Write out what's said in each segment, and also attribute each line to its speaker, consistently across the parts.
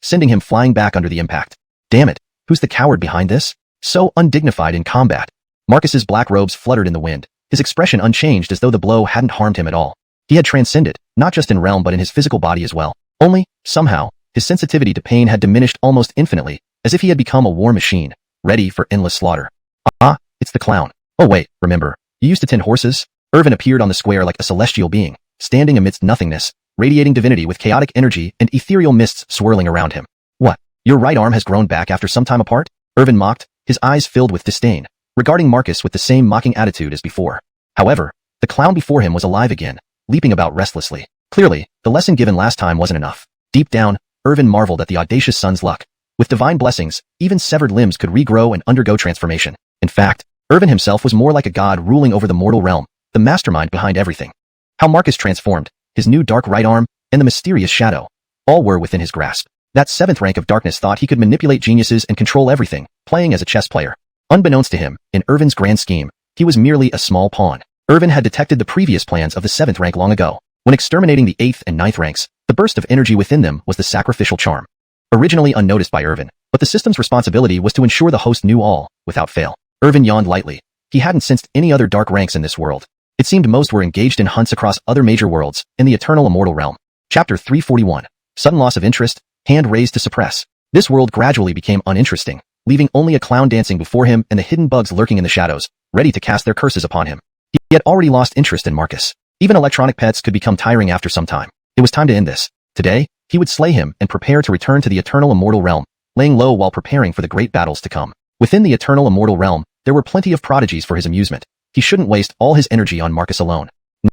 Speaker 1: sending him flying back under the impact. Damn it, who's the coward behind this? So undignified in combat. Marcus's black robes fluttered in the wind, his expression unchanged as though the blow hadn't harmed him at all. He had transcended, not just in realm but in his physical body as well. Only, somehow, his sensitivity to pain had diminished almost infinitely, as if he had become a war machine, ready for endless slaughter. Ah, it's the clown. Oh wait, remember, you used to tend horses? Irvin appeared on the square like a celestial being, standing amidst nothingness, radiating divinity with chaotic energy and ethereal mists swirling around him. What? Your right arm has grown back after some time apart? Irvin mocked, his eyes filled with disdain, regarding Marcus with the same mocking attitude as before. However, the clown before him was alive again, leaping about restlessly. Clearly, the lesson given last time wasn't enough. Deep down, Irvin marveled at the audacious son's luck. With divine blessings, even severed limbs could regrow and undergo transformation. In fact, Irvin himself was more like a god ruling over the mortal realm, the mastermind behind everything. How Marcus transformed, his new dark right arm, and the mysterious shadow, all were within his grasp. That seventh rank of darkness thought he could manipulate geniuses and control everything, playing as a chess player. Unbeknownst to him, in Irvin's grand scheme, he was merely a small pawn. Irvin had detected the previous plans of the 7th rank long ago. When exterminating the 8th and 9th ranks, the burst of energy within them was the sacrificial charm. Originally unnoticed by Irvin, but the system's responsibility was to ensure the host knew all, without fail. Irvin yawned lightly. He hadn't sensed any other dark ranks in this world. It seemed most were engaged in hunts across other major worlds, in the eternal immortal realm. Chapter 341. Sudden loss of interest, hand raised to suppress. This world gradually became uninteresting, leaving only a clown dancing before him and the hidden bugs lurking in the shadows, ready to cast their curses upon him. He had already lost interest in Marcus. Even electronic pets could become tiring after some time. It was time to end this. Today, he would slay him and prepare to return to the eternal immortal realm, laying low while preparing for the great battles to come. Within the eternal immortal realm, there were plenty of prodigies for his amusement. He shouldn't waste all his energy on Marcus alone.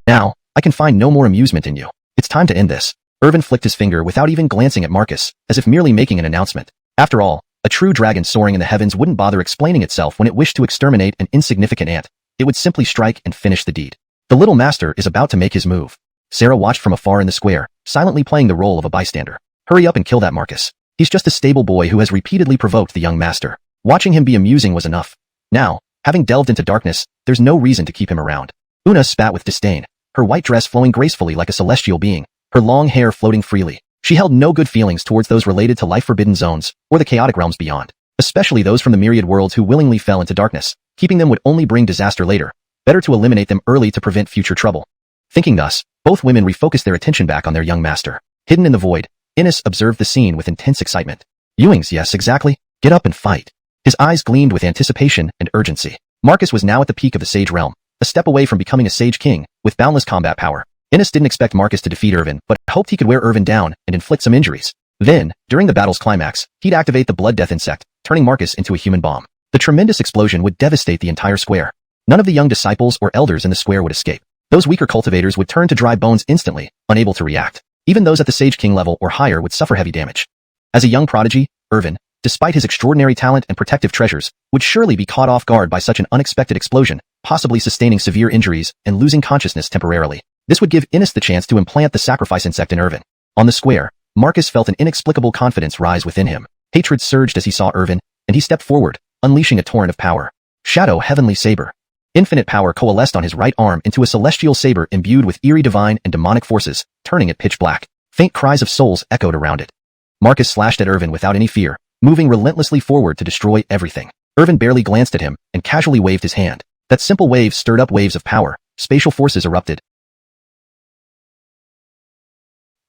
Speaker 1: Now, I can find no more amusement in you. It's time to end this. Irvin flicked his finger without even glancing at Marcus, as if merely making an announcement. After all, a true dragon soaring in the heavens wouldn't bother explaining itself when it wished to exterminate an insignificant ant. It would simply strike and finish the deed. The little master is about to make his move. Sarah watched from afar in the square, silently playing the role of a bystander. Hurry up and kill that Marcus. He's just a stable boy who has repeatedly provoked the young master. Watching him be amusing was enough. Now, having delved into darkness, there's no reason to keep him around. Una spat with disdain, her white dress flowing gracefully like a celestial being, her long hair floating freely. She held no good feelings towards those related to life-forbidden zones, or the chaotic realms beyond, especially those from the myriad worlds who willingly fell into darkness. Keeping them would only bring disaster later. Better to eliminate them early to prevent future trouble. Thinking thus, both women refocused their attention back on their young master. Hidden in the void, Innes observed the scene with intense excitement. Ewings, yes, exactly. Get up and fight. His eyes gleamed with anticipation and urgency. Marcus was now at the peak of the Sage realm, a step away from becoming a Sage King, with boundless combat power. Innes didn't expect Marcus to defeat Irvin, but hoped he could wear Irvin down and inflict some injuries. Then, during the battle's climax, he'd activate the Blood Death insect, turning Marcus into a human bomb. The tremendous explosion would devastate the entire square. None of the young disciples or elders in the square would escape. Those weaker cultivators would turn to dry bones instantly, unable to react. Even those at the Sage King level or higher would suffer heavy damage. As a young prodigy, Irvin, despite his extraordinary talent and protective treasures, would surely be caught off guard by such an unexpected explosion, possibly sustaining severe injuries and losing consciousness temporarily. This would give Innes the chance to implant the sacrifice insect in Irvin. On the square, Marcus felt an inexplicable confidence rise within him. Hatred surged as he saw Irvin, and he stepped forward, unleashing a torrent of power. Shadow Heavenly Saber. Infinite power coalesced on his right arm into a celestial saber imbued with eerie divine and demonic forces, turning it pitch black. Faint cries of souls echoed around it. Marcus slashed at Irvin without any fear, moving relentlessly forward to destroy everything. Irvin barely glanced at him and casually waved his hand. That simple wave stirred up waves of power. Spatial forces erupted,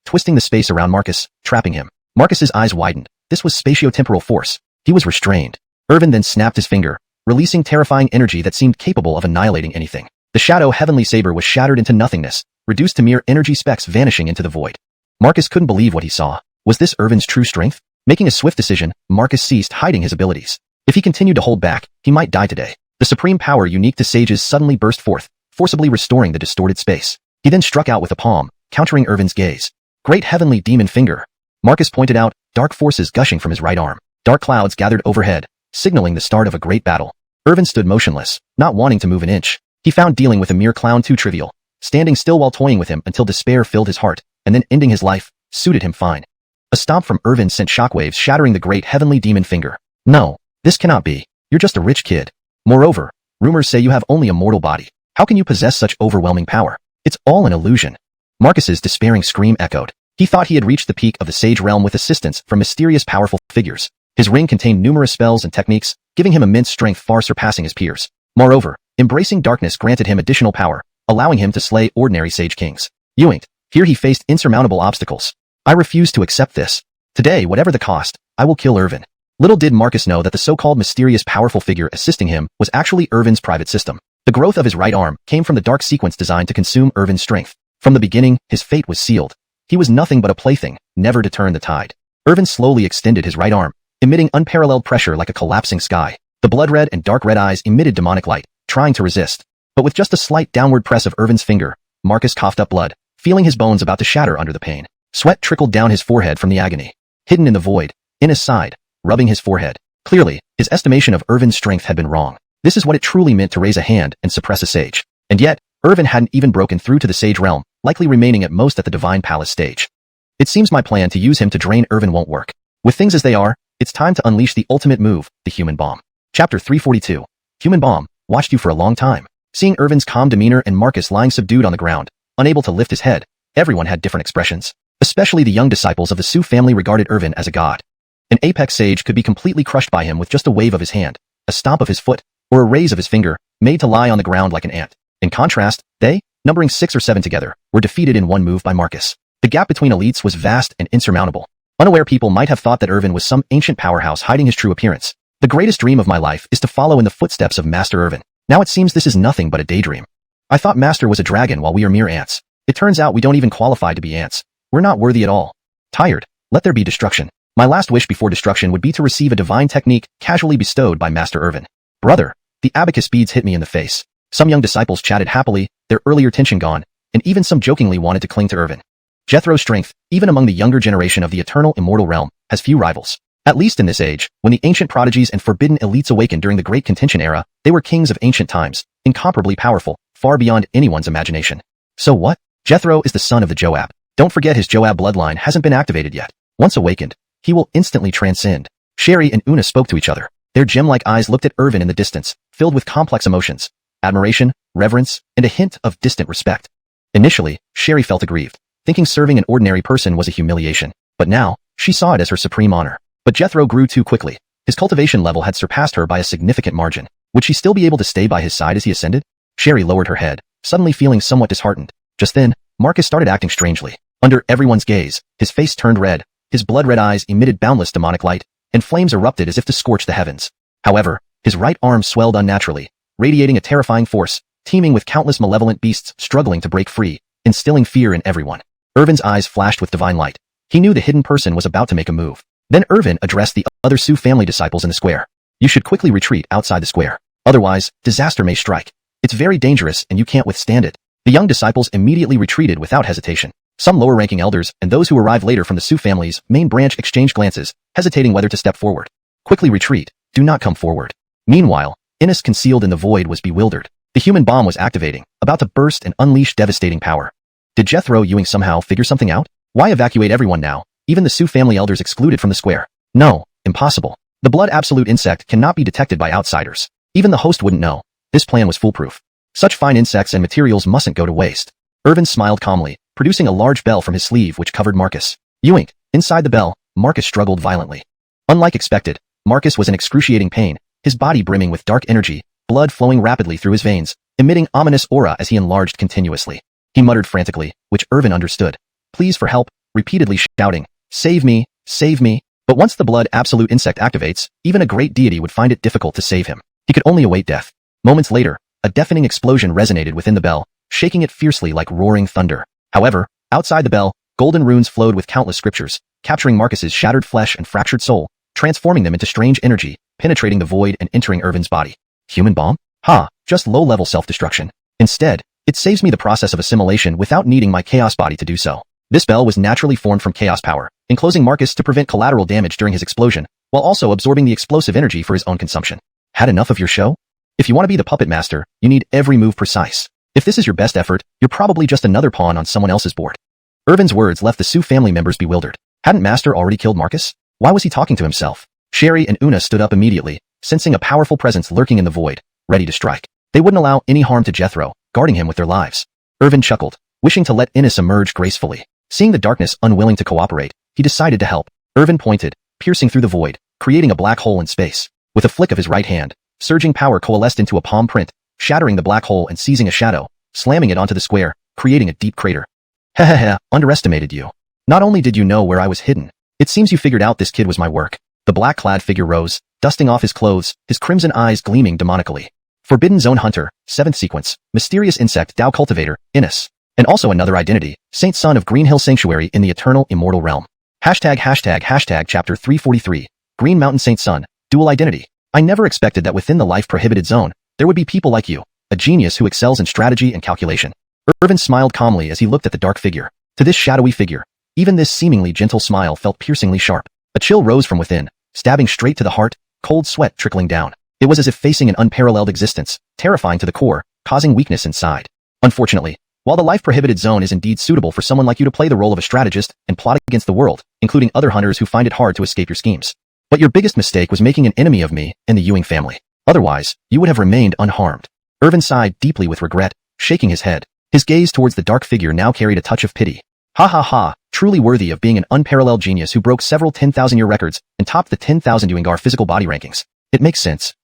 Speaker 1: twisting the space around Marcus, trapping him. Marcus's eyes widened. This was spatio-temporal force. He was restrained. Irvin then snapped his finger, releasing terrifying energy that seemed capable of annihilating anything. The Shadow Heavenly Saber was shattered into nothingness, reduced to mere energy specks vanishing into the void. Marcus couldn't believe what he saw. Was this Irvin's true strength? Making a swift decision, Marcus ceased hiding his abilities. If he continued to hold back, he might die today. The supreme power unique to sages suddenly burst forth, forcibly restoring the distorted space. He then struck out with a palm, countering Irvin's gaze. Great heavenly demon finger. Marcus pointed out, dark forces gushing from his right arm. Dark clouds gathered overhead, signaling the start of a great battle. Irvin stood motionless, not wanting to move an inch. He found dealing with a mere clown too trivial. Standing still while toying with him until despair filled his heart, and then ending his life, suited him fine. A stomp from Irvin sent shockwaves shattering the great heavenly demon finger. No, this cannot be. You're just a rich kid. Moreover, rumors say you have only a mortal body. How can you possess such overwhelming power? It's all an illusion. Marcus's despairing scream echoed. He thought he had reached the peak of the Sage Realm with assistance from mysterious powerful figures. His ring contained numerous spells and techniques, giving him immense strength far surpassing his peers. Moreover, embracing darkness granted him additional power, allowing him to slay ordinary Sage Kings. Yoinked. Here he faced insurmountable obstacles. I refuse to accept this. Today, whatever the cost, I will kill Irvin. Little did Marcus know that the so-called mysterious powerful figure assisting him was actually Irvin's private system. The growth of his right arm came from the dark sequence designed to consume Irvin's strength. From the beginning, his fate was sealed. He was nothing but a plaything, never to turn the tide. Irvin slowly extended his right arm, emitting unparalleled pressure like a collapsing sky. The blood-red and dark red eyes emitted demonic light, trying to resist. But with just a slight downward press of Irvin's finger, Marcus coughed up blood, feeling his bones about to shatter under the pain. Sweat trickled down his forehead from the agony. Hidden in the void, Innes sighed, rubbing his forehead. Clearly, his estimation of Irvin's strength had been wrong. This is what it truly meant to raise a hand and suppress a sage. And yet, Irvin hadn't even broken through to the Sage Realm, likely remaining at most at the Divine Palace stage. It seems my plan to use him to drain Irvin won't work. With things as they are, it's time to unleash the ultimate move, the Human Bomb. Chapter 342. Human Bomb, watched you for a long time. Seeing Irvin's calm demeanor and Marcus lying subdued on the ground, unable to lift his head, everyone had different expressions. Especially the young disciples of the Su family regarded Irvin as a god. An apex sage could be completely crushed by him with just a wave of his hand, a stomp of his foot, or a raise of his finger, made to lie on the ground like an ant. In contrast, they, numbering 6 or 7 together, were defeated in one move by Marcus. The gap between elites was vast and insurmountable. Unaware people might have thought that Irvin was some ancient powerhouse hiding his true appearance. The greatest dream of my life is to follow in the footsteps of Master Irvin. Now it seems this is nothing but a daydream. I thought Master was a dragon while we are mere ants. It turns out we don't even qualify to be ants. We're not worthy at all. Tired. Let there be destruction. My last wish before destruction would be to receive a divine technique casually bestowed by Master Irvin. Brother, the abacus beads hit me in the face. Some young disciples chatted happily, their earlier tension gone, and even some jokingly wanted to cling to Irvin. Jethro's strength, even among the younger generation of the eternal immortal realm, has few rivals. At least in this age, when the ancient prodigies and forbidden elites awakened during the Great Contention era, they were kings of ancient times, incomparably powerful, far beyond anyone's imagination. So what? Jethro is the son of the Joab. Don't forget his Joab bloodline hasn't been activated yet. Once awakened, he will instantly transcend. Sherry and Una spoke to each other. Their gem-like eyes looked at Irvin in the distance, filled with complex emotions, admiration, reverence, and a hint of distant respect. Initially, Sherry felt aggrieved, thinking serving an ordinary person was a humiliation. But now, she saw it as her supreme honor. But Jethro grew too quickly. His cultivation level had surpassed her by a significant margin. Would she still be able to stay by his side as he ascended? Sherry lowered her head, suddenly feeling somewhat disheartened. Just then, Marcus started acting strangely. Under everyone's gaze, his face turned red, his blood-red eyes emitted boundless demonic light, and flames erupted as if to scorch the heavens. However, his right arm swelled unnaturally, radiating a terrifying force, teeming with countless malevolent beasts struggling to break free, instilling fear in everyone. Irvin's eyes flashed with divine light. He knew the hidden person was about to make a move. Then Irvin addressed the other Su family disciples in the square. You should quickly retreat outside the square. Otherwise, disaster may strike. It's very dangerous and you can't withstand it. The young disciples immediately retreated without hesitation. Some lower-ranking elders and those who arrived later from the Su family's main branch exchanged glances, hesitating whether to step forward. Quickly retreat. Do not come forward. Meanwhile, Innes concealed in the void was bewildered. The human bomb was activating, about to burst and unleash devastating power. Did Jethro Ewing somehow figure something out? Why evacuate everyone now, even the Su family elders excluded from the square? No, impossible. The blood absolute insect cannot be detected by outsiders. Even the host wouldn't know. This plan was foolproof. Such fine insects and materials mustn't go to waste. Irvin smiled calmly, producing a large bell from his sleeve which covered Marcus. Yoink! Inside the bell, Marcus struggled violently. Unlike expected, Marcus was in excruciating pain, his body brimming with dark energy, blood flowing rapidly through his veins, emitting ominous aura as he enlarged continuously. He muttered frantically, which Irvin understood. Pleas for help, repeatedly shouting, save me, save me. But once the blood absolute insect activates, even a great deity would find it difficult to save him. He could only await death. Moments later, a deafening explosion resonated within the bell, shaking it fiercely like roaring thunder. However, outside the bell, golden runes flowed with countless scriptures, capturing Marcus's shattered flesh and fractured soul, transforming them into strange energy, penetrating the void and entering Irvin's body. Human bomb? Ha, just low-level self-destruction. Instead, it saves me the process of assimilation without needing my chaos body to do so. This bell was naturally formed from chaos power, enclosing Marcus to prevent collateral damage during his explosion, while also absorbing the explosive energy for his own consumption. Had enough of your show? If you want to be the puppet master, you need every move precise. If this is your best effort, you're probably just another pawn on someone else's board. Irvin's words left the Su family members bewildered. Hadn't Master already killed Marcus? Why was he talking to himself? Sherry and Una stood up immediately, sensing a powerful presence lurking in the void, ready to strike. They wouldn't allow any harm to Jethro, guarding him with their lives. Irvin chuckled, wishing to let Innes emerge gracefully. Seeing the darkness unwilling to cooperate, he decided to help. Irvin pointed, piercing through the void, creating a black hole in space. With a flick of his right hand, surging power coalesced into a palm print, shattering the black hole and seizing a shadow, slamming it onto the square, creating a deep crater. Hehehe, underestimated you. Not only did you know where I was hidden, it seems you figured out this kid was my work. The black-clad figure rose, dusting off his clothes, his crimson eyes gleaming demonically. Forbidden Zone Hunter, 7th Sequence, Mysterious Insect Dao Cultivator, Innis. And also another identity, Saint Son of Green Hill Sanctuary in the Eternal Immortal Realm. Hashtag Chapter 343, Green Mountain Saint Son, Dual Identity. I never expected that within the life-prohibited zone, there would be people like you, a genius who excels in strategy and calculation. Irvin smiled calmly as he looked at the dark figure. To this shadowy figure, even this seemingly gentle smile felt piercingly sharp. A chill rose from within, stabbing straight to the heart, cold sweat trickling down. It was as if facing an unparalleled existence, terrifying to the core, causing weakness inside. Unfortunately, while the life-prohibited zone is indeed suitable for someone like you to play the role of a strategist and plot against the world, including other hunters who find it hard to escape your schemes. But your biggest mistake was making an enemy of me and the Ewing family. Otherwise, you would have remained unharmed. Irvin sighed deeply with regret, shaking his head. His gaze towards the dark figure now carried a touch of pity. Ha ha ha, truly worthy of being an unparalleled genius who broke several 10,000-year records and topped the 10,000 Ewingar physical body rankings. It makes sense.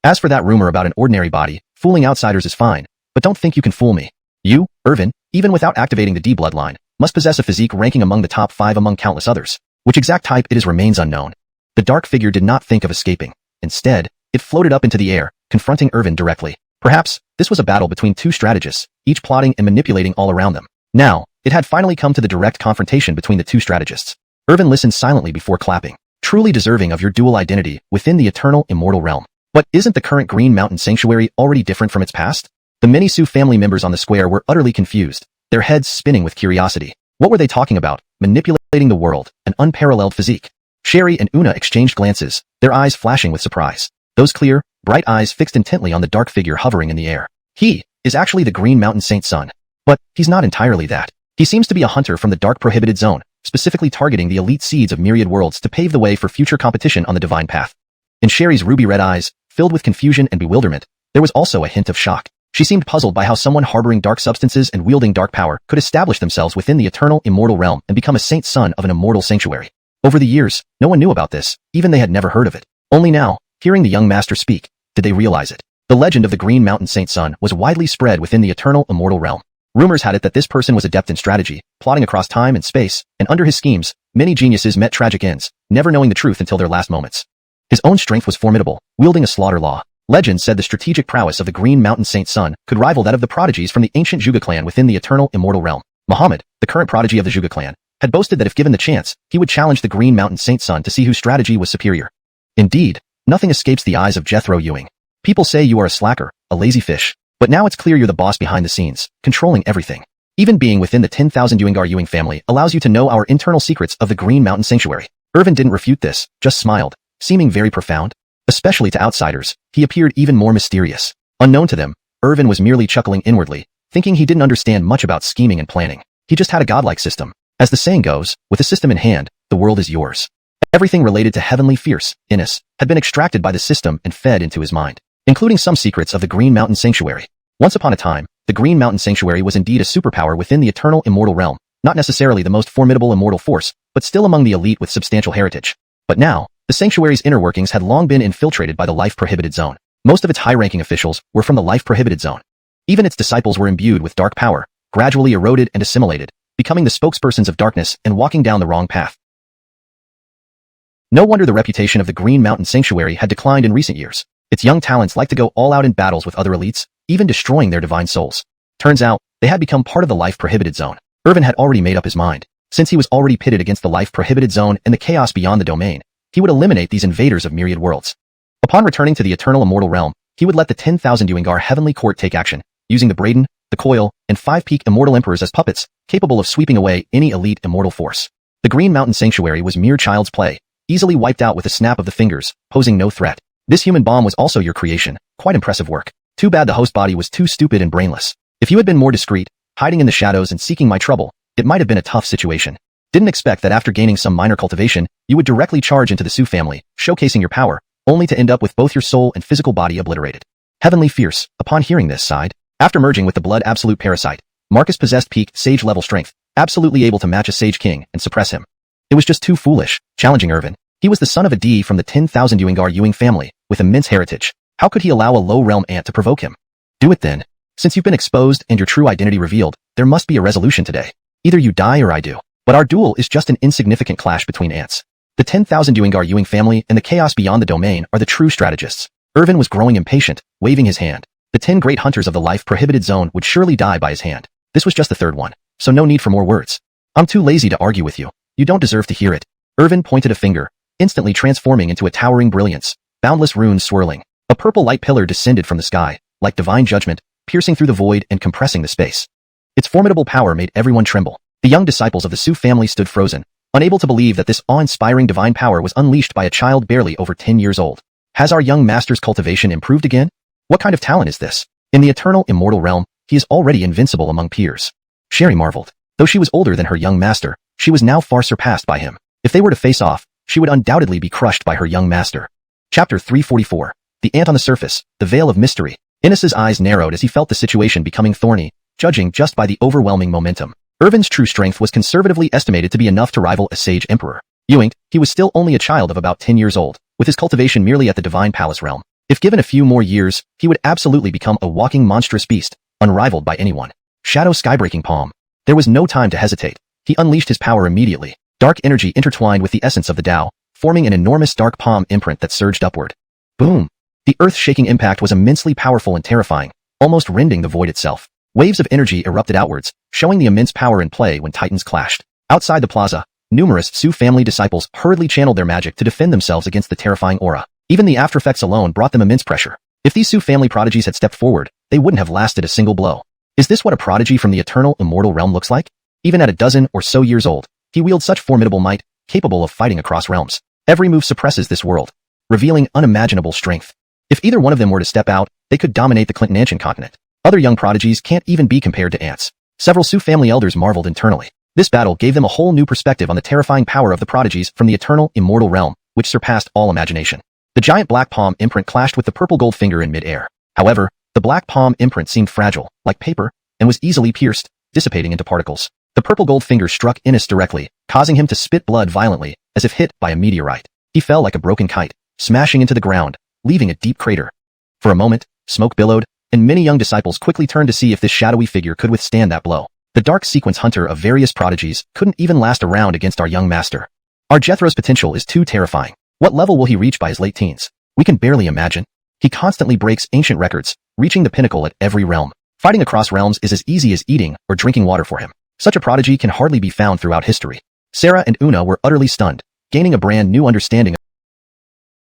Speaker 1: As for that rumor about an ordinary body, fooling outsiders is fine, but don't think you can fool me. You, Irvin, even without activating the D bloodline, must possess a physique ranking among the top 5 among countless others. Which exact type it is remains unknown. The dark figure did not think of escaping. Instead, it floated up into the air, confronting Irvin directly. Perhaps, this was a battle between two strategists, each plotting and manipulating all around them. Now, it had finally come to the direct confrontation between the two strategists. Irvin listened silently before clapping. Truly deserving of your dual identity within the eternal immortal realm. But isn't the current Green Mountain Sanctuary already different from its past? The many Sioux family members on the square were utterly confused, their heads spinning with curiosity. What were they talking about? Manipulating the world, an unparalleled physique. Sherry and Una exchanged glances, their eyes flashing with surprise. Those clear, bright eyes fixed intently on the dark figure hovering in the air. He is actually the Green Mountain Saint Son. But he's not entirely that. He seems to be a hunter from the dark prohibited zone, specifically targeting the elite seeds of myriad worlds to pave the way for future competition on the divine path. In Sherry's ruby-red eyes, filled with confusion and bewilderment, there was also a hint of shock. She seemed puzzled by how someone harboring dark substances and wielding dark power could establish themselves within the eternal immortal realm and become a saint son of an immortal sanctuary. Over the years, no one knew about this, even they had never heard of it. Only now, hearing the young master speak, did they realize it. The legend of the Green Mountain Saint Son was widely spread within the eternal immortal realm. Rumors had it that this person was adept in strategy, plotting across time and space, and under his schemes, many geniuses met tragic ends, never knowing the truth until their last moments. His own strength was formidable, wielding a slaughter law. Legend said the strategic prowess of the Green Mountain Saint Son could rival that of the prodigies from the ancient Zhuge clan within the eternal immortal realm. Muhammad, the current prodigy of the Zhuge clan, had boasted that if given the chance, he would challenge the Green Mountain Saint Son to see whose strategy was superior. Indeed, nothing escapes the eyes of Jethro Ewing. People say you are a slacker, a lazy fish, but now it's clear you're the boss behind the scenes, controlling everything. Even being within the 10,000 Ewingar Ewing family allows you to know our internal secrets of the Green Mountain Sanctuary. Irvin didn't refute this, just smiled, seeming very profound. Especially to outsiders, he appeared even more mysterious. Unknown to them, Irvin was merely chuckling inwardly, thinking he didn't understand much about scheming and planning. He just had a godlike system. As the saying goes, with a system in hand, the world is yours. Everything related to heavenly fierce, Innis, had been extracted by the system and fed into his mind, including some secrets of the Green Mountain Sanctuary. Once upon a time, the Green Mountain Sanctuary was indeed a superpower within the eternal immortal realm, not necessarily the most formidable immortal force, but still among the elite with substantial heritage. But now, the sanctuary's inner workings had long been infiltrated by the life-prohibited zone. Most of its high-ranking officials were from the life-prohibited zone. Even its disciples were imbued with dark power, gradually eroded and assimilated, becoming the spokespersons of darkness and walking down the wrong path. No wonder the reputation of the Green Mountain Sanctuary had declined in recent years. Its young talents liked to go all out in battles with other elites, even destroying their divine souls. Turns out, they had become part of the life-prohibited zone. Irvin had already made up his mind. Since he was already pitted against the life-prohibited zone and the chaos beyond the domain, he would eliminate these invaders of myriad worlds. Upon returning to the eternal immortal realm, he would let the 10,000 Ewingar heavenly court take action, using the Braden, the Coil, and 5 peak immortal emperors as puppets, capable of sweeping away any elite immortal force. The Green Mountain Sanctuary was mere child's play, easily wiped out with a snap of the fingers, posing no threat. This human bomb was also your creation, quite impressive work. Too bad the host body was too stupid and brainless. If you had been more discreet, hiding in the shadows and seeking my trouble, it might have been a tough situation. Didn't expect that after gaining some minor cultivation, you would directly charge into the Sioux family, showcasing your power, only to end up with both your soul and physical body obliterated. Heavenly Fierce, upon hearing this, sighed. After merging with the Blood Absolute Parasite, Marcus possessed peak Sage level strength, absolutely able to match a Sage King and suppress him. It was just too foolish, challenging Irvin. He was the son of a D from the 10,000 Ewing family, with immense heritage. How could he allow a low-realm ant to provoke him? Do it then. Since you've been exposed and your true identity revealed, there must be a resolution today. Either you die or I do. But our duel is just an insignificant clash between ants. The 10,000 Ewing family and the chaos beyond the domain are the true strategists. Irvin was growing impatient, waving his hand. The 10 great hunters of the life-prohibited zone would surely die by his hand. This was just the third one, so no need for more words. I'm too lazy to argue with you. You don't deserve to hear it. Irvin pointed a finger, instantly transforming into a towering brilliance, boundless runes swirling. A purple light pillar descended from the sky, like divine judgment, piercing through the void and compressing the space. Its formidable power made everyone tremble. The young disciples of the Su family stood frozen, unable to believe that this awe-inspiring divine power was unleashed by a child barely over 10 years old. Has our young master's cultivation improved again? What kind of talent is this? In the eternal immortal realm, he is already invincible among peers. Sherry marveled. Though she was older than her young master, she was now far surpassed by him. If they were to face off, she would undoubtedly be crushed by her young master. Chapter 344. The Ant on the Surface, the Veil of Mystery. Innes's eyes narrowed as he felt the situation becoming thorny, judging just by the overwhelming momentum. Irvin's true strength was conservatively estimated to be enough to rival a sage emperor. Ewing, he was still only a child of about 10 years old, with his cultivation merely at the divine palace realm. If given a few more years, he would absolutely become a walking monstrous beast, unrivaled by anyone. Shadow Skybreaking Palm. There was no time to hesitate. He unleashed his power immediately. Dark energy intertwined with the essence of the Tao, forming an enormous dark palm imprint that surged upward. Boom! The earth-shaking impact was immensely powerful and terrifying, almost rending the void itself. Waves of energy erupted outwards, showing the immense power in play when titans clashed. Outside the plaza, numerous Su family disciples hurriedly channeled their magic to defend themselves against the terrifying aura. Even the aftereffects alone brought them immense pressure. If these Su family prodigies had stepped forward, they wouldn't have lasted a single blow. Is this what a prodigy from the eternal immortal realm looks like? Even at a dozen or so years old, he wields such formidable might, capable of fighting across realms. Every move suppresses this world, revealing unimaginable strength. If either one of them were to step out, they could dominate the Clinton continent. Other young prodigies can't even be compared to ants. Several Su family elders marveled internally. This battle gave them a whole new perspective on the terrifying power of the prodigies from the eternal immortal realm, which surpassed all imagination. The giant black palm imprint clashed with the purple gold finger in mid-air. However, the black palm imprint seemed fragile, like paper, and was easily pierced, dissipating into particles. The purple gold finger struck Innes directly, causing him to spit blood violently, as if hit by a meteorite. He fell like a broken kite, smashing into the ground, leaving a deep crater. For a moment, smoke billowed, and many young disciples quickly turned to see if this shadowy figure could withstand that blow. The dark sequence hunter of various prodigies couldn't even last a round against our young master. Our Jethro's potential is too terrifying. What level will he reach by his late teens? We can barely imagine. He constantly breaks ancient records, reaching the pinnacle at every realm. Fighting across realms is as easy as eating or drinking water for him. Such a prodigy can hardly be found throughout history. Sarah and Una were utterly stunned, gaining a brand new understanding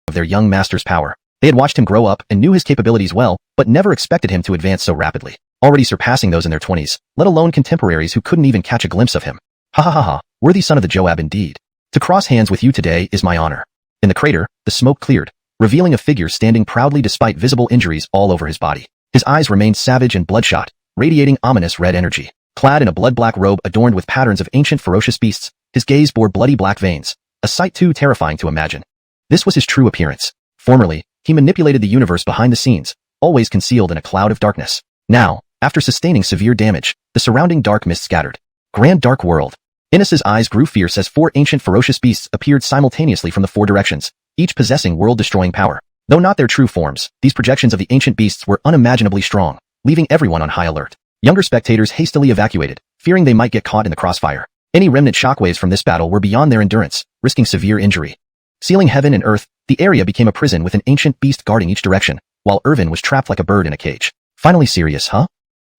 Speaker 1: of their young master's power. They had watched him grow up and knew his capabilities well, but never expected him to advance so rapidly, already surpassing those in their 20s, let alone contemporaries who couldn't even catch a glimpse of him. Ha ha ha ha, worthy son of the Joab indeed. To cross hands with you today is my honor. In the crater, the smoke cleared, revealing a figure standing proudly despite visible injuries all over his body. His eyes remained savage and bloodshot, radiating ominous red energy. Clad in a blood-black robe adorned with patterns of ancient ferocious beasts, his gaze bore bloody black veins, a sight too terrifying to imagine. This was his true appearance. Formerly, he manipulated the universe behind the scenes, always concealed in a cloud of darkness. Now, after sustaining severe damage, the surrounding dark mist scattered. Grand Dark World. Innes's eyes grew fierce as 4 ancient ferocious beasts appeared simultaneously from the 4 directions, each possessing world-destroying power. Though not their true forms, these projections of the ancient beasts were unimaginably strong, leaving everyone on high alert. Younger spectators hastily evacuated, fearing they might get caught in the crossfire. Any remnant shockwaves from this battle were beyond their endurance, risking severe injury. Sealing heaven and earth, the area became a prison with an ancient beast guarding each direction, while Irvin was trapped like a bird in a cage. Finally serious, huh?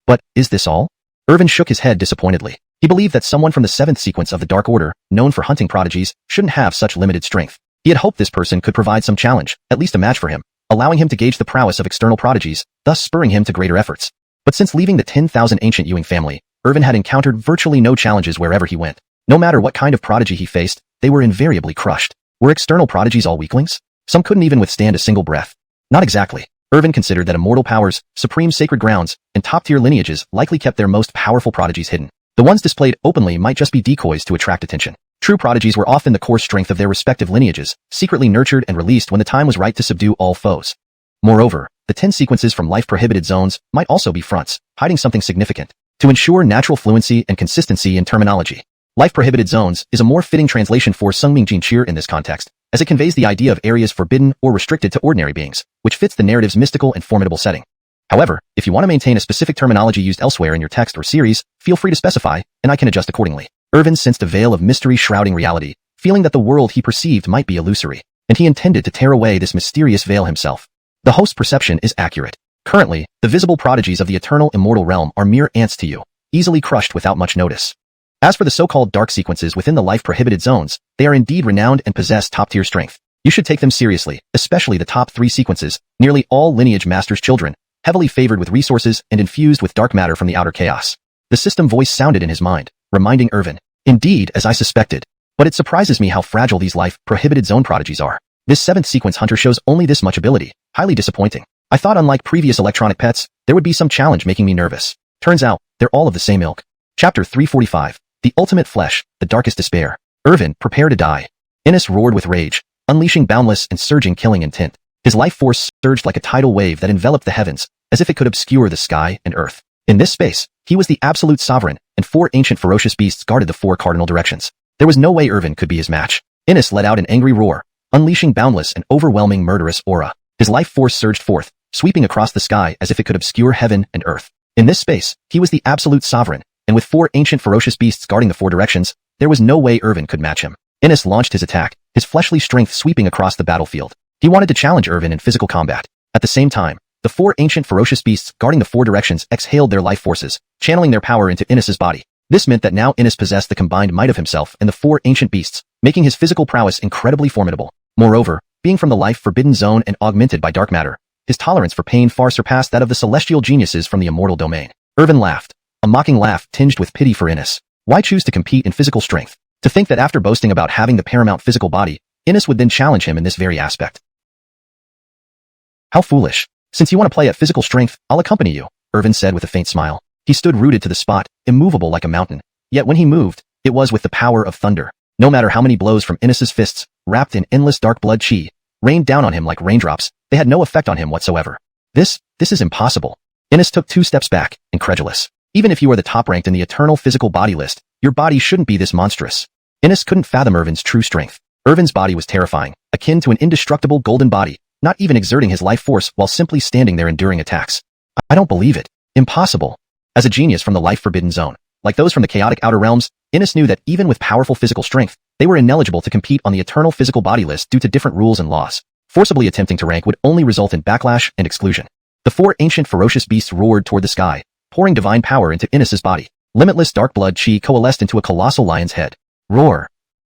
Speaker 1: But, is this all? Irvin shook his head disappointedly. He believed that someone from the 7th sequence of the Dark Order, known for hunting prodigies, shouldn't have such limited strength. He had hoped this person could provide some challenge, at least a match for him, allowing him to gauge the prowess of external prodigies, thus spurring him to greater efforts. But since leaving the 10,000 ancient Ewing family, Irvin had encountered virtually no challenges wherever he went. No matter what kind of prodigy he faced, they were invariably crushed. Were external prodigies all weaklings? Some couldn't even withstand a single breath. Not exactly. Irvin considered that immortal powers, supreme sacred grounds, and top-tier lineages likely kept their most powerful prodigies hidden. The ones displayed openly might just be decoys to attract attention. True prodigies were often the core strength of their respective lineages, secretly nurtured and released when the time was right to subdue all foes. Moreover, the 10 sequences from life-prohibited zones might also be fronts, hiding something significant. to ensure natural fluency and consistency in terminology. Life-prohibited zones is a more fitting translation for Sungming Jinqir in this context, as it conveys the idea of areas forbidden or restricted to ordinary beings, which fits the narrative's mystical and formidable setting. However, if you want to maintain a specific terminology used elsewhere in your text or series, feel free to specify, and I can adjust accordingly. Irvin sensed a veil of mystery shrouding reality, feeling that the world he perceived might be illusory, and he intended to tear away this mysterious veil himself. The host's perception is accurate. Currently, the visible prodigies of the eternal immortal realm are mere ants to you, easily crushed without much notice. As for the so-called dark sequences within the life-prohibited zones, they are indeed renowned and possess top-tier strength. You should take them seriously, especially the top 3 sequences, nearly all lineage masters' children, heavily favored with resources and infused with dark matter from the outer chaos. The system voice sounded in his mind, reminding Irvin, indeed, as I suspected. But it surprises me how fragile these life-prohibited zone prodigies are. This 7th sequence hunter shows only this much ability, highly disappointing. I thought unlike previous electronic pets, there would be some challenge making me nervous. Turns out, they're all of the same ilk. Chapter 345. The Ultimate Flesh, the Darkest Despair. Irvin, prepare to die. Innes roared with rage, unleashing boundless and surging killing intent. His life force surged like a tidal wave that enveloped the heavens, as if it could obscure the sky and earth. In this space, he was the absolute sovereign, and 4 ancient ferocious beasts guarded the 4 cardinal directions. There was no way Irvin could be his match. Innes let out an angry roar, unleashing boundless and overwhelming murderous aura. His life force surged forth, sweeping across the sky as if it could obscure heaven and earth. In this space, he was the absolute sovereign, and with 4 ancient ferocious beasts guarding the 4 directions, there was no way Irvin could match him. Innes launched his attack, his fleshly strength sweeping across the battlefield. He wanted to challenge Irvin in physical combat. At the same time, the 4 ancient ferocious beasts guarding the 4 directions exhaled their life forces, channeling their power into Innes's body. This meant that now Innes possessed the combined might of himself and the 4 ancient beasts, making his physical prowess incredibly formidable. Moreover, being from the life-forbidden zone and augmented by dark matter, his tolerance for pain far surpassed that of the celestial geniuses from the immortal domain. Irvin laughed, a mocking laugh tinged with pity for Innes. Why choose to compete in physical strength? To think that after boasting about having the paramount physical body, Innes would then challenge him in this very aspect. How foolish. Since you want to play at physical strength, I'll accompany you, Irvin said with a faint smile. He stood rooted to the spot, immovable like a mountain. Yet when he moved, it was with the power of thunder. No matter how many blows from Innes's fists, wrapped in endless dark blood chi, rained down on him like raindrops, they had no effect on him whatsoever. This is impossible. Innes took 2 steps back, incredulous. Even if you are the top ranked in the eternal physical body list, your body shouldn't be this monstrous. Innes couldn't fathom Irvin's true strength. Irvin's body was terrifying, akin to an indestructible golden body, not even exerting his life force while simply standing there enduring attacks. I don't believe it. Impossible. As a genius from the life-forbidden zone, like those from the chaotic outer realms, Innes knew that even with powerful physical strength, they were ineligible to compete on the eternal physical body list due to different rules and laws. Forcibly attempting to rank would only result in backlash and exclusion. The 4 ancient ferocious beasts roared toward the sky, pouring divine power into Innes's body. Limitless dark blood chi coalesced into a colossal lion's head. Roar.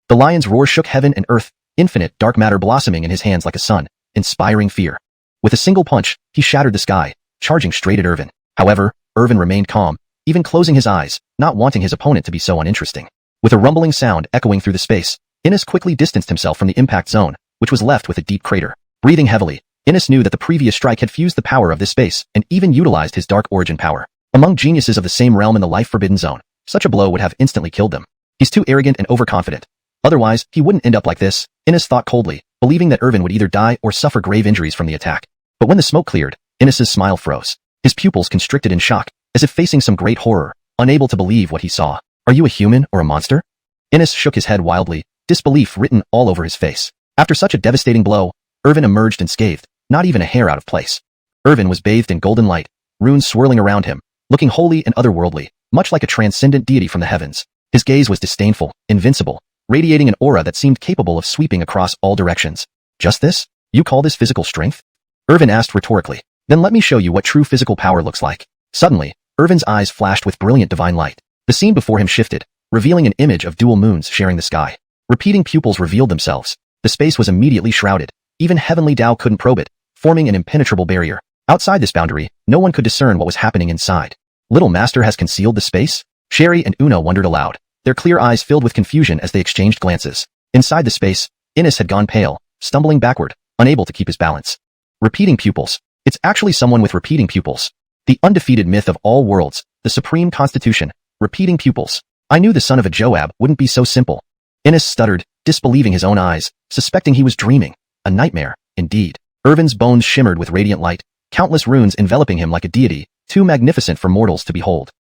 Speaker 1: The lion's roar shook heaven and earth, infinite dark matter blossoming in his hands like a sun, inspiring fear. With a single punch, he shattered the sky, charging straight at Irvin. However, Irvin remained calm, even closing his eyes, not wanting his opponent to be so uninteresting. With a rumbling sound echoing through the space, Innes quickly distanced himself from the impact zone, which was left with a deep crater. Breathing heavily, Innes knew that the previous strike had fused the power of this space and even utilized his dark origin power. Among geniuses of the same realm in the life-forbidden zone, such a blow would have instantly killed them. He's too arrogant and overconfident. Otherwise, he wouldn't end up like this, Innes thought coldly, believing that Irvin would either die or suffer grave injuries from the attack. But when the smoke cleared, Innes's smile froze. His pupils constricted in shock, as if facing some great horror, unable to believe what he saw. Are you a human or a monster? Innes shook his head wildly, disbelief written all over his face. After such a devastating blow, Irvin emerged unscathed, not even a hair out of place. Irvin was bathed in golden light, runes swirling around him, looking holy and otherworldly, much like a transcendent deity from the heavens. His gaze was disdainful, invincible, radiating an aura that seemed capable of sweeping across all directions. Just this? You call this physical strength? Irvin asked rhetorically. Then let me show you what true physical power looks like. Suddenly, Irvin's eyes flashed with brilliant divine light. The scene before him shifted, revealing an image of dual moons sharing the sky. Repeating pupils revealed themselves. The space was immediately shrouded. Even heavenly Tao couldn't probe it, forming an impenetrable barrier. Outside this boundary, no one could discern what was happening inside. Little Master has concealed the space? Sherry and Una wondered aloud, their clear eyes filled with confusion as they exchanged glances. Inside the space, Innes had gone pale, stumbling backward, unable to keep his balance. Repeating pupils. It's actually someone with repeating pupils. The undefeated myth of all worlds, the supreme constitution, repeating pupils. I knew the son of a Joab wouldn't be so simple. Innes stuttered, disbelieving his own eyes, suspecting he was dreaming. A nightmare, indeed. Irvin's bones shimmered with radiant light, countless runes enveloping him like a deity, too magnificent for mortals to behold.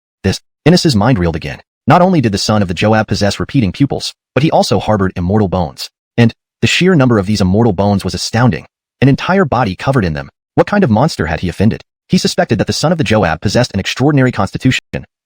Speaker 1: Innes's mind reeled again. Not only did the son of the Joab possess repeating pupils, but he also harbored immortal bones. And the sheer number of these immortal bones was astounding. An entire body covered in them. What kind of monster had he offended? He suspected that the son of the Joab possessed an extraordinary constitution,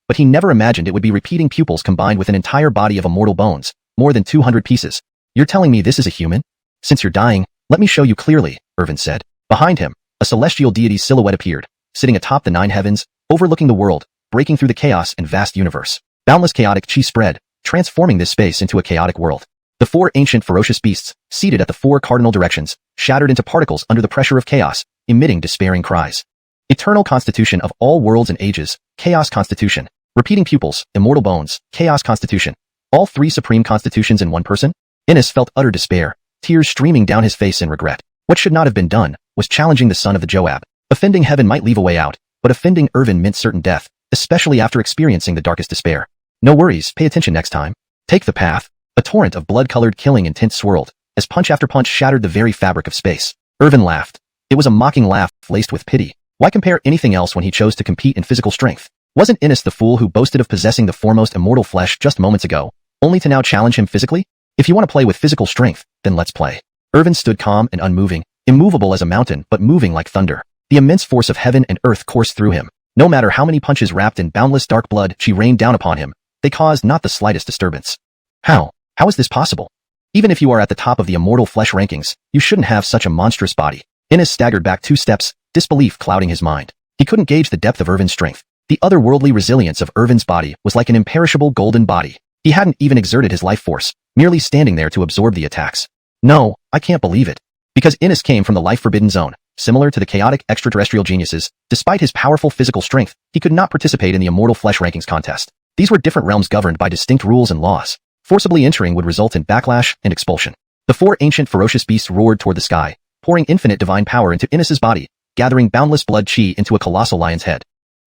Speaker 1: but he never imagined it would be repeating pupils combined with an entire body of immortal bones, more than 200 pieces. You're telling me this is a human? Since you're dying, let me show you clearly, Irvin said. Behind him, a celestial deity's silhouette appeared, sitting atop the 9 heavens, overlooking the world, breaking through the chaos and vast universe. Boundless chaotic chi spread, transforming this space into a chaotic world. The 4 ancient ferocious beasts, seated at the 4 cardinal directions, shattered into particles under the pressure of chaos, emitting despairing cries. Eternal constitution of all worlds and ages, chaos constitution. Repeating pupils, immortal bones, chaos constitution. All 3 supreme constitutions in one person? Innes felt utter despair, tears streaming down his face in regret. What should not have been done was challenging the son of the Joab. Offending heaven might leave a way out, but offending Irvin meant certain death, especially after experiencing the darkest despair. No worries, pay attention next time. Take the path. A torrent of blood-colored killing intent swirled, as punch after punch shattered the very fabric of space. Irvin laughed. It was a mocking laugh laced with pity. Why compare anything else when he chose to compete in physical strength? Wasn't Innes the fool who boasted of possessing the foremost immortal flesh just moments ago, only to now challenge him physically? If you want to play with physical strength, then let's play. Irvin stood calm and unmoving, immovable as a mountain but moving like thunder. The immense force of heaven and earth coursed through him. No matter how many punches wrapped in boundless dark blood she rained down upon him, they caused not the slightest disturbance. How is this possible? Even if you are at the top of the immortal flesh rankings, you shouldn't have such a monstrous body. Innes staggered back 2 steps, disbelief clouding his mind. He couldn't gauge the depth of Irvin's strength. The otherworldly resilience of Irvin's body was like an imperishable golden body. He hadn't even exerted his life force, merely standing there to absorb the attacks. No, I can't believe it. Because Innes came from the life-forbidden zone, similar to the chaotic extraterrestrial geniuses, despite his powerful physical strength, he could not participate in the immortal flesh rankings contest. These were different realms governed by distinct rules and laws. Forcibly entering would result in backlash and expulsion. The 4 ancient ferocious beasts roared toward the sky, pouring infinite divine power into Innes's body, gathering boundless blood chi into a colossal lion's head.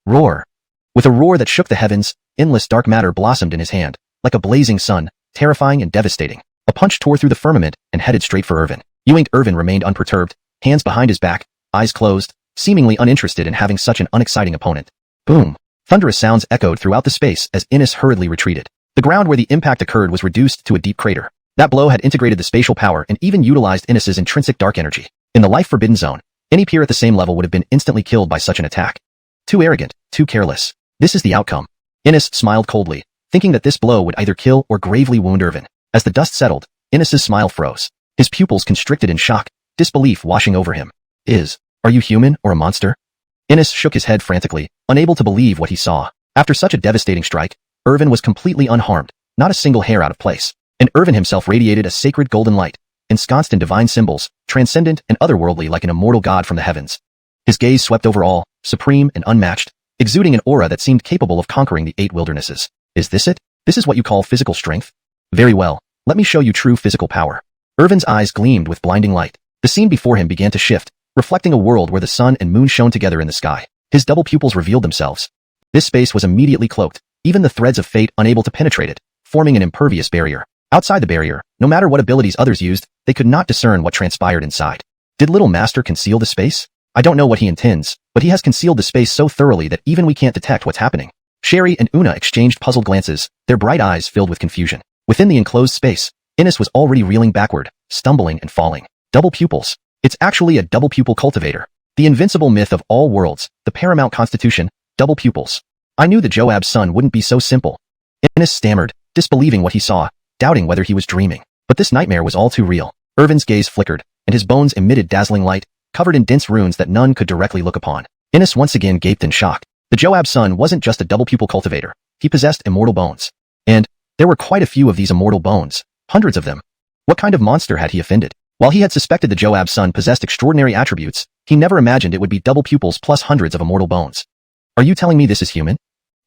Speaker 1: Roar. With a roar that shook the heavens, endless dark matter blossomed in his hand, like a blazing sun, terrifying and devastating. A punch tore through the firmament and headed straight for Irvin. Irvin remained unperturbed, hands behind his back, eyes closed, seemingly uninterested in having such an unexciting opponent. Boom. Thunderous sounds echoed throughout the space as Innes hurriedly retreated. The ground where the impact occurred was reduced to a deep crater. That blow had integrated the spatial power and even utilized Innes's intrinsic dark energy. In the life-forbidden zone, any peer at the same level would have been instantly killed by such an attack. Too arrogant, too careless. This is the outcome. Innes smiled coldly, thinking that this blow would either kill or gravely wound Irvin. As the dust settled, Innes's smile froze. His pupils constricted in shock, disbelief washing over him. Are you human or a monster? Innes shook his head frantically, unable to believe what he saw. After such a devastating strike, Irvin was completely unharmed, not a single hair out of place. And Irvin himself radiated a sacred golden light, ensconced in divine symbols, transcendent and otherworldly like an immortal god from the heavens. His gaze swept over all, supreme and unmatched, exuding an aura that seemed capable of conquering the 8 wildernesses. Is this it? This is what you call physical strength? Very well, let me show you true physical power. Irvin's eyes gleamed with blinding light. The scene before him began to shift, reflecting a world where the sun and moon shone together in the sky. His double pupils revealed themselves. This space was immediately cloaked, even the threads of fate unable to penetrate it, forming an impervious barrier. Outside the barrier, no matter what abilities others used, they could not discern what transpired inside. Did Little Master conceal the space? I don't know what he intends, but he has concealed the space so thoroughly that even we can't detect what's happening. Sherry and Una exchanged puzzled glances, their bright eyes filled with confusion. Within the enclosed space, Innes was already reeling backward, stumbling and falling. Double pupils. It's actually a double pupil cultivator. The invincible myth of all worlds, the paramount constitution, double pupils. I knew the Joab's son wouldn't be so simple. Innes stammered, disbelieving what he saw, doubting whether he was dreaming. But this nightmare was all too real. Irvin's gaze flickered, and his bones emitted dazzling light, covered in dense runes that none could directly look upon. Innes once again gaped in shock. The Joab's son wasn't just a double pupil cultivator. He possessed immortal bones. And there were quite a few of these immortal bones, hundreds of them. What kind of monster had he offended? While he had suspected the Joab's son possessed extraordinary attributes, he never imagined it would be double pupils plus hundreds of immortal bones. Are you telling me this is human?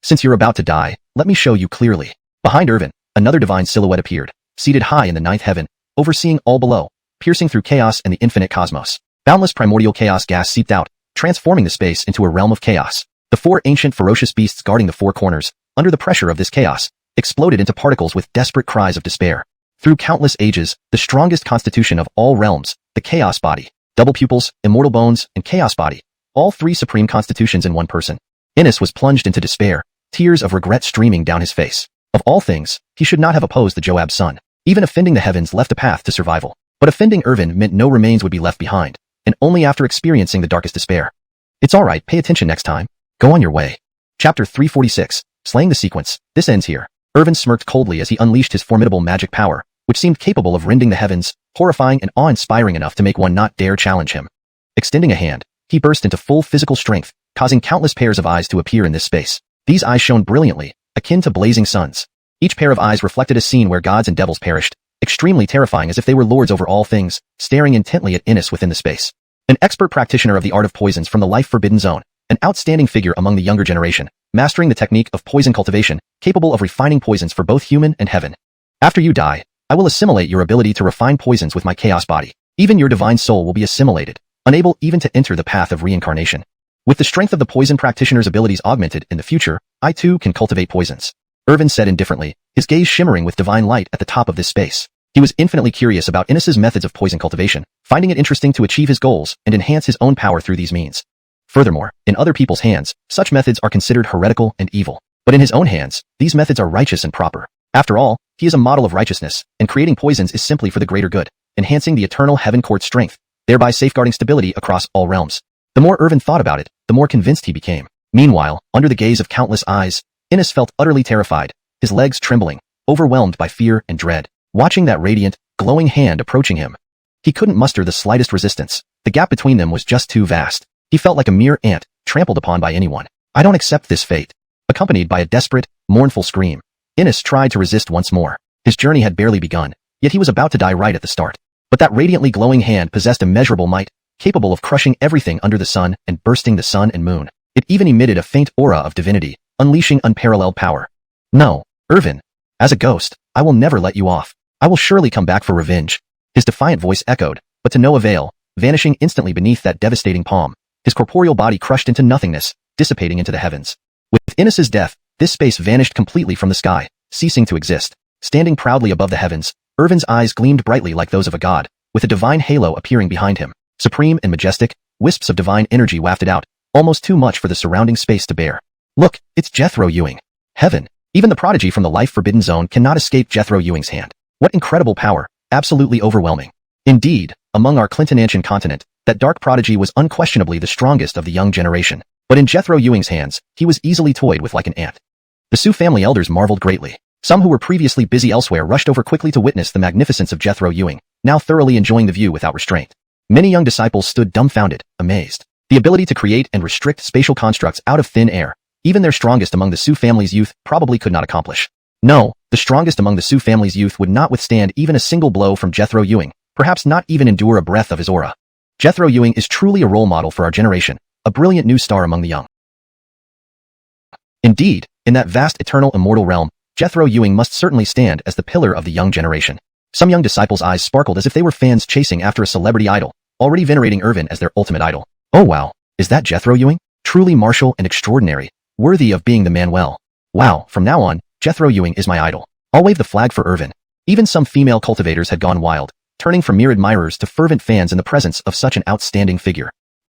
Speaker 1: Since you're about to die, let me show you clearly. Behind Irvin, another divine silhouette appeared, seated high in the 9th heaven, overseeing all below, piercing through chaos and the infinite cosmos. Boundless primordial chaos gas seeped out, transforming the space into a realm of chaos. The 4 ancient ferocious beasts guarding the 4 corners, under the pressure of this chaos, exploded into particles with desperate cries of despair. Through countless ages, the strongest constitution of all realms, the Chaos Body, double pupils, immortal bones, and Chaos Body, all 3 supreme constitutions in one person. Innes was plunged into despair, tears of regret streaming down his face. Of all things, he should not have opposed the Joab's son. Even offending the heavens left a path to survival. But offending Irvin meant no remains would be left behind, and only after experiencing the darkest despair. It's alright, pay attention next time. Go on your way. Chapter 346, Slaying the Sequence. This ends here. Irvin smirked coldly as he unleashed his formidable magic power, which seemed capable of rending the heavens, horrifying and awe-inspiring enough to make one not dare challenge him. Extending a hand, he burst into full physical strength, causing countless pairs of eyes to appear in this space. These eyes shone brilliantly, akin to blazing suns. Each pair of eyes reflected a scene where gods and devils perished, extremely terrifying as if they were lords over all things, staring intently at Innes within the space. An expert practitioner of the art of poisons from the life-forbidden zone, an outstanding figure among the younger generation, mastering the technique of poison cultivation, capable of refining poisons for both human and heaven. After you die, I will assimilate your ability to refine poisons with my chaos body. Even your divine soul will be assimilated, unable even to enter the path of reincarnation. With the strength of the poison practitioner's abilities augmented in the future, I too can cultivate poisons. Irvin said indifferently, his gaze shimmering with divine light at the top of this space. He was infinitely curious about Innes's methods of poison cultivation, finding it interesting to achieve his goals and enhance his own power through these means. Furthermore, in other people's hands, such methods are considered heretical and evil. But in his own hands, these methods are righteous and proper. After all, he is a model of righteousness, and creating poisons is simply for the greater good, enhancing the eternal heaven court's strength, thereby safeguarding stability across all realms. The more Irvin thought about it, the more convinced he became. Meanwhile, under the gaze of countless eyes, Innes felt utterly terrified, his legs trembling, overwhelmed by fear and dread. Watching that radiant, glowing hand approaching him, he couldn't muster the slightest resistance. The gap between them was just too vast. He felt like a mere ant, trampled upon by anyone. I don't accept this fate. Accompanied by a desperate, mournful scream, Innes tried to resist once more. His journey had barely begun, yet he was about to die right at the start. But that radiantly glowing hand possessed immeasurable might, capable of crushing everything under the sun and bursting the sun and moon. It even emitted a faint aura of divinity, unleashing unparalleled power. No, Irvin. As a ghost, I will never let you off. I will surely come back for revenge. His defiant voice echoed, but to no avail, vanishing instantly beneath that devastating palm. His corporeal body crushed into nothingness, dissipating into the heavens. With Innes's death, this space vanished completely from the sky, ceasing to exist. Standing proudly above the heavens, Irvin's eyes gleamed brightly like those of a god, with a divine halo appearing behind him. Supreme and majestic, wisps of divine energy wafted out, almost too much for the surrounding space to bear. Look, it's Jethro Ewing. Heaven. Even the prodigy from the life-forbidden zone cannot escape Jethro Ewing's hand. What incredible power, absolutely overwhelming. Indeed, among our Clintonancian continent, that dark prodigy was unquestionably the strongest of the young generation. But in Jethro Ewing's hands, he was easily toyed with like an ant. The Su family elders marveled greatly. Some who were previously busy elsewhere rushed over quickly to witness the magnificence of Jethro Ewing, now thoroughly enjoying the view without restraint. Many young disciples stood dumbfounded, amazed. The ability to create and restrict spatial constructs out of thin air, even their strongest among the Su family's youth probably could not accomplish. No, the strongest among the Su family's youth would not withstand even a single blow from Jethro Ewing, perhaps not even endure a breath of his aura. Jethro Ewing is truly a role model for our generation, a brilliant new star among the young. Indeed, in that vast eternal immortal realm, Jethro Ewing must certainly stand as the pillar of the young generation. Some young disciples' eyes sparkled as if they were fans chasing after a celebrity idol, already venerating Irvin as their ultimate idol. Oh wow, is that Jethro Ewing? Truly martial and extraordinary, worthy of being the man well. Wow, from now on, Jethro Ewing is my idol. I'll wave the flag for Irvin. Even some female cultivators had gone wild, turning from mere admirers to fervent fans in the presence of such an outstanding figure.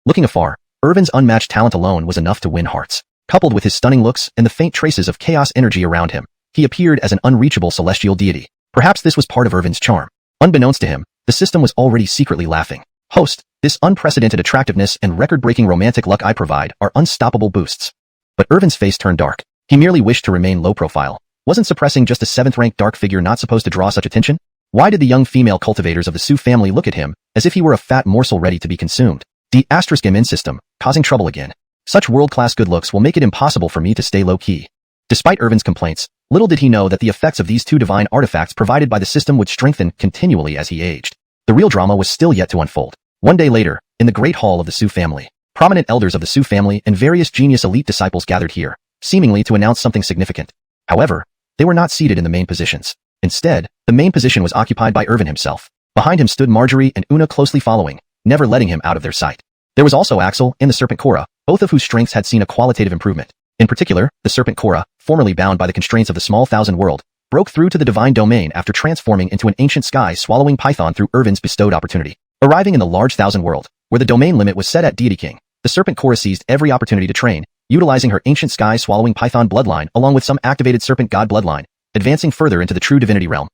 Speaker 1: Looking afar, Irvin's unmatched talent alone was enough to win hearts. Coupled with his stunning looks and the faint traces of chaos energy around him, he appeared as an unreachable celestial deity. Perhaps this was part of Irvin's charm. Unbeknownst to him, the system was already secretly laughing. Host, this unprecedented attractiveness and record-breaking romantic luck I provide are unstoppable boosts. But Irvin's face turned dark. He merely wished to remain low profile. Wasn't suppressing just a 7th-ranked dark figure not supposed to draw such attention? Why did the young female cultivators of the Su family look at him as if he were a fat morsel ready to be consumed? The *MN system, causing trouble again. Such world-class good looks will make it impossible for me to stay low-key. Despite Irvin's complaints, little did he know that the effects of these two divine artifacts provided by the system would strengthen continually as he aged. The real drama was still yet to unfold. One day later, in the great hall of the Su family, prominent elders of the Su family and various genius elite disciples gathered here, seemingly to announce something significant. However, they were not seated in the main positions. Instead, the main position was occupied by Irvin himself. Behind him stood Marjorie and Una closely following, never letting him out of their sight. There was also Axel and the Serpent Korra, both of whose strengths had seen a qualitative improvement. In particular, the Serpent Korra, formerly bound by the constraints of the small thousand world, broke through to the divine domain after transforming into an ancient sky-swallowing python through Irvin's bestowed opportunity. Arriving in the large thousand world, where the domain limit was set at Deity King, the Serpent Korra seized every opportunity to train, utilizing her ancient sky-swallowing python bloodline along with some activated serpent god bloodline, advancing further into the true divinity realm.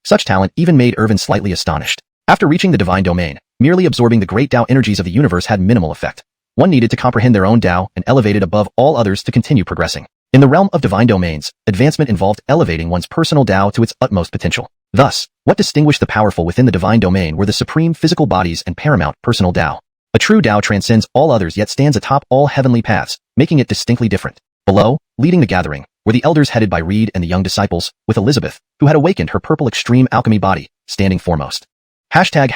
Speaker 1: Such talent even made Irvin slightly astonished. After reaching the divine domain, merely absorbing the great Tao energies of the universe had minimal effect. One needed to comprehend their own Tao and elevate it above all others to continue progressing. In the realm of divine domains, advancement involved elevating one's personal Tao to its utmost potential. Thus, what distinguished the powerful within the divine domain were the supreme physical bodies and paramount personal Tao. A true Tao transcends all others yet stands atop all heavenly paths, making it distinctly different. Below, leading the gathering, were the elders headed by Reed and the young disciples, with Elizabeth, who had awakened her purple extreme alchemy body, standing foremost. Chapter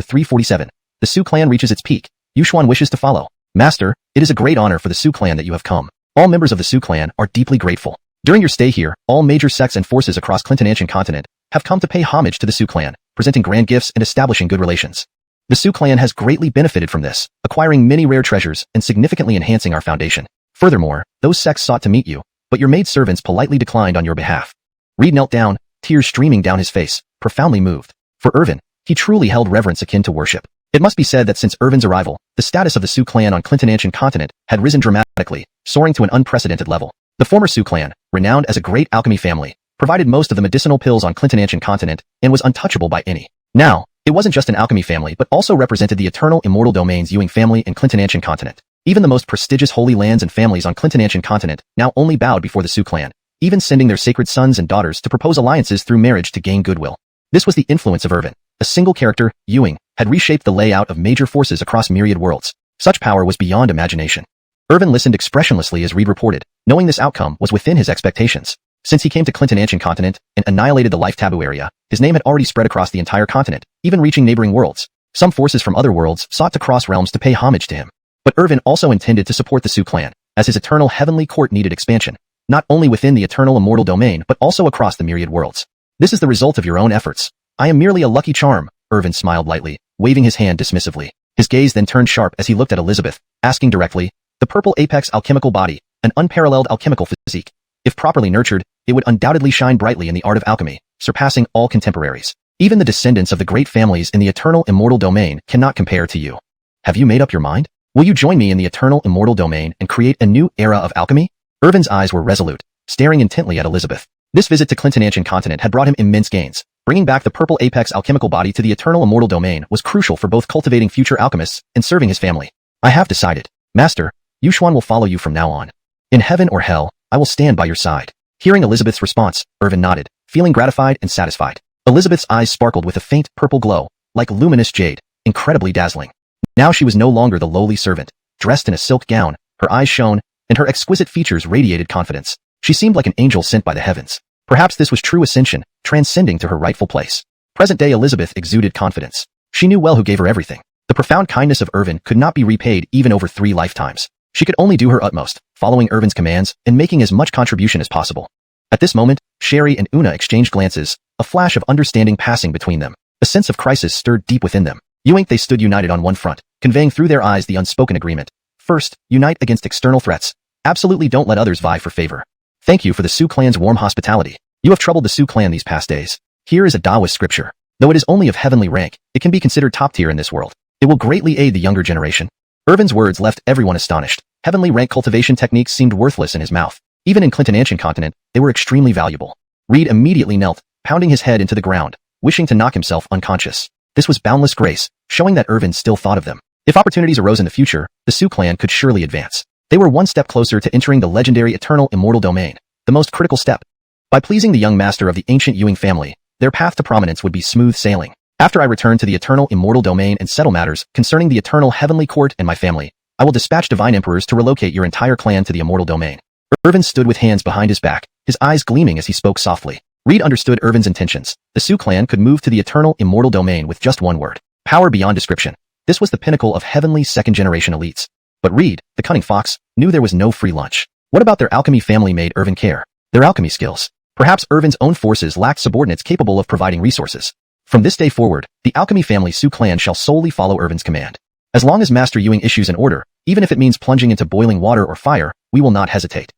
Speaker 1: 347. The Su clan reaches its peak. Yuxuan wishes to follow. Master, it is a great honor for the Su clan that you have come. All members of the Su clan are deeply grateful. During your stay here, all major sects and forces across Clintonancian continent have come to pay homage to the Su clan, presenting grand gifts and establishing good relations. The Su clan has greatly benefited from this, acquiring many rare treasures and significantly enhancing our foundation. Furthermore, those sects sought to meet you, but your maidservants politely declined on your behalf. Reed knelt down, tears streaming down his face, profoundly moved. For Irvin, he truly held reverence akin to worship. It must be said that since Irvin's arrival, the status of the Su clan on Clintonancian continent had risen dramatically, soaring to an unprecedented level. The former Su clan, renowned as a great alchemy family, provided most of the medicinal pills on Clintonancian continent and was untouchable by any. Now, it wasn't just an alchemy family but also represented the eternal immortal domains Ewing family and Clintonancian continent. Even the most prestigious holy lands and families on Clintonancian continent now only bowed before the Su clan, even sending their sacred sons and daughters to propose alliances through marriage to gain goodwill. This was the influence of Irvin. A single character, Ewing, had reshaped the layout of major forces across myriad worlds. Such power was beyond imagination. Irvin listened expressionlessly as Reed reported, knowing this outcome was within his expectations. Since he came to Clintonancian continent and annihilated the life taboo area, his name had already spread across the entire continent, even reaching neighboring worlds. Some forces from other worlds sought to cross realms to pay homage to him. But Irvin also intended to support the Su clan, as his eternal heavenly court needed expansion, not only within the eternal immortal domain but also across the myriad worlds. This is the result of your own efforts. I am merely a lucky charm, Irvin smiled lightly, waving his hand dismissively. His gaze then turned sharp as he looked at Elizabeth, asking directly, the purple apex alchemical body, an unparalleled alchemical physique. If properly nurtured, it would undoubtedly shine brightly in the art of alchemy, surpassing all contemporaries. Even the descendants of the great families in the eternal immortal domain cannot compare to you. Have you made up your mind? Will you join me in the eternal immortal domain and create a new era of alchemy? Irvin's eyes were resolute, staring intently at Elizabeth. This visit to Clintonancian continent had brought him immense gains. Bringing back the purple apex alchemical body to the eternal immortal domain was crucial for both cultivating future alchemists and serving his family. I have decided. Master, Yuxuan will follow you from now on. In heaven or hell, I will stand by your side. Hearing Elizabeth's response, Irvin nodded, feeling gratified and satisfied. Elizabeth's eyes sparkled with a faint purple glow, like luminous jade, incredibly dazzling. Now she was no longer the lowly servant, dressed in a silk gown, her eyes shone, and her exquisite features radiated confidence. She seemed like an angel sent by the heavens. Perhaps this was true ascension, transcending to her rightful place. Present-day Elizabeth exuded confidence. She knew well who gave her everything. The profound kindness of Irvin could not be repaid even over 3 lifetimes. She could only do her utmost, following Irvin's commands and making as much contribution as possible. At this moment, Sherry and Una exchanged glances, a flash of understanding passing between them. A sense of crisis stirred deep within them. Ewing they stood united on one front, conveying through their eyes the unspoken agreement. First, unite against external threats. Absolutely don't let others vie for favor. Thank you for the Su clan's warm hospitality. You have troubled the Su clan these past days. Here is a Taoist scripture. Though it is only of heavenly rank, it can be considered top tier in this world. It will greatly aid the younger generation. Irvin's words left everyone astonished. Heavenly rank cultivation techniques seemed worthless in his mouth. Even in Clintonancian continent, they were extremely valuable. Reed immediately knelt, pounding his head into the ground, wishing to knock himself unconscious. This was boundless grace, showing that Irvin still thought of them. If opportunities arose in the future, the Su clan could surely advance. They were one step closer to entering the legendary eternal immortal domain, the most critical step. By pleasing the young master of the ancient Ewing family, their path to prominence would be smooth sailing. After I return to the eternal immortal domain and settle matters concerning the eternal heavenly court and my family, I will dispatch divine emperors to relocate your entire clan to the immortal domain. Irvin stood with hands behind his back, his eyes gleaming as he spoke softly. Reed understood Irvin's intentions. The Su clan could move to the eternal immortal domain with just one word. Power beyond description. This was the pinnacle of heavenly second-generation elites. But Reed, the cunning fox, knew there was no free lunch. What about their alchemy family made Irvin care? Their alchemy skills. Perhaps Irvin's own forces lacked subordinates capable of providing resources. From this day forward, the alchemy family Su clan shall solely follow Irvin's command. As long as Master Ewing issues an order, even if it means plunging into boiling water or fire, we will not hesitate.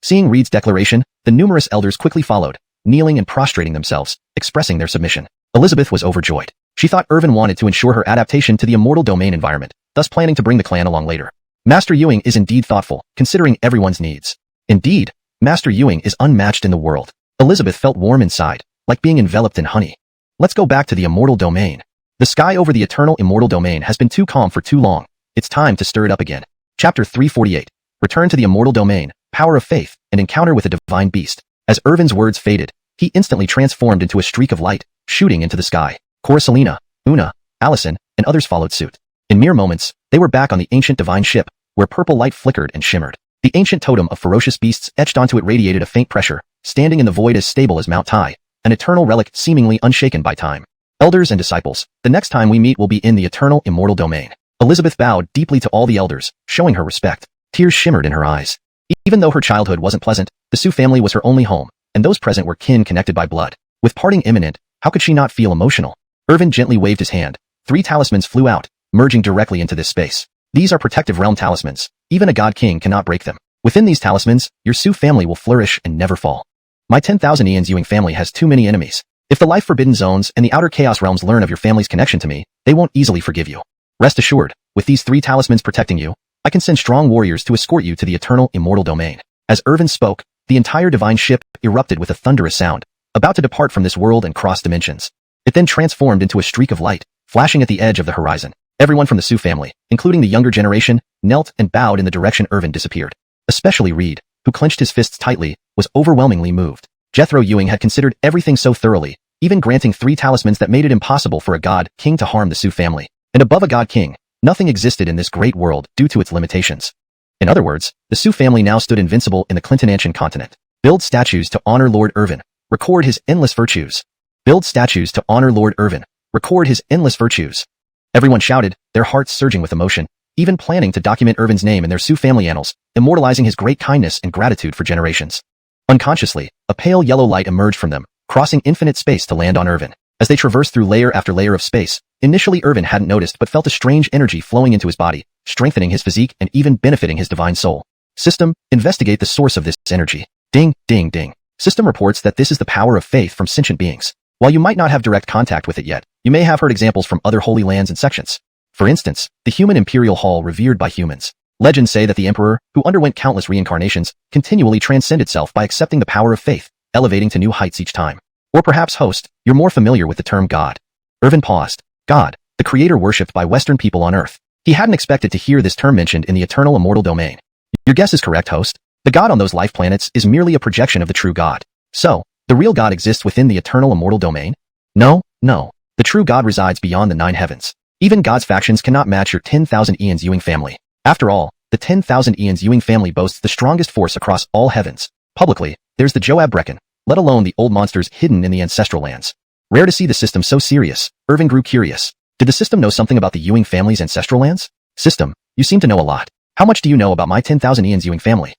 Speaker 1: Seeing Reed's declaration, the numerous elders quickly followed, kneeling and prostrating themselves, expressing their submission. Elizabeth was overjoyed. She thought Irvin wanted to ensure her adaptation to the immortal domain environment, thus planning to bring the clan along later. Master Ewing is indeed thoughtful, considering everyone's needs. Indeed, Master Ewing is unmatched in the world. Elizabeth felt warm inside, like being enveloped in honey. Let's go back to the immortal domain. The sky over the eternal immortal domain has been too calm for too long. It's time to stir it up again. Chapter 348. Return to the immortal domain, power of faith, and encounter with a divine beast. As Irvin's words faded, he instantly transformed into a streak of light, shooting into the sky. Corasolina, Una, Allison, and others followed suit. In mere moments, they were back on the ancient divine ship, where purple light flickered and shimmered. The ancient totem of ferocious beasts etched onto it radiated a faint pressure, standing in the void as stable as Mount Tai, an eternal relic seemingly unshaken by time. Elders and disciples, the next time we meet will be in the eternal immortal domain. Elizabeth bowed deeply to all the elders, showing her respect. Tears shimmered in her eyes. Even though her childhood wasn't pleasant, the Su family was her only home, and those present were kin connected by blood. With parting imminent, how could she not feel emotional? Irvin gently waved his hand. 3 talismans flew out, merging directly into this space. These are protective realm talismans. Even a god king cannot break them. Within these talismans, your Su family will flourish and never fall. My 10,000 Ian's Ewing family has too many enemies. If the life forbidden zones and the outer chaos realms learn of your family's connection to me, they won't easily forgive you. Rest assured, with these 3 talismans protecting you, I can send strong warriors to escort you to the eternal immortal domain. As Irvin spoke, the entire divine ship erupted with a thunderous sound, about to depart from this world and cross dimensions. It then transformed into a streak of light, flashing at the edge of the horizon. Everyone from the Su family, including the younger generation, knelt and bowed in the direction Irvin disappeared. Especially Reed, who clenched his fists tightly, was overwhelmingly moved. Jethro Ewing had considered everything so thoroughly, even granting 3 talismans that made it impossible for a god king to harm the Su family. And above a god king, nothing existed in this great world due to its limitations. In other words, the Su family now stood invincible in the Clintonancian continent. Build statues to honor Lord Irvin. Record his endless virtues. Build statues to honor Lord Irvin. Record his endless virtues. Everyone shouted, their hearts surging with emotion, even planning to document Irvin's name in their Su family annals, immortalizing his great kindness and gratitude for generations. Unconsciously, a pale yellow light emerged from them, crossing infinite space to land on Irvin. As they traversed through layer after layer of space, initially Irvin hadn't noticed but felt a strange energy flowing into his body, strengthening his physique and even benefiting his divine soul. System, investigate the source of this energy. Ding, ding, ding. System reports that this is the power of faith from sentient beings. While you might not have direct contact with it yet, you may have heard examples from other holy lands and sections. For instance, the human imperial hall revered by humans. Legends say that the emperor, who underwent countless reincarnations, continually transcended self by accepting the power of faith, elevating to new heights each time. Or perhaps, host, you're more familiar with the term God. Irvin paused. God, the creator worshipped by Western people on Earth. He hadn't expected to hear this term mentioned in the eternal immortal domain. Your guess is correct, host. The God on those life planets is merely a projection of the true God. So, the real God exists within the eternal immortal domain? No. The true God resides beyond the 9 heavens. Even God's factions cannot match your 10,000 Ian's Ewing family. After all, the 10,000 Ian's Ewing family boasts the strongest force across all heavens. Publicly, there's the Joab Brecken, let alone the old monsters hidden in the ancestral lands. Rare to see the system so serious. Irvin grew curious. Did the system know something about the Ewing family's ancestral lands? System, you seem to know a lot. How much do you know about my 10,000 Ian's Ewing family?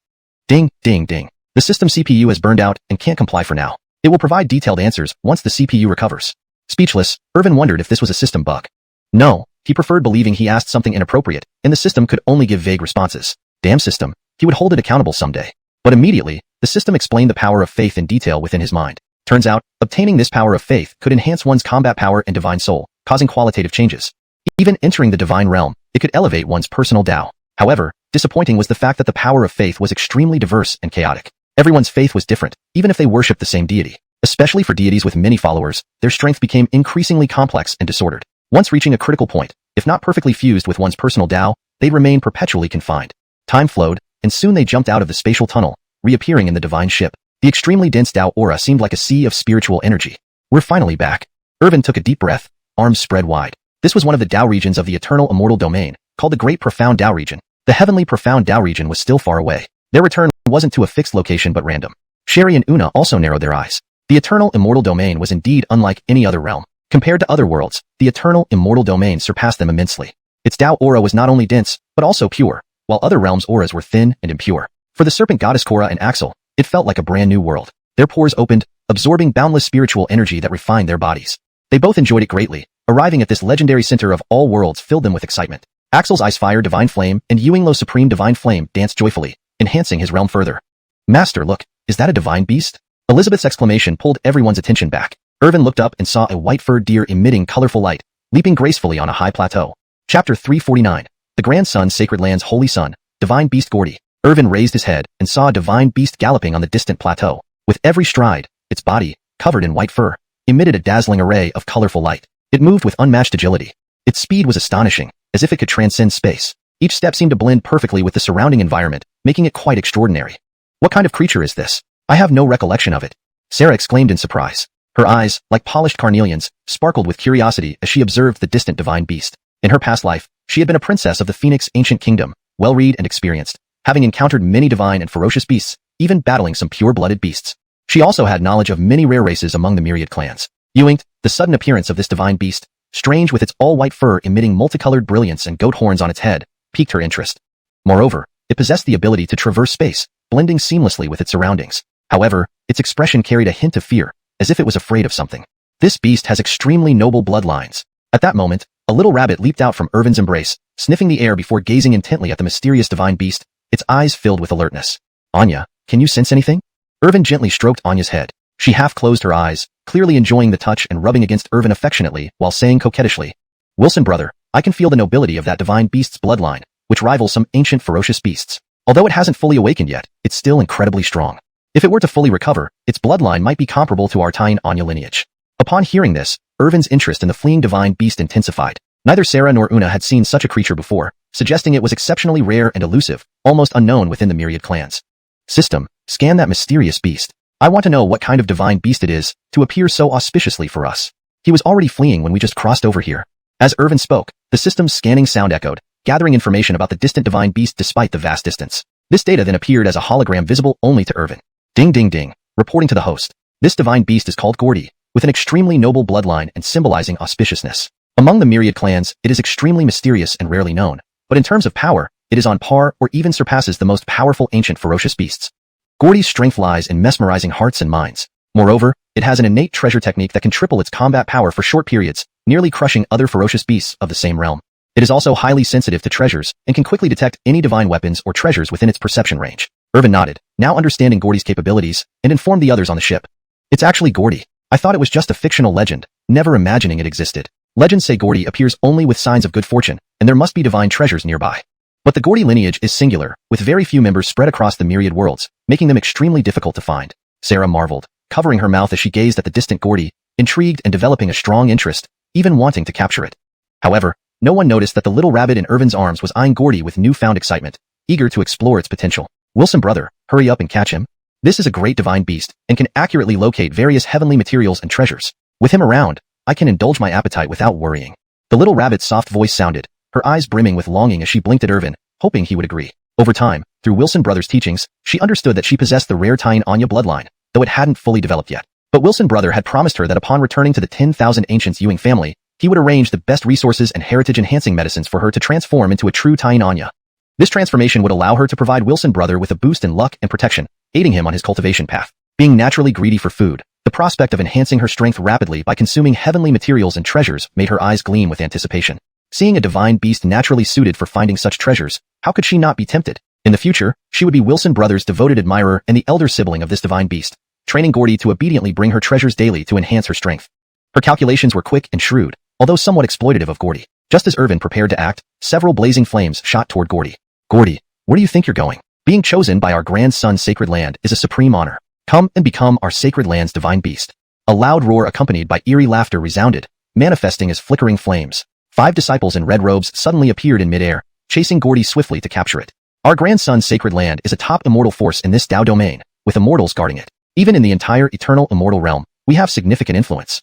Speaker 1: Ding, ding, ding. The system CPU has burned out and can't comply for now. It will provide detailed answers once the CPU recovers. Speechless, Irvin wondered if this was a system bug. No, he preferred believing he asked something inappropriate, and the system could only give vague responses. Damn system, he would hold it accountable someday. But immediately, the system explained the power of faith in detail within his mind. Turns out, obtaining this power of faith could enhance one's combat power and divine soul, causing qualitative changes. Even entering the divine realm, it could elevate one's personal Tao. However, disappointing was the fact that the power of faith was extremely diverse and chaotic. Everyone's faith was different, even if they worshipped the same deity. Especially for deities with many followers, their strength became increasingly complex and disordered. Once reaching a critical point, if not perfectly fused with one's personal Tao, they'd remain perpetually confined. Time flowed, and soon they jumped out of the spatial tunnel, reappearing in the divine ship. The extremely dense Tao aura seemed like a sea of spiritual energy. We're finally back. Irvin took a deep breath, arms spread wide. This was one of the Tao regions of the eternal immortal domain, called the Great Profound Tao region. The heavenly profound Tao region was still far away. Their return wasn't to a fixed location but random. Sherry and Una also narrowed their eyes. The eternal immortal domain was indeed unlike any other realm. Compared to other worlds, the eternal immortal domain surpassed them immensely. Its Tao aura was not only dense, but also pure, while other realms' auras were thin and impure. For the serpent goddess Korra and Axel, it felt like a brand new world. Their pores opened, absorbing boundless spiritual energy that refined their bodies. They both enjoyed it greatly. Arriving at this legendary center of all worlds filled them with excitement. Axel's ice fire divine flame and Ewinglo's supreme divine flame danced joyfully, enhancing his realm further. Master, look, is that a divine beast? Elizabeth's exclamation pulled everyone's attention back. Irvin looked up and saw a white-furred deer emitting colorful light, leaping gracefully on a high plateau. Chapter 349. The grandson Sacred Land's holy son, divine beast Gordy. Irvin raised his head and saw a divine beast galloping on the distant plateau. With every stride, its body, covered in white fur, emitted a dazzling array of colorful light. It moved with unmatched agility. Its speed was astonishing, as if it could transcend space. Each step seemed to blend perfectly with the surrounding environment, making it quite extraordinary. What kind of creature is this? I have no recollection of it. Sarah exclaimed in surprise. Her eyes, like polished carnelians, sparkled with curiosity as she observed the distant divine beast. In her past life, she had been a princess of the Phoenix ancient kingdom, well-read and experienced, having encountered many divine and ferocious beasts, even battling some pure-blooded beasts. She also had knowledge of many rare races among the myriad clans. Yoinked, the sudden appearance of this divine beast, strange with its all-white fur emitting multicolored brilliance and goat horns on its head, piqued her interest. Moreover, it possessed the ability to traverse space, blending seamlessly with its surroundings. However, its expression carried a hint of fear, as if it was afraid of something. This beast has extremely noble bloodlines. At that moment, a little rabbit leaped out from Irvin's embrace, sniffing the air before gazing intently at the mysterious divine beast, its eyes filled with alertness. Anya, can you sense anything? Irvin gently stroked Anya's head. She half closed her eyes, clearly enjoying the touch and rubbing against Irvin affectionately while saying coquettishly, Wilson brother, I can feel the nobility of that divine beast's bloodline, which rivals some ancient ferocious beasts. Although it hasn't fully awakened yet, it's still incredibly strong. If it were to fully recover, its bloodline might be comparable to our Tain Anya lineage. Upon hearing this, Irvin's interest in the fleeing divine beast intensified. Neither Sarah nor Una had seen such a creature before, suggesting it was exceptionally rare and elusive, almost unknown within the myriad clans. System, scan that mysterious beast. I want to know what kind of divine beast it is, to appear so auspiciously for us. He was already fleeing when we just crossed over here. As Irvin spoke, the system's scanning sound echoed, gathering information about the distant divine beast despite the vast distance. This data then appeared as a hologram visible only to Irvin. Ding ding ding, reporting to the host. This divine beast is called Gordy, with an extremely noble bloodline and symbolizing auspiciousness. Among the myriad clans, it is extremely mysterious and rarely known, but in terms of power, it is on par or even surpasses the most powerful ancient ferocious beasts. Gordy's strength lies in mesmerizing hearts and minds. Moreover, it has an innate treasure technique that can triple its combat power for short periods, nearly crushing other ferocious beasts of the same realm. It is also highly sensitive to treasures and can quickly detect any divine weapons or treasures within its perception range. Irvin nodded, now understanding Gordy's capabilities, and informed the others on the ship. It's actually Gordy. I thought it was just a fictional legend, never imagining it existed. Legends say Gordy appears only with signs of good fortune, and there must be divine treasures nearby. But the Gordy lineage is singular, with very few members spread across the myriad worlds, making them extremely difficult to find. Sarah marveled, covering her mouth as she gazed at the distant Gordy, intrigued and developing a strong interest, even wanting to capture it. However, no one noticed that the little rabbit in Irvin's arms was eyeing Gordy with newfound excitement, eager to explore its potential. Wilson brother, hurry up and catch him. This is a great divine beast, and can accurately locate various heavenly materials and treasures. With him around, I can indulge my appetite without worrying. The little rabbit's soft voice sounded, her eyes brimming with longing as she blinked at Irvin, hoping he would agree. Over time, through Wilson brother's teachings, she understood that she possessed the rare Tain Anya bloodline, though it hadn't fully developed yet. But Wilson brother had promised her that upon returning to the 10,000 Ancients Ewing family, he would arrange the best resources and heritage-enhancing medicines for her to transform into a true Tain Anya. This transformation would allow her to provide Wilson brother with a boost in luck and protection, aiding him on his cultivation path. Being naturally greedy for food, the prospect of enhancing her strength rapidly by consuming heavenly materials and treasures made her eyes gleam with anticipation. Seeing a divine beast naturally suited for finding such treasures, how could she not be tempted? In the future, she would be Wilson brother's devoted admirer and the elder sibling of this divine beast, training Gordy to obediently bring her treasures daily to enhance her strength. Her calculations were quick and shrewd, although somewhat exploitative of Gordy. Just as Irvin prepared to act, several blazing flames shot toward Gordy. Gordy, where do you think you're going? Being chosen by our grandson's sacred land is a supreme honor. Come and become our sacred land's divine beast. A loud roar accompanied by eerie laughter resounded, manifesting as flickering flames. 5 disciples in red robes suddenly appeared in midair, chasing Gordy swiftly to capture it. Our grandson's sacred land is a top immortal force in this Dao domain, with immortals guarding it. Even in the entire eternal immortal realm, we have significant influence.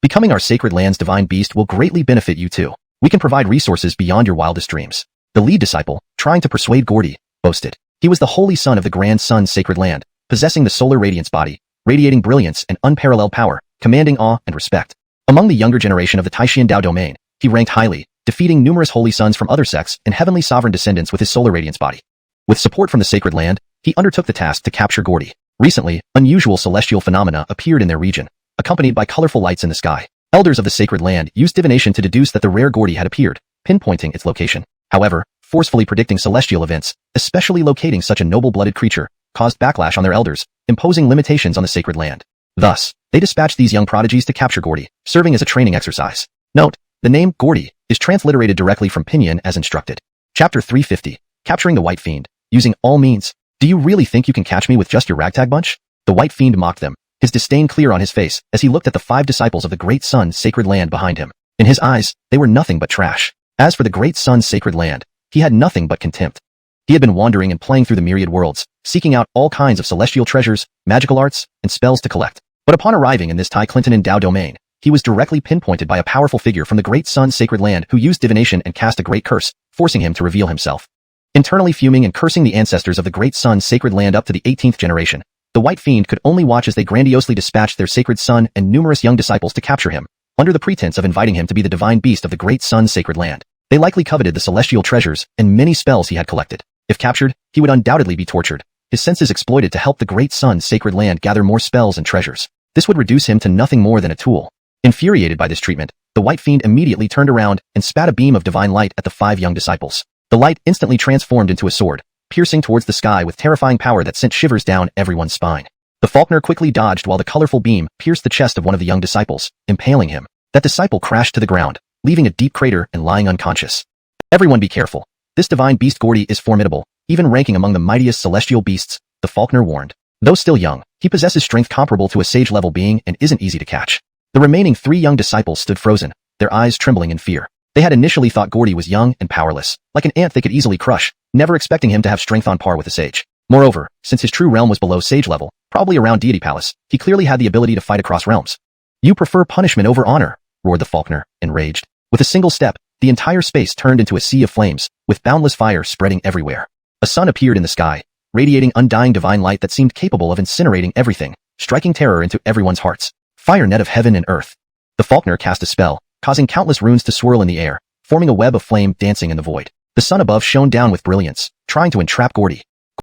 Speaker 1: Becoming our sacred land's divine beast will greatly benefit you too. We can provide resources beyond your wildest dreams. The lead disciple, trying to persuade Gordy, boasted. He was the holy son of the grandson's sacred land, possessing the solar radiance body, radiating brilliance and unparalleled power, commanding awe and respect. Among the younger generation of the Taishian Dao domain, he ranked highly, defeating numerous holy sons from other sects and heavenly sovereign descendants with his solar radiance body. With support from the sacred land, he undertook the task to capture Gordy. Recently, unusual celestial phenomena appeared in their region, accompanied by colorful lights in the sky. Elders of the sacred land used divination to deduce that the rare Gordy had appeared, pinpointing its location. However, forcefully predicting celestial events, especially locating such a noble-blooded creature, caused backlash on their elders, imposing limitations on the sacred land. Thus, they dispatched these young prodigies to capture Gordy, serving as a training exercise. Note, the name Gordy is transliterated directly from Pinyin as instructed. Chapter 350. Capturing the White Fiend. Using all means. Do you really think you can catch me with just your ragtag bunch? The White Fiend mocked them, his disdain clear on his face as he looked at the 5 disciples of the Great Sun's sacred land behind him. In his eyes, they were nothing but trash. As for the Great Sun's sacred land, he had nothing but contempt. He had been wandering and playing through the myriad worlds, seeking out all kinds of celestial treasures, magical arts, and spells to collect. But upon arriving in this Tai Clinton Endowed domain, he was directly pinpointed by a powerful figure from the Great Sun's sacred land who used divination and cast a great curse, forcing him to reveal himself. Internally fuming and cursing the ancestors of the Great Sun's sacred land up to the 18th generation, the White Fiend could only watch as they grandiosely dispatched their sacred son and numerous young disciples to capture him, under the pretense of inviting him to be the divine beast of the Great Sun's sacred land. They likely coveted the celestial treasures and many spells he had collected. If captured, he would undoubtedly be tortured, his senses exploited to help the Great Sun's sacred land gather more spells and treasures. This would reduce him to nothing more than a tool. Infuriated by this treatment, the White Fiend immediately turned around and spat a beam of divine light at the 5 young disciples. The light instantly transformed into a sword, piercing towards the sky with terrifying power that sent shivers down everyone's spine. The falconer quickly dodged while the colorful beam pierced the chest of one of the young disciples, impaling him. That disciple crashed to the ground, leaving a deep crater and lying unconscious. Everyone be careful. This divine beast Gordy is formidable, even ranking among the mightiest celestial beasts, the falconer warned. Though still young, he possesses strength comparable to a sage-level being and isn't easy to catch. The remaining 3 young disciples stood frozen, their eyes trembling in fear. They had initially thought Gordy was young and powerless, like an ant they could easily crush, never expecting him to have strength on par with a sage. Moreover, since his true realm was below sage level, probably around Deity Palace, he clearly had the ability to fight across realms. You prefer punishment over honor, roared the falconer, enraged. With a single step, the entire space turned into a sea of flames, with boundless fire spreading everywhere. A sun appeared in the sky, radiating undying divine light that seemed capable of incinerating everything, striking terror into everyone's hearts. Fire net of heaven and earth. The falconer cast a spell, causing countless runes to swirl in the air, forming a web of flame dancing in the void. The sun above shone down with brilliance, trying to entrap Gordy.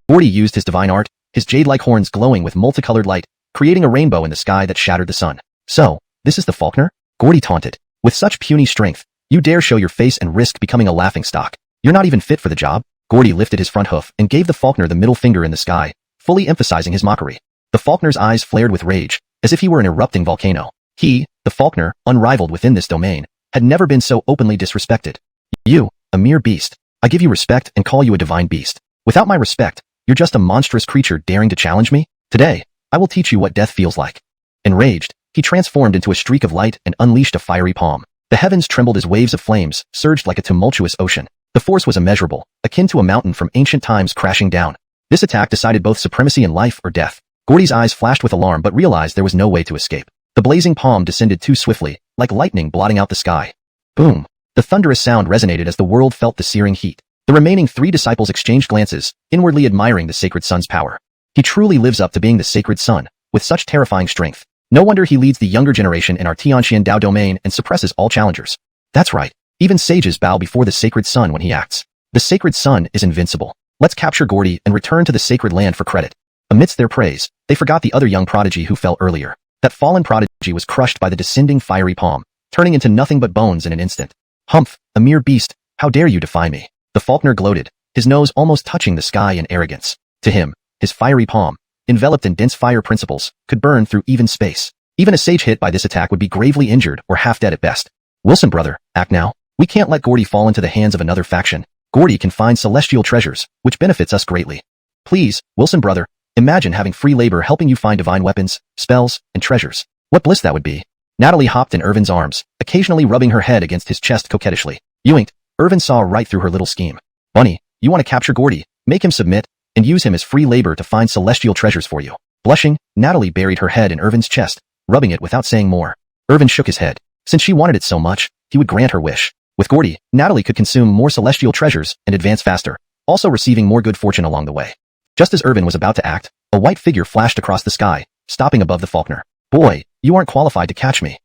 Speaker 1: Gordy used his divine art, his jade-like horns glowing with multicolored light, creating a rainbow in the sky that shattered the sun. So, this is the falconer? Gordy taunted. With such puny strength, you dare show your face and risk becoming a laughingstock. You're not even fit for the job? Gordy lifted his front hoof and gave the falconer the middle finger in the sky, fully emphasizing his mockery. The falconer's eyes flared with rage, as if he were an erupting volcano. He, the falconer, unrivaled within this domain, had never been so openly disrespected. You, a mere beast. I give you respect and call you a divine beast. Without my respect, you're just a monstrous creature daring to challenge me? Today, I will teach you what death feels like. Enraged, he transformed into a streak of light and unleashed a fiery palm. The heavens trembled as waves of flames surged like a tumultuous ocean. The force was immeasurable, akin to a mountain from ancient times crashing down. This attack decided both supremacy in life or death. Gordy's eyes flashed with alarm but realized there was no way to escape. The blazing palm descended too swiftly, like lightning blotting out the sky. Boom! The thunderous sound resonated as the world felt the searing heat. The remaining 3 disciples exchanged glances, inwardly admiring the sacred sun's power. He truly lives up to being the sacred sun, with such terrifying strength. No wonder he leads the younger generation in our Xianxia Dao domain and suppresses all challengers. That's right. Even sages bow before the sacred sun when he acts. The sacred sun is invincible. Let's capture Gordy and return to the sacred land for credit. Amidst their praise, they forgot the other young prodigy who fell earlier. That fallen prodigy was crushed by the descending fiery palm, turning into nothing but bones in an instant. Humph, a mere beast, how dare you defy me? The falconer gloated, his nose almost touching the sky in arrogance. To him, his fiery palm, enveloped in dense fire principles, could burn through even space. Even a sage hit by this attack would be gravely injured or half dead at best. Wilson brother, act now. We can't let Gordy fall into the hands of another faction. Gordy can find celestial treasures, which benefits us greatly. Please, Wilson brother, imagine having free labor helping you find divine weapons, spells, and treasures. What bliss that would be. Natalie hopped in Irvin's arms, occasionally rubbing her head against his chest coquettishly. You ain't. Irvin saw right through her little scheme. Bunny, you want to capture Gordy, make him submit, and use him as free labor to find celestial treasures for you. Blushing, Natalie buried her head in Irvin's chest, rubbing it without saying more. Irvin shook his head. Since she wanted it so much, he would grant her wish. With Gordy, Natalie could consume more celestial treasures and advance faster, also receiving more good fortune along the way. Just as Irvin was about to act, a white figure flashed across the sky, stopping above the falconer. Boy, you aren't qualified to catch me.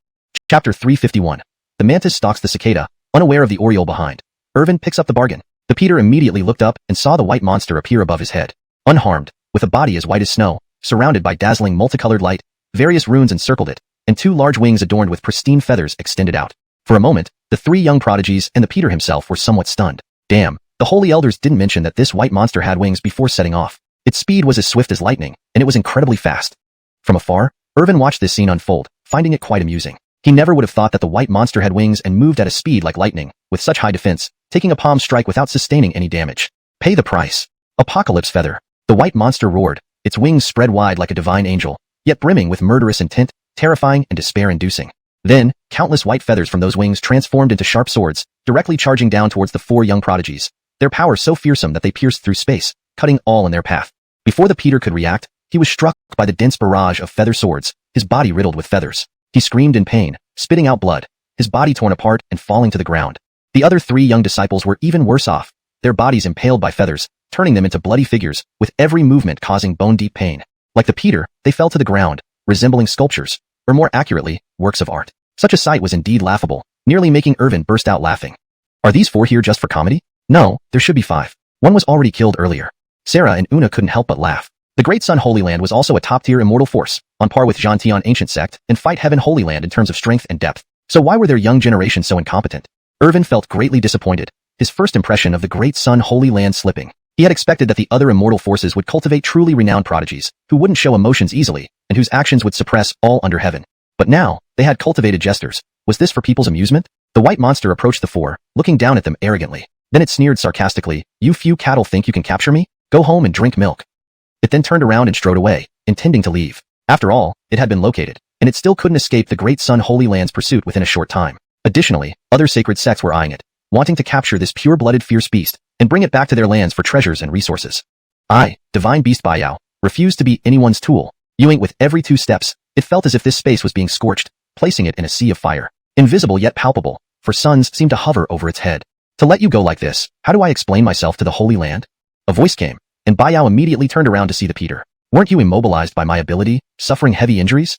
Speaker 1: Chapter 351. The mantis stalks the cicada, unaware of the oriole behind. Irvin picks up the bargain. The Peter immediately looked up and saw the white monster appear above his head. Unharmed, with a body as white as snow, surrounded by dazzling multicolored light, various runes encircled it, and 2 large wings adorned with pristine feathers extended out. For a moment, the 3 young prodigies and the Peter himself were somewhat stunned. Damn, the holy elders didn't mention that this white monster had wings before setting off. Its speed was as swift as lightning, and it was incredibly fast. From afar, Irvin watched this scene unfold, finding it quite amusing. He never would have thought that the white monster had wings and moved at a speed like lightning, with such high defense, taking a palm strike without sustaining any damage. Pay the price. Apocalypse Feather. The white monster roared, its wings spread wide like a divine angel, yet brimming with murderous intent, terrifying and despair-inducing. Then, countless white feathers from those wings transformed into sharp swords, directly charging down towards the 4 young prodigies, their power so fearsome that they pierced through space, cutting all in their path. Before the Peter could react, he was struck by the dense barrage of feather swords, his body riddled with feathers. He screamed in pain, spitting out blood, his body torn apart and falling to the ground. The other 3 young disciples were even worse off, their bodies impaled by feathers, turning them into bloody figures, with every movement causing bone-deep pain. Like the Peter, they fell to the ground, resembling sculptures, or more accurately, works of art. Such a sight was indeed laughable, nearly making Irvin burst out laughing. Are these 4 here just for comedy? No, there should be 5. One was already killed earlier. Sarah and Una couldn't help but laugh. The Great Sun Holy Land was also a top-tier immortal force, on par with Xianxia Ancient Sect and Fight Heaven Holy Land in terms of strength and depth. So why were their young generation so incompetent? Irvin felt greatly disappointed, his first impression of the Great Sun Holy Land slipping. He had expected that the other immortal forces would cultivate truly renowned prodigies, who wouldn't show emotions easily, and whose actions would suppress all under heaven. But now, they had cultivated jesters. Was this for people's amusement? The white monster approached the 4, looking down at them arrogantly. Then it sneered sarcastically, "You few cattle think you can capture me? Go home and drink milk." It then turned around and strode away, intending to leave. After all, it had been located, and it still couldn't escape the Great Sun Holy Land's pursuit within a short time. Additionally, other sacred sects were eyeing it, wanting to capture this pure-blooded fierce beast and bring it back to their lands for treasures and resources. I, Divine Beast Baiyao, refused to be anyone's tool. Yewing with every 2 steps, it felt as if this space was being scorched, placing it in a sea of fire. Invisible yet palpable, for suns seemed to hover over its head. To let you go like this, how do I explain myself to the Holy Land? A voice came, and Baiyao immediately turned around to see the Peter. Weren't you immobilized by my ability, suffering heavy injuries?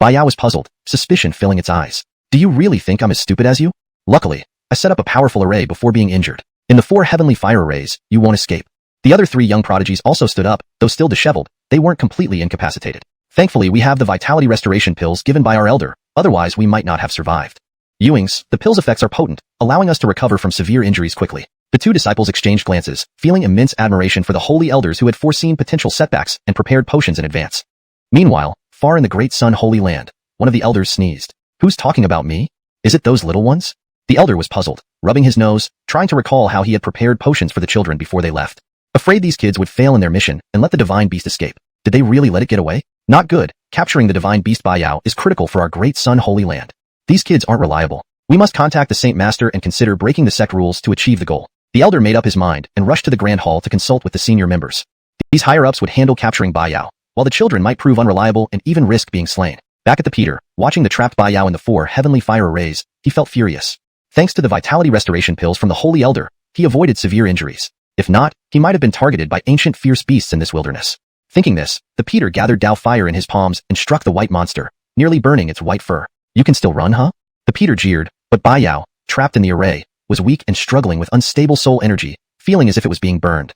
Speaker 1: Baiyao was puzzled, suspicion filling its eyes. Do you really think I'm as stupid as you? Luckily, I set up a powerful array before being injured. In the 4 heavenly fire arrays, you won't escape. The other 3 young prodigies also stood up, though still disheveled, they weren't completely incapacitated. Thankfully, we have the vitality restoration pills given by our elder, otherwise we might not have survived. Ewings, the pill's effects are potent, allowing us to recover from severe injuries quickly. The 2 disciples exchanged glances, feeling immense admiration for the holy elders who had foreseen potential setbacks and prepared potions in advance. Meanwhile, far in the Great Sun Holy Land, one of the elders sneezed. Who's talking about me? Is it those little ones? The elder was puzzled, rubbing his nose, trying to recall how he had prepared potions for the children before they left. Afraid these kids would fail in their mission and let the divine beast escape. Did they really let it get away? Not good. Capturing the divine beast Baiyao is critical for our Great Sun Holy Land. These kids aren't reliable. We must contact the Saint Master and consider breaking the sect rules to achieve the goal. The elder made up his mind and rushed to the Grand Hall to consult with the senior members. These higher-ups would handle capturing Baiyao, while the children might prove unreliable and even risk being slain. Back at the Peter, watching the trapped Baiyao in the 4 heavenly fire arrays, he felt furious. Thanks to the vitality restoration pills from the Holy Elder, he avoided severe injuries. If not, he might have been targeted by ancient fierce beasts in this wilderness. Thinking this, the Peter gathered Dao fire in his palms and struck the white monster, nearly burning its white fur. You can still run, huh? The Peter jeered, but Baiyao, trapped in the array, was weak and struggling with unstable soul energy, feeling as if it was being burned.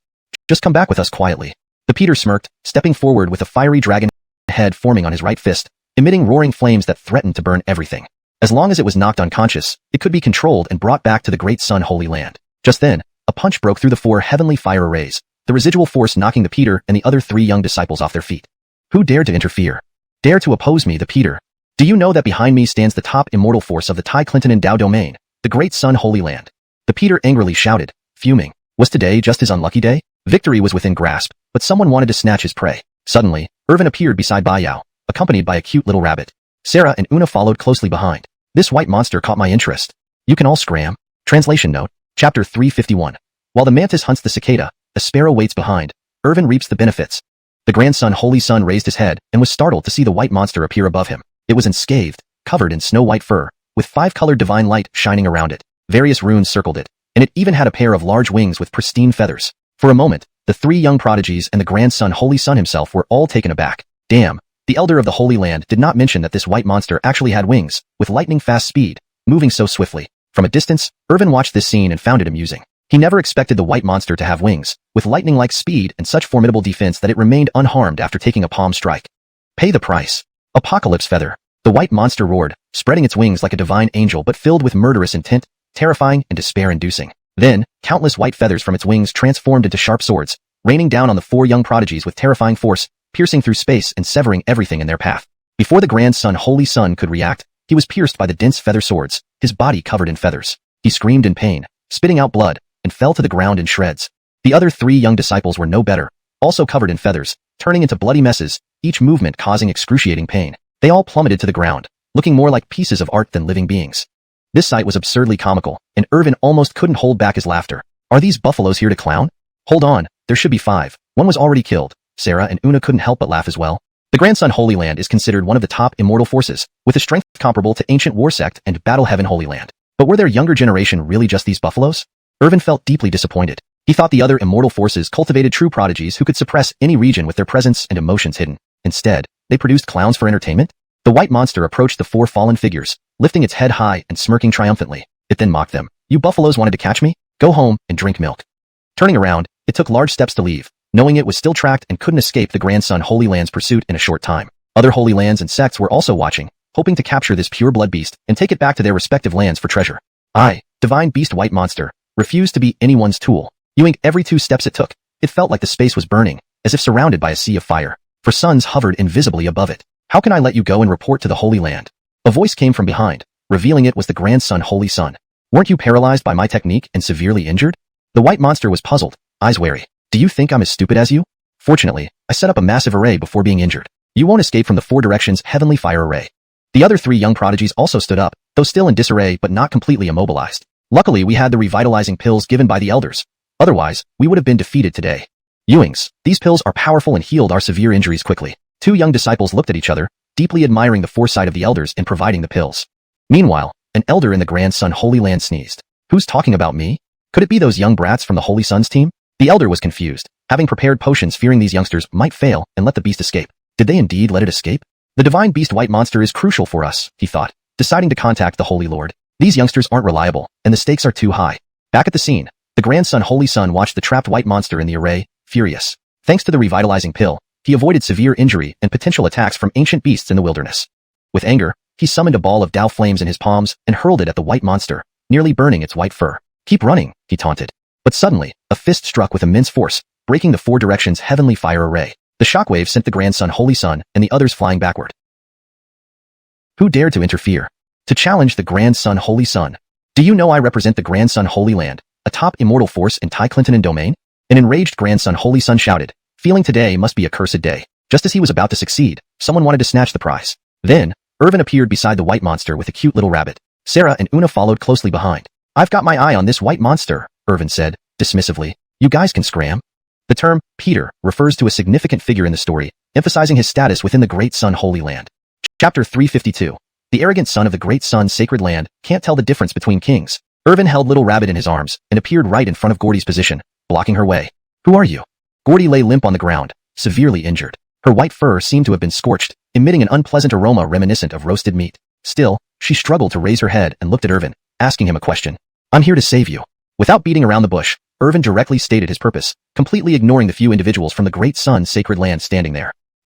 Speaker 1: Just come back with us quietly. The Peter smirked, stepping forward with a fiery dragon head forming on his right fist, emitting roaring flames that threatened to burn everything. As long as it was knocked unconscious, it could be controlled and brought back to the Great Sun Holy Land. Just then, a punch broke through the 4 heavenly fire arrays, the residual force knocking the Peter and the other 3 young disciples off their feet. Who dared to interfere? Dare to oppose me, the Peter? Do you know that behind me stands the top immortal force of the Tai Clinton and Dao domain, the Great Sun Holy Land? The Peter angrily shouted, fuming. Was today just his unlucky day? Victory was within grasp, but someone wanted to snatch his prey. Suddenly, Irvin appeared beside Baiyao, accompanied by a cute little rabbit. Sarah and Una followed closely behind. This white monster caught my interest. You can all scram. Translation note, Chapter 351. While the mantis hunts the cicada, a sparrow waits behind. Irvin reaps the benefits. The grandson Holy Sun raised his head and was startled to see the white monster appear above him. It was unscathed, covered in snow-white fur, with 5-colored divine light shining around it. Various runes circled it, and it even had a pair of large wings with pristine feathers. For a moment, the 3 young prodigies and the grandson Holy Sun himself were all taken aback. Damn, the elder of the Holy Land did not mention that this white monster actually had wings, with lightning-fast speed, moving so swiftly. From a distance, Irvin watched this scene and found it amusing. He never expected the white monster to have wings, with lightning-like speed and such formidable defense that it remained unharmed after taking a palm strike. Pay the price. Apocalypse Feather. The white monster roared, spreading its wings like a divine angel but filled with murderous intent, terrifying and despair-inducing. Then, countless white feathers from its wings transformed into sharp swords, raining down on the 4 young prodigies with terrifying force, piercing through space and severing everything in their path. Before the grandson Holy Sun could react, he was pierced by the dense feather swords, his body covered in feathers. He screamed in pain, spitting out blood, and fell to the ground in shreds. The other 3 young disciples were no better, also covered in feathers, turning into bloody messes, each movement causing excruciating pain. They all plummeted to the ground, looking more like pieces of art than living beings. This sight was absurdly comical, and Irvin almost couldn't hold back his laughter. Are these buffaloes here to clown? Hold on, there should be 5. One was already killed. Sarah and Una couldn't help but laugh as well. The Grandson Holy Land is considered one of the top immortal forces, with a strength comparable to ancient War Sect and Battle Heaven Holy Land. But were their younger generation really just these buffaloes? Irvin felt deeply disappointed. He thought the other immortal forces cultivated true prodigies who could suppress any region with their presence and emotions hidden. Instead, they produced clowns for entertainment? The white monster approached the 4 fallen figures, lifting its head high and smirking triumphantly. It then mocked them. You buffaloes wanted to catch me? Go home and drink milk. Turning around, it took large steps to leave, knowing it was still tracked and couldn't escape the Grandson Holy Land's pursuit in a short time. Other holy lands and sects were also watching, hoping to capture this pure blood beast and take it back to their respective lands for treasure. I, divine beast white monster, refused to be anyone's tool. Yoink every 2 steps it took. It felt like the space was burning, as if surrounded by a sea of fire. For suns hovered invisibly above it. How can I let you go and report to the Holy Land? A voice came from behind, revealing it was the Grandson Holy Sun. Weren't you paralyzed by my technique and severely injured? The white monster was puzzled, eyes wary. Do you think I'm as stupid as you? Fortunately, I set up a massive array before being injured. You won't escape from the 4 directions heavenly fire array. The other 3 young prodigies also stood up, though still in disarray but not completely immobilized. Luckily, we had the revitalizing pills given by the elders. Otherwise, we would have been defeated today. Ewings, these pills are powerful and healed our severe injuries quickly. 2 young disciples looked at each other, deeply admiring the foresight of the elders in providing the pills. Meanwhile, an elder in the Grandson Holy Land sneezed. Who's talking about me? Could it be those young brats from the Holy Sons team? The elder was confused, having prepared potions fearing these youngsters might fail and let the beast escape. Did they indeed let it escape? The divine beast white monster is crucial for us, he thought, deciding to contact the Holy Lord. These youngsters aren't reliable, and the stakes are too high. Back at the scene, the Grandson Holy Sun watched the trapped white monster in the array, furious. Thanks to the revitalizing pill, he avoided severe injury and potential attacks from ancient beasts in the wilderness. With anger, he summoned a ball of Dao flames in his palms and hurled it at the white monster, nearly burning its white fur. Keep running, he taunted. But suddenly, a fist struck with immense force, breaking the 4 directions heavenly fire array. The shockwave sent the Grandson Holy Sun and the others flying backward. Who dared to interfere? To challenge the Grandson Holy Sun? Do you know I represent the Grandson Holy Land, a top immortal force in Tai Clinton and domain? An enraged Grandson Holy Sun shouted, feeling today must be a cursed day. Just as he was about to succeed, someone wanted to snatch the prize. Then, Irvin appeared beside the white monster with a cute little rabbit. Sarah and Una followed closely behind. I've got my eye on this white monster, Irvin said, dismissively. You guys can scram. The term, Peter, refers to a significant figure in the story, emphasizing his status within the Great Sun Holy Land. Chapter 352. The arrogant son of the Great Sun Sacred Land can't tell the difference between kings. Irvin held Little Rabbit in his arms and appeared right in front of Gordy's position, blocking her way. Who are you? Gordy lay limp on the ground, severely injured. Her white fur seemed to have been scorched, emitting an unpleasant aroma reminiscent of roasted meat. Still, she struggled to raise her head and looked at Irvin, asking him a question. I'm here to save you. Without beating around the bush, Irvin directly stated his purpose, completely ignoring the few individuals from the Great Sun Sacred Land standing there.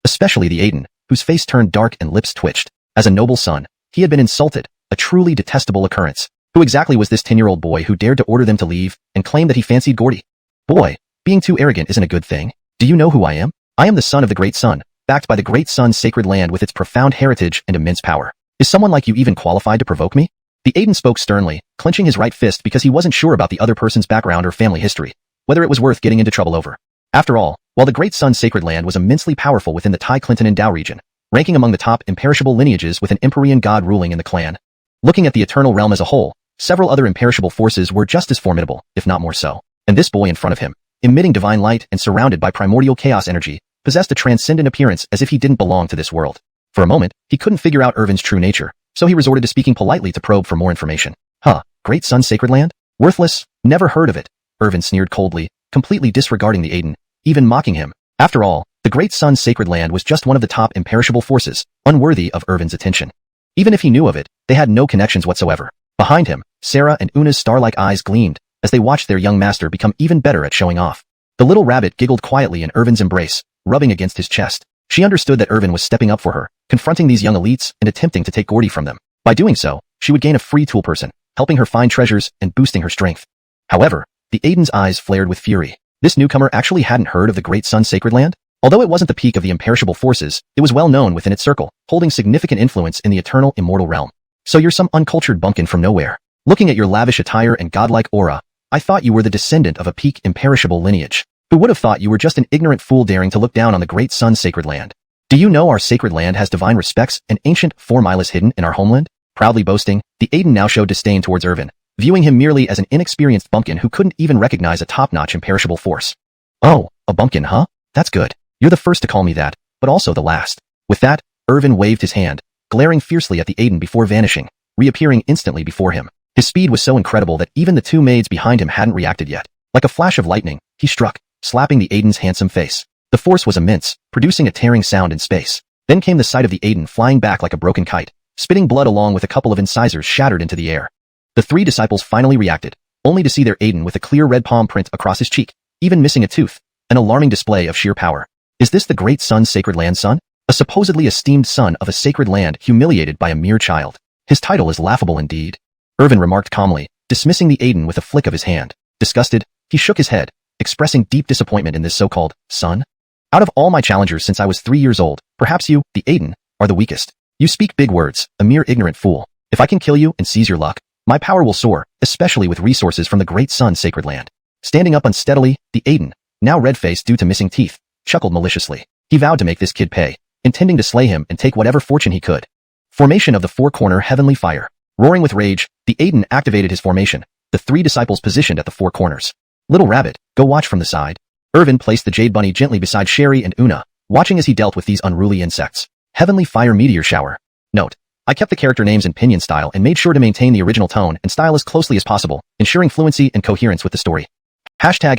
Speaker 1: Especially the Aiden, whose face turned dark and lips twitched. As a noble son, he had been insulted, a truly detestable occurrence. Who exactly was this 10-year-old boy who dared to order them to leave and claim that he fancied Gordy? Boy, being too arrogant isn't a good thing. Do you know who I am? I am the son of the Great Sun, backed by the Great Sun Sacred Land with its profound heritage and immense power. Is someone like you even qualified to provoke me? The Aiden spoke sternly, clenching his right fist because he wasn't sure about the other person's background or family history, whether it was worth getting into trouble over. After all, while the Great Sun Sacred Land was immensely powerful within the Tai Clinton and Dao region, ranking among the top imperishable lineages with an Empyrean god ruling in the clan. Looking at the Eternal Realm as a whole, several other imperishable forces were just as formidable, if not more so. And this boy in front of him, emitting divine light and surrounded by primordial chaos energy, possessed a transcendent appearance as if he didn't belong to this world. For a moment, he couldn't figure out Irvin's true nature, so he resorted to speaking politely to probe for more information. Great Sun Sacred Land? Worthless? Never heard of it. Irvin sneered coldly, completely disregarding the Aiden, even mocking him. After all, the Great Sun Sacred Land was just one of the top imperishable forces, unworthy of Irvin's attention. Even if he knew of it, they had no connections whatsoever. Behind him, Sarah and Una's star-like eyes gleamed as they watched their young master become even better at showing off. The little rabbit giggled quietly in Irvin's embrace, rubbing against his chest. She understood that Irvin was stepping up for her, confronting these young elites and attempting to take Gordy from them. By doing so, she would gain a free tool person, helping her find treasures and boosting her strength. However, the Aiden's eyes flared with fury. This newcomer actually hadn't heard of the Great Sun Sacred Land? Although it wasn't the peak of the imperishable forces, it was well known within its circle, holding significant influence in the eternal immortal realm. So you're some uncultured bumpkin from nowhere. Looking at your lavish attire and godlike aura, I thought you were the descendant of a peak imperishable lineage. Who would have thought you were just an ignorant fool daring to look down on the great sun's sacred land? Do you know our sacred land has divine respects and ancient 4 miles hidden in our homeland? Proudly boasting, the Aiden now showed disdain towards Irvin, viewing him merely as an inexperienced bumpkin who couldn't even recognize a top-notch imperishable force. Oh, a bumpkin, huh? That's good. You're the first to call me that, but also the last. With that, Irvin waved his hand, glaring fiercely at the Aiden before vanishing, reappearing instantly before him. His speed was so incredible that even the 2 maids behind him hadn't reacted yet. Like a flash of lightning, he struck, slapping the Aiden's handsome face. The force was immense, producing a tearing sound in space. Then came the sight of the Aiden flying back like a broken kite, spitting blood along with a couple of incisors shattered into the air. The 3 disciples finally reacted, only to see their Aiden with a clear red palm print across his cheek, even missing a tooth, an alarming display of sheer power. Is this the great sun's sacred land son? A supposedly esteemed son of a sacred land humiliated by a mere child. His title is laughable indeed. Irvin remarked calmly, dismissing the Aiden with a flick of his hand. Disgusted, he shook his head, expressing deep disappointment in this so-called son. Out of all my challengers since I was 3 years old, perhaps you, the Aiden, are the weakest. You speak big words, a mere ignorant fool. If I can kill you and seize your luck, my power will soar, especially with resources from the great sun's sacred land. Standing up unsteadily, the Aiden, now red-faced due to missing teeth, chuckled maliciously. He vowed to make this kid pay, intending to slay him and take whatever fortune he could. Formation of the 4-corner heavenly fire. Roaring with rage, the Aiden activated his formation, the 3 disciples positioned at the 4 corners. Little rabbit, go watch from the side. Irvin placed the jade bunny gently beside Sherry and Una, watching as he dealt with these unruly insects. Heavenly fire meteor shower. Note: I kept the character names in pinyin style and made sure to maintain the original tone and style as closely as possible, ensuring fluency and coherence with the story. Hashtag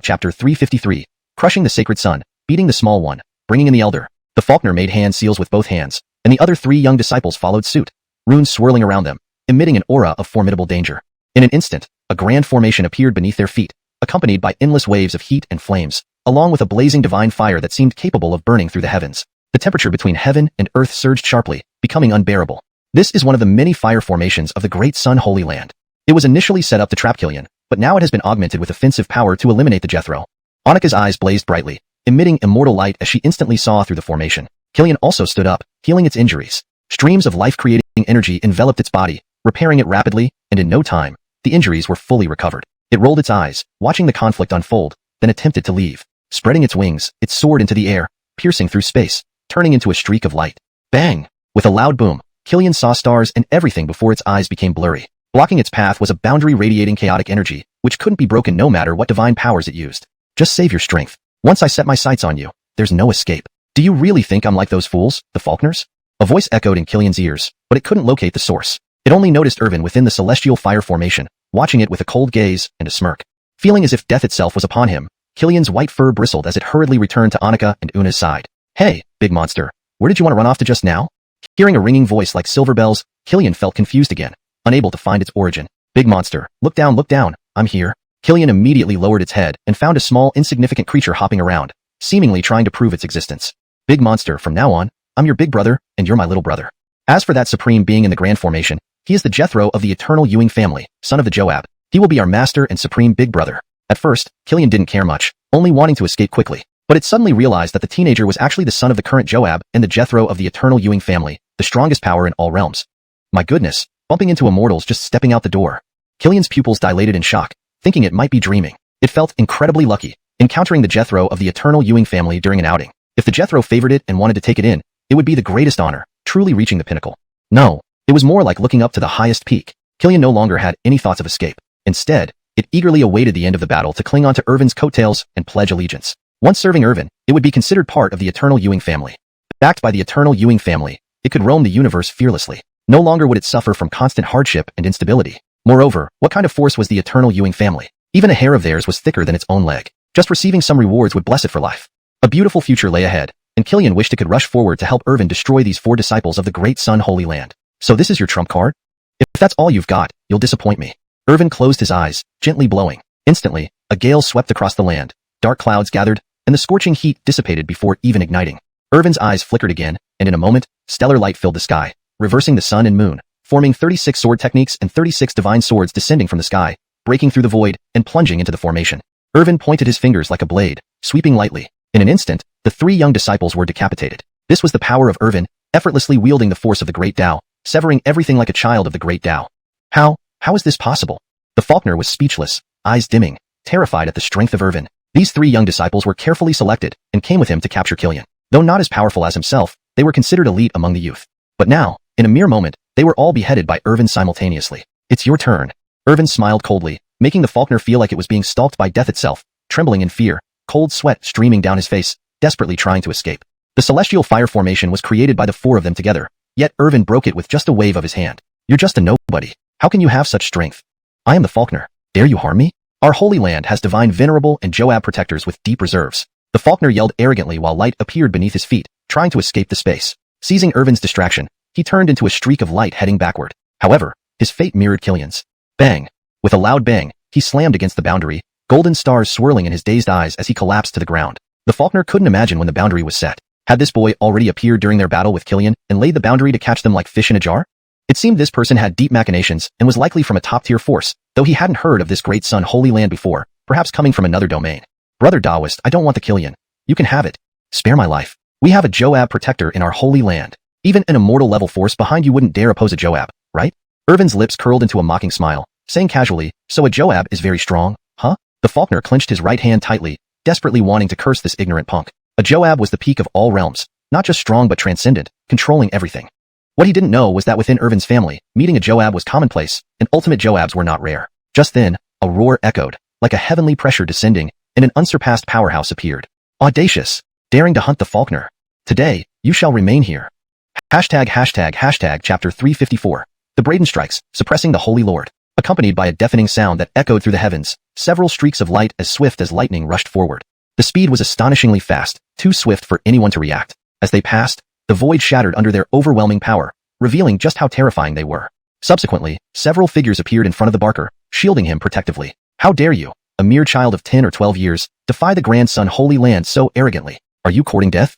Speaker 1: chapter 353. Crushing the sacred sun, beating the small one, bringing in the elder. The Faulkner made hand seals with both hands, and the other 3 young disciples followed suit, runes swirling around them, emitting an aura of formidable danger. In an instant, a grand formation appeared beneath their feet, accompanied by endless waves of heat and flames, along with a blazing divine fire that seemed capable of burning through the heavens. The temperature between heaven and earth surged sharply, becoming unbearable. This is one of the many fire formations of the Great Sun Holy Land. It was initially set up to trap Killian, but now it has been augmented with offensive power to eliminate the Jethro. Annika's eyes blazed brightly, emitting immortal light as she instantly saw through the formation. Killian also stood up, healing its injuries. Streams of life-creating energy enveloped its body, repairing it rapidly, and in no time, the injuries were fully recovered. It rolled its eyes, watching the conflict unfold, then attempted to leave. Spreading its wings, it soared into the air, piercing through space, turning into a streak of light. Bang! With a loud boom, Killian saw stars and everything before its eyes became blurry. Blocking its path was a boundary radiating chaotic energy, which couldn't be broken no matter what divine powers it used. Just save your strength. Once I set my sights on you, there's no escape. Do you really think I'm like those fools, the Faulkners? A voice echoed in Killian's ears, but it couldn't locate the source. It only noticed Irvin within the celestial fire formation, watching it with a cold gaze and a smirk. Feeling as if death itself was upon him, Killian's white fur bristled as it hurriedly returned to Annika and Una's side. Hey, big monster, where did you want to run off to just now? Hearing a ringing voice like silver bells, Killian felt confused again, unable to find its origin. Big monster, look down, I'm here. Killian immediately lowered its head and found a small insignificant creature hopping around, seemingly trying to prove its existence. Big monster, from now on, I'm your big brother, and you're my little brother. As for that supreme being in the grand formation, he is the Jethro of the eternal Ewing family, son of the Joab. He will be our master and supreme big brother. At first, Killian didn't care much, only wanting to escape quickly. But it suddenly realized that the teenager was actually the son of the current Joab and the Jethro of the eternal Ewing family, the strongest power in all realms. My goodness, bumping into immortals just stepping out the door. Killian's pupils dilated in shock, thinking it might be dreaming. It felt incredibly lucky, encountering the Jethro of the eternal Ewing family during an outing. If the Jethro favored it and wanted to take it in, it would be the greatest honor, truly reaching the pinnacle. No, it was more like looking up to the highest peak. Killian no longer had any thoughts of escape. Instead, it eagerly awaited the end of the battle to cling on to Irvin's coattails and pledge allegiance. Once serving Irvin, it would be considered part of the eternal Ewing family. Backed by the eternal Ewing family, it could roam the universe fearlessly. No longer would it suffer from constant hardship and instability. Moreover, what kind of force was the eternal Ewing family? Even a hair of theirs was thicker than its own leg. Just receiving some rewards would bless it for life. A beautiful future lay ahead, and Killian wished it could rush forward to help Irvin destroy these 4 disciples of the Great Sun Holy Land. So this is your trump card? If that's all you've got, you'll disappoint me. Irvin closed his eyes, gently blowing. Instantly, a gale swept across the land. Dark clouds gathered, and the scorching heat dissipated before even igniting. Irvin's eyes flickered again, and in a moment, stellar light filled the sky, reversing the sun and moon, forming 36 sword techniques and 36 divine swords descending from the sky, breaking through the void, and plunging into the formation. Irvin pointed his fingers like a blade, sweeping lightly. In an instant, the 3 young disciples were decapitated. This was the power of Irvin, effortlessly wielding the force of the Great Tao, severing everything like a child of the Great Tao. How How is this possible? The Falconer was speechless, eyes dimming, terrified at the strength of Irvin. These 3 young disciples were carefully selected and came with him to capture Killian. Though not as powerful as himself, they were considered elite among the youth. But now, in a mere moment, they were all beheaded by Irvin simultaneously. It's your turn. Irvin smiled coldly, making the Falconer feel like it was being stalked by death itself, trembling in fear, cold sweat streaming down his face, desperately trying to escape. The celestial fire formation was created by the 4 of them together, yet Irvin broke it with just a wave of his hand. You're just a nobody. How can you have such strength? I am the Falconer. Dare you harm me? Our holy land has divine venerable and Joab protectors with deep reserves. The Falconer yelled arrogantly while light appeared beneath his feet, trying to escape the space. Seizing Irvin's distraction, he turned into a streak of light heading backward. However, his fate mirrored Killian's. Bang! With a loud bang, he slammed against the boundary, golden stars swirling in his dazed eyes as he collapsed to the ground. The Falconer couldn't imagine when the boundary was set. Had this boy already appeared during their battle with Killian and laid the boundary to catch them like fish in a jar? It seemed this person had deep machinations and was likely from a top-tier force, though he hadn't heard of this great sun holy land before, perhaps coming from another domain. Brother Daoist, I don't want the Killian. You can have it. Spare my life. We have a Joab protector in our holy land. Even an immortal level force behind you wouldn't dare oppose a Joab, right? Irvin's lips curled into a mocking smile, saying casually, so a Joab is very strong, huh? The Falconer clenched his right hand tightly, desperately wanting to curse this ignorant punk. A Joab was the peak of all realms, not just strong but transcendent, controlling everything. What he didn't know was that within Irvin's family, meeting a Joab was commonplace, and ultimate Joabs were not rare. Just then, a roar echoed, like a heavenly pressure descending, and an unsurpassed powerhouse appeared. Audacious, daring to hunt the Falconer. Today, you shall remain here. Hashtag chapter 354. The Braden strikes, suppressing the Holy Lord. Accompanied by a deafening sound that echoed through the heavens, several streaks of light as swift as lightning rushed forward. The speed was astonishingly fast, too swift for anyone to react. As they passed, the void shattered under their overwhelming power, revealing just how terrifying they were. Subsequently, several figures appeared in front of the Barker, shielding him protectively. How dare you, a mere child of 10 or 12 years, defy the Grand Sun Holy Land so arrogantly? Are you courting death?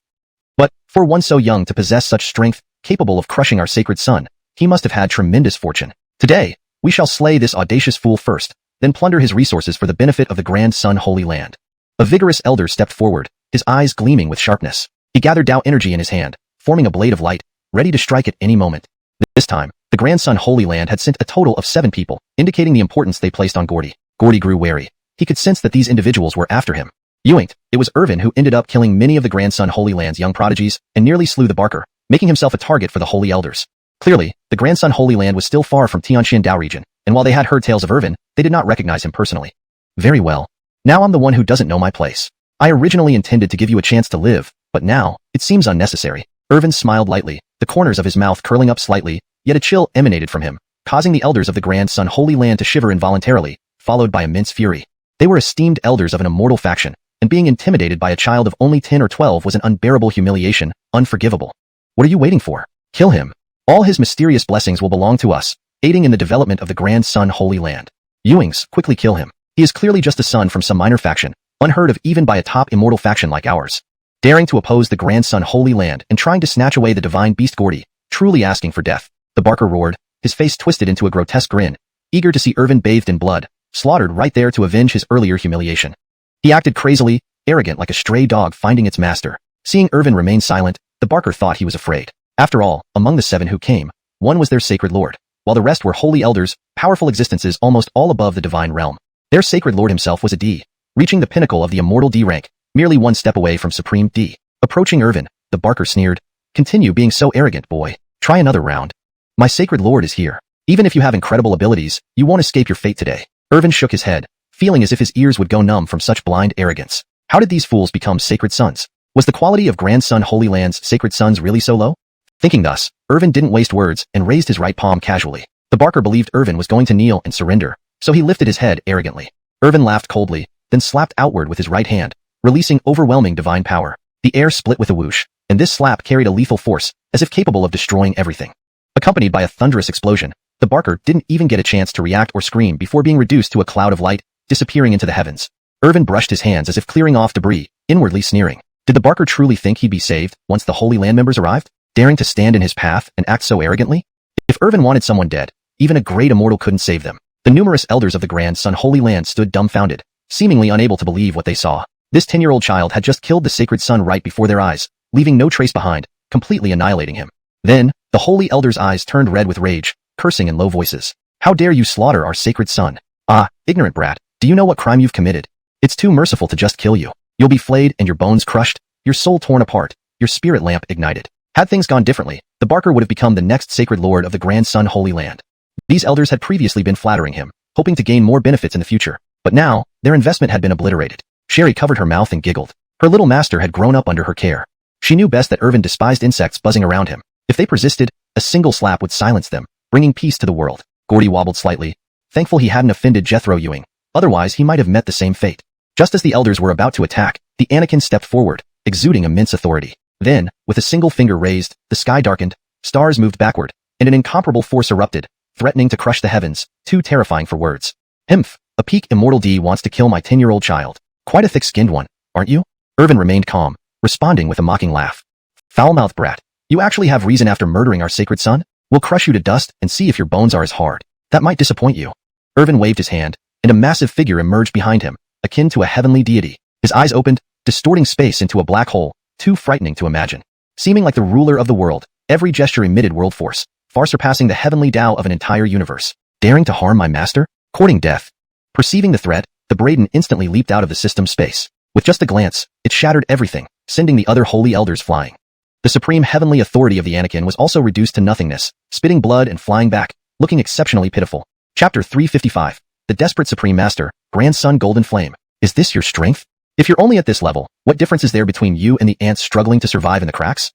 Speaker 1: But, for one so young to possess such strength, capable of crushing our sacred sun, he must have had tremendous fortune. Today, we shall slay this audacious fool first, then plunder his resources for the benefit of the Grand Sun Holy Land. A vigorous elder stepped forward, his eyes gleaming with sharpness. He gathered Dao energy in his hand, forming a blade of light, ready to strike at any moment. This time, the Grand Sun Holy Land had sent a total of 7 people, indicating the importance they placed on Gordy. Gordy grew wary. He could sense that these individuals were after him. Yoinked, it was Irvin who ended up killing many of the Grand Sun Holy Land's young prodigies and nearly slew the Barker, making himself a target for the Holy Elders. Clearly, the Grand Sun Holy Land was still far from Xianxia Dao region, and while they had heard tales of Irvin, they did not recognize him personally. Very well. Now I'm the one who doesn't know my place. I originally intended to give you a chance to live, but now, it seems unnecessary. Irvin smiled lightly, the corners of his mouth curling up slightly, yet a chill emanated from him, causing the elders of the Grand Sun Holy Land to shiver involuntarily, followed by immense fury. They were esteemed elders of an immortal faction, and being intimidated by a child of only 10 or 12 was an unbearable humiliation, unforgivable. What are you waiting for? Kill him. All his mysterious blessings will belong to us, aiding in the development of the Grand Sun Holy Land. Ewings, quickly kill him. He is clearly just a son from some minor faction, unheard of even by a top immortal faction like ours. Daring to oppose the Grand Sun Holy Land and trying to snatch away the divine beast Gordy, truly asking for death. The Barker roared, his face twisted into a grotesque grin, eager to see Irvin bathed in blood, slaughtered right there to avenge his earlier humiliation. He acted crazily, arrogant like a stray dog finding its master. Seeing Irvin remain silent, the Barker thought he was afraid. After all, among the 7 who came, one was their sacred lord, while the rest were holy elders, powerful existences almost all above the divine realm. Their sacred lord himself was a D, reaching the pinnacle of the immortal D rank, merely one step away from supreme D. Approaching Irvin, the Barker sneered, "Continue being so arrogant, boy. Try another round. My sacred lord is here. Even if you have incredible abilities, you won't escape your fate today." Irvin shook his head, feeling as if his ears would go numb from such blind arrogance. How did these fools become sacred sons? Was the quality of Grand Sun Holy Land's sacred sons really so low? Thinking thus, Irvin didn't waste words and raised his right palm casually. The Barker believed Irvin was going to kneel and surrender, so he lifted his head arrogantly. Irvin laughed coldly, then slapped outward with his right hand, releasing overwhelming divine power. The air split with a whoosh, and this slap carried a lethal force, as if capable of destroying everything. Accompanied by a thunderous explosion, the Barker didn't even get a chance to react or scream before being reduced to a cloud of light, disappearing into the heavens. Irvin brushed his hands as if clearing off debris, inwardly sneering. Did the Barker truly think he'd be saved once the Holy Land members arrived, daring to stand in his path and act so arrogantly? If Irvin wanted someone dead, even a great immortal couldn't save them. The numerous elders of the Grand Sun Holy Land stood dumbfounded, seemingly unable to believe what they saw. This 10-year-old child had just killed the sacred sun right before their eyes, leaving no trace behind, completely annihilating him. Then, the holy elders' eyes turned red with rage, cursing in low voices. How dare you slaughter our sacred son? Ah, ignorant brat, do you know what crime you've committed? It's too merciful to just kill you. You'll be flayed and your bones crushed, your soul torn apart, your spirit lamp ignited. Had things gone differently, the Barker would have become the next sacred lord of the grandson Holy Land. These elders had previously been flattering him, hoping to gain more benefits in the future, but now, their investment had been obliterated. Sherry covered her mouth and giggled. Her little master had grown up under her care. She knew best that Irvin despised insects buzzing around him. If they persisted, a single slap would silence them, bringing peace to the world. Gordy wobbled slightly, thankful he hadn't offended Jethro Ewing, otherwise he might have met the same fate. Just as the elders were about to attack, the Anakin stepped forward, exuding immense authority. Then, with a single finger raised, the sky darkened, stars moved backward, and an incomparable force erupted, threatening to crush the heavens, too terrifying for words. Himph, a peak immortal D wants to kill my 10-year-old child. Quite a thick-skinned one, aren't you? Irvin remained calm, responding with a mocking laugh. Foul-mouthed brat, you actually have reason after murdering our sacred son? We'll crush you to dust and see if your bones are as hard. That might disappoint you. Irvin waved his hand, and a massive figure emerged behind him, akin to a heavenly deity. His eyes opened, distorting space into a black hole, too frightening to imagine. Seeming like the ruler of the world, every gesture emitted world force, far surpassing the heavenly Tao of an entire universe. Daring to harm my master? Courting death. Perceiving the threat, the Braden instantly leaped out of the system's space. With just a glance, it shattered everything, sending the other holy elders flying. The supreme heavenly authority of the Anakin was also reduced to nothingness, spitting blood and flying back, looking exceptionally pitiful. Chapter 355. The Desperate Supreme Master, Grandson Golden Flame. Is this your strength? If you're only at this level, what difference is there between you and the ants struggling to survive in the cracks?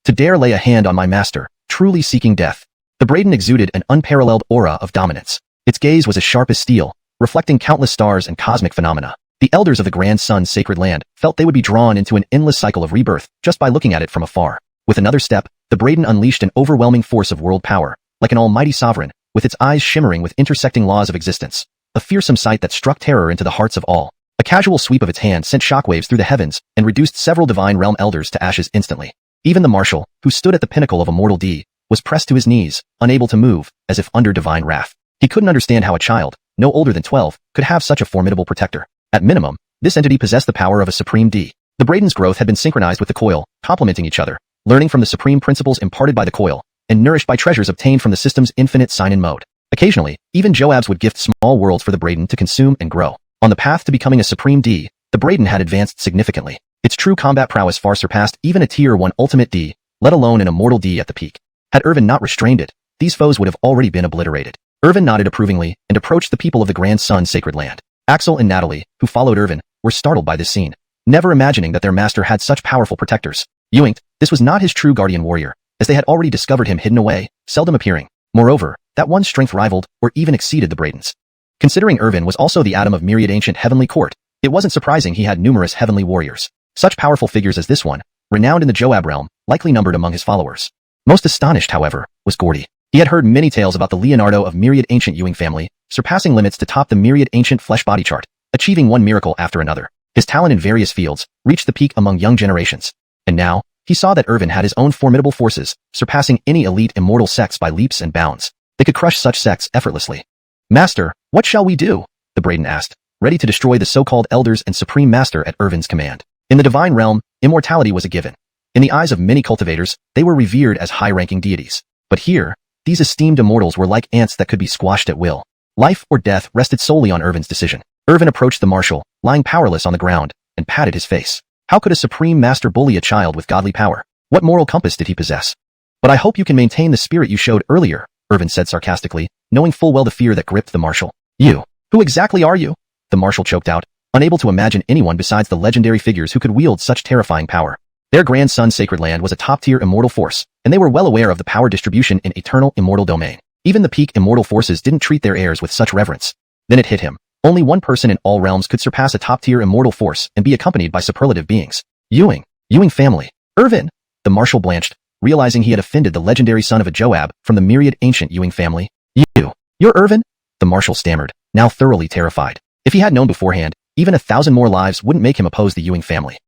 Speaker 1: To dare lay a hand on my master, truly seeking death. The Braden exuded an unparalleled aura of dominance. Its gaze was as sharp as steel, reflecting countless stars and cosmic phenomena. The elders of the Grandson Sacred Land felt they would be drawn into an endless cycle of rebirth just by looking at it from afar. With another step, the Braden unleashed an overwhelming force of world power, like an almighty sovereign, with its eyes shimmering with intersecting laws of existence. A fearsome sight that struck terror into the hearts of all. A casual sweep of its hand sent shockwaves through the heavens and reduced several divine realm elders to ashes instantly. Even the marshal, who stood at the pinnacle of immortal D, was pressed to his knees, unable to move, as if under divine wrath. He couldn't understand how a child, no older than 12, could have such a formidable protector. At minimum, this entity possessed the power of a supreme D. The Braden's growth had been synchronized with the coil, complementing each other, learning from the supreme principles imparted by the coil, and nourished by treasures obtained from the system's infinite sign-in mode. Occasionally, even Joabs would gift small worlds for the Braden to consume and grow. On the path to becoming a supreme D, the Braden had advanced significantly. Its true combat prowess far surpassed even a Tier 1 Ultimate D, let alone an Immortal D at the peak. Had Irvin not restrained it, these foes would have already been obliterated. Irvin nodded approvingly and approached the people of the Grandson Sacred Land. Axel and Natalie, who followed Irvin, were startled by this scene, never imagining that their master had such powerful protectors. Ewing, this was not his true guardian warrior, as they had already discovered him hidden away, seldom appearing. Moreover, that one's strength rivaled, or even exceeded the Braden's. Considering Irvin was also the atom of myriad ancient heavenly court, it wasn't surprising he had numerous heavenly warriors. Such powerful figures as this one, renowned in the Joab realm, likely numbered among his followers. Most astonished, however, was Gordy. He had heard many tales about the Leonardo of myriad ancient Ewing family, surpassing limits to top the myriad ancient flesh body chart, achieving one miracle after another. His talent in various fields reached the peak among young generations. And now, he saw that Irvin had his own formidable forces, surpassing any elite immortal sects by leaps and bounds. They could crush such sects effortlessly. Master, what shall we do? The Braden asked, ready to destroy the so-called elders and supreme master at Irvin's command. In the divine realm, immortality was a given. In the eyes of many cultivators, they were revered as high-ranking deities. But here, these esteemed immortals were like ants that could be squashed at will. Life or death rested solely on Irvin's decision. Irvin approached the marshal, lying powerless on the ground, and patted his face. How could a supreme master bully a child with godly power? What moral compass did he possess? But I hope you can maintain the spirit you showed earlier, Irvin said sarcastically, knowing full well the fear that gripped the marshal. You. Who exactly are you? The marshal choked out, unable to imagine anyone besides the legendary figures who could wield such terrifying power. Their grandson Sacred Land was a top-tier immortal force, and they were well aware of the power distribution in eternal immortal domain. Even the peak immortal forces didn't treat their heirs with such reverence. Then it hit him. Only one person in all realms could surpass a top-tier immortal force and be accompanied by superlative beings. Ewing family. Irvin! The marshal blanched, realizing he had offended the legendary son of a Joab from the myriad ancient Ewing family. You're Irvin? The marshal stammered, now thoroughly terrified. If he had known beforehand, even 1,000 more lives wouldn't make him oppose the Ewing family.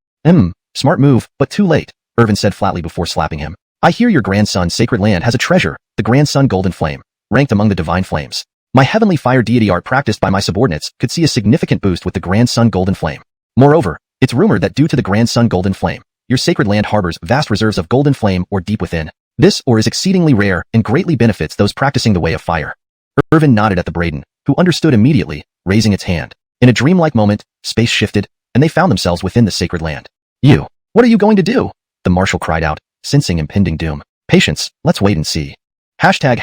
Speaker 1: Smart move, but too late, Irvin said flatly before slapping him. I hear your grandson Sacred Land has a treasure, the grandson Golden Flame, ranked among the divine flames. My heavenly fire deity art practiced by my subordinates could see a significant boost with the grandson Golden Flame. Moreover, it's rumored that due to the grandson Golden Flame, your Sacred Land harbors vast reserves of Golden Flame ore deep within. This ore is exceedingly rare and greatly benefits those practicing the way of fire. Irvin nodded at the Braden, who understood immediately, raising its hand. In a dreamlike moment, space shifted, and they found themselves within the sacred land. You, what are you going to do? The marshal cried out, sensing impending doom. Patience, let's wait and see. Hashtag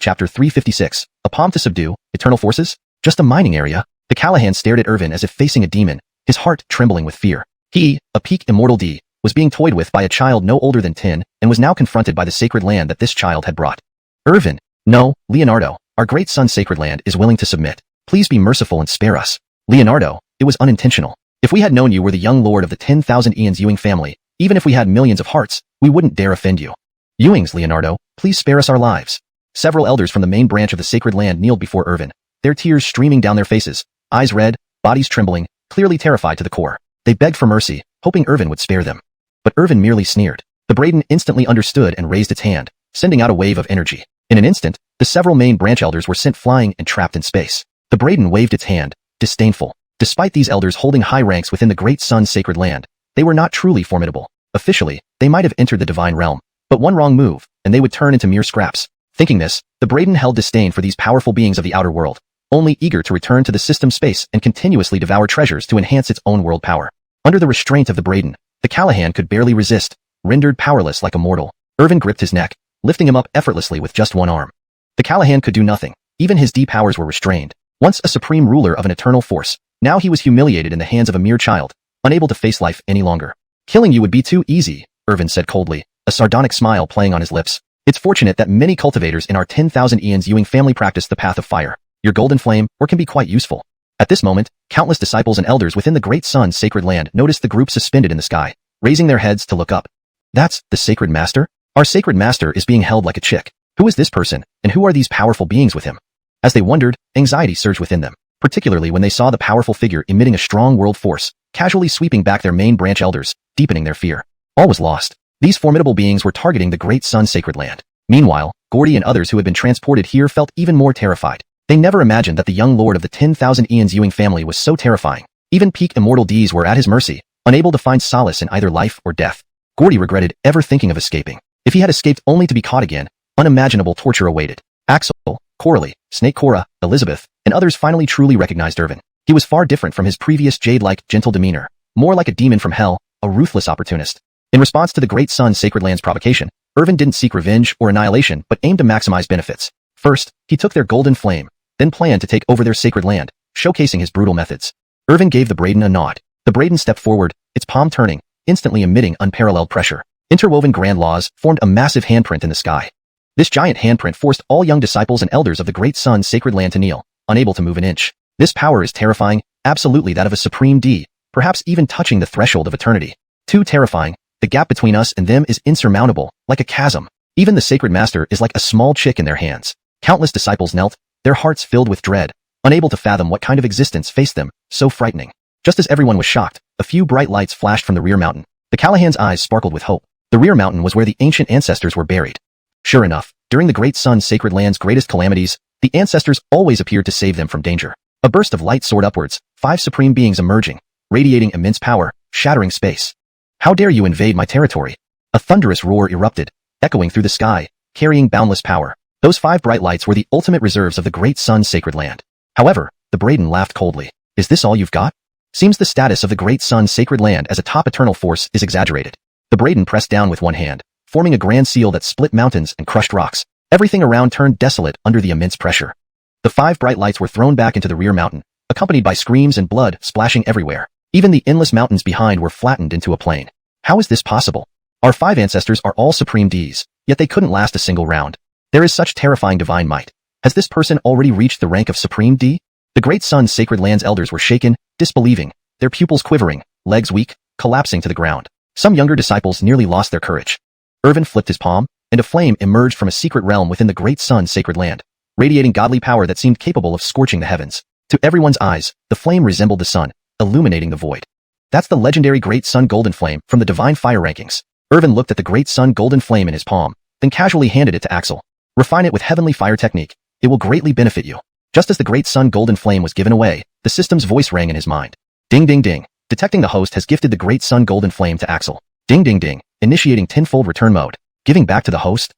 Speaker 1: chapter 356, a palm to subdue, eternal forces? Just a mining area. The Callahan stared at Irvin as if facing a demon, his heart trembling with fear. He, a peak immortal D, was being toyed with by a child no older than 10, and was now confronted by the sacred land that this child had brought. Irvin, no, Leonardo, our great son's sacred land is willing to submit. Please be merciful and spare us. Leonardo, it was unintentional. If we had known you were the young lord of the 10,000 Ian's Ewing family, even if we had millions of hearts, we wouldn't dare offend you. Ewings, Leonardo, please spare us our lives. Several elders from the main branch of the sacred land kneeled before Irvin, their tears streaming down their faces, eyes red, bodies trembling, clearly terrified to the core. They begged for mercy, hoping Irvin would spare them. But Irvin merely sneered. The Braden instantly understood and raised its hand, sending out a wave of energy. In an instant, the several main branch elders were sent flying and trapped in space. The Braden waved its hand, disdainful. Despite these elders holding high ranks within the great sun's sacred land, they were not truly formidable. Officially, they might have entered the divine realm, but one wrong move, and they would turn into mere scraps. Thinking this, the Braden held disdain for these powerful beings of the outer world, only eager to return to the system space and continuously devour treasures to enhance its own world power. Under the restraint of the Braden, the Callahan could barely resist, rendered powerless like a mortal. Irvin gripped his neck, lifting him up effortlessly with just one arm. The Callahan could do nothing. Even his D powers were restrained. Once a supreme ruler of an eternal force, now he was humiliated in the hands of a mere child, unable to face life any longer. Killing you would be too easy, Irvin said coldly, a sardonic smile playing on his lips. It's fortunate that many cultivators in our 10,000 Ian's Ewing family practice the path of fire. Your golden flame, or can be quite useful. At this moment, countless disciples and elders within the great sun's sacred land noticed the group suspended in the sky, raising their heads to look up. That's the sacred master? Our sacred master is being held like a chick. Who is this person, and who are these powerful beings with him? As they wondered, anxiety surged within them, particularly when they saw the powerful figure emitting a strong world force, casually sweeping back their main branch elders, deepening their fear. All was lost. These formidable beings were targeting the great sun's sacred land. Meanwhile, Gordy and others who had been transported here felt even more terrified. They never imagined that the young lord of the 10,000 Ian's Ewing family was so terrifying. Even peak immortal Ds were at his mercy, unable to find solace in either life or death. Gordy regretted ever thinking of escaping. If he had escaped only to be caught again, unimaginable torture awaited. Axel, Coralie, Snake Cora, Elizabeth, and others finally truly recognized Irvin. He was far different from his previous jade-like, gentle demeanor, more like a demon from hell, a ruthless opportunist. In response to the great sun's sacred land's provocation, Irvin didn't seek revenge or annihilation but aimed to maximize benefits. First, he took their golden flame, then planned to take over their sacred land, showcasing his brutal methods. Irvin gave the Braden a nod. The Braden stepped forward, its palm turning, instantly emitting unparalleled pressure. Interwoven grand laws formed a massive handprint in the sky. This giant handprint forced all young disciples and elders of the great sun's sacred land to kneel, unable to move an inch. This power is terrifying, absolutely that of a supreme D, perhaps even touching the threshold of eternity. Too terrifying, the gap between us and them is insurmountable, like a chasm. Even the sacred master is like a small chick in their hands. Countless disciples knelt, their hearts filled with dread, unable to fathom what kind of existence faced them, so frightening. Just as everyone was shocked, a few bright lights flashed from the rear mountain. The Callahan's eyes sparkled with hope. The rear mountain was where the ancient ancestors were buried. Sure enough, during the great sun's sacred land's greatest calamities, the ancestors always appeared to save them from danger. A burst of light soared upwards, 5 supreme beings emerging, radiating immense power, shattering space. How dare you invade my territory? A thunderous roar erupted, echoing through the sky, carrying boundless power. Those 5 bright lights were the ultimate reserves of the great sun's sacred land. However, the Braden laughed coldly. Is this all you've got? Seems the status of the great sun's sacred land as a top eternal force is exaggerated. The Braden pressed down with one hand, forming a grand seal that split mountains and crushed rocks. Everything around turned desolate under the immense pressure. The 5 bright lights were thrown back into the rear mountain, accompanied by screams and blood splashing everywhere. Even the endless mountains behind were flattened into a plain. How is this possible? Our 5 ancestors are all supreme Ds, yet they couldn't last a single round. There is such terrifying divine might. Has this person already reached the rank of supreme D? The great sun's sacred land's elders were shaken, disbelieving, their pupils quivering, legs weak, collapsing to the ground. Some younger disciples nearly lost their courage. Irvin flipped his palm, and a flame emerged from a secret realm within the great sun's sacred land, radiating godly power that seemed capable of scorching the heavens. To everyone's eyes, the flame resembled the sun, illuminating the void. That's the legendary Great Sun Golden Flame from the Divine Fire Rankings. Irvin looked at the Great Sun Golden Flame in his palm, then casually handed it to Axel. Refine it with Heavenly Fire technique. It will greatly benefit you. Just as the Great Sun Golden Flame was given away, the system's voice rang in his mind. Ding ding ding. Detecting the host has gifted the Great Sun Golden Flame to Axel. Ding ding ding. Initiating tenfold return mode. Giving back to the host.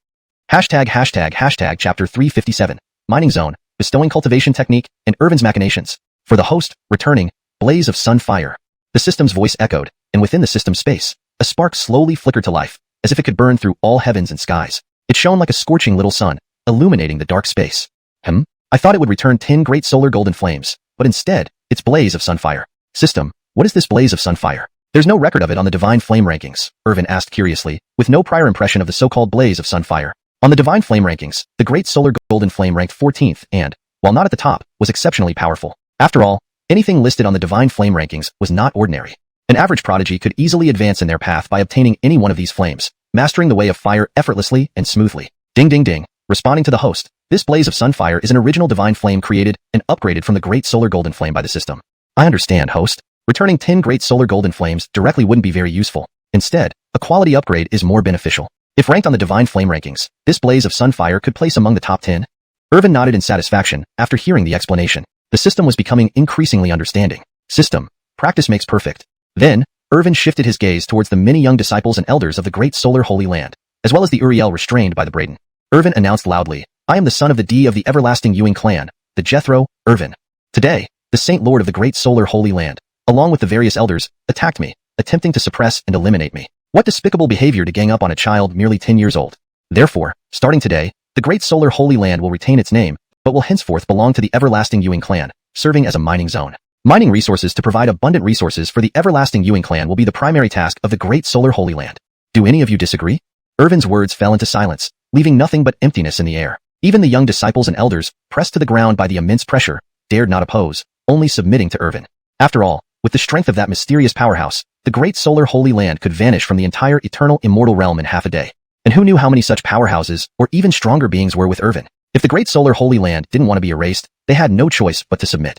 Speaker 1: Hashtag chapter 357. mining zone, bestowing cultivation technique, and Irvin's machinations. For the host, returning, blaze of sun fire. The system's voice echoed, and within the system's space, a spark slowly flickered to life, as if it could burn through all heavens and skies. It shone like a scorching little sun, illuminating the dark space. I thought it would return 10 great solar golden flames, but instead, it's blaze of sunfire. System, what is this blaze of sunfire? There's no record of it on the divine flame rankings, Irvin asked curiously, with no prior impression of the so-called blaze of sunfire. On the divine flame rankings, the great solar golden flame ranked 14th and, while not at the top, was exceptionally powerful. After all, anything listed on the divine flame rankings was not ordinary. An average prodigy could easily advance in their path by obtaining any one of these flames, mastering the way of fire effortlessly and smoothly. Ding ding ding. Responding to the host, this blaze of sunfire is an original divine flame created and upgraded from the great solar golden flame by the system. I understand, host. Returning 10 great solar golden flames directly wouldn't be very useful. Instead, a quality upgrade is more beneficial. If ranked on the divine flame rankings, this blaze of sunfire could place among the top 10. Irvin nodded in satisfaction after hearing the explanation. The system was becoming increasingly understanding. System, practice makes perfect. Then, Irvin shifted his gaze towards the many young disciples and elders of the great solar holy land, as well as the Uriel restrained by the Braden. Irvin announced loudly, I am the son of the D of the everlasting Ewing clan, the Jethro, Irvin. Today, the Saint Lord of the great solar holy land, along with the various elders, attacked me, attempting to suppress and eliminate me. What despicable behavior to gang up on a child merely 10 years old. Therefore, starting today, the great solar holy land will retain its name, but will henceforth belong to the everlasting Ewing clan, serving as a mining zone. Mining resources to provide abundant resources for the everlasting Ewing clan will be the primary task of the great solar holy land. Do any of you disagree? Irvin's words fell into silence, leaving nothing but emptiness in the air. Even the young disciples and elders, pressed to the ground by the immense pressure, dared not oppose, only submitting to Irvin. After all, with the strength of that mysterious powerhouse, the great solar holy land could vanish from the entire eternal immortal realm in half a day. And who knew how many such powerhouses, or even stronger beings were with Irvin? If the great solar holy land didn't want to be erased, they had no choice but to submit.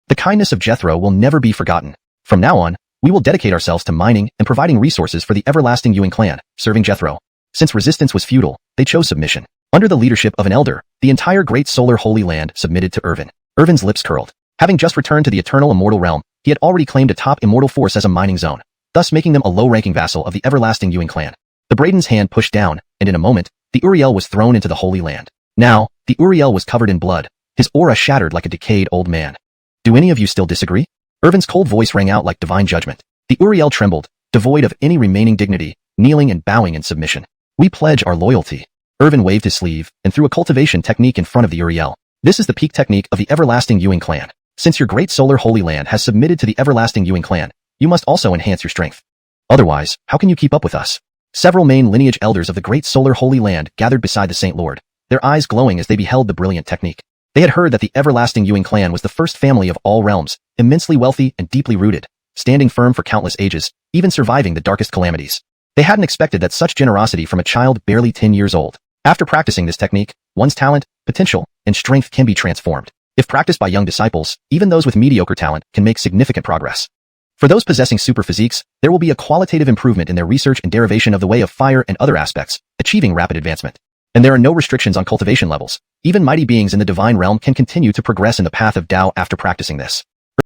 Speaker 1: The kindness of Jethro will never be forgotten. From now on, we will dedicate ourselves to mining and providing resources for the everlasting Ewing clan, serving Jethro. Since resistance was futile, they chose submission. Under the leadership of an elder, the entire great solar holy land submitted to Irvin. Irvin's lips curled. Having just returned to the eternal immortal realm, he had already claimed a top immortal force as a mining zone, thus making them a low-ranking vassal of the everlasting Ewing clan. The Braden's hand pushed down, and in a moment, the Uriel was thrown into the holy land. Now, the Uriel was covered in blood, his aura shattered like a decayed old man. Do any of you still disagree? Irvin's cold voice rang out like divine judgment. The Uriel trembled, devoid of any remaining dignity, kneeling and bowing in submission. We pledge our loyalty. Irvin waved his sleeve and threw a cultivation technique in front of the Uriel. This is the peak technique of the everlasting Ewing clan. Since your great solar holy land has submitted to the everlasting Ewing clan, you must also enhance your strength. Otherwise, how can you keep up with us? Several main lineage elders of the great solar holy land gathered beside the Saint Lord, their eyes glowing as they beheld the brilliant technique. They had heard that the everlasting Ewing clan was the first family of all realms, immensely wealthy and deeply rooted, standing firm for countless ages, even surviving the darkest calamities. They hadn't expected that such generosity from a child barely 10 years old. After practicing this technique, one's talent, potential, and strength can be transformed. If practiced by young disciples, even those with mediocre talent can make significant progress. For those possessing super physiques, there will be a qualitative improvement in their research and derivation of the way of fire and other aspects, achieving rapid advancement. And there are no restrictions on cultivation levels. Even mighty beings in the divine realm can continue to progress in the path of Tao after practicing this.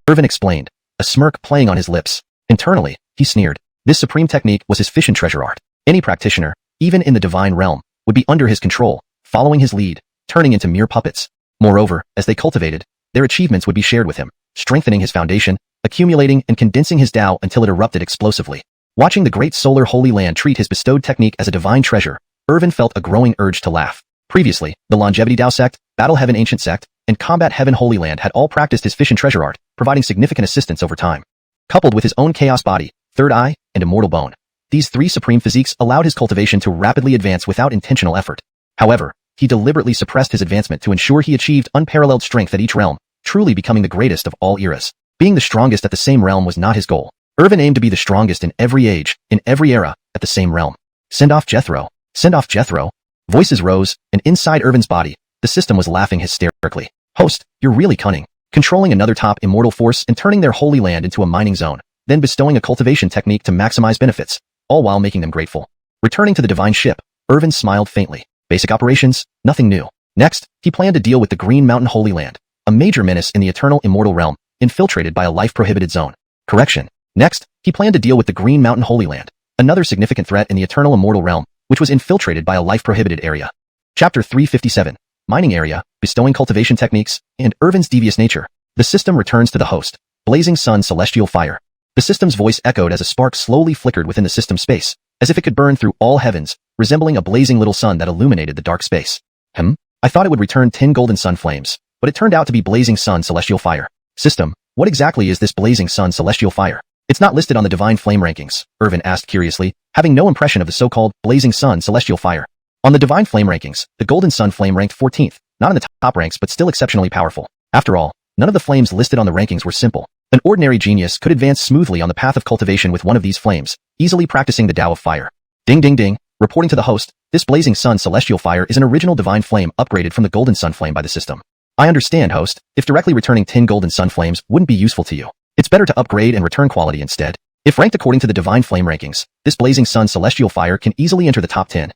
Speaker 1: Irvin explained, a smirk playing on his lips. Internally, he sneered. This supreme technique was his fission treasure art. Any practitioner, even in the divine realm, would be under his control, following his lead, turning into mere puppets. Moreover, as they cultivated, their achievements would be shared with him, strengthening his foundation, accumulating and condensing his Tao until it erupted explosively. Watching the great solar holy land treat his bestowed technique as a divine treasure, Irvin felt a growing urge to laugh. Previously, the Longevity Tao sect, Battle Heaven Ancient sect, and Combat Heaven Holy Land had all practiced his fission treasure art, providing significant assistance over time. Coupled with his own chaos body, third eye, and immortal bone, these three supreme physiques allowed his cultivation to rapidly advance without intentional effort. However, he deliberately suppressed his advancement to ensure he achieved unparalleled strength at each realm, truly becoming the greatest of all eras. Being the strongest at the same realm was not his goal. Irvin aimed to be the strongest in every age, in every era, at the same realm. Send off Jethro. Send off Jethro. Voices rose, and inside Irvin's body, the system was laughing hysterically. Host, you're really cunning. Controlling another top immortal force and turning their holy land into a mining zone, then bestowing a cultivation technique to maximize benefits, all while making them grateful. Returning to the divine ship, Irvin smiled faintly. Basic operations, nothing new. Next, he planned to deal with the Green Mountain Holy Land, a major menace in the eternal immortal realm, infiltrated by a life-prohibited zone. Correction. Next, he planned to deal with the Green Mountain Holy Land, another significant threat in the eternal immortal realm, which was infiltrated by a life-prohibited area. Chapter 357. mining area, bestowing cultivation techniques, and Irvin's devious nature. The system returns to the host. Blazing sun, celestial fire. The system's voice echoed as a spark slowly flickered within the system space, as if it could burn through all heavens, resembling a blazing little sun that illuminated the dark space. I thought it would return 10 golden sun flames, but it turned out to be blazing sun, celestial fire. System, what exactly is this blazing sun, celestial fire? It's not listed on the divine flame rankings, Irvin asked curiously, having no impression of the so-called blazing sun, celestial fire. On the divine flame rankings, the golden sun flame ranked 14th, not in the top ranks but still exceptionally powerful. After all, none of the flames listed on the rankings were simple. An ordinary genius could advance smoothly on the path of cultivation with one of these flames, easily practicing the Tao of fire. Ding ding ding, reporting to the host, this blazing sun celestial fire is an original divine flame upgraded from the golden sun flame by the system. I understand, host, if directly returning 10 golden sun flames wouldn't be useful to you. It's better to upgrade and return quality instead. If ranked according to the divine flame rankings, this blazing sun celestial fire can easily enter the top 10.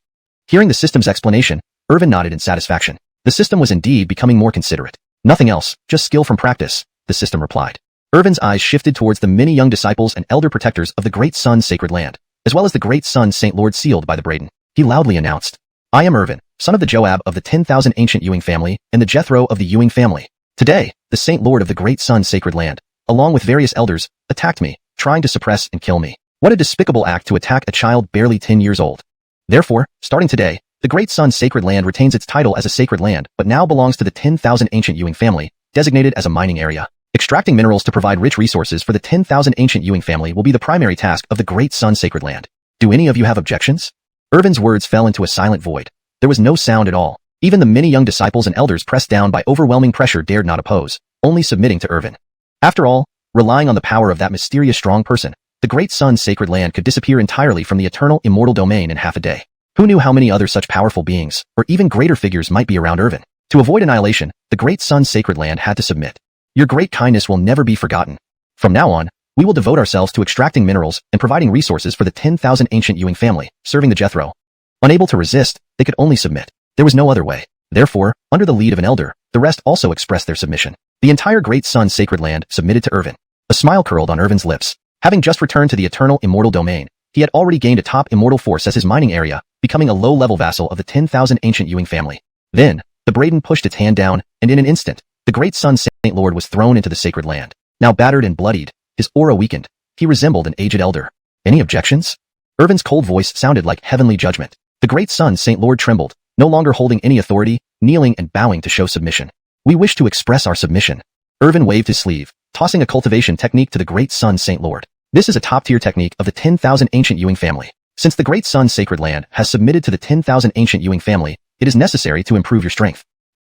Speaker 1: Hearing the system's explanation, Irvin nodded in satisfaction. The system was indeed becoming more considerate. Nothing else, just skill from practice, the system replied. Irvin's eyes shifted towards the many young disciples and elder protectors of the Great Sun's sacred land, as well as the Great Sun Saint Lord sealed by the Braden. He loudly announced, I am Irvin, son of the Joab of the 10,000 ancient Ewing family and the Jethro of the Ewing family. Today, the Saint Lord of the Great Sun's sacred land, along with various elders, attacked me, trying to suppress and kill me. What a despicable act to attack a child barely 10 years old. Therefore, starting today, the Great Sun's sacred land retains its title as a sacred land but now belongs to the 10,000 ancient Ewing family, designated as a mining area. Extracting minerals to provide rich resources for the 10,000 ancient Ewing family will be the primary task of the Great Sun's sacred land. Do any of you have objections? Irvin's words fell into a silent void. There was no sound at all. Even the many young disciples and elders pressed down by overwhelming pressure dared not oppose, only submitting to Irvin. After all, relying on the power of that mysterious strong person, the Great Sun's sacred land could disappear entirely from the eternal immortal domain in half a day. Who knew how many other such powerful beings, or even greater figures might be around Irvin? To avoid annihilation, the Great Sun's sacred land had to submit. Your great kindness will never be forgotten. From now on, we will devote ourselves to extracting minerals and providing resources for the 10,000 ancient Ewing family, serving the Jethro. Unable to resist, they could only submit. There was no other way. Therefore, under the lead of an elder, the rest also expressed their submission. The entire Great Sun's sacred land submitted to Irvin. A smile curled on Irvin's lips. Having just returned to the eternal immortal domain, he had already gained a top immortal force as his mining area, becoming a low-level vassal of the 10,000 ancient Ewing family. Then, the Braden pushed its hand down, and in an instant, the Great Sun Saint Lord was thrown into the sacred land. Now battered and bloodied, his aura weakened. He resembled an aged elder. Any objections? Irvin's cold voice sounded like heavenly judgment. The Great Sun Saint Lord trembled, no longer holding any authority, kneeling and bowing to show submission. We wish to express our submission. Irvin waved his sleeve, tossing a cultivation technique to the Great Sun Saint Lord. This is a top-tier technique of the 10,000 ancient Ewing family. Since the Great Sun's sacred land has submitted to the 10,000 ancient Ewing family, it is necessary to improve your strength.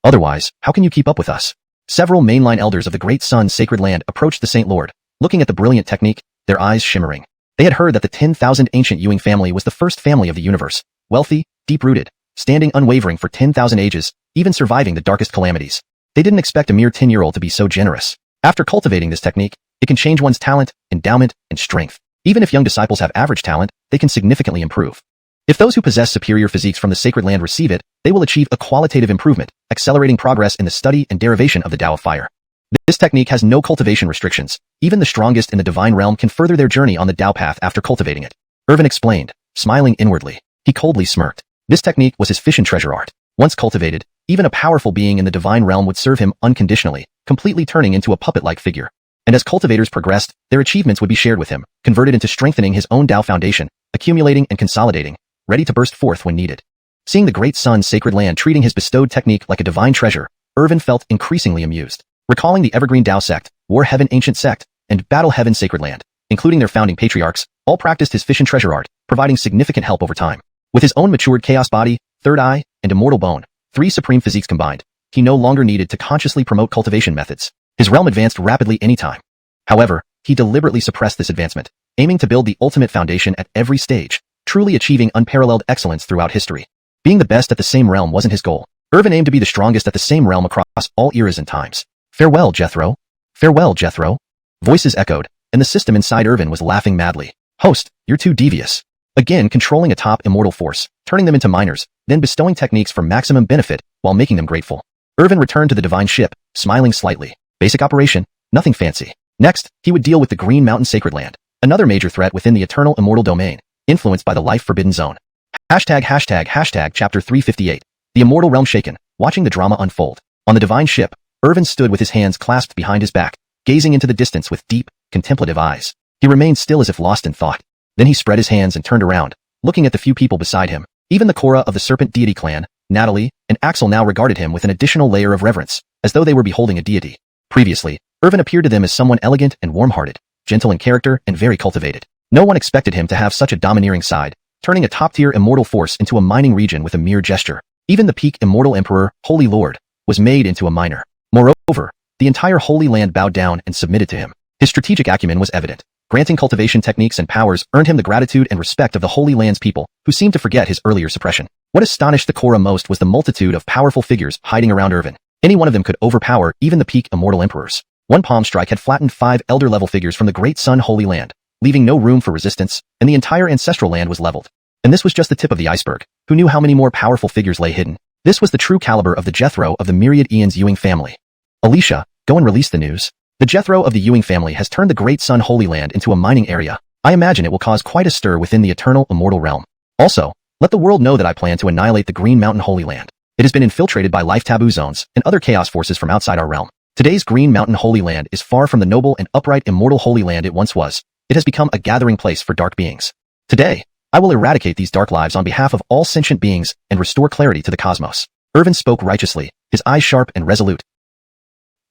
Speaker 1: Otherwise, how can you keep up with us? Several mainline elders of the Great Sun's sacred land approached the Saint Lord, looking at the brilliant technique, their eyes shimmering. They had heard that the 10,000 ancient Ewing family was the first family of the universe, wealthy, deep-rooted, standing unwavering for 10,000 ages, even surviving the darkest calamities. They didn't expect a mere 10-year-old to be so generous. After cultivating this technique, it can change one's talent, endowment, and strength. Even if young disciples have average talent, they can significantly improve. If those who possess superior physiques from the sacred land receive it, they will achieve a qualitative improvement, accelerating progress in the study and derivation of the Tao of Fire. This technique has no cultivation restrictions. Even the strongest in the divine realm can further their journey on the Tao path after cultivating it. Irvin explained, smiling inwardly. He coldly smirked. This technique was his fission treasure art. Once cultivated, even a powerful being in the divine realm would serve him unconditionally, completely turning into a puppet-like figure. And as cultivators progressed, their achievements would be shared with him, converted into strengthening his own Tao foundation, accumulating and consolidating, ready to burst forth when needed. Seeing the Great Sun's sacred land treating his bestowed technique like a divine treasure, Irvin felt increasingly amused. Recalling the Evergreen Tao sect, War Heaven Ancient sect, and Battle Heaven Sacred Land, including their founding patriarchs, all practiced his fission treasure art, providing significant help over time. With his own matured chaos body, third eye, and immortal bone, 3 supreme physiques combined, he no longer needed to consciously promote cultivation methods. His realm advanced rapidly anytime. However, he deliberately suppressed this advancement, aiming to build the ultimate foundation at every stage, truly achieving unparalleled excellence throughout history. Being the best at the same realm wasn't his goal. Irvin aimed to be the strongest at the same realm across all eras and times. Farewell, Jethro. Farewell, Jethro. Voices echoed, and the system inside Irvin was laughing madly. Host, you're too devious. Again, controlling a top immortal force, turning them into miners, then bestowing techniques for maximum benefit while making them grateful. Irvin returned to the divine ship, smiling slightly. Basic operation, nothing fancy. Next, he would deal with the Green Mountain Sacred Land, another major threat within the eternal immortal domain, influenced by the life forbidden zone. Chapter 358. The immortal realm shaken. watching the drama unfold. On the divine ship, Irvin stood with his hands clasped behind his back, gazing into the distance with deep, contemplative eyes. He remained still as if lost in thought. Then he spread his hands and turned around, looking at the few people beside him. Even the Korra of the Serpent Deity clan, Natalie, and Axel now regarded him with an additional layer of reverence, as though they were beholding a deity. Previously, Irvin appeared to them as someone elegant and warm-hearted, gentle in character and very cultivated. No one expected him to have such a domineering side, turning a top-tier immortal force into a mining region with a mere gesture. Even the peak immortal emperor, Holy Lord, was made into a miner. Moreover, the entire Holy Land bowed down and submitted to him. His strategic acumen was evident. Granting cultivation techniques and powers earned him the gratitude and respect of the Holy Land's people, who seemed to forget his earlier suppression. What astonished the Korra most was the multitude of powerful figures hiding around Irvin. Any one of them could overpower even the peak immortal emperors. One palm strike had flattened 5 elder-level figures from the Great Sun Holy Land, leaving no room for resistance, and the entire ancestral land was leveled. And this was just the tip of the iceberg. Who knew how many more powerful figures lay hidden? This was the true caliber of the Jethro of the myriad Eons Ewing family. Alicia, go and release the news. The Jethro of the Ewing family has turned the Great Sun Holy Land into a mining area. I imagine it will cause quite a stir within the eternal immortal realm. Also, let the world know that I plan to annihilate the Green Mountain Holy Land. It has been infiltrated by life taboo zones and other chaos forces from outside our realm. Today's Green Mountain Holy Land is far from the noble and upright immortal Holy Land it once was. It has become a gathering place for dark beings. Today, I will eradicate these dark lives on behalf of all sentient beings and restore clarity to the cosmos. Irvin spoke righteously, his eyes sharp and resolute,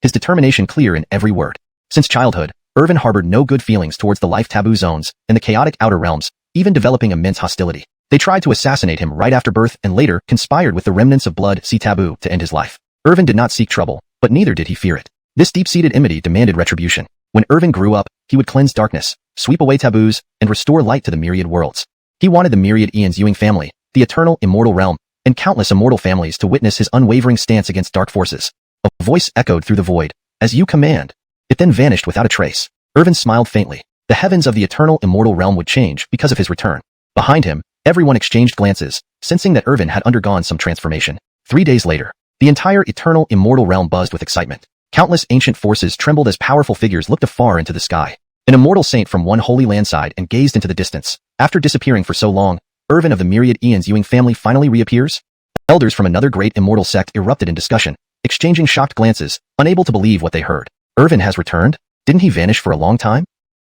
Speaker 1: his determination clear in every word. Since childhood, Irvin harbored no good feelings towards the life taboo zones and the chaotic outer realms, even developing immense hostility. They tried to assassinate him right after birth and later conspired with the remnants of blood sea taboo to end his life. Irvin did not seek trouble, but neither did he fear it. This deep-seated enmity demanded retribution. When Irvin grew up, he would cleanse darkness, sweep away taboos, and restore light to the myriad worlds. He wanted the myriad Eons Ewing family, the eternal immortal realm, and countless immortal families to witness his unwavering stance against dark forces. A voice echoed through the void. As you command. It then vanished without a trace. Irvin smiled faintly. The heavens of the eternal immortal realm would change because of his return. Behind him, everyone exchanged glances, sensing that Irvin had undergone some transformation. 3 days later, the entire eternal immortal realm buzzed with excitement. Countless ancient forces trembled as powerful figures looked afar into the sky. An immortal saint from one holy land sighed and gazed into the distance. After disappearing for so long, Irvin of the myriad Eons Ewing family finally reappears? Elders from another great immortal sect erupted in discussion, exchanging shocked glances, unable to believe what they heard. Irvin has returned? Didn't he vanish for a long time?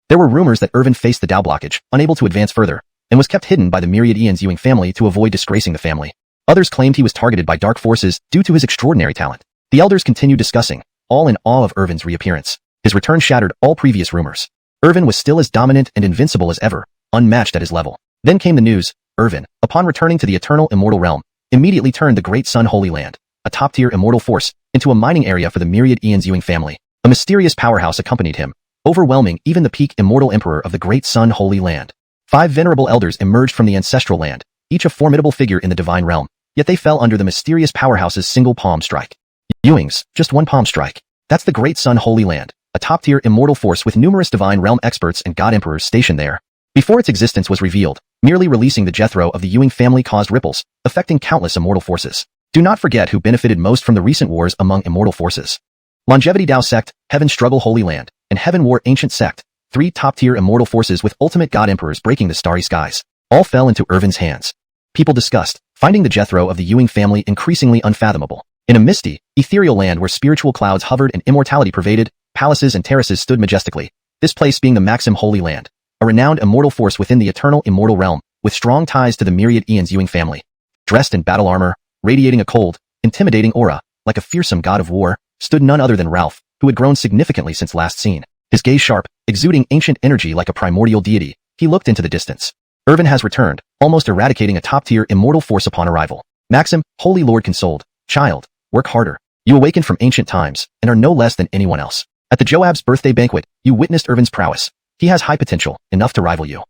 Speaker 1: There were rumors that Irvin faced the Tao blockage, unable to advance further, and was kept hidden by the myriad Eons Ewing family to avoid disgracing the family. Others claimed he was targeted by dark forces due to his extraordinary talent. The elders continued discussing, all in awe of Irvin's reappearance. His return shattered all previous rumors. Irvin was still as dominant and invincible as ever, unmatched at his level. Then came the news. Irvin, upon returning to the eternal immortal realm, immediately turned the Great Sun Holy Land, a top-tier immortal force, into a mining area for the myriad Eons Ewing family. A mysterious powerhouse accompanied him, overwhelming even the peak immortal emperor of the Great Sun Holy Land. 5 venerable elders emerged from the ancestral land, each a formidable figure in the divine realm, yet they fell under the mysterious powerhouse's single palm strike. Ewings, just one palm strike. That's the Great Sun Holy Land, a top-tier immortal force with numerous divine realm experts and god emperors stationed there. Before its existence was revealed, merely releasing the Jethro of the Ewing family caused ripples, affecting countless immortal forces. Do not forget who benefited most from the recent wars among immortal forces. Longevity Tao Sect, Heaven Struggle Holy Land, and Heaven War Ancient Sect, 3 top-tier immortal forces with ultimate god emperors breaking the starry skies, all fell into Irvin's hands. People discussed, finding the Jethro of the Ewing family increasingly unfathomable. In a misty, ethereal land where spiritual clouds hovered and immortality pervaded, palaces and terraces stood majestically, this place being the Maxim Holy Land, a renowned immortal force within the eternal immortal realm, with strong ties to the myriad Eons Ewing family. Dressed in battle armor, radiating a cold, intimidating aura, like a fearsome god of war, stood none other than Ralph, who had grown significantly since last seen. His gaze sharp, exuding ancient energy like a primordial deity, he looked into the distance. Irvin has returned, almost eradicating a top-tier immortal force upon arrival. Maxim, Holy Lord consoled, child, work harder. You awakened from ancient times, and are no less than anyone else. At the Joab's birthday banquet, you witnessed Irvin's prowess. He has high potential, enough to rival you.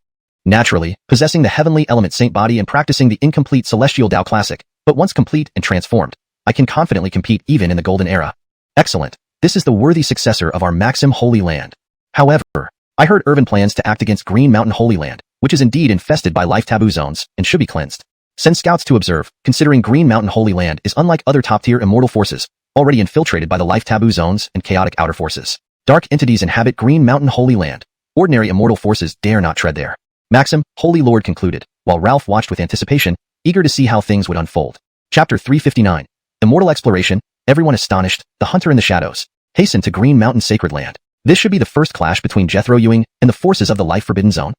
Speaker 1: Naturally, possessing the heavenly element saint body and practicing the incomplete celestial Tao classic, but once complete and transformed, I can confidently compete even in the golden era. Excellent. This is the worthy successor of our Maxim Holy Land. However, I heard Irvin plans to act against Green Mountain Holy Land, which is indeed infested by life taboo zones and should be cleansed. Send scouts to observe, considering Green Mountain Holy Land is unlike other top-tier immortal forces, already infiltrated by the life taboo zones and chaotic outer forces. Dark entities inhabit Green Mountain Holy Land. Ordinary immortal forces dare not tread there. Maxim, Holy Lord concluded, while Ralph watched with anticipation, eager to see how things would unfold. Chapter 359. Immortal exploration, everyone astonished, the hunter in the shadows. Hasten to Green Mountain Sacred Land. This should be the first clash between Jethro Ewing and the forces of the Life Forbidden Zone.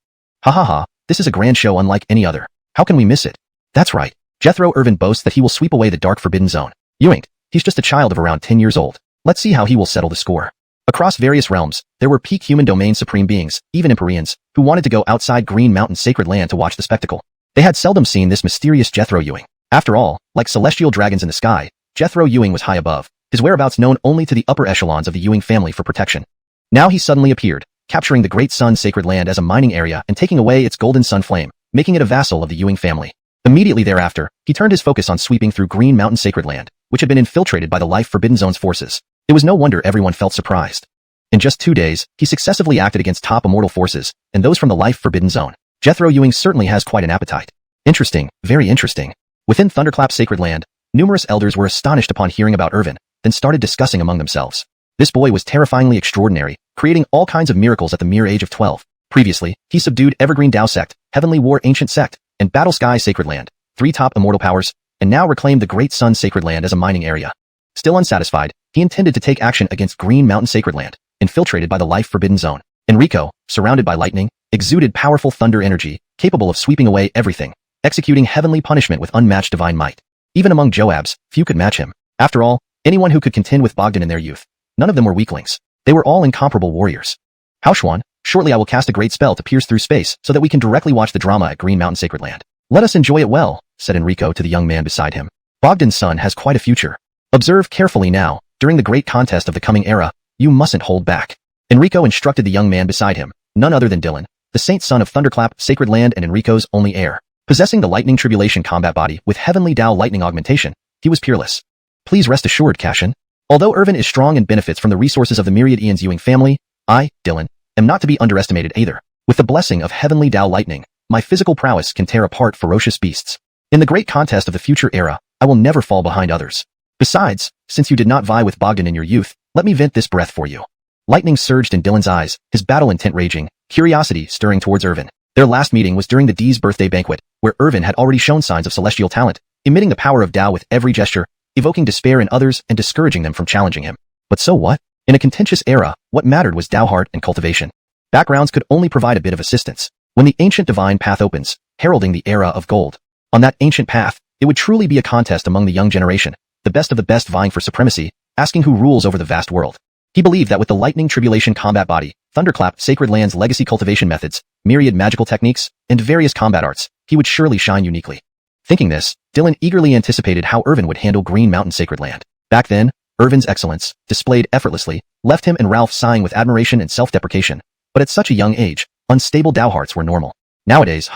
Speaker 1: Ha ha ha, this is a grand show unlike any other. How can we miss it? That's right. Jethro Irvin boasts that he will sweep away the Dark Forbidden Zone. Ewing, he's just a child of around 10 years old. Let's see how he will settle the score. Across various realms, there were peak human domain supreme beings, even Empyreans, who wanted to go outside Green Mountain Sacred Land to watch the spectacle. They had seldom seen this mysterious Jethro Ewing. After all, like celestial dragons in the sky, Jethro Ewing was high above, his whereabouts known only to the upper echelons of the Ewing family for protection. Now he suddenly appeared, capturing the Great Sun Sacred Land as a mining area and taking away its golden sun flame, making it a vassal of the Ewing family. Immediately thereafter, he turned his focus on sweeping through Green Mountain Sacred Land, which had been infiltrated by the Life Forbidden Zone's forces. It was no wonder everyone felt surprised. In just 2 days, he successively acted against top immortal forces, and those from the Life Forbidden Zone. Jethro Ewing certainly has quite an appetite. Interesting, very interesting. Within Thunderclap Sacred Land, numerous elders were astonished upon hearing about Irvin, then started discussing among themselves. This boy was terrifyingly extraordinary, creating all kinds of miracles at the mere age of 12. Previously, he subdued Evergreen Dao Sect, Heavenly War Ancient Sect, and Battle Sky Sacred Land, 3 top immortal powers, and now reclaimed the Great Sun Sacred Land as a mining area. Still unsatisfied, he intended to take action against Green Mountain Sacred Land, infiltrated by the Life Forbidden Zone. Enrico, surrounded by lightning, exuded powerful thunder energy, capable of sweeping away everything, executing heavenly punishment with unmatched divine might. Even among Joabs, few could match him. After all, anyone who could contend with Bogdan in their youth. None of them were weaklings. They were all incomparable warriors. Haoxuan, shortly I will cast a great spell to pierce through space so that we can directly watch the drama at Green Mountain Sacred Land. Let us enjoy it well, said Enrico to the young man beside him. Bogdan's son has quite a future. Observe carefully now, during the great contest of the coming era, you mustn't hold back. Enrico instructed the young man beside him, none other than Dylan, the saint son of Thunderclap, Sacred Land and Enrico's only heir. Possessing the Lightning Tribulation combat body with Heavenly Dao lightning augmentation, he was peerless. Please rest assured, Cashin. Although Irvin is strong and benefits from the resources of the myriad Ian's Ewing family, I, Dylan, am not to be underestimated either. With the blessing of Heavenly Dao lightning, my physical prowess can tear apart ferocious beasts. In the great contest of the future era, I will never fall behind others. Besides, since you did not vie with Bogdan in your youth, let me vent this breath for you. Lightning surged in Dylan's eyes, his battle intent raging, curiosity stirring towards Irvin. Their last meeting was during the D's birthday banquet, where Irvin had already shown signs of celestial talent, emitting the power of Dao with every gesture, evoking despair in others and discouraging them from challenging him. But so what? In a contentious era, what mattered was Dao heart and cultivation. Backgrounds could only provide a bit of assistance. When the ancient divine path opens, heralding the era of gold. On that ancient path, it would truly be a contest among the young generation, the best of the best vying for supremacy, asking who rules over the vast world. He believed that with the Lightning Tribulation combat body, Thunderclap Sacred Land's legacy cultivation methods, myriad magical techniques, and various combat arts, he would surely shine uniquely. Thinking this, Dylan eagerly anticipated how Irvin would handle Green Mountain Sacred Land. Back then, Irvin's excellence, displayed effortlessly, left him and Ralph sighing with admiration and self-deprecation. But at such a young age, unstable Dao hearts were normal. Nowadays,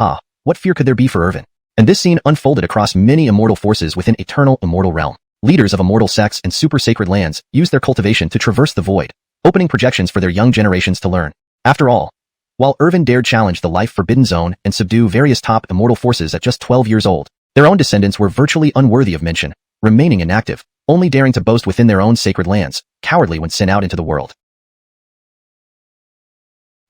Speaker 1: what fear could there be for Irvin? And this scene unfolded across many immortal forces within eternal immortal realm. Leaders of immortal sects and super sacred lands used their cultivation to traverse the void, opening projections for their young generations to learn. After all, while Irvin dared challenge the Life Forbidden Zone and subdue various top immortal forces at just 12 years old, their own descendants were virtually unworthy of mention, remaining inactive, only daring to boast within their own sacred lands, cowardly when sent out into the world.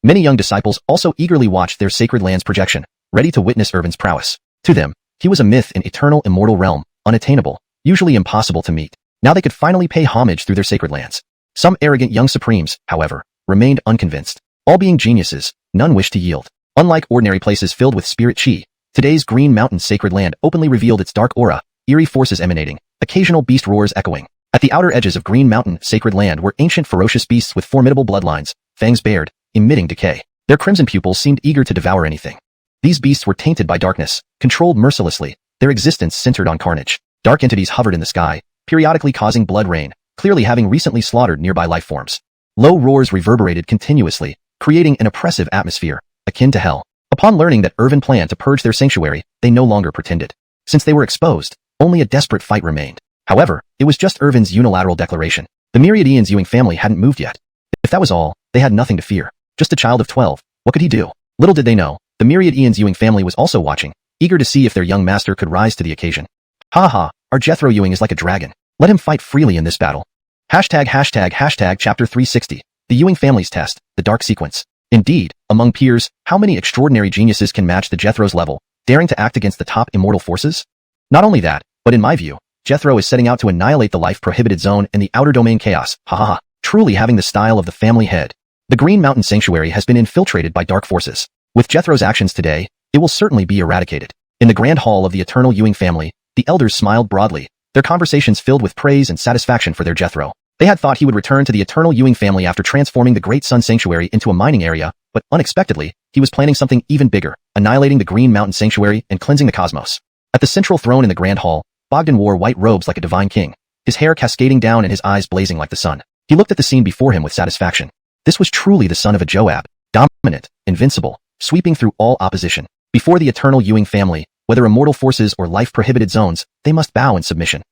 Speaker 1: Many young disciples also eagerly watched their sacred land's projection, ready to witness Irvin's prowess. To them, he was a myth in eternal immortal realm, unattainable, usually impossible to meet. Now they could finally pay homage through their sacred lands. Some arrogant young supremes, however, remained unconvinced. All being geniuses, none wished to yield. Unlike ordinary places filled with spirit chi, today's Green Mountain Sacred Land openly revealed its dark aura, eerie forces emanating, occasional beast roars echoing. At the outer edges of Green Mountain Sacred Land were ancient ferocious beasts with formidable bloodlines, fangs bared, emitting decay. Their crimson pupils seemed eager to devour anything. These beasts were tainted by darkness, controlled mercilessly, their existence centered on carnage. Dark entities hovered in the sky, periodically causing blood rain, clearly having recently slaughtered nearby life forms. Low roars reverberated continuously, creating an oppressive atmosphere, akin to hell. Upon learning that Irvin planned to purge their sanctuary, they no longer pretended. Since they were exposed, only a desperate fight remained. However, it was just Irvin's unilateral declaration. The myriad Ian's Ewing family hadn't moved yet. If that was all, they had nothing to fear. Just a child of 12, what could he do? Little did they know, the myriad Ian's Ewing family was also watching, eager to see if their young master could rise to the occasion. Our Jethro Ewing is like a dragon. Let him fight freely in this battle. Hashtag chapter 360. The Ewing family's test, the dark sequence. Indeed, among peers, how many extraordinary geniuses can match the Jethro's level, daring to act against the top immortal forces? Not only that, but in my view, Jethro is setting out to annihilate the life-prohibited zone in the outer domain chaos. Ha ha ha. Truly having the style of the family head. The Green Mountain Sanctuary has been infiltrated by dark forces. With Jethro's actions today, it will certainly be eradicated. In the grand hall of the eternal Ewing family, the elders smiled broadly, their conversations filled with praise and satisfaction for their Jethro. They had thought he would return to the eternal Ewing family after transforming the Great Sun Sanctuary into a mining area, but unexpectedly, he was planning something even bigger, annihilating the Green Mountain Sanctuary and cleansing the cosmos. At the central throne in the grand hall, Bogdan wore white robes like a divine king, his hair cascading down and his eyes blazing like the sun. He looked at the scene before him with satisfaction. This was truly the son of a Joab, dominant, invincible, sweeping through all opposition. Before the eternal Ewing family, whether immortal forces or life-prohibited zones, they must bow in submission.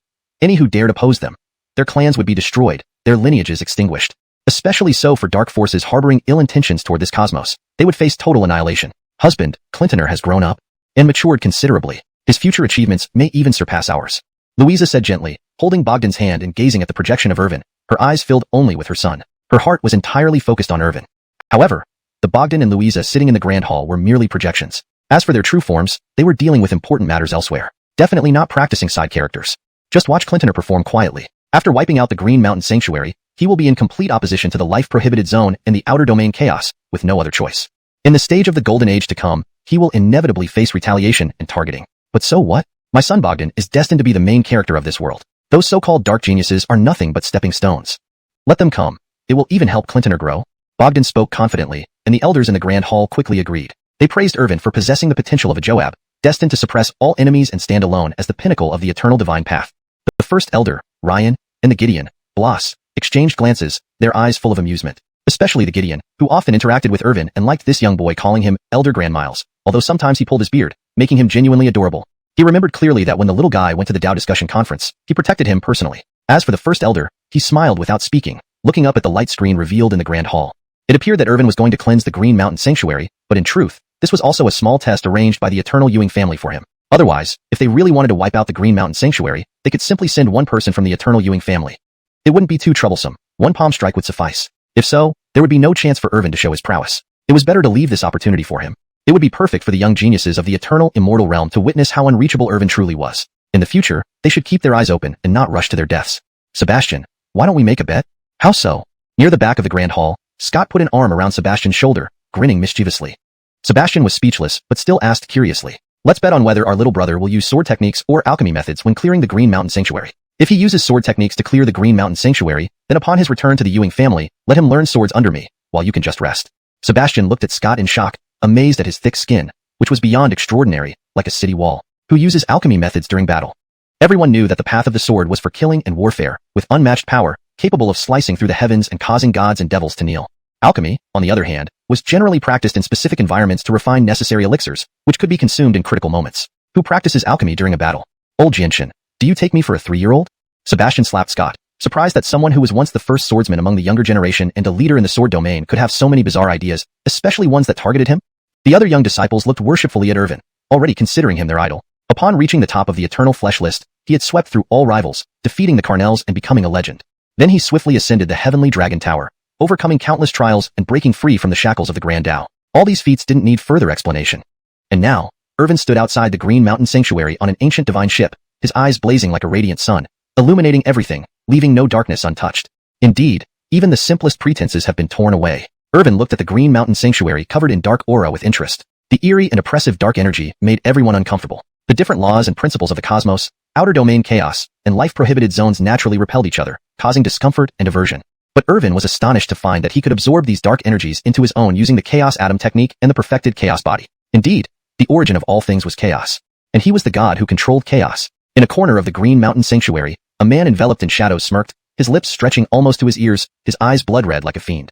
Speaker 1: Any who dared oppose them, their clans would be destroyed, their lineages extinguished. Especially so for dark forces harboring ill intentions toward this cosmos. They would face total annihilation. Husband, Clintoner has grown up and matured considerably. His future achievements may even surpass ours. Louisa said gently, holding Bogdan's hand and gazing at the projection of Irvin, her eyes filled only with her son. Her heart was entirely focused on Irvin. However, the Bogdan and Louisa sitting in the grand hall were merely projections. As for their true forms, they were dealing with important matters elsewhere. Definitely not practicing side characters. Just watch Clintoner perform quietly. After wiping out the Green Mountain Sanctuary, he will be in complete opposition to the life-prohibited zone and the outer domain chaos, with no other choice. In the stage of the Golden Age to come, he will inevitably face retaliation and targeting. But so what? My son Bogdan is destined to be the main character of this world. Those so-called dark geniuses are nothing but stepping stones. Let them come. It will even help Clintoner grow. Bogdan spoke confidently, and the elders in the grand hall quickly agreed. They praised Irvin for possessing the potential of a Joab, destined to suppress all enemies and stand alone as the pinnacle of the eternal divine path. The first elder, Ryan, and the Gideon, Blas, exchanged glances, their eyes full of amusement. Especially the Gideon, who often interacted with Irvin and liked this young boy calling him Elder Grandmiles, although sometimes he pulled his beard, making him genuinely adorable. He remembered clearly that when the little guy went to the Tao discussion conference, he protected him personally. As for the first elder, he smiled without speaking, looking up at the light screen revealed in the grand hall. It appeared that Irvin was going to cleanse the Green Mountain Sanctuary, but in truth, this was also a small test arranged by the eternal Ewing family for him. Otherwise, if they really wanted to wipe out the Green Mountain Sanctuary, they could simply send one person from the eternal Ewing family. It wouldn't be too troublesome. One palm strike would suffice. If so, there would be no chance for Irvin to show his prowess. It was better to leave this opportunity for him. It would be perfect for the young geniuses of the eternal immortal realm to witness how unreachable Irvin truly was. In the future, they should keep their eyes open and not rush to their deaths. Sebastian, why don't we make a bet? How so? Near the back of the grand hall, Scott put an arm around Sebastian's shoulder, grinning mischievously. Sebastian was speechless, but still asked curiously. Let's bet on whether our little brother will use sword techniques or alchemy methods when clearing the Green Mountain Sanctuary. If he uses sword techniques to clear the Green Mountain Sanctuary, then upon his return to the Ewing family, let him learn swords under me, while you can just rest. Sebastian looked at Scott in shock, amazed at his thick skin, which was beyond extraordinary, like a city wall. Who uses alchemy methods during battle? Everyone knew that the path of the sword was for killing and warfare, with unmatched power, capable of slicing through the heavens and causing gods and devils to kneel. Alchemy, on the other hand, was generally practiced in specific environments to refine necessary elixirs, which could be consumed in critical moments. Who practices alchemy during a battle? Old Xianxia, do you take me for a 3-year-old? Sebastian slapped Scott, surprised that someone who was once the first swordsman among the younger generation and a leader in the sword domain could have so many bizarre ideas, especially ones that targeted him. The other young disciples looked worshipfully at Irvin, already considering him their idol. Upon reaching the top of the eternal flesh list, he had swept through all rivals, defeating the Carnels and becoming a legend. Then he swiftly ascended the heavenly dragon tower, overcoming countless trials and breaking free from the shackles of the Grand Tao. All these feats didn't need further explanation. And now, Irvin stood outside the Green Mountain Sanctuary on an ancient divine ship, his eyes blazing like a radiant sun, illuminating everything, leaving no darkness untouched. Indeed, even the simplest pretenses have been torn away. Irvin looked at the Green Mountain Sanctuary covered in dark aura with interest. The eerie and oppressive dark energy made everyone uncomfortable. The different laws and principles of the cosmos, outer domain chaos, and life-prohibited zones naturally repelled each other, causing discomfort and aversion. But Irvin was astonished to find that he could absorb these dark energies into his own using the chaos atom technique and the perfected chaos body. Indeed, the origin of all things was chaos. And he was the god who controlled chaos. In a corner of the Green Mountain Sanctuary, a man enveloped in shadows smirked, his lips stretching almost to his ears, his eyes blood-red like a fiend.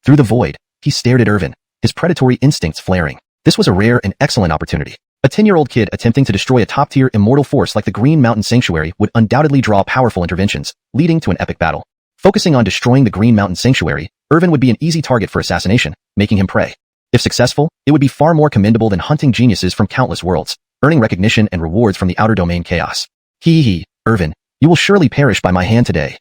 Speaker 1: Through the void, he stared at Irvin, his predatory instincts flaring. This was a rare and excellent opportunity. A 10-year-old kid attempting to destroy a top-tier immortal force like the Green Mountain Sanctuary would undoubtedly draw powerful interventions, leading to an epic battle. Focusing on destroying the Green Mountain Sanctuary, Irvin would be an easy target for assassination, making him prey. If successful, it would be far more commendable than hunting geniuses from countless worlds, earning recognition and rewards from the outer domain chaos. Irvin, you will surely perish by my hand today.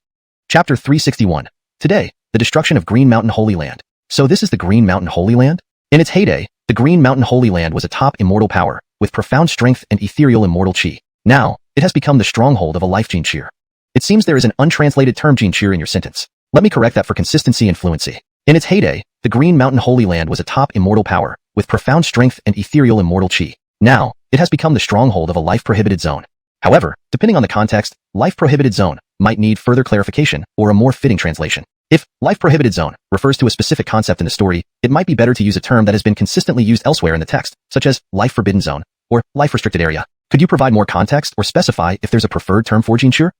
Speaker 1: Chapter 361. Today, the destruction of Green Mountain Holy Land. So this is the Green Mountain Holy Land? In its heyday, the Green Mountain Holy Land was a top immortal power, with profound strength and ethereal immortal chi. Now, it has become the stronghold of a life Xianxia. It seems there is an untranslated term Xianxia in your sentence. Let me correct that for consistency and fluency. In its heyday, the Green Mountain Holy Land was a top immortal power, with profound strength and ethereal immortal chi. Now, it has become the stronghold of a life-prohibited zone. However, depending on the context, life-prohibited zone might need further clarification or a more fitting translation. If life-prohibited zone refers to a specific concept in the story, it might be better to use a term that has been consistently used elsewhere in the text, such as life-forbidden zone or life-restricted area. Could you provide more context or specify if there's a preferred term for Xianxia?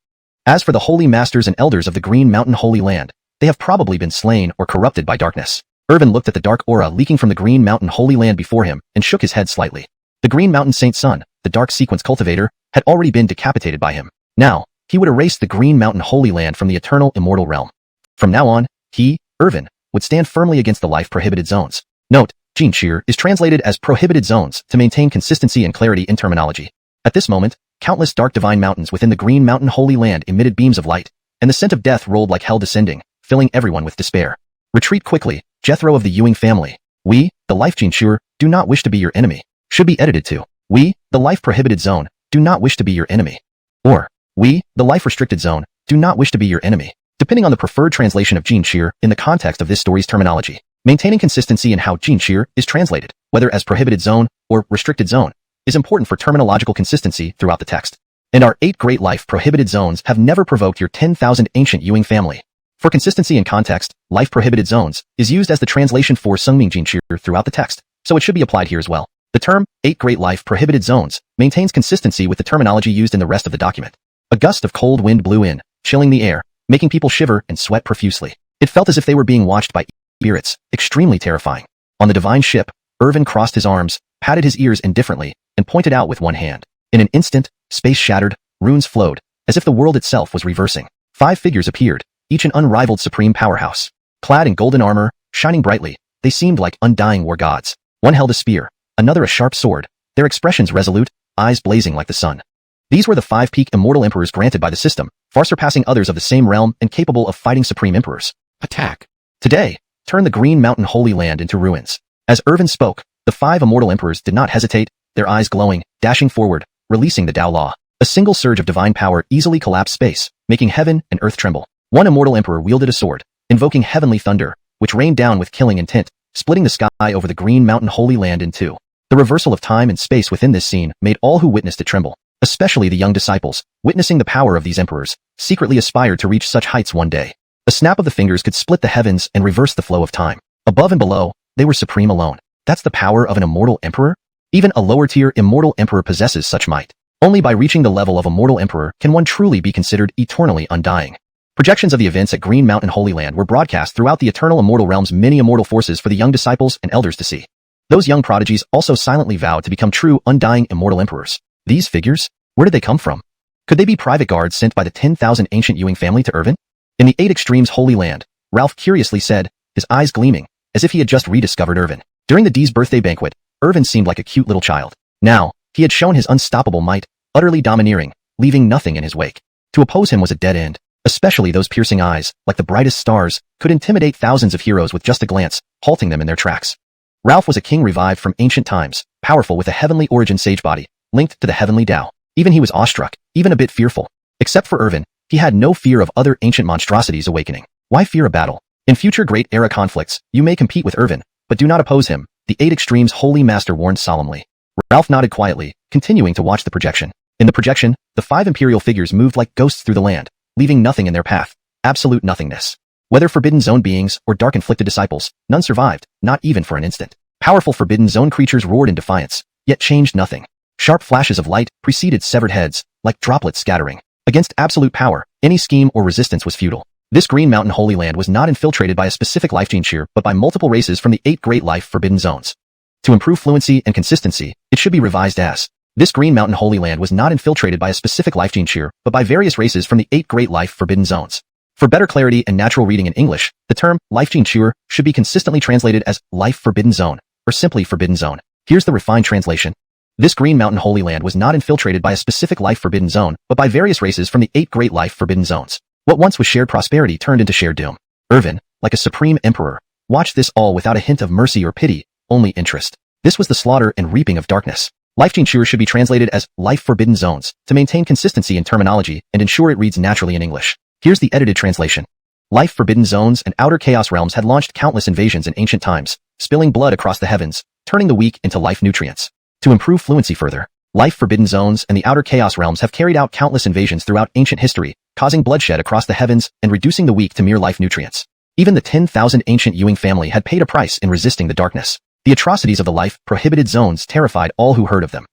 Speaker 1: As for the holy masters and elders of the Green Mountain Holy Land, they have probably been slain or corrupted by darkness. Irvin looked at the dark aura leaking from the Green Mountain Holy Land before him and shook his head slightly. The Green Mountain Saint's son, the Dark Sequence Cultivator, had already been decapitated by him. Now, he would erase the Green Mountain Holy Land from the eternal immortal realm. From now on, he, Irvin, would stand firmly against the life-prohibited zones. Note, Xianxia is translated as prohibited zones to maintain consistency and clarity in terminology. At this moment, countless dark divine mountains within the Green Mountain Holy Land emitted beams of light, and the scent of death rolled like hell descending, filling everyone with despair. Retreat quickly, Jethro of the Ewing family. We, the life Xianxia, do not wish to be your enemy. Should be edited to, we, the life-prohibited zone, do not wish to be your enemy. Or, we, the life-restricted zone, do not wish to be your enemy. Depending on the preferred translation of Xianxia in the context of this story's terminology, maintaining consistency in how Xianxia is translated, whether as prohibited zone or restricted zone, is important for terminological consistency throughout the text. And our 8 great life-prohibited zones have never provoked your 10,000 ancient Ewing family. For consistency in context, life-prohibited zones is used as the translation for Sungming Xianxia throughout the text, so it should be applied here as well. The term 8 great life-prohibited zones maintains consistency with the terminology used in the rest of the document. A gust of cold wind blew in, chilling the air, making people shiver and sweat profusely. It felt as if they were being watched by spirits, extremely terrifying. On the divine ship, Irvin crossed his arms, patted his ears indifferently, and pointed out with one hand. In an instant, space shattered, runes flowed, as if the world itself was reversing. 5 figures appeared, each an unrivaled supreme powerhouse. Clad in golden armor, shining brightly, they seemed like undying war gods. One held a spear, another a sharp sword, their expressions resolute, eyes blazing like the sun. These were the 5 peak immortal emperors granted by the system, far surpassing others of the same realm and capable of fighting supreme emperors. Attack. Today, turn the Green Mountain Holy Land into ruins. As Irvin spoke, the 5 immortal emperors did not hesitate, their eyes glowing, dashing forward, releasing the Tao Law. A single surge of divine power easily collapsed space, making heaven and earth tremble. One immortal emperor wielded a sword, invoking heavenly thunder, which rained down with killing intent, splitting the sky over the Green Mountain Holy Land in 2. The reversal of time and space within this scene made all who witnessed it tremble. Especially the young disciples, witnessing the power of these emperors, secretly aspired to reach such heights one day. A snap of the fingers could split the heavens and reverse the flow of time. Above and below, they were supreme alone. That's the power of an immortal emperor? Even a lower-tier immortal emperor possesses such might. Only by reaching the level of a mortal emperor can one truly be considered eternally undying. Projections of the events at Green Mountain Holy Land were broadcast throughout the eternal immortal realm's many immortal forces for the young disciples and elders to see. Those young prodigies also silently vowed to become true undying immortal emperors. These figures? Where did they come from? Could they be private guards sent by the 10,000 ancient Ewing family to Irvin? In the 8 Extremes Holy Land, Ralph curiously said, his eyes gleaming, as if he had just rediscovered Irvin. During the D's birthday banquet, Irvin seemed like a cute little child. Now, he had shown his unstoppable might, utterly domineering, leaving nothing in his wake. To oppose him was a dead end. Especially those piercing eyes, like the brightest stars, could intimidate thousands of heroes with just a glance, halting them in their tracks. Ralph was a king revived from ancient times, powerful with a heavenly origin sage body, linked to the heavenly Tao. Even he was awestruck, even a bit fearful. Except for Irvin, he had no fear of other ancient monstrosities awakening. Why fear a battle? In future great era conflicts, you may compete with Irvin, but do not oppose him, the 8 Extremes Holy Master warned solemnly. Ralph nodded quietly, continuing to watch the projection. In the projection, the 5 imperial figures moved like ghosts through the land, leaving nothing in their path. Absolute nothingness. Whether Forbidden Zone beings or dark-inflicted disciples, none survived, not even for an instant. Powerful Forbidden Zone creatures roared in defiance, yet changed nothing. Sharp flashes of light preceded severed heads, like droplets scattering. Against absolute power, any scheme or resistance was futile. This Green Mountain Holy Land was not infiltrated by a specific life Xianxia, but by multiple races from the 8 great life Forbidden Zones. To improve fluency and consistency, it should be revised as, this Green Mountain Holy Land was not infiltrated by a specific life Xianxia, but by various races from the 8 great life Forbidden Zones. For better clarity and natural reading in English, the term life Xianxia should be consistently translated as life Forbidden Zone, or simply Forbidden Zone. Here's the refined translation. This Green Mountain Holy Land was not infiltrated by a specific life Forbidden Zone, but by various races from the 8 great life Forbidden Zones. What once was shared prosperity turned into shared doom. Irvin, like a supreme emperor, watched this all without a hint of mercy or pity, only interest. This was the slaughter and reaping of darkness. Life Xianxia should be translated as Life Forbidden Zones to maintain consistency in terminology and ensure it reads naturally in English. Here's the edited translation. Life Forbidden Zones and Outer Chaos Realms had launched countless invasions in ancient times, spilling blood across the heavens, turning the weak into life nutrients. To improve fluency further, Life Forbidden Zones and the Outer Chaos Realms have carried out countless invasions throughout ancient history, causing bloodshed across the heavens and reducing the weak to mere life nutrients. Even the 10,000 ancient Yuing family had paid a price in resisting the darkness. The atrocities of the Life Prohibited Zones terrified all who heard of them.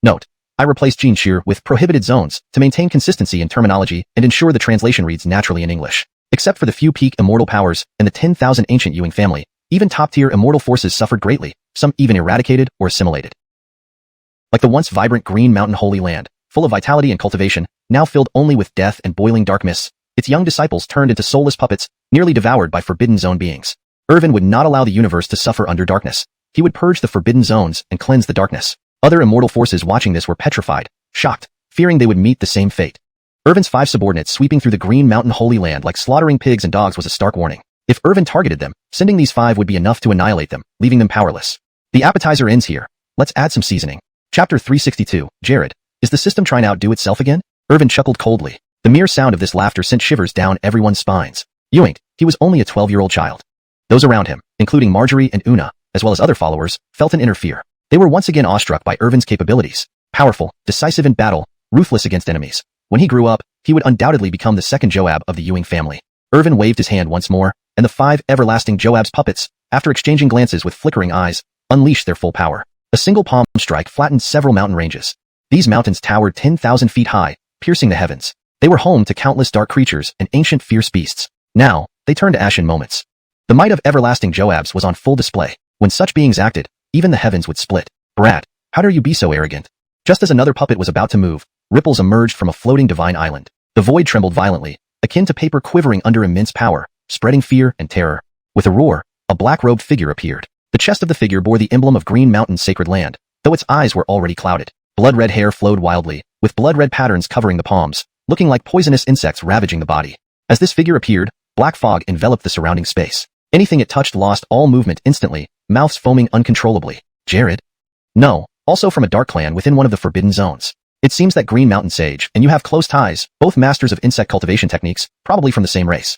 Speaker 1: Note: I replaced Xianxia with Prohibited Zones to maintain consistency in terminology and ensure the translation reads naturally in English. Except for the few peak immortal powers and the 10,000 ancient Yuing family, even top-tier immortal forces suffered greatly, some even eradicated or assimilated. Like the once vibrant Green Mountain Holy Land, full of vitality and cultivation, now filled only with death and boiling dark mists, its young disciples turned into soulless puppets, nearly devoured by Forbidden Zone beings. Irvin would not allow the universe to suffer under darkness. He would purge the Forbidden Zones and cleanse the darkness. Other immortal forces watching this were petrified, shocked, fearing they would meet the same fate. Irvin's 5 subordinates sweeping through the Green Mountain Holy Land like slaughtering pigs and dogs was a stark warning. If Irvin targeted them, sending these 5 would be enough to annihilate them, leaving them powerless. The appetizer ends here. Let's add some seasoning. Chapter 362, Jared. Is the system trying to outdo itself again? Irvin chuckled coldly. The mere sound of this laughter sent shivers down everyone's spines. You ain't. He was only a 12-year-old child. Those around him, including Marjorie and Una, as well as other followers, felt an inner fear. They were once again awestruck by Irvin's capabilities. Powerful, decisive in battle, ruthless against enemies. When he grew up, he would undoubtedly become the second Joab of the Yuing family. Irvin waved his hand once more, and the 5 everlasting Joab's puppets, after exchanging glances with flickering eyes, unleashed their full power. A single palm strike flattened several mountain ranges. These mountains towered 10,000 feet high, piercing the heavens. They were home to countless dark creatures and ancient fierce beasts. Now, they turned to ash in moments. The might of everlasting Joabs was on full display. When such beings acted, even the heavens would split. Brat, how dare you be so arrogant? Just as another puppet was about to move, ripples emerged from a floating divine island. The void trembled violently, akin to paper quivering under immense power, spreading fear and terror. With a roar, a black-robed figure appeared. The chest of the figure bore the emblem of Green Mountain's sacred land, though its eyes were already clouded. Blood-red hair flowed wildly, with blood-red patterns covering the palms, looking like poisonous insects ravaging the body. As this figure appeared, black fog enveloped the surrounding space. Anything it touched lost all movement instantly, mouths foaming uncontrollably. Jared? No, also from a dark clan within one of the Forbidden Zones. It seems that Green Mountain Sage and you have close ties, both masters of insect cultivation techniques, probably from the same race.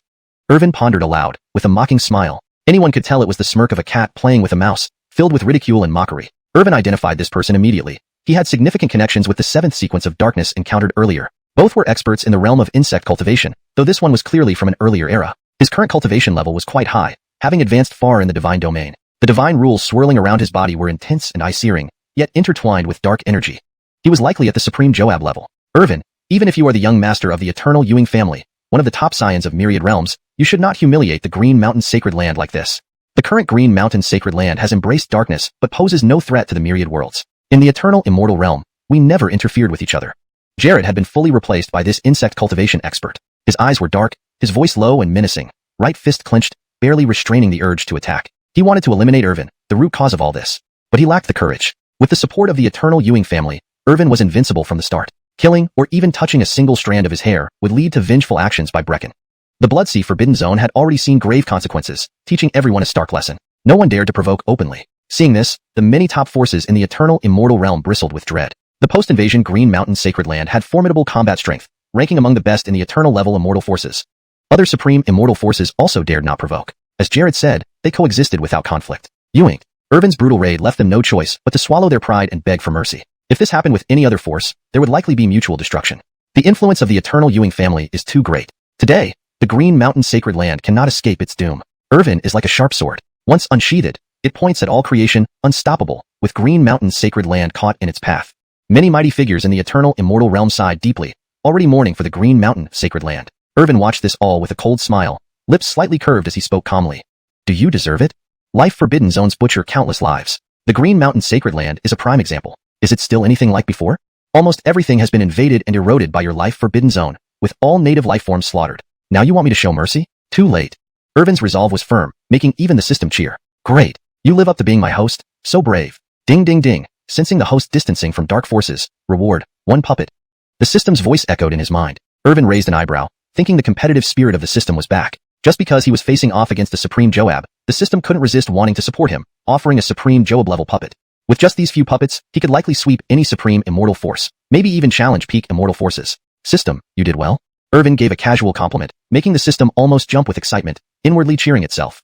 Speaker 1: Irvin pondered aloud, with a mocking smile. Anyone could tell it was the smirk of a cat playing with a mouse, filled with ridicule and mockery. Irvin identified this person immediately. He had significant connections with the 7th sequence of darkness encountered earlier. Both were experts in the realm of insect cultivation, though this one was clearly from an earlier era. His current cultivation level was quite high, having advanced far in the divine domain. The divine rules swirling around his body were intense and eye-searing, yet intertwined with dark energy. He was likely at the supreme Joab level. Irvin, even if you are the young master of the eternal Yuing family, one of the top scions of myriad realms, you should not humiliate the Green Mountain sacred land like this. The current Green Mountain sacred land has embraced darkness but poses no threat to the myriad worlds. In the eternal immortal realm, we never interfered with each other. Jared had been fully replaced by this insect cultivation expert. His eyes were dark, his voice low and menacing, right fist clenched, barely restraining the urge to attack. He wanted to eliminate Irvin, the root cause of all this. But he lacked the courage. With the support of the eternal Yuing family, Irvin was invincible from the start. Killing, or even touching a single strand of his hair, would lead to vengeful actions by Brecken. The Bloodsea Forbidden Zone had already seen grave consequences, teaching everyone a stark lesson. No one dared to provoke openly. Seeing this, the many top forces in the eternal immortal realm bristled with dread. The post-invasion Green Mountain sacred land had formidable combat strength, ranking among the best in the eternal level immortal forces. Other supreme immortal forces also dared not provoke. As Jared said, they coexisted without conflict. Yuing. Irvin's brutal raid left them no choice but to swallow their pride and beg for mercy. If this happened with any other force, there would likely be mutual destruction. The influence of the eternal Yuing family is too great. Today, the Green Mountain sacred land cannot escape its doom. Irvin is like a sharp sword. Once unsheathed, it points at all creation, unstoppable, with Green Mountain's sacred land caught in its path. Many mighty figures in the eternal immortal realm sighed deeply, already mourning for the Green Mountain sacred land. Irvin watched this all with a cold smile, lips slightly curved as he spoke calmly. Do you deserve it? Life Forbidden Zones butcher countless lives. The Green Mountain sacred land is a prime example. Is it still anything like before? Almost everything has been invaded and eroded by your Life Forbidden Zone, with all native life forms slaughtered. Now you want me to show mercy? Too late. Irvin's resolve was firm, making even the system cheer. Great. You live up to being my host. So brave. Ding ding ding. Sensing the host distancing from dark forces. Reward. 1 puppet. The system's voice echoed in his mind. Irvin raised an eyebrow, thinking the competitive spirit of the system was back. Just because he was facing off against the supreme Joab, the system couldn't resist wanting to support him, offering a supreme Joab-level puppet. With just these few puppets, he could likely sweep any supreme immortal force, maybe even challenge peak immortal forces. System, you did well. Irvin gave a casual compliment, making the system almost jump with excitement, inwardly cheering itself.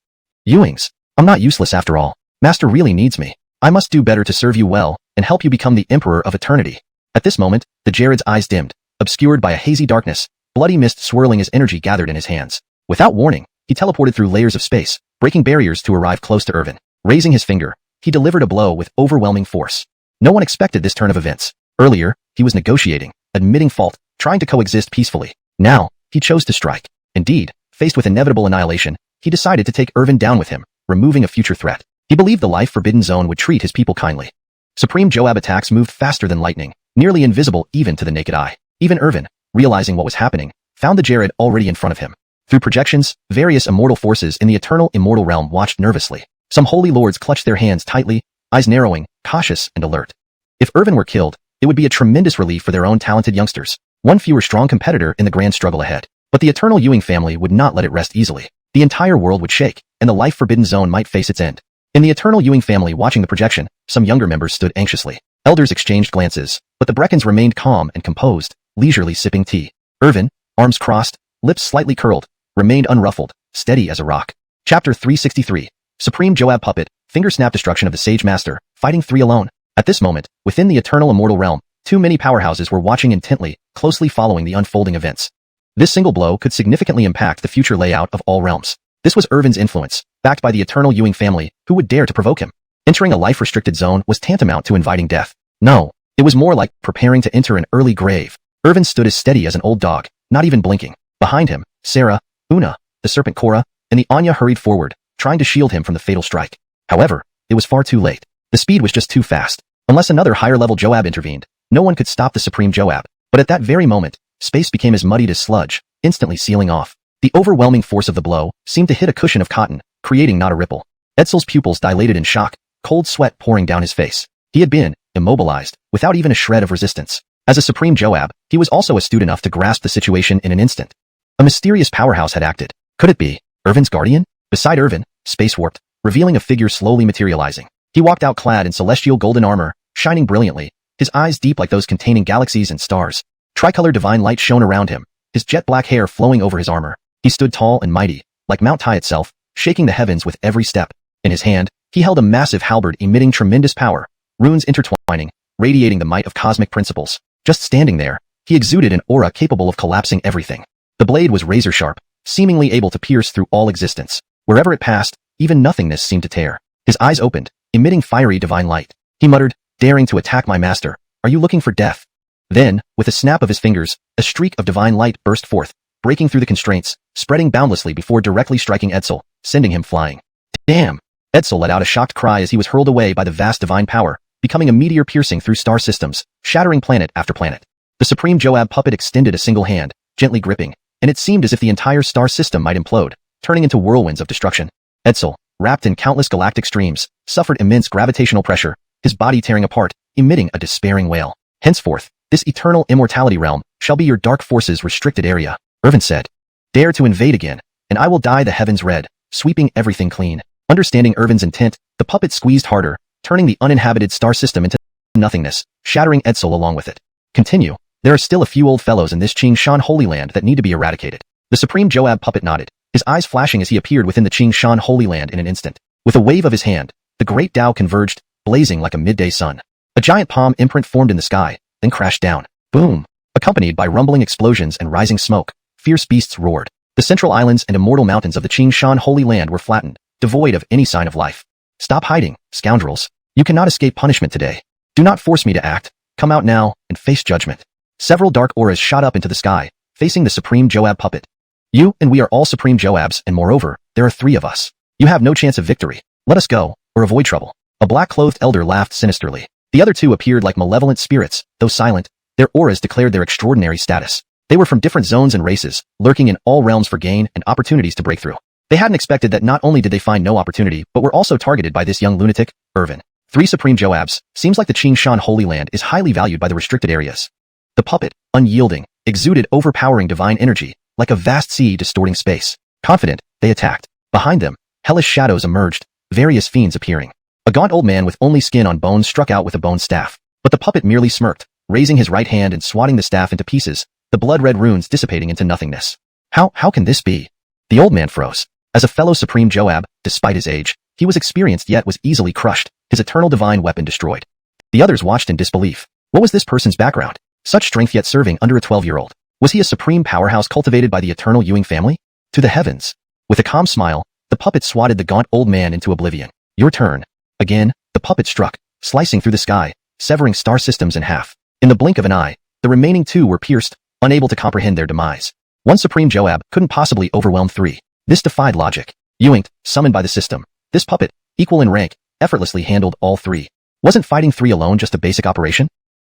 Speaker 1: Ewings, I'm not useless after all. Master really needs me. I must do better to serve you well and help you become the Emperor of Eternity. At this moment, the Jared's eyes dimmed, obscured by a hazy darkness, bloody mist swirling as energy gathered in his hands. Without warning, he teleported through layers of space, breaking barriers to arrive close to Irvin. Raising his finger, he delivered a blow with overwhelming force. No one expected this turn of events. Earlier, he was negotiating, admitting fault, trying to coexist peacefully. Now, he chose to strike. Indeed, faced with inevitable annihilation, he decided to take Irvin down with him, removing a future threat. He believed the Life Forbidden Zone would treat his people kindly. Supreme Joab attacks moved faster than lightning, nearly invisible even to the naked eye. Even Irvin, realizing what was happening, found the Jared already in front of him. Through projections, various immortal forces in the eternal immortal realm watched nervously. Some holy lords clutched their hands tightly, eyes narrowing, cautious and alert. If Irvin were killed, it would be a tremendous relief for their own talented youngsters, one fewer strong competitor in the grand struggle ahead. But the eternal Ewing family would not let it rest easily. The entire world would shake, and the Life Forbidden Zone might face its end. In the eternal Ewing family watching the projection, some younger members stood anxiously. Elders exchanged glances, but the Breckons remained calm and composed, leisurely sipping tea. Irvin, arms crossed, lips slightly curled, remained unruffled, steady as a rock. Chapter 363. Supreme Joab Puppet, Finger Snap Destruction of the Sage Master, fighting 3 alone. At this moment, within the eternal immortal realm, too many powerhouses were watching intently, closely following the unfolding events. This single blow could significantly impact the future layout of all realms. This was Irvin's influence, backed by the eternal Ewing family, who would dare to provoke him. Entering a life-restricted zone was tantamount to inviting death. No, it was more like preparing to enter an early grave. Irvin stood as steady as an old dog, not even blinking. Behind him, Sarah, Una, the serpent Cora, and the Anya hurried forward, trying to shield him from the fatal strike. However, it was far too late. The speed was just too fast. Unless another higher-level Joab intervened, no one could stop the Supreme Joab. But at that very moment, space became as muddied as sludge, instantly sealing off. The overwhelming force of the blow seemed to hit a cushion of cotton, creating not a ripple. Edsel's pupils dilated in shock, cold sweat pouring down his face. He had been immobilized, without even a shred of resistance. As a Supreme Joab, he was also astute enough to grasp the situation in an instant. A mysterious powerhouse had acted. Could it be Irvin's guardian? Beside Irvin, space warped, revealing a figure slowly materializing. He walked out clad in celestial golden armor, shining brilliantly, his eyes deep like those containing galaxies and stars. Tricolor divine light shone around him, his jet black hair flowing over his armor. He stood tall and mighty, like Mount Tai itself, shaking the heavens with every step. In his hand, he held a massive halberd emitting tremendous power, runes intertwining, radiating the might of cosmic principles. Just standing there, he exuded an aura capable of collapsing everything. The blade was razor-sharp, seemingly able to pierce through all existence. Wherever it passed, even nothingness seemed to tear. His eyes opened, emitting fiery divine light. He muttered, "Daring to attack my master, are you looking for death?" Then, with a snap of his fingers, a streak of divine light burst forth, breaking through the constraints, spreading boundlessly before directly striking Edsel, sending him flying. Damn! Edsel let out a shocked cry as he was hurled away by the vast divine power, becoming a meteor piercing through star systems, shattering planet after planet. The Supreme Joab puppet extended a single hand, gently gripping, and it seemed as if the entire star system might implode, turning into whirlwinds of destruction. Edsel, wrapped in countless galactic streams, suffered immense gravitational pressure, his body tearing apart, emitting a despairing wail. Henceforth, this eternal immortality realm shall be your dark forces restricted area, Irvin said. Dare to invade again, and I will dye the heavens red, sweeping everything clean. Understanding Irvin's intent, the puppet squeezed harder, turning the uninhabited star system into nothingness, shattering Edsel along with it. Continue. There are still a few old fellows in this Xianxia Holy Land that need to be eradicated. The Supreme Joab puppet nodded, his eyes flashing as he appeared within the Xianxia Holy Land in an instant. With a wave of his hand, the great Tao converged, blazing like a midday sun. A giant palm imprint formed in the sky, then crashed down. Boom! Accompanied by rumbling explosions and rising smoke, fierce beasts roared. The central islands and immortal mountains of the Xianxia Holy Land were flattened, devoid of any sign of life. Stop hiding, scoundrels. You cannot escape punishment today. Do not force me to act. Come out now and face judgment. Several dark auras shot up into the sky, facing the Supreme Joab puppet. You and we are all Supreme Joabs, and moreover, there are 3 of us. You have no chance of victory. Let us go, or avoid trouble. A black-clothed elder laughed sinisterly. The other 2 appeared like malevolent spirits, though silent. Their auras declared their extraordinary status. They were from different zones and races, lurking in all realms for gain and opportunities to break through. They hadn't expected that not only did they find no opportunity, but were also targeted by this young lunatic, Irvin. 3 Supreme Joabs. Seems like the Xianxia Holy Land is highly valued by the restricted areas. The puppet, unyielding, exuded overpowering divine energy, like a vast sea distorting space. Confident, they attacked. Behind them, hellish shadows emerged, various fiends appearing. A gaunt old man with only skin on bones struck out with a bone staff. But the puppet merely smirked, raising his right hand and swatting the staff into pieces, the blood-red runes dissipating into nothingness. How can this be? The old man froze. As a fellow Supreme Joab, despite his age, he was experienced yet was easily crushed, his eternal divine weapon destroyed. The others watched in disbelief. What was this person's background? Such strength yet serving under a 12-year-old. Was he a supreme powerhouse cultivated by the eternal Ewing family? To the heavens. With a calm smile, the puppet swatted the gaunt old man into oblivion. Your turn. Again, the puppet struck, slicing through the sky, severing star systems in half. In the blink of an eye, the remaining two were pierced, unable to comprehend their demise. One Supreme Joab couldn't possibly overwhelm three. This defied logic. Ewing, summoned by the system. This puppet, equal in rank, effortlessly handled all three. Wasn't fighting three alone just a basic operation?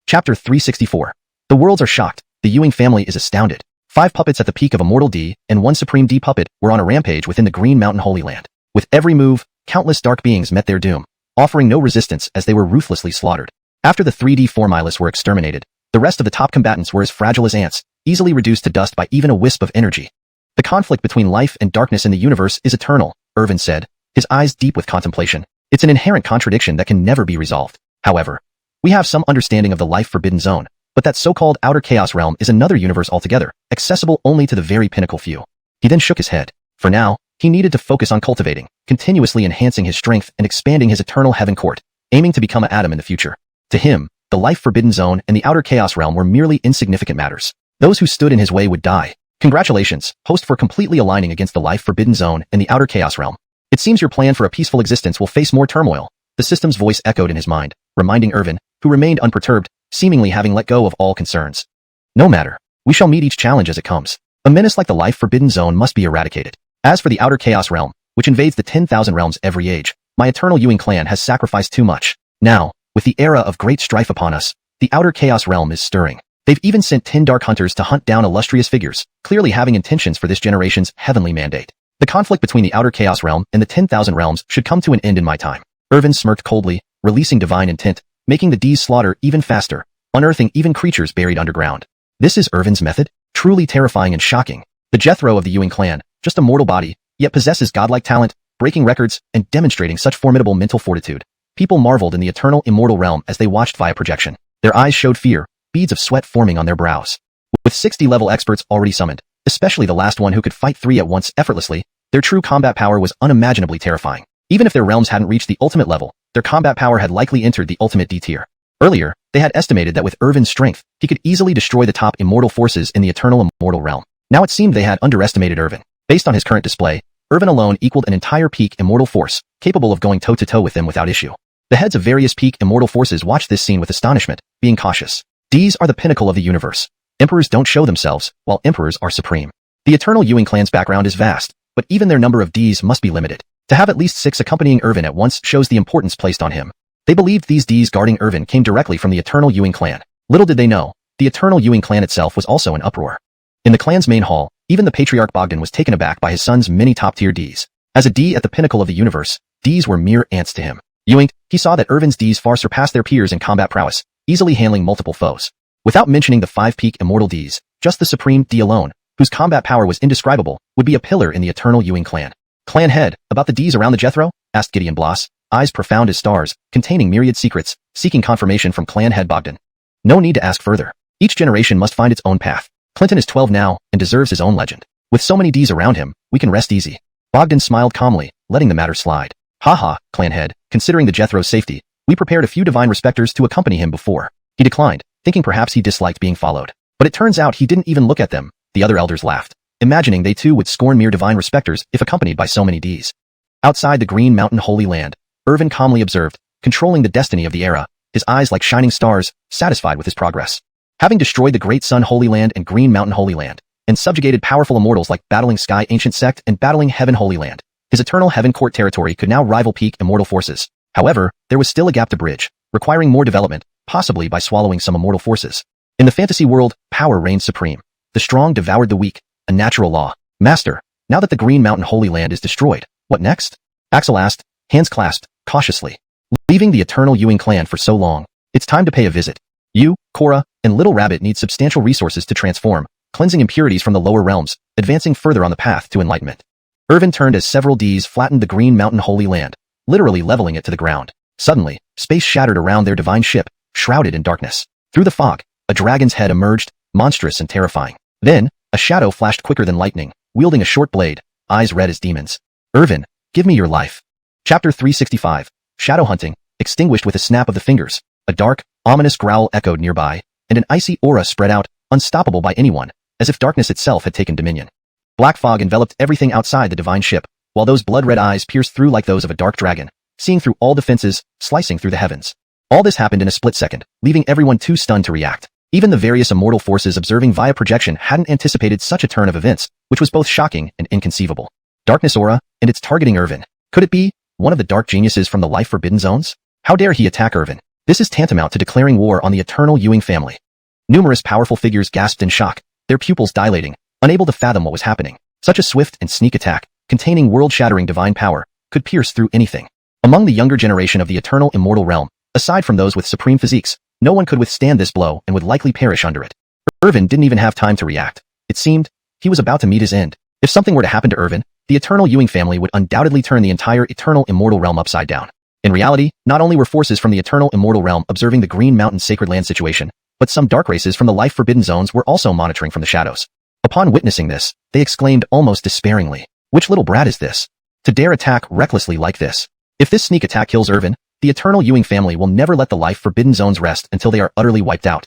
Speaker 1: Chapter 364. The worlds are shocked. The Ewing family is astounded. 5 puppets at the peak of Immortal D and 1 Supreme D puppet were on a rampage within the Green Mountain Holy Land. With every move, countless dark beings met their doom, offering no resistance as they were ruthlessly slaughtered. After the 3D formiless were exterminated, the rest of the top combatants were as fragile as ants, easily reduced to dust by even a wisp of energy. The conflict between life and darkness in the universe is eternal, Irvin said, his eyes deep with contemplation. It's an inherent contradiction that can never be resolved. However, we have some understanding of the life-forbidden zone, but that so-called outer chaos realm is another universe altogether, accessible only to the very pinnacle few. He then shook his head. For now, he needed to focus on cultivating, continuously enhancing his strength and expanding his eternal heaven court, aiming to become an atom in the future. To him, the life-forbidden zone and the outer chaos realm were merely insignificant matters. Those who stood in his way would die. Congratulations, host, for completely aligning against the life-forbidden zone and the outer chaos realm. It seems your plan for a peaceful existence will face more turmoil. The system's voice echoed in his mind, reminding Irvin, who remained unperturbed, seemingly having let go of all concerns. No matter. We shall meet each challenge as it comes. A menace like the life-forbidden zone must be eradicated. As for the outer chaos realm, which invades the 10,000 realms every age, my eternal Ewing clan has sacrificed too much. Now, with the era of great strife upon us, the outer chaos realm is stirring. They've even sent 10 dark hunters to hunt down illustrious figures, clearly having intentions for this generation's heavenly mandate. The conflict between the outer chaos realm and the 10,000 realms should come to an end in my time. Irvin smirked coldly, releasing divine intent, making the D's slaughter even faster, unearthing even creatures buried underground. This is Irvin's method? Truly terrifying and shocking. The Jethro of the Ewing clan, just a mortal body, yet possesses godlike talent, breaking records, and demonstrating such formidable mental fortitude. People marveled in the eternal immortal realm as they watched via projection. Their eyes showed fear, beads of sweat forming on their brows. With 60-level experts already summoned, especially the last one who could fight 3 at once effortlessly, their true combat power was unimaginably terrifying. Even if their realms hadn't reached the ultimate level, their combat power had likely entered the ultimate D tier. Earlier, they had estimated that with Irvin's strength, he could easily destroy the top immortal forces in the eternal immortal realm. Now it seemed they had underestimated Irvin. Based on his current display, Irvin alone equaled an entire peak immortal force, capable of going toe-to-toe with them without issue. The heads of various peak immortal forces watched this scene with astonishment, being cautious. D's are the pinnacle of the universe. Emperors don't show themselves, while emperors are supreme. The eternal Ewing clan's background is vast, but even their number of D's must be limited. To have at least 6 accompanying Irvin at once shows the importance placed on him. They believed these D's guarding Irvin came directly from the eternal Ewing clan. Little did they know, the eternal Ewing clan itself was also in uproar. In the clan's main hall, even the patriarch Bogdan was taken aback by his son's many top-tier D's. As a D at the pinnacle of the universe, D's were mere ants to him. Ewing, he saw that Irvin's D's far surpassed their peers in combat prowess, easily handling multiple foes. Without mentioning the 5 peak immortal D's, just the Supreme D alone, whose combat power was indescribable, would be a pillar in the eternal Ewing clan. Clan head, about the D's around the Jethro? Asked Gideon Bloss, eyes profound as stars, containing myriad secrets, seeking confirmation from clan head Bogdan. No need to ask further. Each generation must find its own path. Clinton is 12 now, and deserves his own legend. With so many D's around him, we can rest easy. Bogdan smiled calmly, letting the matter slide. Haha, clan head, considering the Jethro's safety, we prepared a few divine respecters to accompany him before. He declined, thinking perhaps he disliked being followed. But it turns out he didn't even look at them. The other elders laughed, imagining they too would scorn mere divine respecters if accompanied by so many D's. Outside the Green Mountain Holy Land, Irvin calmly observed, controlling the destiny of the era, his eyes like shining stars, satisfied with his progress. Having destroyed the Great Sun Holy Land and Green Mountain Holy Land, and subjugated powerful immortals like Battling Sky Ancient Sect and Battling Heaven Holy Land, his eternal Heaven Court territory could now rival peak immortal forces. However, there was still a gap to bridge, requiring more development, possibly by swallowing some immortal forces. In the fantasy world, power reigned supreme. The strong devoured the weak, a natural law. Master, now that the Green Mountain Holy Land is destroyed, what next? Axel asked, hands clasped, cautiously. Leaving the eternal Ewing clan for so long, it's time to pay a visit. You, Cora, and Little Rabbit need substantial resources to transform, cleansing impurities from the lower realms, advancing further on the path to enlightenment. Irvin turned as several D's flattened the Green Mountain Holy Land, literally leveling it to the ground. Suddenly, space shattered around their divine ship, shrouded in darkness. Through the fog, a dragon's head emerged, monstrous and terrifying. Then, a shadow flashed quicker than lightning, wielding a short blade, eyes red as demons. Irvin, give me your life. Chapter 365. Shadow hunting, extinguished with a snap of the fingers. A dark, ominous growl echoed nearby, and an icy aura spread out, unstoppable by anyone, as if darkness itself had taken dominion. Black fog enveloped everything outside the divine ship, while those blood-red eyes pierced through like those of a dark dragon, seeing through all defenses, slicing through the heavens. All this happened in a split second, leaving everyone too stunned to react. Even the various immortal forces observing via projection hadn't anticipated such a turn of events, which was both shocking and inconceivable. Darkness aura, and it's targeting Irvin. Could it be one of the dark geniuses from the Life Forbidden Zones? How dare he attack Irvin? This is tantamount to declaring war on the eternal Ewing family. Numerous powerful figures gasped in shock, their pupils dilating, unable to fathom what was happening. Such a swift and sneak attack, containing world-shattering divine power, could pierce through anything. Among the younger generation of the eternal immortal realm, aside from those with supreme physiques, no one could withstand this blow and would likely perish under it. Irvin didn't even have time to react. It seemed he was about to meet his end. If something were to happen to Irvin, the eternal Ewing family would undoubtedly turn the entire eternal immortal realm upside down. In reality, not only were forces from the eternal immortal realm observing the Green Mountain Sacred Land situation, but some dark races from the Life Forbidden Zones were also monitoring from the shadows. Upon witnessing this, they exclaimed almost despairingly, "Which little brat is this? To dare attack recklessly like this? If this sneak attack kills Irvin, the eternal Ewing family will never let the Life Forbidden Zones rest until they are utterly wiped out.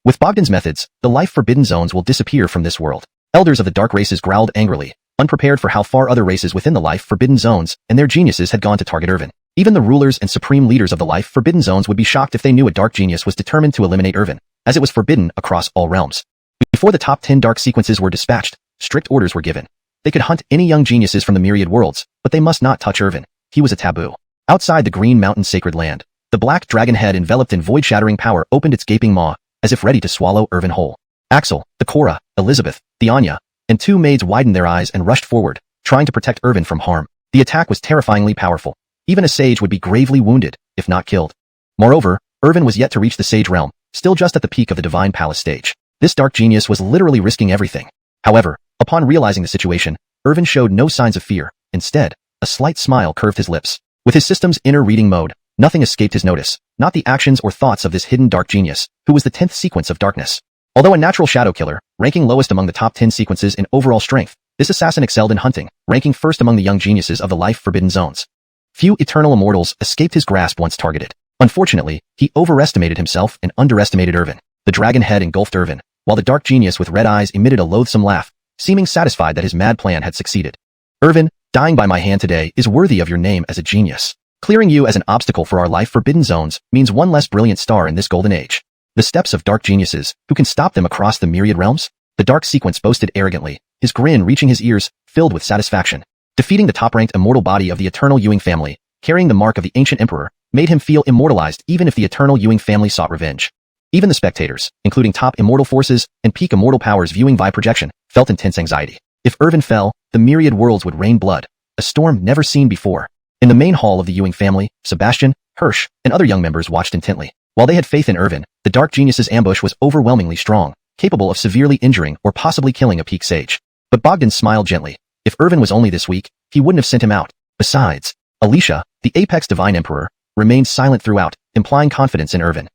Speaker 1: With Bogdan's methods, the Life Forbidden Zones will disappear from this world." Elders of the dark races growled angrily, unprepared for how far other races within the Life Forbidden Zones and their geniuses had gone to target Irvin. Even the rulers and supreme leaders of the Life Forbidden Zones would be shocked if they knew a dark genius was determined to eliminate Irvin, as it was forbidden across all realms. Before the top 10 dark sequences were dispatched, strict orders were given. They could hunt any young geniuses from the myriad worlds, but they must not touch Irvin. He was a taboo. Outside the Green Mountain Sacred Land, the black dragon head enveloped in void-shattering power opened its gaping maw, as if ready to swallow Irvin whole. Axel, the Cora, Elizabeth, Xianxia, and two maids widened their eyes and rushed forward, trying to protect Irvin from harm. The attack was terrifyingly powerful. Even a sage would be gravely wounded, if not killed. Moreover, Irvin was yet to reach the sage realm, still just at the peak of the Divine Palace stage. This dark genius was literally risking everything. However, upon realizing the situation, Irvin showed no signs of fear. Instead, a slight smile curved his lips. With his system's inner reading mode, nothing escaped his notice, not the actions or thoughts of this hidden dark genius, who was the 10th sequence of darkness. Although a natural shadow killer, ranking lowest among the top 10 sequences in overall strength, this assassin excelled in hunting, ranking first among the young geniuses of the Life Forbidden Zones. Few eternal immortals escaped his grasp once targeted. Unfortunately, he overestimated himself and underestimated Irvin. The dragon head engulfed Irvin, while the dark genius with red eyes emitted a loathsome laugh, seeming satisfied that his mad plan had succeeded. Irvin, dying by my hand today is worthy of your name as a genius. Clearing you as an obstacle for our Life Forbidden Zones means one less brilliant star in this golden age. The steps of dark geniuses, who can stop them across the myriad realms? The dark sequence boasted arrogantly, his grin reaching his ears, filled with satisfaction. Defeating the top-ranked immortal body of the eternal Ewing family, carrying the mark of the ancient emperor, made him feel immortalized even if the eternal Ewing family sought revenge. Even the spectators, including top immortal forces and peak immortal powers viewing via projection, felt intense anxiety. If Irvin fell, the myriad worlds would rain blood, a storm never seen before. In the main hall of the Ewing family, Sebastian, Hirsch, and other young members watched intently. While they had faith in Irvin, the dark genius's ambush was overwhelmingly strong, capable of severely injuring or possibly killing a peak sage. But Bogdan smiled gently. If Irvin was only this weak, he wouldn't have sent him out. Besides, Alicia, the apex divine emperor, remained silent throughout, implying confidence in Irvin.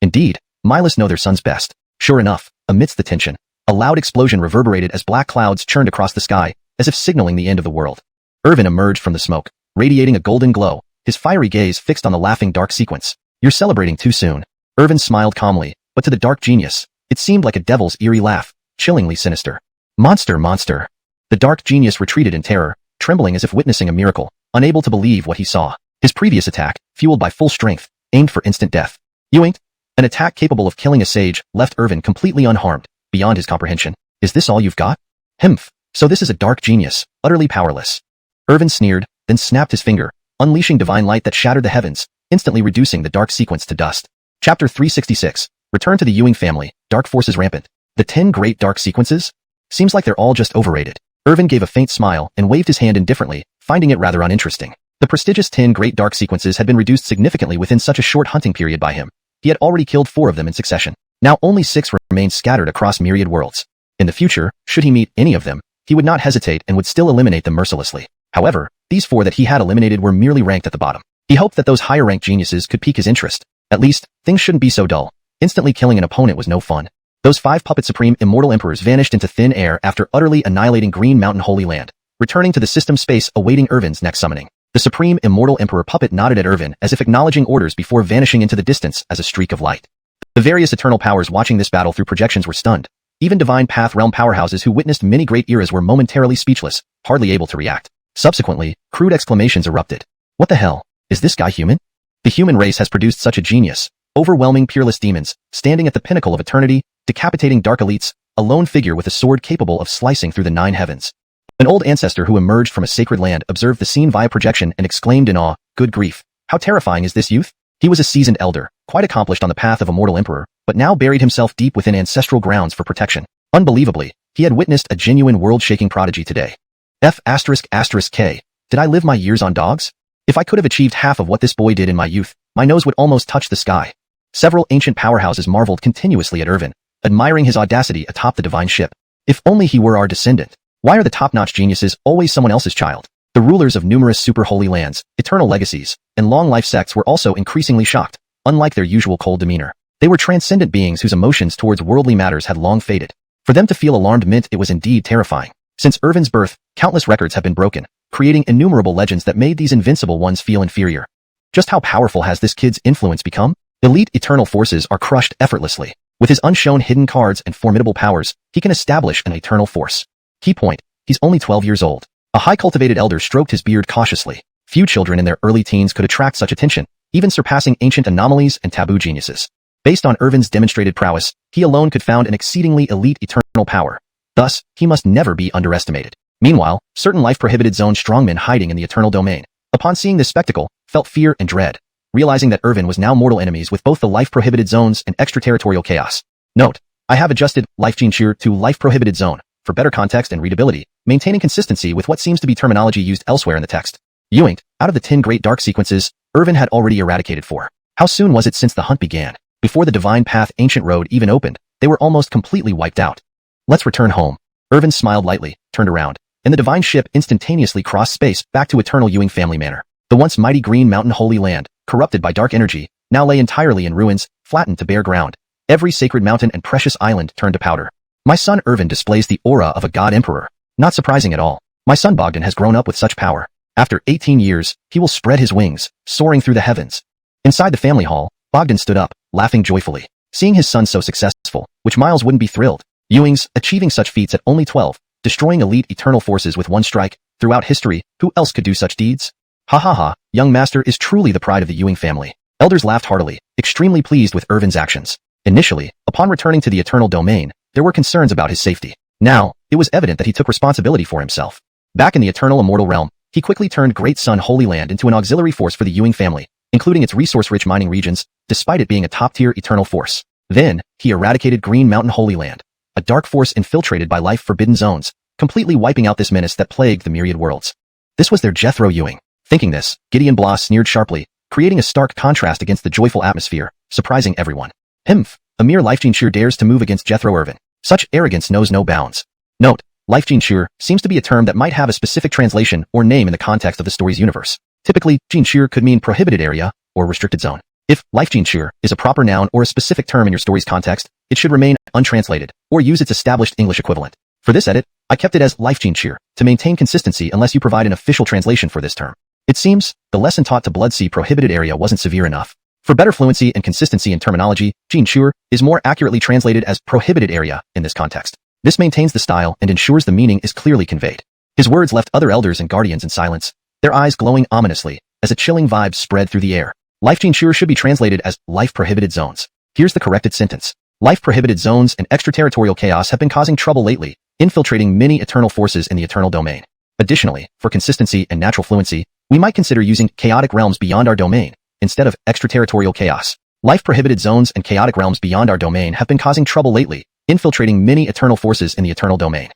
Speaker 1: Indeed, Milas know their son's best. Sure enough, amidst the tension, a loud explosion reverberated as black clouds churned across the sky, as if signaling the end of the world. Irvin emerged from the smoke, radiating a golden glow, his fiery gaze fixed on the laughing dark sequence. You're celebrating too soon. Irvin smiled calmly, but to the dark genius, it seemed like a devil's eerie laugh, chillingly sinister. Monster, monster. The dark genius retreated in terror, trembling as if witnessing a miracle, unable to believe what he saw. His previous attack, fueled by full strength, aimed for instant death. Yoinked. An attack capable of killing a sage left Irvin completely unharmed, beyond his comprehension. Is this all you've got? Himph. So this is a dark genius, utterly powerless. Irvin sneered, then snapped his finger, unleashing divine light that shattered the heavens, instantly reducing the dark sequence to dust. Chapter 366. Return to the Ewing family, dark forces rampant. The 10 great dark sequences? Seems like they're all just overrated. Irvin gave a faint smile and waved his hand indifferently, finding it rather uninteresting. The prestigious 10 great dark sequences had been reduced significantly within such a short hunting period by him. He had already killed 4 of them in succession. Now only 6 remained scattered across myriad worlds. In the future, should he meet any of them, he would not hesitate and would still eliminate them mercilessly. However, these 4 that he had eliminated were merely ranked at the bottom. He hoped that those higher-ranked geniuses could pique his interest. At least, things shouldn't be so dull. Instantly killing an opponent was no fun. Those 5 puppet supreme immortal emperors vanished into thin air after utterly annihilating Green Mountain Holy Land, returning to the system space awaiting Irvin's next summoning. The supreme immortal emperor puppet nodded at Irvin as if acknowledging orders before vanishing into the distance as a streak of light. The various eternal powers watching this battle through projections were stunned. Even Divine Path realm powerhouses who witnessed many great eras were momentarily speechless, hardly able to react. Subsequently, crude exclamations erupted. What the hell? Is this guy human? The human race has produced such a genius. Overwhelming peerless demons, standing at the pinnacle of eternity, decapitating dark elites, a lone figure with a sword capable of slicing through the 9 heavens. An old ancestor who emerged from a sacred land observed the scene via projection and exclaimed in awe, "Good grief! How terrifying is this youth?" He was a seasoned elder, quite accomplished on the path of a mortal emperor, but now buried himself deep within ancestral grounds for protection. Unbelievably, he had witnessed a genuine world-shaking prodigy today. K. Did I live my years on dogs? If I could have achieved half of what this boy did in my youth, my nose would almost touch the sky. Several ancient powerhouses marveled continuously at Irvin, admiring his audacity atop the divine ship. If only he were our descendant. Why are the top-notch geniuses always someone else's child? The rulers of numerous super holy lands, eternal legacies, and long-life sects were also increasingly shocked, unlike their usual cold demeanor. They were transcendent beings whose emotions towards worldly matters had long faded. For them to feel alarmed meant it was indeed terrifying. Since Irvin's birth, countless records have been broken, creating innumerable legends that made these invincible ones feel inferior. Just how powerful has this kid's influence become? Elite eternal forces are crushed effortlessly. With his unshown hidden cards and formidable powers, he can establish an eternal force. Key point, he's only 12 years old. A high-cultivated elder stroked his beard cautiously. Few children in their early teens could attract such attention, even surpassing ancient anomalies and taboo geniuses. Based on Irvin's demonstrated prowess, he alone could found an exceedingly elite eternal power. Thus, he must never be underestimated. Meanwhile, certain life-prohibited zone strongmen hiding in the eternal domain, upon seeing this spectacle, felt fear and dread, realizing that Irvin was now mortal enemies with both the life-prohibited zones and extraterritorial chaos. Note, I have adjusted Life Xianxia to life-prohibited zone, for better context and readability, maintaining consistency with what seems to be terminology used elsewhere in the text. Yoinked, out of the 10 great dark sequences, Irvin had already eradicated 4. How soon was it since the hunt began? Before the Divine Path Ancient Road even opened, they were almost completely wiped out. Let's return home. Irvin smiled lightly, turned around, and the divine ship instantaneously crossed space back to eternal Ewing family manor. The once mighty Green Mountain Holy Land, corrupted by dark energy, now lay entirely in ruins, flattened to bare ground. Every sacred mountain and precious island turned to powder. My son Irvin displays the aura of a god emperor. Not surprising at all. My son Bogdan has grown up with such power. After 18 years, he will spread his wings, soaring through the heavens. Inside the family hall, Bogdan stood up, laughing joyfully. Seeing his son so successful, which Miles wouldn't be thrilled. Ewings, achieving such feats at only 12, destroying elite eternal forces with one strike, throughout history, who else could do such deeds? Ha ha ha, young master is truly the pride of the Ewing family. Elders laughed heartily, extremely pleased with Irvin's actions. Initially, upon returning to the eternal domain, there were concerns about his safety. Now, it was evident that he took responsibility for himself. Back in the eternal immortal realm, he quickly turned Great Sun Holy Land into an auxiliary force for the Ewing family, including its resource-rich mining regions, despite it being a top-tier eternal force. Then, he eradicated Green Mountain Holy Land, a dark force infiltrated by life-forbidden zones, completely wiping out this menace that plagued the myriad worlds. This was their Jethro Ewing. Thinking this, Gideon Bloss sneered sharply, creating a stark contrast against the joyful atmosphere, surprising everyone. Himph, a mere Life Xianxia dares to move against Jethro Irvin. Such arrogance knows no bounds. Note, Life Xianxia seems to be a term that might have a specific translation or name in the context of the story's universe. Typically, Xianxia could mean prohibited area or restricted zone. If Life Xianxia is a proper noun or a specific term in your story's context, it should remain untranslated or use its established English equivalent. For this edit, I kept it as Life Xianxia to maintain consistency unless you provide an official translation for this term. It seems, the lesson taught to Bloodsea prohibited area wasn't severe enough. For better fluency and consistency in terminology, Xianxia is more accurately translated as prohibited area in this context. This maintains the style and ensures the meaning is clearly conveyed. His words left other elders and guardians in silence, their eyes glowing ominously, as a chilling vibe spread through the air. Life Xianxia should be translated as life prohibited zones. Here's the corrected sentence. Life prohibited zones and extraterritorial chaos have been causing trouble lately, infiltrating many eternal forces in the eternal domain. Additionally, for consistency and natural fluency, we might consider using chaotic realms beyond our domain, instead of extraterritorial chaos. Life prohibited zones and chaotic realms beyond our domain have been causing trouble lately, infiltrating many eternal forces in the eternal domain.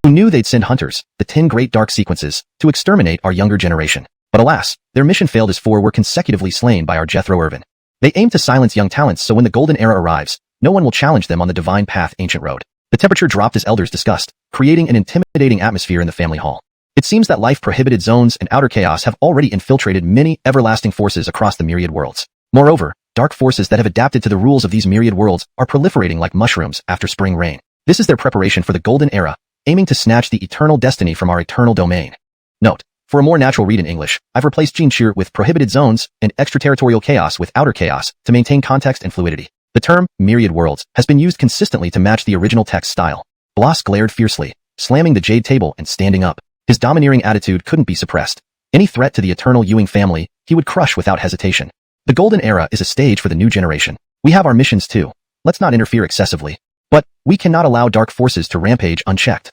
Speaker 1: Who knew they'd send hunters, the 10 great dark sequences, to exterminate our younger generation? But alas, their mission failed as 4 were consecutively slain by our Jethro Irvin. They aim to silence young talents so when the golden era arrives, no one will challenge them on the divine path ancient road. The temperature dropped as elders discussed, creating an intimidating atmosphere in the family hall. It seems that life-prohibited zones and outer chaos have already infiltrated many everlasting forces across the myriad worlds. Moreover, dark forces that have adapted to the rules of these myriad worlds are proliferating like mushrooms after spring rain. This is their preparation for the Golden Era, aiming to snatch the eternal destiny from our eternal domain. Note: for a more natural read in English, I've replaced Xianxia with prohibited zones and extraterritorial chaos with outer chaos to maintain context and fluidity. The term myriad worlds has been used consistently to match the original text style. Bloss glared fiercely, slamming the jade table and standing up. His domineering attitude couldn't be suppressed. Any threat to the eternal Ewing family, he would crush without hesitation. The Golden Era is a stage for the new generation. We have our missions too. Let's not interfere excessively. But we cannot allow dark forces to rampage unchecked.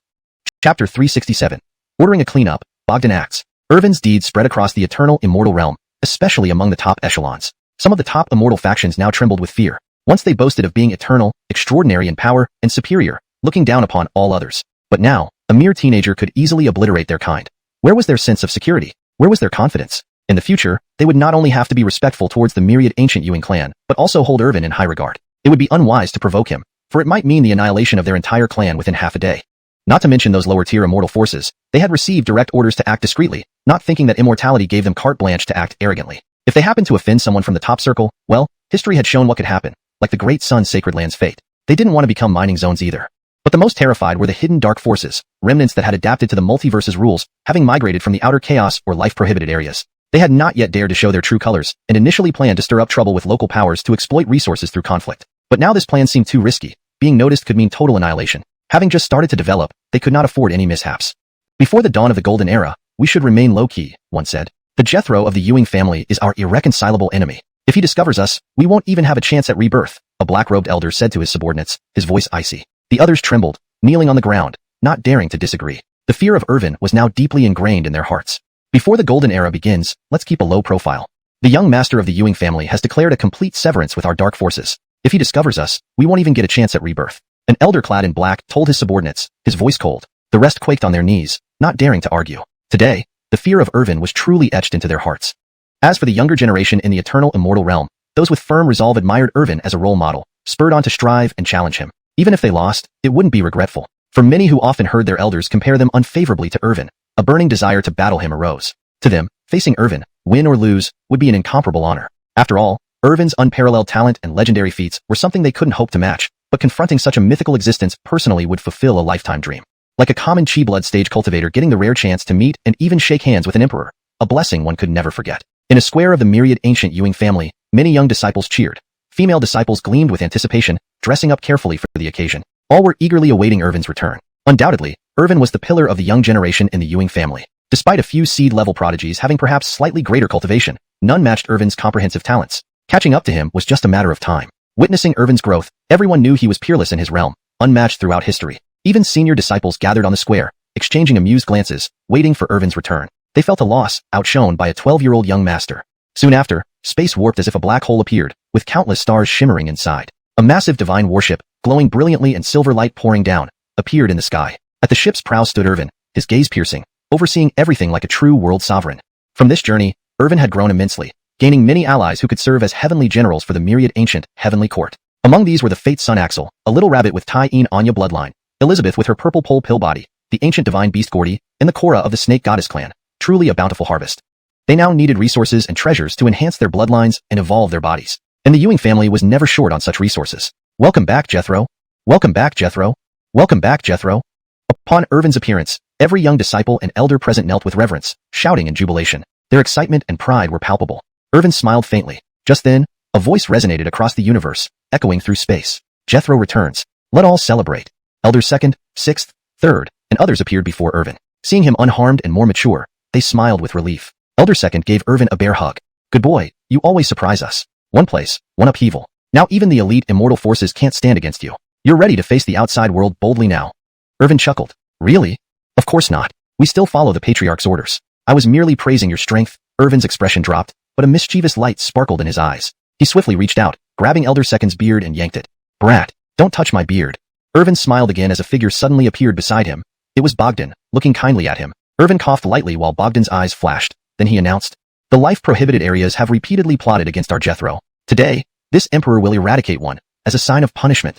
Speaker 1: Chapter 367. Ordering a cleanup, Bogdan acts. Irvin's deeds spread across the eternal immortal realm, especially among the top echelons. Some of the top immortal factions now trembled with fear. Once they boasted of being eternal, extraordinary in power, and superior, looking down upon all others. But now, a mere teenager could easily obliterate their kind. Where was their sense of security? Where was their confidence? In the future, they would not only have to be respectful towards the myriad ancient Ewing clan, but also hold Irvin in high regard. It would be unwise to provoke him, for it might mean the annihilation of their entire clan within half a day. Not to mention those lower-tier immortal forces, they had received direct orders to act discreetly, not thinking that immortality gave them carte blanche to act arrogantly. If they happened to offend someone from the top circle, well, history had shown what could happen, like the Great Sun Sacred Land's fate. They didn't want to become mining zones either. But the most terrified were the hidden dark forces, remnants that had adapted to the multiverse's rules, having migrated from the outer chaos or life-prohibited areas. They had not yet dared to show their true colors, and initially planned to stir up trouble with local powers to exploit resources through conflict. But now this plan seemed too risky. Being noticed could mean total annihilation. Having just started to develop, they could not afford any mishaps. Before the dawn of the Golden Era, we should remain low-key, one said. The Jethro of the Ewing family is our irreconcilable enemy. If he discovers us, we won't even have a chance at rebirth, a black-robed elder said to his subordinates, his voice icy. The others trembled, kneeling on the ground, not daring to disagree. The fear of Irvin was now deeply ingrained in their hearts. Before the Golden Era begins, let's keep a low profile. The young master of the Ewing family has declared a complete severance with our dark forces. If he discovers us, we won't even get a chance at rebirth. An elder clad in black told his subordinates, his voice cold. The rest quaked on their knees, not daring to argue. Today, the fear of Irvin was truly etched into their hearts. As for the younger generation in the eternal immortal realm, those with firm resolve admired Irvin as a role model, spurred on to strive and challenge him. Even if they lost, it wouldn't be regretful. For many who often heard their elders compare them unfavorably to Irvin, a burning desire to battle him arose. To them, facing Irvin, win or lose, would be an incomparable honor. After all, Irvin's unparalleled talent and legendary feats were something they couldn't hope to match, but confronting such a mythical existence personally would fulfill a lifetime dream. Like a common chi-blood stage cultivator getting the rare chance to meet and even shake hands with an emperor, a blessing one could never forget. In a square of the myriad ancient Ewing family, many young disciples cheered. Female disciples gleamed with anticipation, dressing up carefully for the occasion. All were eagerly awaiting Irvin's return. Undoubtedly, Irvin was the pillar of the young generation in the Ewing family. Despite a few seed-level prodigies having perhaps slightly greater cultivation, none matched Irvin's comprehensive talents. Catching up to him was just a matter of time. Witnessing Irvin's growth, everyone knew he was peerless in his realm, unmatched throughout history. Even senior disciples gathered on the square, exchanging amused glances, waiting for Irvin's return. They felt a loss, outshone by a 12-year-old young master. Soon after, space warped as if a black hole appeared, with countless stars shimmering inside. A massive divine warship, glowing brilliantly and silver light pouring down, appeared in the sky. At the ship's prow stood Irvin, his gaze piercing, overseeing everything like a true world sovereign. From this journey, Irvin had grown immensely, gaining many allies who could serve as heavenly generals for the myriad ancient heavenly court. Among these were the Fate Sun Axel, a little rabbit with Tai-een Anya bloodline, Elizabeth with her purple pole pill body, the ancient divine beast Gordy, and the Korra of the Snake Goddess clan. Truly a bountiful harvest. They now needed resources and treasures to enhance their bloodlines and evolve their bodies. And the Ewing family was never short on such resources. Welcome back, Jethro. Welcome back, Jethro. Welcome back, Jethro. Upon Irvin's appearance, every young disciple and elder present knelt with reverence, shouting in jubilation. Their excitement and pride were palpable. Irvin smiled faintly. Just then, a voice resonated across the universe, echoing through space. Jethro returns. Let all celebrate. Elders 2nd, 6th, 3rd, and others appeared before Irvin. Seeing him unharmed and more mature, they smiled with relief. Elder 2nd gave Irvin a bear hug. Good boy, you always surprise us. One place, one upheaval. Now even the elite immortal forces can't stand against you. You're ready to face the outside world boldly now. Irvin chuckled. Really? Of course not. We still follow the Patriarch's orders. I was merely praising your strength. Irvin's expression dropped, but a mischievous light sparkled in his eyes. He swiftly reached out, grabbing Elder 2nd's beard and yanked it. Brat, don't touch my beard. Irvin smiled again as a figure suddenly appeared beside him. It was Bogdan, looking kindly at him. Irvin coughed lightly while Bogdan's eyes flashed. Then he announced, the life-prohibited areas have repeatedly plotted against our Jethro. Today, this emperor will eradicate one, as a sign of punishment.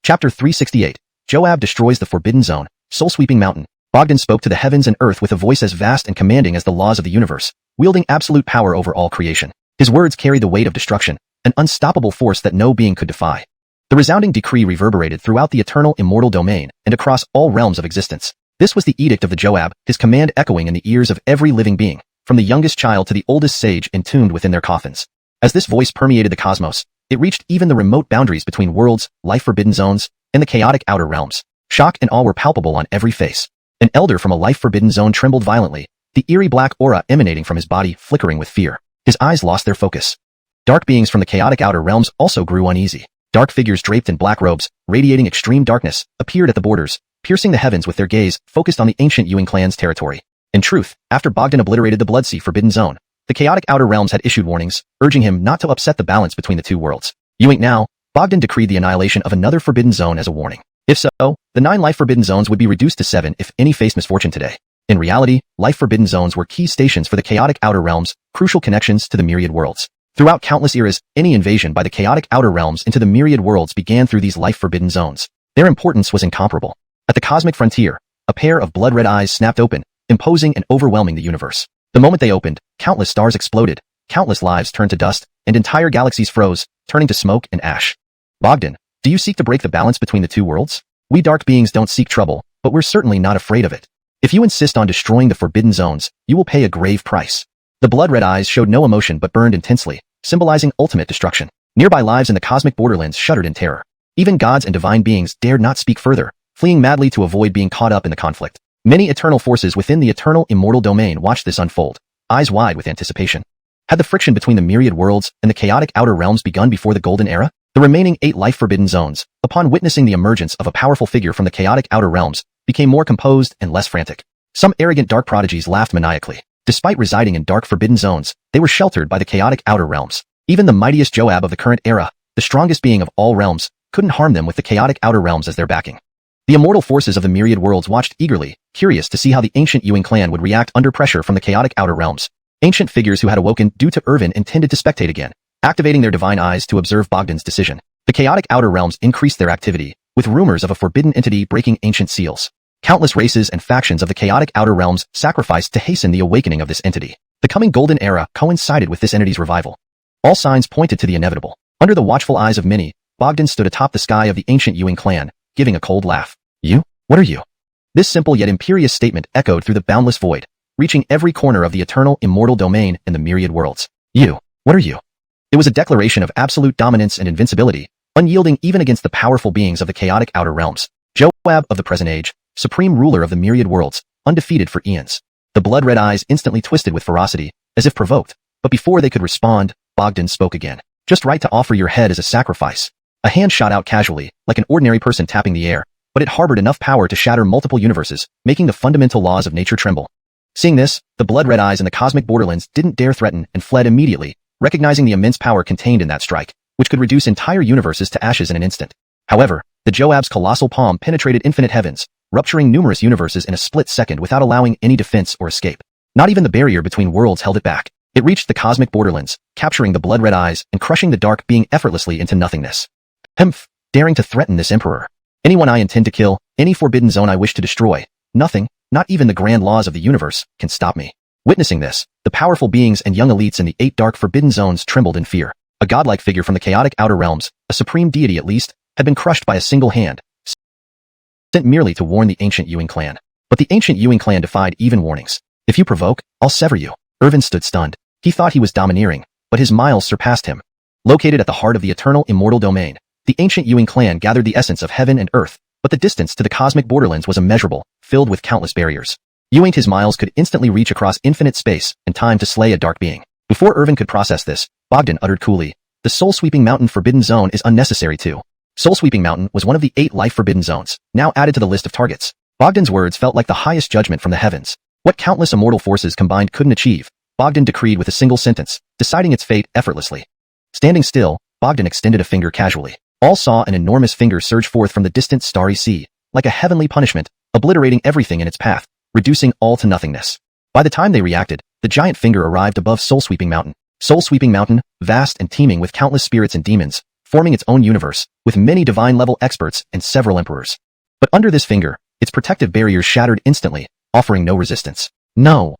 Speaker 1: Chapter 368. Joab destroys the Forbidden Zone, Soul-Sweeping Mountain. Bogdan spoke to the heavens and earth with a voice as vast and commanding as the laws of the universe, wielding absolute power over all creation. His words carried the weight of destruction, an unstoppable force that no being could defy. The resounding decree reverberated throughout the eternal immortal domain and across all realms of existence. This was the edict of the Joab, his command echoing in the ears of every living being, from the youngest child to the oldest sage entombed within their coffins. As this voice permeated the cosmos, it reached even the remote boundaries between worlds, life-forbidden zones, and the chaotic outer realms. Shock and awe were palpable on every face. An elder from a life-forbidden zone trembled violently, the eerie black aura emanating from his body flickering with fear. His eyes lost their focus. Dark beings from the chaotic outer realms also grew uneasy. Dark figures draped in black robes, radiating extreme darkness, appeared at the borders, piercing the heavens with their gaze, focused on the ancient Ewing clan's territory. In truth, after Bogdan obliterated the Bloodsea Forbidden Zone, the chaotic outer realms had issued warnings, urging him not to upset the balance between the two worlds. Ewing now, Bogdan decreed the annihilation of another Forbidden Zone as a warning. If so, the 9 life Forbidden Zones would be reduced to 7 if any faced misfortune today. In reality, life Forbidden Zones were key stations for the chaotic outer realms, crucial connections to the myriad worlds. Throughout countless eras, any invasion by the chaotic outer realms into the myriad worlds began through these life Forbidden Zones. Their importance was incomparable. At the cosmic frontier, a pair of blood-red eyes snapped open, imposing and overwhelming the universe. The moment they opened, countless stars exploded, countless lives turned to dust, and entire galaxies froze, turning to smoke and ash. Bogdan, do you seek to break the balance between the two worlds? We dark beings don't seek trouble, but we're certainly not afraid of it. If you insist on destroying the Forbidden Zones, you will pay a grave price. The blood-red eyes showed no emotion but burned intensely, symbolizing ultimate destruction. Nearby lives in the cosmic borderlands shuddered in terror. Even gods and divine beings dared not speak further, fleeing madly to avoid being caught up in the conflict. Many eternal forces within the eternal immortal domain watched this unfold, eyes wide with anticipation. Had the friction between the myriad worlds and the chaotic outer realms begun before the Golden Era? The remaining 8 life Forbidden Zones, upon witnessing the emergence of a powerful figure from the chaotic outer realms, became more composed and less frantic. Some arrogant dark prodigies laughed maniacally. Despite residing in dark Forbidden Zones, they were sheltered by the chaotic outer realms. Even the mightiest Joab of the current era, the strongest being of all realms, couldn't harm them with the chaotic outer realms as their backing. The immortal forces of the myriad worlds watched eagerly, curious to see how the ancient Ewing clan would react under pressure from the chaotic outer realms. Ancient figures who had awoken due to Irvin intended to spectate again, activating their divine eyes to observe Bogdan's decision. The chaotic outer realms increased their activity, with rumors of a forbidden entity breaking ancient seals. Countless races and factions of the chaotic outer realms sacrificed to hasten the awakening of this entity. The coming Golden Era coincided with this entity's revival. All signs pointed to the inevitable. Under the watchful eyes of many, Bogdan stood atop the sky of the ancient Ewing clan, giving a cold laugh. You? What are you? This simple yet imperious statement echoed through the boundless void, reaching every corner of the eternal immortal domain and the myriad worlds. You? What are you? It was a declaration of absolute dominance and invincibility, unyielding even against the powerful beings of the chaotic outer realms. Joab of the present age, supreme ruler of the myriad worlds, undefeated for eons. The blood-red eyes instantly twisted with ferocity, as if provoked, but before they could respond, Bogdan spoke again. Just right to offer your head as a sacrifice. A hand shot out casually, like an ordinary person tapping the air, but it harbored enough power to shatter multiple universes, making the fundamental laws of nature tremble. Seeing this, the blood-red eyes in the cosmic borderlands didn't dare threaten and fled immediately, recognizing the immense power contained in that strike, which could reduce entire universes to ashes in an instant. However, the Joab's colossal palm penetrated infinite heavens, rupturing numerous universes in a split second without allowing any defense or escape. Not even the barrier between worlds held it back. It reached the cosmic borderlands, capturing the blood-red eyes and crushing the dark being effortlessly into nothingness. Humph, daring to threaten this emperor. Anyone I intend to kill, any forbidden zone I wish to destroy, nothing, not even the grand laws of the universe, can stop me. Witnessing this, the powerful beings and young elites in the 8 dark forbidden zones trembled in fear. A godlike figure from the chaotic outer realms, a supreme deity at least, had been crushed by a single hand, sent merely to warn the ancient Ewing clan. But the ancient Ewing clan defied even warnings. If you provoke, I'll sever you. Irvin stood stunned. He thought he was domineering, but his miles surpassed him. Located at the heart of the eternal immortal domain, the ancient Ewing clan gathered the essence of heaven and earth, but the distance to the cosmic borderlands was immeasurable, filled with countless barriers. Ewing his miles could instantly reach across infinite space and time to slay a dark being. Before Irvin could process this, Bogdan uttered coolly, the soul-sweeping mountain forbidden zone is unnecessary too. Soul-sweeping mountain was one of the 8 life forbidden zones, now added to the list of targets. Bogdan's words felt like the highest judgment from the heavens. What countless immortal forces combined couldn't achieve, Bogdan decreed with a single sentence, deciding its fate effortlessly. Standing still, Bogdan extended a finger casually. All saw an enormous finger surge forth from the distant starry sea, like a heavenly punishment, obliterating everything in its path, reducing all to nothingness. By the time they reacted, the giant finger arrived above Soul-Sweeping Mountain. Soul-Sweeping Mountain, vast and teeming with countless spirits and demons, forming its own universe, with many divine-level experts and several emperors. But under this finger, its protective barriers shattered instantly, offering no resistance. No.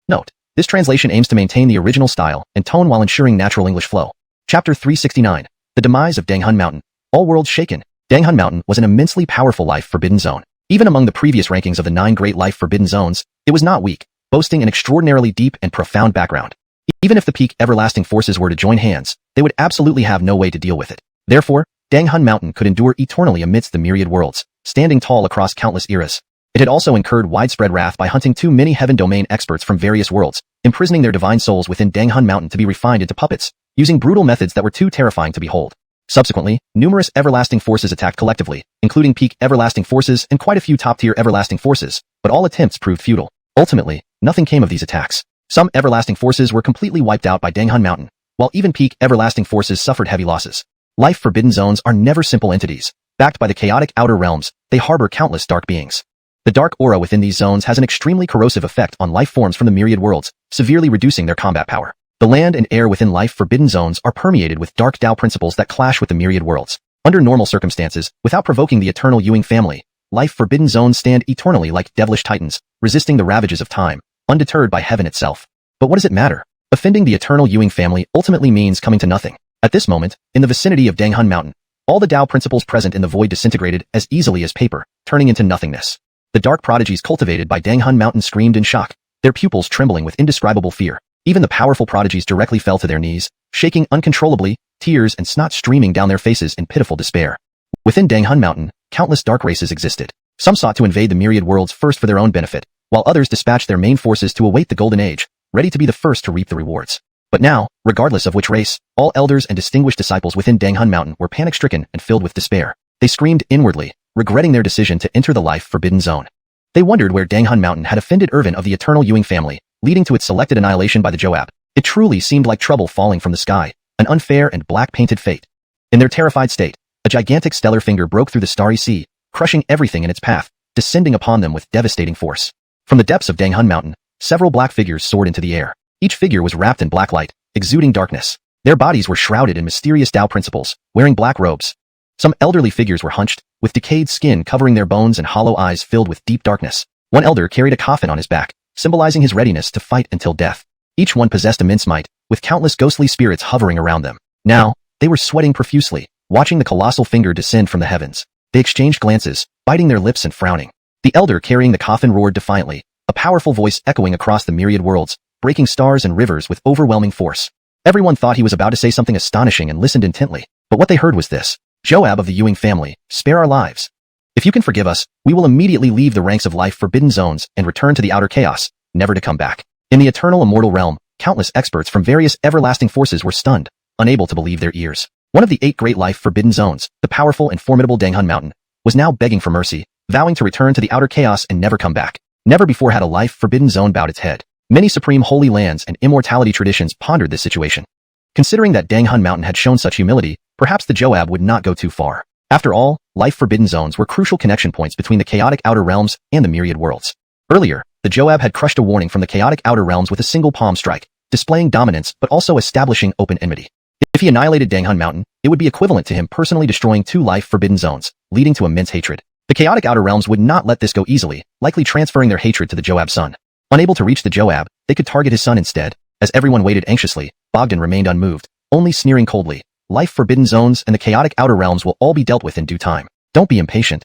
Speaker 1: Note: this translation aims to maintain the original style and tone while ensuring natural English flow. Chapter 369. The Demise of Donghua Mountain. All worlds shaken. Donghua Mountain was an immensely powerful life forbidden zone. Even among the previous rankings of the 9 great life forbidden zones, it was not weak, boasting an extraordinarily deep and profound background. Even if the peak everlasting forces were to join hands, they would absolutely have no way to deal with it. Therefore, Donghua Mountain could endure eternally amidst the myriad worlds, standing tall across countless eras. It had also incurred widespread wrath by hunting too many heaven domain experts from various worlds, imprisoning their divine souls within Donghua Mountain to be refined into puppets, using brutal methods that were too terrifying to behold. Subsequently, numerous everlasting forces attacked collectively, including peak everlasting forces and quite a few top-tier everlasting forces, but all attempts proved futile. Ultimately, nothing came of these attacks. Some everlasting forces were completely wiped out by Donghua Mountain, while even peak everlasting forces suffered heavy losses. Life forbidden zones are never simple entities. Backed by the chaotic outer realms, they harbor countless dark beings. The dark aura within these zones has an extremely corrosive effect on life forms from the myriad worlds, severely reducing their combat power. The land and air within life forbidden zones are permeated with dark Tao principles that clash with the myriad worlds. Under normal circumstances, without provoking the eternal Ewing family, life forbidden zones stand eternally like devilish titans, resisting the ravages of time, undeterred by heaven itself. But what does it matter? Offending the eternal Ewing family ultimately means coming to nothing. At this moment, in the vicinity of Donghua Mountain, all the Tao principles present in the void disintegrated as easily as paper, turning into nothingness. The dark prodigies cultivated by Donghua Mountain screamed in shock, their pupils trembling with indescribable fear. Even the powerful prodigies directly fell to their knees, shaking uncontrollably, tears and snot streaming down their faces in pitiful despair. Within Donghua Mountain, countless dark races existed. Some sought to invade the myriad worlds first for their own benefit, while others dispatched their main forces to await the golden age, ready to be the first to reap the rewards. But now, regardless of which race, all elders and distinguished disciples within Donghua Mountain were panic-stricken and filled with despair. They screamed inwardly, regretting their decision to enter the life forbidden zone. They wondered where Donghua Mountain had offended Irvin of the eternal Ewing family, leading to its selected annihilation by the Joab. It truly seemed like trouble falling from the sky, an unfair and black-painted fate. In their terrified state, a gigantic stellar finger broke through the starry sea, crushing everything in its path, descending upon them with devastating force. From the depths of Donghua Mountain, several black figures soared into the air. Each figure was wrapped in black light, exuding darkness. Their bodies were shrouded in mysterious Tao principles, wearing black robes. Some elderly figures were hunched, with decayed skin covering their bones and hollow eyes filled with deep darkness. One elder carried a coffin on his back, symbolizing his readiness to fight until death. Each one possessed immense might, with countless ghostly spirits hovering around them. Now, they were sweating profusely, watching the colossal finger descend from the heavens. They exchanged glances, biting their lips and frowning. The elder carrying the coffin roared defiantly, a powerful voice echoing across the myriad worlds, breaking stars and rivers with overwhelming force. Everyone thought he was about to say something astonishing and listened intently, but what they heard was this: Joab of the Ewing family, spare our lives. If you can forgive us, we will immediately leave the ranks of life forbidden zones and return to the outer chaos, never to come back. In the eternal immortal realm, countless experts from various everlasting forces were stunned, unable to believe their ears. One of the 8 great life forbidden zones, the powerful and formidable Donghua Mountain, was now begging for mercy, vowing to return to the outer chaos and never come back. Never before had a life forbidden zone bowed its head. Many supreme holy lands and immortality traditions pondered this situation. Considering that Donghua Mountain had shown such humility, perhaps the Joab would not go too far. After all, life forbidden zones were crucial connection points between the chaotic outer realms and the myriad worlds. Earlier, the Joab had crushed a warning from the chaotic outer realms with a single palm strike, displaying dominance but also establishing open enmity. If he annihilated Donghua Mountain, it would be equivalent to him personally destroying 2 life forbidden zones, leading to immense hatred. The chaotic outer realms would not let this go easily, likely transferring their hatred to the Joab's son. Unable to reach the Joab, they could target his son instead. As everyone waited anxiously, Bogdan remained unmoved, only sneering coldly. Life forbidden zones and the chaotic outer realms will all be dealt with in due time. Don't be impatient.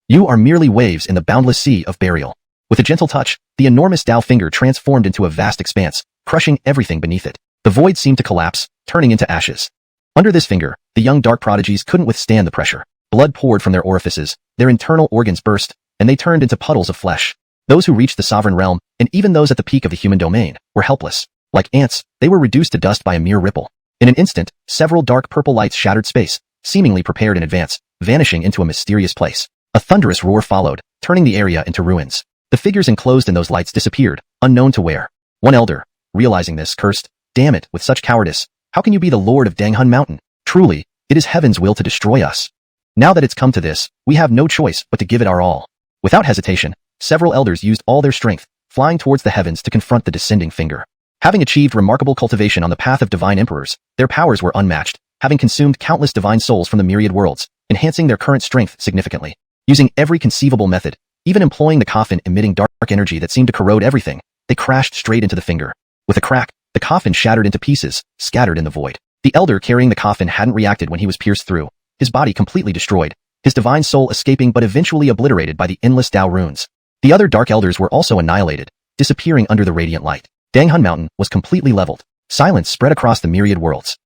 Speaker 1: You are merely waves in the boundless sea of burial. With a gentle touch, the enormous Tao finger transformed into a vast expanse, crushing everything beneath it. The void seemed to collapse, turning into ashes. Under this finger, the young dark prodigies couldn't withstand the pressure. Blood poured from their orifices, their internal organs burst, and they turned into puddles of flesh. Those who reached the sovereign realm, and even those at the peak of the human domain, were helpless. Like ants, they were reduced to dust by a mere ripple. In an instant, several dark purple lights shattered space, seemingly prepared in advance, vanishing into a mysterious place. A thunderous roar followed, turning the area into ruins. The figures enclosed in those lights disappeared, unknown to where. One elder, realizing this, cursed, "Damn it, with such cowardice, how can you be the lord of Donghua Mountain? Truly, it is heaven's will to destroy us. Now that it's come to this, we have no choice but to give it our all." Without hesitation, several elders used all their strength, flying towards the heavens to confront the descending finger. Having achieved remarkable cultivation on the path of divine emperors, their powers were unmatched, having consumed countless divine souls from the myriad worlds, enhancing their current strength significantly. Using every conceivable method, even employing the coffin emitting dark energy that seemed to corrode everything. They crashed straight into the finger. With a crack, the coffin shattered into pieces, scattered in the void. The elder carrying the coffin hadn't reacted when he was pierced through, his body completely destroyed, his divine soul escaping but eventually obliterated by the endless Tao runes. The other dark elders were also annihilated, disappearing under the radiant light. Donghua Mountain was completely leveled. Silence spread across the myriad worlds.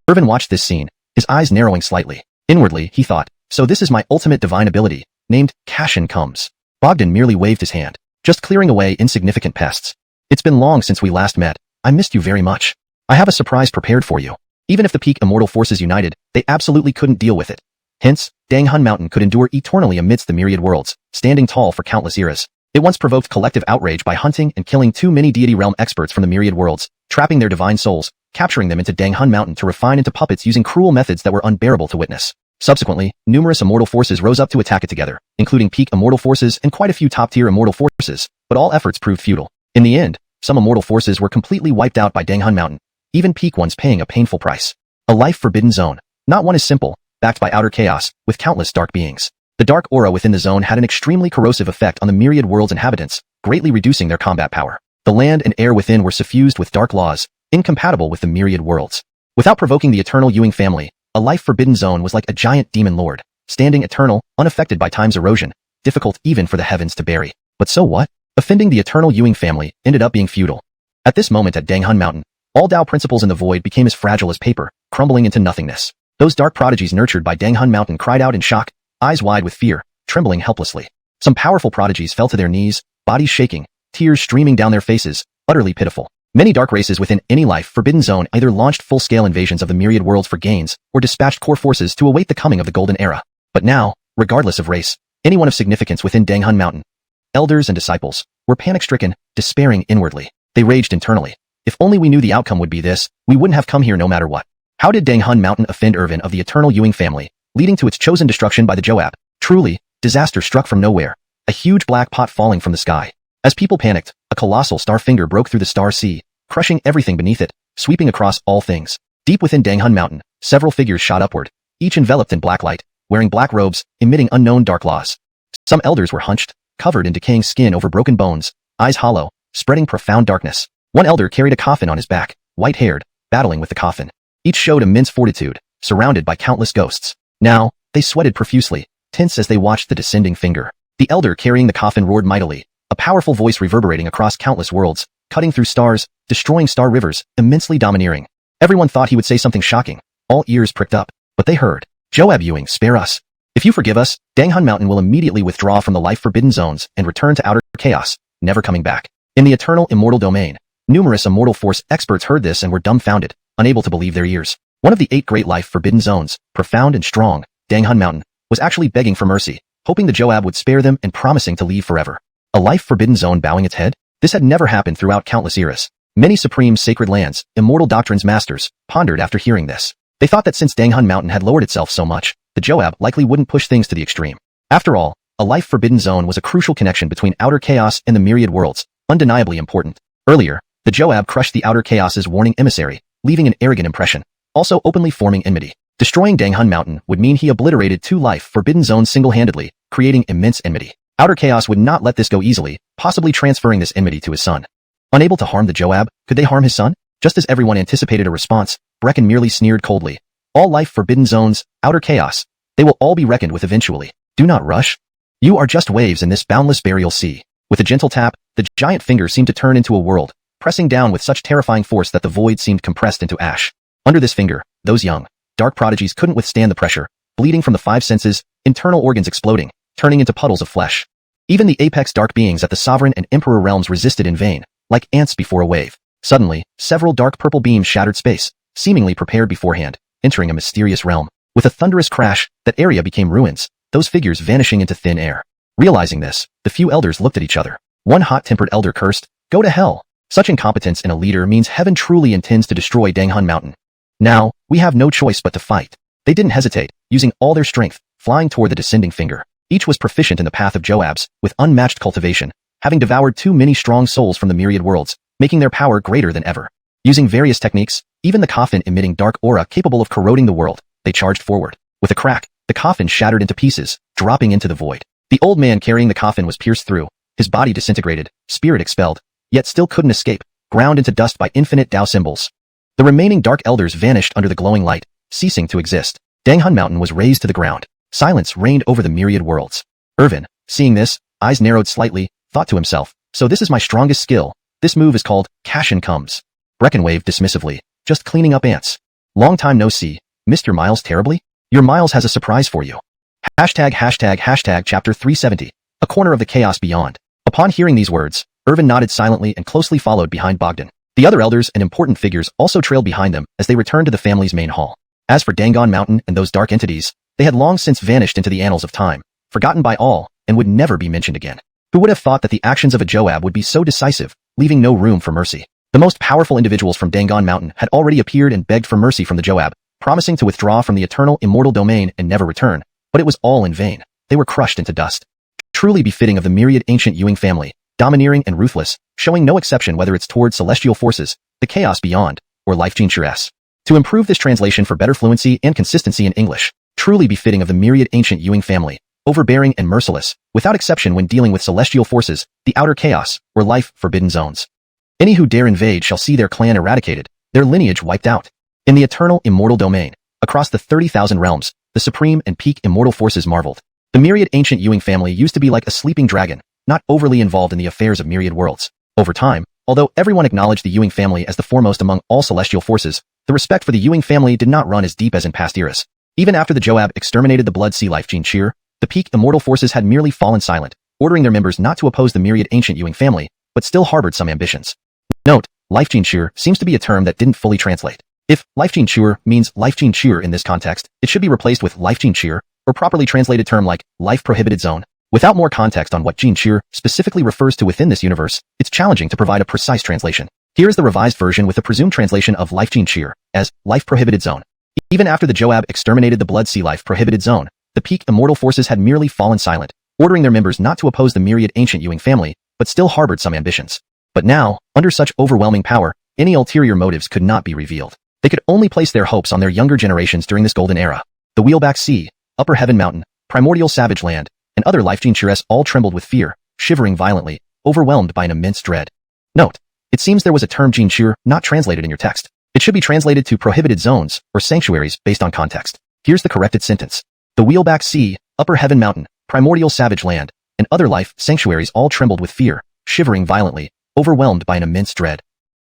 Speaker 1: Irvin watched this scene, his eyes narrowing slightly. Inwardly, he thought, so this is my ultimate divine ability, named Kashin comes. Bogdan merely waved his hand, just clearing away insignificant pests. It's been long since we last met. I missed you very much. I have a surprise prepared for you. Even if the peak immortal forces united, they absolutely couldn't deal with it. Hence, Donghua Mountain could endure eternally amidst the myriad worlds, standing tall for countless eras. It once provoked collective outrage by hunting and killing too many deity realm experts from the myriad worlds, trapping their divine souls, capturing them into Donghua Mountain to refine into puppets using cruel methods that were unbearable to witness. Subsequently, numerous immortal forces rose up to attack it together, including peak immortal forces and quite a few top-tier immortal forces, but all efforts proved futile. In the end, some immortal forces were completely wiped out by Donghua Mountain, even peak ones paying a painful price. A life forbidden zone. Not one is simple, backed by outer chaos, with countless dark beings. The dark aura within the zone had an extremely corrosive effect on the myriad world's inhabitants, greatly reducing their combat power. The land and air within were suffused with dark laws, incompatible with the myriad worlds. Without provoking the eternal Ewing family, a life forbidden zone was like a giant demon lord, standing eternal, unaffected by time's erosion, difficult even for the heavens to bury. But so what? Offending the eternal Ewing family ended up being futile. At this moment at Donghua Mountain, all Tao principles in the void became as fragile as paper, crumbling into nothingness. Those dark prodigies nurtured by Donghua Mountain cried out in shock, eyes wide with fear, trembling helplessly. Some powerful prodigies fell to their knees, bodies shaking, tears streaming down their faces, utterly pitiful. Many dark races within any life forbidden zone either launched full-scale invasions of the myriad worlds for gains, or dispatched core forces to await the coming of the golden era. But now, regardless of race, anyone of significance within Donghua Mountain, elders and disciples, were panic-stricken, despairing inwardly. They raged internally. If only we knew the outcome would be this, we wouldn't have come here no matter what. How did Donghua Mountain offend Irvin of the eternal Ewing family, leading to its chosen destruction by the Joab? Truly, disaster struck from nowhere, a huge black pot falling from the sky. As people panicked, a colossal star finger broke through the star sea, crushing everything beneath it, sweeping across all things. Deep within Donghua Mountain, several figures shot upward, each enveloped in black light, wearing black robes, emitting unknown dark laws. Some elders were hunched, covered in decaying skin over broken bones, eyes hollow, spreading profound darkness. One elder carried a coffin on his back, white-haired, battling with the coffin. Each showed immense fortitude, surrounded by countless ghosts. Now, they sweated profusely, tense as they watched the descending finger. The elder carrying the coffin roared mightily, a powerful voice reverberating across countless worlds, cutting through stars, destroying star rivers, immensely domineering. Everyone thought he would say something shocking. All ears pricked up, but they heard, "Joab Ewing, spare us. If you forgive us, Donghua Mountain will immediately withdraw from the life forbidden zones and return to outer chaos, never coming back." In the eternal immortal domain, numerous immortal force experts heard this and were dumbfounded, unable to believe their ears. One of the 8 great life forbidden zones, profound and strong, Donghua Mountain, was actually begging for mercy, hoping the Joab would spare them and promising to leave forever. A life forbidden zone bowing its head? This had never happened throughout countless eras. Many supreme sacred lands, immortal doctrines masters, pondered after hearing this. They thought that since Donghua Mountain had lowered itself so much, the Joab likely wouldn't push things to the extreme. After all, a life forbidden zone was a crucial connection between outer chaos and the myriad worlds, undeniably important. Earlier, the Joab crushed the outer chaos's warning emissary, leaving an arrogant impression, also openly forming enmity. Destroying Donghua Mountain would mean he obliterated 2 life forbidden zones single-handedly, creating immense enmity. Outer chaos would not let this go easily, possibly transferring this enmity to his son. Unable to harm the Joab, could they harm his son? Just as everyone anticipated a response, Brecken merely sneered coldly. All life forbidden zones, outer chaos, they will all be reckoned with eventually. Do not rush. You are just waves in this boundless burial sea. With a gentle tap, the giant finger seemed to turn into a world, pressing down with such terrifying force that the void seemed compressed into ash. Under this finger, those young, dark prodigies couldn't withstand the pressure, bleeding from the 5 senses, internal organs exploding, turning into puddles of flesh. Even the apex dark beings at the sovereign and emperor realms resisted in vain, like ants before a wave. Suddenly, several dark purple beams shattered space, seemingly prepared beforehand, entering a mysterious realm. With a thunderous crash, that area became ruins, those figures vanishing into thin air. Realizing this, the few elders looked at each other. One hot-tempered elder cursed, "Go to hell. Such incompetence in a leader means heaven truly intends to destroy Donghua Mountain. Now, we have no choice but to fight." They didn't hesitate, using all their strength, flying toward the descending finger. Each was proficient in the path of Joab's, with unmatched cultivation, having devoured too many strong souls from the myriad worlds, making their power greater than ever. Using various techniques, even the coffin emitting dark aura capable of corroding the world, they charged forward. With a crack, the coffin shattered into pieces, dropping into the void. The old man carrying the coffin was pierced through, his body disintegrated, spirit expelled, yet still couldn't escape, ground into dust by infinite Tao symbols. The remaining dark elders vanished under the glowing light, ceasing to exist. Donghua Mountain was razed to the ground. Silence reigned over the myriad worlds. Irvin, seeing this, eyes narrowed slightly, thought to himself, so this is my strongest skill. This move is called Cashin Comes. Brecken waved dismissively, just cleaning up ants. Long time no see. Missed your Miles terribly? Your Miles has a surprise for you. Hashtag chapter 370. A corner of the chaos beyond. Upon hearing these words, Irvin nodded silently and closely followed behind Bogdan. The other elders and important figures also trailed behind them as they returned to the family's main hall. As for Donghua Mountain and those dark entities, they had long since vanished into the annals of time, forgotten by all, and would never be mentioned again. Who would have thought that the actions of a Joab would be so decisive, leaving no room for mercy? The most powerful individuals from Donghua Mountain had already appeared and begged for mercy from the Joab, promising to withdraw from the eternal immortal domain and never return, but it was all in vain. They were crushed into dust. Truly befitting of the myriad ancient Ewing family, domineering and ruthless, showing no exception whether it's toward celestial forces, the chaos beyond, or life Xianxia. To improve this translation for better fluency and consistency in English, truly befitting of the myriad ancient Ewing family, overbearing and merciless, without exception when dealing with celestial forces, the outer chaos, or life forbidden zones. Any who dare invade shall see their clan eradicated, their lineage wiped out. In the eternal immortal domain, across the 30,000 realms, the supreme and peak immortal forces marveled. The myriad ancient Ewing family used to be like a sleeping dragon, not overly involved in the affairs of myriad worlds. Over time, although everyone acknowledged the Ewing family as the foremost among all celestial forces, the respect for the Ewing family did not run as deep as in past eras. Even after the Joab exterminated the blood sea life Xianxia, the peak immortal forces had merely fallen silent, ordering their members not to oppose the myriad ancient Ewing family, but still harbored some ambitions. Note, life Xianxia seems to be a term that didn't fully translate. If life Xianxia means life Xianxia in this context, it should be replaced with life Xianxia, or properly translated term like life prohibited zone. Without more context on what Xianxia specifically refers to within this universe, it's challenging to provide a precise translation. Here is the revised version with the presumed translation of life Xianxia as life prohibited zone. Even after the Joab exterminated the blood sea life prohibited zone, the peak immortal forces had merely fallen silent, ordering their members not to oppose the myriad ancient Ewing family, but still harbored some ambitions. But now, under such overwhelming power, any ulterior motives could not be revealed. They could only place their hopes on their younger generations during this golden era. The Wheelback Sea, Upper Heaven Mountain, Primordial Savage Land, and other life Xianxias all trembled with fear, shivering violently, overwhelmed by an immense dread. Note, it seems there was a term Xianxia not translated in your text. It should be translated to prohibited zones or sanctuaries based on context. Here's the corrected sentence. The Wheelback Sea, Upper Heaven Mountain, Primordial Savage Land, and other life sanctuaries all trembled with fear, shivering violently, overwhelmed by an immense dread.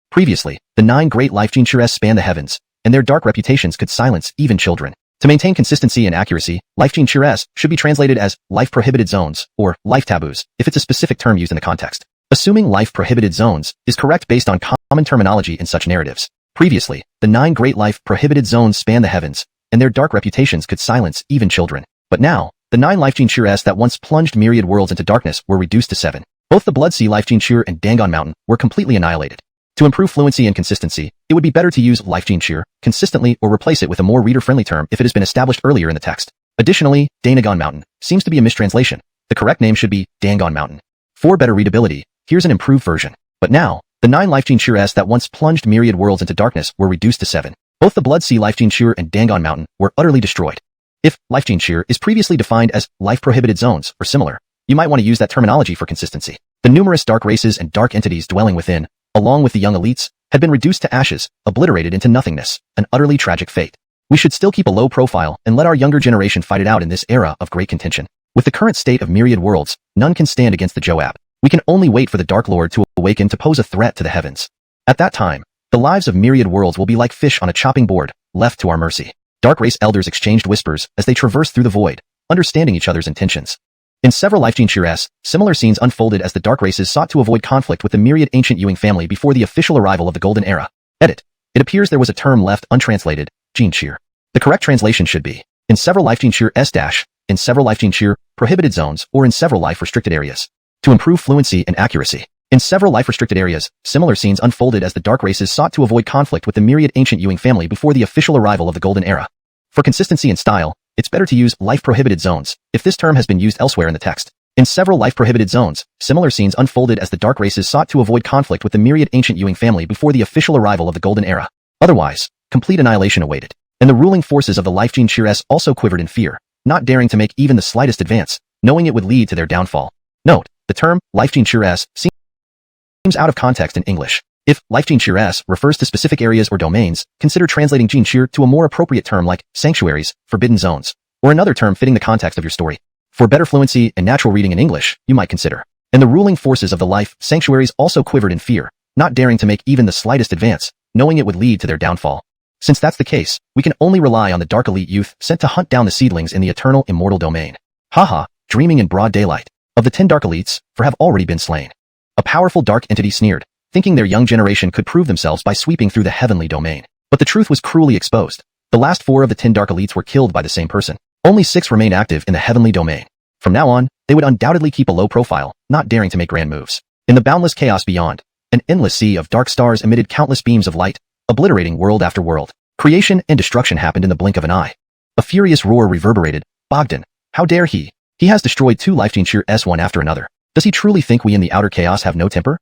Speaker 1: Previously, the 9 great life Xianxias spanned the heavens, and their dark reputations could silence even children. To maintain consistency and accuracy, life Xianxia should be translated as life prohibited zones or life taboos if it's a specific term used in the context. Assuming life prohibited zones is correct based on common terminology in such narratives. Previously, the 9 great life prohibited zones spanned the heavens, and their dark reputations could silence even children. But now, the 9 life Xianxias that once plunged myriad worlds into darkness were reduced to 7. Both the Blood Sea life Xianxia and Donghua Mountain were completely annihilated. To improve fluency and consistency, it would be better to use life Xianxia consistently or replace it with a more reader-friendly term if it has been established earlier in the text. Additionally, Donghua Mountain seems to be a mistranslation. The correct name should be Donghua Mountain. For better readability, here's an improved version. But now, the 9 life Xianxias that once plunged myriad worlds into darkness were reduced to 7. Both the Blood Sea life Xianxia and Donghua Mountain were utterly destroyed. If life Xianxia is previously defined as life prohibited zones or similar, you might want to use that terminology for consistency. The numerous dark races and dark entities dwelling within, along with the young elites, had been reduced to ashes, obliterated into nothingness, an utterly tragic fate. We should still keep a low profile and let our younger generation fight it out in this era of great contention. With the current state of myriad worlds, none can stand against the Joab. We can only wait for the Dark Lord to awaken to pose a threat to the heavens. At that time, the lives of myriad worlds will be like fish on a chopping board, left to our mercy. Dark race elders exchanged whispers as they traversed through the void, understanding each other's intentions. In several life Xianxias, similar scenes unfolded as the dark races sought to avoid conflict with the myriad ancient Ewing family before the official arrival of the Golden Era. Edit. It appears there was a term left untranslated, Xianxia. The correct translation should be, in several life Xianxia in several life Xianxia prohibited zones or in several life restricted areas. To improve fluency and accuracy. In several life restricted areas, similar scenes unfolded as the dark races sought to avoid conflict with the myriad ancient Ewing family before the official arrival of the Golden Era. For consistency and style, it's better to use life prohibited zones if this term has been used elsewhere in the text. In several life prohibited zones, similar scenes unfolded as the dark races sought to avoid conflict with the myriad ancient Ewing family before the official arrival of the Golden Era. Otherwise, complete annihilation awaited. And the ruling forces of the life Xianxia also quivered in fear, not daring to make even the slightest advance, knowing it would lead to their downfall. Note, the term, life Xianxia seems out of context in English. If life Xianxia refers to specific areas or domains, consider translating Xianxia to a more appropriate term like sanctuaries, forbidden zones, or another term fitting the context of your story. For better fluency and natural reading in English, you might consider. And the ruling forces of the life sanctuaries also quivered in fear, not daring to make even the slightest advance, knowing it would lead to their downfall. Since that's the case, we can only rely on the dark elite youth sent to hunt down the seedlings in the eternal immortal domain. Haha, dreaming in broad daylight. Of the 10 dark elites, 4 have already been slain. A powerful dark entity sneered, thinking their young generation could prove themselves by sweeping through the heavenly domain. But the truth was cruelly exposed. The last 4 of the 10 dark elites were killed by the same person. Only 6 remain active in the heavenly domain. From now on, they would undoubtedly keep a low profile, not daring to make grand moves. In the boundless chaos beyond, an endless sea of dark stars emitted countless beams of light, obliterating world after world. Creation and destruction happened in the blink of an eye. A furious roar reverberated. Bogdan, how dare he? He has destroyed 2 life Xianxias one after another. Does he truly think we in the outer chaos have no temper?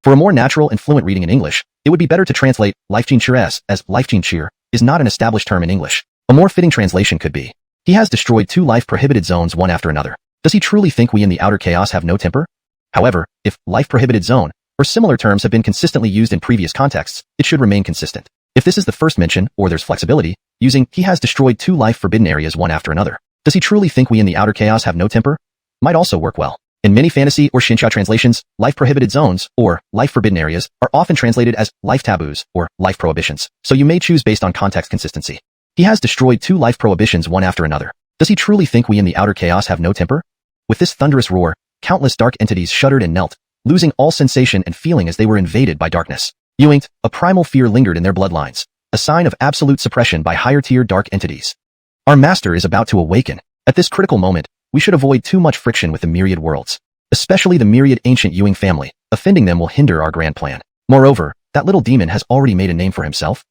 Speaker 1: For a more natural and fluent reading in English, it would be better to translate life Xianxia as life Xianxia is not an established term in English. A more fitting translation could be, he has destroyed 2 life prohibited zones one after another. Does he truly think we in the outer chaos have no temper? However, if life prohibited zone or similar terms have been consistently used in previous contexts, it should remain consistent. If this is the first mention or there's flexibility, using he has destroyed 2 life forbidden areas one after another. Does he truly think we in the outer chaos have no temper? Might also work well. In many fantasy or Xianxia translations, life prohibited zones or life forbidden areas are often translated as life taboos or life prohibitions, so you may choose based on context consistency. He has destroyed 2 life prohibitions one after another. Does he truly think we in the outer chaos have no temper? With this thunderous roar, countless dark entities shuddered and knelt, losing all sensation and feeling as they were invaded by darkness. Yoinked, a primal fear lingered in their bloodlines, a sign of absolute suppression by higher-tier dark entities. Our master is about to awaken. At this critical moment, we should avoid too much friction with the myriad worlds, especially the myriad ancient Ewing family. Offending them will hinder our grand plan. Moreover, that little demon has already made a name for himself.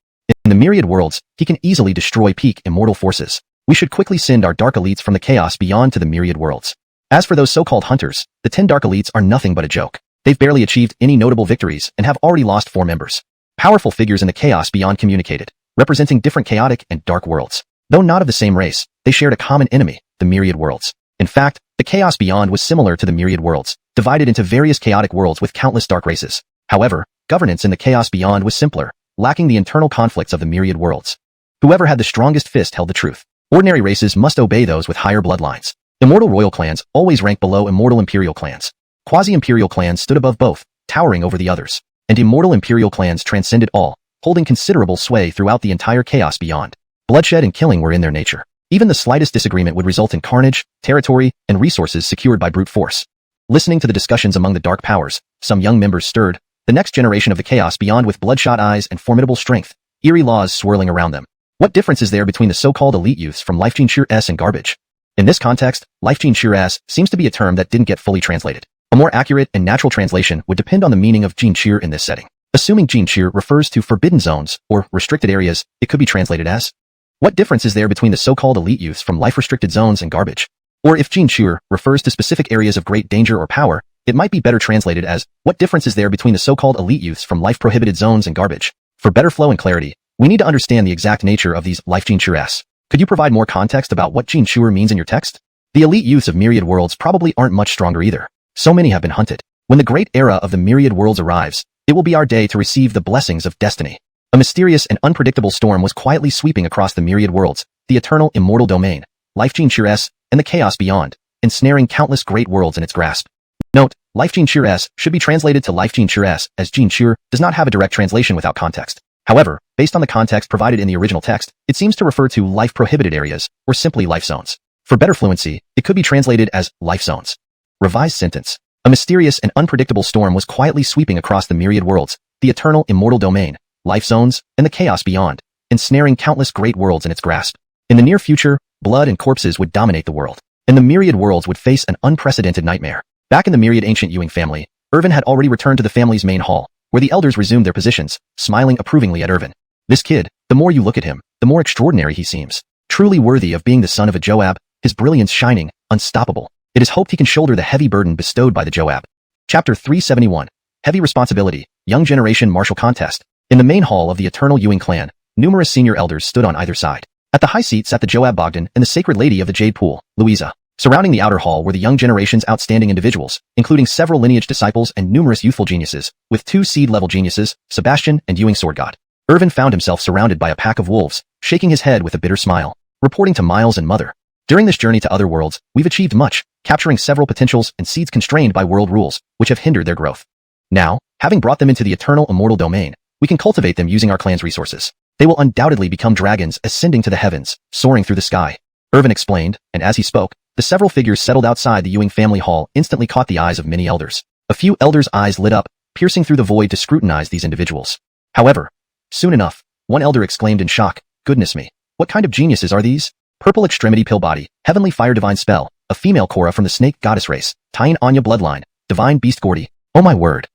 Speaker 1: In the myriad worlds, he can easily destroy peak immortal forces. We should quickly send our dark elites from the chaos beyond to the myriad worlds. As for those so-called hunters, the 10 dark elites are nothing but a joke. They've barely achieved any notable victories and have already lost 4 members. Powerful figures in the chaos beyond communicated, representing different chaotic and dark worlds. Though not of the same race, they shared a common enemy, the myriad worlds. In fact, the chaos beyond was similar to the myriad worlds, divided into various chaotic worlds with countless dark races. However, governance in the chaos beyond was simpler, lacking the internal conflicts of the myriad worlds. Whoever had the strongest fist held the truth. Ordinary races must obey those with higher bloodlines. Immortal royal clans always rank below immortal imperial clans. Quasi-imperial clans stood above both, towering over the others. And immortal imperial clans transcended all, holding considerable sway throughout the entire chaos beyond. Bloodshed and killing were in their nature. Even the slightest disagreement would result in carnage, territory, and resources secured by brute force. Listening to the discussions among the dark powers, some young members stirred, the next generation of the chaos beyond with bloodshot eyes and formidable strength, eerie laws swirling around them. What difference is there between the so-called elite youths from Life Xianxia and garbage? In this context, Life Xianxia seems to be a term that didn't get fully translated. A more accurate and natural translation would depend on the meaning of Xianxia in this setting. Assuming Xianxia refers to forbidden zones or restricted areas, it could be translated as, what difference is there between the so-called elite youths from life-restricted zones and garbage? Or if Xianxia refers to specific areas of great danger or power, it might be better translated as, what difference is there between the so-called elite youths from life-prohibited zones and garbage? For better flow and clarity, we need to understand the exact nature of these life Xianxias. Could you provide more context about what Xianxia means in your text? The elite youths of myriad worlds probably aren't much stronger either. So many have been hunted. When the great era of the myriad worlds arrives, it will be our day to receive the blessings of destiny. A mysterious and unpredictable storm was quietly sweeping across the myriad worlds, the eternal immortal domain, Life Xianxia, and the chaos beyond, ensnaring countless great worlds in its grasp. Note, Life Xianxia should be translated to Life Xianxia as Xianxia does not have a direct translation without context. However, based on the context provided in the original text, it seems to refer to life prohibited areas, or simply life zones. For better fluency, it could be translated as life zones. Revised sentence. A mysterious and unpredictable storm was quietly sweeping across the myriad worlds, the eternal immortal domain, life zones, and the chaos beyond, ensnaring countless great worlds in its grasp. In the near future, blood and corpses would dominate the world, and the myriad worlds would face an unprecedented nightmare. Back in the myriad ancient Ewing family, Irvin had already returned to the family's main hall, where the elders resumed their positions, smiling approvingly at Irvin. This kid, the more you look at him, the more extraordinary he seems. Truly worthy of being the son of a Joab, his brilliance shining, unstoppable. It is hoped he can shoulder the heavy burden bestowed by the Joab. Chapter 371. Heavy Responsibility, Young Generation Martial Contest. In the main hall of the Eternal Ewing clan, numerous senior elders stood on either side. At the high seat sat the Joab Bogdan and the Sacred Lady of the Jade Pool, Louisa. Surrounding the outer hall were the young generation's outstanding individuals, including several lineage disciples and numerous youthful geniuses, with 2 seed-level geniuses, Sebastian and Ewing Sword God. Irvin found himself surrounded by a pack of wolves, shaking his head with a bitter smile, reporting to Miles and Mother. During this journey to other worlds, we've achieved much, capturing several potentials and seeds constrained by world rules, which have hindered their growth. Now, having brought them into the eternal immortal domain, we can cultivate them using our clan's resources. They will undoubtedly become dragons ascending to the heavens, soaring through the sky. Irvin explained, and as he spoke, the several figures settled outside the Ewing family hall instantly caught the eyes of many elders. A few elders' eyes lit up, piercing through the void to scrutinize these individuals. However, soon enough, one elder exclaimed in shock, "Goodness me, what kind of geniuses are these? Purple extremity pill body, heavenly fire divine spell, a female Korra from the snake goddess race, Tyin Anya bloodline, divine beast Gordy. Oh my word."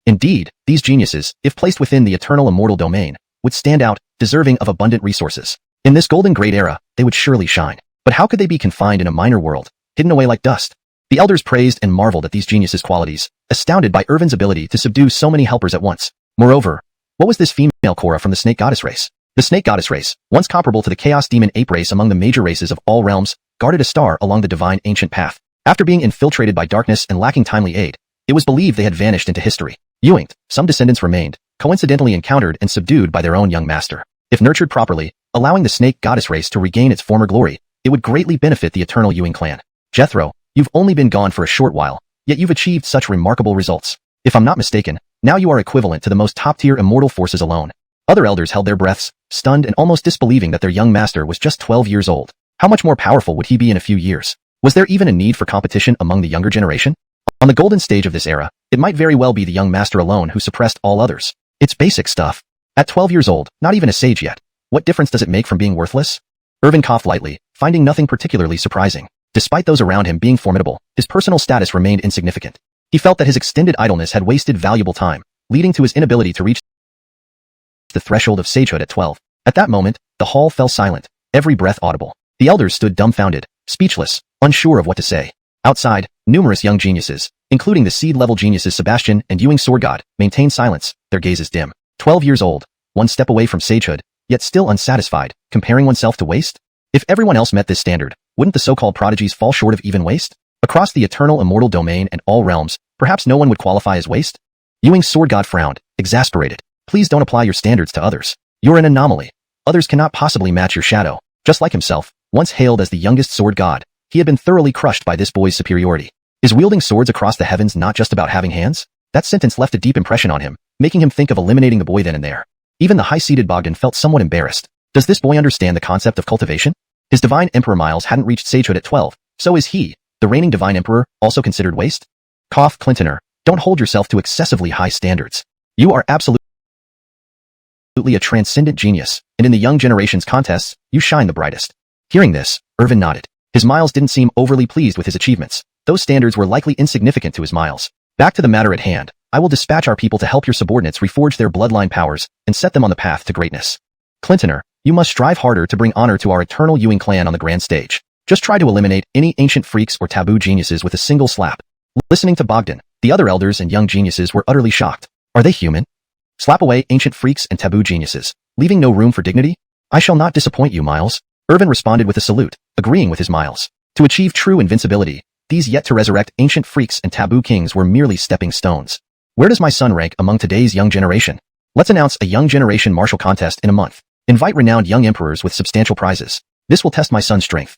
Speaker 1: Indeed, these geniuses, if placed within the eternal immortal domain, would stand out, deserving of abundant resources. In this golden great era, they would surely shine. But how could they be confined in a minor world, hidden away like dust? The elders praised and marveled at these geniuses' qualities, astounded by Irvin's ability to subdue so many helpers at once. Moreover, what was this female Korra from the snake goddess race? The snake goddess race, once comparable to the chaos demon ape race among the major races of all realms, guarded a star along the divine ancient path. After being infiltrated by darkness and lacking timely aid, it was believed they had vanished into history. Ewing, some descendants remained, coincidentally encountered and subdued by their own young master. If nurtured properly, allowing the snake goddess race to regain its former glory, it would greatly benefit the eternal Ewing clan. Jethro, you've only been gone for a short while, yet you've achieved such remarkable results. If I'm not mistaken, now you are equivalent to the most top-tier immortal forces alone. Other elders held their breaths, stunned and almost disbelieving that their young master was just 12 years old. How much more powerful would he be in a few years? Was there even a need for competition among the younger generation? On the golden stage of this era, it might very well be the young master alone who suppressed all others. It's basic stuff. At 12 years old, not even a sage yet. What difference does it make from being worthless? Irvin coughed lightly, finding nothing particularly surprising. Despite those around him being formidable, his personal status remained insignificant. He felt that his extended idleness had wasted valuable time, leading to his inability to reach the threshold of sagehood at 12. At that moment, the hall fell silent, every breath audible. The elders stood dumbfounded, speechless, unsure of what to say. Outside, numerous young geniuses, including the seed-level geniuses Sebastian and Ewing Sword God, maintained silence, their gazes dim. 12 years old, one step away from sagehood, yet still unsatisfied, comparing oneself to waste? If everyone else met this standard, wouldn't the so-called prodigies fall short of even waste? Across the eternal immortal domain and all realms, perhaps no one would qualify as waste? Ewing Sword God frowned, exasperated. Please don't apply your standards to others. You're an anomaly. Others cannot possibly match your shadow. Just like himself, once hailed as the youngest sword god, he had been thoroughly crushed by this boy's superiority. Is wielding swords across the heavens not just about having hands? That sentence left a deep impression on him, making him think of eliminating the boy then and there. Even the high-seated Bogdan felt somewhat embarrassed. Does this boy understand the concept of cultivation? His divine emperor Miles hadn't reached sagehood at 12, so is he, the reigning divine emperor, also considered waste? Cough, Clintoner, don't hold yourself to excessively high standards. You are absolutely a transcendent genius, and in the young generation's contests, you shine the brightest. Hearing this, Irvin nodded. His Miles didn't seem overly pleased with his achievements. Those standards were likely insignificant to his Miles. Back to the matter at hand, I will dispatch our people to help your subordinates reforge their bloodline powers and set them on the path to greatness. Clintoner, you must strive harder to bring honor to our eternal Ewing clan on the grand stage. Just try to eliminate any ancient freaks or taboo geniuses with a single slap. Listening to Bogdan, the other elders and young geniuses were utterly shocked. Are they human? Slap away ancient freaks and taboo geniuses, leaving no room for dignity? I shall not disappoint you, Miles. Irvin responded with a salute, agreeing with his Miles. To achieve true invincibility, these yet-to-resurrect ancient freaks and taboo kings were merely stepping stones. Where does my son rank among today's young generation? Let's announce a young generation martial contest in a month. Invite renowned young emperors with substantial prizes. This will test my son's strength.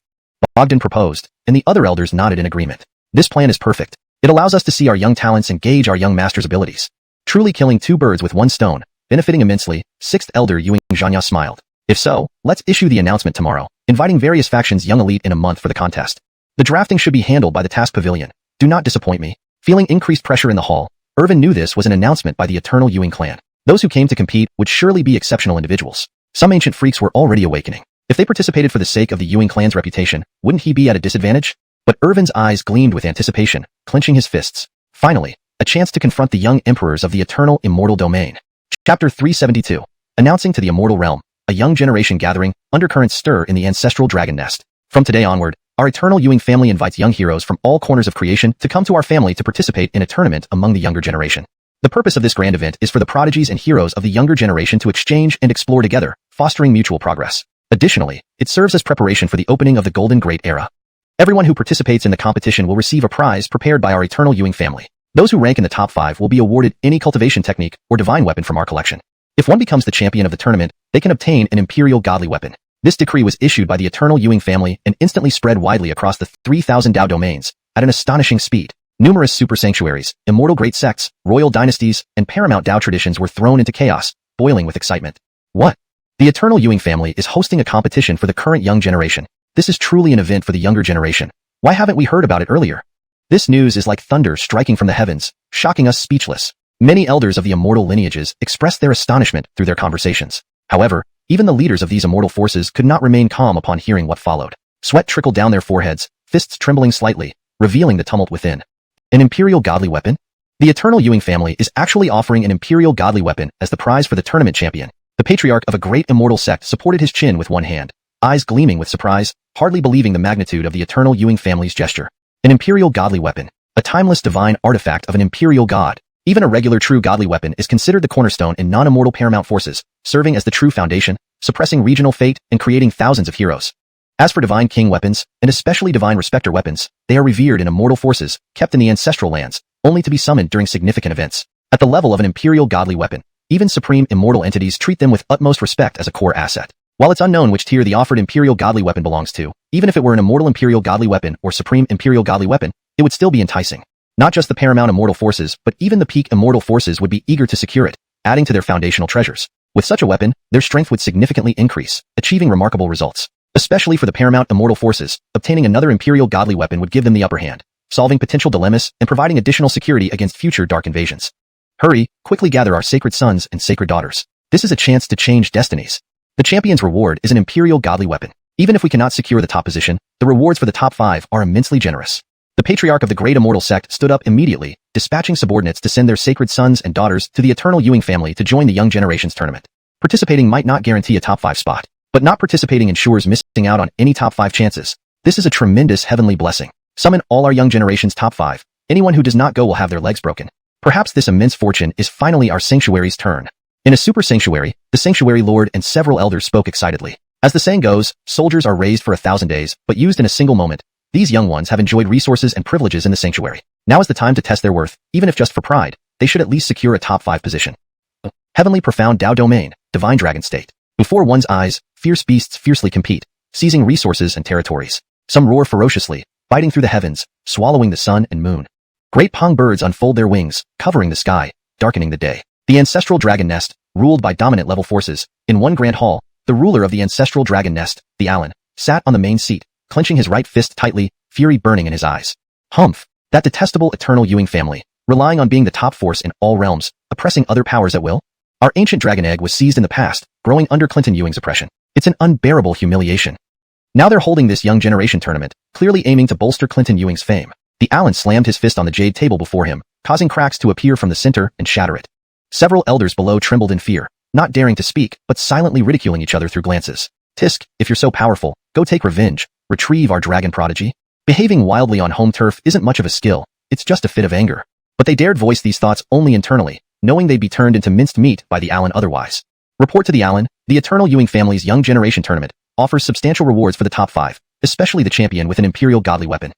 Speaker 1: Bogdan proposed, and the other elders nodded in agreement. This plan is perfect. It allows us to see our young talents and gauge our young master's abilities. Truly killing two birds with one stone, benefiting immensely, 6th elder Ewing Xianxia smiled. If so, let's issue the announcement tomorrow, inviting various factions young elite in a month for the contest. The drafting should be handled by the task pavilion. Do not disappoint me. Feeling increased pressure in the hall, Irvin knew this was an announcement by the eternal Ewing clan. Those who came to compete would surely be exceptional individuals. Some ancient freaks were already awakening. If they participated for the sake of the Ewing clan's reputation, wouldn't he be at a disadvantage? But Irvin's eyes gleamed with anticipation, clenching his fists. Finally, a chance to confront the young emperors of the eternal immortal domain. Chapter 372. Announcing to the immortal realm, a young generation gathering, undercurrents stir in the ancestral dragon nest. From today onward, our eternal Ewing family invites young heroes from all corners of creation to come to our family to participate in a tournament among the younger generation. The purpose of this grand event is for the prodigies and heroes of the younger generation to exchange and explore together, fostering mutual progress. Additionally, it serves as preparation for the opening of the Golden Great Era. Everyone who participates in the competition will receive a prize prepared by our eternal Ewing family. Those who rank in the top 5 will be awarded any cultivation technique or divine weapon from our collection. If one becomes the champion of the tournament, they can obtain an imperial godly weapon. This decree was issued by the eternal Ewing family and instantly spread widely across the 3,000 Dao domains at an astonishing speed. Numerous super sanctuaries, immortal great sects, royal dynasties, and paramount Dao traditions were thrown into chaos, boiling with excitement. What? The eternal Ewing family is hosting a competition for the current young generation. This is truly an event for the younger generation. Why haven't we heard about it earlier? This news is like thunder striking from the heavens, shocking us speechless. Many elders of the immortal lineages expressed their astonishment through their conversations. However, even the leaders of these immortal forces could not remain calm upon hearing what followed. Sweat trickled down their foreheads, fists trembling slightly, revealing the tumult within. An imperial godly weapon? The eternal Ewing family is actually offering an imperial godly weapon as the prize for the tournament champion. The patriarch of a great immortal sect supported his chin with one hand, eyes gleaming with surprise, hardly believing the magnitude of the eternal Ewing family's gesture. An imperial godly weapon, a timeless divine artifact of an imperial god. Even a regular true godly weapon is considered the cornerstone in non-immortal paramount forces, serving as the true foundation, suppressing regional fate and creating thousands of heroes. As for divine king weapons, and especially divine respecter weapons, they are revered in immortal forces, kept in the ancestral lands, only to be summoned during significant events. At the level of an imperial godly weapon, even supreme immortal entities treat them with utmost respect as a core asset. While it's unknown which tier the offered imperial godly weapon belongs to, even if it were an immortal imperial godly weapon or supreme imperial godly weapon, it would still be enticing. Not just the paramount immortal forces, but even the peak immortal forces would be eager to secure it, adding to their foundational treasures. With such a weapon, their strength would significantly increase, achieving remarkable results. Especially for the paramount immortal forces, obtaining another imperial godly weapon would give them the upper hand, solving potential dilemmas and providing additional security against future dark invasions. Hurry, quickly gather our sacred sons and sacred daughters. This is a chance to change destinies. The champion's reward is an imperial godly weapon. Even if we cannot secure the top position, the rewards for the top 5 are immensely generous. The patriarch of the great immortal sect stood up immediately, dispatching subordinates to send their sacred sons and daughters to the eternal Ewing family to join the young generation's tournament. Participating might not guarantee a top 5 spot, but not participating ensures missing out on any top 5 chances. This is a tremendous heavenly blessing. Summon all our young generation's top 5. Anyone who does not go will have their legs broken. Perhaps this immense fortune is finally our sanctuary's turn. In a super sanctuary, the sanctuary lord and several elders spoke excitedly. As the saying goes, soldiers are raised for 1,000 days, but used in a single moment. These young ones have enjoyed resources and privileges in the sanctuary. Now is the time to test their worth, even if just for pride. They should at least secure a top 5 position. Heavenly profound Dao domain, divine dragon state. Before one's eyes, fierce beasts fiercely compete, seizing resources and territories. Some roar ferociously, biting through the heavens, swallowing the sun and moon. Great pong birds unfold their wings, covering the sky, darkening the day. The ancestral dragon nest, ruled by dominant level forces. In one grand hall, the ruler of the ancestral dragon nest, the Allen, sat on the main seat, clenching his right fist tightly, fury burning in his eyes. Humph! That detestable eternal Ewing family, relying on being the top force in all realms, oppressing other powers at will? Our ancient dragon egg was seized in the past, growing under Clinton Ewing's oppression. It's an unbearable humiliation. Now they're holding this young generation tournament, clearly aiming to bolster Clinton Ewing's fame. The Allen slammed his fist on the jade table before him, causing cracks to appear from the center and shatter it. Several elders below trembled in fear, not daring to speak, but silently ridiculing each other through glances. Tisk, if you're so powerful, go take revenge, retrieve our dragon prodigy. Behaving wildly on home turf isn't much of a skill, it's just a fit of anger. But they dared voice these thoughts only internally, knowing they'd be turned into minced meat by the Allen otherwise. Report to the Allen, the eternal Ewing family's young generation tournament offers substantial rewards for the top 5, especially the champion with an imperial godly weapon.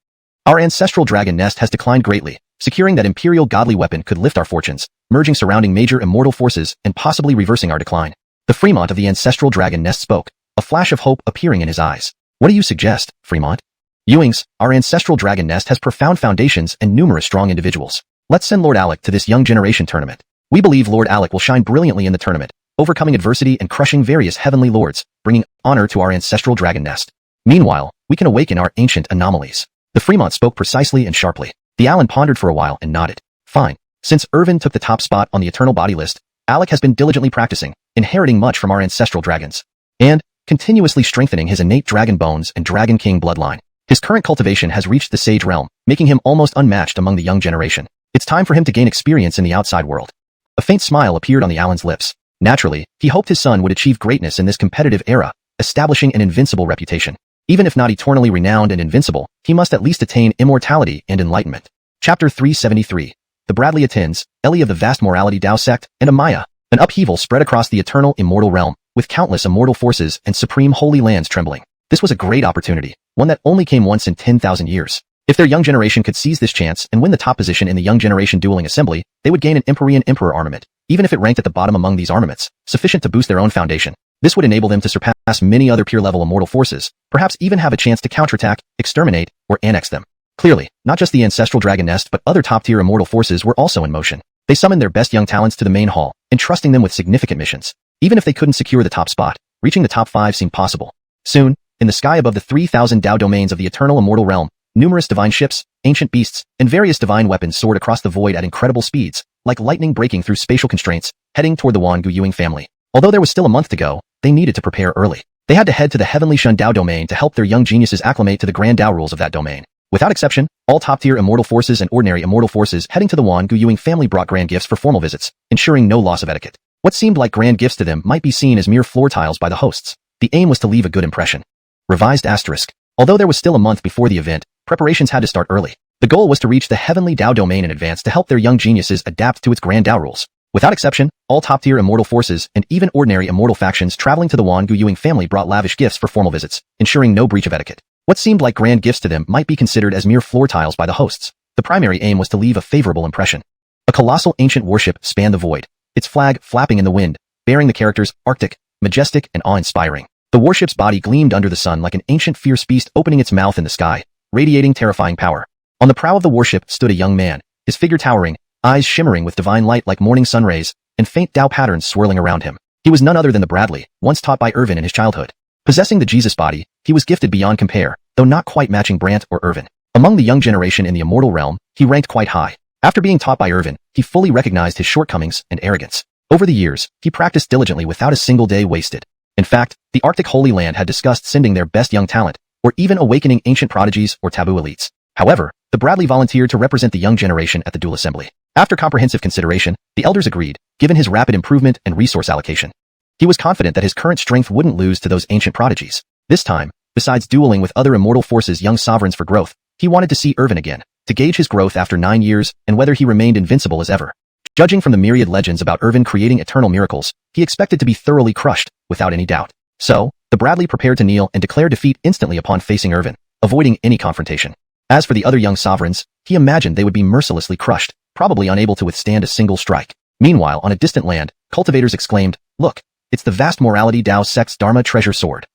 Speaker 1: Our ancestral dragon nest has declined greatly. Securing that imperial godly weapon could lift our fortunes, merging surrounding major immortal forces and possibly reversing our decline. The Fremont of the ancestral dragon nest spoke, a flash of hope appearing in his eyes. What do you suggest, Fremont? Ewings, our ancestral dragon nest has profound foundations and numerous strong individuals. Let's send Lord Alec to this young generation tournament. We believe Lord Alec will shine brilliantly in the tournament, overcoming adversity and crushing various heavenly lords, bringing honor to our ancestral dragon nest. Meanwhile, we can awaken our ancient anomalies. The Fremont spoke precisely and sharply. The Allen pondered for a while and nodded. Fine. Since Irvin took the top spot on the eternal body list, Alec has been diligently practicing, inheriting much from our ancestral dragons, and continuously strengthening his innate dragon bones and dragon king bloodline. His current cultivation has reached the sage realm, making him almost unmatched among the young generation. It's time for him to gain experience in the outside world. A faint smile appeared on the Allen's lips. Naturally, he hoped his son would achieve greatness in this competitive era, establishing an invincible reputation. Even if not eternally renowned and invincible, he must at least attain immortality and enlightenment. Chapter 373. The Bradley attends, Ellie of the vast morality Dao sect, and Amaya. An upheaval spread across the eternal immortal realm, with countless immortal forces and supreme holy lands trembling. This was a great opportunity. one that only came once in 10,000 years. If their young generation could seize this chance and win the top position in the young generation dueling assembly, they would gain an Empyrean Emperor armament, even if it ranked at the bottom among these armaments, sufficient to boost their own foundation. This would enable them to surpass many other peer-level immortal forces, perhaps even have a chance to counterattack, exterminate, or annex them. Clearly, not just the ancestral dragon nest but other top-tier immortal forces were also in motion. They summoned their best young talents to the main hall, entrusting them with significant missions. Even if they couldn't secure the top spot, reaching the top 5 seemed possible. Soon, in the sky above the 3,000 Dao domains of the eternal immortal realm, numerous divine ships, ancient beasts, and various divine weapons soared across the void at incredible speeds, like lightning breaking through spatial constraints, heading toward the Wangu Yuing family. Although there was still a month to go, they needed to prepare early. They had to head to the Heavenly Shun Dao domain to help their young geniuses acclimate to the grand Dao rules of that domain. Without exception, all top-tier immortal forces and ordinary immortal forces heading to the Wangu Yuing family brought grand gifts for formal visits, ensuring no loss of etiquette. What seemed like grand gifts to them might be seen as mere floor tiles by the hosts. The aim was to leave a good impression. Revised asterisk. Although there was still a month before the event, preparations had to start early. The goal was to reach the Heavenly Dao domain in advance to help their young geniuses adapt to its grand Dao rules. Without exception, all top-tier immortal forces and even ordinary immortal factions traveling to the Wangu Yuing family brought lavish gifts for formal visits, ensuring no breach of etiquette. What seemed like grand gifts to them might be considered as mere floor tiles by the hosts. The primary aim was to leave a favorable impression. A colossal ancient warship spanned the void, its flag flapping in the wind, bearing the characters Arctic, majestic, and awe-inspiring. The warship's body gleamed under the sun like an ancient fierce beast opening its mouth in the sky, radiating terrifying power. On the prow of the warship stood a young man, his figure towering, eyes shimmering with divine light like morning sun rays, and faint Dao patterns swirling around him. He was none other than the Bradley, once taught by Irvin in his childhood. Possessing the Jesus body, he was gifted beyond compare, though not quite matching Brant or Irvin. Among the young generation in the immortal realm, he ranked quite high. After being taught by Irvin, he fully recognized his shortcomings and arrogance. Over the years, he practiced diligently without a single day wasted. In fact, the Arctic Holy Land had discussed sending their best young talent, or even awakening ancient prodigies or taboo elites. However, the Bradley volunteered to represent the young generation at the dual assembly. After comprehensive consideration, the elders agreed, given his rapid improvement and resource allocation. He was confident that his current strength wouldn't lose to those ancient prodigies. This time, besides dueling with other immortal forces' young sovereigns for growth, he wanted to see Irvin again, to gauge his growth after 9 years and whether he remained invincible as ever. Judging from the myriad legends about Irvin creating eternal miracles, he expected to be thoroughly crushed, without any doubt. So, the Bradley prepared to kneel and declare defeat instantly upon facing Irvin, avoiding any confrontation. As for the other young sovereigns, he imagined they would be mercilessly crushed, probably unable to withstand a single strike. Meanwhile, on a distant land, cultivators exclaimed, "Look, it's the vast morality Dao sect's Dharma treasure sword."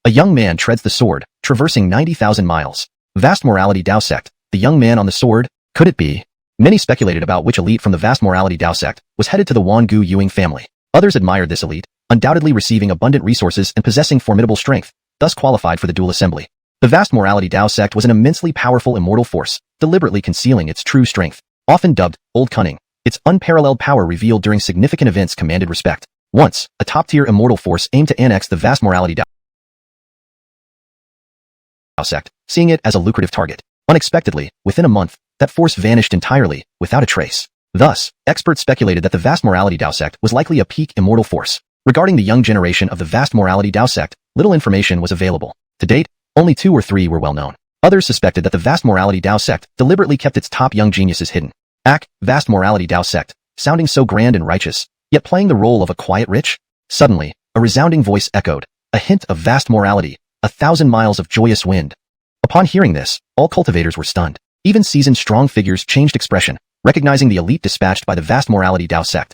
Speaker 1: A young man treads the sword, traversing 90,000 miles. Vast morality Dao sect, the young man on the sword, could it be? Many speculated about which elite from the vast morality Dao sect was headed to the Wangu Yuing family. Others admired this elite, undoubtedly receiving abundant resources and possessing formidable strength, thus qualified for the dual assembly. The vast morality Dao sect was an immensely powerful immortal force, deliberately concealing its true strength. Often dubbed Old Cunning, its unparalleled power revealed during significant events commanded respect. Once, a top-tier immortal force aimed to annex the vast morality Dao sect, seeing it as a lucrative target. Unexpectedly, within a month, that force vanished entirely, without a trace. Thus, experts speculated that the vast morality Dao sect was likely a peak immortal force. Regarding the young generation of the vast morality Dao sect, little information was available. To date, only 2 or 3 were well known. Others suspected that the vast morality Dao sect deliberately kept its top young geniuses hidden. Vast morality Dao sect, sounding so grand and righteous, yet playing the role of a quiet rich? Suddenly, a resounding voice echoed, a hint of vast morality, 1,000 miles of joyous wind. Upon hearing this, all cultivators were stunned. Even seasoned strong figures changed expression, recognizing the elite dispatched by the vast morality Dao sect.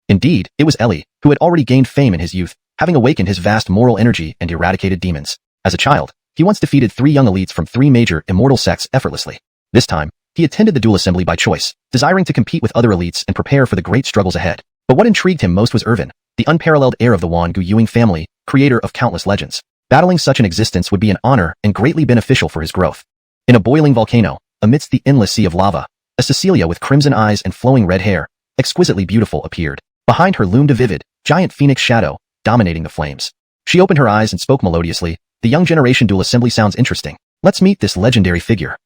Speaker 1: Indeed, it was Eli, who had already gained fame in his youth, having awakened his vast moral energy and eradicated demons. As a child, he once defeated 3 young elites from 3 major immortal sects effortlessly. This time, he attended the dual assembly by choice, desiring to compete with other elites and prepare for the great struggles ahead. But what intrigued him most was Irvin, the unparalleled heir of the Wangu Yuing family, creator of countless legends. Battling such an existence would be an honor and greatly beneficial for his growth. In a boiling volcano, amidst the endless sea of lava, a Cecilia with crimson eyes and flowing red hair, exquisitely beautiful, appeared. Behind her loomed a vivid, giant phoenix shadow, dominating the flames. She opened her eyes and spoke melodiously. The young generation dual assembly sounds interesting. Let's meet this legendary figure.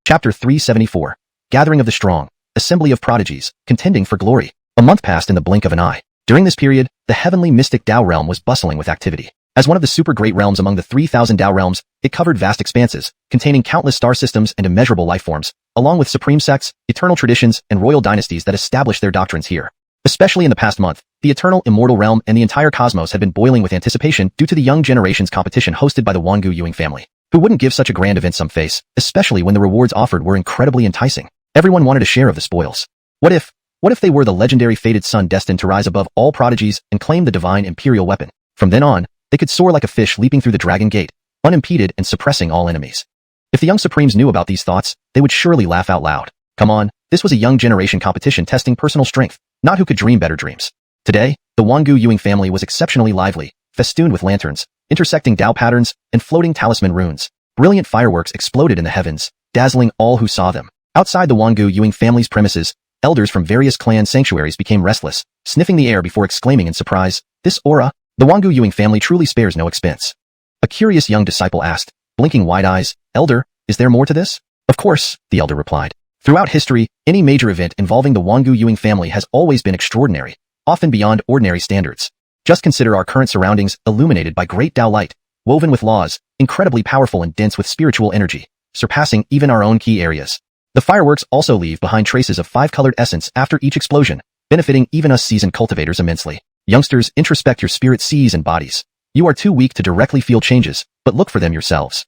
Speaker 1: Chapter 374. Gathering of the Strong. Assembly of Prodigies, contending for glory. A month passed in the blink of an eye. During this period, the heavenly mystic Dao realm was bustling with activity. As one of the super great realms among the 3,000 Dao realms, it covered vast expanses, containing countless star systems and immeasurable life forms, along with supreme sects, eternal traditions, and royal dynasties that established their doctrines here. Especially in the past month, the eternal immortal realm and the entire cosmos had been boiling with anticipation due to the young generation's competition hosted by the Wangu Yuing family. Who wouldn't give such a grand event some face, especially when the rewards offered were incredibly enticing? Everyone wanted a share of the spoils. What if they were the legendary fated son destined to rise above all prodigies and claim the divine imperial weapon? From then on, they could soar like a fish leaping through the dragon gate, unimpeded and suppressing all enemies. If the young Supremes knew about these thoughts, they would surely laugh out loud. Come on, this was a young generation competition testing personal strength, not who could dream better dreams. Today, the Wangu Ewing family was exceptionally lively, festooned with lanterns, intersecting Dao patterns, and floating talisman runes. Brilliant fireworks exploded in the heavens, dazzling all who saw them. Outside the Wangu Ewing family's premises, elders from various clan sanctuaries became restless, sniffing the air before exclaiming in surprise, "This aura! The Wangu Ewing family truly spares no expense." A curious young disciple asked, blinking wide eyes, "Elder, is there more to this?" "Of course," the elder replied. "Throughout history, any major event involving the Wangu Ewing family has always been extraordinary, often beyond ordinary standards. Just consider our current surroundings illuminated by great Dao light, woven with laws, incredibly powerful and dense with spiritual energy, surpassing even our own key areas. The fireworks also leave behind traces of five-colored essence after each explosion, benefiting even us seasoned cultivators immensely. Youngsters, introspect your spirit seas and bodies. You are too weak to directly feel changes, but look for them yourselves."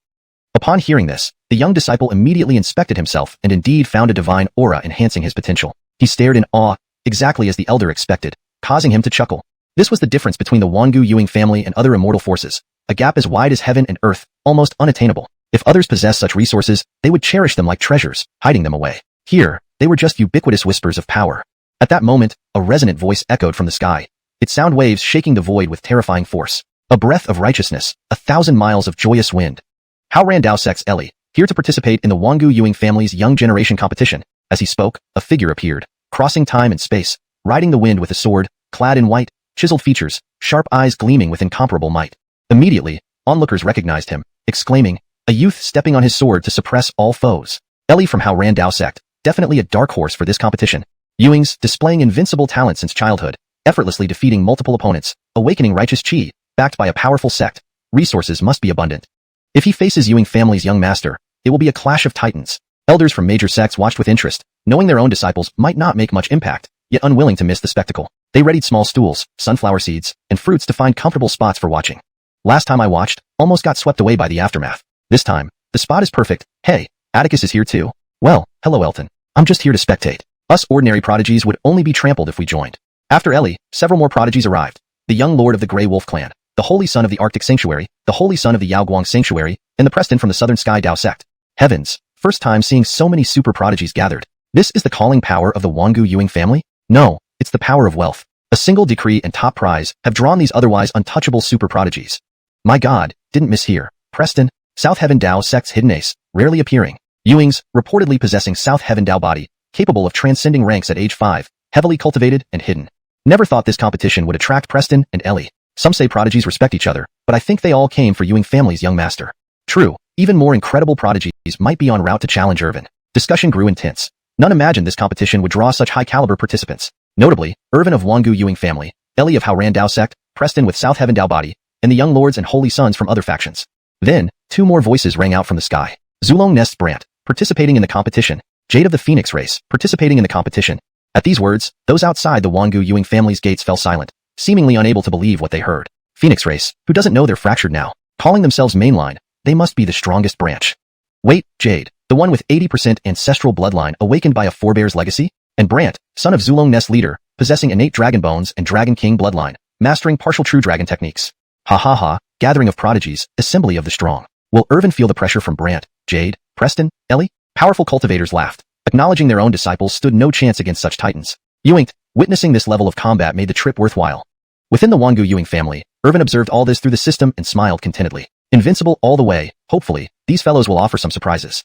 Speaker 1: Upon hearing this, the young disciple immediately inspected himself and indeed found a divine aura enhancing his potential. He stared in awe, exactly as the elder expected, causing him to chuckle. This was the difference between the Wangu Ewing family and other immortal forces, a gap as wide as heaven and earth, almost unattainable. If others possessed such resources, they would cherish them like treasures, hiding them away. Here, they were just ubiquitous whispers of power. At that moment, a resonant voice echoed from the sky, its sound waves shaking the void with terrifying force. A breath of righteousness, 1,000 miles of joyous wind. How ran Dao Sec's Eli, here to participate in the Wangu Ewing family's young generation competition. As he spoke, a figure appeared, crossing time and space, riding the wind with a sword, clad in white, chiseled features, sharp eyes gleaming with incomparable might. Immediately, onlookers recognized him, exclaiming, "A youth stepping on his sword to suppress all foes." Eli from How Ran Dao Sect, definitely a dark horse for this competition. Ewings, displaying invincible talent since childhood, effortlessly defeating multiple opponents, awakening righteous chi, backed by a powerful sect. Resources must be abundant. If he faces Ewing family's young master, it will be a clash of titans. Elders from major sects watched with interest, knowing their own disciples might not make much impact, yet unwilling to miss the spectacle. They readied small stools, sunflower seeds, and fruits to find comfortable spots for watching. Last time I watched, almost got swept away by the aftermath. This time, the spot is perfect. Hey, Atticus is here too. Well, hello Elton. I'm just here to spectate. Us ordinary prodigies would only be trampled if we joined. After Eli, several more prodigies arrived. The young lord of the Grey Wolf clan, the holy son of the Arctic Sanctuary, the holy son of the Yaoguang Sanctuary, and the Preston from the Southern Sky Dao Sect. Heavens, first time seeing so many super prodigies gathered. This is the calling power of the Wangu Ewing family? No, it's the power of wealth. A single decree and top prize have drawn these otherwise untouchable super prodigies. My god, didn't mishear. Preston, South Heaven Dao Sect's hidden ace, rarely appearing. Ewings, reportedly possessing South Heaven Dao body, capable of transcending ranks at age 5, heavily cultivated and hidden. Never thought this competition would attract Preston and Eli. Some say prodigies respect each other, but I think they all came for Ewing family's young master. True, even more incredible prodigies might be en route to challenge Irvin. Discussion grew intense. None imagined this competition would draw such high-caliber participants. Notably, Irvin of Wangu Ewing family, Eli of How Ran Dao Sect, Preston with South Heaven Dao body, and the young lords and holy sons from other factions. Then, two more voices rang out from the sky. Zulong Nest Brant, participating in the competition. Jade of the Phoenix race, participating in the competition. At these words, those outside the Wangu Ewing family's gates fell silent, seemingly unable to believe what they heard. Phoenix race, who doesn't know they're fractured now? Calling themselves mainline, they must be the strongest branch. Wait, Jade, the one with 80% ancestral bloodline awakened by a forebear's legacy? And Brant, son of Zulong Nest leader, possessing innate dragon bones and Dragon King bloodline, mastering partial true dragon techniques. Ha ha ha, gathering of prodigies, assembly of the strong. Will Irvin feel the pressure from Brant, Jade, Preston, Eli? Powerful cultivators laughed, acknowledging their own disciples stood no chance against such titans. Ewing, witnessing this level of combat made the trip worthwhile. Within the Wangu Ewing family, Irvin observed all this through the system and smiled contentedly. Invincible all the way, hopefully, these fellows will offer some surprises.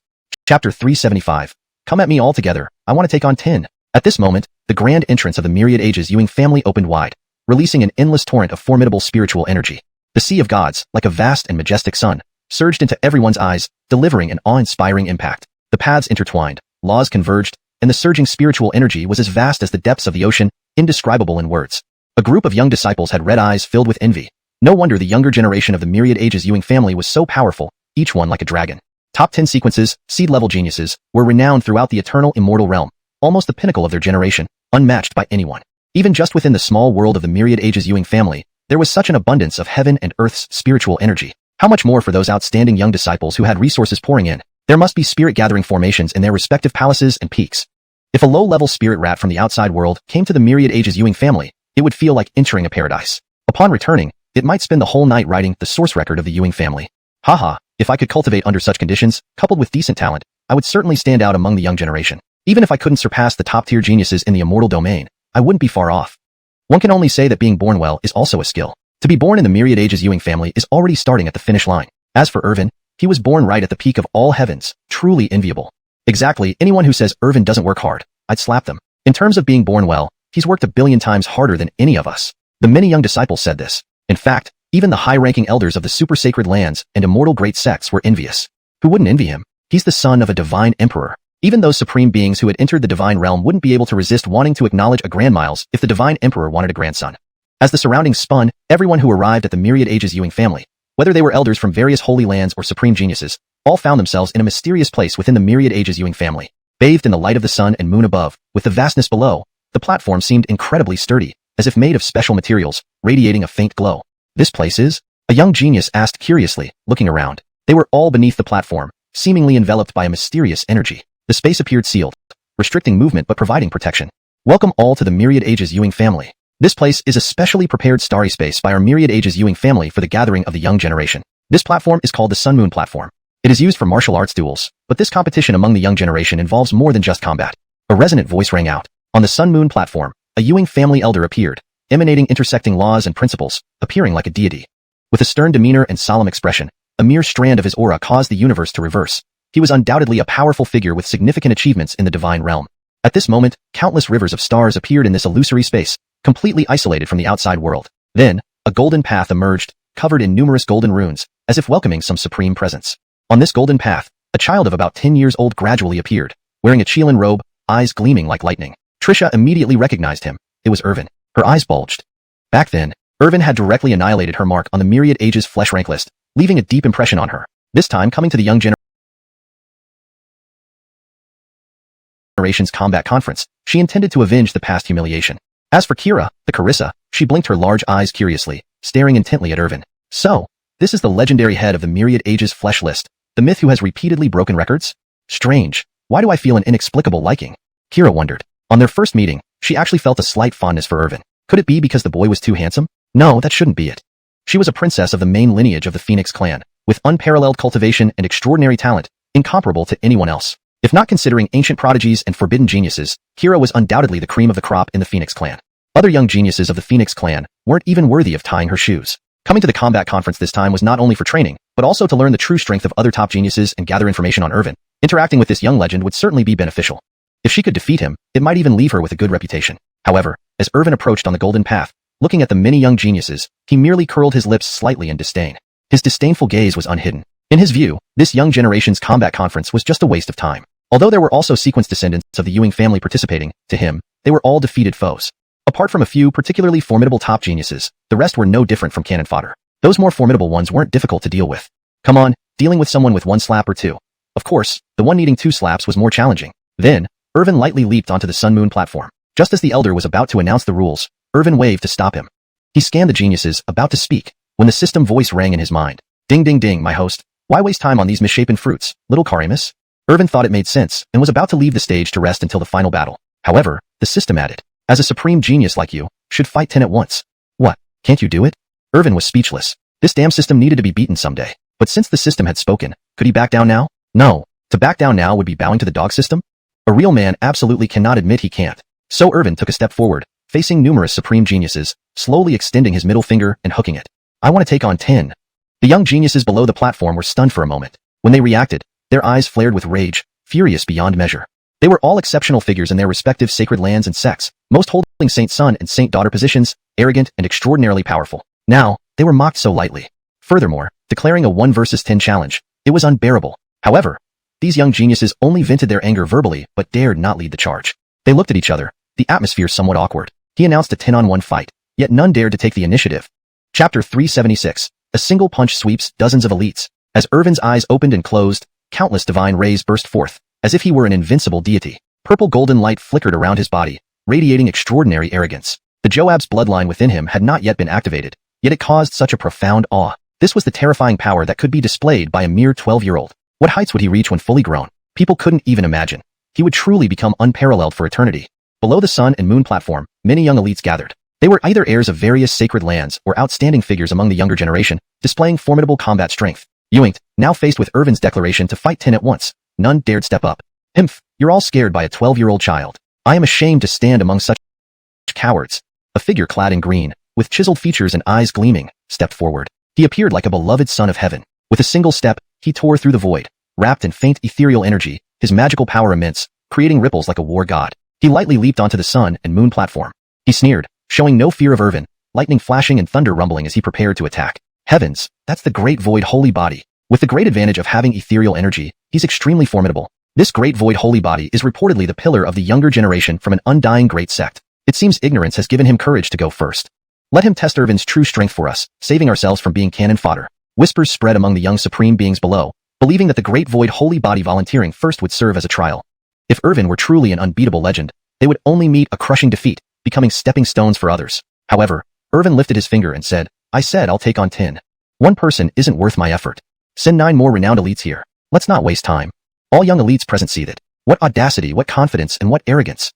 Speaker 1: Chapter 375. Come at me all together, I want to take on 10. At this moment, the grand entrance of the myriad ages Ewing family opened wide, releasing an endless torrent of formidable spiritual energy. The sea of gods, like a vast and majestic sun, surged into everyone's eyes, delivering an awe-inspiring impact. The paths intertwined, laws converged, and the surging spiritual energy was as vast as the depths of the ocean, indescribable in words. A group of young disciples had red eyes filled with envy. No wonder the younger generation of the myriad ages Ewing family was so powerful, each one like a dragon. Top 10 sequences, seed-level geniuses, were renowned throughout the eternal immortal realm, almost the pinnacle of their generation, unmatched by anyone. Even just within the small world of the myriad ages Ewing family, there was such an abundance of heaven and earth's spiritual energy. How much more for those outstanding young disciples who had resources pouring in? There must be spirit-gathering formations in their respective palaces and peaks. If a low-level spirit rat from the outside world came to the Myriad Ages Ewing family, it would feel like entering a paradise. Upon returning, it might spend the whole night writing the source record of the Ewing family. Haha, if I could cultivate under such conditions, coupled with decent talent, I would certainly stand out among the young generation. Even if I couldn't surpass the top-tier geniuses in the immortal domain, I wouldn't be far off. One can only say that being born well is also a skill. To be born in the Myriad Ages Ewing family is already starting at the finish line. As for Irvin, he was born right at the peak of all heavens, truly enviable. Exactly, anyone who says Irvin doesn't work hard, I'd slap them. In terms of being born well, he's worked 1,000,000,000 times harder than any of us. The many young disciples said this. In fact, even the high-ranking elders of the super sacred lands and immortal great sects were envious. Who wouldn't envy him? He's the son of a divine emperor. Even those supreme beings who had entered the divine realm wouldn't be able to resist wanting to acknowledge a grandmiles if the divine emperor wanted a grandson. As the surroundings spun, everyone who arrived at the Myriad Ages Ewing family, whether they were elders from various holy lands or supreme geniuses, all found themselves in a mysterious place within the Myriad Ages Ewing family. Bathed in the light of the sun and moon above, with the vastness below, the platform seemed incredibly sturdy, as if made of special materials, radiating a faint glow. This place is? A young genius asked curiously, looking around. They were all beneath the platform, seemingly enveloped by a mysterious energy. The space appeared sealed, restricting movement but providing protection. Welcome all to the Myriad Ages Ewing family. This place is a specially prepared starry space by our Myriad Ages Ewing family for the gathering of the young generation. This platform is called the Sun Moon Platform. It is used for martial arts duels, but this competition among the young generation involves more than just combat. A resonant voice rang out. On the Sun Moon Platform, a Ewing family elder appeared, emanating intersecting laws and principles, appearing like a deity. With a stern demeanor and solemn expression, a mere strand of his aura caused the universe to reverse. He was undoubtedly a powerful figure with significant achievements in the divine realm. At this moment, countless rivers of stars appeared in this illusory space, completely isolated from the outside world. Then, a golden path emerged, covered in numerous golden runes, as if welcoming some supreme presence. On this golden path, a child of about 10 years old gradually appeared, wearing a Qilin robe, eyes gleaming like lightning. Trisha immediately recognized him. It was Irvin. Her eyes bulged. Back then, Irvin had directly annihilated her mark on the Myriad Ages flesh rank list, leaving a deep impression on her. This time coming to the young generation's combat conference, she intended to avenge the past humiliation. As for Kira, the Carissa, she blinked her large eyes curiously, staring intently at Irvin. So, this is the legendary head of the Myriad Ages flesh list, the myth who has repeatedly broken records? Strange. Why do I feel an inexplicable liking? Kira wondered. On their first meeting, she actually felt a slight fondness for Irvin. Could it be because the boy was too handsome? No, that shouldn't be it. She was a princess of the main lineage of the Phoenix clan, with unparalleled cultivation and extraordinary talent, incomparable to anyone else. If not considering ancient prodigies and forbidden geniuses, Kira was undoubtedly the cream of the crop in the Phoenix clan. Other young geniuses of the Phoenix clan weren't even worthy of tying her shoes. Coming to the combat conference this time was not only for training, but also to learn the true strength of other top geniuses and gather information on Irvin. Interacting with this young legend would certainly be beneficial. If she could defeat him, it might even leave her with a good reputation. However, as Irvin approached on the golden path, looking at the many young geniuses, he merely curled his lips slightly in disdain. His disdainful gaze was unhidden. In his view, this young generation's combat conference was just a waste of time. Although there were also sequence descendants of the Ewing family participating, to him, they were all defeated foes. Apart from a few particularly formidable top geniuses, the rest were no different from cannon fodder. Those more formidable ones weren't difficult to deal with. Come on, dealing with someone with one slap or two. Of course, the one needing 2 slaps was more challenging. Then, Irvin lightly leaped onto the Sun Moon platform. Just as the elder was about to announce the rules, Irvin waved to stop him. He scanned the geniuses, about to speak, when the system voice rang in his mind. Ding ding ding, my host. Why waste time on these misshapen fruits, little Karimus? Irvin thought it made sense, and was about to leave the stage to rest until the final battle. However, the system added, as a supreme genius like you, should fight 10 at once. What, can't you do it? Irvin was speechless. This damn system needed to be beaten someday. But since the system had spoken, could he back down now? No. To back down now would be bowing to the dog system? A real man absolutely cannot admit he can't. So Irvin took a step forward, facing numerous supreme geniuses, slowly extending his middle finger and hooking it. I want to take on 10. The young geniuses below the platform were stunned for a moment. When they reacted, their eyes flared with rage, furious beyond measure. They were all exceptional figures in their respective sacred lands and sects, most holding Saint Son and Saint Daughter positions, arrogant and extraordinarily powerful. Now, they were mocked so lightly. Furthermore, declaring a 1 versus 10 challenge, it was unbearable. However, these young geniuses only vented their anger verbally but dared not lead the charge. They looked at each other, the atmosphere somewhat awkward. He announced a 10-on-1 fight, yet none dared to take the initiative. Chapter 376. A single punch sweeps dozens of elites. As Irvin's eyes opened and closed, countless divine rays burst forth, as if he were an invincible deity. Purple golden light flickered around his body, radiating extraordinary arrogance. The Joab's bloodline within him had not yet been activated, yet it caused such a profound awe. This was the terrifying power that could be displayed by a mere 12-year-old. What heights would he reach when fully grown? People couldn't even imagine. He would truly become unparalleled for eternity. Below the sun and moon platform, many young elites gathered. They were either heirs of various sacred lands or outstanding figures among the younger generation, displaying formidable combat strength. Yuinked, now faced with Irvin's declaration to fight 10 at once. None dared step up. Himph, you're all scared by a 12-year-old child. I am ashamed to stand among such cowards. A figure clad in green, with chiseled features and eyes gleaming, stepped forward. He appeared like a beloved son of heaven. With a single step, he tore through the void. Wrapped in faint ethereal energy, his magical power immense, creating ripples like a war god. He lightly leaped onto the sun and moon platform. He sneered, showing no fear of Irvin, lightning flashing and thunder rumbling as he prepared to attack. Heavens, that's the great void holy body. With the great advantage of having ethereal energy, he's extremely formidable. This great void holy body is reportedly the pillar of the younger generation from an undying great sect. It seems ignorance has given him courage to go first. Let him test Irvin's true strength for us, saving ourselves from being cannon fodder. Whispers spread among the young supreme beings below, believing that the great void holy body volunteering first would serve as a trial. If Irvin were truly an unbeatable legend, they would only meet a crushing defeat, becoming stepping stones for others. However, Irvin lifted his finger and said, I said I'll take on 10. One person isn't worth my effort. Send 9 more renowned elites here. Let's not waste time. All young elites present seethed. What audacity, what confidence, and what arrogance.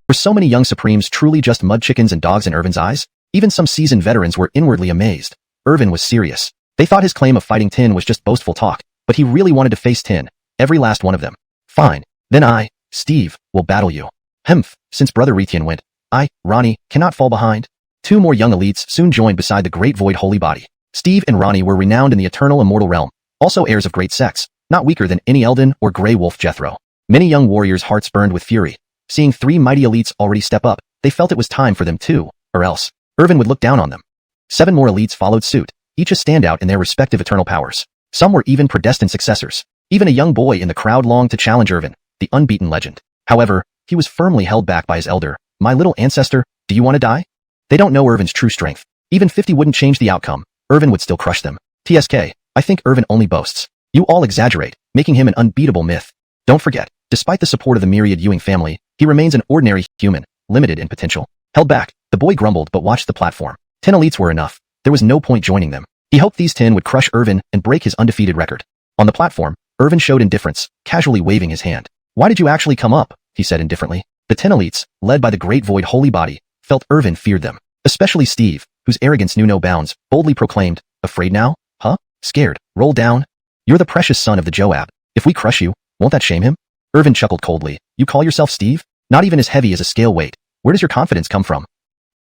Speaker 1: Were so many young supremes truly just mud chickens and dogs in Irvin's eyes? Even some seasoned veterans were inwardly amazed. Irvin was serious. They thought his claim of fighting 10 was just boastful talk, but he really wanted to face 10, every last one of them. Fine. Then I, Steve, will battle you. Hemph, since Brother Retian went, I, Ronnie, cannot fall behind. 2 more young elites soon joined beside the great void holy body. Steve and Ronnie were renowned in the eternal immortal realm, also heirs of great sects, not weaker than any Elden or Grey Wolf Jethro. Many young warriors' hearts burned with fury. Seeing 3 mighty elites already step up, they felt it was time for them too, or else Irvin would look down on them. 7 more elites followed suit, each a standout in their respective eternal powers. Some were even predestined successors. Even a young boy in the crowd longed to challenge Irvin, the unbeaten legend. However, he was firmly held back by his elder. My little ancestor, do you want to die? They don't know Irvin's true strength. Even 50 wouldn't change the outcome. Irvin would still crush them. TSK, I think Irvin only boasts. You all exaggerate, making him an unbeatable myth. Don't forget, despite the support of the myriad Ewing family, he remains an ordinary human, limited in potential. Held back, the boy grumbled but watched the platform. 10 elites were enough. There was no point joining them. He hoped these 10 would crush Irvin and break his undefeated record. On the platform, Irvin showed indifference, casually waving his hand. Why did you actually come up? He said indifferently. The 10 elites, led by the great void holy body, felt Irvin feared them. Especially Steve, whose arrogance knew no bounds, boldly proclaimed, afraid now? Huh? Scared? Roll down? You're the precious son of the Joab. If we crush you, won't that shame him? Irvin chuckled coldly. You call yourself Steve? Not even as heavy as a scale weight. Where does your confidence come from?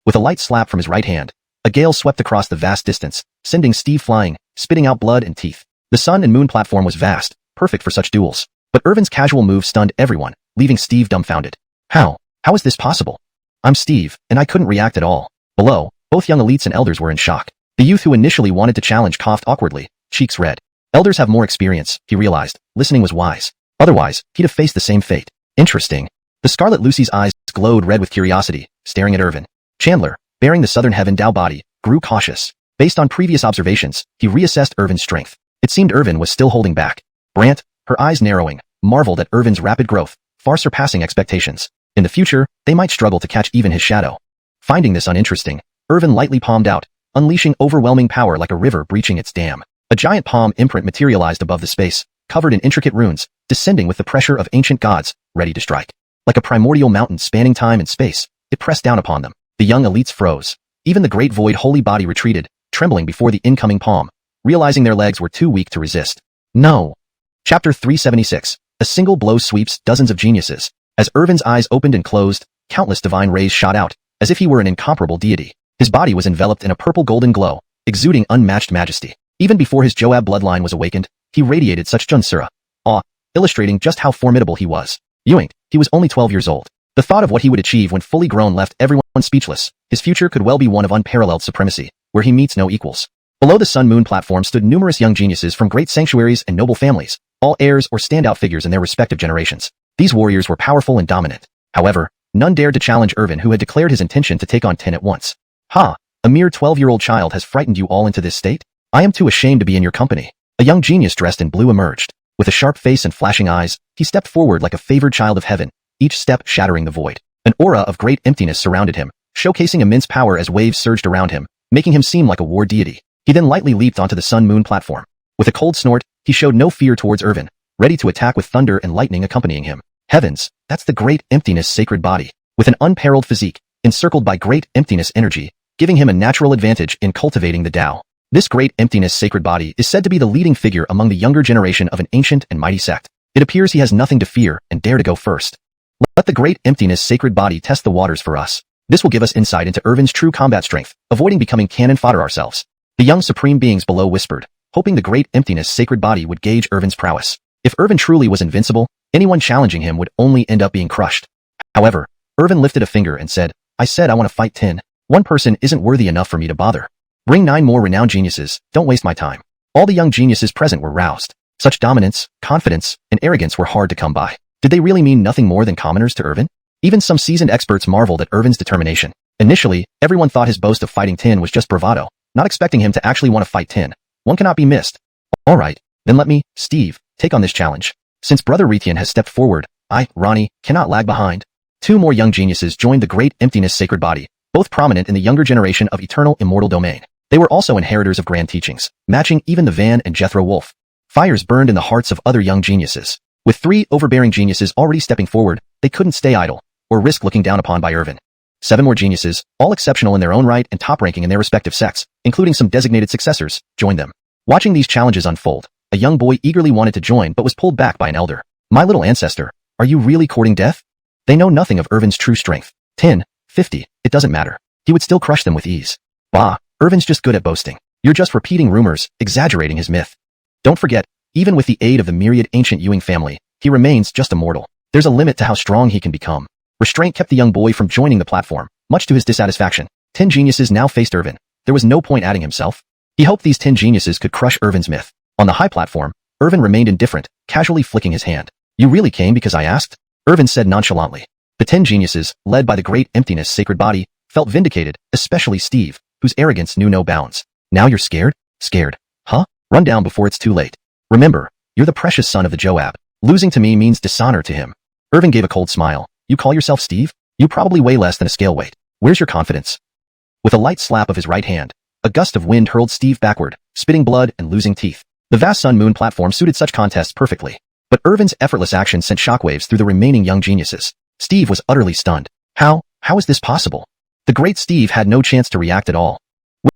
Speaker 1: With a light slap from his right hand, a gale swept across the vast distance, sending Steve flying, spitting out blood and teeth. The sun and moon platform was vast, perfect for such duels. But Irvin's casual move stunned everyone, leaving Steve dumbfounded. How? How is this possible? I'm Steve, and I couldn't react at all. Below, both young elites and elders were in shock. The youth who initially wanted to challenge coughed awkwardly, cheeks red. Elders have more experience, he realized. Listening was wise. Otherwise, he'd have faced the same fate. Interesting. The Scarlet Lucy's eyes glowed red with curiosity, staring at Irvin. Chandler, bearing the Southern Heaven Dao body, grew cautious. Based on previous observations, he reassessed Irvin's strength. It seemed Irvin was still holding back. Brant, her eyes narrowing, marveled at Irvin's rapid growth, far surpassing expectations. In the future, they might struggle to catch even his shadow. Finding this uninteresting, Irvin lightly palmed out, unleashing overwhelming power like a river breaching its dam. A giant palm imprint materialized above the space, covered in intricate runes, descending with the pressure of ancient gods, ready to strike. Like a primordial mountain spanning time and space, it pressed down upon them. The young elites froze. Even the great void holy body retreated, trembling before the incoming palm, realizing their legs were too weak to resist. No. Chapter 376. A single blow sweeps dozens of geniuses. As Irvin's eyes opened and closed, countless divine rays shot out, as if he were an incomparable deity. His body was enveloped in a purple golden glow, exuding unmatched majesty. Even before his Joab bloodline was awakened, he radiated such Junsura awe, illustrating just how formidable he was. Yuinked, he was only 12 years old. The thought of what he would achieve when fully grown left everyone speechless. His future could well be one of unparalleled supremacy, where he meets no equals. Below the sun-moon platform stood numerous young geniuses from great sanctuaries and noble families, all heirs or standout figures in their respective generations. These warriors were powerful and dominant. However, none dared to challenge Irvin, who had declared his intention to take on 10 at once. Ha! A mere 12-year-old child has frightened you all into this state? I am too ashamed to be in your company. A young genius dressed in blue emerged. With a sharp face and flashing eyes, he stepped forward like a favored child of heaven, each step shattering the void. An aura of great emptiness surrounded him, showcasing immense power as waves surged around him, making him seem like a war deity. He then lightly leaped onto the sun-moon platform. With a cold snort, he showed no fear towards Irvin, ready to attack with thunder and lightning accompanying him. Heavens, that's the great emptiness sacred body, with an unparalleled physique, encircled by great emptiness energy, giving him a natural advantage in cultivating the Tao. This great emptiness sacred body is said to be the leading figure among the younger generation of an ancient and mighty sect. It appears he has nothing to fear and dare to go first. Let the great emptiness sacred body test the waters for us. This will give us insight into Irvin's true combat strength, avoiding becoming cannon fodder ourselves. The young supreme beings below whispered, hoping the great emptiness sacred body would gauge Irvin's prowess. If Irvin truly was invincible, anyone challenging him would only end up being crushed. However, Irvin lifted a finger and said, I said I want to fight 10. One person isn't worthy enough for me to bother. Bring 9 more renowned geniuses, don't waste my time. All the young geniuses present were roused. Such dominance, confidence, and arrogance were hard to come by. Did they really mean nothing more than commoners to Irvin? Even some seasoned experts marveled at Irvin's determination. Initially, everyone thought his boast of fighting 10 was just bravado, not expecting him to actually want to fight 10. One cannot be missed. Alright, then let me, Steve, take on this challenge. Since Brother Retian has stepped forward, I, Ronnie, cannot lag behind. 2 more young geniuses joined the great emptiness sacred body, both prominent in the younger generation of eternal immortal domain. They were also inheritors of grand teachings, matching even the Van and Jethro Wolf. Fires burned in the hearts of other young geniuses. With 3 overbearing geniuses already stepping forward, they couldn't stay idle, or risk looking down upon by Irvin. 7 more geniuses, all exceptional in their own right and top-ranking in their respective sects, including some designated successors, joined them. Watching these challenges unfold, a young boy eagerly wanted to join but was pulled back by an elder. My little ancestor, are you really courting death? They know nothing of Irvin's true strength. 10, 50, it doesn't matter. He would still crush them with ease. Bah, Irvin's just good at boasting. You're just repeating rumors, exaggerating his myth. Don't forget, even with the aid of the myriad ancient Ewing family, he remains just a mortal. There's a limit to how strong he can become. Restraint kept the young boy from joining the platform, much to his dissatisfaction. 10 geniuses now faced Irvin. There was no point adding himself. He hoped these 10 geniuses could crush Irvin's myth. On the high platform, Irvin remained indifferent, casually flicking his hand. You really came because I asked? Irvin said nonchalantly. The 10 geniuses, led by the great emptiness sacred body, felt vindicated, especially Steve, whose arrogance knew no bounds. Now you're scared? Scared? Huh? Run down before it's too late. Remember, you're the precious son of the Joab. Losing to me means dishonor to him. Irvin gave a cold smile. You call yourself Steve? You probably weigh less than a scale weight. Where's your confidence? With a light slap of his right hand, a gust of wind hurled Steve backward, spitting blood and losing teeth. The vast sun-moon platform suited such contests perfectly. But Irvin's effortless action sent shockwaves through the remaining young geniuses. Steve was utterly stunned. How is this possible? The great Steve had no chance to react at all.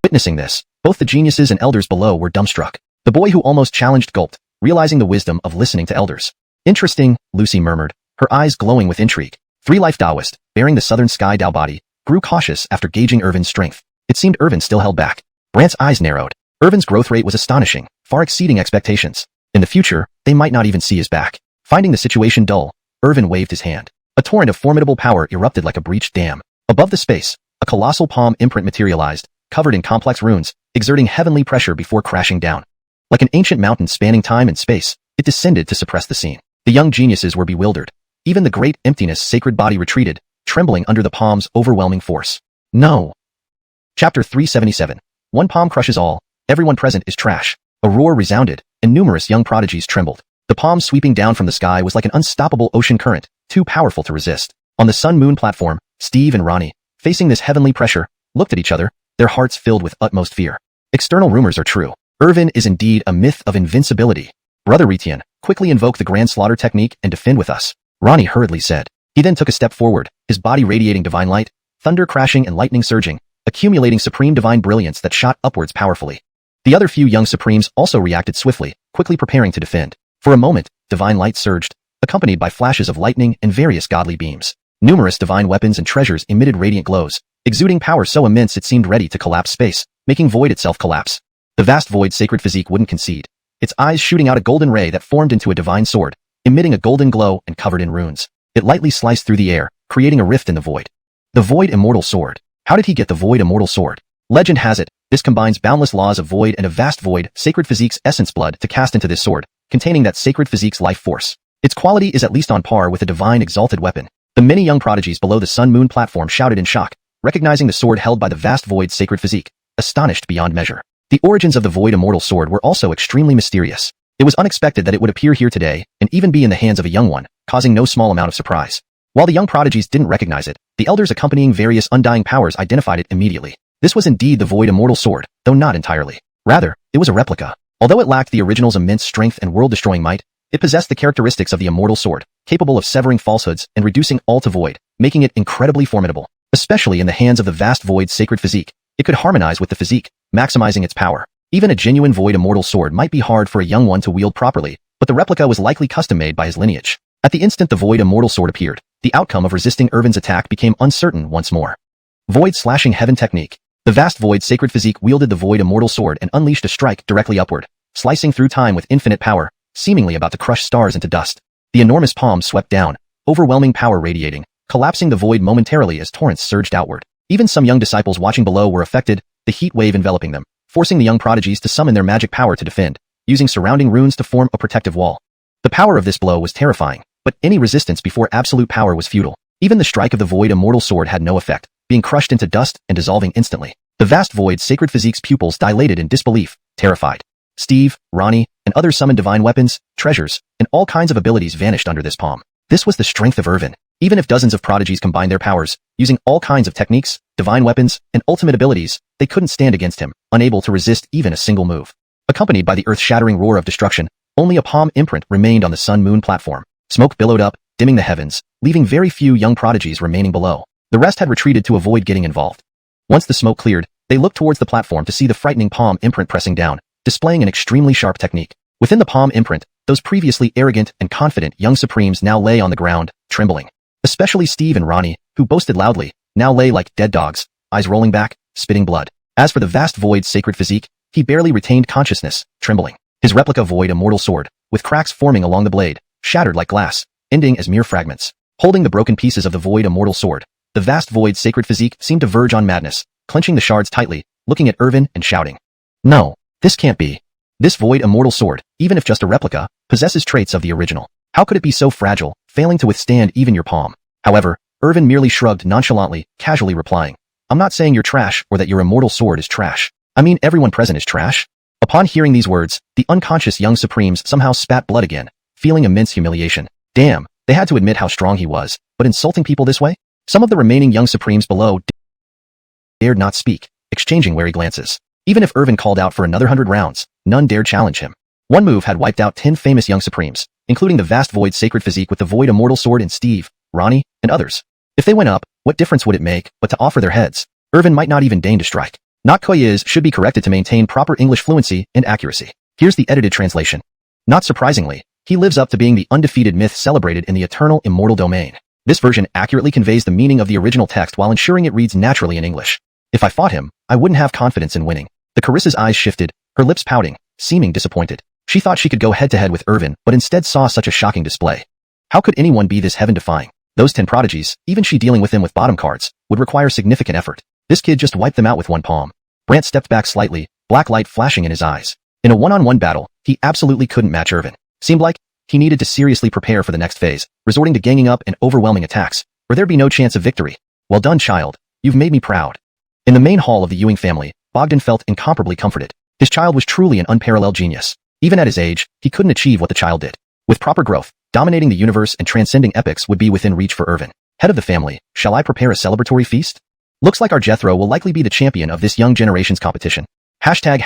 Speaker 1: Witnessing this, both the geniuses and elders below were dumbstruck. The boy who almost challenged gulped, realizing the wisdom of listening to elders. Interesting, Lucy murmured, her eyes glowing with intrigue. 3-life Taoist, bearing the southern sky Tao body, grew cautious after gauging Irvin's strength. It seemed Irvin still held back. Brant's eyes narrowed. Irvin's growth rate was astonishing, far exceeding expectations. In the future, they might not even see his back. Finding the situation dull, Irvin waved his hand. A torrent of formidable power erupted like a breached dam. Above the space, a colossal palm imprint materialized, covered in complex runes, exerting heavenly pressure before crashing down. Like an ancient mountain spanning time and space, it descended to suppress the scene. The young geniuses were bewildered. Even the great emptiness sacred body retreated, trembling under the palm's overwhelming force. No. Chapter 377. One palm crushes all, everyone present is trash. A roar resounded, and numerous young prodigies trembled. The palm sweeping down from the sky was like an unstoppable ocean current, too powerful to resist. On the sun-moon platform, Steve and Ronnie, facing this heavenly pressure, looked at each other, their hearts filled with utmost fear. External rumors are true. Irvin is indeed a myth of invincibility. Brother Retian, quickly invoke the grand slaughter technique and defend with us, Ronnie hurriedly said. He then took a step forward, his body radiating divine light, thunder crashing and lightning surging, accumulating supreme divine brilliance that shot upwards powerfully. The other few young supremes also reacted swiftly, quickly preparing to defend. For a moment, divine light surged, accompanied by flashes of lightning and various godly beams. Numerous divine weapons and treasures emitted radiant glows, exuding power so immense it seemed ready to collapse space, making void itself collapse. The vast void sacred physique wouldn't concede, its eyes shooting out a golden ray that formed into a divine sword, emitting a golden glow and covered in runes. It lightly sliced through the air, creating a rift in the void. The void immortal sword. How did he get the void immortal sword? Legend has it, this combines boundless laws of void and a vast void, sacred physique's essence blood to cast into this sword, containing that sacred physique's life force. Its quality is at least on par with a divine exalted weapon. The many young prodigies below the sun-moon platform shouted in shock, recognizing the sword held by the vast void sacred physique, astonished beyond measure. The origins of the void immortal sword were also extremely mysterious. It was unexpected that it would appear here today, and even be in the hands of a young one, causing no small amount of surprise. While the young prodigies didn't recognize it, the elders accompanying various undying powers identified it immediately. This was indeed the void immortal sword, though not entirely. Rather, it was a replica. Although it lacked the original's immense strength and world-destroying might, it possessed the characteristics of the immortal sword, capable of severing falsehoods and reducing all to void, making it incredibly formidable. Especially in the hands of the vast void's sacred physique, it could harmonize with the physique, maximizing its power. Even a genuine void immortal sword might be hard for a young one to wield properly, but the replica was likely custom-made by his lineage. At the instant the void immortal sword appeared, the outcome of resisting Irvin's attack became uncertain once more. Void slashing heaven technique. The vast void sacred physique wielded the void immortal sword and unleashed a strike directly upward, slicing through time with infinite power, seemingly about to crush stars into dust. The enormous palm swept down, overwhelming power radiating, collapsing the void momentarily as torrents surged outward. Even some young disciples watching below were affected, the heat wave enveloping them, forcing the young prodigies to summon their magic power to defend, using surrounding runes to form a protective wall. The power of this blow was terrifying, but any resistance before absolute power was futile. Even the strike of the void immortal sword had no effect, being crushed into dust and dissolving instantly. The vast void's sacred physique's pupils dilated in disbelief, terrified. Steve, Ronnie, and others summoned divine weapons, treasures, and all kinds of abilities vanished under this palm. This was the strength of Irvin. Even if dozens of prodigies combined their powers, using all kinds of techniques, divine weapons, and ultimate abilities, they couldn't stand against him, unable to resist even a single move. Accompanied by the earth-shattering roar of destruction, only a palm imprint remained on the sun-moon platform. Smoke billowed up, dimming the heavens, leaving very few young prodigies remaining below. The rest had retreated to avoid getting involved. Once the smoke cleared, they looked towards the platform to see the frightening palm imprint pressing down, displaying an extremely sharp technique. Within the palm imprint, those previously arrogant and confident young supremes now lay on the ground, trembling. Especially Steve and Ronnie, who boasted loudly, now lay like dead dogs, eyes rolling back, spitting blood. As for the vast void's sacred physique, he barely retained consciousness, trembling. His replica void immortal sword, with cracks forming along the blade, shattered like glass, ending as mere fragments. Holding the broken pieces of the void immortal sword, the vast void's sacred physique seemed to verge on madness, clenching the shards tightly, looking at Irvin and shouting. No, this can't be. This void immortal sword, even if just a replica, possesses traits of the original. How could it be so fragile, failing to withstand even your palm? However, Irvin merely shrugged nonchalantly, casually replying, I'm not saying you're trash or that your immortal sword is trash. I mean everyone present is trash. Upon hearing these words, the unconscious young supremes somehow spat blood again, feeling immense humiliation. Damn, they had to admit how strong he was, but insulting people this way? Some of the remaining young supremes below dared not speak, exchanging wary glances. Even if Irvin called out for another 100 rounds, none dared challenge him. One move had wiped out 10 famous young supremes, including the vast void sacred physique with the void immortal sword in Steve, Ronnie, and others. If they went up, what difference would it make but to offer their heads? Irvin might not even deign to strike. Not Koyiz should be corrected to maintain proper English fluency and accuracy. Here's the edited translation. Not surprisingly, he lives up to being the undefeated myth celebrated in the eternal immortal domain. This version accurately conveys the meaning of the original text while ensuring it reads naturally in English. If I fought him, I wouldn't have confidence in winning. The Carissa's eyes shifted, her lips pouting, seeming disappointed. She thought she could go head-to-head with Irvin, but instead saw such a shocking display. How could anyone be this heaven-defying? Those 10 prodigies, even she dealing with them with bottom cards, would require significant effort. This kid just wiped them out with one palm. Brant stepped back slightly, black light flashing in his eyes. In a one-on-one battle, he absolutely couldn't match Irvin. Seemed like he needed to seriously prepare for the next phase, resorting to ganging up and overwhelming attacks, or there'd be no chance of victory. Well done, child. You've made me proud. In the main hall of the Ewing family, Bogdan felt incomparably comforted. His child was truly an unparalleled genius. Even at his age, he couldn't achieve what the child did. With proper growth, dominating the universe and transcending epics would be within reach for Irvin. Head of the family, shall I prepare a celebratory feast? Looks like our Jethro will likely be the champion of this young generation's competition. Hashtag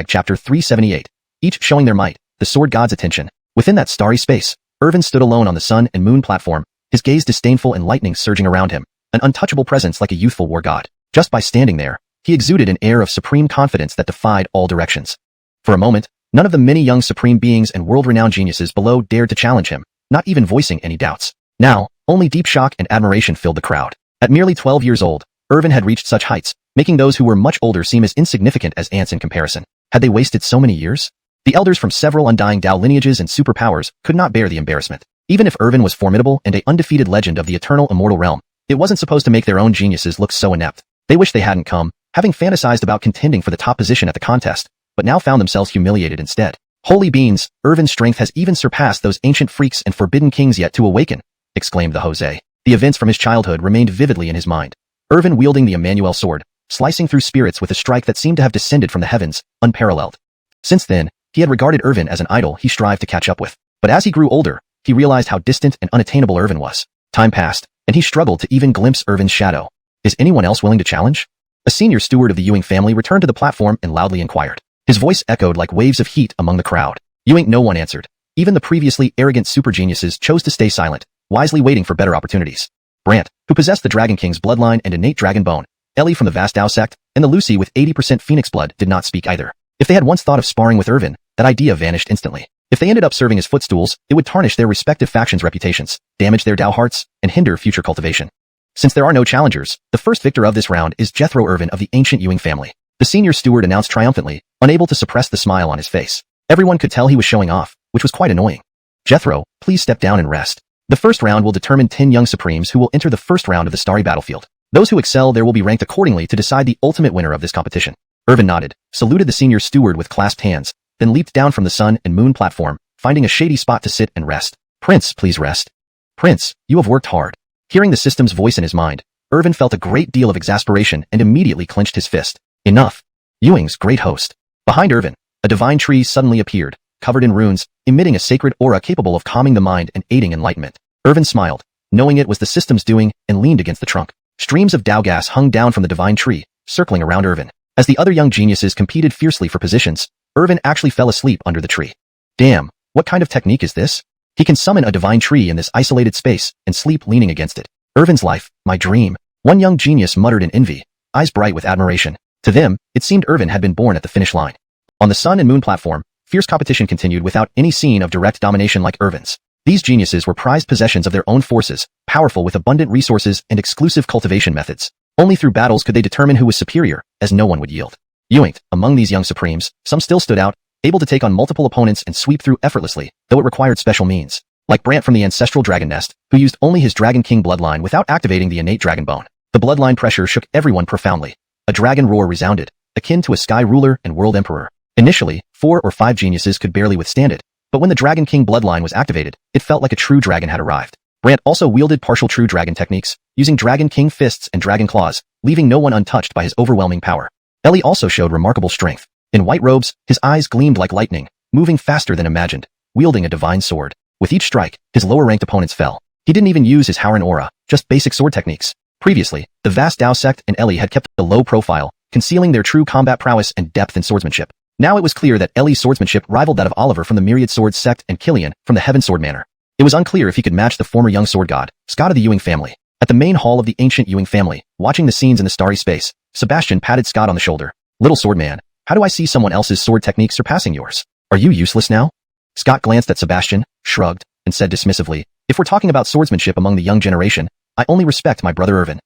Speaker 1: chapter 378. Each showing their might, the sword god's attention. Within that starry space, Irvin stood alone on the sun and moon platform, his gaze disdainful and lightning surging around him, an untouchable presence like a youthful war god. Just by standing there, he exuded an air of supreme confidence that defied all directions. For a moment, none of the many young supreme beings and world-renowned geniuses below dared to challenge him, not even voicing any doubts. Now, only deep shock and admiration filled the crowd. At merely 12 years old, Irvin had reached such heights, making those who were much older seem as insignificant as ants in comparison. Had they wasted so many years? The elders from several undying Dao lineages and superpowers could not bear the embarrassment. Even if Irvin was formidable and a undefeated legend of the eternal immortal realm, it wasn't supposed to make their own geniuses look so inept. They wished they hadn't come, having fantasized about contending for the top position at the contest, but now found themselves humiliated instead. Holy beans, Irvin's strength has even surpassed those ancient freaks and forbidden kings yet to awaken, exclaimed the Jose. The events from his childhood remained vividly in his mind. Irvin wielding the Emmanuel sword, slicing through spirits with a strike that seemed to have descended from the heavens, unparalleled. Since then, he had regarded Irvin as an idol he strived to catch up with. But as he grew older, he realized how distant and unattainable Irvin was. Time passed, and he struggled to even glimpse Irvin's shadow. Is anyone else willing to challenge? A senior steward of the Ewing family returned to the platform and loudly inquired. His voice echoed like waves of heat among the crowd. Ewing, no one answered. Even the previously arrogant super geniuses chose to stay silent, wisely waiting for better opportunities. Brant, who possessed the Dragon King's bloodline and innate dragon bone, Ellie from the vast Dao sect, and the Lucy with 80% phoenix blood did not speak either. If they had once thought of sparring with Irvin, that idea vanished instantly. If they ended up serving as footstools, it would tarnish their respective factions' reputations, damage their Dao hearts, and hinder future cultivation. Since there are no challengers, the first victor of this round is Jethro Irvin of the ancient Ewing family. The senior steward announced triumphantly, unable to suppress the smile on his face. Everyone could tell he was showing off, which was quite annoying. Jethro, please step down and rest. The first round will determine 10 young supremes who will enter the first round of the starry battlefield. Those who excel there will be ranked accordingly to decide the ultimate winner of this competition. Irvin nodded, saluted the senior steward with clasped hands, then leaped down from the sun and moon platform, finding a shady spot to sit and rest. Prince, please rest. Prince, you have worked hard. Hearing the system's voice in his mind, Irvin felt a great deal of exasperation and immediately clenched his fist. Enough. Ewing's great host. Behind Irvin, a divine tree suddenly appeared, covered in runes, emitting a sacred aura capable of calming the mind and aiding enlightenment. Irvin smiled, knowing it was the system's doing, and leaned against the trunk. Streams of Dao gas hung down from the divine tree, circling around Irvin. As the other young geniuses competed fiercely for positions, Irvin actually fell asleep under the tree. Damn, what kind of technique is this? He can summon a divine tree in this isolated space and sleep leaning against it. Irvin's life, my dream. One young genius muttered in envy, eyes bright with admiration. To them, it seemed Irvin had been born at the finish line. On the sun and moon platform, fierce competition continued without any scene of direct domination like Irvin's. These geniuses were prized possessions of their own forces, powerful with abundant resources and exclusive cultivation methods. Only through battles could they determine who was superior, as no one would yield. Ewing, among these young supremes, some still stood out, able to take on multiple opponents and sweep through effortlessly, though it required special means. Like Brant from the ancestral dragon nest, who used only his Dragon King bloodline without activating the innate dragon bone. The bloodline pressure shook everyone profoundly. A dragon roar resounded, akin to a sky ruler and world emperor. Initially, 4 or 5 geniuses could barely withstand it, but when the Dragon King bloodline was activated, it felt like a true dragon had arrived. Brant also wielded partial true dragon techniques, using Dragon King fists and dragon claws, leaving no one untouched by his overwhelming power. Ellie also showed remarkable strength. In white robes, his eyes gleamed like lightning, moving faster than imagined, wielding a divine sword. With each strike, his lower-ranked opponents fell. He didn't even use his Howren aura, just basic sword techniques. Previously, the vast Dao sect and Ellie had kept a low profile, concealing their true combat prowess and depth in swordsmanship. Now it was clear that Ellie's swordsmanship rivaled that of Oliver from the Myriad Swords sect and Killian from the Heaven Sword Manor. It was unclear if he could match the former young sword god, Scott of the Ewing family. At the main hall of the ancient Ewing family, watching the scenes in the starry space, Sebastian patted Scott on the shoulder. Little sword man, how do I see someone else's sword technique surpassing yours? Are you useless now? Scott glanced at Sebastian, shrugged, and said dismissively, if we're talking about swordsmanship among the young generation, I only respect my brother Irvin.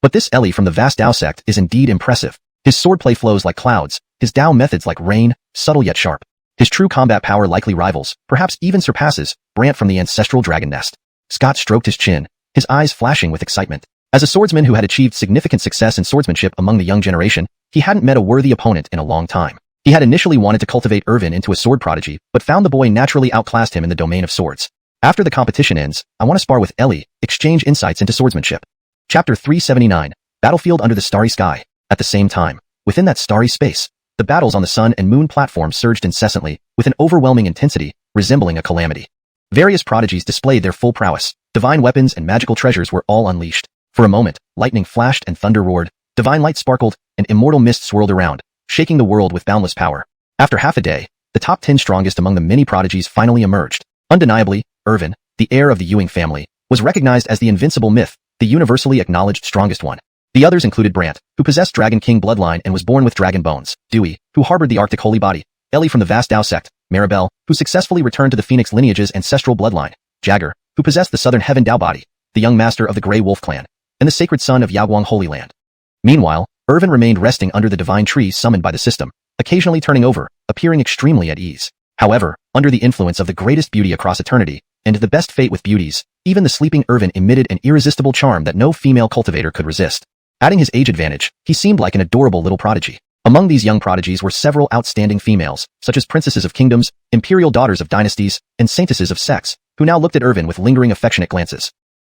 Speaker 1: But this Ellie from the vast Dao sect is indeed impressive. His swordplay flows like clouds, his Dao methods like rain, subtle yet sharp. His true combat power likely rivals, perhaps even surpasses, Brant from the ancestral dragon nest. Scott stroked his chin, his eyes flashing with excitement. As a swordsman who had achieved significant success in swordsmanship among the young generation, he hadn't met a worthy opponent in a long time. He had initially wanted to cultivate Irvin into a sword prodigy, but found the boy naturally outclassed him in the domain of swords. After the competition ends, I want to spar with Ellie, exchange insights into swordsmanship. Chapter 379, Battlefield Under the Starry Sky. At the same time, within that starry space, the battles on the sun and moon platforms surged incessantly, with an overwhelming intensity, resembling a calamity. Various prodigies displayed their full prowess. Divine weapons and magical treasures were all unleashed. For a moment, lightning flashed and thunder roared, divine light sparkled, and immortal mist swirled around, shaking the world with boundless power. After half a day, the top 10 strongest among the many prodigies finally emerged. Undeniably, Irvin, the heir of the Ewing family, was recognized as the invincible myth, the universally acknowledged strongest one. The others included Brant, who possessed Dragon King bloodline and was born with dragon bones, Dewey, who harbored the Arctic holy body, Ellie from the vast Dao sect, Maribel, who successfully returned to the Phoenix lineage's ancestral bloodline, Jagger, who possessed the southern heaven Dao body, the young master of the Grey Wolf clan, and the sacred son of Yaguang Holy Land. Meanwhile, Irvin remained resting under the divine tree summoned by the system, occasionally turning over, appearing extremely at ease. However, under the influence of the greatest beauty across eternity, and the best fate with beauties, even the sleeping Irvin emitted an irresistible charm that no female cultivator could resist. Adding his age advantage, he seemed like an adorable little prodigy. Among these young prodigies were several outstanding females, such as princesses of kingdoms, imperial daughters of dynasties, and saintesses of sects, who now looked at Irvin with lingering affectionate glances.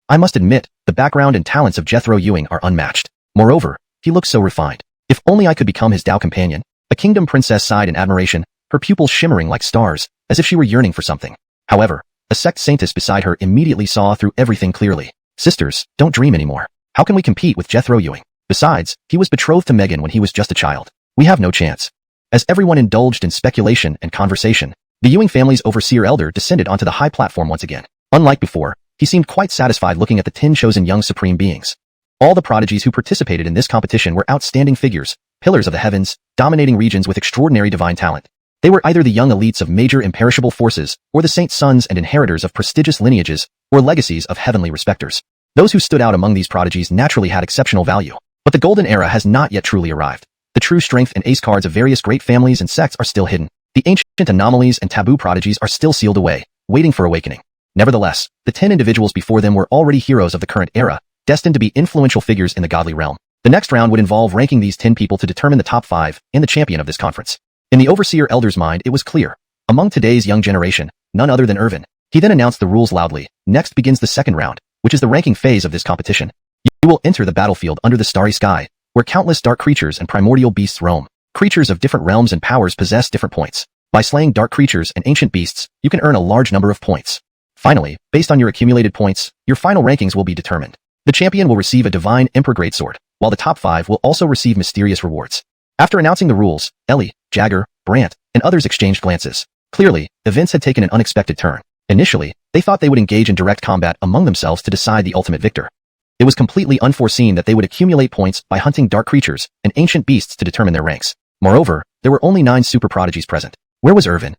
Speaker 1: I must admit, the background and talents of Jethro Ewing are unmatched. Moreover, he looks so refined. If only I could become his Dao companion. A kingdom princess sighed in admiration, her pupils shimmering like stars, as if she were yearning for something. However, a sect saintess beside her immediately saw through everything clearly. Sisters, don't dream anymore. How can we compete with Jethro Ewing? Besides, he was betrothed to Megan when he was just a child. We have no chance. As everyone indulged in speculation and conversation, the Ewing family's overseer elder descended onto the high platform once again. Unlike before, he seemed quite satisfied looking at the 10 chosen young supreme beings. All the prodigies who participated in this competition were outstanding figures, pillars of the heavens, dominating regions with extraordinary divine talent. They were either the young elites of major imperishable forces, or the saints' sons and inheritors of prestigious lineages, or legacies of heavenly respecters. Those who stood out among these prodigies naturally had exceptional value. But the golden era has not yet truly arrived. The true strength and ace cards of various great families and sects are still hidden. The ancient anomalies and taboo prodigies are still sealed away, waiting for awakening. Nevertheless, the 10 individuals before them were already heroes of the current era, destined to be influential figures in the godly realm. The next round would involve ranking these 10 people to determine the top 5 and the champion of this conference. In the overseer elder's mind, it was clear. Among today's young generation, none other than Irvin. He then announced the rules loudly. Next begins the second round, which is the ranking phase of this competition. You will enter the battlefield under the starry sky, where countless dark creatures and primordial beasts roam. Creatures of different realms and powers possess different points. By slaying dark creatures and ancient beasts, you can earn a large number of points. Finally, based on your accumulated points, your final rankings will be determined. The champion will receive a divine Emperor Greatsword, while the top 5 will also receive mysterious rewards. After announcing the rules, Ellie, Jagger, Brant, and others exchanged glances. Clearly, events had taken an unexpected turn. Initially, they thought they would engage in direct combat among themselves to decide the ultimate victor. It was completely unforeseen that they would accumulate points by hunting dark creatures and ancient beasts to determine their ranks. Moreover, there were only 9 super prodigies present. Where was Irvin?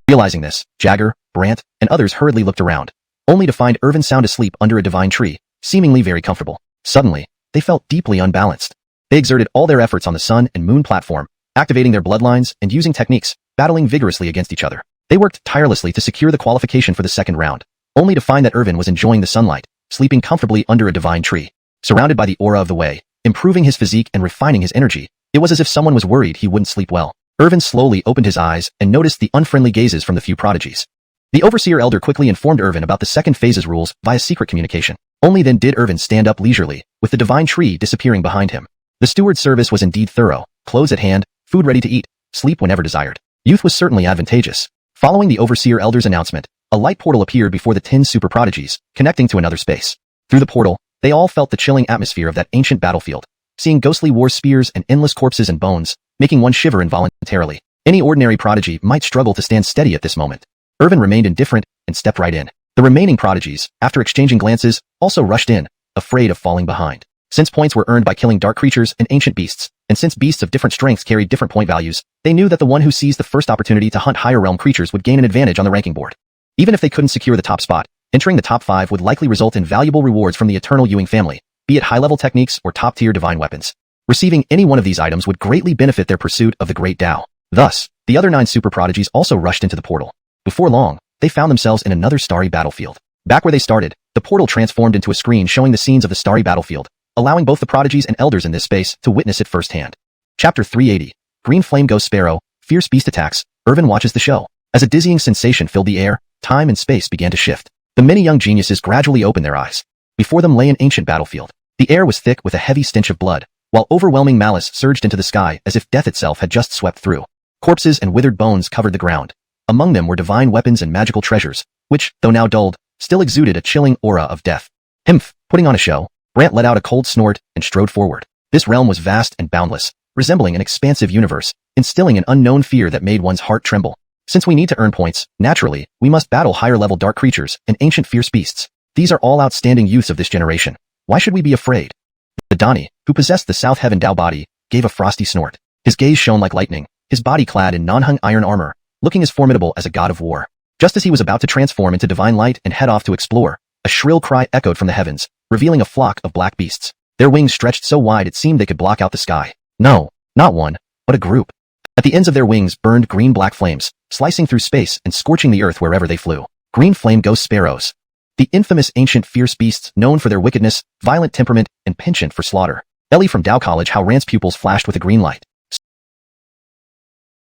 Speaker 1: Realizing this, Jagger, Brant, and others hurriedly looked around, only to find Irvin sound asleep under a divine tree, seemingly very comfortable. Suddenly, they felt deeply unbalanced. They exerted all their efforts on the sun and moon platform, activating their bloodlines and using techniques, battling vigorously against each other. They worked tirelessly to secure the qualification for the second round, only to find that Irvin was enjoying the sunlight, sleeping comfortably under a divine tree. Surrounded by the aura of the way, improving his physique and refining his energy, it was as if someone was worried he wouldn't sleep well. Irvin slowly opened his eyes and noticed the unfriendly gazes from the few prodigies. The overseer elder quickly informed Irvin about the second phase's rules via secret communication. Only then did Irvin stand up leisurely, with the divine tree disappearing behind him. The steward's service was indeed thorough, clothes at hand, food ready to eat, sleep whenever desired. Youth was certainly advantageous. Following the overseer elder's announcement, a light portal appeared before the 10 super prodigies, connecting to another space. Through the portal, they all felt the chilling atmosphere of that ancient battlefield, seeing ghostly war spears and endless corpses and bones, making one shiver involuntarily. Any ordinary prodigy might struggle to stand steady at this moment. Irvin remained indifferent and stepped right in. The remaining prodigies, after exchanging glances, also rushed in, afraid of falling behind. Since points were earned by killing dark creatures and ancient beasts, and since beasts of different strengths carried different point values, they knew that the one who seized the first opportunity to hunt higher realm creatures would gain an advantage on the ranking board. Even if they couldn't secure the top spot, entering the top 5 would likely result in valuable rewards from the eternal Ewing family, be it high-level techniques or top-tier divine weapons. Receiving any one of these items would greatly benefit their pursuit of the Great Tao. Thus, the other 9 super prodigies also rushed into the portal. Before long, they found themselves in another starry battlefield. Back where they started, the portal transformed into a screen showing the scenes of the starry battlefield, allowing both the prodigies and elders in this space to witness it firsthand. Chapter 380. Green Flame Ghost Sparrow, Fierce Beast Attacks. Irvin watches the show. As a dizzying sensation filled the air, time and space began to shift. The many young geniuses gradually opened their eyes. Before them lay an ancient battlefield. The air was thick with a heavy stench of blood, while overwhelming malice surged into the sky as if death itself had just swept through. Corpses and withered bones covered the ground. Among them were divine weapons and magical treasures, which, though now dulled, still exuded a chilling aura of death. Himph, putting on a show, Brant let out a cold snort and strode forward. This realm was vast and boundless, resembling an expansive universe, instilling an unknown fear that made one's heart tremble. Since we need to earn points, naturally, we must battle higher-level dark creatures and ancient fierce beasts. These are all outstanding youths of this generation. Why should we be afraid? The Donnie, who possessed the South Heaven Dao body, gave a frosty snort. His gaze shone like lightning, his body clad in non-hung iron armor, looking as formidable as a god of war. Just as he was about to transform into divine light and head off to explore, a shrill cry echoed from the heavens, revealing a flock of black beasts. Their wings stretched so wide it seemed they could block out the sky. No, not one, but a group. At the ends of their wings burned green-black flames, slicing through space and scorching the earth wherever they flew. Green Flame Ghost Sparrows. The infamous ancient fierce beasts known for their wickedness, violent temperament, and penchant for slaughter. Ellie from Dao College How Rant's pupils flashed with a green light.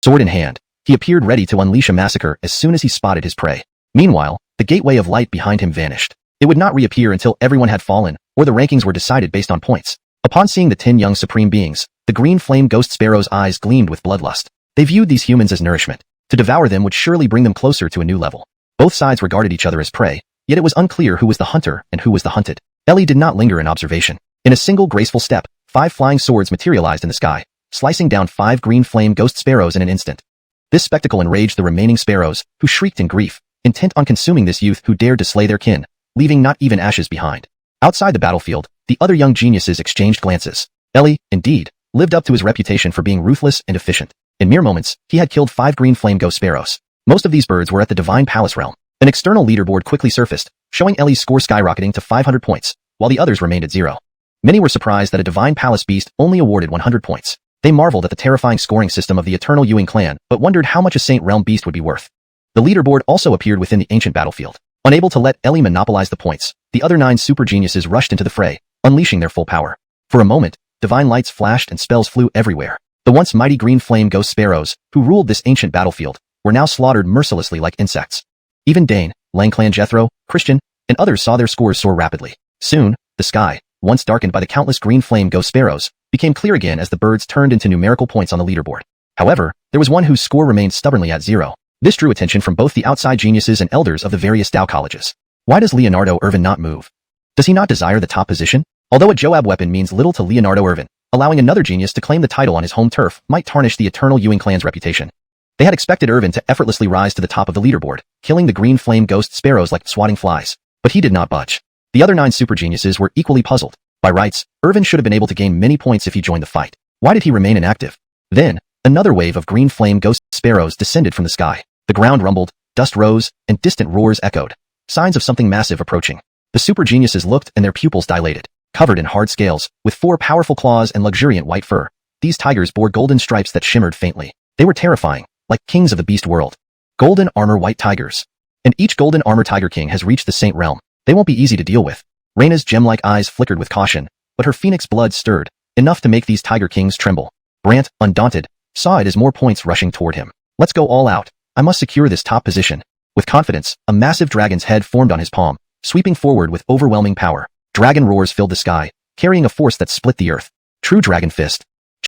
Speaker 1: Sword in hand, he appeared ready to unleash a massacre as soon as he spotted his prey. Meanwhile, the gateway of light behind him vanished. It would not reappear until everyone had fallen, or the rankings were decided based on points. Upon seeing the 10 young supreme beings, the Green Flame Ghost Sparrow's eyes gleamed with bloodlust. They viewed these humans as nourishment. To devour them would surely bring them closer to a new level. Both sides regarded each other as prey, yet it was unclear who was the hunter and who was the hunted. Ellie did not linger in observation. In a single graceful step, 5 flying swords materialized in the sky, slicing down 5 green flame ghost sparrows in an instant. This spectacle enraged the remaining sparrows, who shrieked in grief, intent on consuming this youth who dared to slay their kin, leaving not even ashes behind. Outside the battlefield, the other young geniuses exchanged glances. Ellie, indeed, lived up to his reputation for being ruthless and efficient. In mere moments, he had killed 5 green flame ghost sparrows. Most of these birds were at the Divine Palace realm. An external leaderboard quickly surfaced, showing Ellie's score skyrocketing to 500 points, while the others remained at 0. Many were surprised that a Divine Palace beast only awarded 100 points. They marveled at the terrifying scoring system of the Eternal Ewing clan, but wondered how much a Saint Realm beast would be worth. The leaderboard also appeared within the ancient battlefield. Unable to let Ellie monopolize the points, the other 9 super geniuses rushed into the fray, unleashing their full power. For a moment, divine lights flashed and spells flew everywhere. The once mighty green flame ghost sparrows, who ruled this ancient battlefield, were now slaughtered mercilessly like insects. Even Dane, Lang Clan Jethro, Christian, and others saw their scores soar rapidly. Soon, the sky, once darkened by the countless green flame ghost sparrows, became clear again as the birds turned into numerical points on the leaderboard. However, there was one whose score remained stubbornly at 0. This drew attention from both the outside geniuses and elders of the various Tao colleges. Why does Leonardo Irvin not move? Does he not desire the top position? Although a Joab weapon means little to Leonardo Irvin, allowing another genius to claim the title on his home turf might tarnish the Eternal Ewing clan's reputation. They had expected Irvin to effortlessly rise to the top of the leaderboard, killing the green flame ghost sparrows like swatting flies. But he did not budge. The other 9 super geniuses were equally puzzled. By rights, Irvin should have been able to gain many points if he joined the fight. Why did he remain inactive? Then, another wave of green flame ghost sparrows descended from the sky. The ground rumbled, dust rose, and distant roars echoed. Signs of something massive approaching. The super geniuses looked and their pupils dilated. Covered in hard scales, with 4 powerful claws and luxuriant white fur, these tigers bore golden stripes that shimmered faintly. They were terrifying, like kings of the beast world. Golden armor white tigers. And each golden armor tiger king has reached the Saint Realm. They won't be easy to deal with. Reyna's gem-like eyes flickered with caution, but her phoenix blood stirred, enough to make these tiger kings tremble. Brant, undaunted, saw it as more points rushing toward him. Let's go all out. I must secure this top position. With confidence, a massive dragon's head formed on his palm, sweeping forward with overwhelming power. Dragon roars filled the sky, carrying a force that split the earth. True Dragon Fist.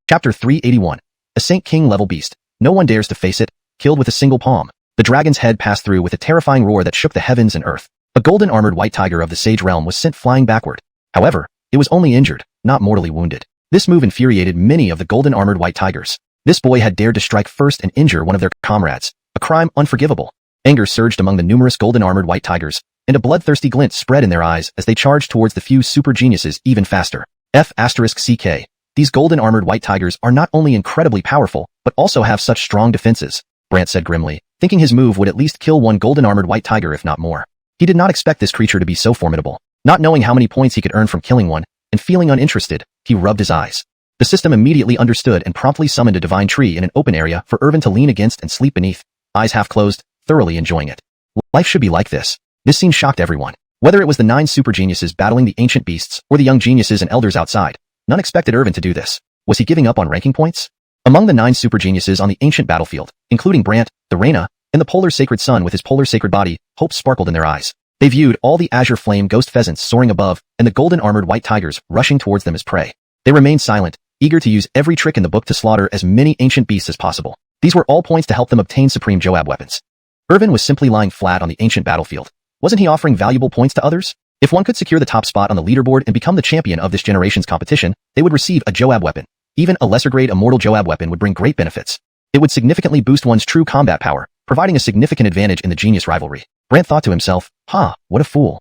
Speaker 1: Chapter 381. A Saint King level beast. No one dares to face it, killed with a single palm. The dragon's head passed through with a terrifying roar that shook the heavens and earth. A golden armored white tiger of the Sage Realm was sent flying backward. However, it was only injured, not mortally wounded. This move infuriated many of the golden armored white tigers. This boy had dared to strike first and injure one of their comrades, a crime unforgivable. Anger surged among the numerous golden armored white tigers, and a bloodthirsty glint spread in their eyes as they charged towards the few super geniuses even faster. F***CK. These golden armored white tigers are not only incredibly powerful, but also have such strong defenses, Brant said grimly, thinking his move would at least kill one golden armored white tiger if not more. He did not expect this creature to be so formidable. Not knowing how many points he could earn from killing one, and feeling uninterested, he rubbed his eyes. The system immediately understood and promptly summoned a divine tree in an open area for Irvin to lean against and sleep beneath, eyes half closed, thoroughly enjoying it. Life should be like this. This scene shocked everyone. Whether it was the 9 super geniuses battling the ancient beasts or the young geniuses and elders outside, none expected Irvin to do this. Was he giving up on ranking points? Among the 9 super geniuses on the ancient battlefield, including Brant, the Reyna, and the polar sacred sun with his polar sacred body, hope sparkled in their eyes. They viewed all the azure flame ghost pheasants soaring above and the golden armored white tigers rushing towards them as prey. They remained silent, eager to use every trick in the book to slaughter as many ancient beasts as possible. These were all points to help them obtain supreme Joab weapons. Irvin was simply lying flat on the ancient battlefield. Wasn't he offering valuable points to others? If one could secure the top spot on the leaderboard and become the champion of this generation's competition, they would receive a Joab weapon. Even a lesser-grade immortal Joab weapon would bring great benefits. It would significantly boost one's true combat power, providing a significant advantage in the genius rivalry. Brant thought to himself, what a fool.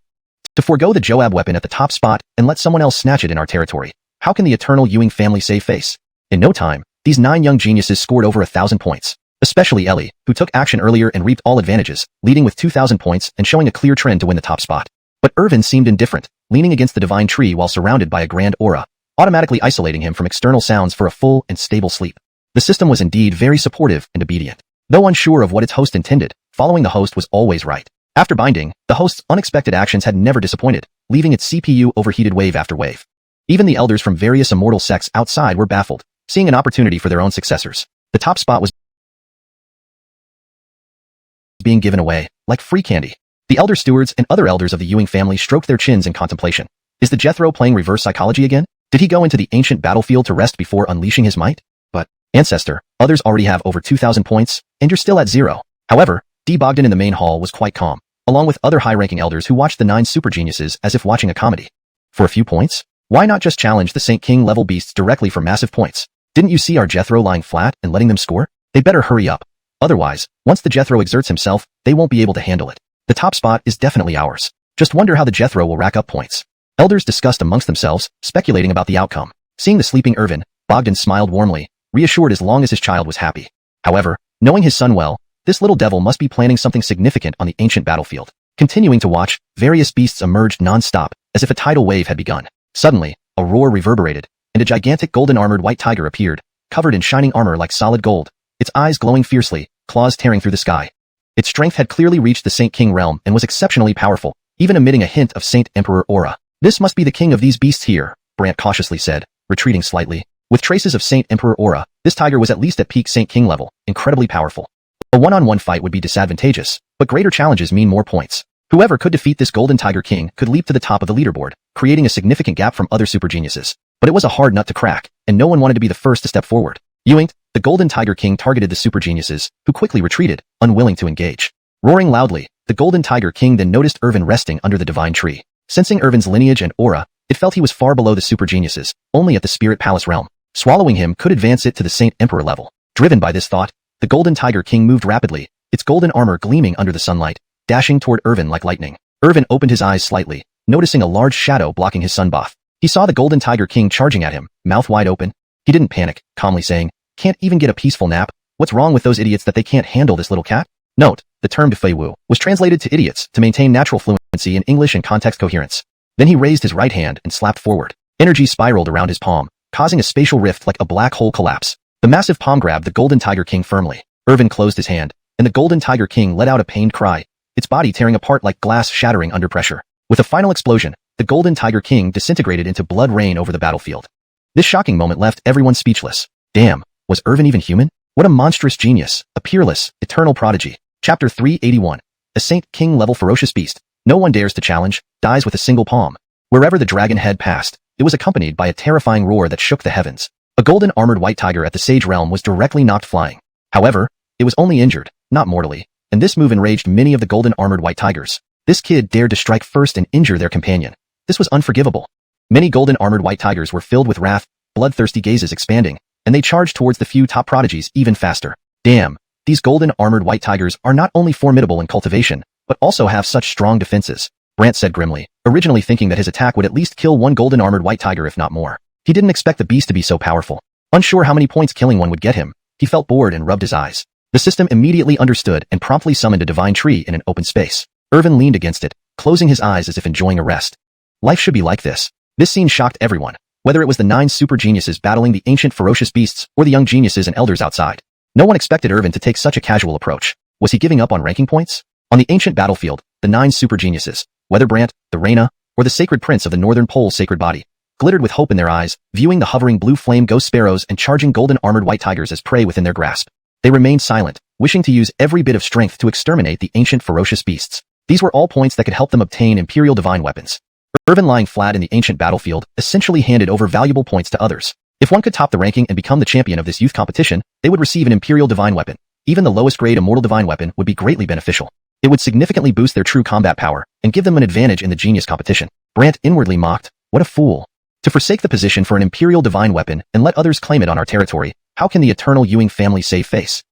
Speaker 1: To forego the Joab weapon at the top spot and let someone else snatch it in our territory. How can the Eternal Ewing family save face? In no time, these 9 young geniuses scored over 1,000 points. Especially Ellie, who took action earlier and reaped all advantages, leading with 2,000 points and showing a clear trend to win the top spot. But Irvin seemed indifferent, leaning against the divine tree while surrounded by a grand aura, automatically isolating him from external sounds for a full and stable sleep. The system was indeed very supportive and obedient. Though unsure of what its host intended, following the host was always right. After binding, the host's unexpected actions had never disappointed, leaving its CPU overheated wave after wave. Even the elders from various immortal sects outside were baffled, seeing an opportunity for their own successors. The top spot was being given away, like free candy. The elder stewards and other elders of the Ewing family stroked their chins in contemplation. Is the Jethro playing reverse psychology again? Did he go into the ancient battlefield to rest before unleashing his might? But, ancestor, others already have over 2,000 points, and you're still at 0. However, D. Bogdan in the main hall was quite calm, along with other high-ranking elders who watched the 9 super geniuses as if watching a comedy. For a few points? Why not just challenge the Saint King level beasts directly for massive points? Didn't you see our Jethro lying flat and letting them score? They better hurry up. Otherwise, once the Jethro exerts himself, they won't be able to handle it. The top spot is definitely ours. Just wonder how the Jethro will rack up points. Elders discussed amongst themselves, speculating about the outcome. Seeing the sleeping Irvin, Bogdan smiled warmly, reassured as long as his child was happy. However, knowing his son well, this little devil must be planning something significant on the ancient battlefield. Continuing to watch, various beasts emerged non-stop, as if a tidal wave had begun. Suddenly, a roar reverberated, and a gigantic golden-armored white tiger appeared, covered in shining armor like solid gold, its eyes glowing fiercely, claws tearing through the sky. Its strength had clearly reached the Saint King realm and was exceptionally powerful, even emitting a hint of Saint Emperor aura. This must be the king of these beasts here, Brant cautiously said, retreating slightly. With traces of Saint Emperor aura, this tiger was at least at peak Saint King level, incredibly powerful. A one-on-one fight would be disadvantageous, but greater challenges mean more points. Whoever could defeat this Golden Tiger King could leap to the top of the leaderboard, creating a significant gap from other super geniuses. But it was a hard nut to crack, and no one wanted to be the first to step forward. Yoinked, the Golden Tiger King targeted the super geniuses, who quickly retreated, unwilling to engage. Roaring loudly, the Golden Tiger King then noticed Irvin resting under the divine tree. Sensing Irvin's lineage and aura, it felt he was far below the super geniuses, only at the Spirit Palace realm. Swallowing him could advance it to the Saint Emperor level. Driven by this thought, the Golden Tiger King moved rapidly, its golden armor gleaming under the sunlight, dashing toward Irvin like lightning. Irvin opened his eyes slightly, noticing a large shadow blocking his sunbath. He saw the Golden Tiger King charging at him, mouth wide open. He didn't panic, calmly saying, "Can't even get a peaceful nap? What's wrong with those idiots that they can't handle this little cat?" Note, the term Wu was translated to idiots to maintain natural fluency in English and context coherence. Then he raised his right hand and slapped forward. Energy spiraled around his palm, causing a spatial rift like a black hole collapse. The massive palm grabbed the Golden Tiger King firmly. Irvin closed his hand, and the Golden Tiger King let out a pained cry, its body tearing apart like glass shattering under pressure. With a final explosion, the Golden Tiger King disintegrated into blood rain over the battlefield. This shocking moment left everyone speechless. Damn, was Irvin even human? What a monstrous genius, a peerless, eternal prodigy. Chapter 381. A Saint King level ferocious beast. No one dares to challenge, dies with a single palm. Wherever the dragon head passed, it was accompanied by a terrifying roar that shook the heavens. A golden armored white tiger at the Sage Realm was directly knocked flying. However, it was only injured, not mortally, and this move enraged many of the golden armored white tigers. This kid dared to strike first and injure their companion. This was unforgivable. Many golden armored white tigers were filled with wrath, bloodthirsty gazes expanding, and they charged towards the few top prodigies even faster. Damn, these golden armored white tigers are not only formidable in cultivation, but also have such strong defenses, Brant said grimly, originally thinking that his attack would at least kill one golden armored white tiger if not more. He didn't expect the beast to be so powerful. Unsure how many points killing one would get him, he felt bored and rubbed his eyes. The system immediately understood and promptly summoned a divine tree in an open space. Irvin leaned against it, closing his eyes as if enjoying a rest. Life should be like this. This scene shocked everyone, whether it was the 9 super geniuses battling the ancient ferocious beasts or the young geniuses and elders outside. No one expected Irvin to take such a casual approach. Was he giving up on ranking points? On the ancient battlefield, the 9 super geniuses, whether Brant, the Reina, or the sacred prince of the Northern Pole's sacred body, glittered with hope in their eyes, viewing the hovering blue flame ghost sparrows and charging golden armored white tigers as prey within their grasp. They remained silent, wishing to use every bit of strength to exterminate the ancient ferocious beasts. These were all points that could help them obtain imperial divine weapons. Irvin, lying flat in the ancient battlefield, essentially handed over valuable points to others. If one could top the ranking and become the champion of this youth competition, they would receive an imperial divine weapon. Even the lowest grade immortal divine weapon would be greatly beneficial. It would significantly boost their true combat power and give them an advantage in the genius competition. Brant inwardly mocked, what a fool. To forsake the position for an imperial divine weapon and let others claim it on our territory, how can the eternal Ewing family save face?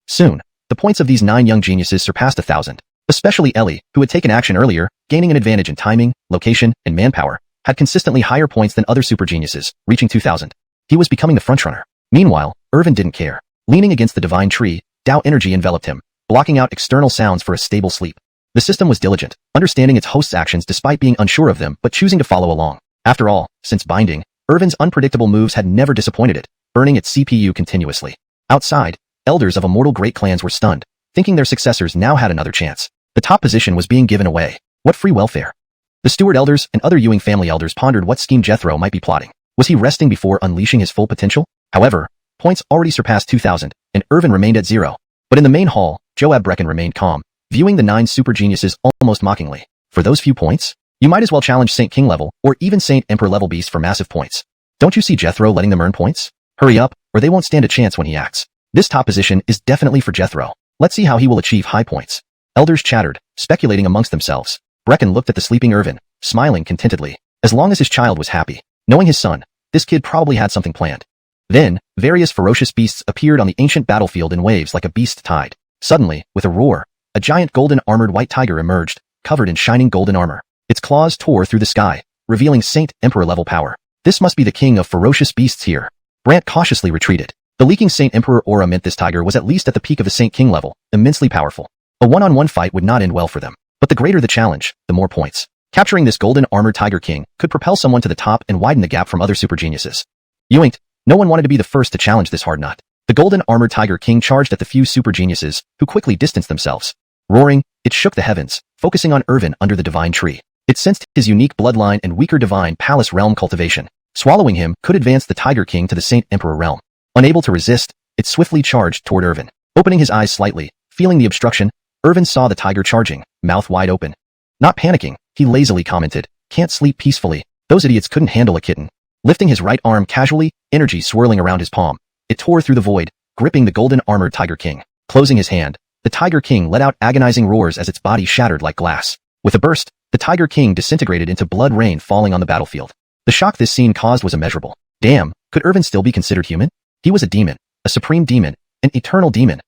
Speaker 1: Soon, the points of these 9 young geniuses surpassed 1,000. Especially Ellie, who had taken action earlier, gaining an advantage in timing, location, and manpower, had consistently higher points than other super geniuses, reaching 2,000. He was becoming the frontrunner. Meanwhile, Irvin didn't care. Leaning against the divine tree, Tao energy enveloped him, blocking out external sounds for a stable sleep. The system was diligent, understanding its host's actions despite being unsure of them but choosing to follow along. After all, since binding, Irvin's unpredictable moves had never disappointed it, burning its CPU continuously. Outside, elders of immortal great clans were stunned, thinking their successors now had another chance. The top position was being given away. What free welfare? The steward elders and other Ewing family elders pondered what scheme Jethro might be plotting. Was he resting before unleashing his full potential? However, points already surpassed 2,000, and Irvin remained at 0. But in the main hall, Joab Brecken remained calm, viewing the 9 super geniuses almost mockingly. For those few points? You might as well challenge Saint King level, or even Saint Emperor level beasts for massive points. Don't you see Jethro letting them earn points? Hurry up, or they won't stand a chance when he acts. This top position is definitely for Jethro. Let's see how he will achieve high points. Elders chattered, speculating amongst themselves. Brecken looked at the sleeping Irvin, smiling contentedly. As long as his child was happy, Knowing his son, this kid probably had something planned. Then, various ferocious beasts appeared on the ancient battlefield in waves like a beast tide. Suddenly, with a roar, a giant golden-armored white tiger emerged, covered in shining golden armor. Its claws tore through the sky, revealing Saint Emperor-level power. This must be the king of ferocious beasts here. Brant cautiously retreated. The leaking Saint Emperor aura meant this tiger was at least at the peak of a Saint King level, immensely powerful. A one-on-one fight would not end well for them. But the greater the challenge, the more points. Capturing this golden-armored tiger king could propel someone to the top and widen the gap from other super geniuses. Yoinked. No one wanted to be the first to challenge this hard nut. The golden-armored tiger king charged at the few super geniuses, who quickly distanced themselves. Roaring, it shook the heavens, focusing on Irvin under the divine tree. It sensed his unique bloodline and weaker divine palace realm cultivation. Swallowing him could advance the tiger king to the Saint Emperor realm. Unable to resist, it swiftly charged toward Irvin. Opening his eyes slightly, feeling the obstruction, Irvin saw the tiger charging, mouth wide open. Not panicking, he lazily commented, "Can't sleep peacefully. Those idiots couldn't handle a kitten." Lifting his right arm casually, energy swirling around his palm, it tore through the void, gripping the golden-armored tiger king. Closing his hand, the tiger king let out agonizing roars as its body shattered like glass. With a burst, the tiger king disintegrated into blood rain falling on the battlefield. The shock this scene caused was immeasurable. Damn, could Irvin still be considered human? He was a demon, a supreme demon, an eternal demon.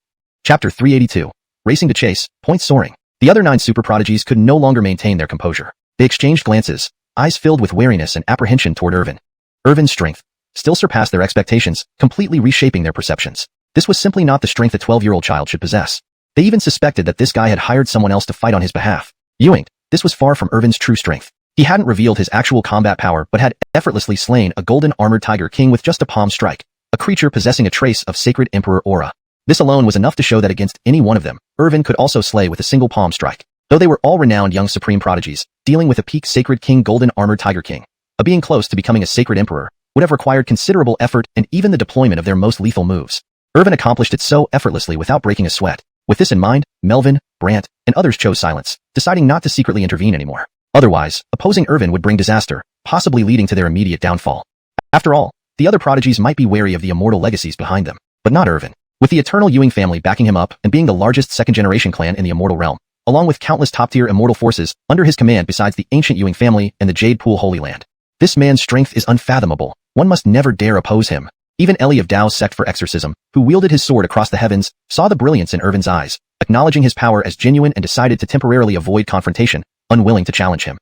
Speaker 1: Chapter 382. Racing to chase, points soaring. The other 9 super prodigies could no longer maintain their composure. They exchanged glances, eyes filled with wariness and apprehension toward Irvin. Irvin's strength still surpassed their expectations, completely reshaping their perceptions. This was simply not the strength a 12-year-old child should possess. They even suspected that this guy had hired someone else to fight on his behalf. Yoinked. This was far from Irvin's true strength. He hadn't revealed his actual combat power but had effortlessly slain a golden-armored tiger king with just a palm strike, a creature possessing a trace of sacred emperor aura. This alone was enough to show that against any one of them, Irvin could also slay with a single palm strike. Though they were all renowned young supreme prodigies, dealing with a peak sacred king golden-armored tiger king, a being close to becoming a sacred emperor, would have required considerable effort and even the deployment of their most lethal moves. Irvin accomplished it so effortlessly without breaking a sweat. With this in mind, Melvin, Brant, and others chose silence, deciding not to secretly intervene anymore. Otherwise, opposing Irvin would bring disaster, possibly leading to their immediate downfall. After all, the other prodigies might be wary of the immortal legacies behind them, but not Irvin. With the eternal Ewing family backing him up and being the largest second-generation clan in the immortal realm, along with countless top-tier immortal forces under his command besides the ancient Ewing family and the Jade Pool Holy Land. This man's strength is unfathomable. One must never dare oppose him. Even Ellie of Dao's sect for exorcism, who wielded his sword across the heavens, saw the brilliance in Irvin's eyes, acknowledging his power as genuine and decided to temporarily avoid confrontation, unwilling to challenge him.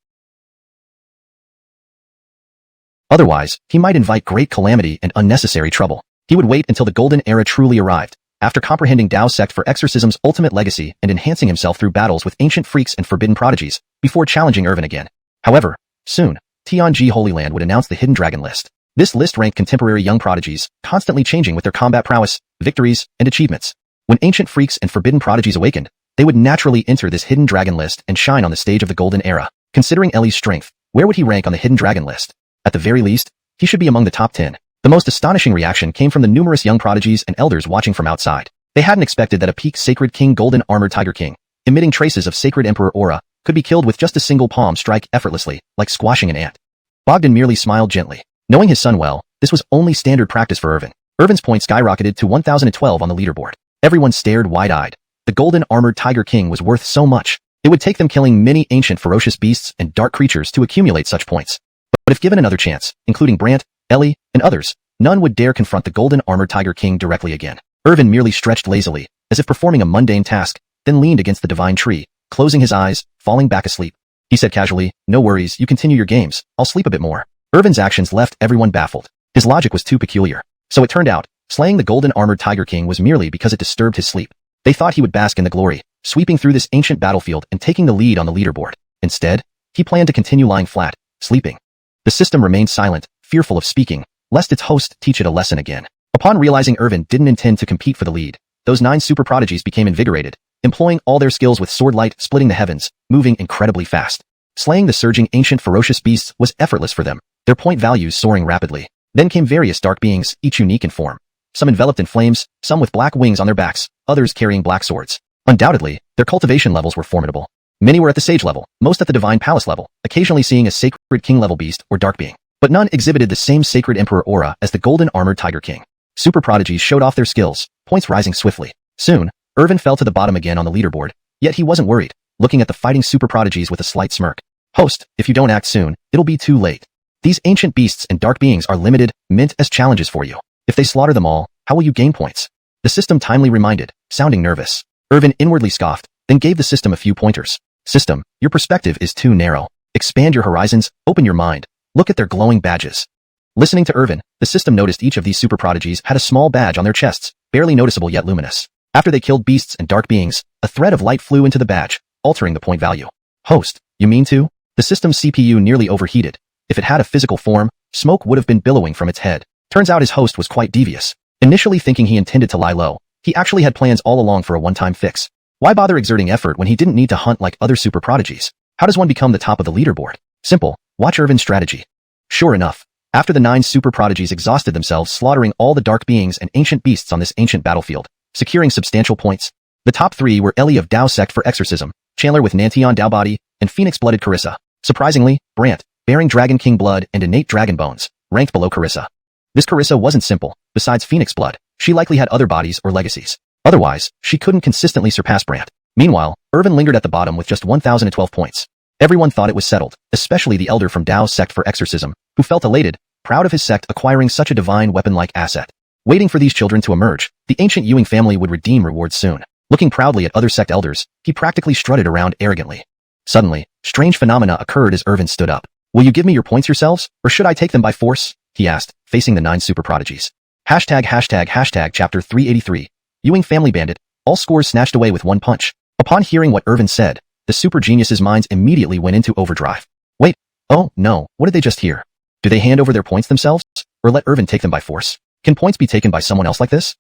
Speaker 1: Otherwise, he might invite great calamity and unnecessary trouble. He would wait until the Golden Era truly arrived, after comprehending Dao's sect for exorcism's ultimate legacy and enhancing himself through battles with ancient freaks and forbidden prodigies, before challenging Irvin again. However, soon, Tianji Holy Land would announce the Hidden Dragon list. This list ranked contemporary young prodigies, constantly changing with their combat prowess, victories, and achievements. When ancient freaks and forbidden prodigies awakened, they would naturally enter this Hidden Dragon list and shine on the stage of the Golden Era. Considering Ellie's strength, where would he rank on the Hidden Dragon list? At the very least, he should be among the top 10. The most astonishing reaction came from the numerous young prodigies and elders watching from outside. They hadn't expected that a peak sacred king golden armored tiger king, emitting traces of sacred emperor aura, could be killed with just a single palm strike effortlessly, like squashing an ant. Bogdan merely smiled gently. Knowing his son well, this was only standard practice for Irvin. Irvin's points skyrocketed to 1,012 on the leaderboard. Everyone stared wide-eyed. The golden armored tiger king was worth so much. It would take them killing many ancient ferocious beasts and dark creatures to accumulate such points. But if given another chance, including Brant, Ellie, and others, none would dare confront the golden armored tiger king directly again. Irvin merely stretched lazily, as if performing a mundane task, then leaned against the divine tree, closing his eyes, falling back asleep. He said casually, "No worries, you continue your games, I'll sleep a bit more." Irvin's actions left everyone baffled. His logic was too peculiar. So it turned out, slaying the golden armored tiger king was merely because it disturbed his sleep. They thought he would bask in the glory, sweeping through this ancient battlefield and taking the lead on the leaderboard. Instead, he planned to continue lying flat, sleeping. The system remained silent, fearful of speaking, lest its host teach it a lesson again. Upon realizing Irvin didn't intend to compete for the lead, those 9 super prodigies became invigorated, employing all their skills with sword light splitting the heavens, moving incredibly fast. Slaying the surging ancient ferocious beasts was effortless for them, their point values soaring rapidly. Then came various dark beings, each unique in form. Some enveloped in flames, some with black wings on their backs, others carrying black swords. Undoubtedly, their cultivation levels were formidable. Many were at the sage level, most at the divine palace level, occasionally seeing a sacred king level beast or dark being. But none exhibited the same sacred emperor aura as the golden armored tiger king. Super prodigies showed off their skills, points rising swiftly. Soon, Irvin fell to the bottom again on the leaderboard, yet he wasn't worried, looking at the fighting super prodigies with a slight smirk. "Host, if you don't act soon, it'll be too late." These ancient beasts and dark beings are limited, meant as challenges for you. If they slaughter them all, how will you gain points? The system timely reminded, sounding nervous. Irvin inwardly scoffed, then gave the system a few pointers. System, your perspective is too narrow. Expand your horizons, open your mind. Look at their glowing badges. Listening to Irvin, the system noticed each of these super prodigies had a small badge on their chests, barely noticeable yet luminous. After they killed beasts and dark beings, a thread of light flew into the badge, altering the point value. Host, you mean to? The system's CPU nearly overheated. If it had a physical form, smoke would have been billowing from its head. Turns out his host was quite devious. Initially thinking he intended to lie low, he actually had plans all along for a one-time fix. Why bother exerting effort when he didn't need to hunt like other super prodigies? How does one become the top of the leaderboard? Simple, watch Irvin's strategy. Sure enough, after the 9 super prodigies exhausted themselves slaughtering all the dark beings and ancient beasts on this ancient battlefield, securing substantial points, the top 3 were Ellie of Dao Sect for Exorcism, Chandler with Nantion Dao Body, and Phoenix-blooded Carissa. Surprisingly, Brant, bearing Dragon King blood and innate dragon bones, ranked below Carissa. This Carissa wasn't simple. Besides Phoenix blood, she likely had other bodies or legacies. Otherwise, she couldn't consistently surpass Brant. Meanwhile, Irvin lingered at the bottom with just 1,012 points. Everyone thought it was settled, especially the elder from Dao Sect for Exorcism, who felt elated, proud of his sect acquiring such a divine weapon-like asset. Waiting for these children to emerge, the ancient Ewing family would redeem rewards soon. Looking proudly at other sect elders, he practically strutted around arrogantly. Suddenly, strange phenomena occurred as Irvin stood up. Will you give me your points yourselves, or should I take them by force? He asked, facing the 9 super prodigies. Hashtag chapter 383. Ewing family bandit, all scores snatched away with one punch. Upon hearing what Irvin said, the super geniuses' minds immediately went into overdrive. Wait, oh no, what did they just hear? Do they hand over their points themselves, or let Irvin take them by force? Can points be taken by someone else like this?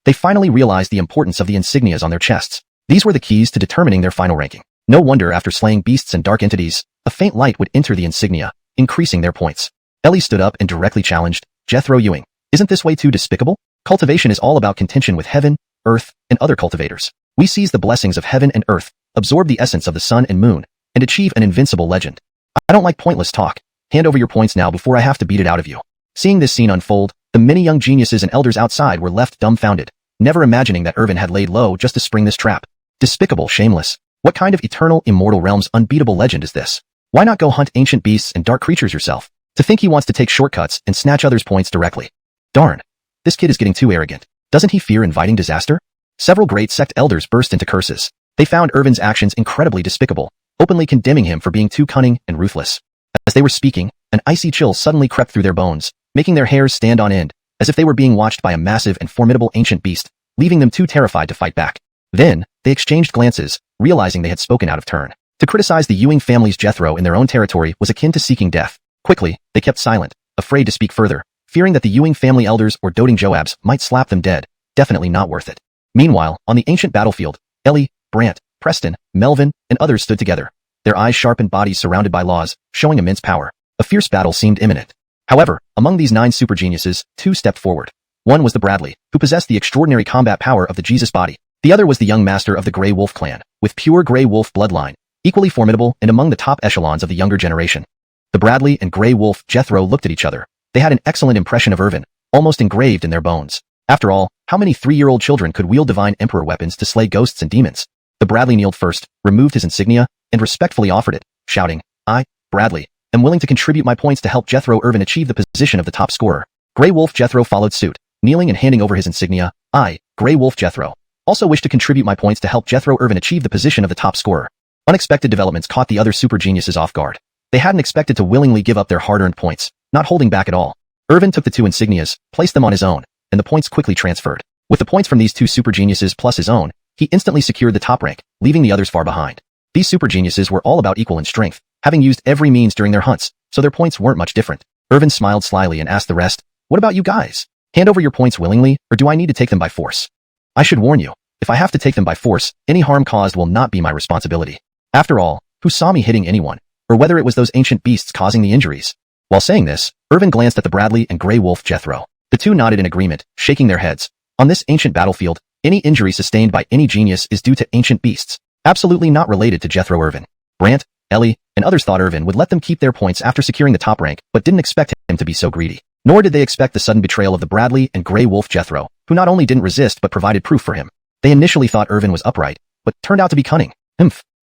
Speaker 1: They finally realized the importance of the insignias on their chests. These were the keys to determining their final ranking. No wonder after slaying beasts and dark entities, a faint light would enter the insignia, increasing their points. Ellie stood up and directly challenged, Jethro Ewing, isn't this way too despicable? Cultivation is all about contention with heaven, earth, and other cultivators. We seize the blessings of heaven and earth, absorb the essence of the sun and moon, and achieve an invincible legend. I don't like pointless talk. Hand over your points now before I have to beat it out of you. Seeing this scene unfold, the many young geniuses and elders outside were left dumbfounded, never imagining that Irvin had laid low just to spring this trap. Despicable, shameless. What kind of eternal, immortal realm's unbeatable legend is this? Why not go hunt ancient beasts and dark creatures yourself? To think he wants to take shortcuts and snatch others' points directly. Darn. This kid is getting too arrogant. Doesn't he fear inviting disaster? Several great sect elders burst into curses. They found Irvin's actions incredibly despicable, openly condemning him for being too cunning and ruthless. As they were speaking, an icy chill suddenly crept through their bones, making their hairs stand on end, as if they were being watched by a massive and formidable ancient beast, leaving them too terrified to fight back. Then, they exchanged glances, realizing they had spoken out of turn. To criticize the Ewing family's Jethro in their own territory was akin to seeking death. Quickly, they kept silent, afraid to speak further, fearing that the Ewing family elders or doting Joabs might slap them dead. Definitely not worth it. Meanwhile, on the ancient battlefield, Ellie, Brant, Preston, Melvin, and others stood together, their eyes sharp and bodies surrounded by laws, showing immense power. A fierce battle seemed imminent. However, among these 9 super geniuses, 2 stepped forward. One was the Bradley, who possessed the extraordinary combat power of the Jesus body. The other was the young master of the Grey Wolf clan, with pure Grey Wolf bloodline, equally formidable and among the top echelons of the younger generation. The Bradley and Grey Wolf Jethro looked at each other. They had an excellent impression of Irvin, almost engraved in their bones. After all, how many 3-year-old children could wield divine emperor weapons to slay ghosts and demons? The Bradley kneeled first, removed his insignia, and respectfully offered it, shouting, I, Bradley, am willing to contribute my points to help Jethro Irvin achieve the position of the top scorer. Grey Wolf Jethro followed suit, kneeling and handing over his insignia. I, Grey Wolf Jethro, also wish to contribute my points to help Jethro Irvin achieve the position of the top scorer. Unexpected developments caught the other super geniuses off guard. They hadn't expected to willingly give up their hard-earned points, not holding back at all. Irvin took the 2 insignias, placed them on his own, and the points quickly transferred. With the points from these 2 super geniuses plus his own, he instantly secured the top rank, leaving the others far behind. These super geniuses were all about equal in strength, having used every means during their hunts, so their points weren't much different. Irvin smiled slyly and asked the rest, what about you guys? Hand over your points willingly, or do I need to take them by force? I should warn you, if I have to take them by force, any harm caused will not be my responsibility. After all, who saw me hitting anyone, or whether it was those ancient beasts causing the injuries? While saying this, Irvin glanced at the Bradley and Grey Wolf Jethro. The 2 nodded in agreement, shaking their heads. On this ancient battlefield, any injury sustained by any genius is due to ancient beasts, absolutely not related to Jethro Irvin. Brant, Ellie, and others thought Irvin would let them keep their points after securing the top rank, but didn't expect him to be so greedy. Nor did they expect the sudden betrayal of the Bradley and Grey Wolf Jethro, who not only didn't resist but provided proof for him. They initially thought Irvin was upright, but turned out to be cunning.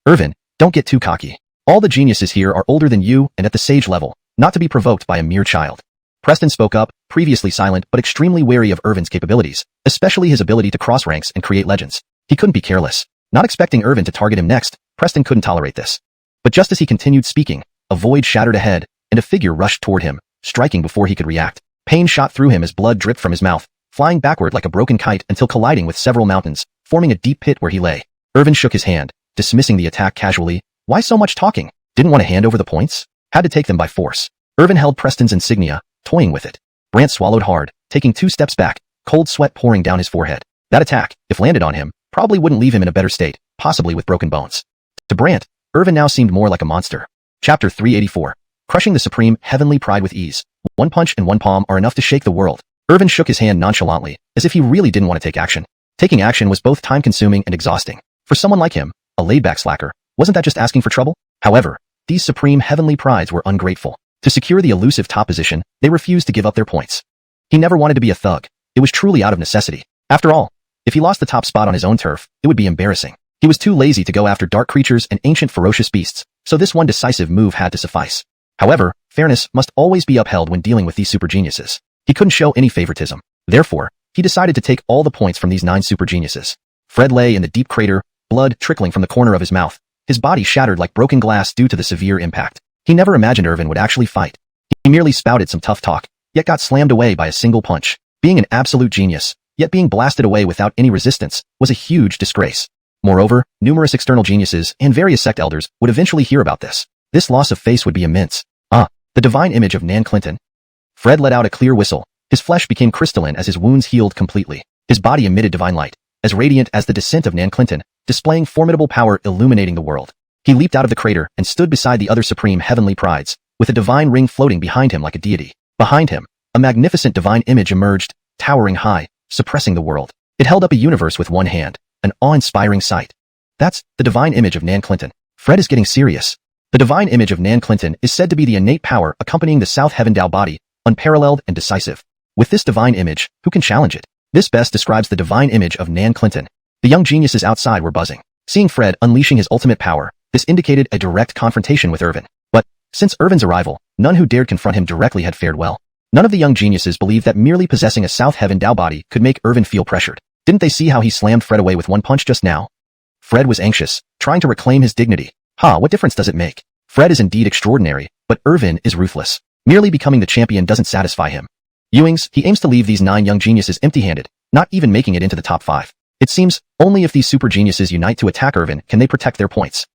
Speaker 1: Irvin, don't get too cocky. All the geniuses here are older than you and at the sage level, not to be provoked by a mere child. Preston spoke up, previously silent but extremely wary of Irvin's capabilities, especially his ability to cross ranks and create legends. He couldn't be careless. Not expecting Irvin to target him next, Preston couldn't tolerate this. But just as he continued speaking, a void shattered ahead, and a figure rushed toward him, striking before he could react. Pain shot through him as blood dripped from his mouth, flying backward like a broken kite until colliding with several mountains, forming a deep pit where he lay. Irvin shook his hand, dismissing the attack casually. Why so much talking? Didn't want to hand over the points? Had to take them by force. Irvin held Preston's insignia, toying with it. Brant swallowed hard, taking 2 steps back, cold sweat pouring down his forehead. That attack, if landed on him, probably wouldn't leave him in a better state, possibly with broken bones. To Brant, Irvin now seemed more like a monster. Chapter 384. Crushing the supreme heavenly pride with ease. One punch and one palm are enough to shake the world. Irvin shook his hand nonchalantly, as if he really didn't want to take action. Taking action was both time-consuming and exhausting. For someone like him, a laid-back slacker, wasn't that just asking for trouble? However, these supreme heavenly prides were ungrateful. To secure the elusive top position, they refused to give up their points. He never wanted to be a thug. It was truly out of necessity. After all, if he lost the top spot on his own turf, it would be embarrassing. He was too lazy to go after dark creatures and ancient ferocious beasts, so this one decisive move had to suffice. However, fairness must always be upheld when dealing with these super geniuses. He couldn't show any favoritism. Therefore, he decided to take all the points from these 9 super geniuses. Fred lay in the deep crater, blood trickling from the corner of his mouth, his body shattered like broken glass due to the severe impact. He never imagined Irvin would actually fight. He merely spouted some tough talk, yet got slammed away by a single punch. Being an absolute genius, yet being blasted away without any resistance, was a huge disgrace. Moreover, numerous external geniuses and various sect elders would eventually hear about this. This loss of face would be immense. The divine image of Nan Clinton. Fred let out a clear whistle. His flesh became crystalline as his wounds healed completely. His body emitted divine light, as radiant as the descent of Nan Clinton, displaying formidable power illuminating the world. He leaped out of the crater and stood beside the other supreme heavenly prides, with a divine ring floating behind him like a deity. Behind him, a magnificent divine image emerged, towering high, suppressing the world. It held up a universe with one hand, an awe-inspiring sight. That's the divine image of Nan Clinton. Fred is getting serious. The divine image of Nan Clinton is said to be the innate power accompanying the South Heaven Tao body, unparalleled and decisive. With this divine image, who can challenge it? This best describes the divine image of Nan Clinton. The young geniuses outside were buzzing. Seeing Fred unleashing his ultimate power, this indicated a direct confrontation with Irvin. But, since Irvin's arrival, none who dared confront him directly had fared well. None of the young geniuses believed that merely possessing a South Heaven Tao body could make Irvin feel pressured. Didn't they see how he slammed Fred away with one punch just now? Fred was anxious, trying to reclaim his dignity. What difference does it make? Fred is indeed extraordinary, but Irvin is ruthless. Merely becoming the champion doesn't satisfy him. Ewings, he aims to leave these 9 young geniuses empty-handed, not even making it into the top 5. It seems, only if these super geniuses unite to attack Irvin can they protect their points.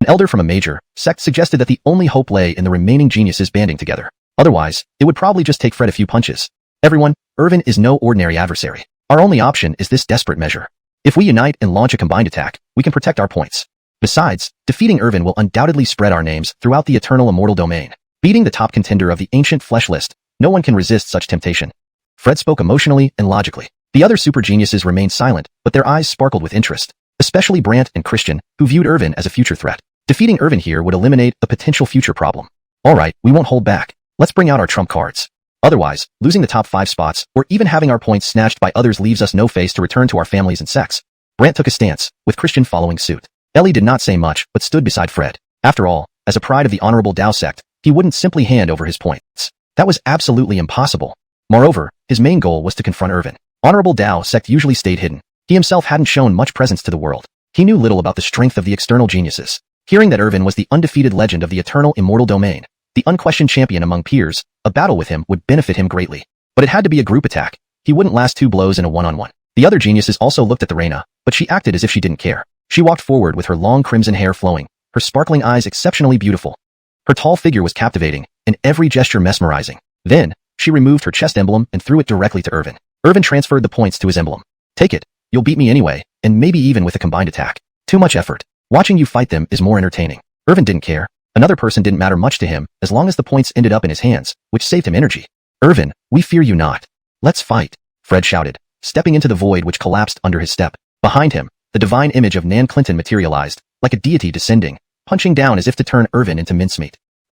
Speaker 1: An elder from a major sect suggested that the only hope lay in the remaining geniuses banding together. Otherwise, it would probably just take Fred a few punches. Everyone, Irvin is no ordinary adversary. Our only option is this desperate measure. If we unite and launch a combined attack, we can protect our points. Besides, defeating Irvin will undoubtedly spread our names throughout the eternal immortal domain. Beating the top contender of the ancient flesh list, no one can resist such temptation. Fred spoke emotionally and logically. The other super geniuses remained silent, but their eyes sparkled with interest, especially Brant and Christian, who viewed Irvin as a future threat. Defeating Irvin here would eliminate a potential future problem. Alright, we won't hold back. Let's bring out our trump cards. Otherwise, losing the top 5 spots, or even having our points snatched by others leaves us no face to return to our families and sects. Brant took a stance, with Christian following suit. Ellie did not say much, but stood beside Fred. After all, as a pride of the Honorable Tao sect, he wouldn't simply hand over his points. That was absolutely impossible. Moreover, his main goal was to confront Irvin. Honorable Tao sect usually stayed hidden. He himself hadn't shown much presence to the world. He knew little about the strength of the external geniuses. Hearing that Irvin was the undefeated legend of the eternal immortal domain, the unquestioned champion among peers, a battle with him would benefit him greatly. But it had to be a group attack. He wouldn't last 2 blows in a one-on-one. The other geniuses also looked at the Reina, but she acted as if she didn't care. She walked forward with her long crimson hair flowing, her sparkling eyes exceptionally beautiful. Her tall figure was captivating, and every gesture mesmerizing. Then, she removed her chest emblem and threw it directly to Irvin. Irvin transferred the points to his emblem. Take it. You'll beat me anyway, and maybe even with a combined attack. Too much effort. Watching you fight them is more entertaining. Irvin didn't care. Another person didn't matter much to him, as long as the points ended up in his hands, which saved him energy. Irvin, we fear you not. Let's fight, Fred shouted, stepping into the void which collapsed under his step. Behind him, the divine image of Nan Clinton materialized, like a deity descending, punching down as if to turn Irvin into mincemeat.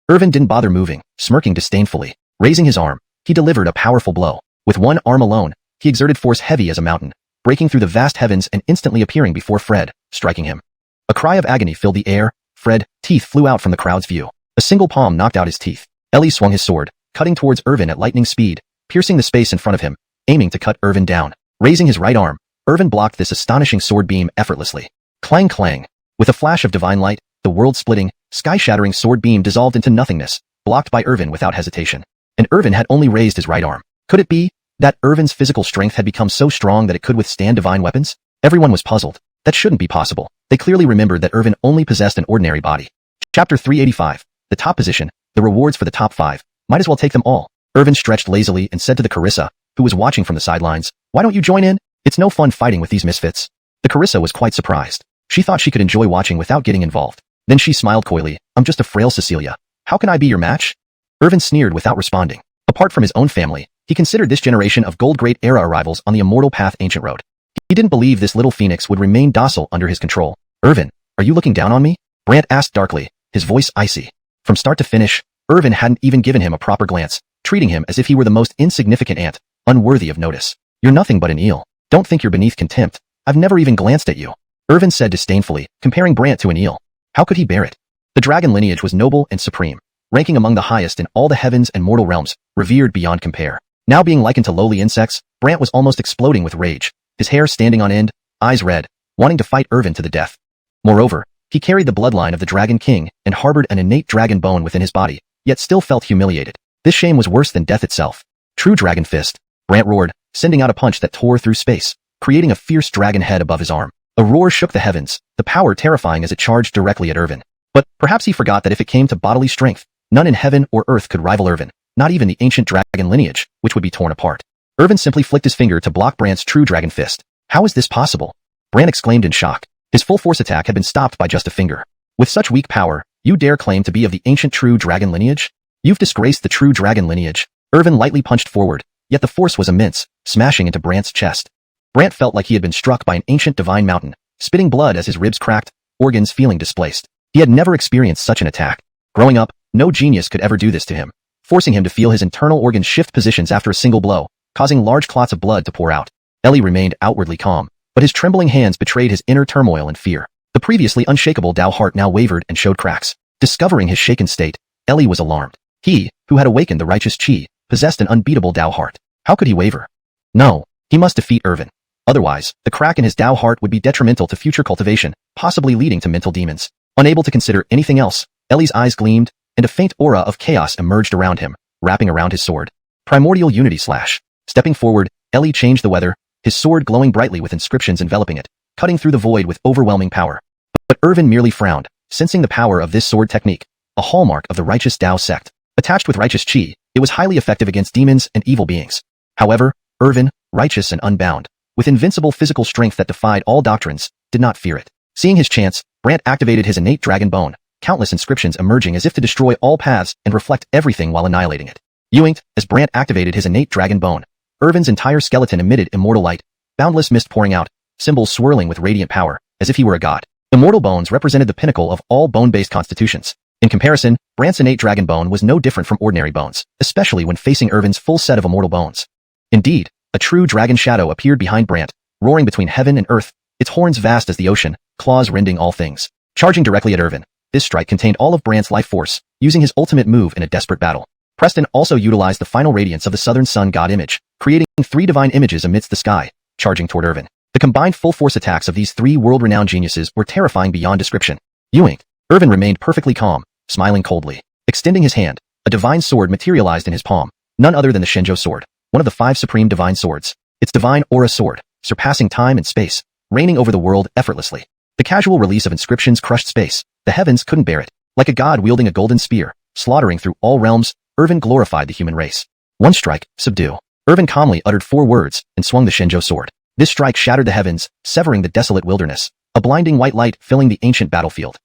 Speaker 1: Irvin didn't bother moving, smirking disdainfully. Raising his arm, he delivered a powerful blow. With one arm alone, he exerted force heavy as a mountain, breaking through the vast heavens and instantly appearing before Fred, striking him. A cry of agony filled the air. Fred, teeth flew out from the crowd's view. A single palm knocked out his teeth. Ellie swung his sword, cutting towards Irvin at lightning speed, piercing the space in front of him, aiming to cut Irvin down. Raising his right arm, Irvin blocked this astonishing sword beam effortlessly. Clang clang. With a flash of divine light, the world-splitting, sky-shattering sword beam dissolved into nothingness, blocked by Irvin without hesitation. And Irvin had only raised his right arm. Could it be that Irvin's physical strength had become so strong that it could withstand divine weapons? Everyone was puzzled. That shouldn't be possible. They clearly remembered that Irvin only possessed an ordinary body. Chapter 385. The top position. The rewards for the top 5. Might as well take them all. Irvin stretched lazily and said to the Carissa, who was watching from the sidelines, "Why don't you join in? It's no fun fighting with these misfits." The Carissa was quite surprised. She thought she could enjoy watching without getting involved. Then she smiled coyly. "I'm just a frail Cecilia. How can I be your match?" Irvin sneered without responding. Apart from his own family, he considered this generation of Gold Great Era arrivals on the Immortal Path Ancient Road. He didn't believe this little phoenix would remain docile under his control. "Irvin, are you looking down on me?" Brant asked darkly, his voice icy. From start to finish, Irvin hadn't even given him a proper glance, treating him as if he were the most insignificant ant, unworthy of notice. "You're nothing but an eel. Don't think you're beneath contempt. I've never even glanced at you," Irvin said disdainfully, comparing Brant to an eel. How could he bear it? The dragon lineage was noble and supreme, ranking among the highest in all the heavens and mortal realms, revered beyond compare. Now being likened to lowly insects, Brant was almost exploding with rage, his hair standing on end, eyes red, wanting to fight Irvin to the death. Moreover, he carried the bloodline of the Dragon King and harbored an innate dragon bone within his body, yet still felt humiliated. This shame was worse than death itself. True Dragon Fist, Brant roared, sending out a punch that tore through space, creating a fierce dragon head above his arm. A roar shook the heavens, the power terrifying as it charged directly at Irvin. But perhaps he forgot that if it came to bodily strength, none in heaven or earth could rival Irvin, not even the ancient dragon lineage, which would be torn apart. Irvin simply flicked his finger to block Brant's true dragon fist. How is this possible? Brant exclaimed in shock. His full force attack had been stopped by just a finger. With such weak power, you dare claim to be of the ancient true dragon lineage? You've disgraced the true dragon lineage. Irvin lightly punched forward, yet the force was immense, smashing into Brant's chest. Brant felt like he had been struck by an ancient divine mountain, spitting blood as his ribs cracked, organs feeling displaced. He had never experienced such an attack. Growing up, no genius could ever do this to him, forcing him to feel his internal organs shift positions after a single blow, causing large clots of blood to pour out. Ellie remained outwardly calm, but his trembling hands betrayed his inner turmoil and fear. The previously unshakable Dao heart now wavered and showed cracks. Discovering his shaken state, Ellie was alarmed. He, who had awakened the righteous Qi, possessed an unbeatable Dao heart. How could he waver? No, he must defeat Irvin. Otherwise, the crack in his Dao heart would be detrimental to future cultivation, possibly leading to mental demons. Unable to consider anything else, Ellie's eyes gleamed, and a faint aura of chaos emerged around him, wrapping around his sword. Primordial Unity Slash. Stepping forward, Ellie changed the weather, his sword glowing brightly with inscriptions enveloping it, cutting through the void with overwhelming power. But Irvin merely frowned, sensing the power of this sword technique, a hallmark of the righteous Dao sect. Attached with righteous Qi, it was highly effective against demons and evil beings. However, Irvin, righteous and unbound, with invincible physical strength that defied all doctrines, did not fear it. Seeing his chance, Brant activated his innate dragon bone, countless inscriptions emerging as if to destroy all paths and reflect everything while annihilating it. Yoinked, as Brant activated his innate dragon bone, Irvin's entire skeleton emitted immortal light, boundless mist pouring out, symbols swirling with radiant power, as if he were a god. Immortal bones represented the pinnacle of all bone-based constitutions. In comparison, Brant's innate dragon bone was no different from ordinary bones, especially when facing Irvin's full set of immortal bones. Indeed, a true dragon shadow appeared behind Brant, roaring between heaven and earth, its horns vast as the ocean, claws rending all things. Charging directly at Irvin, this strike contained all of Brant's life force, using his ultimate move in a desperate battle. Preston also utilized the final radiance of the Southern Sun God image, creating 3 divine images amidst the sky, charging toward Irvin. The combined full-force attacks of these 3 world-renowned geniuses were terrifying beyond description. Yoinked. Irvin remained perfectly calm, smiling coldly. Extending his hand, a divine sword materialized in his palm, none other than the Shenzhou sword, one of the 5 supreme divine swords. Its divine aura sword, surpassing time and space, reigning over the world effortlessly. The casual release of inscriptions crushed space. The heavens couldn't bear it. Like a god wielding a golden spear, slaughtering through all realms, Irvin glorified the human race. One strike, subdue. Irvin calmly uttered 4 words and swung the Shenzhou sword. This strike shattered the heavens, severing the desolate wilderness, a blinding white light filling the ancient battlefield.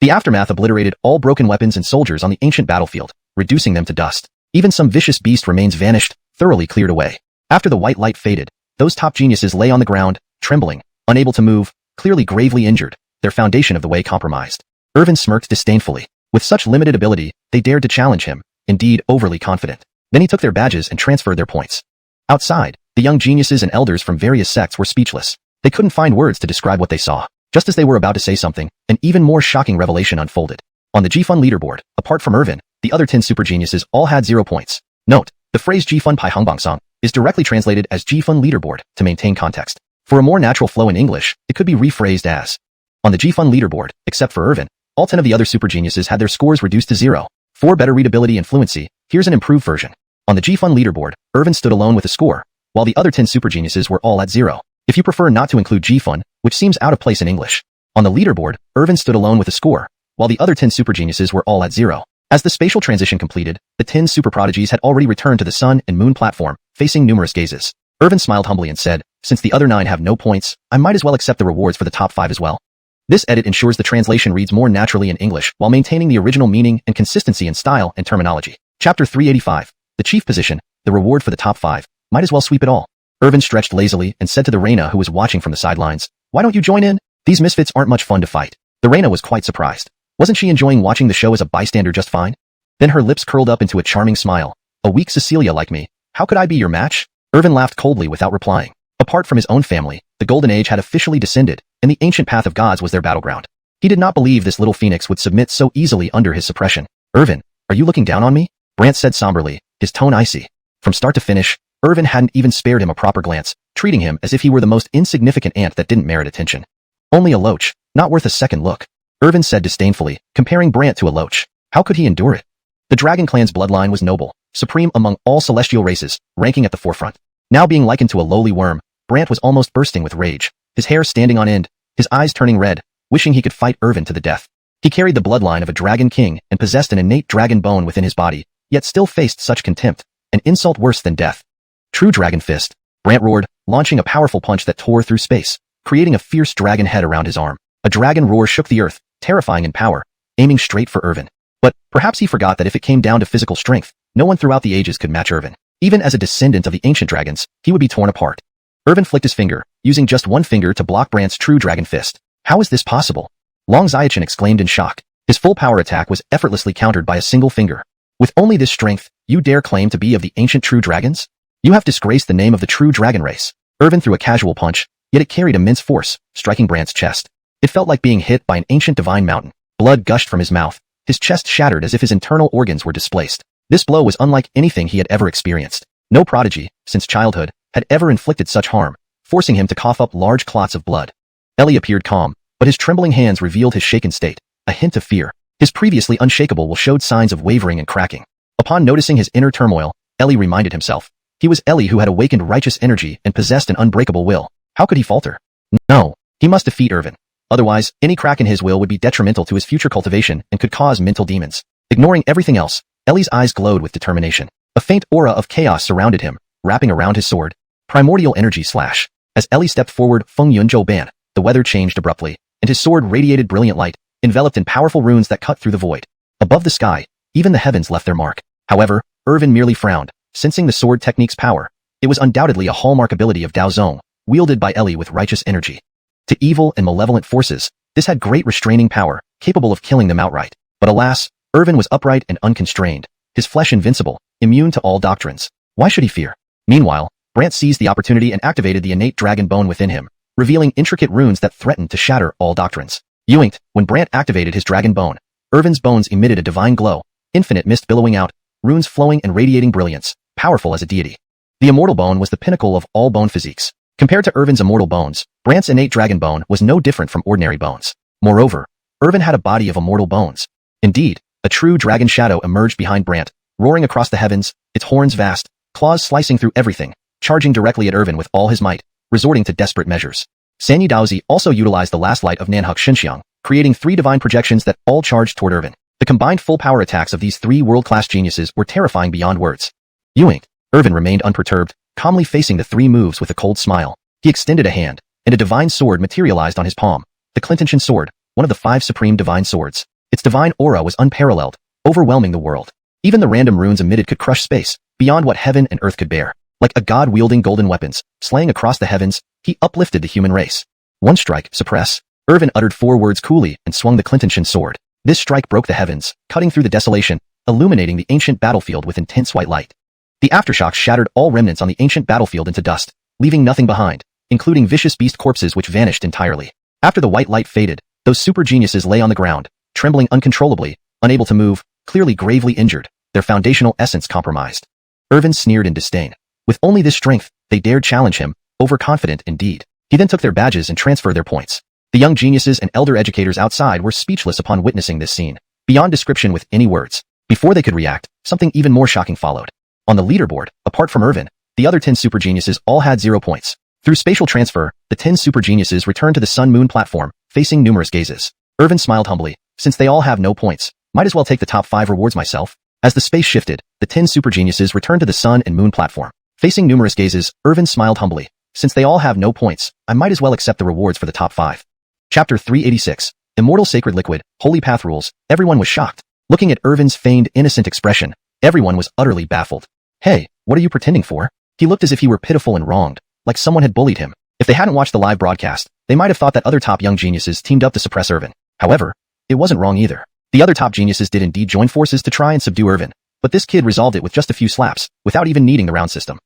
Speaker 1: The aftermath obliterated all broken weapons and soldiers on the ancient battlefield, reducing them to dust. Even some vicious beast remains vanished, thoroughly cleared away. After the white light faded, those top geniuses lay on the ground, trembling, unable to move, clearly gravely injured, their foundation of the way compromised. Irvin smirked disdainfully. With such limited ability, they dared to challenge him, indeed overly confident. Then he took their badges and transferred their points. Outside, the young geniuses and elders from various sects were speechless. They couldn't find words to describe what they saw. Just as they were about to say something, an even more shocking revelation unfolded. On the G-Fun leaderboard, apart from Irvin, The other 10 super geniuses all had 0 points. Note, the phrase Jifun Pai Hangbangsang is directly translated as Jifun leaderboard to maintain context. For a more natural flow in English, it could be rephrased as, on the Jifun leaderboard, except for Irvin, all 10 of the other super geniuses had their scores reduced to 0. For better readability and fluency, here's an improved version. On the Jifun leaderboard, Irvin stood alone with a score, while the other 10 super geniuses were all at 0. If you prefer not to include Jifun, which seems out of place in English. On the leaderboard, Irvin stood alone with a score, while the other 10 super geniuses were all at 0. As the spatial transition completed, the 10 super prodigies had already returned to the sun and moon platform, facing numerous gazes. Irvin smiled humbly and said, since the other 9 have no points, I might as well accept the rewards for the top 5 as well. This edit ensures the translation reads more naturally in English while maintaining the original meaning and consistency in style and terminology. Chapter 385. The chief position, the reward for the top 5. Might as well sweep it all. Irvin stretched lazily and said to the Reina who was watching from the sidelines, why don't you join in? These misfits aren't much fun to fight. The Reina was quite surprised. Wasn't she enjoying watching the show as a bystander just fine? Then her lips curled up into a charming smile. A weak Cecilia like me. How could I be your match? Irvin laughed coldly without replying. Apart from his own family, the Golden Age had officially descended, and the ancient path of gods was their battleground. He did not believe this little phoenix would submit so easily under his suppression. Irvin, are you looking down on me? Brant said somberly, his tone icy. From start to finish, Irvin hadn't even spared him a proper glance, treating him as if he were the most insignificant ant that didn't merit attention. Only a loach, not worth a second look. Irvin said disdainfully, comparing Brant to a loach. How could he endure it? The Dragon Clan's bloodline was noble, supreme among all celestial races, ranking at the forefront. Now being likened to a lowly worm, Brant was almost bursting with rage, his hair standing on end, his eyes turning red, wishing he could fight Irvin to the death. He carried the bloodline of a dragon king and possessed an innate dragon bone within his body, yet still faced such contempt, an insult worse than death. True Dragon Fist, Brant roared, launching a powerful punch that tore through space, creating a fierce dragon head around his arm. A dragon roar shook the earth, terrifying in power, aiming straight for Irvin. But perhaps he forgot that if it came down to physical strength, no one throughout the ages could match Irvin. Even as a descendant of the ancient dragons, he would be torn apart. Irvin flicked his finger, using just one finger to block Brant's true dragon fist. How is this possible? Long Xiaochen exclaimed in shock. His full power attack was effortlessly countered by a single finger. With only this strength, you dare claim to be of the ancient true dragons? You have disgraced the name of the true dragon race. Irvin threw a casual punch, yet it carried immense force, striking Brant's chest. It felt like being hit by an ancient divine mountain. Blood gushed from his mouth. His chest shattered as if his internal organs were displaced. This blow was unlike anything he had ever experienced. No prodigy, since childhood, had ever inflicted such harm, forcing him to cough up large clots of blood. Ellie appeared calm, but his trembling hands revealed his shaken state, a hint of fear. His previously unshakable will showed signs of wavering and cracking. Upon noticing his inner turmoil, Ellie reminded himself. He was Ellie who had awakened righteous energy and possessed an unbreakable will. How could he falter? No, he must defeat Irvin. Otherwise, any crack in his will would be detrimental to his future cultivation and could cause mental demons. Ignoring everything else, Ellie's eyes glowed with determination. A faint aura of chaos surrounded him, wrapping around his sword. Primordial energy slash. As Ellie stepped forward, Feng Yunzhou Ban, the weather changed abruptly, and his sword radiated brilliant light, enveloped in powerful runes that cut through the void. Above the sky, even the heavens left their mark. However, Irvin merely frowned, sensing the sword technique's power. It was undoubtedly a hallmark ability of Dao Zong, wielded by Ellie with righteous energy. To evil and malevolent forces, this had great restraining power, capable of killing them outright. But alas, Irvin was upright and unconstrained, his flesh invincible, immune to all doctrines. Why should he fear? Meanwhile, Brant seized the opportunity and activated the innate dragon bone within him, revealing intricate runes that threatened to shatter all doctrines. Yoinked, when Brant activated his dragon bone, Irvin's bones emitted a divine glow, infinite mist billowing out, runes flowing and radiating brilliance, powerful as a deity. The immortal bone was the pinnacle of all bone physiques. Compared to Irvin's immortal bones, Brant's innate dragon bone was no different from ordinary bones. Moreover, Irvin had a body of immortal bones. Indeed, a true dragon shadow emerged behind Brant, roaring across the heavens, its horns vast, claws slicing through everything, charging directly at Irvin with all his might, resorting to desperate measures. Sanyi Daozi also utilized the last light of Nidhogg Xianxia, creating 3 divine projections that all charged toward Irvin. The combined full power attacks of these 3 world-class geniuses were terrifying beyond words. Yoinked, Irvin remained unperturbed, calmly facing the 3 moves with a cold smile. He extended a hand, and a divine sword materialized on his palm. The Clintontian sword, one of the 5 supreme divine swords. Its divine aura was unparalleled, overwhelming the world. Even the random runes emitted could crush space, beyond what heaven and earth could bear. Like a god wielding golden weapons, slaying across the heavens, he uplifted the human race. One strike, suppress. Irvin uttered 4 words coolly and swung the Clintontian sword. This strike broke the heavens, cutting through the desolation, illuminating the ancient battlefield with intense white light. The aftershocks shattered all remnants on the ancient battlefield into dust, leaving nothing behind, including vicious beast corpses which vanished entirely. After the white light faded, those super geniuses lay on the ground, trembling uncontrollably, unable to move, clearly gravely injured, their foundational essence compromised. Irvin sneered in disdain. With only this strength, they dared challenge him, overconfident indeed. He then took their badges and transferred their points. The young geniuses and elder educators outside were speechless upon witnessing this scene, beyond description with any words. Before they could react, something even more shocking followed. On the leaderboard, apart from Irvin, the other 10 super geniuses all had 0 points. Through spatial transfer, the 10 super geniuses returned to the sun-moon platform, facing numerous gazes. Irvin smiled humbly. Since they all have no points, might as well take the top 5 rewards myself. As the space shifted, the 10 super geniuses returned to the sun and moon platform. Facing numerous gazes, Irvin smiled humbly. Since they all have no points, I might as well accept the rewards for the top 5. Chapter 386. Immortal Sacred Liquid, Holy Path Rules. Everyone was shocked. Looking at Irvin's feigned innocent expression, everyone was utterly baffled. Hey, what are you pretending for? He looked as if he were pitiful and wronged, like someone had bullied him. If they hadn't watched the live broadcast, they might have thought that other top young geniuses teamed up to suppress Irvin. However, it wasn't wrong either. The other top geniuses did indeed join forces to try and subdue Irvin, but this kid resolved it with just a few slaps, without even needing the round system.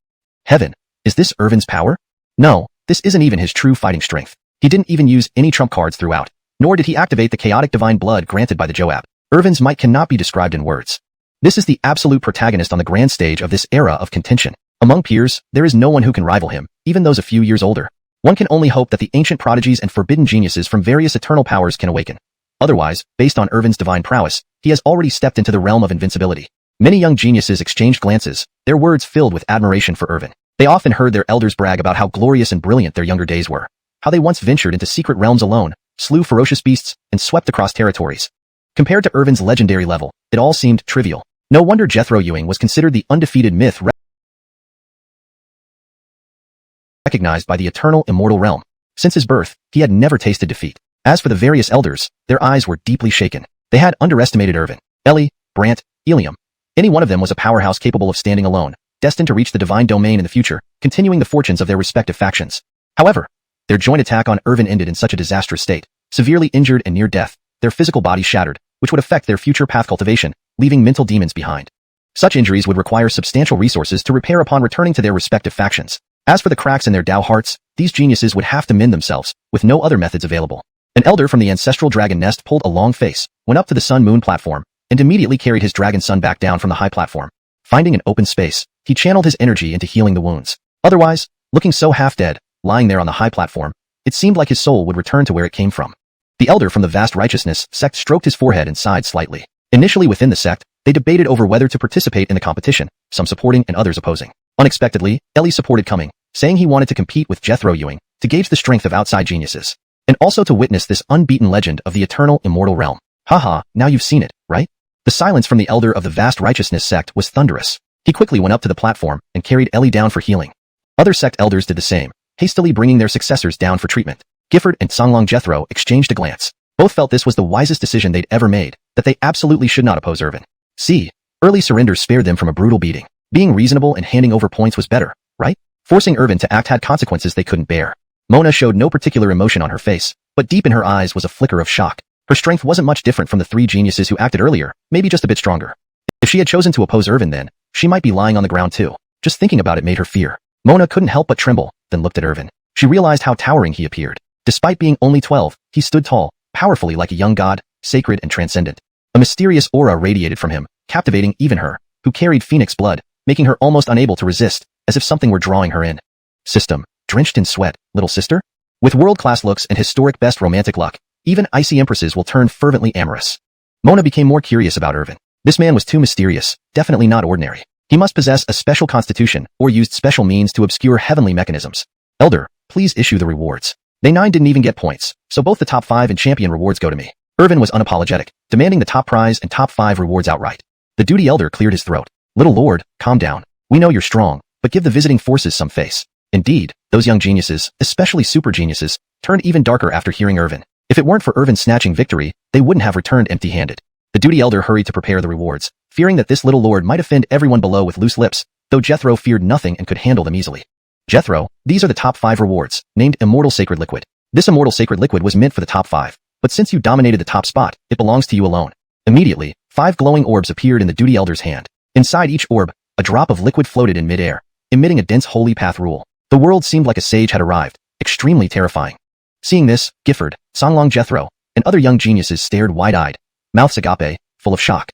Speaker 1: Heaven, is this Irvin's power? No, this isn't even his true fighting strength. He didn't even use any trump cards throughout, nor did he activate the chaotic divine blood granted by the Joab. Irvin's might cannot be described in words. This is the absolute protagonist on the grand stage of this era of contention. Among peers, there is no one who can rival him, even those a few years older. One can only hope that the ancient prodigies and forbidden geniuses from various eternal powers can awaken. Otherwise, based on Irvin's divine prowess, he has already stepped into the realm of invincibility. Many young geniuses exchanged glances, their words filled with admiration for Irvin. They often heard their elders brag about how glorious and brilliant their younger days were, how they once ventured into secret realms alone, slew ferocious beasts, and swept across territories. Compared to Irvin's legendary level, it all seemed trivial. No wonder Jethro Ewing was considered the undefeated myth recognized by the eternal immortal realm. Since his birth, he had never tasted defeat. As for the various elders, their eyes were deeply shaken. They had underestimated Irvin, Ellie, Brant, Eliam. Any one of them was a powerhouse capable of standing alone, destined to reach the divine domain in the future, continuing the fortunes of their respective factions. However, their joint attack on Irvin ended in such a disastrous state, severely injured and near death, their physical bodies shattered, which would affect their future path cultivation, leaving mental demons behind. Such injuries would require substantial resources to repair upon returning to their respective factions. As for the cracks in their Dao hearts, these geniuses would have to mend themselves, with no other methods available. An elder from the ancestral dragon nest pulled a long face, went up to the sun-moon platform, and immediately carried his dragon son back down from the high platform. Finding an open space, he channeled his energy into healing the wounds. Otherwise, looking so half-dead, lying there on the high platform, it seemed like his soul would return to where it came from. The elder from the vast righteousness sect stroked his forehead and sighed slightly. Initially within the sect, they debated over whether to participate in the competition, some supporting and others opposing. Unexpectedly, Ellie supported coming, saying he wanted to compete with Jethro Ewing, to gauge the strength of outside geniuses, and also to witness this unbeaten legend of the eternal immortal realm. Haha, now you've seen it, right? The silence from the elder of the vast righteousness sect was thunderous. He quickly went up to the platform and carried Ellie down for healing. Other sect elders did the same, hastily bringing their successors down for treatment. Gifford and Songlong Jethro exchanged a glance. Both felt this was the wisest decision they'd ever made, that they absolutely should not oppose Irvin. See, early surrender spared them from a brutal beating. Being reasonable and handing over points was better, right? Forcing Irvin to act had consequences they couldn't bear. Mona showed no particular emotion on her face, but deep in her eyes was a flicker of shock. Her strength wasn't much different from the 3 geniuses who acted earlier, maybe just a bit stronger. If she had chosen to oppose Irvin then, she might be lying on the ground too. Just thinking about it made her fear. Mona couldn't help but tremble, then looked at Irvin. She realized how towering he appeared. Despite being only 12, he stood tall, powerfully like a young god, sacred and transcendent. A mysterious aura radiated from him, captivating even her, who carried phoenix blood, making her almost unable to resist, as if something were drawing her in. System, drenched in sweat, little sister? With world-class looks and historic best romantic luck, even icy empresses will turn fervently amorous. Mona became more curious about Irvin. This man was too mysterious, definitely not ordinary. He must possess a special constitution or used special means to obscure heavenly mechanisms. Elder, please issue the rewards. They 9 didn't even get points, so both the top 5 and champion rewards go to me. Irvin was unapologetic, demanding the top prize and top 5 rewards outright. The duty elder cleared his throat. Little lord, calm down. We know you're strong, but give the visiting forces some face. Indeed, those young geniuses, especially super geniuses, turned even darker after hearing Irvin. If it weren't for Irvin snatching victory, they wouldn't have returned empty-handed. The duty elder hurried to prepare the rewards, fearing that this little lord might offend everyone below with loose lips, though Jethro feared nothing and could handle them easily. Jethro, these are the top 5 rewards, named Immortal Sacred Liquid. This Immortal Sacred Liquid was meant for the top 5, but since you dominated the top spot, it belongs to you alone. Immediately, 5 glowing orbs appeared in the duty elder's hand. Inside each orb, a drop of liquid floated in mid-air, emitting a dense holy path rule. The world seemed like a sage had arrived, extremely terrifying. Seeing this, Gifford, Songlong Jethro, and other young geniuses stared wide-eyed, mouths agape, full of shock.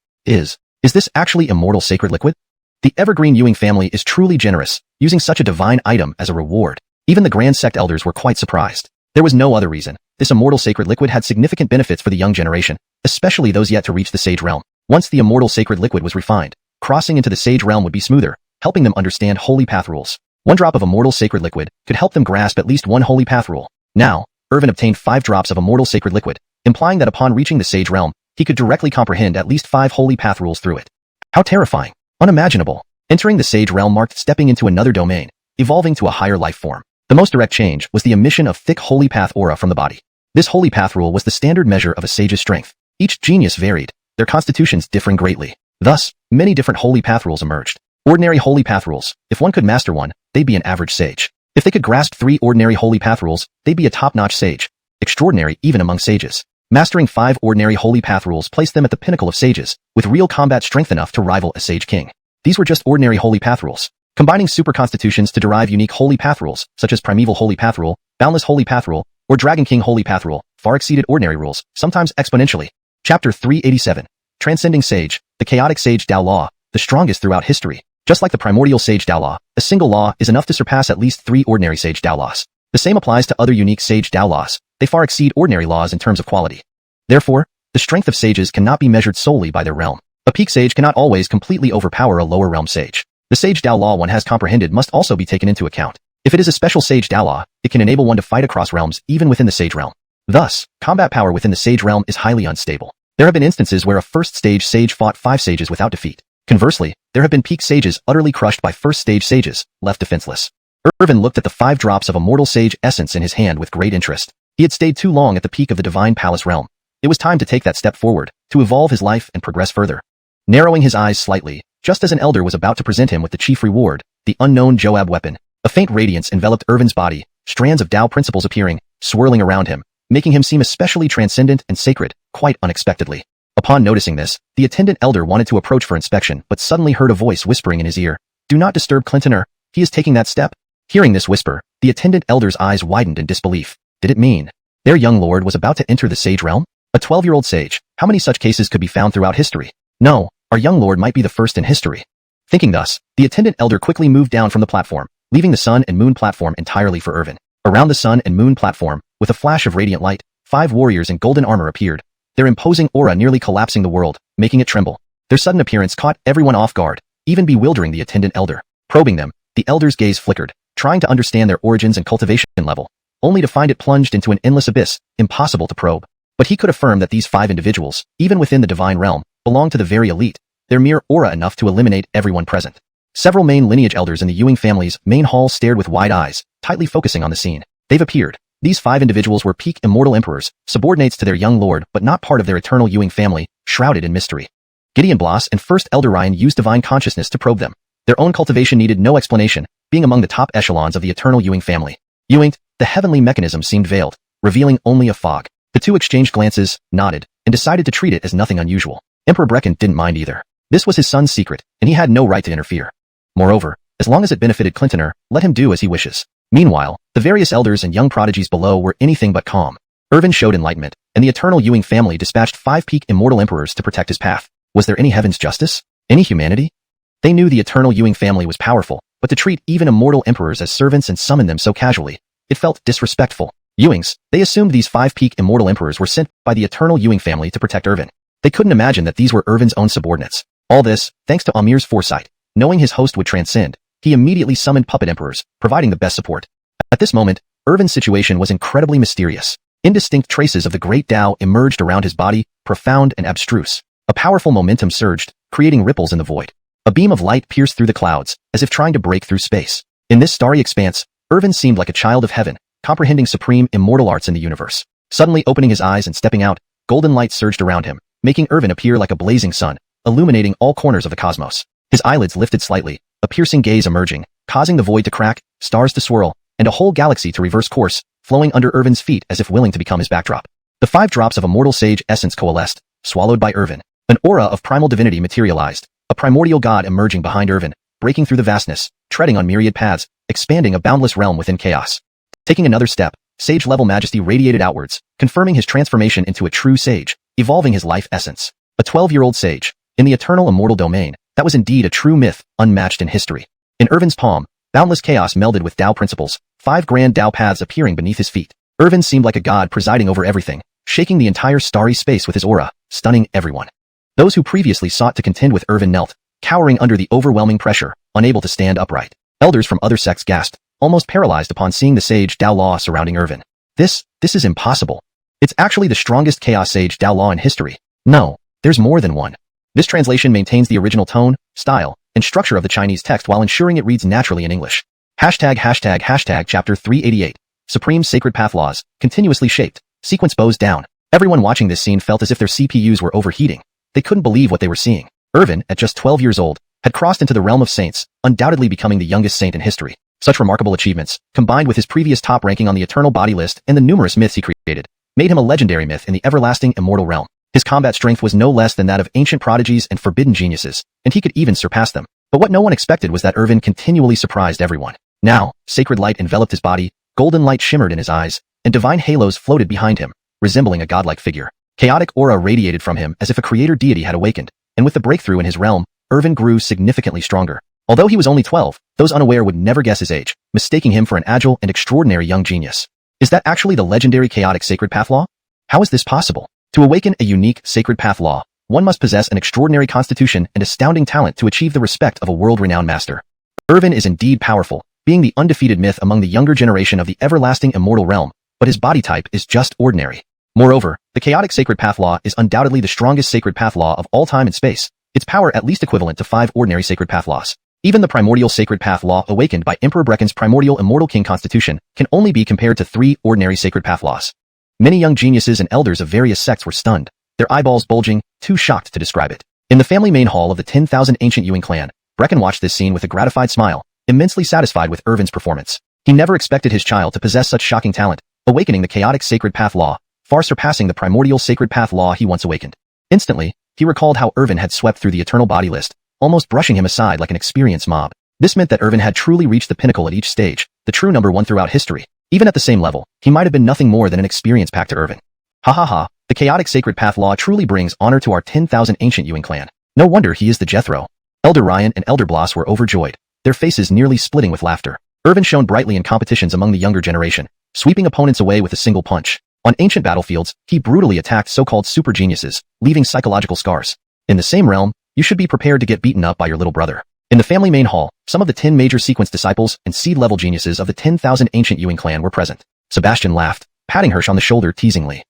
Speaker 1: Is this actually immortal sacred liquid? The evergreen Ewing family is truly generous, using such a divine item as a reward. Even the Grand Sect elders were quite surprised. There was no other reason. This immortal sacred liquid had significant benefits for the young generation, especially those yet to reach the Sage Realm. Once the immortal sacred liquid was refined, crossing into the Sage Realm would be smoother, helping them understand Holy Path rules. One drop of immortal sacred liquid could help them grasp at least one Holy Path rule. Now, Irvin obtained 5 drops of immortal sacred liquid, implying that upon reaching the Sage Realm, he could directly comprehend at least 5 Holy Path rules through it. How terrifying. Unimaginable. Entering the Sage Realm marked stepping into another domain, evolving to a higher life form. The most direct change was the emission of thick Holy Path aura from the body. This Holy Path rule was the standard measure of a sage's strength. Each genius varied, their constitutions differing greatly. Thus, many different Holy Path rules emerged. Ordinary Holy Path rules. If one could master one, they'd be an average sage. If they could grasp 3 ordinary Holy Path rules, they'd be a top-notch sage. Extraordinary even among sages. Mastering 5 ordinary Holy Path rules placed them at the pinnacle of sages, with real combat strength enough to rival a Sage King. These were just ordinary Holy Path rules. Combining super constitutions to derive unique Holy Path rules, such as Primeval Holy Path Rule, Boundless Holy Path Rule, or Dragon King Holy Path Rule, far exceeded ordinary rules, sometimes exponentially. Chapter 387. Transcending Sage, the Chaotic Sage Dao Law, the strongest throughout history. Just like the primordial Sage Dao Law, a single law is enough to surpass at least 3 ordinary Sage Dao Laws. The same applies to other unique Sage Dao Laws. They far exceed ordinary laws in terms of quality. Therefore, the strength of sages cannot be measured solely by their realm. A peak sage cannot always completely overpower a lower realm sage. The Sage Dao Law one has comprehended must also be taken into account. If it is a special Sage Dao Law, it can enable one to fight across realms even within the Sage Realm. Thus, combat power within the Sage Realm is highly unstable. There have been instances where a first stage sage fought 5 sages without defeat. Conversely, there have been peak sages utterly crushed by first stage sages, left defenseless. Irvin looked at the 5 drops of immortal sage essence in his hand with great interest. He had stayed too long at the peak of the Divine Palace realm. It was time to take that step forward, to evolve his life and progress further. Narrowing his eyes slightly, just as an elder was about to present him with the chief reward, the unknown Joab weapon, a faint radiance enveloped Irvin's body, strands of Dao principles appearing, swirling around him, making him seem especially transcendent and sacred, quite unexpectedly. Upon noticing this, the attendant elder wanted to approach for inspection but suddenly heard a voice whispering in his ear, "Do not disturb Clintoner, he is taking that step." Hearing this whisper, the attendant elder's eyes widened in disbelief. Did it mean their young lord was about to enter the sage realm? A 12-year-old sage, how many such cases could be found throughout history? No, our young lord might be the first in history. Thinking thus, the attendant elder quickly moved down from the platform, leaving the sun and moon platform entirely for Irvin. Around the sun and moon platform, with a flash of radiant light, 5 warriors in golden armor appeared, their imposing aura nearly collapsing the world, making it tremble. Their sudden appearance caught everyone off guard, even bewildering the attendant elder. Probing them, the elder's gaze flickered, trying to understand their origins and cultivation level, only to find it plunged into an endless abyss, impossible to probe. But he could affirm that these 5 individuals, even within the divine realm, belonged to the very elite, their mere aura enough to eliminate everyone present. Several main lineage elders in the Ewing family's main hall stared with wide eyes, tightly focusing on the scene. They've appeared. These 5 individuals were peak immortal emperors, subordinates to their young lord but not part of their eternal Ewing family, shrouded in mystery. Gideon Bloss and First Elder Ryan used divine consciousness to probe them. Their own cultivation needed no explanation, being among the top echelons of the eternal Ewing family. Ewing, the heavenly mechanism seemed veiled, revealing only a fog. The 2 exchanged glances, nodded, and decided to treat it as nothing unusual. Emperor Brecken didn't mind either. This was his son's secret, and he had no right to interfere. Moreover, as long as it benefited Clintoner, let him do as he wishes. Meanwhile, the various elders and young prodigies below were anything but calm. Irvin showed enlightenment, and the eternal Ewing family dispatched 5 peak immortal emperors to protect his path. Was there any heaven's justice? Any humanity? They knew the eternal Ewing family was powerful, but to treat even immortal emperors as servants and summon them so casually, it felt disrespectful. Ewings, they assumed these 5 peak immortal emperors were sent by the eternal Ewing family to protect Irvin. They couldn't imagine that these were Irvin's own subordinates. All this, thanks to Amir's foresight. Knowing his host would transcend, he immediately summoned puppet emperors, providing the best support. At this moment, Irvin's situation was incredibly mysterious. Indistinct traces of the great Tao emerged around his body, profound and abstruse. A powerful momentum surged, creating ripples in the void. A beam of light pierced through the clouds, as if trying to break through space. In this starry expanse, Irvin seemed like a child of heaven, comprehending supreme immortal arts in the universe. Suddenly opening his eyes and stepping out, golden light surged around him, making Irvin appear like a blazing sun, illuminating all corners of the cosmos. His eyelids lifted slightly, a piercing gaze emerging, causing the void to crack, stars to swirl, and a whole galaxy to reverse course, flowing under Irvin's feet as if willing to become his backdrop. The 5 drops of immortal sage essence coalesced, swallowed by Irvin. An aura of primal divinity materialized, a primordial god emerging behind Irvin, breaking through the vastness, treading on myriad paths, expanding a boundless realm within chaos. Taking another step, sage-level majesty radiated outwards, confirming his transformation into a true sage, evolving his life essence. A 12-year-old sage, In the eternal immortal domain, that was indeed a true myth, unmatched in history. In Irvin's palm, boundless chaos melded with Tao principles, 5 grand Tao paths appearing beneath his feet. Irvin seemed like a god presiding over everything, shaking the entire starry space with his aura, stunning everyone. Those who previously sought to contend with Irvin knelt, cowering under the overwhelming pressure, unable to stand upright. Elders from other sects gasped, almost paralyzed upon seeing the sage Tao law surrounding Irvin. This is impossible. It's actually the strongest chaos sage Tao law in history. No, there's more than one. This translation maintains the original tone, style, and structure of the Chinese text while ensuring it reads naturally in English. Hashtag chapter 388. Supreme Sacred Path Laws, continuously shaped, sequence bows down. Everyone watching this scene felt as if their CPUs were overheating. They couldn't believe what they were seeing. Irvin, at just 12 years old, had crossed into the realm of saints, undoubtedly becoming the youngest saint in history. Such remarkable achievements, combined with his previous top ranking on the eternal body list and the numerous myths he created, made him a legendary myth in the everlasting immortal realm. His combat strength was no less than that of ancient prodigies and forbidden geniuses, and he could even surpass them. But what no one expected was that Irvin continually surprised everyone. Now, sacred light enveloped his body, golden light shimmered in his eyes, and divine halos floated behind him, resembling a godlike figure. Chaotic aura radiated from him as if a creator deity had awakened, and with the breakthrough in his realm, Irvin grew significantly stronger. Although he was only 12, those unaware would never guess his age, mistaking him for an agile and extraordinary young genius. Is that actually the legendary chaotic sacred path law? How is this possible? To awaken a unique sacred path law, one must possess an extraordinary constitution and astounding talent to achieve the respect of a world-renowned master. Irvin is indeed powerful, being the undefeated myth among the younger generation of the everlasting immortal realm, but his body type is just ordinary. Moreover, the chaotic sacred path law is undoubtedly the strongest sacred path law of all time and space, its power at least equivalent to 5 ordinary sacred path laws. Even the primordial sacred path law awakened by Emperor Brecken's primordial immortal king constitution can only be compared to 3 ordinary sacred path laws. Many young geniuses and elders of various sects were stunned, their eyeballs bulging, too shocked to describe it. In the family main hall of the 10,000 ancient Yuan clan, Brecken watched this scene with a gratified smile, immensely satisfied with Irvin's performance. He never expected his child to possess such shocking talent, awakening the chaotic sacred path law, far surpassing the primordial sacred path law he once awakened. Instantly, he recalled how Irvin had swept through the eternal body list, almost brushing him aside like an experienced mob. This meant that Irvin had truly reached the pinnacle at each stage, the true number 1 throughout history. Even at the same level, he might have been nothing more than an experience pack to Irvin. Ha ha ha, the chaotic sacred path law truly brings honor to our 10,000 ancient Yuan clan. No wonder he is the Jethro. Elder Ryan and Elder Bloss were overjoyed, their faces nearly splitting with laughter. Irvin shone brightly in competitions among the younger generation, sweeping opponents away with a single punch. On ancient battlefields, he brutally attacked so-called super geniuses, leaving psychological scars. In the same realm, you should be prepared to get beaten up by your little brother. In the family main hall, some of the 10 major sequence disciples and seed-level geniuses of the 10,000 ancient Yuan clan were present. Sebastian laughed, patting Hirsch on the shoulder teasingly.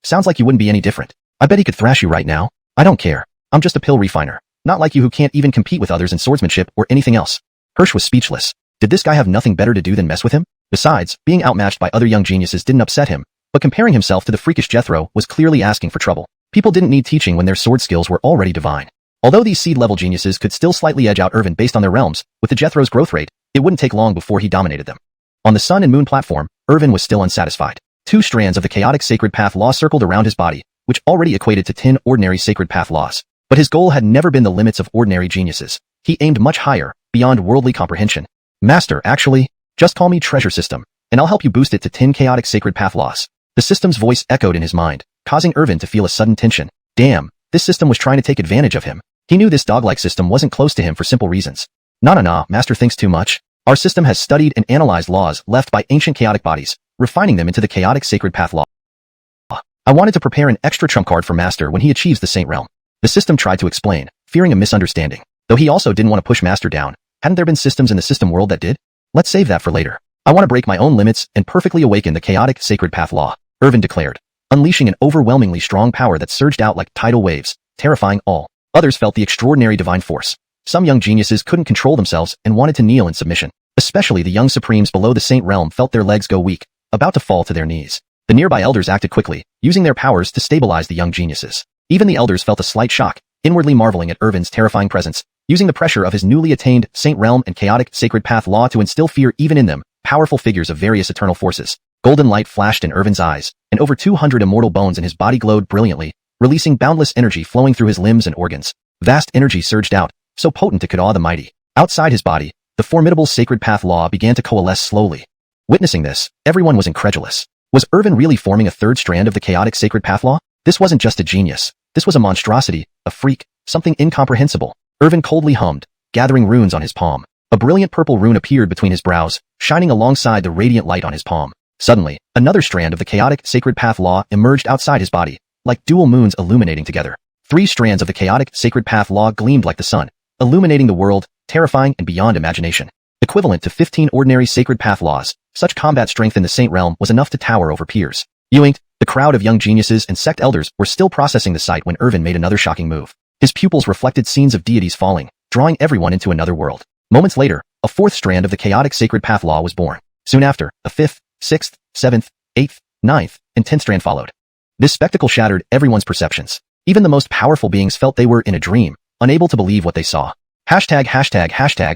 Speaker 1: Sounds like you wouldn't be any different. I bet he could thrash you right now. I don't care. I'm just a pill refiner. Not like you who can't even compete with others in swordsmanship or anything else. Hirsch was speechless. Did this guy have nothing better to do than mess with him? Besides, being outmatched by other young geniuses didn't upset him, but comparing himself to the freakish Jethro was clearly asking for trouble. People didn't need teaching when their sword skills were already divine. Although these seed-level geniuses could still slightly edge out Irvin based on their realms, with the Jethro's growth rate, it wouldn't take long before he dominated them. On the Sun and Moon platform, Irvin was still unsatisfied. 2 strands of the chaotic sacred path law circled around his body, which already equated to 10 ordinary sacred path laws. But his goal had never been the limits of ordinary geniuses. He aimed much higher, beyond worldly comprehension. Master, actually, just call me Treasure System, and I'll help you boost it to 10 chaotic sacred path laws. The system's voice echoed in his mind, causing Irvin to feel a sudden tension. Damn, this system was trying to take advantage of him. He knew this dog-like system wasn't close to him for simple reasons. Nah, Master thinks too much. Our system has studied and analyzed laws left by ancient chaotic bodies, refining them into the chaotic sacred path law. I wanted to prepare an extra trump card for Master when he achieves the Saint Realm. The system tried to explain, fearing a misunderstanding. Though he also didn't want to push Master down. Hadn't there been systems in the system world that did? Let's save that for later. I want to break my own limits and perfectly awaken the chaotic sacred path law, Irvin declared, unleashing an overwhelmingly strong power that surged out like tidal waves, terrifying all. Others felt the extraordinary divine force. Some young geniuses couldn't control themselves and wanted to kneel in submission. Especially the young supremes below the Saint Realm felt their legs go weak, about to fall to their knees. The nearby elders acted quickly, using their powers to stabilize the young geniuses. Even the elders felt a slight shock, inwardly marveling at Irvin's terrifying presence, using the pressure of his newly attained Saint Realm and chaotic sacred path law to instill fear even in them, powerful figures of various eternal forces. Golden light flashed in Irvin's eyes, and over 200 immortal bones in his body glowed brilliantly, releasing boundless energy flowing through his limbs and organs. Vast energy surged out, so potent it could awe the mighty. Outside his body, the formidable sacred path law began to coalesce slowly. Witnessing this, everyone was incredulous. Was Irvin really forming a third strand of the chaotic sacred path law? This wasn't just a genius. This was a monstrosity, a freak, something incomprehensible. Irvin coldly hummed, gathering runes on his palm. A brilliant purple rune appeared between his brows, shining alongside the radiant light on his palm. Suddenly, another strand of the chaotic sacred path law emerged outside his body, like dual moons illuminating together. 3 strands of the chaotic sacred path law gleamed like the sun, illuminating the world, terrifying and beyond imagination. Equivalent to 15 ordinary sacred path laws, such combat strength in the Saint Realm was enough to tower over peers. Yoinked, the crowd of young geniuses and sect elders were still processing the sight when Irvin made another shocking move. His pupils reflected scenes of deities falling, drawing everyone into another world. Moments later, a 4th strand of the chaotic sacred path law was born. Soon after, a 5th, 6th, 7th, 8th, 9th, and 10th strand followed. This spectacle shattered everyone's perceptions. Even the most powerful beings felt they were in a dream, unable to believe what they saw. Hashtag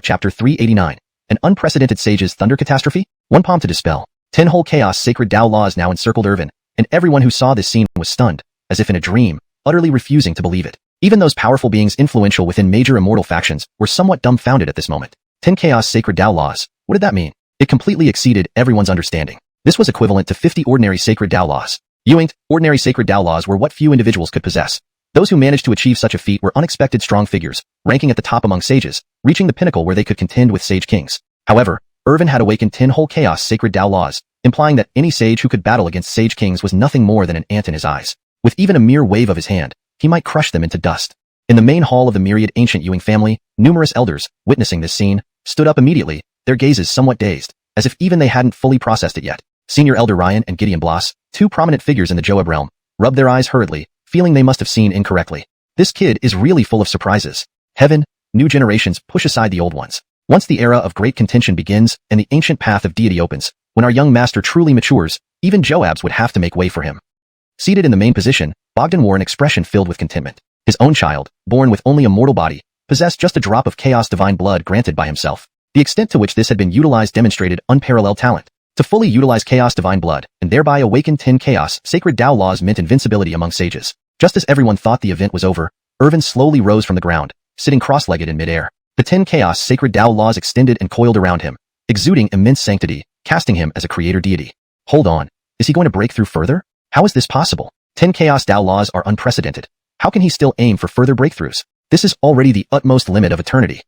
Speaker 1: chapter 389. An unprecedented sage's thunder catastrophe? One palm to dispel. 10 whole chaos sacred Tao laws now encircled Irvin, and everyone who saw this scene was stunned, as if in a dream, utterly refusing to believe it. Even those powerful beings influential within major immortal factions were somewhat dumbfounded at this moment. 10 chaos sacred Tao laws. What did that mean? It completely exceeded everyone's understanding. This was equivalent to 50 ordinary sacred Tao laws. Yoinked, ordinary sacred Tao laws were what few individuals could possess. Those who managed to achieve such a feat were unexpected strong figures, ranking at the top among sages, reaching the pinnacle where they could contend with sage kings. However, Irvin had awakened 10 whole chaos sacred Tao laws, implying that any sage who could battle against sage kings was nothing more than an ant in his eyes. With even a mere wave of his hand, he might crush them into dust. In the main hall of the myriad ancient Ewing family, numerous elders, witnessing this scene, stood up immediately, their gazes somewhat dazed, as if even they hadn't fully processed it yet. Senior Elder Ryan and Gideon Bloss, 2 prominent figures in the Joab realm, rubbed their eyes hurriedly, feeling they must have seen incorrectly. This kid is really full of surprises. Heaven, new generations push aside the old ones. Once the era of great contention begins and the ancient path of deity opens, when our young master truly matures, even Joabs would have to make way for him. Seated in the main position, Bogdan wore an expression filled with contentment. His own child, born with only a mortal body, possessed just a drop of chaos divine blood granted by himself. The extent to which this had been utilized demonstrated unparalleled talent. To fully utilize chaos divine blood, and thereby awaken 10 chaos sacred Tao laws meant invincibility among sages. Just as everyone thought the event was over, Irvin slowly rose from the ground, sitting cross-legged in midair. The 10 chaos sacred Tao laws extended and coiled around him, exuding immense sanctity, casting him as a creator deity. Hold on, is he going to break through further? How is this possible? 10 chaos Tao laws are unprecedented. How can he still aim for further breakthroughs? This is already the utmost limit of eternity.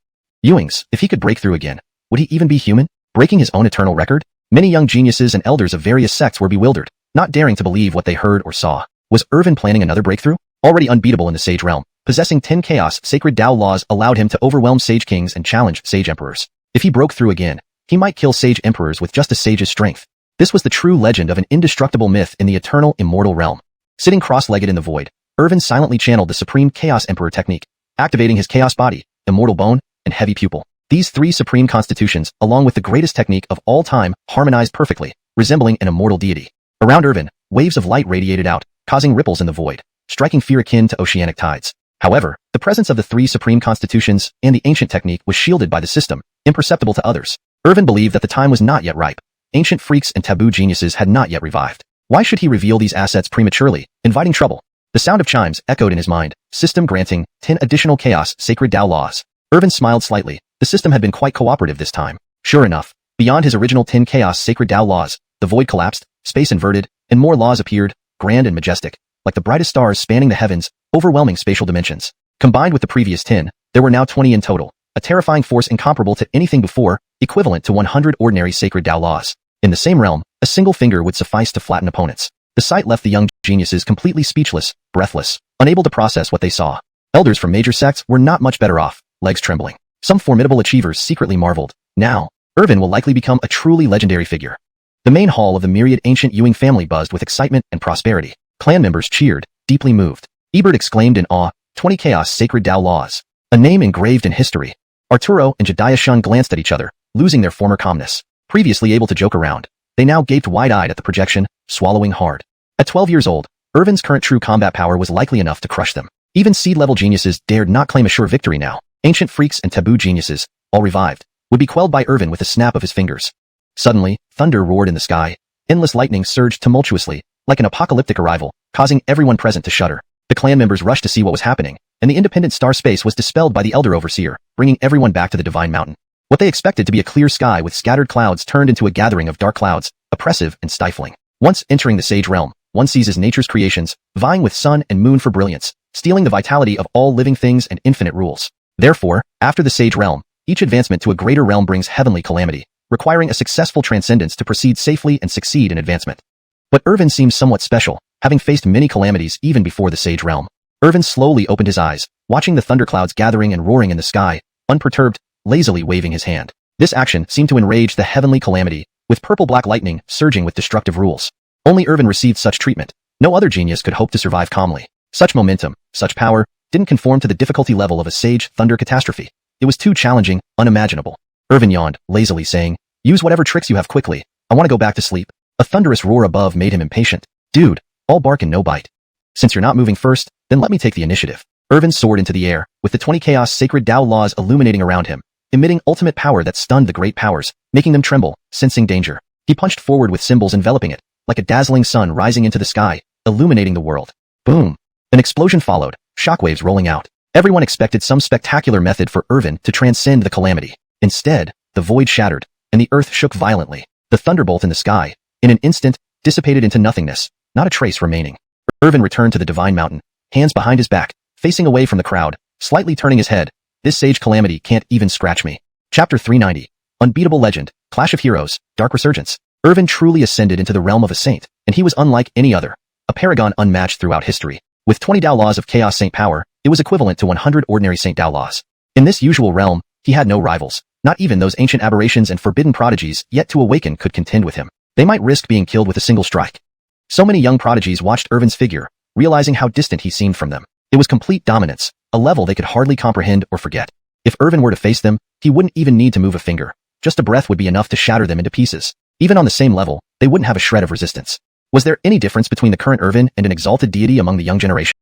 Speaker 1: Ewings, if he could break through again, would he even be human? Breaking his own eternal record? Many young geniuses and elders of various sects were bewildered, not daring to believe what they heard or saw. Was Irvin planning another breakthrough? Already unbeatable in the sage realm, possessing 10 chaos sacred Tao laws allowed him to overwhelm sage kings and challenge sage emperors. If he broke through again, he might kill sage emperors with just a sage's strength. This was the true legend of an indestructible myth in the eternal immortal realm. Sitting cross-legged in the void, Irvin silently channeled the supreme chaos emperor technique, activating his chaos body, immortal bone, and heavy pupil. These 3 supreme constitutions, along with the greatest technique of all time, harmonized perfectly, resembling an immortal deity. Around Irvin, waves of light radiated out, causing ripples in the void, striking fear akin to oceanic tides. However, the presence of the 3 supreme constitutions and the ancient technique was shielded by the system, imperceptible to others. Irvin believed that the time was not yet ripe. Ancient freaks and taboo geniuses had not yet revived. Why should he reveal these assets prematurely, inviting trouble? The sound of chimes echoed in his mind, system granting 10 additional chaos sacred Tao laws. Irvin smiled slightly. The system had been quite cooperative this time. Sure enough, beyond his original 10 chaos sacred Tao laws, the void collapsed, space inverted, and more laws appeared, grand and majestic, like the brightest stars spanning the heavens, overwhelming spatial dimensions. Combined with the previous 10, there were now 20 in total, a terrifying force incomparable to anything before, equivalent to 100 ordinary sacred Tao laws. In the same realm, a single finger would suffice to flatten opponents. The sight left the young geniuses completely speechless, breathless, unable to process what they saw. Elders from major sects were not much better off, legs trembling. Some formidable achievers secretly marveled. Now, Irvin will likely become a truly legendary figure. The main hall of the myriad ancient Ewing family buzzed with excitement and prosperity. Clan members cheered, deeply moved. Ebert exclaimed in awe, 20 chaos sacred Tao laws. A name engraved in history. Arturo and Jediah Shun glanced at each other, losing their former calmness. Previously able to joke around, they now gaped wide-eyed at the projection, swallowing hard. At 12 years old, Irvin's current true combat power was likely enough to crush them. Even seed-level geniuses dared not claim a sure victory now. Ancient freaks and taboo geniuses, all revived, would be quelled by Irvin with a snap of his fingers. Suddenly, thunder roared in the sky. Endless lightning surged tumultuously, like an apocalyptic arrival, causing everyone present to shudder. The clan members rushed to see what was happening, and the independent star space was dispelled by the elder overseer, bringing everyone back to the divine mountain. What they expected to be a clear sky with scattered clouds turned into a gathering of dark clouds, oppressive and stifling. Once entering the sage realm, one seizes nature's creations, vying with sun and moon for brilliance, stealing the vitality of all living things and infinite rules. Therefore, after the Sage Realm, each advancement to a greater realm brings heavenly calamity, requiring a successful transcendence to proceed safely and succeed in advancement. But Irvin seems somewhat special, having faced many calamities even before the Sage Realm. Irvin slowly opened his eyes, watching the thunderclouds gathering and roaring in the sky, unperturbed, lazily waving his hand. This action seemed to enrage the heavenly calamity, with purple-black lightning surging with destructive rules. Only Irvin received such treatment. No other genius could hope to survive calmly. Such momentum, such power, didn't conform to the difficulty level of a Sage Thunder catastrophe. It was too challenging, unimaginable. Irvin yawned, lazily saying, "Use whatever tricks you have quickly. I want to go back to sleep." A thunderous roar above made him impatient. "Dude, all bark and no bite. Since you're not moving first, then let me take the initiative." Irvin soared into the air, with the 20 Chaos Sacred Tao laws illuminating around him, emitting ultimate power that stunned the great powers, making them tremble, sensing danger. He punched forward with symbols enveloping it, like a dazzling sun rising into the sky, illuminating the world. Boom! An explosion followed, shockwaves rolling out. Everyone expected some spectacular method for Irvin to transcend the calamity. Instead, the void shattered, and the earth shook violently. The thunderbolt in the sky, in an instant, dissipated into nothingness, not a trace remaining. Irvin returned to the divine mountain, hands behind his back, facing away from the crowd, slightly turning his head. This sage calamity can't even scratch me. Chapter 390. Unbeatable Legend, Clash of Heroes, Dark Resurgence. Irvin truly ascended into the realm of a saint, and he was unlike any other, a paragon unmatched throughout history. With 20 Tao laws of chaos saint power, it was equivalent to 100 ordinary saint Tao laws. In this usual realm, he had no rivals. Not even those ancient aberrations and forbidden prodigies yet to awaken could contend with him. They might risk being killed with a single strike. So many young prodigies watched Irvin's figure, realizing how distant he seemed from them. It was complete dominance, a level they could hardly comprehend or forget. If Irvin were to face them, he wouldn't even need to move a finger. Just a breath would be enough to shatter them into pieces. Even on the same level, they wouldn't have a shred of resistance. Was there any difference between the current Irvin and an exalted deity among the young generation?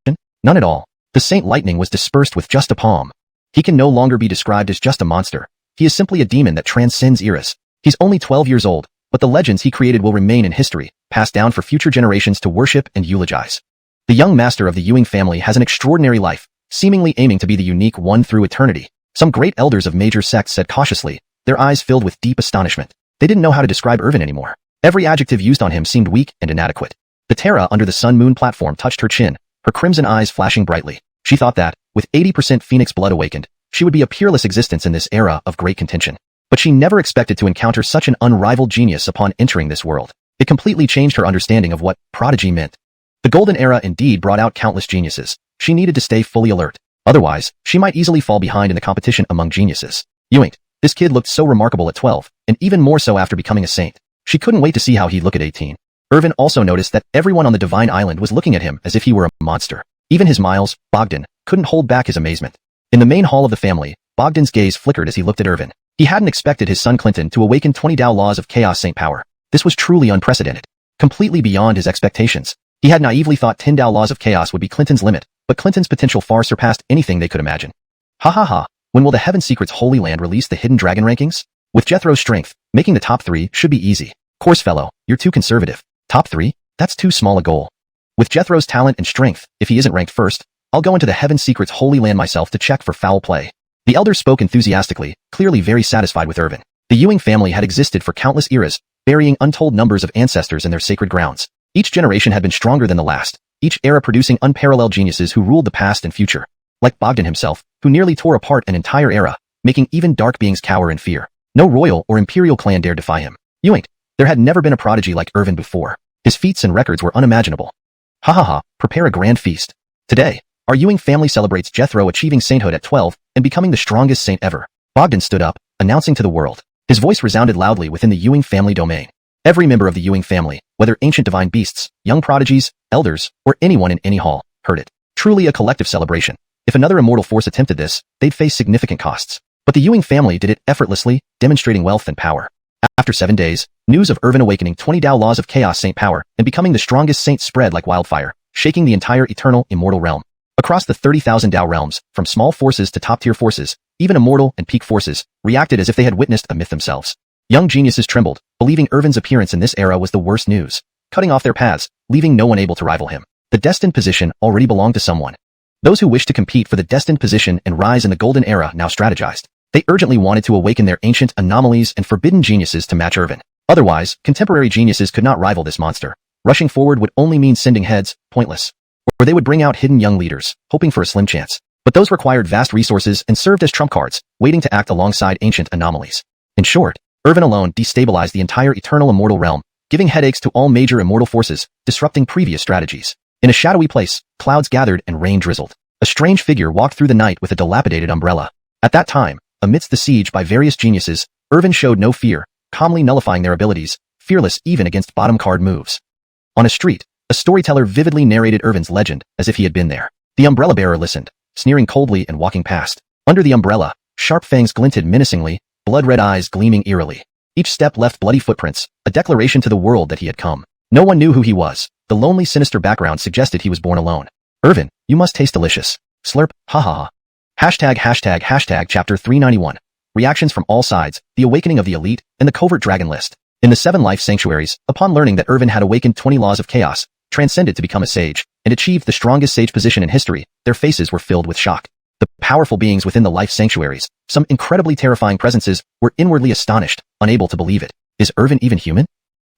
Speaker 1: None at all. The Saint Lightning was dispersed with just a palm. He can no longer be described as just a monster. He is simply a demon that transcends eras. He's only 12 years old, but the legends he created will remain in history, passed down for future generations to worship and eulogize. The young master of the Ewing family has an extraordinary life, seemingly aiming to be the unique one through eternity. Some great elders of major sects said cautiously, their eyes filled with deep astonishment. They didn't know how to describe Irvin anymore. Every adjective used on him seemed weak and inadequate. The Terra under the sun-moon platform touched her chin, her crimson eyes flashing brightly. She thought that, with 80% Phoenix blood awakened, she would be a peerless existence in this era of great contention. But she never expected to encounter such an unrivaled genius upon entering this world. It completely changed her understanding of what prodigy meant. The Golden Era indeed brought out countless geniuses. She needed to stay fully alert. Otherwise, she might easily fall behind in the competition among geniuses. Ewing, this kid looked so remarkable at 12, and even more so after becoming a saint. She couldn't wait to see how he'd look at 18. Irvin also noticed that everyone on the Divine Island was looking at him as if he were a monster. Even his Miles, Bogdan, couldn't hold back his amazement. In the main hall of the family, Bogdan's gaze flickered as he looked at Irvin. He hadn't expected his son Clinton to awaken 20 Tao laws of chaos saint power. This was truly unprecedented. Completely beyond his expectations. He had naively thought 10 Tao laws of chaos would be Clinton's limit, but Clinton's potential far surpassed anything they could imagine. Ha ha ha, when will the Heaven Secrets Holy Land release the Hidden Dragon rankings? With Jethro's strength, making the top 3 should be easy. Course fellow, you're too conservative. Top 3? That's too small a goal. With Jethro's talent and strength, if he isn't ranked first, I'll go into the Heaven Secrets Holy Land myself to check for foul play. The elder spoke enthusiastically, clearly very satisfied with Irvin. The Ewing family had existed for countless eras, burying untold numbers of ancestors in their sacred grounds. Each generation had been stronger than the last, each era producing unparalleled geniuses who ruled the past and future. Like Bogdan himself, who nearly tore apart an entire era, making even dark beings cower in fear. No royal or imperial clan dared defy him. Ewing, there had never been a prodigy like Irvin before. His feats and records were unimaginable. Ha ha ha, prepare a grand feast. Today, our Ewing family celebrates Jethro achieving sainthood at 12 and becoming the strongest saint ever. Bogdan stood up, announcing to the world. His voice resounded loudly within the Ewing family domain. Every member of the Ewing family, whether ancient divine beasts, young prodigies, elders, or anyone in any hall, heard it. Truly a collective celebration. If another immortal force attempted this, they'd face significant costs. But the Ewing family did it effortlessly, demonstrating wealth and power. After 7 days, news of Irvin awakening 20 Tao laws of chaos saint power and becoming the strongest saint spread like wildfire, shaking the entire eternal, immortal realm. Across the 30,000 Tao realms, from small forces to top-tier forces, even immortal and peak forces, reacted as if they had witnessed a myth themselves. Young geniuses trembled, believing Irvin's appearance in this era was the worst news, cutting off their paths, leaving no one able to rival him. The destined position already belonged to someone. Those who wished to compete for the destined position and rise in the golden era now strategized. They urgently wanted to awaken their ancient anomalies and forbidden geniuses to match Irvin. Otherwise, contemporary geniuses could not rival this monster. Rushing forward would only mean sending heads, pointless. or they would bring out hidden young leaders, hoping for a slim chance. But those required vast resources and served as trump cards, waiting to act alongside ancient anomalies. In short, Irvin alone destabilized the entire eternal immortal realm, giving headaches to all major immortal forces, disrupting previous strategies. In a shadowy place, clouds gathered and rain drizzled. A strange figure walked through the night with a dilapidated umbrella. At that time, amidst the siege by various geniuses, Irvin showed no fear, calmly nullifying their abilities, fearless even against bottom card moves. On a street, a storyteller vividly narrated Irvin's legend as if he had been there. The umbrella bearer listened, sneering coldly and walking past. Under the umbrella, sharp fangs glinted menacingly, blood-red eyes gleaming eerily. Each step left bloody footprints, a declaration to the world that he had come. No one knew who he was. The lonely, sinister background suggested he was born alone. Irvin, you must taste delicious. Slurp, ha ha ha. Hashtag chapter 391. Reactions from all sides, the awakening of the elite, and the covert dragon list. In the 7 life sanctuaries, upon learning that Irvin had awakened 20 laws of chaos, transcended to become a sage, and achieved the strongest sage position in history, their faces were filled with shock. The powerful beings within the life sanctuaries, some incredibly terrifying presences, were inwardly astonished, unable to believe it. Is Irvin even human?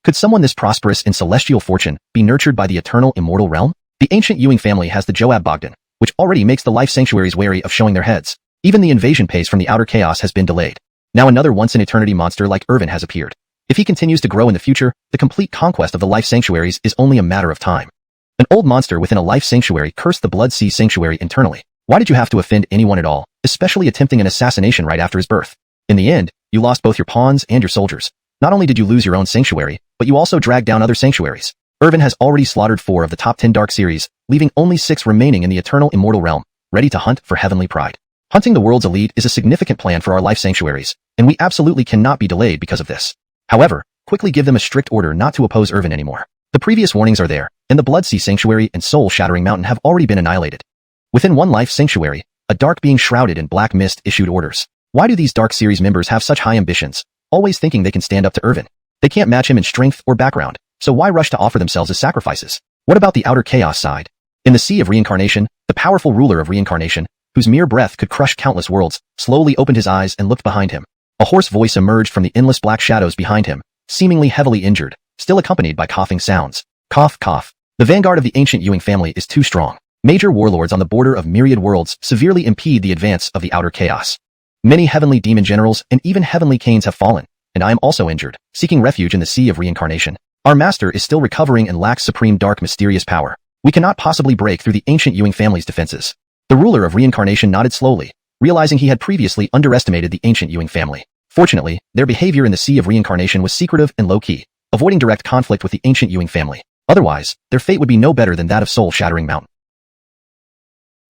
Speaker 1: Could someone this prosperous in celestial fortune be nurtured by the eternal immortal realm? The ancient Ewing family has the Joab Bogdan, which already makes the life sanctuaries wary of showing their heads. Even the invasion pace from the outer chaos has been delayed. Now another once-in-eternity monster like Irvin has appeared. If he continues to grow in the future, the complete conquest of the life sanctuaries is only a matter of time. An old monster within a life sanctuary cursed the Blood Sea Sanctuary internally. Why did you have to offend anyone at all, especially attempting an assassination right after his birth? In the end, you lost both your pawns and your soldiers. Not only did you lose your own sanctuary, but you also dragged down other sanctuaries. Irvin has already slaughtered 4 of the top 10 Dark series, leaving only 6 remaining in the eternal immortal realm, ready to hunt for heavenly pride. Hunting the world's elite is a significant plan for our life sanctuaries, and we absolutely cannot be delayed because of this. However, quickly give them a strict order not to oppose Irvin anymore. The previous warnings are there, and the Blood Sea Sanctuary and Soul Shattering Mountain have already been annihilated. Within one life sanctuary, a dark being shrouded in black mist issued orders. Why do these Dark series members have such high ambitions, always thinking they can stand up to Irvin? They can't match him in strength or background, so why rush to offer themselves as sacrifices? What about the outer chaos side? In the Sea of Reincarnation, the powerful ruler of reincarnation, whose mere breath could crush countless worlds, slowly opened his eyes and looked behind him. A hoarse voice emerged from the endless black shadows behind him, seemingly heavily injured, still accompanied by coughing sounds. Cough, cough. The vanguard of the ancient Ewing family is too strong. Major warlords on the border of myriad worlds severely impede the advance of the outer chaos. Many heavenly demon generals and even heavenly canes have fallen, and I am also injured, seeking refuge in the Sea of Reincarnation. Our master is still recovering and lacks supreme dark mysterious power. We cannot possibly break through the ancient Ewing family's defenses. The ruler of reincarnation nodded slowly, realizing he had previously underestimated the ancient Ewing family. Fortunately, their behavior in the Sea of Reincarnation was secretive and low-key, avoiding direct conflict with the ancient Ewing family. Otherwise, their fate would be no better than that of Soul Shattering Mountain.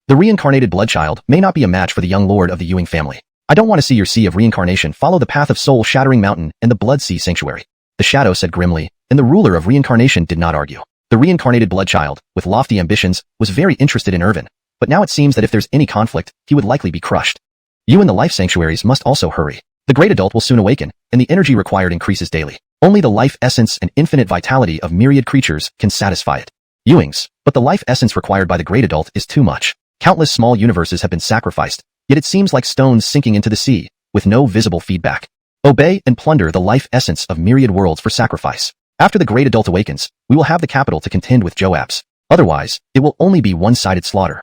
Speaker 1: The reincarnated bloodchild may not be a match for the young lord of the Ewing family. I don't want to see your Sea of Reincarnation follow the path of Soul Shattering Mountain and the Blood Sea Sanctuary. The shadow said grimly, and the ruler of reincarnation did not argue. The reincarnated bloodchild, with lofty ambitions, was very interested in Irvin, but now it seems that if there's any conflict, he would likely be crushed. You and the life sanctuaries must also hurry. The great adult will soon awaken, and the energy required increases daily. Only the life essence and infinite vitality of myriad creatures can satisfy it. Ewings, but the life essence required by the great adult is too much. Countless small universes have been sacrificed, yet it seems like stones sinking into the sea, with no visible feedback. Obey and plunder the life essence of myriad worlds for sacrifice. After the great adult awakens, we will have the capital to contend with Joab's. Otherwise, it will only be one-sided slaughter.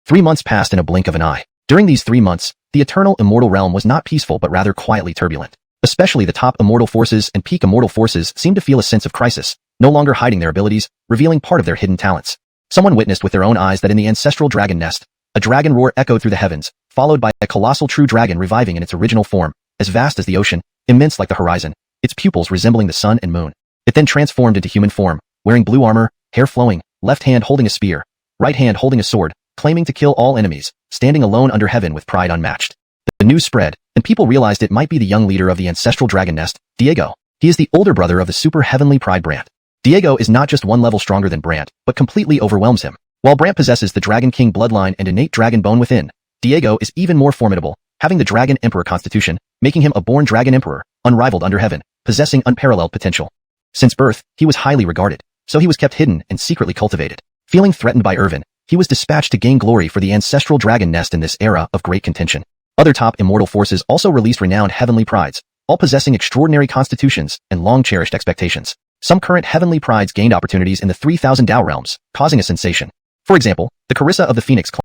Speaker 1: 3 months passed in a blink of an eye. During these 3 months, the eternal immortal realm was not peaceful but rather quietly turbulent. Especially the top immortal forces and peak immortal forces seemed to feel a sense of crisis, no longer hiding their abilities, revealing part of their hidden talents. Someone witnessed with their own eyes that in the ancestral dragon nest, a dragon roar echoed through the heavens, followed by a colossal true dragon reviving in its original form, as vast as the ocean, immense like the horizon, its pupils resembling the sun and moon. It then transformed into human form, wearing blue armor, hair flowing, left hand holding a spear, right hand holding a sword, claiming to kill all enemies, standing alone under heaven with pride unmatched. The news spread, and people realized it might be the young leader of the ancestral dragon nest, Diego. He is the older brother of the super heavenly pride Brant. Diego is not just one level stronger than Brant, but completely overwhelms him. While Brant possesses the Dragon King bloodline and innate dragon bone within, Diego is even more formidable, having the Dragon Emperor constitution, making him a born Dragon Emperor, unrivaled under heaven, possessing unparalleled potential. Since birth, he was highly regarded, so he was kept hidden and secretly cultivated. Feeling threatened by Irvin, he was dispatched to gain glory for the ancestral dragon nest in this era of great contention. Other top immortal forces also released renowned heavenly prides, all possessing extraordinary constitutions and long-cherished expectations. Some current heavenly prides gained opportunities in the 3,000 Dao realms, causing a sensation. For example, the Carissa of the Phoenix clan,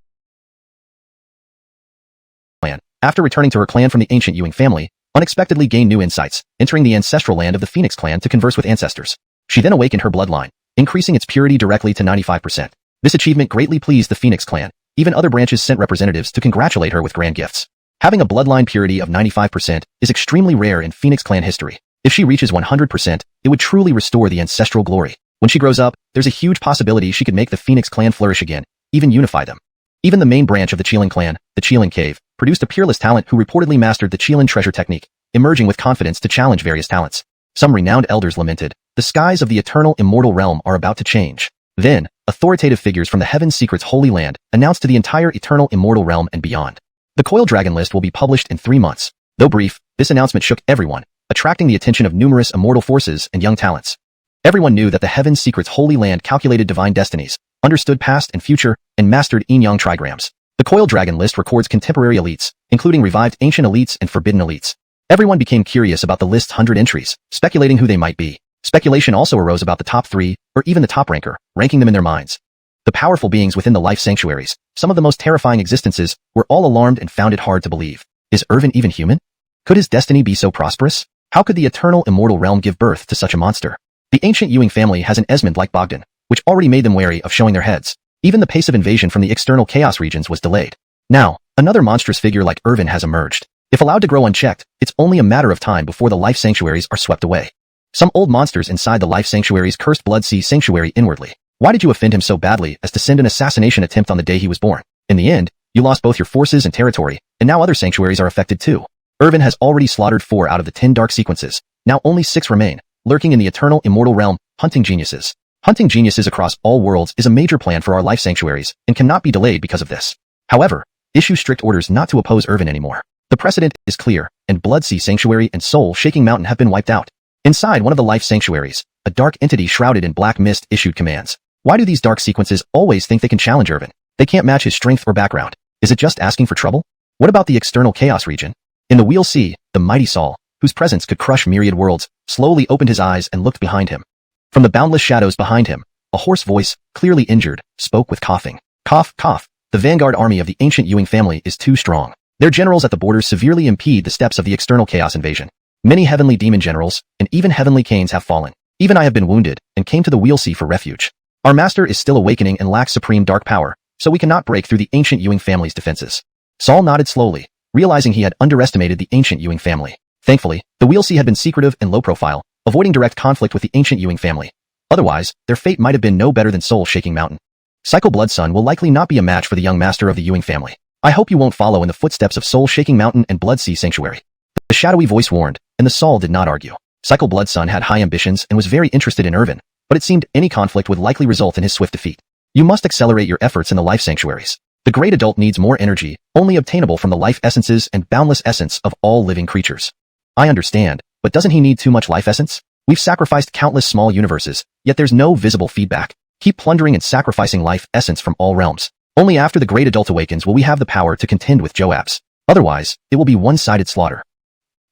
Speaker 1: after returning to her clan from the ancient Ewing family, unexpectedly gained new insights, entering the ancestral land of the Phoenix clan to converse with ancestors. She then awakened her bloodline, increasing its purity directly to 95%. This achievement greatly pleased the Phoenix clan. Even other branches sent representatives to congratulate her with grand gifts. Having a bloodline purity of 95% is extremely rare in Phoenix clan history. If she reaches 100%, it would truly restore the ancestral glory. When she grows up, there's a huge possibility she could make the Phoenix clan flourish again, even unify them. Even the main branch of the Qilin clan, the Qilin Cave, produced a peerless talent who reportedly mastered the Qilin treasure technique, emerging with confidence to challenge various talents. Some renowned elders lamented, "The skies of the eternal immortal realm are about to change." Then, authoritative figures from the Heaven Secret's Holy Land announced to the entire eternal immortal realm and beyond. The Coil Dragon list will be published in 3 months. Though brief, this announcement shook everyone, attracting the attention of numerous immortal forces and young talents. Everyone knew that the Heaven Secret's Holy Land calculated divine destinies, understood past and future, and mastered yin-yang trigrams. The Coil Dragon list records contemporary elites, including revived ancient elites and forbidden elites. Everyone became curious about the list's 100 entries, speculating who they might be. Speculation also arose about the top 3, or even the top ranker, ranking them in their minds. The powerful beings within the life sanctuaries, some of the most terrifying existences, were all alarmed and found it hard to believe. Is Irvin even human? Could his destiny be so prosperous? How could the eternal immortal realm give birth to such a monster? The ancient Ewing family has an Esmond like Bogdan, which already made them wary of showing their heads. Even the pace of invasion from the external chaos regions was delayed. Now, another monstrous figure like Irvin has emerged. If allowed to grow unchecked, it's only a matter of time before the life sanctuaries are swept away. Some old monsters inside the life sanctuaries cursed Blood Sea Sanctuary inwardly. Why did you offend him so badly as to send an assassination attempt on the day he was born? In the end, you lost both your forces and territory, and now other sanctuaries are affected too. Irvin has already slaughtered 4 out of the 10 dark sequences. Now only 6 remain, lurking in the eternal immortal realm, hunting geniuses. Hunting geniuses across all worlds is a major plan for our life sanctuaries, and cannot be delayed because of this. However, issue strict orders not to oppose Irvin anymore. The precedent is clear, and Blood Sea Sanctuary and Soul Shaking Mountain have been wiped out. Inside one of the life sanctuaries, a dark entity shrouded in black mist issued commands. Why do these dark sequences always think they can challenge Irvin? They can't match his strength or background. Is it just asking for trouble? What about the external chaos region? In the Wheel Sea, the mighty Saul, whose presence could crush myriad worlds, slowly opened his eyes and looked behind him. From the boundless shadows behind him, a hoarse voice, clearly injured, spoke with coughing. Cough, cough. The vanguard army of the ancient Ewing family is too strong. Their generals at the borders severely impede the steps of the external chaos invasion. Many heavenly demon generals, and even heavenly canes have fallen. Even I have been wounded, and came to the Wheel Sea for refuge. Our master is still awakening and lacks supreme dark power, so we cannot break through the ancient Ewing family's defenses. Saul nodded slowly, realizing he had underestimated the ancient Ewing family. Thankfully, the Wheel Sea had been secretive and low profile, avoiding direct conflict with the ancient Ewing family. Otherwise, their fate might have been no better than Soul Shaking Mountain. Cycle Blood Sun will likely not be a match for the young master of the Ewing family. I hope you won't follow in the footsteps of Soul Shaking Mountain and Blood Sea Sanctuary. The shadowy voice warned, and the Saul did not argue. Cycle Blood Sun had high ambitions and was very interested in Irvin, but it seemed any conflict would likely result in his swift defeat. You must accelerate your efforts in the life sanctuaries. The great adult needs more energy, only obtainable from the life essences and boundless essence of all living creatures. I understand, but doesn't he need too much life essence? We've sacrificed countless small universes, yet there's no visible feedback. Keep plundering and sacrificing life essence from all realms. Only after the great adult awakens will we have the power to contend with Joabs. Otherwise, it will be one-sided slaughter.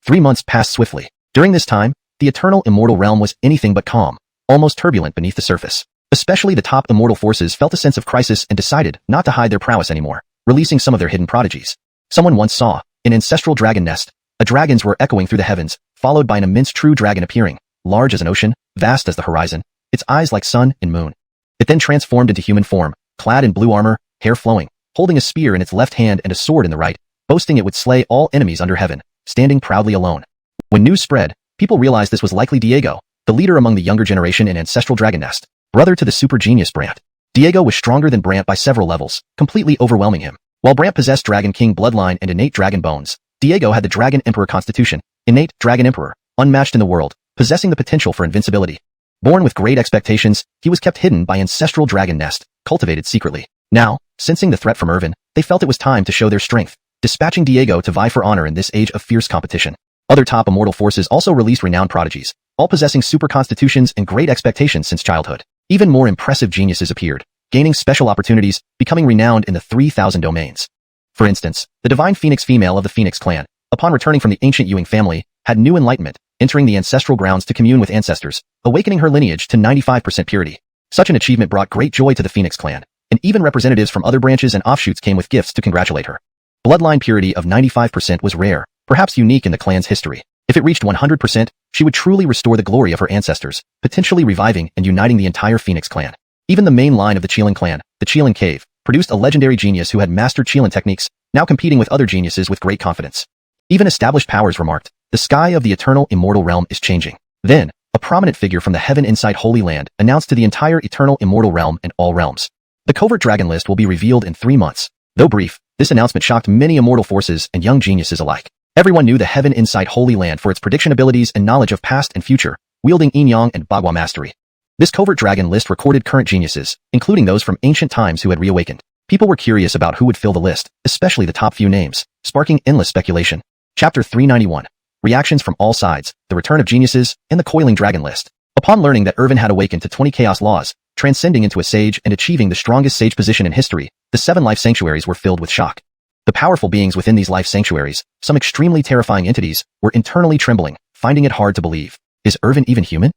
Speaker 1: 3 months passed swiftly. During this time, the eternal immortal realm was anything but calm, almost turbulent beneath the surface. Especially the top immortal forces felt a sense of crisis and decided not to hide their prowess anymore, releasing some of their hidden prodigies. Someone once saw, an ancestral dragon nest. Dragons were echoing through the heavens, followed by an immense true dragon appearing, large as an ocean, vast as the horizon, its eyes like sun and moon. It then transformed into human form, clad in blue armor, hair flowing, holding a spear in its left hand and a sword in the right, boasting it would slay all enemies under heaven, standing proudly alone. When news spread, people realized this was likely Diego, the leader among the younger generation in Ancestral Dragon Nest, brother to the super genius Brant. Diego was stronger than Brant by several levels, completely overwhelming him. While Brant possessed Dragon King bloodline and innate dragon bones, Diego had the Dragon Emperor constitution, innate Dragon Emperor, unmatched in the world, possessing the potential for invincibility. Born with great expectations, he was kept hidden by Ancestral Dragon Nest, cultivated secretly. Now, sensing the threat from Irvin, they felt it was time to show their strength, dispatching Diego to vie for honor in this age of fierce competition. Other top immortal forces also released renowned prodigies, all possessing super constitutions and great expectations since childhood. Even more impressive geniuses appeared, gaining special opportunities, becoming renowned in the 3,000 domains. For instance, the divine phoenix female of the Phoenix clan, upon returning from the ancient Ewing family, had new enlightenment, entering the ancestral grounds to commune with ancestors, awakening her lineage to 95% purity. Such an achievement brought great joy to the Phoenix clan, and even representatives from other branches and offshoots came with gifts to congratulate her. Bloodline purity of 95% was rare, perhaps unique in the clan's history. If it reached 100%, she would truly restore the glory of her ancestors, potentially reviving and uniting the entire Phoenix clan. Even the main line of the Qilin clan, the Qilin Cave, produced a legendary genius who had mastered Qilin techniques, now competing with other geniuses with great confidence. Even established powers remarked, the sky of the eternal immortal realm is changing. Then, a prominent figure from the heaven inside Holy Land announced to the entire eternal immortal realm and all realms. The covert dragon list will be revealed in 3 months. Though brief, this announcement shocked many immortal forces and young geniuses alike. Everyone knew the heaven inside Holy Land for its prediction abilities and knowledge of past and future, wielding yin-yang and bagua mastery. This covert dragon list recorded current geniuses, including those from ancient times who had reawakened. People were curious about who would fill the list, especially the top few names, sparking endless speculation. Chapter 391. Reactions from all sides, the return of geniuses, and the coiling dragon list. Upon learning that Irvin had awakened to 20 chaos laws, transcending into a sage and achieving the strongest sage position in history, the 7 life sanctuaries were filled with shock. The powerful beings within these life sanctuaries, some extremely terrifying entities, were internally trembling, finding it hard to believe. Is Irvin even human?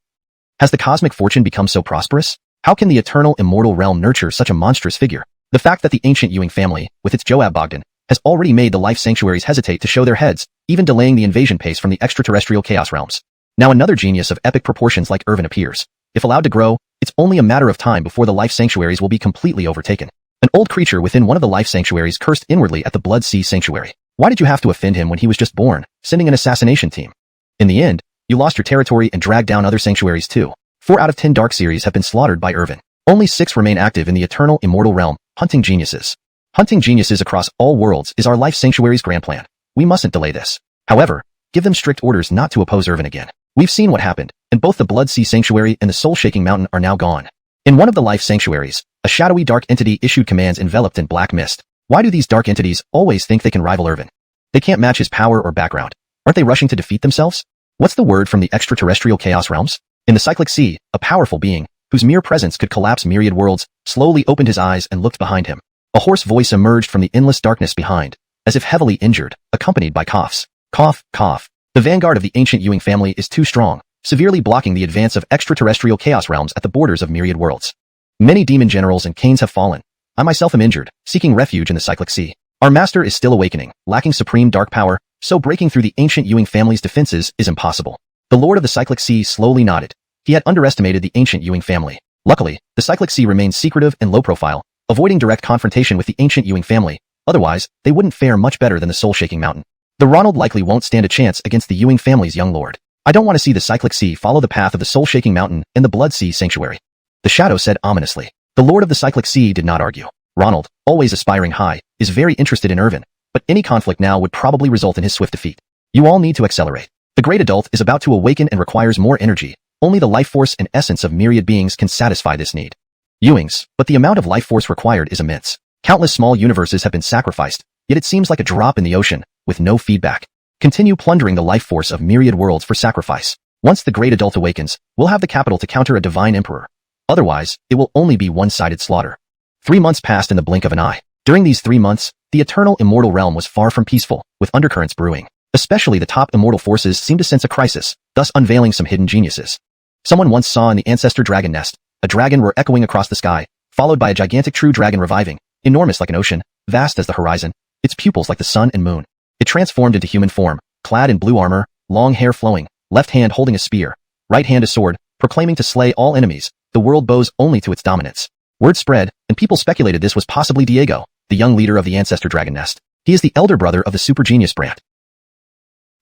Speaker 1: Has the cosmic fortune become so prosperous? How can the eternal immortal realm nurture such a monstrous figure? The fact that the ancient Ewing family, with its Joab Bogdan, has already made the life sanctuaries hesitate to show their heads, even delaying the invasion pace from the extraterrestrial chaos realms. Now another genius of epic proportions like Irvin appears. If allowed to grow, it's only a matter of time before the life sanctuaries will be completely overtaken. An old creature within one of the life sanctuaries cursed inwardly at the Blood Sea Sanctuary. Why did you have to offend him when he was just born, sending an assassination team? In the end, you lost your territory and dragged down other sanctuaries too. 4 out of 10 Dark Series have been slaughtered by Irvin. Only 6 remain active in the eternal immortal realm, hunting geniuses. Hunting geniuses across all worlds is our life sanctuary's grand plan. We mustn't delay this. However, give them strict orders not to oppose Irvin again. We've seen what happened, and both the Blood Sea Sanctuary and the Soul-Shaking Mountain are now gone. In one of the life sanctuaries, a shadowy dark entity issued commands enveloped in black mist. Why do these dark entities always think they can rival Irvin? They can't match his power or background. Aren't they rushing to defeat themselves? What's the word from the extraterrestrial chaos realms? In the cyclic sea, a powerful being, whose mere presence could collapse myriad worlds, slowly opened his eyes and looked behind him. A hoarse voice emerged from the endless darkness behind, as if heavily injured, accompanied by coughs. Cough, cough. The vanguard of the ancient Ewing family is too strong, severely blocking the advance of extraterrestrial chaos realms at the borders of myriad worlds. Many demon generals and canes have fallen. I myself am injured, seeking refuge in the cyclic sea. Our master is still awakening, lacking supreme dark power, so breaking through the ancient Ewing family's defenses is impossible. The lord of the cyclic sea slowly nodded. He had underestimated the ancient Ewing family. Luckily, the cyclic sea remained secretive and low profile, avoiding direct confrontation with the ancient Ewing family. Otherwise, they wouldn't fare much better than the Soul-Shaking Mountain. The Ronald likely won't stand a chance against the Ewing family's young lord. I don't want to see the cyclic sea follow the path of the Soul-Shaking Mountain and the Blood Sea Sanctuary. The shadow said ominously. The lord of the cyclic sea did not argue. Ronald, always aspiring high, is very interested in Irvin, but any conflict now would probably result in his swift defeat. You all need to accelerate. The great adult is about to awaken and requires more energy. Only the life force and essence of myriad beings can satisfy this need. Ewings, but the amount of life force required is immense. Countless small universes have been sacrificed, yet it seems like a drop in the ocean, with no feedback. Continue plundering the life force of myriad worlds for sacrifice. Once the great adult awakens, we'll have the capital to counter a divine emperor. Otherwise, it will only be one-sided slaughter. 3 months passed in the blink of an eye. During these 3 months, the eternal immortal realm was far from peaceful, with undercurrents brewing. Especially the top immortal forces seemed to sense a crisis, thus unveiling some hidden geniuses. Someone once saw in the ancestor dragon nest, a dragon roar echoing across the sky, followed by a gigantic true dragon reviving, enormous like an ocean, vast as the horizon, its pupils like the sun and moon. It transformed into human form, clad in blue armor, long hair flowing, left hand holding a spear, right hand a sword, proclaiming to slay all enemies. The world bows only to its dominance. Word spread, and people speculated this was possibly Diego, the young leader of the ancestor dragon nest. He is the elder brother of the super genius Brant.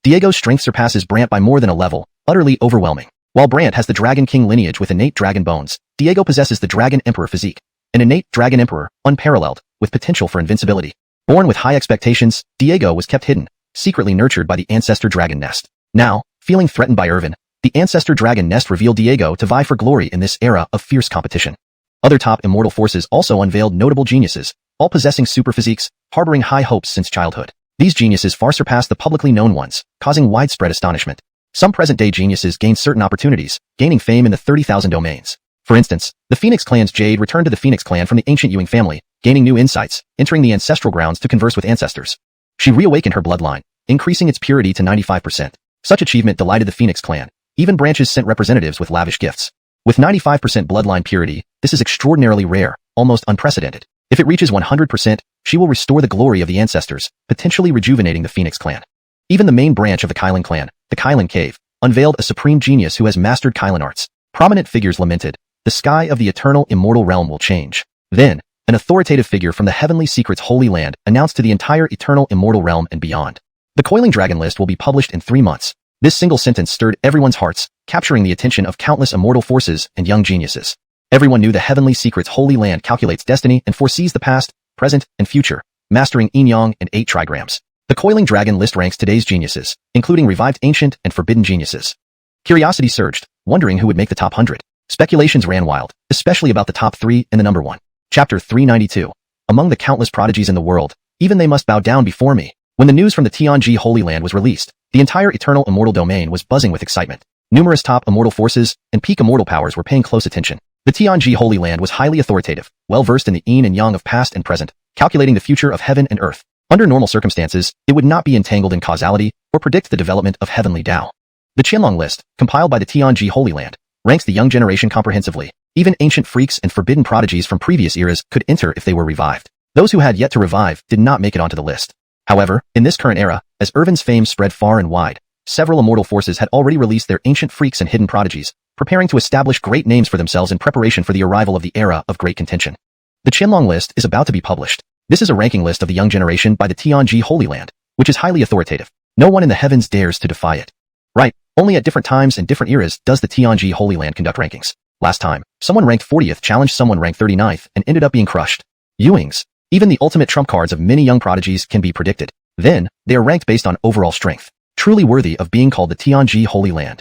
Speaker 1: Diego's strength surpasses Brant by more than a level, utterly overwhelming. While Brant has the Dragon King lineage with innate dragon bones, Diego possesses the Dragon Emperor physique, an innate Dragon Emperor, unparalleled, with potential for invincibility. Born with high expectations, Diego was kept hidden, secretly nurtured by the ancestor dragon nest. Now, feeling threatened by Irvin, the ancestor dragon nest revealed Diego to vie for glory in this era of fierce competition. Other top immortal forces also unveiled notable geniuses, all possessing super physiques, harboring high hopes since childhood. These geniuses far surpass the publicly known ones, causing widespread astonishment. Some present-day geniuses gained certain opportunities, gaining fame in the 30,000 domains. For instance, the Phoenix clan's Jade returned to the Phoenix clan from the ancient Ewing family, gaining new insights, entering the ancestral grounds to converse with ancestors. She reawakened her bloodline, increasing its purity to 95%. Such achievement delighted the Phoenix clan. Even branches sent representatives with lavish gifts. With 95% bloodline purity, this is extraordinarily rare, almost unprecedented. If it reaches 100%, she will restore the glory of the ancestors, potentially rejuvenating the Phoenix clan. Even the main branch of the Kylan clan, the Kylan Cave, unveiled a supreme genius who has mastered Kylan arts. Prominent figures lamented, "The sky of the eternal immortal realm will change." Then, an authoritative figure from the Heavenly Secrets Holy Land announced to the entire eternal immortal realm and beyond. The Coiling Dragon list will be published in 3 months. This single sentence stirred everyone's hearts, capturing the attention of countless immortal forces and young geniuses. Everyone knew the Heavenly Secrets Holy Land calculates destiny and foresees the past, present, and future, mastering yin-yang and 8 trigrams. The Coiling Dragon list ranks today's geniuses, including revived ancient and forbidden geniuses. Curiosity surged, wondering who would make the top 100. Speculations ran wild, especially about the top 3 and the number 1. Chapter 392. Among the countless prodigies in the world, even they must bow down before me. When the news from the Tianji Holy Land was released, the entire eternal immortal domain was buzzing with excitement. Numerous top immortal forces and peak immortal powers were paying close attention. The Tianji Holy Land was highly authoritative, well-versed in the yin and yang of past and present, calculating the future of heaven and earth. Under normal circumstances, it would not be entangled in causality or predict the development of heavenly Tao. The Qianlong list, compiled by the Tianji Holy Land, ranks the young generation comprehensively. Even ancient freaks and forbidden prodigies from previous eras could enter if they were revived. Those who had yet to revive did not make it onto the list. However, in this current era, as Irvin's fame spread far and wide, several immortal forces had already released their ancient freaks and hidden prodigies, preparing to establish great names for themselves in preparation for the arrival of the era of great contention. The Qianlong list is about to be published. This is a ranking list of the young generation by the Tianji Holy Land, which is highly authoritative. No one in the heavens dares to defy it. Right, only at different times and different eras does the Tianji Holy Land conduct rankings. Last time, someone ranked 40th challenged someone ranked 39th and ended up being crushed. Ewings. Even the ultimate trump cards of many young prodigies can be predicted. Then, they are ranked based on overall strength. Truly worthy of being called the Tianji Holy Land.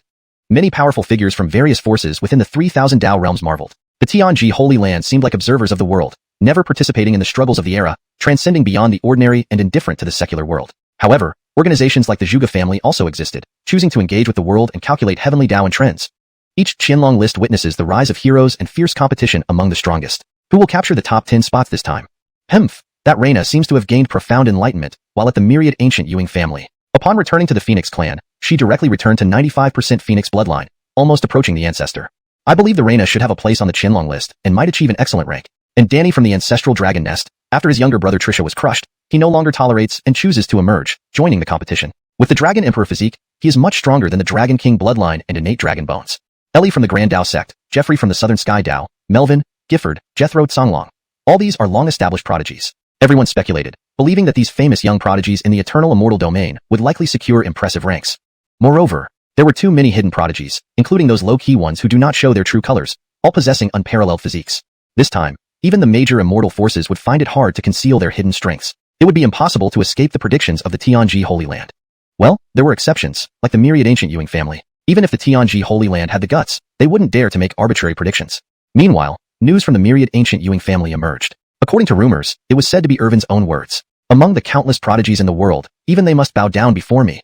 Speaker 1: Many powerful figures from various forces within the 3,000 Dao realms marveled. The Tianji Holy Land seemed like observers of the world, never participating in the struggles of the era, transcending beyond the ordinary and indifferent to the secular world. However, organizations like the Zhuge family also existed, choosing to engage with the world and calculate heavenly Tao and trends. Each Qianlong list witnesses the rise of heroes and fierce competition among the strongest. Who will capture the top 10 spots this time? Hemph, that Reina seems to have gained profound enlightenment, while at the myriad ancient Ewing family. Upon returning to the Phoenix clan, she directly returned to 95% Phoenix bloodline, almost approaching the ancestor. I believe the Reina should have a place on the Qianlong list and might achieve an excellent rank. And Danny from the ancestral dragon nest, after his younger brother Trisha was crushed, he no longer tolerates and chooses to emerge, joining the competition. With the Dragon Emperor physique, he is much stronger than the Dragon King bloodline and innate dragon bones. Ellie from the Grand Dao sect, Jeffrey from the Southern Sky Dao, Melvin, Gifford, Jethro Songlong. All these are long-established prodigies. Everyone speculated, believing that these famous young prodigies in the eternal immortal domain would likely secure impressive ranks. Moreover, there were too many hidden prodigies, including those low-key ones who do not show their true colors, all possessing unparalleled physiques. This time, even the major immortal forces would find it hard to conceal their hidden strengths. It would be impossible to escape the predictions of the Tianji Holy Land. Well, there were exceptions, like the myriad ancient Ewing family. Even if the Tianji Holy Land had the guts, they wouldn't dare to make arbitrary predictions. Meanwhile, news from the myriad ancient Ewing family emerged. According to rumors, it was said to be Irvin's own words. Among the countless prodigies in the world, even they must bow down before me.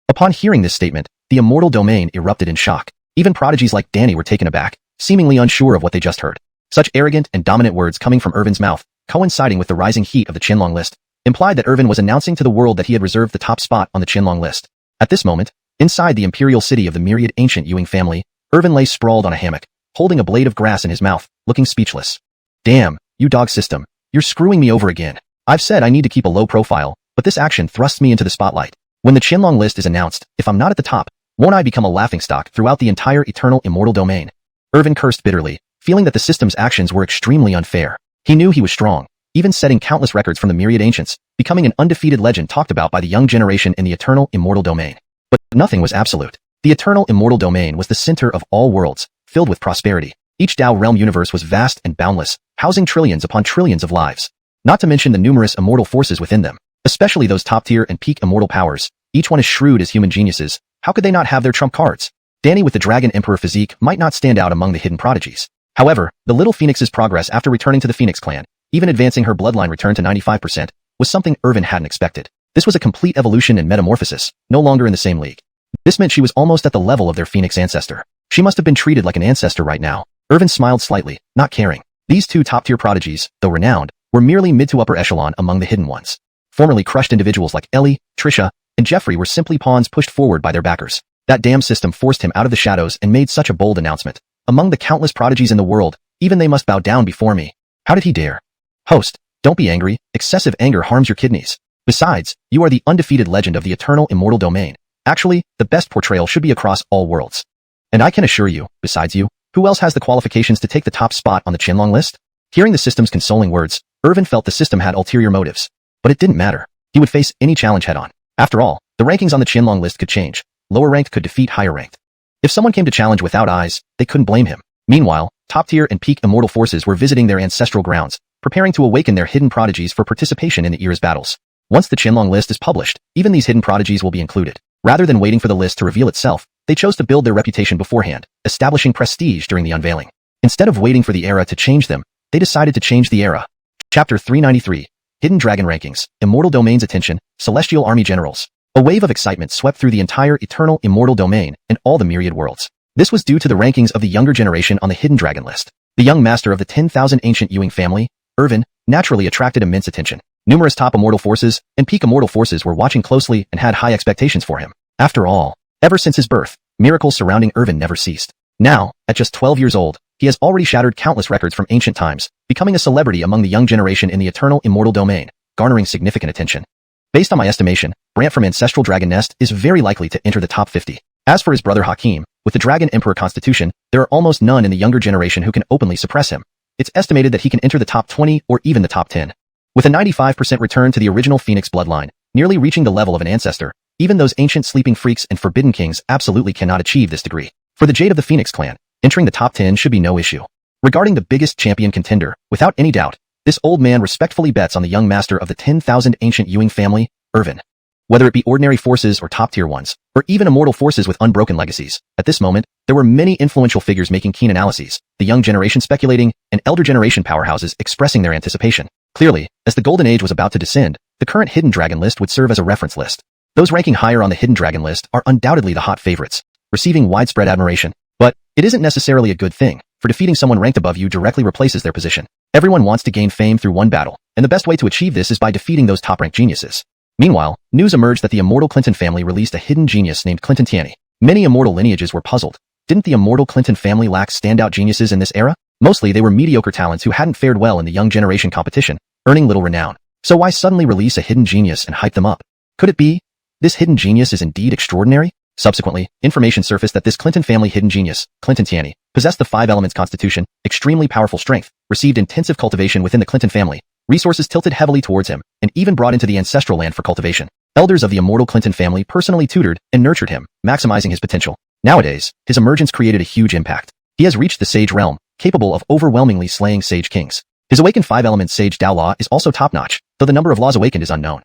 Speaker 1: Upon hearing this statement, the immortal domain erupted in shock. Even prodigies like Danny were taken aback, seemingly unsure of what they just heard. Such arrogant and dominant words coming from Irvin's mouth, coinciding with the rising heat of the Qianlong list, implied that Irvin was announcing to the world that he had reserved the top spot on the Qianlong list. At this moment, inside the imperial city of the myriad ancient Ewing family, Irvin lay sprawled on a hammock, holding a blade of grass in his mouth, looking speechless. Damn, you dog system, you're screwing me over again. I've said I need to keep a low profile, but this action thrusts me into the spotlight. When the Qianlong list is announced, if I'm not at the top, won't I become a laughingstock throughout the entire eternal immortal domain? Irvin cursed bitterly, feeling that the system's actions were extremely unfair. He knew he was strong, even setting countless records from the myriad ancients, becoming an undefeated legend talked about by the young generation in the eternal immortal domain. But nothing was absolute. The eternal immortal domain was the center of all worlds, filled with prosperity. Each Dao realm universe was vast and boundless, housing trillions upon trillions of lives. Not to mention the numerous immortal forces within them, especially those top-tier and peak immortal powers. Each one is shrewd as human geniuses. How could they not have their trump cards? Danny with the Dragon Emperor physique might not stand out among the hidden prodigies. However, the little Phoenix's progress after returning to the Phoenix clan, even advancing her bloodline return to 95%, was something Irvin hadn't expected. This was a complete evolution and metamorphosis, no longer in the same league. This meant she was almost at the level of their Phoenix ancestor. She must have been treated like an ancestor right now. Irvin smiled slightly, not caring. These two top-tier prodigies, though renowned, were merely mid to upper echelon among the hidden ones. Formerly crushed individuals like Ellie, Trisha, and Jeffrey were simply pawns pushed forward by their backers. That damn system forced him out of the shadows and made such a bold announcement. Among the countless prodigies in the world, even they must bow down before me. How did he dare? Host, don't be angry. Excessive anger harms your kidneys. Besides, you are the undefeated legend of the eternal immortal domain. Actually, the best portrayal should be across all worlds. And I can assure you, besides you, who else has the qualifications to take the top spot on the Qianlong list? Hearing the system's consoling words, Irvin felt the system had ulterior motives. But it didn't matter. He would face any challenge head-on. After all, the rankings on the Qianlong list could change. Lower ranked could defeat higher ranked. If someone came to challenge without eyes, they couldn't blame him. Meanwhile, top-tier and peak immortal forces were visiting their ancestral grounds, preparing to awaken their hidden prodigies for participation in the era's battles. Once the Qianlong list is published, even these hidden prodigies will be included. Rather than waiting for the list to reveal itself, they chose to build their reputation beforehand, establishing prestige during the unveiling. Instead of waiting for the era to change them, they decided to change the era. Chapter 393. Hidden Dragon Rankings, Immortal Domain's Attention, Celestial Army Generals. A wave of excitement swept through the entire eternal immortal domain and all the myriad worlds. This was due to the rankings of the younger generation on the Hidden Dragon list. The young master of the 10,000 ancient Ewing family, Irvin, naturally attracted immense attention. Numerous top immortal forces and peak immortal forces were watching closely and had high expectations for him. After all, ever since his birth, miracles surrounding Irvin never ceased. Now, at just 12 years old, he has already shattered countless records from ancient times, becoming a celebrity among the young generation in the eternal immortal domain, garnering significant attention. Based on my estimation, Brant from Ancestral Dragon Nest is very likely to enter the top 50. As for his brother Hakim, with the Dragon Emperor constitution, there are almost none in the younger generation who can openly suppress him. It's estimated that he can enter the top 20 or even the top 10. With a 95% return to the original Phoenix bloodline, nearly reaching the level of an ancestor, even those ancient sleeping freaks and forbidden kings absolutely cannot achieve this degree. For the Jade of the Phoenix clan, entering the top 10 should be no issue. Regarding the biggest champion contender, without any doubt, this old man respectfully bets on the young master of the 10,000 ancient Ewing family, Irvin. Whether it be ordinary forces or top-tier ones, or even immortal forces with unbroken legacies, at this moment, there were many influential figures making keen analyses, the young generation speculating, and elder generation powerhouses expressing their anticipation. Clearly, as the Golden Age was about to descend, the current Hidden Dragon list would serve as a reference list. Those ranking higher on the Hidden Dragon list are undoubtedly the hot favorites, receiving widespread admiration. But it isn't necessarily a good thing, for defeating someone ranked above you directly replaces their position. Everyone wants to gain fame through one battle, and the best way to achieve this is by defeating those top-ranked geniuses. Meanwhile, news emerged that the immortal Clinton family released a hidden genius named Clinton Tianni. Many immortal lineages were puzzled. Didn't the immortal Clinton family lack standout geniuses in this era? Mostly they were mediocre talents who hadn't fared well in the young generation competition, earning little renown. So why suddenly release a hidden genius and hype them up? Could it be this hidden genius is indeed extraordinary? Subsequently, information surfaced that this Clinton family hidden genius, Clinton Tianni, possessed the 5 elements constitution, extremely powerful strength, received intensive cultivation within the Clinton family, resources tilted heavily towards him, and even brought into the ancestral land for cultivation. Elders of the immortal Clinton family personally tutored and nurtured him, maximizing his potential. Nowadays, his emergence created a huge impact. He has reached the Sage realm, capable of overwhelmingly slaying Sage kings. His awakened 5-element Sage Dao Law is also top-notch, though the number of laws awakened is unknown.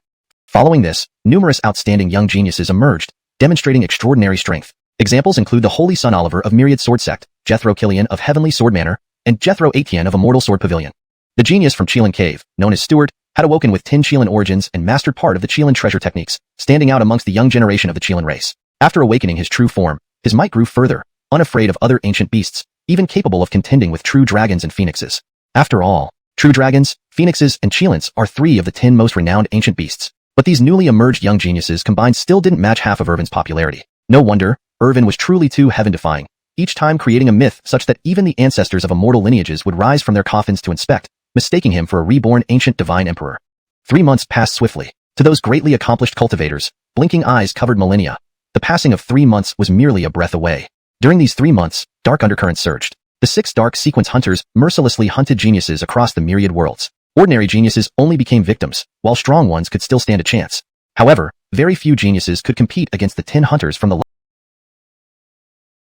Speaker 1: Following this, numerous outstanding young geniuses emerged, demonstrating extraordinary strength. Examples include the Holy Son Oliver of Myriad Sword Sect, Jethro Killian of Heavenly Sword Manor, and Jethro Atian of Immortal Sword Pavilion. The genius from Qilin Cave, known as Stewart, had awoken with 10 Qilin origins and mastered part of the Qilin treasure techniques, standing out amongst the young generation of the Qilin race. After awakening his true form, his might grew further, unafraid of other ancient beasts, even capable of contending with true dragons and phoenixes. After all, true dragons, phoenixes, and Qilins are 3 of the 10 most renowned ancient beasts. But these newly emerged young geniuses combined still didn't match half of Irvin's popularity. No wonder, Irvin was truly too heaven-defying, each time creating a myth such that even the ancestors of immortal lineages would rise from their coffins to inspect, mistaking him for a reborn ancient divine emperor. 3 months passed swiftly. To those greatly accomplished cultivators, blinking eyes covered millennia. The passing of 3 months was merely a breath away. During these 3 months, dark undercurrents surged. The 6 dark sequence hunters mercilessly hunted geniuses across the myriad worlds. Ordinary geniuses only became victims, while strong ones could still stand a chance. However, very few geniuses could compete against the 10 hunters from the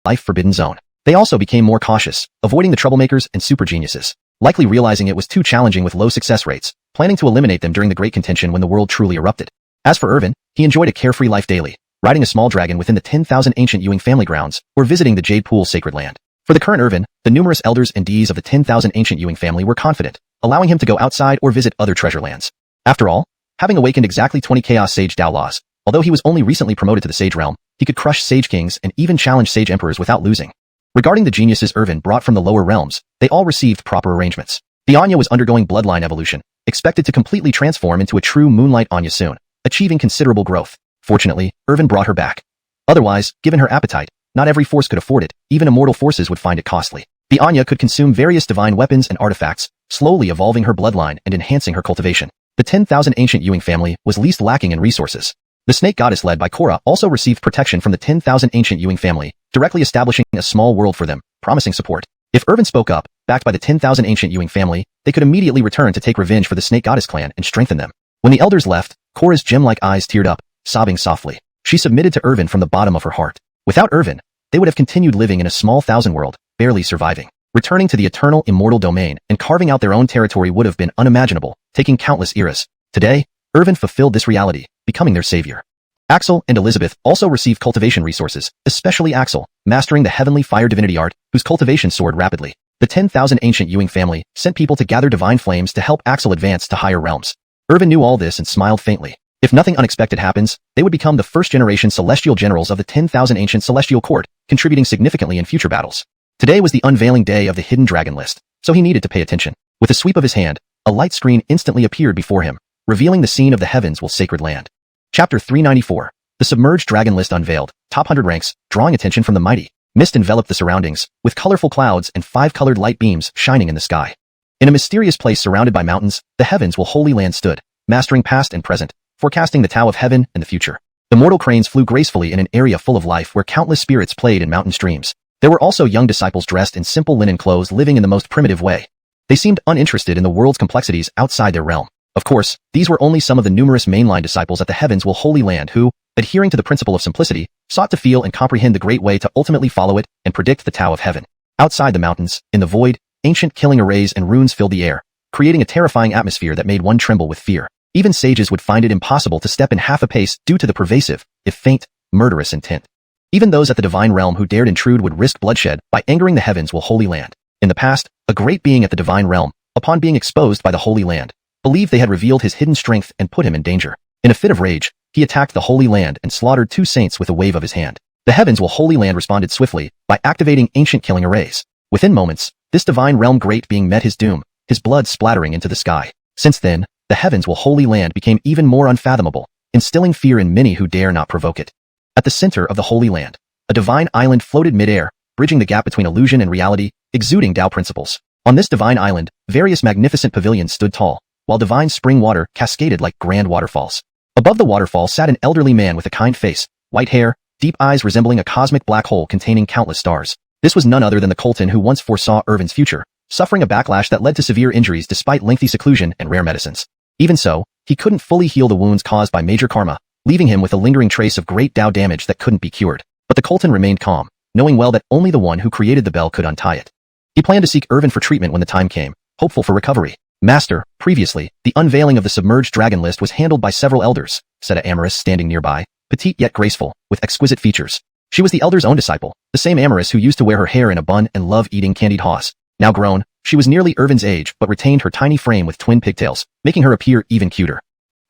Speaker 1: life-forbidden zone. They also became more cautious, avoiding the troublemakers and super geniuses, likely realizing it was too challenging with low success rates, planning to eliminate them during the great contention when the world truly erupted. As for Irvin, he enjoyed a carefree life daily, riding a small dragon within the 10,000 ancient Ewing family grounds, or visiting the Jade Pool sacred land. For the current Irvin, the numerous elders and Ds of the 10,000 ancient Ewing family were confident, allowing him to go outside or visit other treasure lands. After all, having awakened exactly 20 Chaos Sage Dao Laws, although he was only recently promoted to the Sage realm, he could crush Sage kings and even challenge Sage emperors without losing. Regarding the geniuses Irvin brought from the lower realms, they all received proper arrangements. The Anya was undergoing bloodline evolution, expected to completely transform into a true Moonlight Anya soon, achieving considerable growth. Fortunately, Irvin brought her back. Otherwise, given her appetite, not every force could afford it, even immortal forces would find it costly. The Anya could consume various divine weapons and artifacts, slowly evolving her bloodline and enhancing her cultivation. The 10,000 ancient Ewing family was least lacking in resources. The snake goddess led by Korra also received protection from the 10,000 ancient Ewing family, directly establishing a small world for them, promising support. If Irvin spoke up, backed by the 10,000 ancient Ewing family, they could immediately return to take revenge for the snake goddess clan and strengthen them. When the elders left, Korra's gem-like eyes teared up, sobbing softly. She submitted to Irvin from the bottom of her heart. Without Irvin, they would have continued living in a small thousand world, barely surviving. Returning to the eternal immortal domain and carving out their own territory would have been unimaginable, taking countless eras. Today, Irvin fulfilled this reality, becoming their savior. Axel and Elizabeth also received cultivation resources, especially Axel, mastering the heavenly fire divinity art, whose cultivation soared rapidly. The 10,000 ancient Ewing family sent people to gather divine flames to help Axel advance to higher realms. Irvin knew all this and smiled faintly. If nothing unexpected happens, they would become the first-generation celestial generals of the 10,000 ancient celestial court, contributing significantly in future battles. Today was the unveiling day of the hidden dragon list, so he needed to pay attention. With a sweep of his hand, a light screen instantly appeared before him, revealing the scene of the heavens will sacred land. Chapter 394. The submerged dragon list unveiled, top 100 ranks, drawing attention from the mighty. Mist enveloped the surroundings, with colorful clouds and 5-colored light beams shining in the sky. In a mysterious place surrounded by mountains, the heavens will holy land stood, mastering past and present, forecasting the Tao of heaven and the future. The mortal cranes flew gracefully in an area full of life where countless spirits played in mountain streams. There were also young disciples dressed in simple linen clothes living in the most primitive way. They seemed uninterested in the world's complexities outside their realm. Of course, these were only some of the numerous mainline disciples at the heavens will holy land who, adhering to the principle of simplicity, sought to feel and comprehend the great way to ultimately follow it and predict the Tao of heaven. Outside the mountains, in the void, ancient killing arrays and runes filled the air, creating a terrifying atmosphere that made one tremble with fear. Even sages would find it impossible to step in half a pace due to the pervasive, if faint, murderous intent. Even those at the divine realm who dared intrude would risk bloodshed by angering the heavens will holy land. In the past, a great being at the divine realm, upon being exposed by the holy land, believed they had revealed his hidden strength and put him in danger. In a fit of rage, he attacked the holy land and slaughtered 2 saints with a wave of his hand. The heavens will holy land responded swiftly by activating ancient killing arrays. Within moments, this divine realm great being met his doom, his blood splattering into the sky. Since then, the heavens will holy land became even more unfathomable, instilling fear in many who dare not provoke it. At the center of the holy land, a divine island floated mid-air, bridging the gap between illusion and reality, exuding Tao principles. On this divine island, various magnificent pavilions stood tall, while divine spring water cascaded like grand waterfalls. Above the waterfall sat an elderly man with a kind face, white hair, deep eyes resembling a cosmic black hole containing countless stars. This was none other than the Colton who once foresaw Irvin's future, suffering a backlash that led to severe injuries despite lengthy seclusion and rare medicines. Even so, he couldn't fully heal the wounds caused by major karma, leaving him with a lingering trace of great Tao damage that couldn't be cured. But the Colton remained calm, knowing well that only the one who created the bell could untie it. He planned to seek Irvin for treatment when the time came, hopeful for recovery. Master, previously, the unveiling of the submerged dragon list was handled by several elders, said a Amorous standing nearby, petite yet graceful, with exquisite features. She was the elder's own disciple, the same Amorous who used to wear her hair in a bun and love eating candied haws. Now grown, she was nearly Irvin's age but retained her tiny frame with twin pigtails, making her appear even cuter.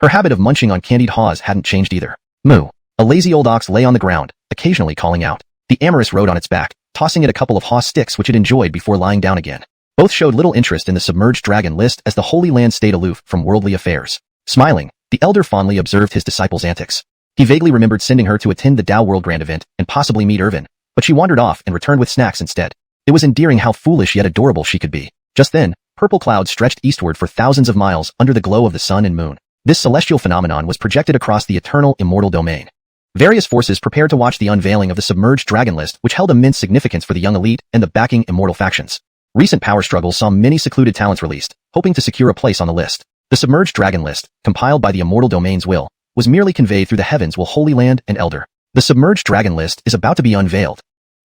Speaker 1: Her habit of munching on candied haws hadn't changed either. Moo. A lazy old ox lay on the ground, occasionally calling out. The Amorous rode on its back, tossing it a couple of haw sticks which it enjoyed before lying down again. Both showed little interest in the submerged dragon list as the Holy Land stayed aloof from worldly affairs. Smiling, the elder fondly observed his disciple's antics. He vaguely remembered sending her to attend the Tao World Grand event and possibly meet Irvin, but she wandered off and returned with snacks instead. It was endearing how foolish yet adorable she could be. Just then, purple clouds stretched eastward for thousands of miles under the glow of the sun and moon. This celestial phenomenon was projected across the eternal immortal domain. Various forces prepared to watch the unveiling of the submerged dragon list, which held immense significance for the young elite and the backing immortal factions. Recent power struggles saw many secluded talents released, hoping to secure a place on the list. The submerged dragon list, compiled by the immortal domain's will, was merely conveyed through the heavens will holy land and elder. The submerged dragon list is about to be unveiled.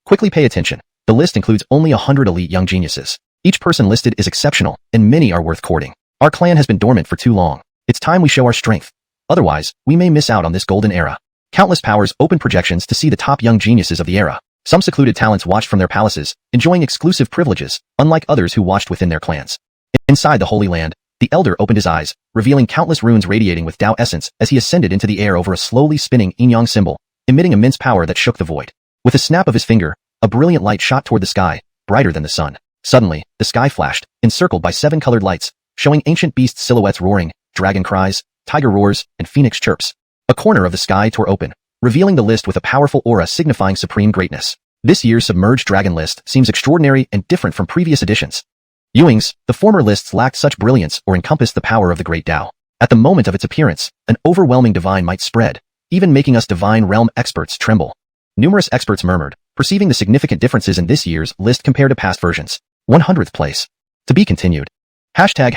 Speaker 1: Quickly pay attention. The list includes only 100 elite young geniuses. Each person listed is exceptional, and many are worth courting. Our clan has been dormant for too long. It's time we show our strength. Otherwise, we may miss out on this golden era. Countless powers opened projections to see the top young geniuses of the era. Some secluded talents watched from their palaces, enjoying exclusive privileges, unlike others who watched within their clans. Inside the Holy Land, the Elder opened his eyes, revealing countless runes radiating with Tao essence as he ascended into the air over a slowly spinning yin-yang symbol, emitting immense power that shook the void. With a snap of his finger, a brilliant light shot toward the sky, brighter than the sun. Suddenly, the sky flashed, encircled by 7 colored lights, showing ancient beasts' silhouettes roaring, dragon cries, tiger roars, and phoenix chirps. A corner of the sky tore open, revealing the list with a powerful aura signifying supreme greatness. This year's submerged dragon list seems extraordinary and different from previous editions. Ewing's, the former lists lacked such brilliance or encompassed the power of the great Tao. At the moment of its appearance, an overwhelming divine might spread, even making us divine realm experts tremble. Numerous experts murmured, perceiving the significant differences in this year's list compared to past versions. 100th place. To be continued. Hashtag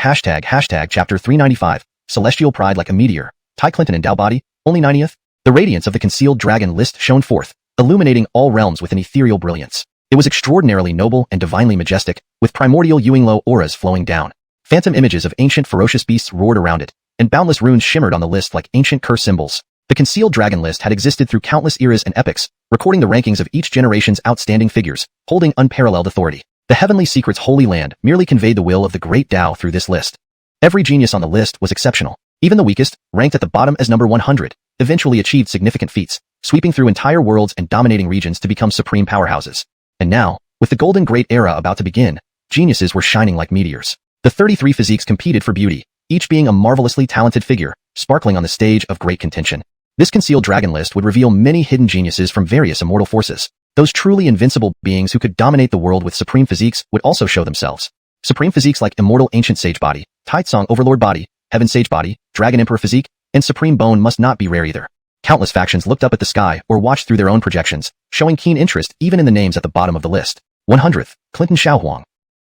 Speaker 1: chapter 395, Celestial Pride like a meteor, Ty Clinton and Dao Body, only 90th? The radiance of the concealed dragon list shone forth, illuminating all realms with an ethereal brilliance. It was extraordinarily noble and divinely majestic, with primordial Yuinglo auras flowing down. Phantom images of ancient ferocious beasts roared around it, and boundless runes shimmered on the list like ancient curse symbols. The concealed dragon list had existed through countless eras and epochs, recording the rankings of each generation's outstanding figures, holding unparalleled authority. The Heavenly Secret's Holy Land merely conveyed the will of the great Tao through this list. Every genius on the list was exceptional. Even the weakest, ranked at the bottom as number 100, eventually achieved significant feats, sweeping through entire worlds and dominating regions to become supreme powerhouses. And now, with the Golden Great Era about to begin, geniuses were shining like meteors. The 33 physiques competed for beauty, each being a marvelously talented figure, sparkling on the stage of great contention. This concealed dragon list would reveal many hidden geniuses from various immortal forces. Those truly invincible beings who could dominate the world with supreme physiques would also show themselves. Supreme physiques like Immortal Ancient Sage Body, Taitsong Overlord Body, Heaven Sage Body, Dragon Emperor Physique, and Supreme Bone must not be rare either. Countless factions looked up at the sky or watched through their own projections, showing keen interest even in the names at the bottom of the list. 100th, Clinton Xiaohuang.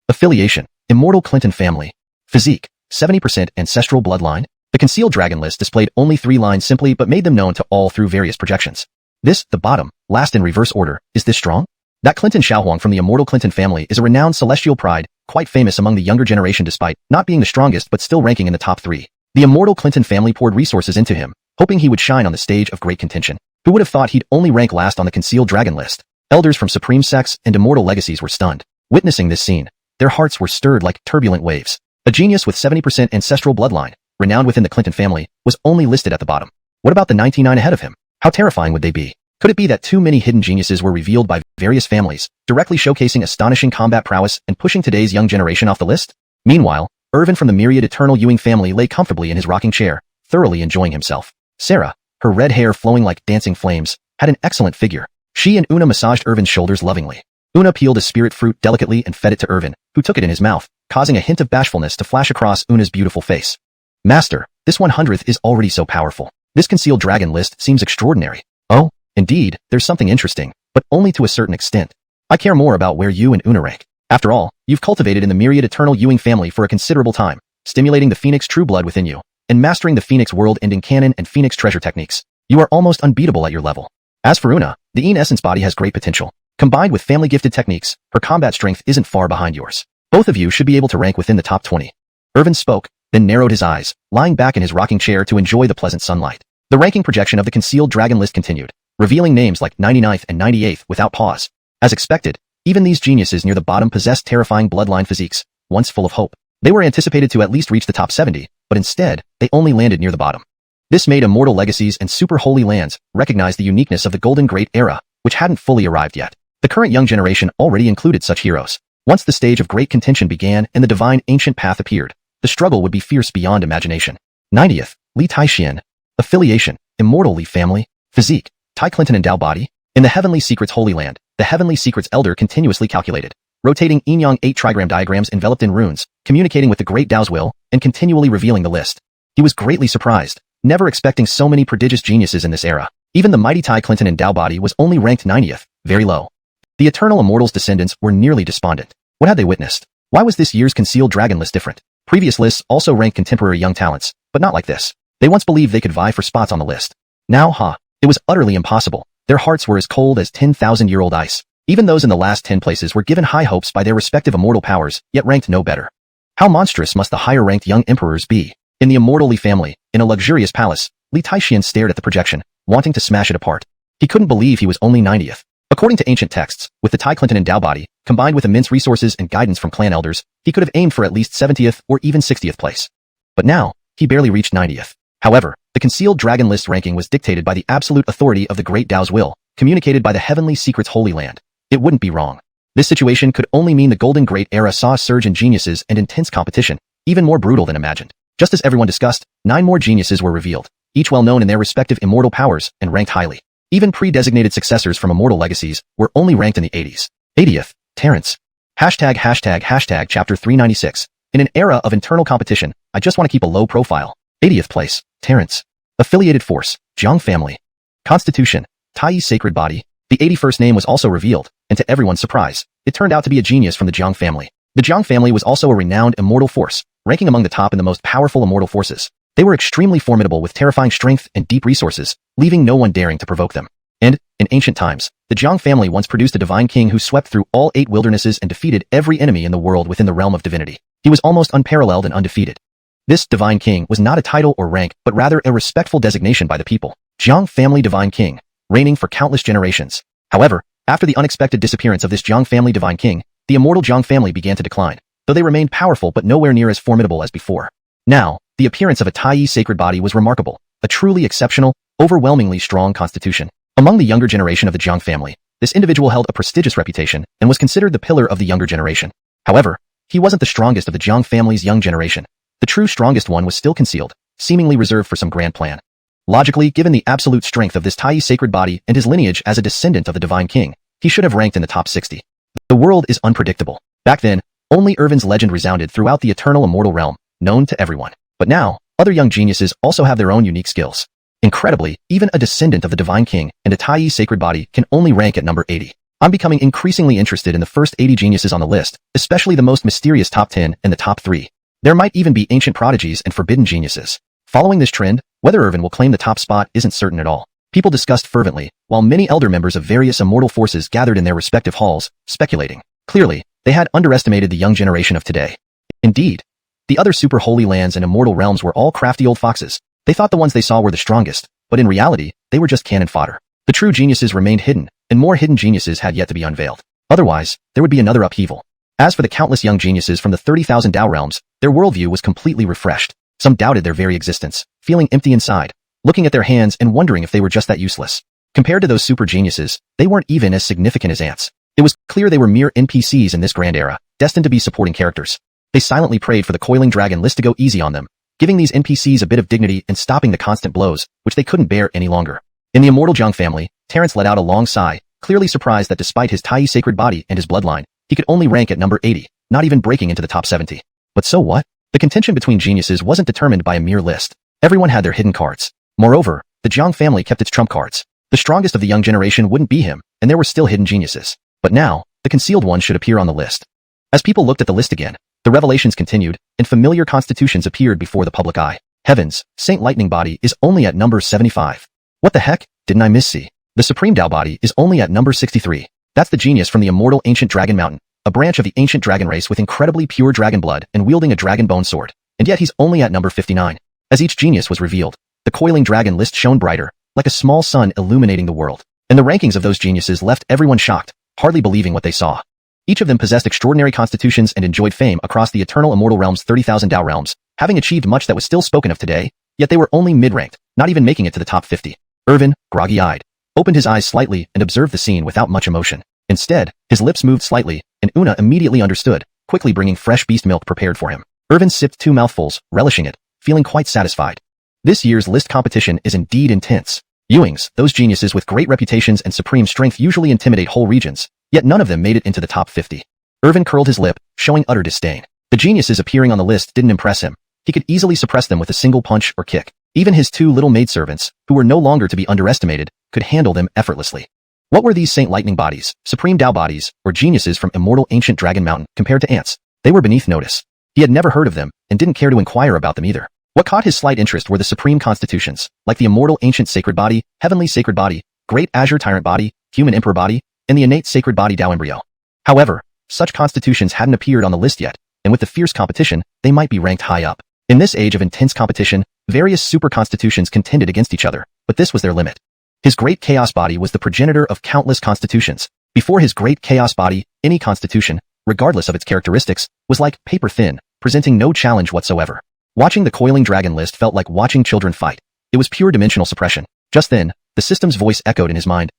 Speaker 1: Affiliation, Immortal Clinton Family. Physique, 70% Ancestral Bloodline. The concealed dragon list displayed only 3 lines simply but made them known to all through various projections. This, the bottom, last in reverse order, is this strong? That Clinton Xiaohuang from the Immortal Clinton family is a renowned celestial pride, quite famous among the younger generation despite not being the strongest but still ranking in the top 3. The Immortal Clinton family poured resources into him, hoping he would shine on the stage of great contention. Who would have thought he'd only rank last on the concealed dragon list? Elders from Supreme Sects and Immortal Legacies were stunned. Witnessing this scene, their hearts were stirred like turbulent waves. A genius with 70% ancestral bloodline, renowned within the Clinton family, was only listed at the bottom. What about the 99 ahead of him? How terrifying would they be? Could it be that too many hidden geniuses were revealed by various families, directly showcasing astonishing combat prowess and pushing today's young generation off the list? Meanwhile, Irvin from the myriad Eternal Ewing family lay comfortably in his rocking chair, thoroughly enjoying himself. Sarah, her red hair flowing like dancing flames, had an excellent figure. She and Una massaged Irvin's shoulders lovingly. Una peeled a spirit fruit delicately and fed it to Irvin, who took it in his mouth, causing a hint of bashfulness to flash across Una's beautiful face. Master, this 100th is already so powerful. This concealed dragon list seems extraordinary. Oh, indeed, there's something interesting, but only to a certain extent. I care more about where you and Una rank. After all, you've cultivated in the myriad Eternal Ewing family for a considerable time, stimulating the Phoenix true blood within you, and mastering the Phoenix world-ending canon and Phoenix treasure techniques. You are almost unbeatable at your level. As for Una, the Een Essence body has great potential. Combined with family-gifted techniques, her combat strength isn't far behind yours. Both of you should be able to rank within the top 20. Irvin spoke, then narrowed his eyes, lying back in his rocking chair to enjoy the pleasant sunlight. The ranking projection of the concealed dragon list continued, revealing names like 99th and 98th without pause. As expected, even these geniuses near the bottom possessed terrifying bloodline physiques, once full of hope. They were anticipated to at least reach the top 70, but instead, they only landed near the bottom. This made Immortal Legacies and Super Holy Lands recognize the uniqueness of the Golden Great Era, which hadn't fully arrived yet. The current young generation already included such heroes. Once the stage of great contention began and the divine ancient path appeared, the struggle would be fierce beyond imagination. 90th, Li Taixian. Affiliation, Immortal Li Family. Physique, Tai Clinton and Dao Body. In the Heavenly Secret's Holy Land, the Heavenly Secret's Elder continuously calculated, rotating yin-yang 8 trigram diagrams enveloped in runes, communicating with the Great Dao's will, and continually revealing the list. He was greatly surprised, never expecting so many prodigious geniuses in this era. Even the mighty Tai Clinton and Dao Body was only ranked 90th, very low. The Eternal Immortal's descendants were nearly despondent. What had they witnessed? Why was this year's concealed dragon list different? Previous lists also ranked contemporary young talents, but not like this. They once believed they could vie for spots on the list. Now, it was utterly impossible. Their hearts were as cold as 10,000-year-old ice. Even those in the last 10 places were given high hopes by their respective immortal powers, yet ranked no better. How monstrous must the higher-ranked young emperors be? In the Immortal Li family, in a luxurious palace, Li Taixian stared at the projection, wanting to smash it apart. He couldn't believe he was only 90th. According to ancient texts, with the Tai Clinton and Dao Body, combined with immense resources and guidance from clan elders, he could have aimed for at least 70th or even 60th place. But now, he barely reached 90th. However, the concealed dragon list ranking was dictated by the absolute authority of the Great Dao's will, communicated by the Heavenly Secret's Holy Land. It wouldn't be wrong. This situation could only mean the Golden Great Era saw a surge in geniuses and intense competition, even more brutal than imagined. Just as everyone discussed, 9 more geniuses were revealed, each well known in their respective immortal powers and ranked highly. Even pre-designated successors from immortal legacies were only ranked in the 80s. 80th, Terrence. ##### Chapter 396. In an era of internal competition, I just want to keep a low profile. 80th place, Terrence. Affiliated force, Jiang family. Constitution, Tai's sacred body. The 81st name was also revealed, and to everyone's surprise, it turned out to be a genius from the Jiang family. The Jiang family was also a renowned immortal force, ranking among the top in the most powerful immortal forces. They were extremely formidable with terrifying strength and deep resources, leaving no one daring to provoke them. And, in ancient times, the Jiang family once produced a divine king who swept through all 8 wildernesses and defeated every enemy in the world within the realm of divinity. He was almost unparalleled and undefeated. This divine king was not a title or rank, but rather a respectful designation by the people. Jiang family divine king, reigning for countless generations. However, after the unexpected disappearance of this Jiang family divine king, the immortal Jiang family began to decline, though they remained powerful but nowhere near as formidable as before. Now, the appearance of a Tai sacred body was remarkable, a truly exceptional, overwhelmingly strong constitution. Among the younger generation of the Jiang family, this individual held a prestigious reputation and was considered the pillar of the younger generation. However, he wasn't the strongest of the Jiang family's young generation. The true strongest one was still concealed, seemingly reserved for some grand plan. Logically, given the absolute strength of this Tai sacred body and his lineage as a descendant of the divine king, he should have ranked in the top 60. The world is unpredictable. Back then, only Irvin's legend resounded throughout the eternal immortal realm, known to everyone. But now, other young geniuses also have their own unique skills. Incredibly, even a descendant of the divine king and a Tai sacred body can only rank at number 80. I'm becoming increasingly interested in the first 80 geniuses on the list, especially the most mysterious top 10 and the top 3. There might even be ancient prodigies and forbidden geniuses. Following this trend, whether Irvin will claim the top spot isn't certain at all. People discussed fervently, while many elder members of various immortal forces gathered in their respective halls, speculating. Clearly, they had underestimated the young generation of today. Indeed, the other super holy lands and immortal realms were all crafty old foxes. They thought the ones they saw were the strongest, but in reality, they were just cannon fodder. The true geniuses remained hidden, and more hidden geniuses had yet to be unveiled. Otherwise, there would be another upheaval. As for the countless young geniuses from the 30,000 Dao realms, their worldview was completely refreshed. Some doubted their very existence, feeling empty inside, looking at their hands and wondering if they were just that useless. Compared to those super geniuses, they weren't even as significant as ants. It was clear they were mere NPCs in this grand era, destined to be supporting characters. They silently prayed for the coiling dragon list to go easy on them, giving these NPCs a bit of dignity and stopping the constant blows, which they couldn't bear any longer. In the immortal Jiang family, Terrence let out a long sigh, clearly surprised that despite his Tai sacred body and his bloodline, he could only rank at number 80, not even breaking into the top 70. But so what? The contention between geniuses wasn't determined by a mere list. Everyone had their hidden cards. Moreover, the Jiang family kept its trump cards. The strongest of the young generation wouldn't be him, and there were still hidden geniuses. But now, the concealed one should appear on the list. As people looked at the list again, the revelations continued, and familiar constitutions appeared before the public eye. Heavens, Saint Lightning Body is only at number 75. What the heck? Didn't I miss see? The Supreme Dao Body is only at number 63. That's the genius from the immortal ancient Dragon Mountain, a branch of the ancient dragon race with incredibly pure dragon blood and wielding a dragon bone sword. And yet he's only at number 59. As each genius was revealed, the coiling dragon list shone brighter, like a small sun illuminating the world. And the rankings of those geniuses left everyone shocked, hardly believing what they saw. Each of them possessed extraordinary constitutions and enjoyed fame across the eternal immortal realm's 30,000 Dao realms, having achieved much that was still spoken of today, yet they were only mid-ranked, not even making it to the top 50. Irvin, groggy-eyed, opened his eyes slightly and observed the scene without much emotion. Instead, his lips moved slightly, and Una immediately understood, quickly bringing fresh beast milk prepared for him. Irvin sipped 2 mouthfuls, relishing it, feeling quite satisfied. This year's list competition is indeed intense. Ewings, those geniuses with great reputations and supreme strength usually intimidate whole regions, yet none of them made it into the top 50. Irvin curled his lip, showing utter disdain. The geniuses appearing on the list didn't impress him. He could easily suppress them with a single punch or kick. Even his 2 little maidservants, who were no longer to be underestimated, could handle them effortlessly. What were these Saint Lightning Bodies, Supreme Dao Bodies, or geniuses from immortal ancient Dragon Mountain compared to ants? They were beneath notice. He had never heard of them, and didn't care to inquire about them either. What caught his slight interest were the supreme constitutions, like the immortal ancient sacred body, heavenly sacred body, great azure tyrant body, human emperor body, and the innate sacred body Dao embryo. However, such constitutions hadn't appeared on the list yet, and with the fierce competition, they might be ranked high up. In this age of intense competition, various super constitutions contended against each other, but this was their limit. His great chaos body was the progenitor of countless constitutions. Before his great chaos body, any constitution, regardless of its characteristics, was like paper thin, presenting no challenge whatsoever. Watching the coiling dragon list felt like watching children fight. It was pure dimensional suppression. Just then, the system's voice echoed in his mind.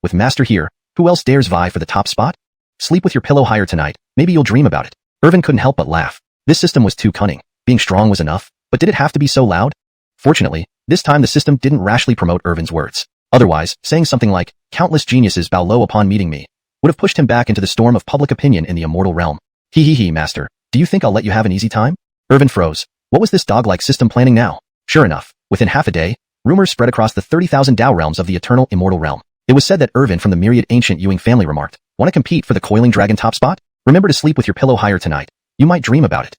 Speaker 1: With Master here, who else dares vie for the top spot? Sleep with your pillow higher tonight, maybe you'll dream about it. Irvin couldn't help but laugh. This system was too cunning. Being strong was enough, but did it have to be so loud? Fortunately, this time the system didn't rashly promote Irvin's words. Otherwise, saying something like, "Countless geniuses bow low upon meeting me," would have pushed him back into the storm of public opinion in the immortal realm. He, master. Do you think I'll let you have an easy time? Irvin froze. What was this dog-like system planning now? Sure enough, within half a day, rumors spread across the 30,000 Dao realms of the eternal immortal realm. It was said that Irvin from the myriad ancient Ewing family remarked, "Want to compete for the coiling dragon top spot? Remember to sleep with your pillow higher tonight. You might dream about it."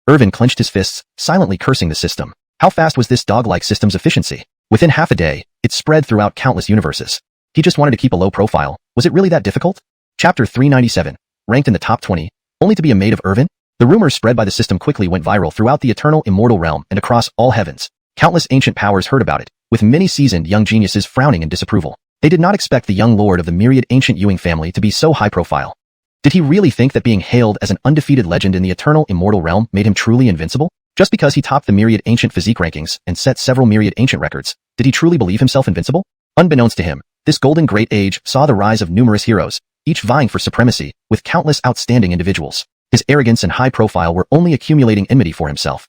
Speaker 1: Irvin clenched his fists, silently cursing the system. How fast was this dog-like system's efficiency? Within half a day, it spread throughout countless universes. He just wanted to keep a low profile. Was it really that difficult? Chapter 397. Ranked in the top 20, only to be a mate of Irvin? The rumors spread by the system quickly went viral throughout the eternal immortal realm and across all heavens. Countless ancient powers heard about it, with many seasoned young geniuses frowning in disapproval. They did not expect the young lord of the myriad ancient Ewing family to be so high profile. Did he really think that being hailed as an undefeated legend in the eternal immortal realm made him truly invincible? Just because he topped the myriad ancient physique rankings and set several myriad ancient records, did he truly believe himself invincible? Unbeknownst to him, this golden great age saw the rise of numerous heroes, each vying for supremacy, with countless outstanding individuals. His arrogance and high profile were only accumulating enmity for himself.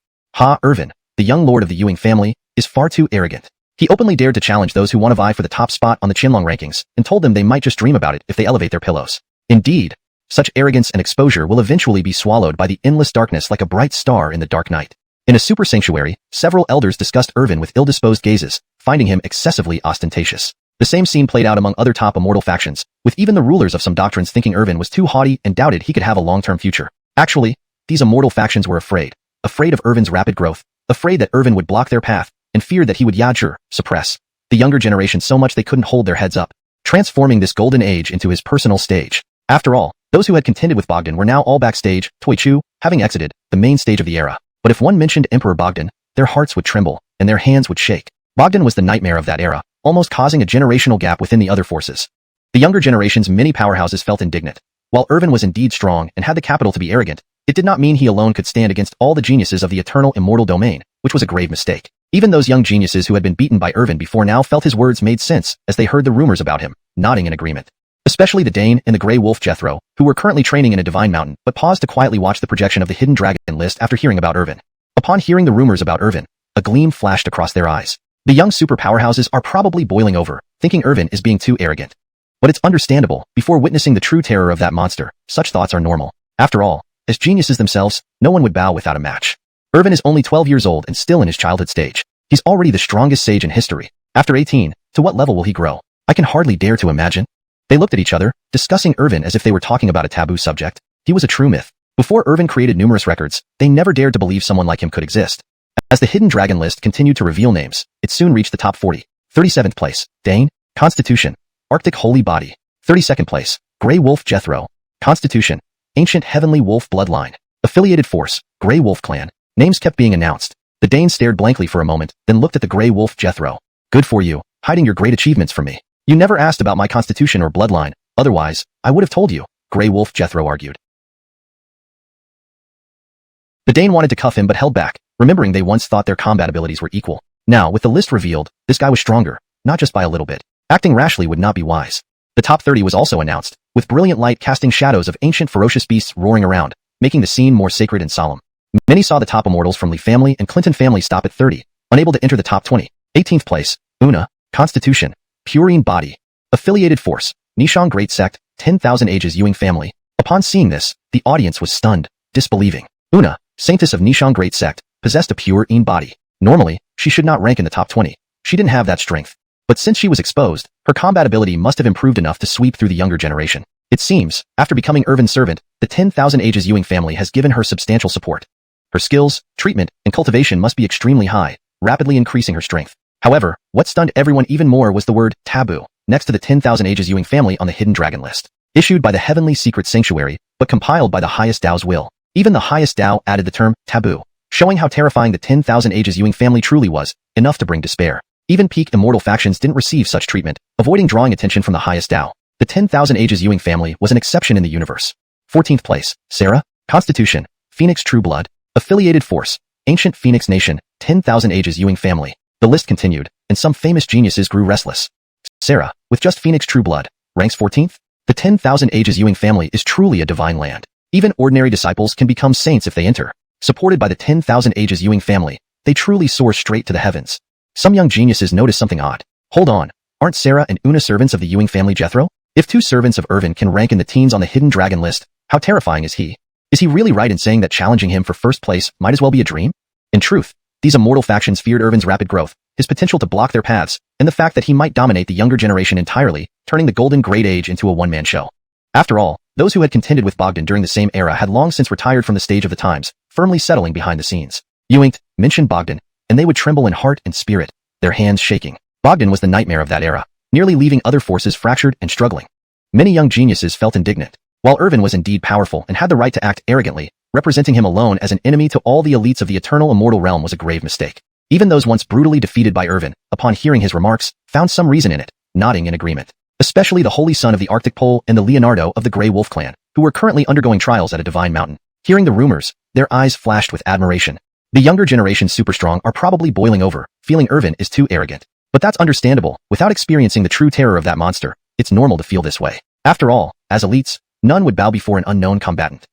Speaker 1: Irvin, the young lord of the Ewing family, is far too arrogant. He openly dared to challenge those who want to vie for the top spot on the Qianlong rankings, and told them they might just dream about it if they elevate their pillows. Indeed, such arrogance and exposure will eventually be swallowed by the endless darkness like a bright star in the dark night. In a super sanctuary, several elders discussed Irvin with ill-disposed gazes, finding him excessively ostentatious. The same scene played out among other top immortal factions, with even the rulers of some doctrines thinking Irvin was too haughty and doubted he could have a long-term future. Actually, these immortal factions were afraid of Irvin's rapid growth, afraid that Irvin would block their path, and feared that he would suppress the younger generation so much they couldn't hold their heads up, transforming this golden age into his personal stage. After all, those who had contended with Bogdan were now all backstage, Toichu, having exited the main stage of the era. But if one mentioned Emperor Bogdan, their hearts would tremble, and their hands would shake. Bogdan was the nightmare of that era, almost causing a generational gap within the other forces. The younger generation's many powerhouses felt indignant. While Irvin was indeed strong and had the capital to be arrogant, it did not mean he alone could stand against all the geniuses of the eternal immortal domain, which was a grave mistake. Even those young geniuses who had been beaten by Irvin before now felt his words made sense as they heard the rumors about him, nodding in agreement. Especially the Dane and the Grey Wolf Jethro, who were currently training in a divine mountain but paused to quietly watch the projection of the hidden dragon list after hearing about Irvin. Upon hearing the rumors about Irvin, a gleam flashed across their eyes. The young super powerhouses are probably boiling over, thinking Irvin is being too arrogant. But it's understandable, before witnessing the true terror of that monster, such thoughts are normal. After all, as geniuses themselves, no one would bow without a match. Irvin is only 12 years old and still in his childhood stage. He's already the strongest sage in history. After 18, to what level will he grow? I can hardly dare to imagine. They looked at each other, discussing Irvin as if they were talking about a taboo subject. He was a true myth. Before Irvin created numerous records, they never dared to believe someone like him could exist. As the hidden dragon list continued to reveal names, it soon reached the top 40. 37th place, Dane, Constitution, Arctic Holy Body. 32nd place, Grey Wolf Jethro, Constitution, Ancient Heavenly Wolf Bloodline. Affiliated Force, Grey Wolf Clan. Names kept being announced. The Dane stared blankly for a moment, then looked at the Grey Wolf Jethro. Good for you, hiding your great achievements from me. You never asked about my constitution or bloodline, otherwise, I would have told you, Grey Wolf Jethro argued. The Dane wanted to cuff him but held back, remembering they once thought their combat abilities were equal. Now, with the list revealed, this guy was stronger, not just by a little bit. Acting rashly would not be wise. The top 30 was also announced, with brilliant light casting shadows of ancient ferocious beasts roaring around, making the scene more sacred and solemn. Many saw the top immortals from Lee family and Clinton family stop at 30, unable to enter the top 20. 18th place, Una, Constitution, Purine Body. Affiliated Force, Nishong Great Sect, 10,000 Ages Ewing family. Upon seeing this, the audience was stunned, disbelieving. Una, Saintess of Nishong Great Sect, possessed a pure Een body. Normally, she should not rank in the top 20. She didn't have that strength. But since she was exposed, her combat ability must have improved enough to sweep through the younger generation. It seems, after becoming Irvin's servant, the 10,000 Ages Ewing family has given her substantial support. Her skills, treatment, and cultivation must be extremely high, rapidly increasing her strength. However, what stunned everyone even more was the word taboo, next to the 10,000 Ages Ewing family on the hidden dragon list. Issued by the Heavenly Secret Sanctuary, but compiled by the highest Dao's will. Even the highest Dao added the term taboo, showing how terrifying the 10,000 Ages Ewing family truly was, enough to bring despair. Even peak immortal factions didn't receive such treatment, avoiding drawing attention from the highest Dao. The 10,000 Ages Ewing family was an exception in the universe. 14th place, Sarah, Constitution, Phoenix True Blood, Affiliated Force, Ancient Phoenix Nation, 10,000 Ages Ewing family. The list continued, and some famous geniuses grew restless. Sarah, with just Phoenix True Blood, ranks 14th? The 10,000 Ages Ewing family is truly a divine land. Even ordinary disciples can become saints if they enter. Supported by the 10,000 Ages Ewing family, they truly soar straight to the heavens. Some young geniuses noticed something odd. Hold on, Aren't Sarah and Una servants of the Ewing family Jethro? If two servants of Irvin can rank in the teens on the hidden dragon list, how terrifying is he? Is he really right in saying that challenging him for first place might as well be a dream? In truth, these immortal factions feared Irvin's rapid growth, his potential to block their paths, and the fact that he might dominate the younger generation entirely, turning the golden great age into a one-man show. After all, those who had contended with Bogdan during the same era had long since retired from the stage of the times, firmly settling behind the scenes. Ewing mentioned Bogdan, and they would tremble in heart and spirit, their hands shaking. Bogdan was the nightmare of that era, nearly leaving other forces fractured and struggling. Many young geniuses felt indignant. While Irvin was indeed powerful and had the right to act arrogantly, representing him alone as an enemy to all the elites of the eternal immortal realm was a grave mistake. Even those once brutally defeated by Irvin, upon hearing his remarks, found some reason in it, nodding in agreement. Especially the Holy Son of the Arctic Pole and the Leonardo of the Grey Wolf clan, who were currently undergoing trials at a divine mountain. Hearing the rumors, their eyes flashed with admiration. The younger generation superstrong are probably boiling over, feeling Irvin is too arrogant. But that's understandable. Without experiencing the true terror of that monster, it's normal to feel this way. After all, as elites, none would bow before an unknown combatant.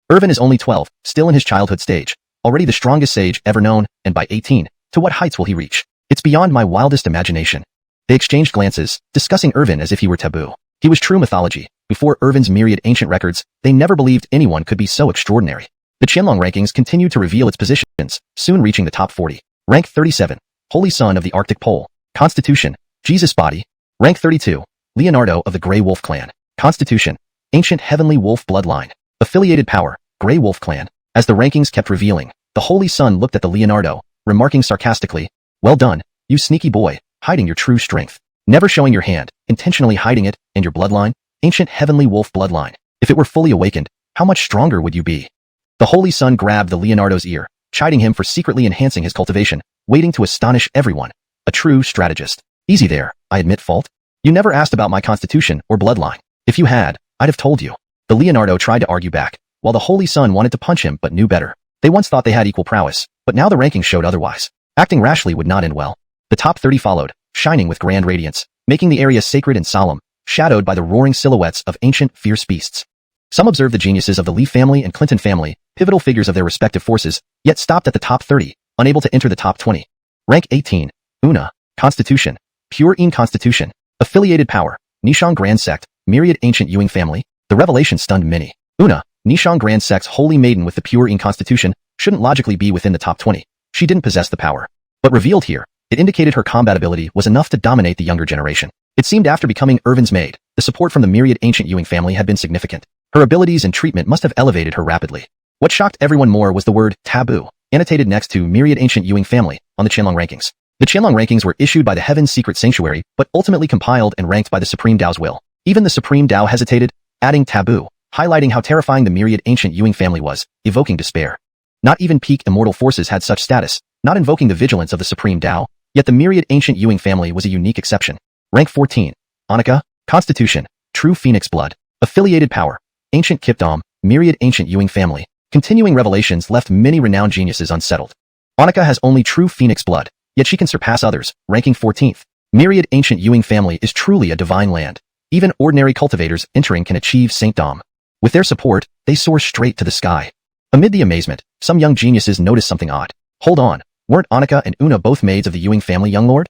Speaker 1: Irvin is only 12, still in his childhood stage, already the strongest sage ever known, and by 18, to what heights will he reach? It's beyond my wildest imagination. They exchanged glances, discussing Irvin as if he were taboo. He was true mythology. Before Irvin's myriad ancient records, they never believed anyone could be so extraordinary. The Qianlong rankings continued to reveal its positions, soon reaching the top 40. Rank 37, Holy Son of the Arctic Pole. Constitution, Jesus Body. Rank 32, Leonardo of the Grey Wolf clan. Constitution, Ancient Heavenly Wolf bloodline. Affiliated power, Grey Wolf clan. As the rankings kept revealing, the Holy Son looked at the Leonardo, remarking sarcastically, "Well done, you sneaky boy, hiding your true strength. Never showing your hand, intentionally hiding it, and your bloodline, Ancient Heavenly Wolf bloodline. If it were fully awakened, how much stronger would you be?" The Holy Son grabbed the Leonardo's ear, chiding him for secretly enhancing his cultivation, waiting to astonish everyone. A true strategist. Easy there, I admit fault. You never asked about my constitution or bloodline. If you had, I'd have told you. The Leonardo tried to argue back, while the Holy Son wanted to punch him but knew better. They once thought they had equal prowess, but now the rankings showed otherwise. Acting rashly would not end well. The top 30 followed, shining with grand radiance, making the area sacred and solemn, shadowed by the roaring silhouettes of ancient, fierce beasts. Some observed the geniuses of the Lee family and Clinton family, pivotal figures of their respective forces, yet stopped at the top 30, unable to enter the top 20. Rank 18, Una. Constitution, Pure Een Constitution. Affiliated power, Nishong Grand Sect, myriad ancient Ewing family. The revelation stunned many. Una, Nishong Grand Sect's holy maiden with the Pure Een Constitution, shouldn't logically be within the top 20. She didn't possess the power. But revealed here, it indicated her combat ability was enough to dominate the younger generation. It seemed after becoming Irvin's maid, the support from the myriad ancient Ewing family had been significant. Her abilities and treatment must have elevated her rapidly. What shocked everyone more was the word taboo, annotated next to myriad ancient Ewing family, on the Qianlong rankings. The Qianlong rankings were issued by the Heaven's Secret Sanctuary, but ultimately compiled and ranked by the Supreme Tao's will. Even the Supreme Tao hesitated, adding taboo, highlighting how terrifying the myriad ancient Ewing family was, evoking despair. Not even peak immortal forces had such status, not invoking the vigilance of the Supreme Tao, yet the myriad ancient Ewing family was a unique exception. Rank 14, Annika. Constitution, True Phoenix blood. Affiliated power, Ancient Kipdom, myriad ancient Ewing family. Continuing revelations left many renowned geniuses unsettled. Annika has only true Phoenix blood, yet she can surpass others, ranking 14th. Myriad ancient Ewing family is truly a divine land. Even ordinary cultivators entering can achieve saintdom. With their support, they soar straight to the sky. Amid the amazement, some young geniuses noticed something odd. Hold on, weren't Annika and Una both maids of the Ewing family, young lord?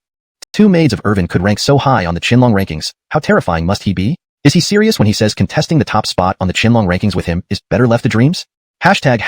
Speaker 1: Two maids of Irvin could rank so high on the Qianlong rankings. How terrifying must he be? Is he serious when he says contesting the top spot on the Qianlong rankings with him is better left to dreams? Hashtag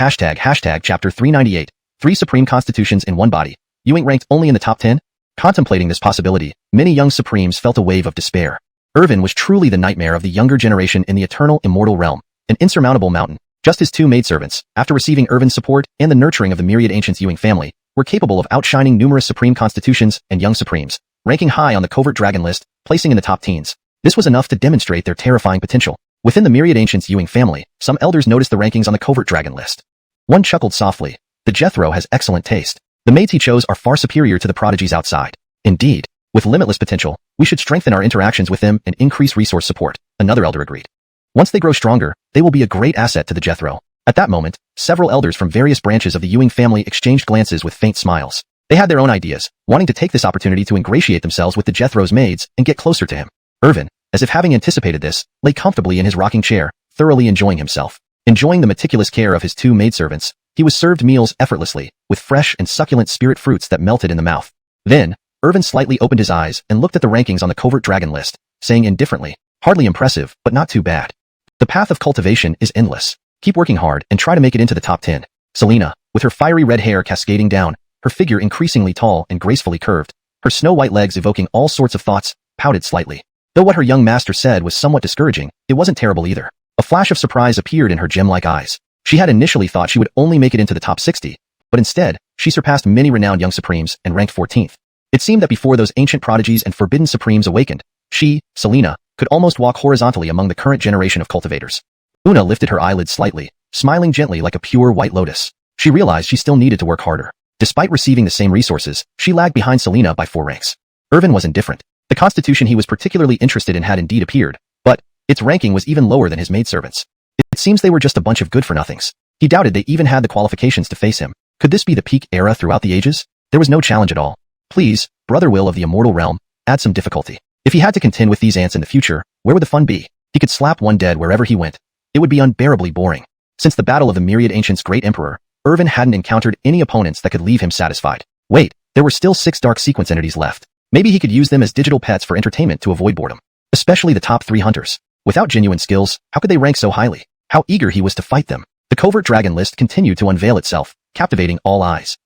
Speaker 1: chapter 398. 3 supreme constitutions in one body. Ewing ranked only in the top 10? Contemplating this possibility, many young supremes felt a wave of despair. Irvin was truly the nightmare of the younger generation in the eternal immortal realm, an insurmountable mountain. Just his two maidservants, after receiving Irvin's support and the nurturing of the myriad ancients Ewing family, were capable of outshining numerous supreme constitutions and young supremes, ranking high on the covert dragon list, placing in the top teens. This was enough to demonstrate their terrifying potential. Within the myriad ancients Ewing family, some elders noticed the rankings on the covert dragon list. One chuckled softly. The Jethro has excellent taste. The maids he chose are far superior to the prodigies outside. Indeed, with limitless potential, we should strengthen our interactions with them and increase resource support, another elder agreed. Once they grow stronger, they will be a great asset to the Jethro. At that moment, several elders from various branches of the Ewing family exchanged glances with faint smiles. They had their own ideas, wanting to take this opportunity to ingratiate themselves with the Jethro's maids and get closer to him. Irvin, as if having anticipated this, lay comfortably in his rocking chair, thoroughly enjoying himself. Enjoying the meticulous care of his two maidservants, he was served meals effortlessly, with fresh and succulent spirit fruits that melted in the mouth. Then, Irvin slightly opened his eyes and looked at the rankings on the covert dragon list, saying indifferently, hardly impressive, but not too bad. The path of cultivation is endless. Keep working hard and try to make it into the top 10. Selena, with her fiery red hair cascading down, her figure increasingly tall and gracefully curved, her snow-white legs evoking all sorts of thoughts, pouted slightly. Though what her young master said was somewhat discouraging, it wasn't terrible either. A flash of surprise appeared in her gem-like eyes. She had initially thought she would only make it into the top 60, but instead, she surpassed many renowned young supremes and ranked 14th. It seemed that before those ancient prodigies and forbidden supremes awakened, she, Selena, could almost walk horizontally among the current generation of cultivators. Una lifted her eyelids slightly, smiling gently like a pure white lotus. She realized she still needed to work harder. Despite receiving the same resources, she lagged behind Selena by 4 ranks. Irvin was indifferent. The constitution he was particularly interested in had indeed appeared, but its ranking was even lower than his maidservants. It seems they were just a bunch of good-for-nothings. He doubted they even had the qualifications to face him. Could this be the peak era throughout the ages? There was no challenge at all. Please, Brother Will of the Immortal Realm, add some difficulty. If he had to contend with these ants in the future, where would the fun be? He could slap one dead wherever he went. It would be unbearably boring. Since the Battle of the Myriad Ancients' Great Emperor, Irvin hadn't encountered any opponents that could leave him satisfied. Wait, there were still 6 dark sequence entities left. Maybe he could use them as digital pets for entertainment to avoid boredom. Especially the top 3 hunters. Without genuine skills, how could they rank so highly? How eager he was to fight them. The covert dragon list continued to unveil itself, captivating all eyes.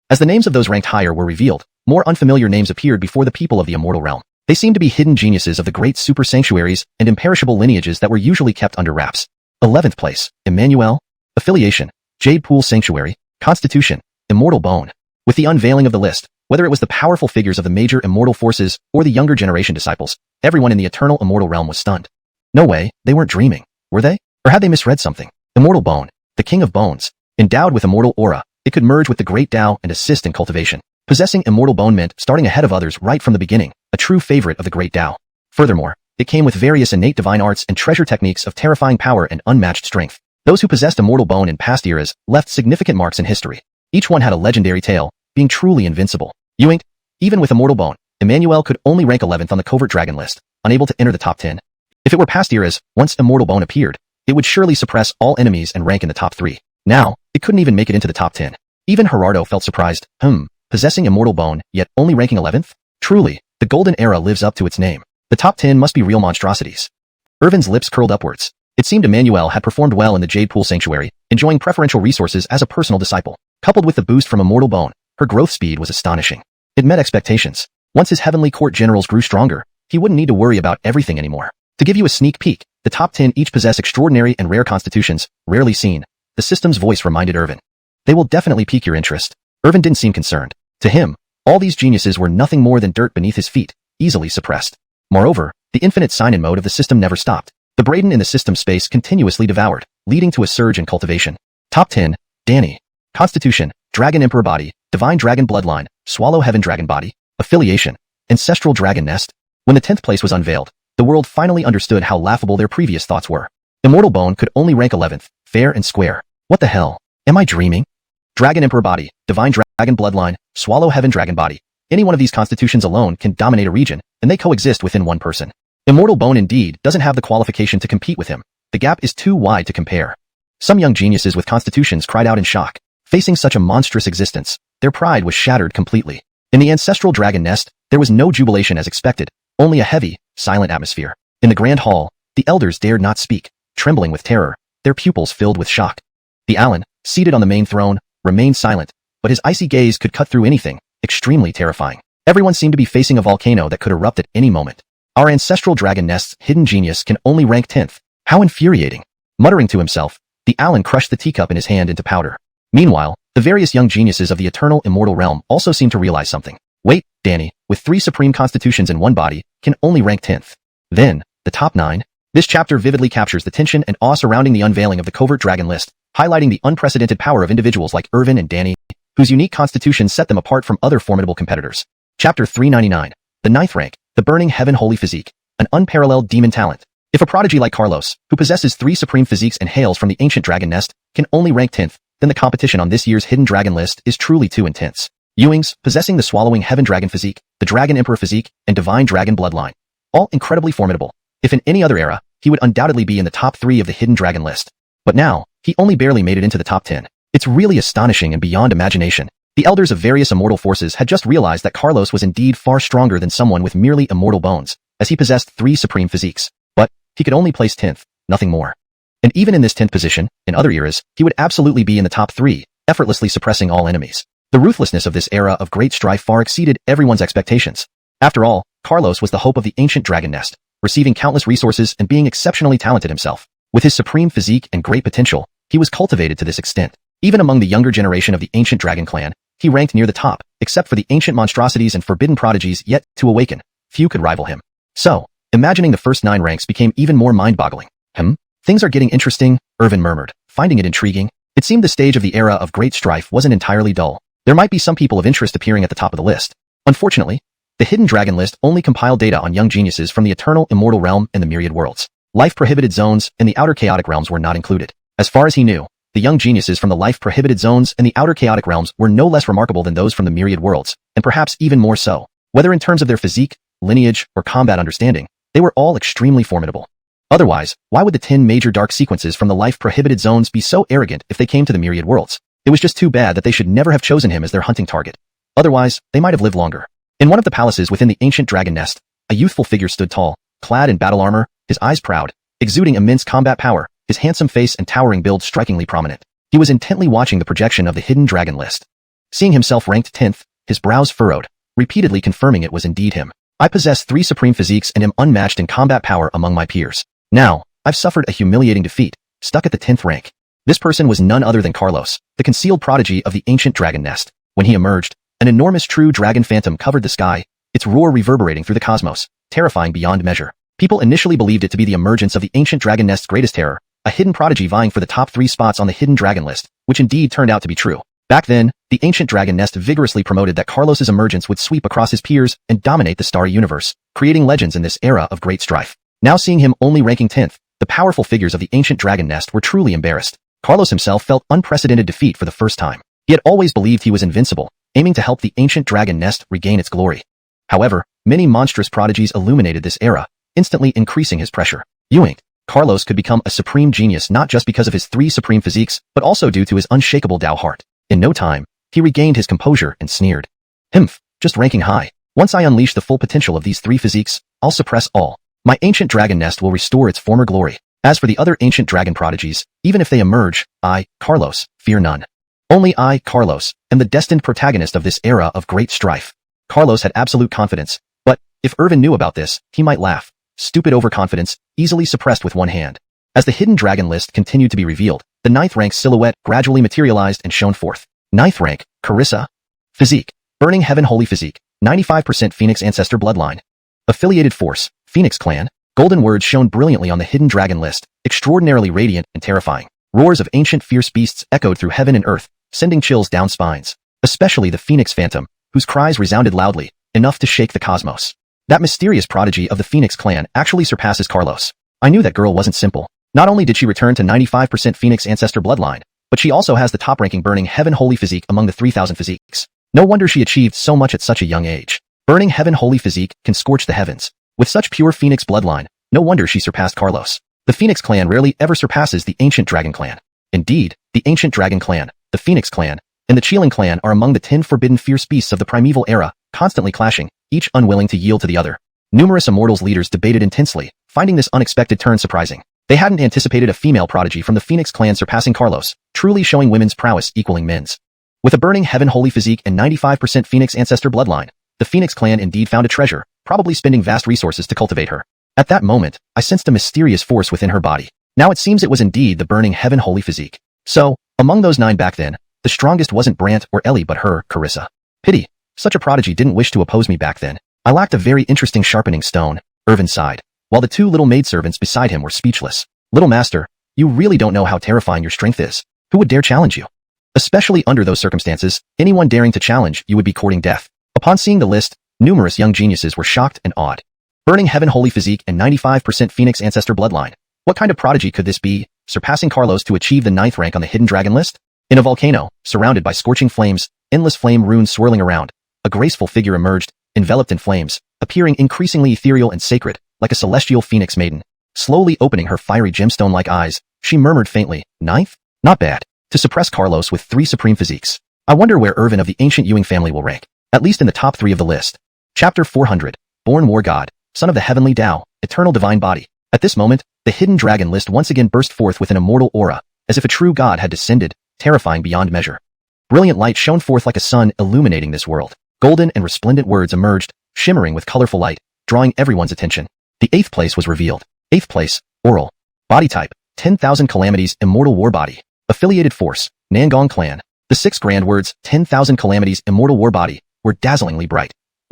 Speaker 1: As the names of those ranked higher were revealed, more unfamiliar names appeared before the people of the Immortal Realm. They seemed to be hidden geniuses of the great super sanctuaries and imperishable lineages that were usually kept under wraps. 11th place, Emmanuel. Affiliation, Jade Pool Sanctuary. Constitution, Immortal Bone. With the unveiling of the list, whether it was the powerful figures of the major immortal forces or the younger generation disciples, everyone in the eternal immortal realm was stunned. No way, they weren't dreaming, were they? Or had they misread something? Immortal Bone, the King of Bones. Endowed with immortal aura, it could merge with the Great Tao and assist in cultivation. Possessing Immortal Bone meant starting ahead of others right from the beginning, a true favorite of the Great Tao. Furthermore, it came with various innate divine arts and treasure techniques of terrifying power and unmatched strength. Those who possessed Immortal Bone in past eras left significant marks in history. Each one had a legendary tale, being truly invincible. Even with Immortal Bone, Emmanuel could only rank 11th on the covert dragon list, unable to enter the top 10. If it were past eras, once Immortal Bone appeared, it would surely suppress all enemies and rank in the top 3. Now, it couldn't even make it into the top 10. Even Gerardo felt surprised. Possessing Immortal Bone, yet only ranking 11th? Truly, the Golden Era lives up to its name. The top 10 must be real monstrosities. Irvin's lips curled upwards. It seemed Emmanuel had performed well in the Jade Pool Sanctuary, enjoying preferential resources as a personal disciple. Coupled with the boost from Immortal Bone, her growth speed was astonishing. It met expectations. Once his Heavenly Court generals grew stronger, he wouldn't need to worry about everything anymore. To give you a sneak peek, the top 10 each possess extraordinary and rare constitutions, rarely seen. The system's voice reminded Irvin. They will definitely pique your interest. Irvin didn't seem concerned. To him, all these geniuses were nothing more than dirt beneath his feet, easily suppressed. Moreover, the infinite sign-in mode of the system never stopped. The Braden in the system space continuously devoured, leading to a surge in cultivation. Top 10, Danny. Constitution, Dragon Emperor Body, Divine Dragon Bloodline, Swallow Heaven Dragon Body, Affiliation, Ancestral Dragon Nest. When the 10th place was unveiled, the world finally understood how laughable their previous thoughts were. Immortal Bone could only rank 11th, fair and square. What the hell? Am I dreaming? Dragon Emperor Body, Divine Dragon Bloodline, Swallow Heaven Dragon Body. Any one of these constitutions alone can dominate a region, and they coexist within one person. Immortal Bone indeed doesn't have the qualification to compete with him. The gap is too wide to compare. Some young geniuses with constitutions cried out in shock. Facing such a monstrous existence, their pride was shattered completely. In the Ancestral Dragon Nest, there was no jubilation as expected, only a heavy, silent atmosphere. In the Grand Hall, the elders dared not speak, trembling with terror, their pupils filled with shock. The Allen, seated on the main throne, remained silent, but his icy gaze could cut through anything, extremely terrifying. Everyone seemed to be facing a volcano that could erupt at any moment. Our Ancestral Dragon Nest's hidden genius can only rank 10th. How infuriating. Muttering to himself, the Allen crushed the teacup in his hand into powder. Meanwhile, the various young geniuses of the eternal immortal realm also seemed to realize something. Wait, Danny, with 3 supreme constitutions in one body, can only rank 10th. Then, the top 9. This chapter vividly captures the tension and awe surrounding the unveiling of the covert dragon list, highlighting the unprecedented power of individuals like Irvin and Danny, whose unique constitutions set them apart from other formidable competitors. Chapter 399. The 9th rank, the Burning Heaven Holy Physique, an unparalleled demon talent. If a prodigy like Carlos, who possesses 3 supreme physiques and hails from the ancient dragon nest, can only rank 10th, then the competition on this year's hidden dragon list is truly too intense. Ewings, possessing the Swallowing Heaven Dragon Physique, the Dragon Emperor Physique, and Divine Dragon Bloodline. All incredibly formidable. If in any other era, he would undoubtedly be in the top 3 of the hidden dragon list. But now, he only barely made it into the top 10. It's really astonishing and beyond imagination. The elders of various immortal forces had just realized that Carlos was indeed far stronger than someone with merely immortal bones, as he possessed 3 supreme physiques. But he could only place 10th, nothing more. And even in this 10th position, in other eras, he would absolutely be in the top 3, effortlessly suppressing all enemies. The ruthlessness of this era of great strife far exceeded everyone's expectations. After all, Carlos was the hope of the ancient dragon nest, receiving countless resources and being exceptionally talented himself. With his supreme physique and great potential, he was cultivated to this extent. Even among the younger generation of the ancient dragon clan, he ranked near the top, except for the ancient monstrosities and forbidden prodigies yet to awaken. Few could rival him. So, imagining the first 9 ranks became even more mind-boggling. Things are getting interesting, Irvin murmured, finding it intriguing. It seemed the stage of the era of great strife wasn't entirely dull. There might be some people of interest appearing at the top of the list. Unfortunately, the Hidden Dragon list only compiled data on young geniuses from the Eternal Immortal Realm and the Myriad Worlds. Life-prohibited zones and the Outer Chaotic Realms were not included. As far as he knew, the young geniuses from the Life-prohibited zones and the Outer Chaotic Realms were no less remarkable than those from the Myriad Worlds, and perhaps even more so. Whether in terms of their physique, lineage, or combat understanding, they were all extremely formidable. Otherwise, why would the 10 major dark sequences from the life-prohibited zones be so arrogant if they came to the Myriad Worlds? It was just too bad that they should never have chosen him as their hunting target. Otherwise, they might have lived longer. In one of the palaces within the ancient dragon nest, a youthful figure stood tall, clad in battle armor, his eyes proud, exuding immense combat power, his handsome face and towering build strikingly prominent. He was intently watching the projection of the Hidden Dragon list. Seeing himself ranked 10th, his brows furrowed, repeatedly confirming it was indeed him. I possess 3 supreme physiques and am unmatched in combat power among my peers. Now, I've suffered a humiliating defeat, stuck at the 10th rank. This person was none other than Carlos, the concealed prodigy of the ancient dragon nest. When he emerged, an enormous true dragon phantom covered the sky, its roar reverberating through the cosmos, terrifying beyond measure. People initially believed it to be the emergence of the ancient dragon nest's greatest terror, a hidden prodigy vying for the top 3 spots on the Hidden Dragon list, which indeed turned out to be true. Back then, the ancient dragon nest vigorously promoted that Carlos's emergence would sweep across his peers and dominate the starry universe, creating legends in this era of great strife. Now seeing him only ranking 10th, the powerful figures of the ancient dragon nest were truly embarrassed. Carlos himself felt unprecedented defeat for the first time. He had always believed he was invincible, aiming to help the ancient dragon nest regain its glory. However, many monstrous prodigies illuminated this era, instantly increasing his pressure. Carlos could become a supreme genius not just because of his 3 supreme physiques, but also due to his unshakable Tao heart. In no time, he regained his composure and sneered. Just ranking high. Once I unleash the full potential of these 3 physiques, I'll suppress all. My ancient dragon nest will restore its former glory. As for the other ancient dragon prodigies, even if they emerge, I, Carlos, fear none. Only I, Carlos, am the destined protagonist of this era of great strife. Carlos had absolute confidence, but if Irvin knew about this, he might laugh. Stupid overconfidence, easily suppressed with one hand. As the Hidden Dragon list continued to be revealed, the 9th rank silhouette gradually materialized and shone forth. 9th rank, Carissa. Physique, Burning Heaven Holy Physique, 95% Phoenix Ancestor Bloodline. Affiliated Force, Phoenix Clan. Golden words shone brilliantly on the Hidden Dragon list, extraordinarily radiant and terrifying. Roars of ancient fierce beasts echoed through heaven and earth, sending chills down spines. Especially the Phoenix Phantom, whose cries resounded loudly, enough to shake the cosmos. That mysterious prodigy of the Phoenix clan actually surpasses Carlos. I knew that girl wasn't simple. Not only did she return to 95% Phoenix Ancestor Bloodline, but she also has the top-ranking Burning Heaven Holy Physique among the 3,000 physiques. No wonder she achieved so much at such a young age. Burning Heaven Holy Physique can scorch the heavens. With such pure Phoenix bloodline, no wonder she surpassed Carlos. The Phoenix clan rarely ever surpasses the Ancient Dragon clan. Indeed, the Ancient Dragon clan, the Phoenix clan, and the Qilin clan are among the 10 forbidden fierce beasts of the primeval era, constantly clashing, each unwilling to yield to the other. Numerous Immortals leaders debated intensely, finding this unexpected turn surprising. They hadn't anticipated a female prodigy from the Phoenix clan surpassing Carlos, truly showing women's prowess equaling men's. With a Burning Heaven Holy Physique and 95% Phoenix Ancestor bloodline, the Phoenix clan indeed found a treasure, probably spending vast resources to cultivate her. At that moment, I sensed a mysterious force within her body. Now it seems it was indeed the Burning Heaven Holy Physique. So, among those 9 back then, the strongest wasn't Brant or Ellie but her, Carissa. Pity. Such a prodigy didn't wish to oppose me back then. I lacked a very interesting sharpening stone, Irvin sighed, while the 2 little maidservants beside him were speechless. Little master, you really don't know how terrifying your strength is. Who would dare challenge you? Especially under those circumstances, anyone daring to challenge you would be courting death. Upon seeing the list, numerous young geniuses were shocked and awed. Burning Heaven Holy Physique and 95% Phoenix Ancestor bloodline. What kind of prodigy could this be, surpassing Carlos to achieve the 9th rank on the Hidden Dragon list? In a volcano, surrounded by scorching flames, endless flame runes swirling around, a graceful figure emerged, enveloped in flames, appearing increasingly ethereal and sacred, like a celestial phoenix maiden. Slowly opening her fiery gemstone-like eyes, she murmured faintly, 9th? Not bad. To suppress Carlos with 3 supreme physiques. I wonder where Irvin of the ancient Ewing family will rank, at least in the top 3 of the list. Chapter 400. Born War God, Son of the Heavenly Tao, Eternal Divine Body. At this moment, the hidden dragon list once again burst forth with an immortal aura, as if a true god had descended, terrifying beyond measure. Brilliant light shone forth like a sun illuminating this world. Golden and resplendent words emerged, shimmering with colorful light, drawing everyone's attention. The 8th place was revealed. 8th place, Oral. Body type, 10,000 calamities, immortal war body. Affiliated force, Nidhogg clan. The 6 grand words, 10,000 calamities, immortal war body, were dazzlingly bright.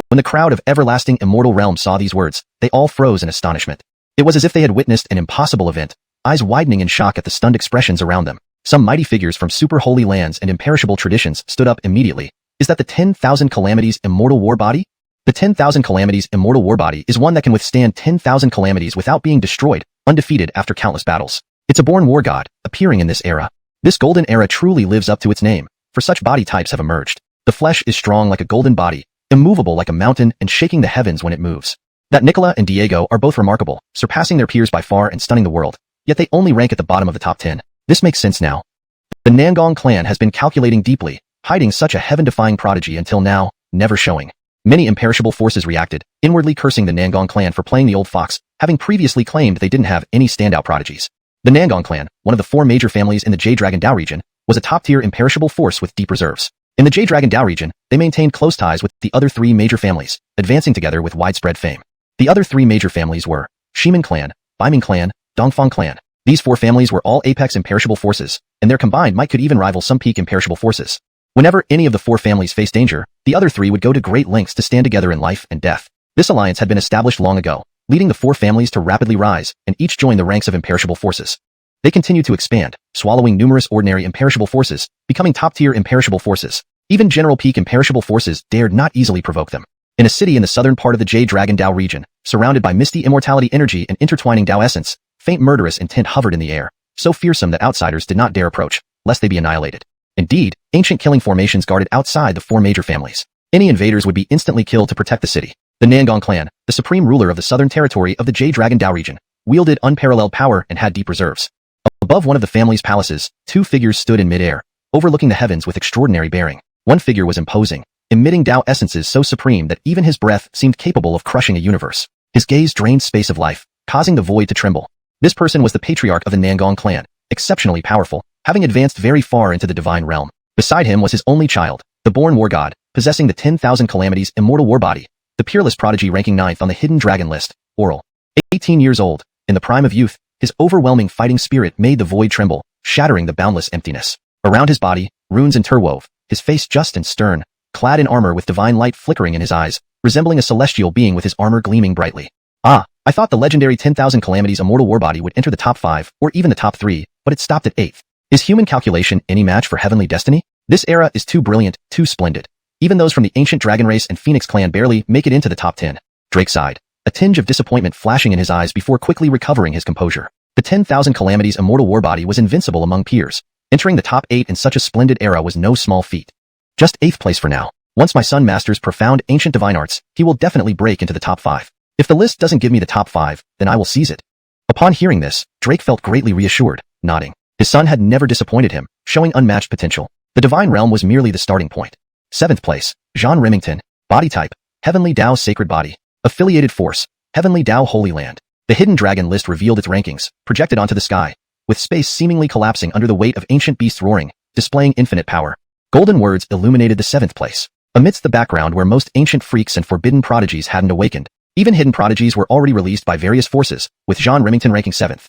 Speaker 1: When the crowd of everlasting immortal realm saw these words, they all froze in astonishment. It was as if they had witnessed an impossible event, eyes widening in shock at the stunned expressions around them. Some mighty figures from super holy lands and imperishable traditions stood up immediately. Is that the 10,000 calamities immortal war body? The 10,000 calamities immortal war body is one that can withstand 10,000 calamities without being destroyed, undefeated after countless battles. It's a born war god, appearing in this era. This golden era truly lives up to its name, for such body types have emerged. The flesh is strong like a golden body, immovable like a mountain and shaking the heavens when it moves. That Nicola and Diego are both remarkable, surpassing their peers by far and stunning the world, yet they only rank at the bottom of the top 10. This makes sense now. The Nidhogg clan has been calculating deeply, hiding such a heaven-defying prodigy until now, never showing. Many imperishable forces reacted, inwardly cursing the Nidhogg clan for playing the old fox, having previously claimed they didn't have any standout prodigies. The Nidhogg clan, one of the 4 major families in the J-Dragon Dao region, was a top-tier imperishable force with deep reserves. In the J-Dragon Dao region, they maintained close ties with the other 3 major families, advancing together with widespread fame. The other 3 major families were Shimin clan, Baiming clan, Dongfang clan. These 4 families were all apex imperishable forces, and their combined might could even rival some peak imperishable forces. Whenever any of the 4 families faced danger, the other 3 would go to great lengths to stand together in life and death. This alliance had been established long ago, leading the 4 families to rapidly rise and each join the ranks of imperishable forces. They continued to expand, swallowing numerous ordinary imperishable forces, becoming top-tier imperishable forces. Even general peak imperishable forces dared not easily provoke them. In a city in the southern part of the J-Dragon Dao region, surrounded by misty immortality energy and intertwining Dao essence, faint murderous intent hovered in the air, so fearsome that outsiders did not dare approach, lest they be annihilated. Indeed, ancient killing formations guarded outside the 4 major families. Any invaders would be instantly killed to protect the city. The Nidhogg clan, the supreme ruler of the southern territory of the J-Dragon Dao region, wielded unparalleled power and had deep reserves. Above one of the family's palaces, 2 figures stood in midair, overlooking the heavens with extraordinary bearing. One figure was imposing, emitting Dao essences so supreme that even his breath seemed capable of crushing a universe. His gaze drained space of life, causing the void to tremble. This person was the patriarch of the Nidhogg clan, exceptionally powerful, having advanced very far into the divine realm. Beside him was his only child, the born war god, possessing the 10,000 calamities immortal war body, the peerless prodigy ranking 9th on the hidden dragon list, Oral. 18 years old, in the prime of youth, his overwhelming fighting spirit made the void tremble, shattering the boundless emptiness. Around his body, runes interwove, his face just and stern, clad in armor with divine light flickering in his eyes, resembling a celestial being with his armor gleaming brightly. Ah, I thought the legendary 10,000 calamities immortal war body would enter the top 5, or even the top 3, but it stopped at 8th. Is human calculation any match for heavenly destiny? This era is too brilliant, too splendid. Even those from the ancient dragon race and Phoenix clan barely make it into the top 10. Drake sighed, a tinge of disappointment flashing in his eyes before quickly recovering his composure. The 10,000 calamities immortal war body was invincible among peers. Entering the top 8 in such a splendid era was no small feat. Just 8th place for now. Once my son masters profound ancient divine arts, he will definitely break into the top 5. If the list doesn't give me the top 5, then I will seize it. Upon hearing this, Drake felt greatly reassured, nodding. His son had never disappointed him, showing unmatched potential. The divine realm was merely the starting point. 7th place, Jean Remington. Body type, Heavenly Tao Sacred Body. Affiliated force, Heavenly Tao Holy Land. The hidden dragon list revealed its rankings, projected onto the sky, with space seemingly collapsing under the weight of ancient beasts roaring, displaying infinite power. Golden words illuminated the 7th place. Amidst the background where most ancient freaks and forbidden prodigies hadn't awakened, even hidden prodigies were already released by various forces, with Jean Remington ranking 7th.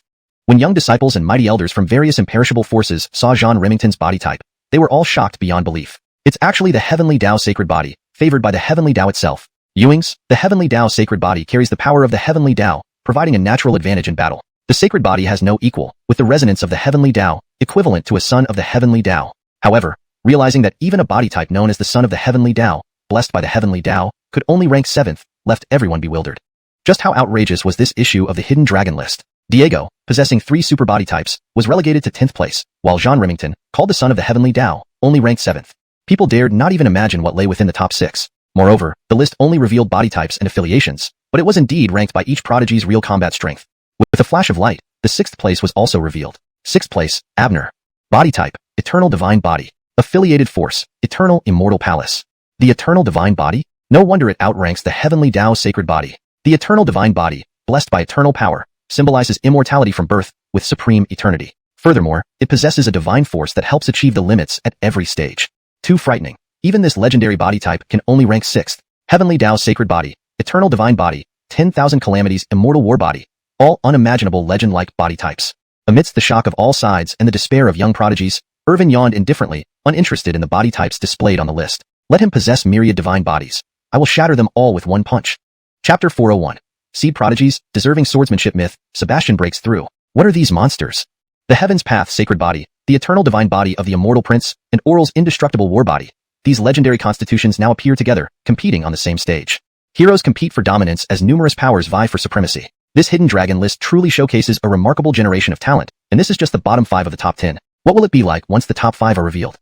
Speaker 1: When young disciples and mighty elders from various imperishable forces saw Jean Remington's body type, they were all shocked beyond belief. It's actually the Heavenly Tao Sacred Body, favored by the Heavenly Tao itself. Ewings, the Heavenly Tao Sacred Body carries the power of the Heavenly Tao, providing a natural advantage in battle. The Sacred Body has no equal, with the resonance of the Heavenly Tao, equivalent to a son of the Heavenly Tao. However, realizing that even a body type known as the son of the Heavenly Tao, blessed by the Heavenly Tao, could only rank 7th, left everyone bewildered. Just how outrageous was this issue of the hidden dragon list? Diego, possessing 3 super body types, was relegated to 10th place, while Jean Remington, called the son of the Heavenly Tao, only ranked 7th. People dared not even imagine what lay within the top 6. Moreover, the list only revealed body types and affiliations, but it was indeed ranked by each prodigy's real combat strength. With a flash of light, the 6th place was also revealed. 6th place, Abner. Body type, Eternal Divine Body. Affiliated Force, Eternal Immortal Palace. The Eternal Divine Body? No wonder it outranks the Heavenly Tao Sacred Body. The Eternal Divine Body, blessed by eternal power, symbolizes immortality from birth with supreme eternity. Furthermore, it possesses a divine force that helps achieve the limits at every stage. Too frightening. Even this legendary body type can only rank 6th. Heavenly Tao Sacred Body, Eternal Divine Body, 10,000 Calamities Immortal War Body. All unimaginable legend-like body types. Amidst the shock of all sides and the despair of young prodigies, Irvin yawned indifferently, uninterested in the body types displayed on the list. Let him possess myriad divine bodies. I will shatter them all with one punch. Chapter 401. Seed Prodigies, Deserving Swordsmanship Myth, Sebastian breaks through. What are these monsters? The Heaven's Path Sacred Body, the Eternal Divine Body of the Immortal Prince, and Oral's Indestructible War Body. These legendary constitutions now appear together, competing on the same stage. Heroes compete for dominance as numerous powers vie for supremacy. This hidden dragon list truly showcases a remarkable generation of talent, and this is just the bottom 5 of the top 10. What will it be like once the top 5 are revealed?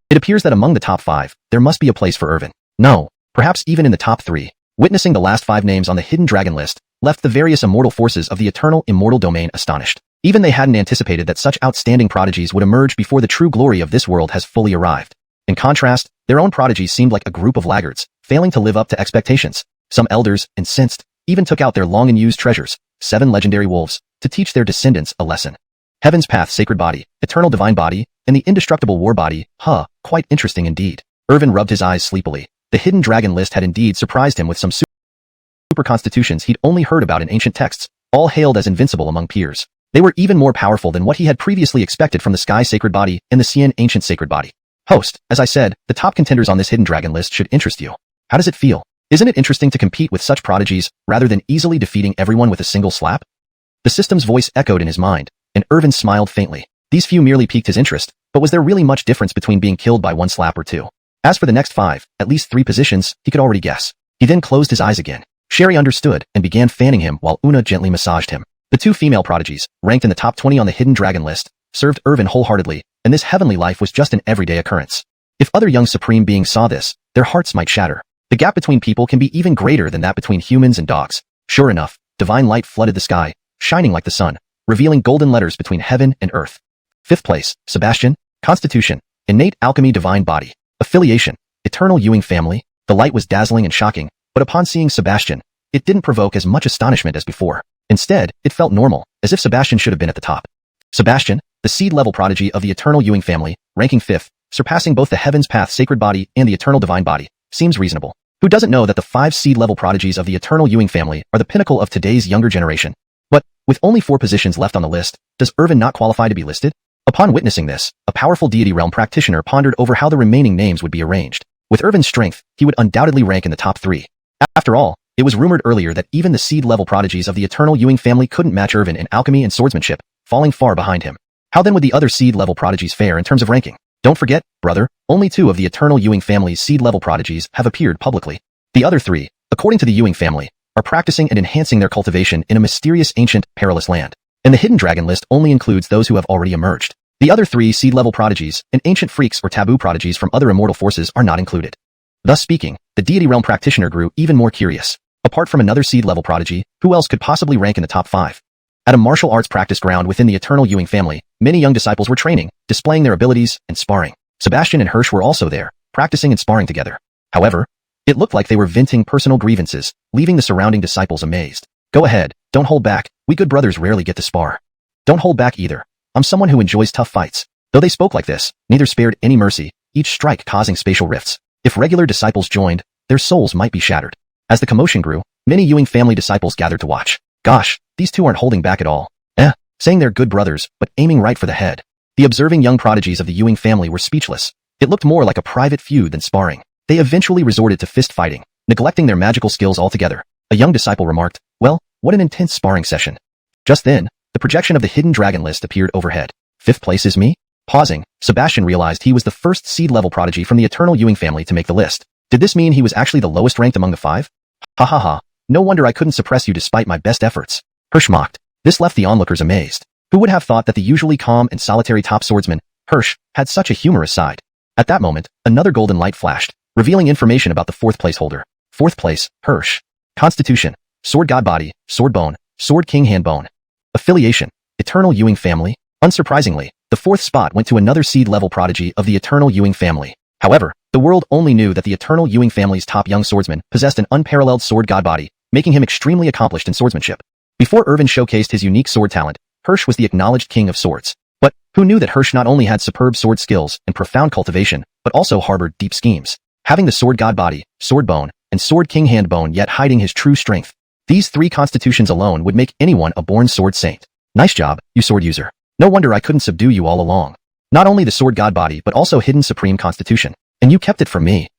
Speaker 1: It appears that among the top 5, there must be a place for Irvin. No, perhaps even in the top 3. Witnessing the last 5 names on the hidden dragon list left the various immortal forces of the eternal immortal domain astonished. Even they hadn't anticipated that such outstanding prodigies would emerge before the true glory of this world has fully arrived. In contrast, their own prodigies seemed like a group of laggards, failing to live up to expectations. Some elders, incensed, even took out their long-unused treasures, 7 legendary wolves, to teach their descendants a lesson. Heaven's Path Sacred Body, Eternal Divine Body, and the Indestructible War Body, quite interesting indeed. Irvin rubbed his eyes sleepily. The hidden dragon list had indeed surprised him with some super constitutions he'd only heard about in ancient texts, all hailed as invincible among peers. They were even more powerful than what he had previously expected from the Sky Sacred Body and the Xian Ancient Sacred Body. Host, as I said, the top contenders on this hidden dragon list should interest you. How does it feel? Isn't it interesting to compete with such prodigies, rather than easily defeating everyone with a single slap? The system's voice echoed in his mind, and Irvin smiled faintly. These few merely piqued his interest, but was there really much difference between being killed by one slap or 2? As for the next 5, at least 3 positions, he could already guess. He then closed his eyes again. Sherry understood and began fanning him while Una gently massaged him. The 2 female prodigies, ranked in the top 20 on the hidden dragon list, served Irvin wholeheartedly, and this heavenly life was just an everyday occurrence. If other young supreme beings saw this, their hearts might shatter. The gap between people can be even greater than that between humans and dogs. Sure enough, divine light flooded the sky, shining like the sun, revealing golden letters between heaven and earth. 5th place, Sebastian. Constitution, Innate Alchemy Divine Body. Affiliation, Eternal Ewing Family. The light was dazzling and shocking, but upon seeing Sebastian, it didn't provoke as much astonishment as before. Instead, it felt normal, as if Sebastian should have been at the top. Sebastian, the seed-level prodigy of the Eternal Ewing Family, ranking 5th, surpassing both the Heaven's Path Sacred Body and the Eternal Divine Body, seems reasonable. Who doesn't know that the 5 seed-level prodigies of the Eternal Ewing Family are the pinnacle of today's younger generation? But, with only 4 positions left on the list, does Irvin not qualify to be listed? Upon witnessing this, a powerful deity realm practitioner pondered over how the remaining names would be arranged. With Irvin's strength, he would undoubtedly rank in the top 3. After all, it was rumored earlier that even the seed-level prodigies of the Eternal Ewing Family couldn't match Irvin in alchemy and swordsmanship, falling far behind him. How then would the other seed-level prodigies fare in terms of ranking? Don't forget, brother, only 2 of the Eternal Ewing Family's seed-level prodigies have appeared publicly. The other 3, according to the Ewing family, are practicing and enhancing their cultivation in a mysterious, ancient, perilous land. And the hidden dragon list only includes those who have already emerged. The other 3 seed-level prodigies and ancient freaks or taboo prodigies from other immortal forces are not included. Thus speaking, the deity realm practitioner grew even more curious. Apart from another seed-level prodigy, who else could possibly rank in the top 5? At a martial arts practice ground within the Eternal Ewing family, many young disciples were training, displaying their abilities, and sparring. Sebastian and Hirsch were also there, practicing and sparring together. However, it looked like they were venting personal grievances, leaving the surrounding disciples amazed. Go ahead, don't hold back, we good brothers rarely get to spar. Don't hold back either. I'm someone who enjoys tough fights. Though they spoke like this, neither spared any mercy, each strike causing spatial rifts. If regular disciples joined, their souls might be shattered. As the commotion grew, many Ewing family disciples gathered to watch. Gosh, these 2 aren't holding back at all. Saying they're good brothers, but aiming right for the head. The observing young prodigies of the Ewing family were speechless. It looked more like a private feud than sparring. They eventually resorted to fist fighting, neglecting their magical skills altogether. A young disciple remarked, "Well, what an intense sparring session." Just then, the projection of the hidden dragon list appeared overhead. 5th place is me? Pausing, Sebastian realized he was the first seed-level prodigy from the Eternal Ewing family to make the list. Did this mean he was actually the lowest ranked among the 5? Ha ha ha, no wonder I couldn't suppress you despite my best efforts. Hirsch mocked. This left the onlookers amazed. Who would have thought that the usually calm and solitary top swordsman, Hirsch, had such a humorous side? At that moment, another golden light flashed, revealing information about the 4th place holder. 4th place, Hirsch. Constitution, Sword God Body, Sword Bone, Sword King Hand Bone. Affiliation, Eternal Ewing Family. Unsurprisingly, the The fourth spot went to another seed-level prodigy of the eternal Ewing family. However, the world only knew that the eternal Ewing family's top young swordsman possessed an unparalleled sword god body, making him extremely accomplished in swordsmanship. Before Irvin showcased his unique sword talent, Hirsch was the acknowledged king of swords. But who knew that Hirsch not only had superb sword skills and profound cultivation, but also harbored deep schemes? Having the sword god body, sword bone, and sword king hand bone yet hiding his true strength. These three constitutions alone would make anyone a born sword saint. Nice job, you sword user. No wonder I couldn't subdue you all along. Not only the sword god body but also hidden supreme constitution. And you kept it from me.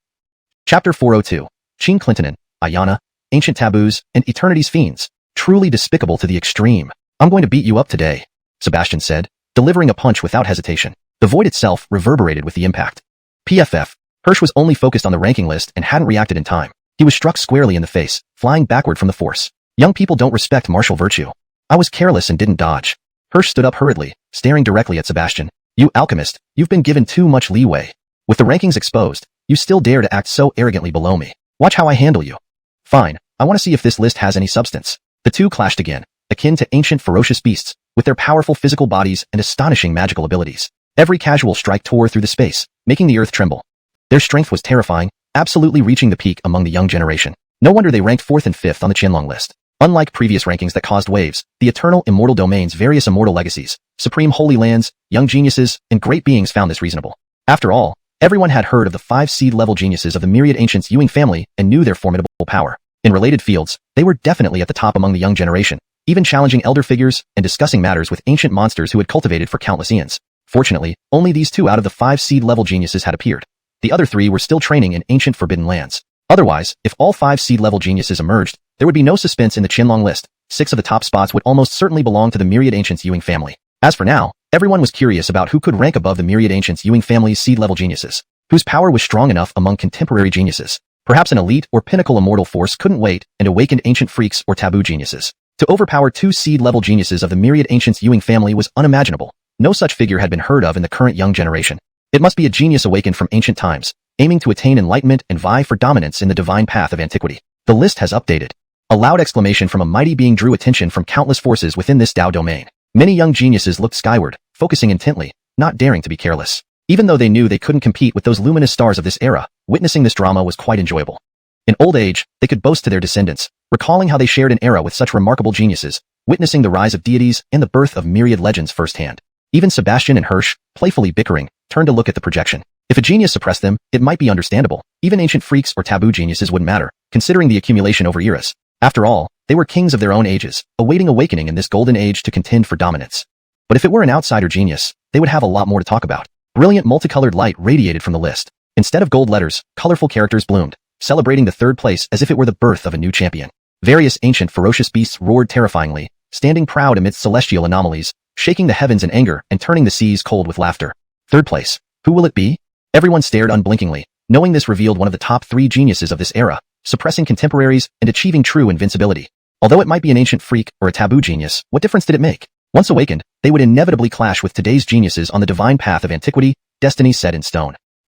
Speaker 1: Chapter 402. Qing Clintonin, Ayana, Ancient Taboos, and Eternity's Fiends. Truly despicable to the extreme. I'm going to beat you up today, Sebastian said, delivering a punch without hesitation. The void itself reverberated with the impact. PFF. Hirsch was only focused on the ranking list and hadn't reacted in time. He was struck squarely in the face, flying backward from the force. Young people don't respect martial virtue. I was careless and didn't dodge. Hirsch stood up hurriedly, staring directly at Sebastian. You alchemist, you've been given too much leeway. With the rankings exposed, you still dare to act so arrogantly below me. Watch how I handle you. Fine, I want to see if this list has any substance. The two clashed again, akin to ancient ferocious beasts, with their powerful physical bodies and astonishing magical abilities. Every casual strike tore through the space, making the earth tremble. Their strength was terrifying, absolutely reaching the peak among the young generation. No wonder they ranked 4th and 5th on the Qianlong list. Unlike previous rankings that caused waves, the eternal immortal domain's various immortal legacies, supreme holy lands, young geniuses, and great beings found this reasonable. After all, everyone had heard of the 5 seed-level geniuses of the myriad ancients Ewing family and knew their formidable power. In related fields, they were definitely at the top among the young generation, even challenging elder figures and discussing matters with ancient monsters who had cultivated for countless eons. Fortunately, only these 2 out of the 5 seed-level geniuses had appeared. The other 3 were still training in ancient forbidden lands. Otherwise, if all 5 seed-level geniuses emerged, there would be no suspense in the Qianlong list. 6 of the top spots would almost certainly belong to the myriad ancients Ewing family. As for now, everyone was curious about who could rank above the myriad ancients Ewing family's seed-level geniuses, whose power was strong enough among contemporary geniuses. Perhaps an elite or pinnacle immortal force couldn't wait and awakened ancient freaks or taboo geniuses. To overpower 2 seed-level geniuses of the myriad ancients Ewing family was unimaginable. No such figure had been heard of in the current young generation. It must be a genius awakened from ancient times, aiming to attain enlightenment and vie for dominance in the divine path of antiquity. The list has updated. A loud exclamation from a mighty being drew attention from countless forces within this Tao domain. Many young geniuses looked skyward, focusing intently, not daring to be careless. Even though they knew they couldn't compete with those luminous stars of this era, witnessing this drama was quite enjoyable. In old age, they could boast to their descendants, recalling how they shared an era with such remarkable geniuses, witnessing the rise of deities and the birth of myriad legends firsthand. Even Sebastian and Hirsch, playfully bickering, turned to look at the projection. If a genius suppressed them, it might be understandable. Even ancient freaks or taboo geniuses wouldn't matter, considering the accumulation over eras. After all, they were kings of their own ages, awaiting awakening in this golden age to contend for dominance. But if it were an outsider genius, they would have a lot more to talk about. Brilliant multicolored light radiated from the list. Instead of gold letters, colorful characters bloomed, celebrating the 3rd place as if it were the birth of a new champion. Various ancient ferocious beasts roared terrifyingly, standing proud amidst celestial anomalies, shaking the heavens in anger and turning the seas cold with laughter. 3rd place. Who will it be? Everyone stared unblinkingly, knowing this revealed one of the top 3 geniuses of this era, suppressing contemporaries and achieving true invincibility. Although it might be an ancient freak or a taboo genius, what difference did it make? Once awakened, they would inevitably clash with today's geniuses on the divine path of antiquity, destiny set in stone.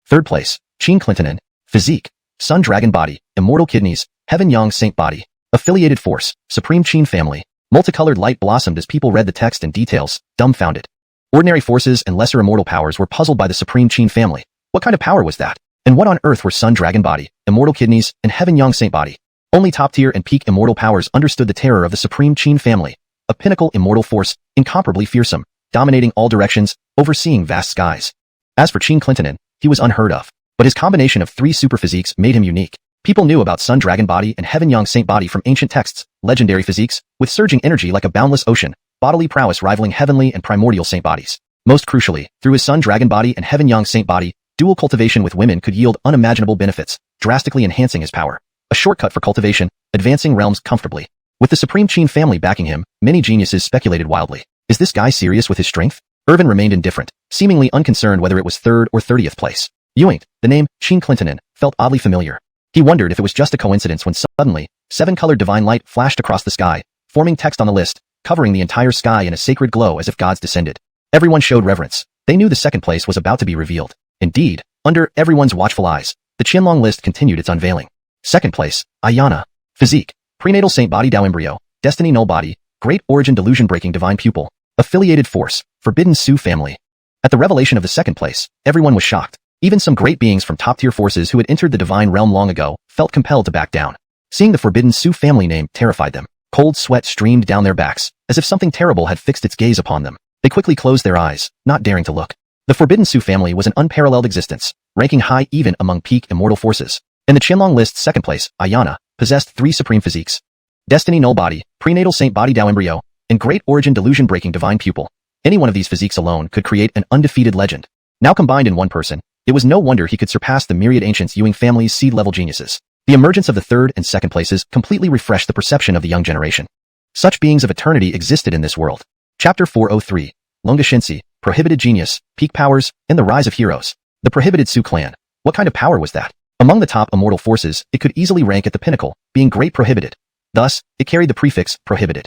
Speaker 1: 3rd place. Qing Clintonin. Physique. Sun Dragon Body, Immortal Kidneys, Heaven Yang Saint Body. Affiliated Force, Supreme Qin Family. Multicolored light blossomed as people read the text and details, dumbfounded. Ordinary forces and lesser immortal powers were puzzled by the Supreme Qin Family. What kind of power was that? And what on earth were Sun Dragon Body, Immortal Kidneys, and Heaven Yang Saint Body? Only top-tier and peak immortal powers understood the terror of the Supreme Qin Family, a pinnacle immortal force, incomparably fearsome, dominating all directions, overseeing vast skies. As for Qing Clintonin, he was unheard of, but his combination of 3 super physiques made him unique. People knew about Sun Dragon Body and Heaven Yang Saint Body from ancient texts, legendary physiques, with surging energy like a boundless ocean, bodily prowess rivaling heavenly and primordial saint bodies. Most crucially, through his Sun Dragon Body and Heaven Yang Saint Body, dual cultivation with women could yield unimaginable benefits, drastically enhancing his power. A shortcut for cultivation, advancing realms comfortably. With the Supreme Qin family backing him, many geniuses speculated wildly. Is this guy serious with his strength? Irvin remained indifferent, seemingly unconcerned whether it was 3rd or 30th place. Ewing, the name, Qing Clintonin, felt oddly familiar. He wondered if it was just a coincidence when suddenly, 7-colored divine light flashed across the sky, forming text on the list, covering the entire sky in a sacred glow as if gods descended. Everyone showed reverence. They knew the 2nd place was about to be revealed. Indeed, under everyone's watchful eyes, the Qianlong list continued its unveiling. 2nd place, Ayana. Physique. Prenatal Saint Body Dao Embryo. Destiny Null Body. Great Origin Delusion Breaking Divine Pupil. Affiliated Force. Forbidden Sioux Family. At the revelation of the second place, everyone was shocked. Even some great beings from top-tier forces who had entered the divine realm long ago felt compelled to back down. Seeing the forbidden Su family name terrified them. Cold sweat streamed down their backs, as if something terrible had fixed its gaze upon them. They quickly closed their eyes, not daring to look. The forbidden Su family was an unparalleled existence, ranking high even among peak immortal forces. In the Qianlong list's second place, Ayana possessed 3 supreme physiques: Destiny Null Body, Prenatal Saint Body Dao Embryo, and Great Origin Delusion-Breaking Divine Pupil. Any one of these physiques alone could create an undefeated legend. Now combined in one person, it was no wonder he could surpass the myriad ancients Ewing family's seed-level geniuses. The emergence of the third and second places completely refreshed the perception of the young generation. Such beings of eternity existed in this world. Chapter 403. Xianxia, Prohibited Genius, Peak Powers, and the Rise of Heroes. The Prohibited Su clan. What kind of power was that? Among the top immortal forces, it could easily rank at the pinnacle, being Great Prohibited. Thus, it carried the prefix Prohibited.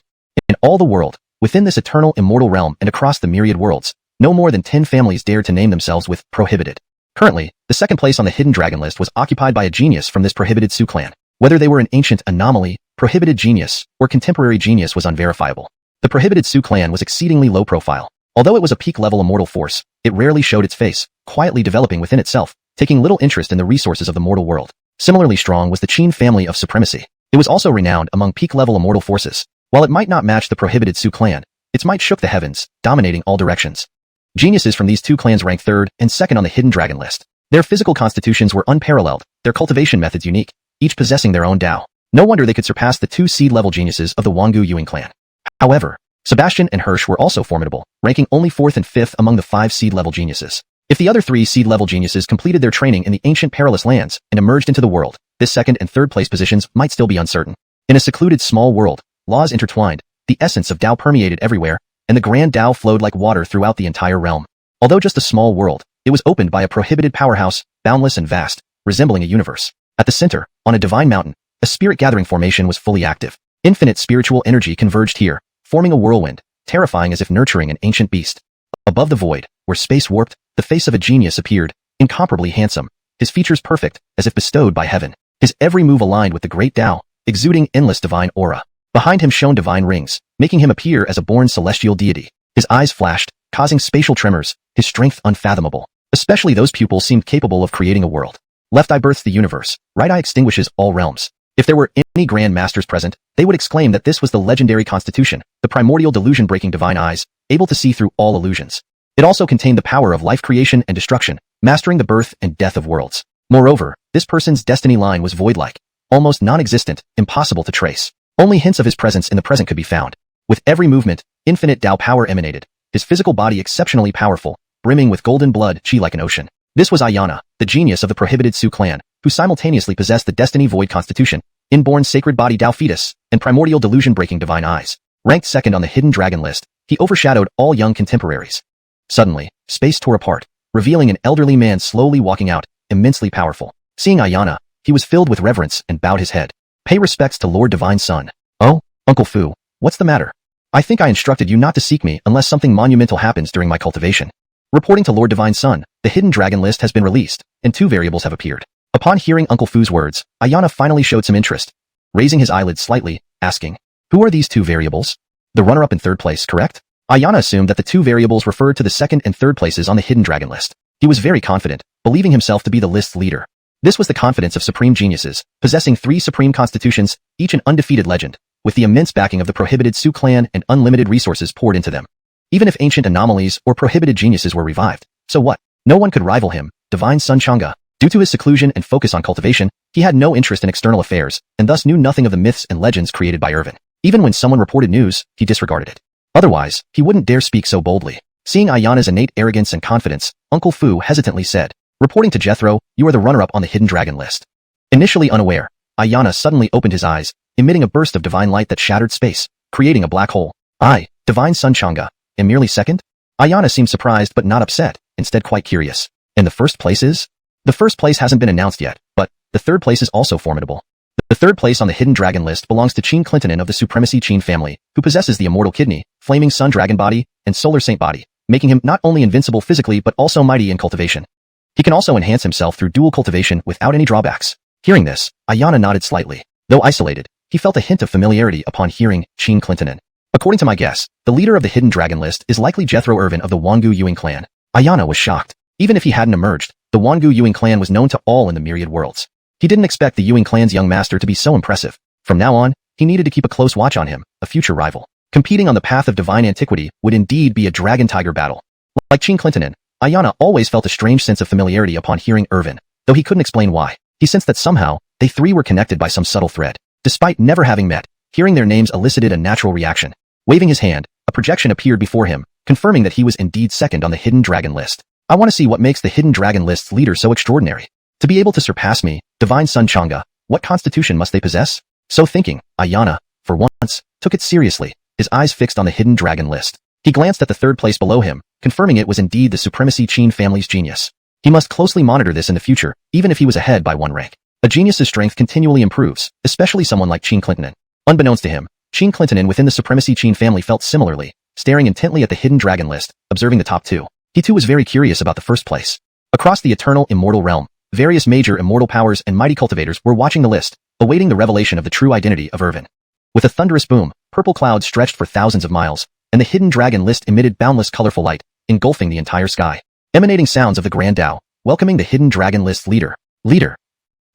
Speaker 1: In all the world, within this eternal immortal realm and across the myriad worlds, no more than 10 families dared to name themselves with Prohibited. Currently, the second place on the Hidden Dragon list was occupied by a genius from this Prohibited Su clan. Whether they were an ancient anomaly, prohibited genius, or contemporary genius was unverifiable. The Prohibited Su clan was exceedingly low profile. Although it was a peak-level immortal force, it rarely showed its face, quietly developing within itself, taking little interest in the resources of the mortal world. Similarly strong was the Qin family of supremacy. It was also renowned among peak-level immortal forces. While it might not match the Prohibited Su clan, its might shook the heavens, dominating all directions. Geniuses from these two clans ranked third and second on the Hidden Dragon list. Their physical constitutions were unparalleled, their cultivation methods unique, each possessing their own Dao. No wonder they could surpass the 2 seed-level geniuses of the Wangu Ewing clan. However, Sebastian and Hirsch were also formidable, ranking only 4th and 5th among the 5 seed-level geniuses. If the other 3 seed-level geniuses completed their training in the ancient perilous lands and emerged into the world, this second and third place positions might still be uncertain. In a secluded small world, laws intertwined, the essence of Dao permeated everywhere, and the grand Dao flowed like water throughout the entire realm. Although just a small world, it was opened by a prohibited powerhouse, boundless and vast, resembling a universe. At the center, on a divine mountain, a spirit-gathering formation was fully active. Infinite spiritual energy converged here, forming a whirlwind, terrifying as if nurturing an ancient beast. Above the void, where space warped, the face of a genius appeared, incomparably handsome, his features perfect, as if bestowed by heaven. His every move aligned with the great Dao, exuding endless divine aura. Behind him shone divine rings, making him appear as a born celestial deity. His eyes flashed, causing spatial tremors, his strength unfathomable. Especially those pupils seemed capable of creating a world. Left eye births the universe, right eye extinguishes all realms. If there were any grand masters present, they would exclaim that this was the legendary constitution, the primordial delusion-breaking divine eyes, able to see through all illusions. It also contained the power of life creation and destruction, mastering the birth and death of worlds. Moreover, this person's destiny line was void-like, almost non-existent, impossible to trace. Only hints of his presence in the present could be found. With every movement, infinite Dao power emanated, his physical body exceptionally powerful, brimming with golden blood, chi like an ocean. This was Ayana, the genius of the Prohibited Su clan, who simultaneously possessed the Destiny Void Constitution, inborn sacred body Dao fetus, and primordial delusion-breaking divine eyes. Ranked second on the Hidden Dragon list, he overshadowed all young contemporaries. Suddenly, space tore apart, revealing an elderly man slowly walking out, immensely powerful. Seeing Ayana, he was filled with reverence and bowed his head. Pay respects to Lord Divine Sun. Oh, Uncle Fu, what's the matter? I think I instructed you not to seek me unless something monumental happens during my cultivation. Reporting to Lord Divine Sun, the Hidden Dragon list has been released, and 2 variables have appeared. Upon hearing Uncle Fu's words, Ayana finally showed some interest, raising his eyelids slightly, asking, "Who are these 2 variables?" The runner-up in 3rd place, correct? Ayana assumed that the 2 variables referred to the 2nd and 3rd places on the Hidden Dragon list. He was very confident, believing himself to be the list's leader. This was the confidence of supreme geniuses, possessing 3 supreme constitutions, each an undefeated legend, with the immense backing of the Prohibited Su clan and unlimited resources poured into them. Even if ancient anomalies or prohibited geniuses were revived, so what? No one could rival him, Divine Sun Xianxia. Due to his seclusion and focus on cultivation, he had no interest in external affairs, and thus knew nothing of the myths and legends created by Irvin. Even when someone reported news, he disregarded it. Otherwise, he wouldn't dare speak so boldly. Seeing Ayana's innate arrogance and confidence, Uncle Fu hesitantly said, "Reporting to Jethro, you are the runner-up on the Hidden Dragon list." Initially unaware, Ayana suddenly opened his eyes, emitting a burst of divine light that shattered space, creating a black hole. I, Divine Sun Xianxia, am merely second? Ayana seemed surprised but not upset, instead quite curious. And the first place is? The first place hasn't been announced yet, but the 3rd place is also formidable. The 3rd place on the Hidden Dragon list belongs to Qin Clintonin of the Supremacy Qin family, who possesses the Immortal Kidney, Flaming Sun Dragon Body, and Solar Saint Body, making him not only invincible physically but also mighty in cultivation. He can also enhance himself through dual cultivation without any drawbacks. Hearing this, Ayana nodded slightly. Though isolated, he felt a hint of familiarity upon hearing Qin Clintonin. According to my guess, the leader of the Hidden Dragon list is likely Jethro Irvin of the Wangu Ewing clan. Ayana was shocked. Even if he hadn't emerged, the Wangu Ewing clan was known to all in the myriad worlds. He didn't expect the Ewing clan's young master to be so impressive. From now on, he needed to keep a close watch on him, a future rival. Competing on the path of divine antiquity would indeed be a dragon-tiger battle. Like Xianxia, Ayana always felt a strange sense of familiarity upon hearing Irvin, though he couldn't explain why. He sensed that somehow, they three were connected by some subtle thread. Despite never having met, hearing their names elicited a natural reaction. Waving his hand, a projection appeared before him, confirming that he was indeed second on the hidden dragon list. I want to see what makes the hidden dragon list's leader so extraordinary. To be able to surpass me, divine son Chang'e, what constitution must they possess? So thinking, Ayana, for once, took it seriously, his eyes fixed on the hidden dragon list. He glanced at the third place below him, confirming it was indeed the Supremacy Qin family's genius. He must closely monitor this in the future, even if he was ahead by one rank. A genius's strength continually improves, especially someone like Xianxia. Unbeknownst to him, Xianxia within the Supremacy Qin family felt similarly, staring intently at the hidden dragon list, observing the top two. He too was very curious about the first place. Across the eternal immortal realm, various major immortal powers and mighty cultivators were watching the list, awaiting the revelation of the true identity of Irvin. With a thunderous boom, purple clouds stretched for thousands of miles, and the hidden dragon list emitted boundless colorful light, engulfing the entire sky. Emanating sounds of the Grand Tao, welcoming the hidden dragon list leader.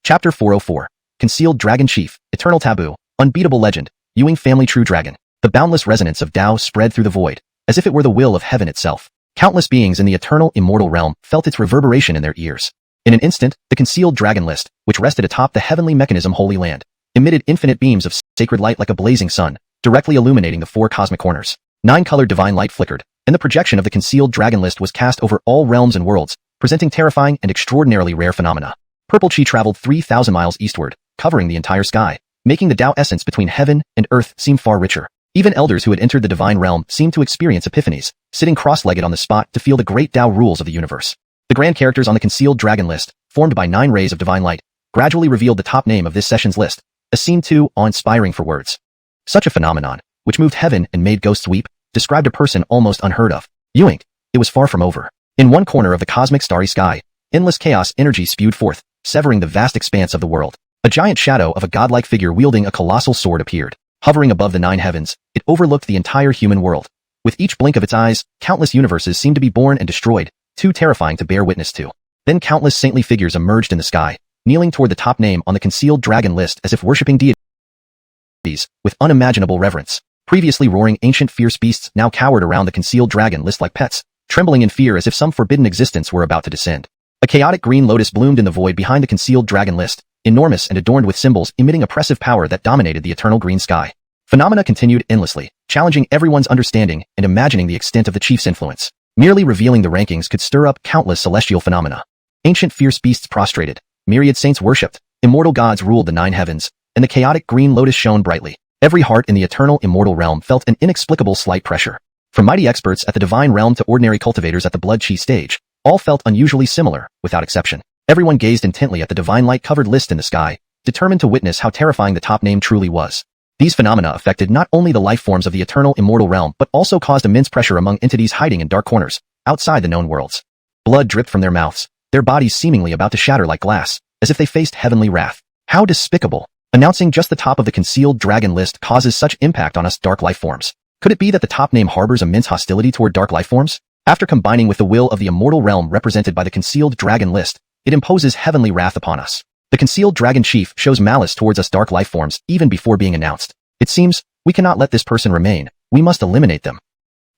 Speaker 1: Chapter 404. Concealed Dragon Chief, Eternal Taboo, Unbeatable Legend, Ewing Family True Dragon. The boundless resonance of Tao spread through the void, as if it were the will of heaven itself. Countless beings in the eternal immortal realm felt its reverberation in their ears. In an instant, the concealed dragon list, which rested atop the heavenly mechanism Holy Land, emitted infinite beams of sacred light like a blazing sun, directly illuminating the four cosmic corners. 9-colored divine light flickered, and the projection of the concealed dragon list was cast over all realms and worlds, presenting terrifying and extraordinarily rare phenomena. Purple chi traveled 3,000 miles eastward, covering the entire sky, making the Tao essence between heaven and earth seem far richer. Even elders who had entered the divine realm seemed to experience epiphanies, sitting cross-legged on the spot to feel the great Tao rules of the universe. The grand characters on the concealed dragon list, formed by 9 rays of divine light, gradually revealed the top name of this session's list, a scene too awe-inspiring for words. Such a phenomenon, which moved heaven and made ghosts weep, described a person almost unheard of. Ewing. It was far from over. In one corner of the cosmic starry sky, endless chaos energy spewed forth, severing the vast expanse of the world. A giant shadow of a godlike figure wielding a colossal sword appeared. Hovering above the 9 heavens, it overlooked the entire human world. With each blink of its eyes, countless universes seemed to be born and destroyed, too terrifying to bear witness to. Then countless saintly figures emerged in the sky, kneeling toward the top name on the concealed dragon list as if worshipping deities, with unimaginable reverence. Previously roaring ancient fierce beasts now cowered around the concealed dragon list like pets, trembling in fear as if some forbidden existence were about to descend. A chaotic green lotus bloomed in the void behind the concealed dragon list, enormous and adorned with symbols emitting oppressive power that dominated the eternal green sky. Phenomena continued endlessly, challenging everyone's understanding and imagining the extent of the chief's influence. Merely revealing the rankings could stir up countless celestial phenomena. Ancient fierce beasts prostrated, myriad saints worshipped, immortal gods ruled the 9 heavens, and the chaotic green lotus shone brightly. Every heart in the eternal immortal realm felt an inexplicable slight pressure. From mighty experts at the divine realm to ordinary cultivators at the blood chi stage, all felt unusually similar, without exception. Everyone gazed intently at the divine light-covered list in the sky, determined to witness how terrifying the top name truly was. These phenomena affected not only the life forms of the eternal immortal realm but also caused immense pressure among entities hiding in dark corners, outside the known worlds. Blood dripped from their mouths, their bodies seemingly about to shatter like glass, as if they faced heavenly wrath. How despicable! Announcing just the top of the concealed dragon list causes such impact on us dark life forms. Could it be that the top name harbors immense hostility toward dark life forms? After combining with the will of the immortal realm represented by the concealed dragon list, it imposes heavenly wrath upon us. The concealed dragon chief shows malice towards us dark life forms even before being announced. It seems, we cannot let this person remain, we must eliminate them.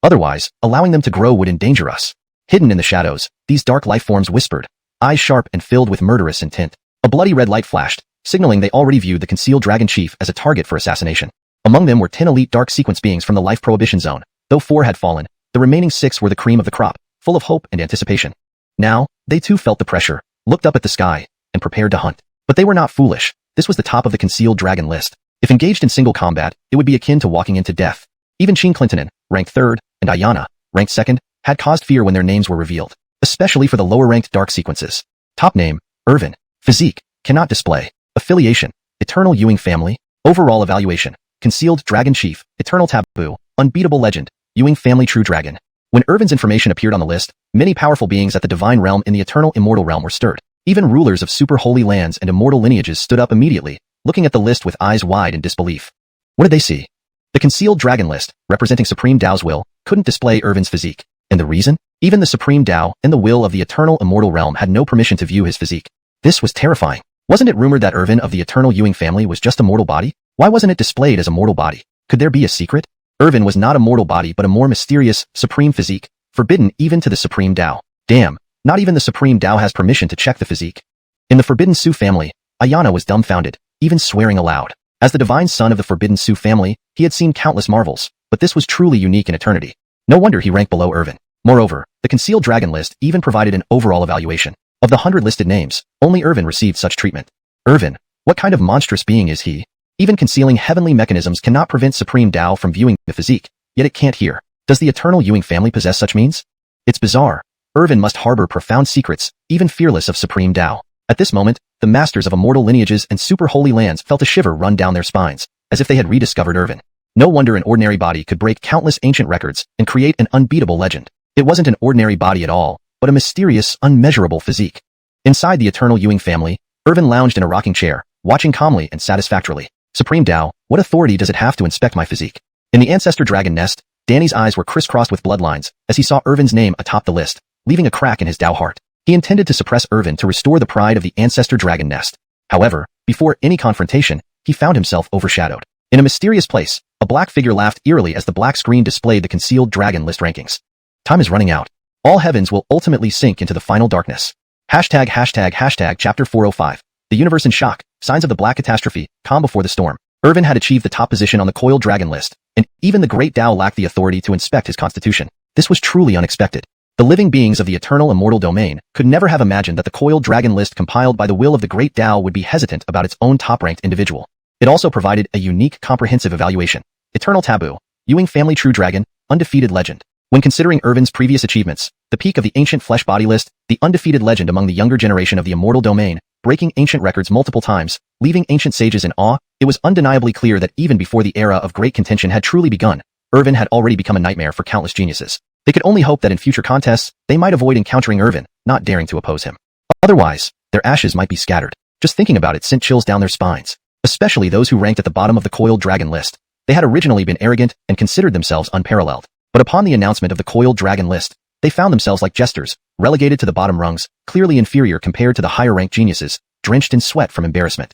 Speaker 1: Otherwise, allowing them to grow would endanger us. Hidden in the shadows, these dark life forms whispered, eyes sharp and filled with murderous intent. A bloody red light flashed, signaling they already viewed the concealed dragon chief as a target for assassination. Among them were 10 elite dark sequence beings from the life prohibition zone. Though 4 had fallen, the remaining 6 were the cream of the crop, full of hope and anticipation. Now, they too felt the pressure, looked up at the sky, and prepared to hunt. But they were not foolish. This was the top of the concealed dragon list. If engaged in single combat, it would be akin to walking into death. Even Xianxia, ranked 3rd, and Ayana, ranked 2nd, had caused fear when their names were revealed, especially for the lower-ranked dark sequences. Top name, Irvin. Physique, cannot display. Affiliation, Eternal Ewing Family. Overall evaluation, Concealed Dragon Chief, Eternal Taboo, Unbeatable Legend, Ewing Family True Dragon. When Irvin's information appeared on the list, many powerful beings at the divine realm in the eternal immortal realm were stirred. Even rulers of super holy lands and immortal lineages stood up immediately, looking at the list with eyes wide in disbelief. What did they see? The concealed dragon list, representing Supreme Tao's will, couldn't display Irvin's physique. And the reason? Even the supreme Tao and the will of the eternal immortal realm had no permission to view his physique. This was terrifying. Wasn't it rumored that Irvin of the eternal Ewing family was just a mortal body? Why wasn't it displayed as a mortal body? Could there be a secret? Irvin was not a mortal body but a more mysterious, supreme physique, forbidden even to the supreme Tao. Damn, not even the supreme Tao has permission to check the physique. In the Forbidden Su family, Ayana was dumbfounded, even swearing aloud. As the divine son of the Forbidden Su family, he had seen countless marvels, but this was truly unique in eternity. No wonder he ranked below Irvin. Moreover, the concealed dragon list even provided an overall evaluation. Of the 100 listed names, only Irvin received such treatment. Irvin, what kind of monstrous being is he? Even concealing heavenly mechanisms cannot prevent Supreme Tao from viewing the physique, yet it can't here. Does the eternal Ewing family possess such means? It's bizarre. Irvin must harbor profound secrets, even fearless of Supreme Tao. At this moment, the masters of immortal lineages and super holy lands felt a shiver run down their spines, as if they had rediscovered Irvin. No wonder an ordinary body could break countless ancient records and create an unbeatable legend. It wasn't an ordinary body at all, but a mysterious, unmeasurable physique. Inside the eternal Ewing family, Irvin lounged in a rocking chair, watching calmly and satisfactorily. Supreme Tao, what authority does it have to inspect my physique? In the ancestor dragon nest, Danny's eyes were crisscrossed with bloodlines as he saw Irvin's name atop the list, leaving a crack in his Tao heart. He intended to suppress Irvin to restore the pride of the ancestor dragon nest. However, before any confrontation, he found himself overshadowed. In a mysterious place, a black figure laughed eerily as the black screen displayed the concealed dragon list rankings. Time is running out. All heavens will ultimately sink into the final darkness. ##### Chapter 405. The universe in shock. Signs of the black catastrophe. Calm before the storm. Irvin had achieved the top position on the coiled dragon list, and even the great Tao lacked the authority to inspect his constitution. This was truly unexpected. The living beings of the eternal immortal domain could never have imagined that the coiled dragon list compiled by the will of the great Tao would be hesitant about its own top-ranked individual. It also provided a unique, comprehensive evaluation. Eternal Taboo. Ewing family true dragon. Undefeated legend. When considering Irvin's previous achievements, the peak of the ancient flesh body list, the undefeated legend among the younger generation of the immortal domain, breaking ancient records multiple times, leaving ancient sages in awe, it was undeniably clear that even before the era of great contention had truly begun, Irvin had already become a nightmare for countless geniuses. They could only hope that in future contests, they might avoid encountering Irvin, not daring to oppose him. Otherwise, their ashes might be scattered. Just thinking about it sent chills down their spines. Especially those who ranked at the bottom of the coiled dragon list. They had originally been arrogant and considered themselves unparalleled. But upon the announcement of the coiled dragon list, they found themselves like jesters, relegated to the bottom rungs, clearly inferior compared to the higher-ranked geniuses, drenched in sweat from embarrassment.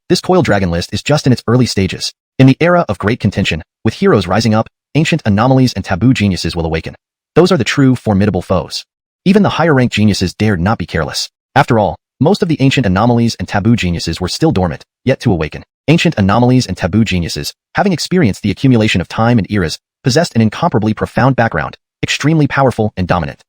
Speaker 1: This coiled dragon list is just in its early stages. In the era of great contention, with heroes rising up, ancient anomalies and taboo geniuses will awaken. Those are the true, formidable foes. Even the higher-ranked geniuses dared not be careless. After all, most of the ancient anomalies and taboo geniuses were still dormant, yet to awaken. Ancient anomalies and taboo geniuses, having experienced the accumulation of time and eras, possessed an incomparably profound background, extremely powerful and dominant.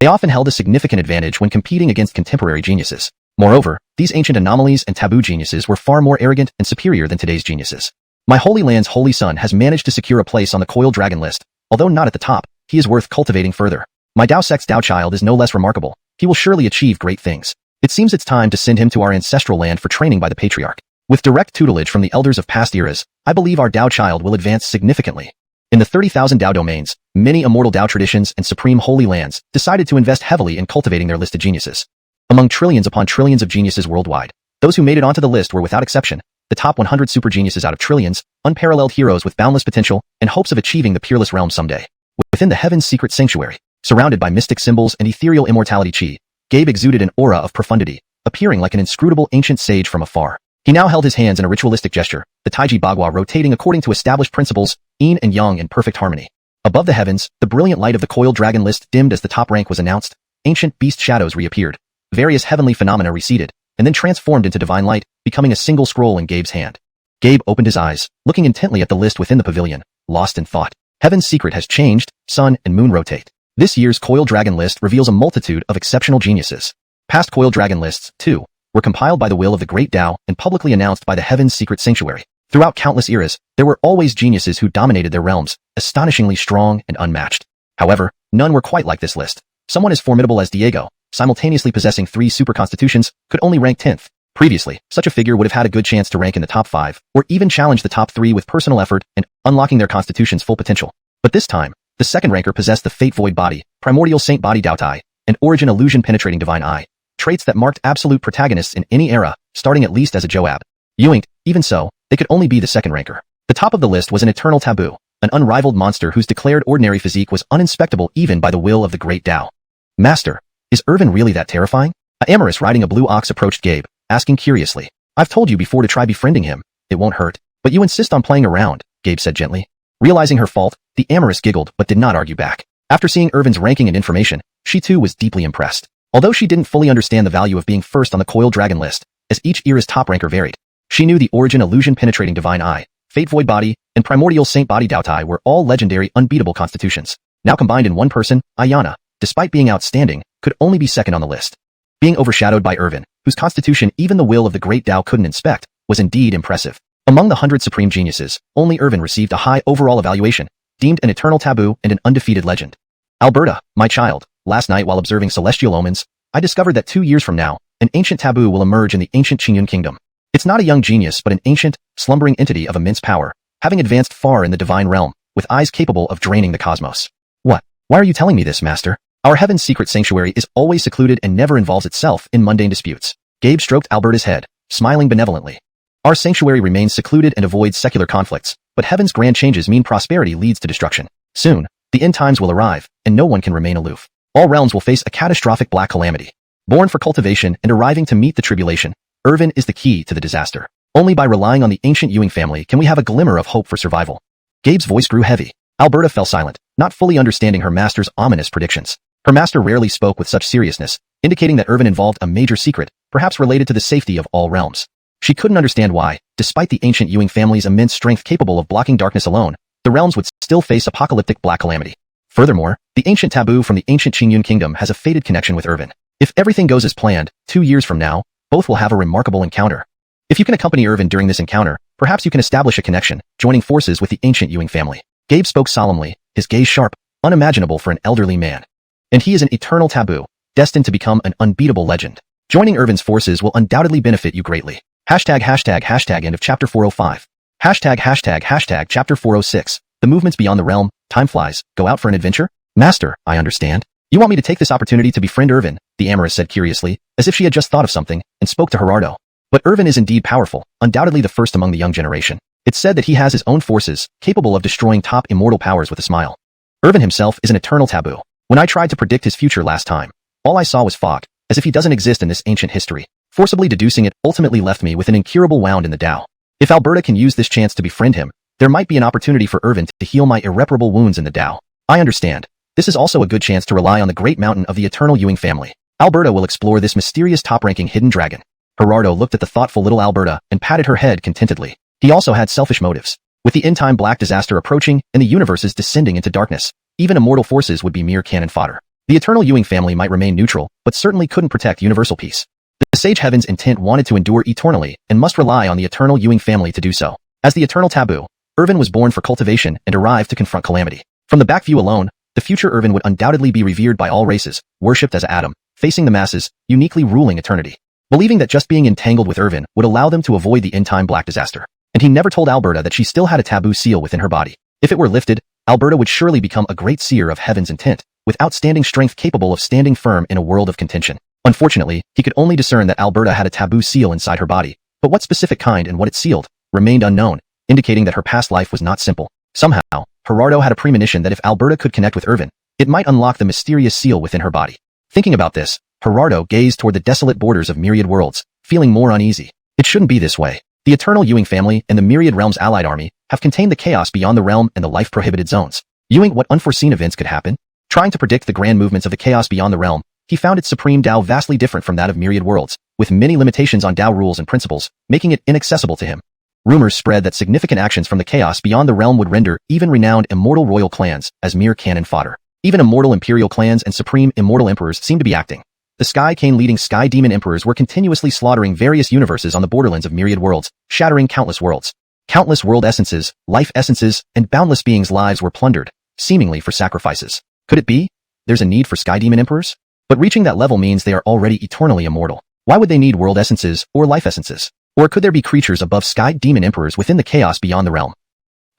Speaker 1: They often held a significant advantage when competing against contemporary geniuses. Moreover, these ancient anomalies and taboo geniuses were far more arrogant and superior than today's geniuses. My Holy Land's Holy Son has managed to secure a place on the coiled dragon list. Although not at the top, he is worth cultivating further. My Tao Sect's Tao child is no less remarkable. He will surely achieve great things. It seems it's time to send him to our ancestral land for training by the patriarch. With direct tutelage from the elders of past eras, I believe our Tao child will advance significantly. In the 30,000 Tao domains, many immortal Tao traditions and supreme holy lands decided to invest heavily in cultivating their listed geniuses. Among trillions upon trillions of geniuses worldwide, those who made it onto the list were without exception, the top 100 super geniuses out of trillions, unparalleled heroes with boundless potential and hopes of achieving the peerless realm someday. Within the heaven's secret sanctuary, surrounded by mystic symbols and ethereal immortality chi, Gabe exuded an aura of profundity, appearing like an inscrutable ancient sage from afar. He now held his hands in a ritualistic gesture, the Taiji Bagua rotating according to established principles, yin and yang in perfect harmony. Above the heavens, the brilliant light of the coiled dragon list dimmed as the top rank was announced. Ancient beast shadows reappeared. Various heavenly phenomena receded, and then transformed into divine light, becoming a single scroll in Gabe's hand. Gabe opened his eyes, looking intently at the list within the pavilion, lost in thought. Heaven's secret has changed, sun and moon rotate. This year's coiled dragon list reveals a multitude of exceptional geniuses. Past coiled dragon lists, too, were compiled by the will of the great Tao and publicly announced by the heaven's secret sanctuary. Throughout countless eras, there were always geniuses who dominated their realms, astonishingly strong and unmatched. However, none were quite like this list. Someone as formidable as Diego, simultaneously possessing 3 super constitutions, could only rank 10th. Previously, such a figure would have had a good chance to rank in the top 5, or even challenge the top 3 with personal effort and unlocking their constitution's full potential. But this time, the second ranker possessed the Fate Void Body, Primordial Saint Body Dao Tai, and Origin Illusion Penetrating Divine Eye, traits that marked absolute protagonists in any era, starting at least as a Joab. Ewing, even so, they could only be the second ranker. The top of the list was an Eternal Taboo, an unrivaled monster whose declared ordinary physique was uninspectable even by the will of the great Tao. Master, is Irvin really that terrifying? A amorous riding a blue ox approached Gabe, asking curiously. I've told you before to try befriending him. It won't hurt. But you insist on playing around, Gabe said gently. Realizing her fault, the amorous giggled but did not argue back. After seeing Irvin's ranking and information, she too was deeply impressed. Although she didn't fully understand the value of being first on the Coiled Dragon list, as each era's top ranker varied, she knew the Origin Illusion Penetrating Divine Eye, Fate Void Body, and Primordial Saint Body Daotai were all legendary unbeatable constitutions. Now combined in one person, Ayana, despite being outstanding, could only be second on the list. Being overshadowed by Irvin, whose constitution even the will of the great Tao couldn't inspect, was indeed impressive. Among the 100 supreme geniuses, only Irvin received a high overall evaluation, deemed an eternal taboo and an undefeated legend. Alberta, my child, last night while observing celestial omens, I discovered that 2 years from now, an ancient taboo will emerge in the ancient Qingyun kingdom. It's not a young genius but an ancient, slumbering entity of immense power, having advanced far in the divine realm, with eyes capable of draining the cosmos. What? Why are you telling me this, master? Our heaven's secret sanctuary is always secluded and never involves itself in mundane disputes. Gabe stroked Alberta's head, smiling benevolently. Our sanctuary remains secluded and avoids secular conflicts, but heaven's grand changes mean prosperity leads to destruction. Soon, the end times will arrive, and no one can remain aloof. All realms will face a catastrophic black calamity. Born for cultivation and arriving to meet the tribulation, Irvin is the key to the disaster. Only by relying on the ancient Ewing family can we have a glimmer of hope for survival. Gabe's voice grew heavy. Alberta fell silent, not fully understanding her master's ominous predictions. Her master rarely spoke with such seriousness, indicating that Irvin involved a major secret, perhaps related to the safety of all realms. She couldn't understand why, despite the ancient Ewing family's immense strength capable of blocking darkness alone, the realms would still face apocalyptic black calamity. Furthermore, the ancient taboo from the ancient Qingyun kingdom has a fated connection with Irvin. If everything goes as planned, 2 years from now, both will have a remarkable encounter. If you can accompany Irvin during this encounter, perhaps you can establish a connection, joining forces with the ancient Ewing family. Gabe spoke solemnly, his gaze sharp, unimaginable for an elderly man. And he is an eternal taboo, destined to become an unbeatable legend. Joining Irvin's forces will undoubtedly benefit you greatly. End of chapter 405. Chapter 406. The movements beyond the realm, time flies, go out for an adventure? Master, I understand. You want me to take this opportunity to befriend Irvin, the amorous said curiously, as if she had just thought of something, and spoke to Gerardo. But Irvin is indeed powerful, undoubtedly the first among the young generation. It's said that he has his own forces, capable of destroying top immortal powers with a smile. Irvin himself is an eternal taboo. When I tried to predict his future last time, all I saw was fog, as if he doesn't exist in this ancient history. Forcibly deducing it ultimately left me with an incurable wound in the Tao. If Alberta can use this chance to befriend him, there might be an opportunity for Irvin to heal my irreparable wounds in the Tao. I understand. This is also a good chance to rely on the great mountain of the eternal Ewing family. Alberta will explore this mysterious top-ranking hidden dragon. Gerardo looked at the thoughtful little Alberta and patted her head contentedly. He also had selfish motives. With the end-time black disaster approaching and the universes descending into darkness, even immortal forces would be mere cannon fodder. The eternal Ewing family might remain neutral, but certainly couldn't protect universal peace. The Sage Heaven's intent wanted to endure eternally and must rely on the eternal Ewing family to do so. As the eternal taboo, Irvin was born for cultivation and arrived to confront calamity. From the back view alone, the future Irvin would undoubtedly be revered by all races, worshipped as Adam, facing the masses, uniquely ruling eternity. Believing that just being entangled with Irvin would allow them to avoid the end-time black disaster. And he never told Alberta that she still had a taboo seal within her body. If it were lifted, Alberta would surely become a great seer of heaven's intent, with outstanding strength capable of standing firm in a world of contention. Unfortunately, he could only discern that Alberta had a taboo seal inside her body, but what specific kind and what it sealed remained unknown, indicating that her past life was not simple. Somehow, Gerardo had a premonition that if Alberta could connect with Irvin, it might unlock the mysterious seal within her body. Thinking about this, Gerardo gazed toward the desolate borders of myriad worlds, feeling more uneasy. It shouldn't be this way. The eternal Ewing family and the myriad realms allied army have contained the chaos beyond the realm and the life-prohibited zones. Ewing, what unforeseen events could happen? Trying to predict the grand movements of the chaos beyond the realm, he found its supreme Tao vastly different from that of myriad worlds, with many limitations on Tao rules and principles, making it inaccessible to him. Rumors spread that significant actions from the chaos beyond the realm would render even renowned immortal royal clans as mere cannon fodder. Even immortal imperial clans and supreme immortal emperors seemed to be acting. The Sky Cane leading Sky Demon emperors were continuously slaughtering various universes on the borderlands of myriad worlds, shattering countless worlds. Countless world essences, life essences, and boundless beings' lives were plundered, seemingly for sacrifices. Could it be? There's a need for Sky Demon emperors? But reaching that level means they are already eternally immortal. Why would they need world essences or life essences? Or could there be creatures above Sky Demon emperors within the chaos beyond the realm?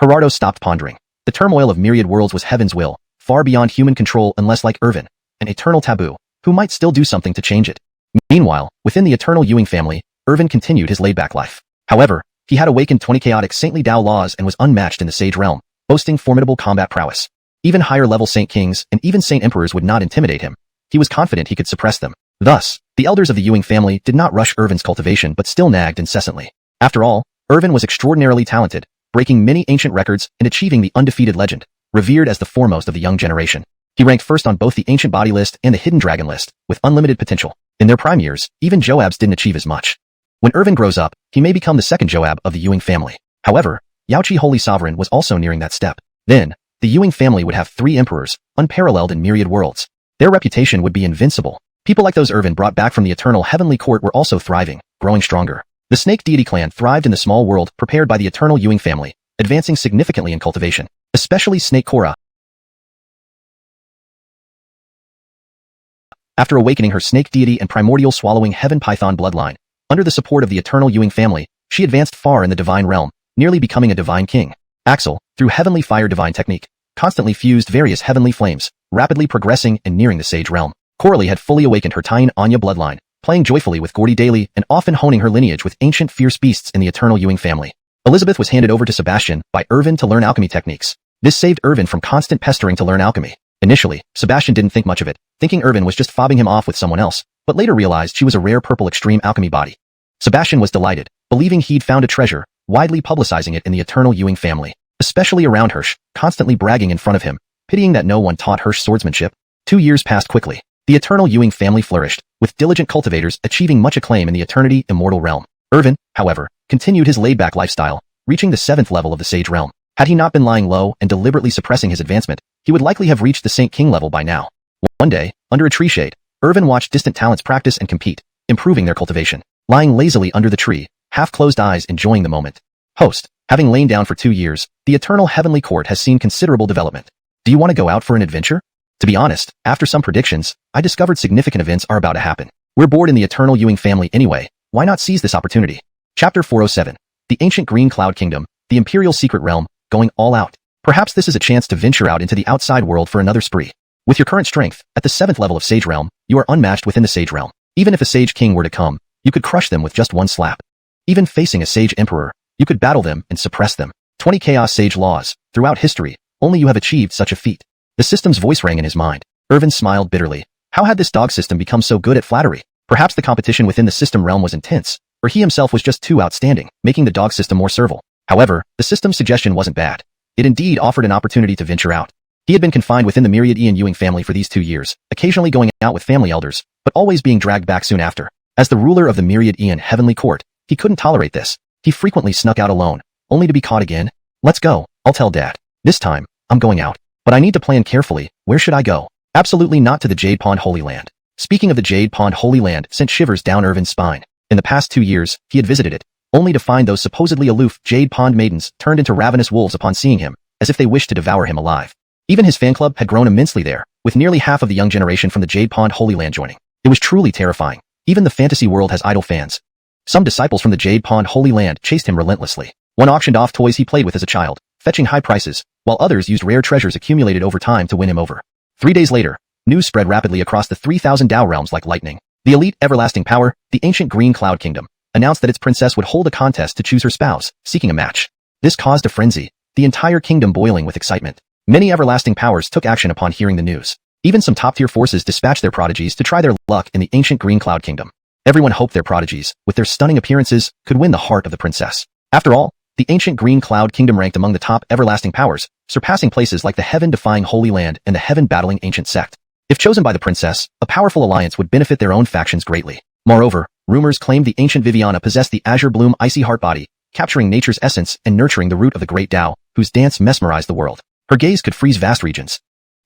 Speaker 1: Gerardo stopped pondering. The turmoil of myriad worlds was heaven's will, far beyond human control unless like Irvin, an eternal taboo, who might still do something to change it. Meanwhile, within the eternal Ewing family, Irvin continued his laid-back life. However, he had awakened 20 chaotic saintly Tao laws and was unmatched in the Sage realm, boasting formidable combat prowess. Even higher-level Saint Kings and even Saint Emperors would not intimidate him. He was confident he could suppress them. Thus, the elders of the Ewing family did not rush Irvin's cultivation but still nagged incessantly. After all, Irvin was extraordinarily talented, breaking many ancient records and achieving the undefeated legend, revered as the foremost of the young generation. He ranked first on both the Ancient Body list and the Hidden Dragon list, with unlimited potential. In their prime years, even Joabs didn't achieve as much. When Irvin grows up, he may become the second Joab of the Ewing family. However, Yaoqi Holy Sovereign was also nearing that step. Then, the Ewing family would have 3 emperors, unparalleled in myriad worlds. Their reputation would be invincible. People like those Irvin brought back from the eternal heavenly court were also thriving, growing stronger. The snake deity clan thrived in the small world prepared by the eternal Ewing family, advancing significantly in cultivation, especially Snake Korra. After awakening her snake deity and primordial swallowing heaven python bloodline, under the support of the eternal Ewing family, she advanced far in the divine realm, nearly becoming a divine king. Axel, through heavenly fire divine technique, constantly fused various heavenly flames, rapidly progressing and nearing the sage realm. Coralie had fully awakened her Tyne Anya bloodline, playing joyfully with Gordy daily and often honing her lineage with ancient fierce beasts in the eternal Ewing family. Elizabeth was handed over to Sebastian by Irvin to learn alchemy techniques. This saved Irvin from constant pestering to learn alchemy. Initially, Sebastian didn't think much of it, thinking Irvin was just fobbing him off with someone else, but later realized she was a rare purple extreme alchemy body. Sebastian was delighted, believing he'd found a treasure, widely publicizing it in the eternal Ewing family, especially around Hirsch, constantly bragging in front of him, pitying that no one taught Hirsch swordsmanship. 2 years passed quickly. The eternal Ewing family flourished, with diligent cultivators achieving much acclaim in the eternity immortal realm. Irvin, however, continued his laid-back lifestyle, reaching the 7th level of the sage realm. Had he not been lying low and deliberately suppressing his advancement, he would likely have reached the Saint King level by now. One day, under a tree shade, Irvin watched distant talents practice and compete, improving their cultivation. Lying lazily under the tree, half-closed eyes enjoying the moment. Host, having lain down for 2 years, the eternal heavenly court has seen considerable development. Do you want to go out for an adventure? To be honest, after some predictions, I discovered significant events are about to happen. We're bored in the eternal Ewing family anyway, why not seize this opportunity? Chapter 407. The Ancient Green Cloud Kingdom, the Imperial Secret Realm, going all out. Perhaps this is a chance to venture out into the outside world for another spree. With your current strength, at the 7th level of Sage Realm, you are unmatched within the Sage Realm. Even if a Sage King were to come, you could crush them with just one slap. Even facing a Sage Emperor, you could battle them and suppress them. 20 Chaos Sage laws, throughout history, only you have achieved such a feat. The system's voice rang in his mind. Irvin smiled bitterly. How had this dog system become so good at flattery? Perhaps the competition within the system realm was intense, or he himself was just too outstanding, making the dog system more servile. However, the system's suggestion wasn't bad. It indeed offered an opportunity to venture out. He had been confined within the myriad Ian Ewing family for these 2 years, occasionally going out with family elders, but always being dragged back soon after. As the ruler of the myriad Ian heavenly court, he couldn't tolerate this. He frequently snuck out alone, only to be caught again. Let's go, I'll tell Dad. This time, I'm going out. But I need to plan carefully. Where should I go? Absolutely not to the Jade Pond Holy Land. Speaking of the Jade Pond Holy Land sent shivers down Irvin's spine. In the past 2 years, he had visited it, only to find those supposedly aloof Jade Pond maidens turned into ravenous wolves upon seeing him, as if they wished to devour him alive. Even his fan club had grown immensely there, with nearly half of the young generation from the Jade Pond Holy Land joining. It was truly terrifying. Even the fantasy world has idle fans. Some disciples from the Jade Pond Holy Land chased him relentlessly. One auctioned off toys he played with as a child, fetching high prices, while others used rare treasures accumulated over time to win him over. 3 days later, news spread rapidly across the 3,000 Dao realms like lightning. The elite everlasting power, the ancient Green Cloud Kingdom, announced that its princess would hold a contest to choose her spouse, seeking a match. This caused a frenzy, the entire kingdom boiling with excitement. Many everlasting powers took action upon hearing the news. Even some top-tier forces dispatched their prodigies to try their luck in the ancient Green Cloud Kingdom. Everyone hoped their prodigies, with their stunning appearances, could win the heart of the princess. After all, the ancient Green Cloud Kingdom ranked among the top everlasting powers, surpassing places like the heaven-defying Holy Land and the heaven-battling ancient sect. If chosen by the princess, a powerful alliance would benefit their own factions greatly. Moreover, rumors claimed the ancient Viviana possessed the azure bloom icy heart body, capturing nature's essence and nurturing the root of the great Tao, whose dance mesmerized the world. Her gaze could freeze vast regions.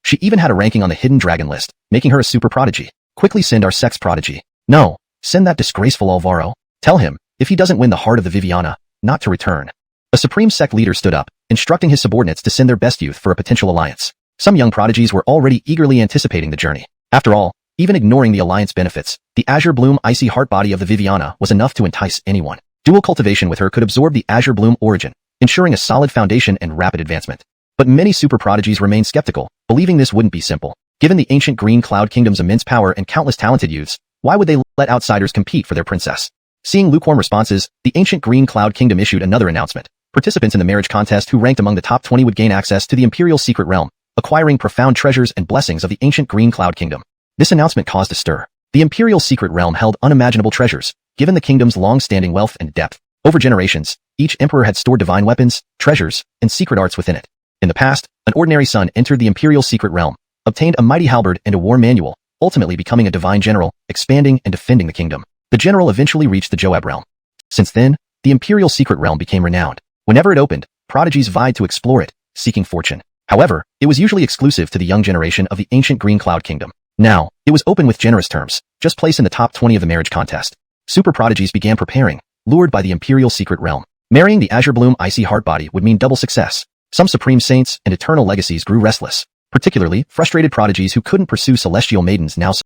Speaker 1: She even had a ranking on the hidden dragon list, making her a super prodigy. Quickly send our sex prodigy. No, send that disgraceful Alvaro. Tell him, if he doesn't win the heart of the Viviana, not to return. A supreme sect leader stood up, instructing his subordinates to send their best youth for a potential alliance. Some young prodigies were already eagerly anticipating the journey. After all, even ignoring the alliance benefits, the azure bloom icy heart body of the Viviana was enough to entice anyone. Dual cultivation with her could absorb the azure bloom origin, ensuring a solid foundation and rapid advancement. But many super prodigies remained skeptical, believing this wouldn't be simple. Given the ancient Green Cloud Kingdom's immense power and countless talented youths, why would they let outsiders compete for their princess? Seeing lukewarm responses, the ancient Green Cloud Kingdom issued another announcement. Participants in the marriage contest who ranked among the top 20 would gain access to the Imperial Secret Realm, acquiring profound treasures and blessings of the ancient Green Cloud Kingdom. This announcement caused a stir. The Imperial Secret Realm held unimaginable treasures, given the kingdom's long-standing wealth and depth. Over generations, each emperor had stored divine weapons, treasures, and secret arts within it. In the past, an ordinary son entered the Imperial Secret Realm, obtained a mighty halberd and a war manual, ultimately becoming a divine general, expanding and defending the kingdom. The general eventually reached the Joab realm. Since then, the Imperial Secret Realm became renowned. Whenever it opened, prodigies vied to explore it, seeking fortune. However, it was usually exclusive to the young generation of the ancient Green Cloud Kingdom. Now, it was open with generous terms, just place in the top 20 of the marriage contest. Super prodigies began preparing, lured by the Imperial Secret Realm. Marrying the Azure Bloom Icy Heartbody would mean double success. Some supreme saints and eternal legacies grew restless. Particularly, frustrated prodigies who couldn't pursue celestial maidens now saw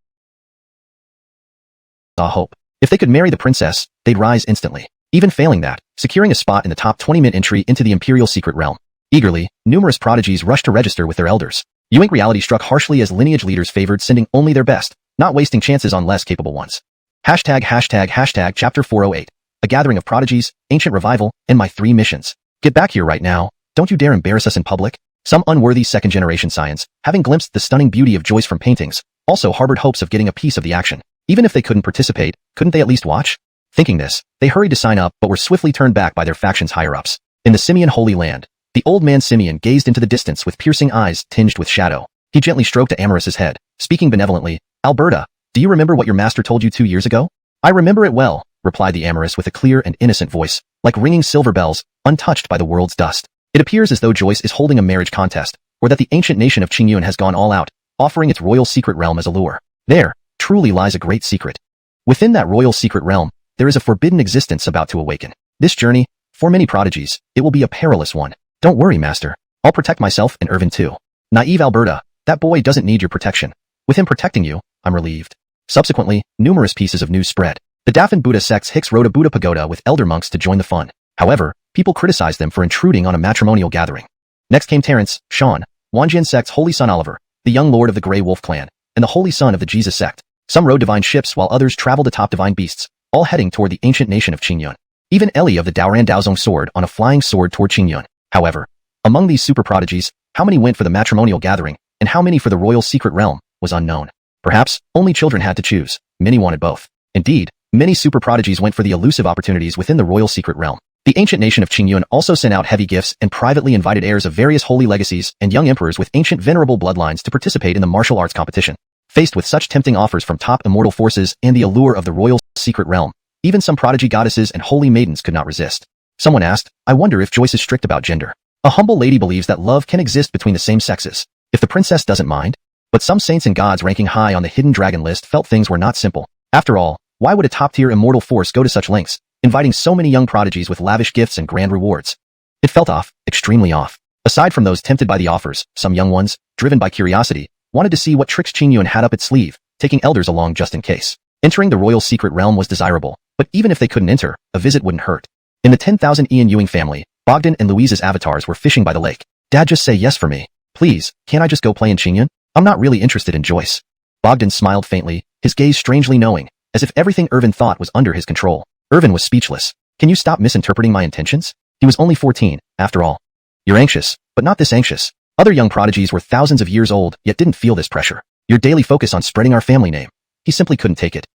Speaker 1: hope. If they could marry the princess, they'd rise instantly. Even failing that, securing a spot in the top 20 meant entry into the Imperial Secret Realm. Eagerly, numerous prodigies rushed to register with their elders. Ewing reality struck harshly as lineage leaders favored sending only their best, not wasting chances on less capable ones. ####Chapter 408. A gathering of prodigies, ancient revival, and my 3 missions. Get back here right now. Don't you dare embarrass us in public. Some unworthy second-generation scions, having glimpsed the stunning beauty of Joyce from paintings, also harbored hopes of getting a piece of the action. Even if they couldn't participate, couldn't they at least watch? Thinking this, they hurried to sign up but were swiftly turned back by their faction's higher-ups. In the Simeon Holy Land, the old man Simeon gazed into the distance with piercing eyes tinged with shadow. He gently stroked Amorus's head, speaking benevolently, "Alberta, do you remember what your master told you 2 years ago?" "I remember it well," replied the Amorus with a clear and innocent voice, like ringing silver bells, untouched by the world's dust. It appears as though Joyce is holding a marriage contest, or that the ancient nation of Qingyun has gone all out, offering its royal secret realm as a lure. There, truly lies a great secret. Within that royal secret realm, there is a forbidden existence about to awaken. This journey, for many prodigies, it will be a perilous one. Don't worry, master. I'll protect myself and Irvin too. Naive Alberta, that boy doesn't need your protection. With him protecting you, I'm relieved. Subsequently, numerous pieces of news spread. The Daphne Buddha sect's Hicks wrote a Buddha pagoda with elder monks to join the fun. However, people criticized them for intruding on a matrimonial gathering. Next came Terence, Sean, Wanjian sect's holy son Oliver, the young lord of the Grey Wolf clan, and the holy son of the Jesus sect. Some rode divine ships while others traveled atop divine beasts, all heading toward the ancient nation of Qingyun. Even Ellie of the Daoran Daozong soared on a flying sword toward Qingyun. However, among these super prodigies, how many went for the matrimonial gathering, and how many for the royal secret realm, was unknown. Perhaps, only children had to choose. Many wanted both. Indeed, many super prodigies went for the elusive opportunities within the royal secret realm. The ancient nation of Qingyun also sent out heavy gifts and privately invited heirs of various holy legacies and young emperors with ancient venerable bloodlines to participate in the martial arts competition. Faced with such tempting offers from top immortal forces and the allure of the royal secret realm, even some prodigy goddesses and holy maidens could not resist. Someone asked, "I wonder if Joyce is strict about gender." A humble lady believes that love can exist between the same sexes, if the princess doesn't mind. But some saints and gods ranking high on the hidden dragon list felt things were not simple. After all, why would a top-tier immortal force go to such lengths, inviting so many young prodigies with lavish gifts and grand rewards? It felt off, extremely off. Aside from those tempted by the offers, some young ones, driven by curiosity, wanted to see what tricks Qingyun had up its sleeve, taking elders along just in case. Entering the royal secret realm was desirable, but even if they couldn't enter, a visit wouldn't hurt. In the 10,000 Ian Ewing family, Bogdan and Louise's avatars were fishing by the lake. "Dad, just say yes for me. Please, can't I just go play in Qingyun? I'm not really interested in Joyce." Bogdan smiled faintly, his gaze strangely knowing, as if everything Irvin thought was under his control. Irvin was speechless. "Can you stop misinterpreting my intentions?" He was only 14, after all. "You're anxious, but not this anxious." Other young prodigies were thousands of years old, yet didn't feel this pressure. "Your daily focus on spreading our family name." He simply couldn't take it.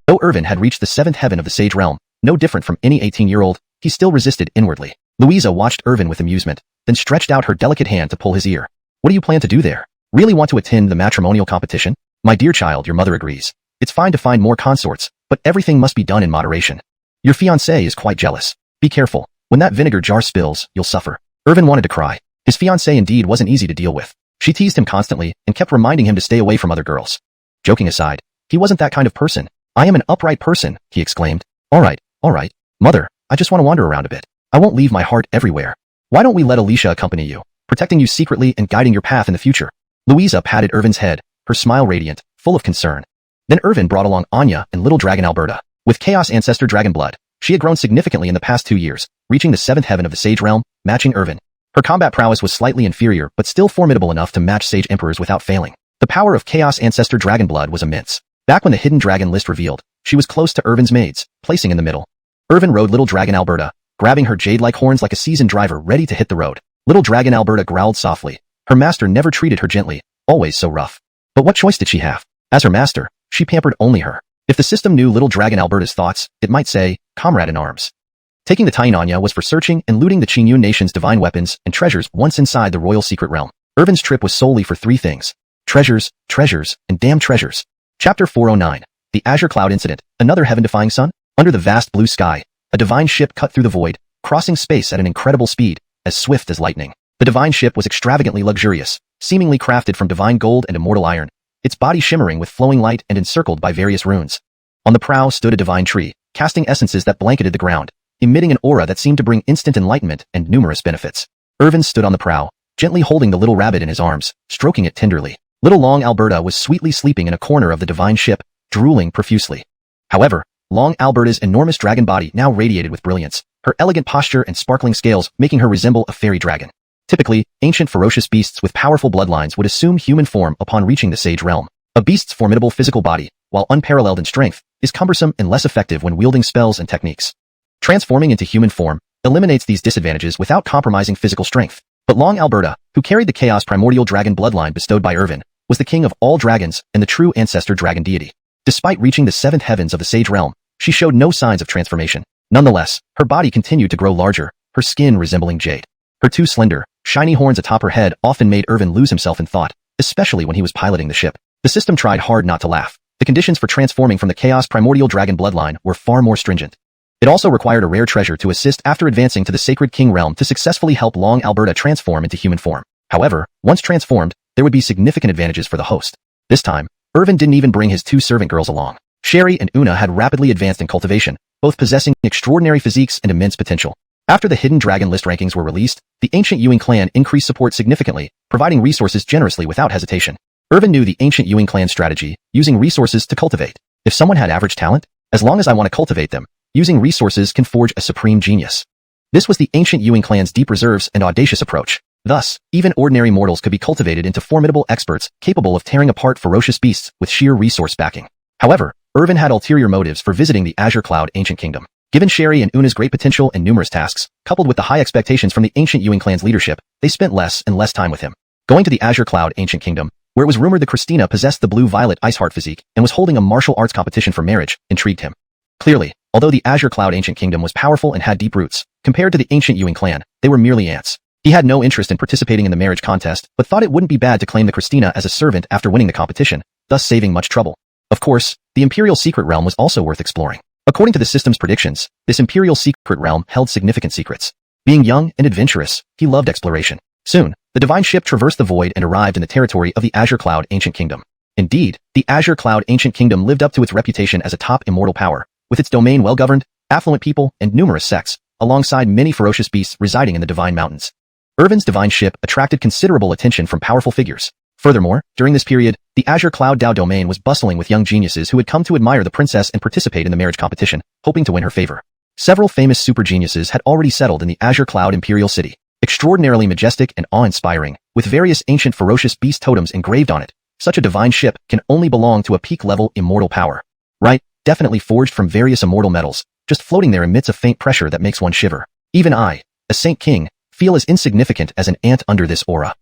Speaker 1: Though Irvin had reached the 7th heaven of the sage realm, no different from any 18-year-old, he still resisted inwardly. Louisa watched Irvin with amusement, then stretched out her delicate hand to pull his ear. "What do you plan to do there? Really want to attend the matrimonial competition?" "My dear child, your mother agrees. It's fine to find more consorts, but everything must be done in moderation. Your fiancé is quite jealous. Be careful. When that vinegar jar spills, you'll suffer." Irvin wanted to cry. His fiancée indeed wasn't easy to deal with. She teased him constantly and kept reminding him to stay away from other girls. Joking aside, he wasn't that kind of person. "I am an upright person," he exclaimed. All right, mother, I just want to wander around a bit. I won't leave my heart everywhere. Why don't we let Alicia accompany you, protecting you secretly and guiding your path in the future?" Louisa patted Irvin's head, her smile radiant, full of concern. Then Irvin brought along Anya and little dragon Alberta. With Chaos Ancestor Dragon Blood, she had grown significantly in the past 2 years, reaching the 7th heaven of the Sage Realm, matching Irvin. Her combat prowess was slightly inferior but still formidable enough to match Sage Emperors without failing. The power of Chaos Ancestor Dragon Blood was immense. Back when the Hidden Dragon list revealed, she was close to Irvin's maids, placing in the middle. Irvin rode little dragon Alberta, grabbing her jade-like horns like a seasoned driver ready to hit the road. Little Dragon Alberta growled softly. Her master never treated her gently, always so rough. But what choice did she have? As her master, she pampered only her. If the system knew Little Dragon Alberta's thoughts, it might say, comrade in arms. Taking the Tainanya was for searching and looting the Qingyun nation's divine weapons and treasures once inside the royal secret realm. Irvin's trip was solely for three things. Treasures, treasures, and damn treasures. Chapter 409. The Azure Cloud Incident. Another heaven-defying sun? Under the vast blue sky, a divine ship cut through the void, crossing space at an incredible speed, as swift as lightning. The divine ship was extravagantly luxurious, seemingly crafted from divine gold and immortal iron, its body shimmering with flowing light and encircled by various runes. On the prow stood a divine tree, casting essences that blanketed the ground, emitting an aura that seemed to bring instant enlightenment and numerous benefits. Irvin stood on the prow, gently holding the little rabbit in his arms, stroking it tenderly. Little Long Alberta was sweetly sleeping in a corner of the divine ship, drooling profusely. However, Long Alberta's enormous dragon body now radiated with brilliance, her elegant posture and sparkling scales making her resemble a fairy dragon. Typically, ancient ferocious beasts with powerful bloodlines would assume human form upon reaching the sage realm. A beast's formidable physical body, while unparalleled in strength, is cumbersome and less effective when wielding spells and techniques. Transforming into human form eliminates these disadvantages without compromising physical strength. But Long Alberta, who carried the Chaos Primordial Dragon bloodline bestowed by Irvin, was the king of all dragons and the true ancestor dragon deity. Despite reaching the seventh heavens of the sage realm, she showed no signs of transformation. Nonetheless, her body continued to grow larger, her skin resembling jade. Her two slender, shiny horns atop her head often made Irvin lose himself in thought, especially when he was piloting the ship. The system tried hard not to laugh. The conditions for transforming from the Chaos Primordial Dragon bloodline were far more stringent. It also required a rare treasure to assist after advancing to the Sacred King realm to successfully help Long Alberta transform into human form. However, once transformed, there would be significant advantages for the host. This time, Irvin didn't even bring his two servant girls along. Sherry and Una had rapidly advanced in cultivation, both possessing extraordinary physiques and immense potential. After the Hidden Dragon list rankings were released, the ancient Ewing clan increased support significantly, providing resources generously without hesitation. Irvin knew the ancient Ewing clan strategy, using resources to cultivate. If someone had average talent, as long as I want to cultivate them, using resources can forge a supreme genius. This was the ancient Ewing clan's deep reserves and audacious approach. Thus, even ordinary mortals could be cultivated into formidable experts capable of tearing apart ferocious beasts with sheer resource backing. However, Irvin had ulterior motives for visiting the Azure Cloud Ancient Kingdom. Given Sherry and Una's great potential and numerous tasks, coupled with the high expectations from the ancient Ewing clan's leadership, they spent less and less time with him. Going to the Azure Cloud Ancient Kingdom, where it was rumored that Christina possessed the blue-violet Iceheart physique and was holding a martial arts competition for marriage, intrigued him. Clearly, although the Azure Cloud Ancient Kingdom was powerful and had deep roots, compared to the ancient Ewing clan, they were merely ants. He had no interest in participating in the marriage contest, but thought it wouldn't be bad to claim the Christina as a servant after winning the competition, thus saving much trouble. Of course, the Imperial Secret Realm was also worth exploring. According to the system's predictions, this Imperial Secret Realm held significant secrets. Being young and adventurous, he loved exploration. Soon, the divine ship traversed the void and arrived in the territory of the Azure Cloud Ancient Kingdom. Indeed, the Azure Cloud Ancient Kingdom lived up to its reputation as a top immortal power, with its domain well-governed, affluent people, and numerous sects, alongside many ferocious beasts residing in the Divine Mountains. Irvin's divine ship attracted considerable attention from powerful figures. Furthermore, during this period, the Azure Cloud Dao domain was bustling with young geniuses who had come to admire the princess and participate in the marriage competition, hoping to win her favor. Several famous super geniuses had already settled in the Azure Cloud Imperial City, extraordinarily majestic and awe-inspiring, with various ancient ferocious beast totems engraved on it. Such a divine ship can only belong to a peak-level immortal power. Right, definitely forged from various immortal metals, just floating there emits a faint pressure that makes one shiver. Even I, a Saint King, feel as insignificant as an ant under this aura.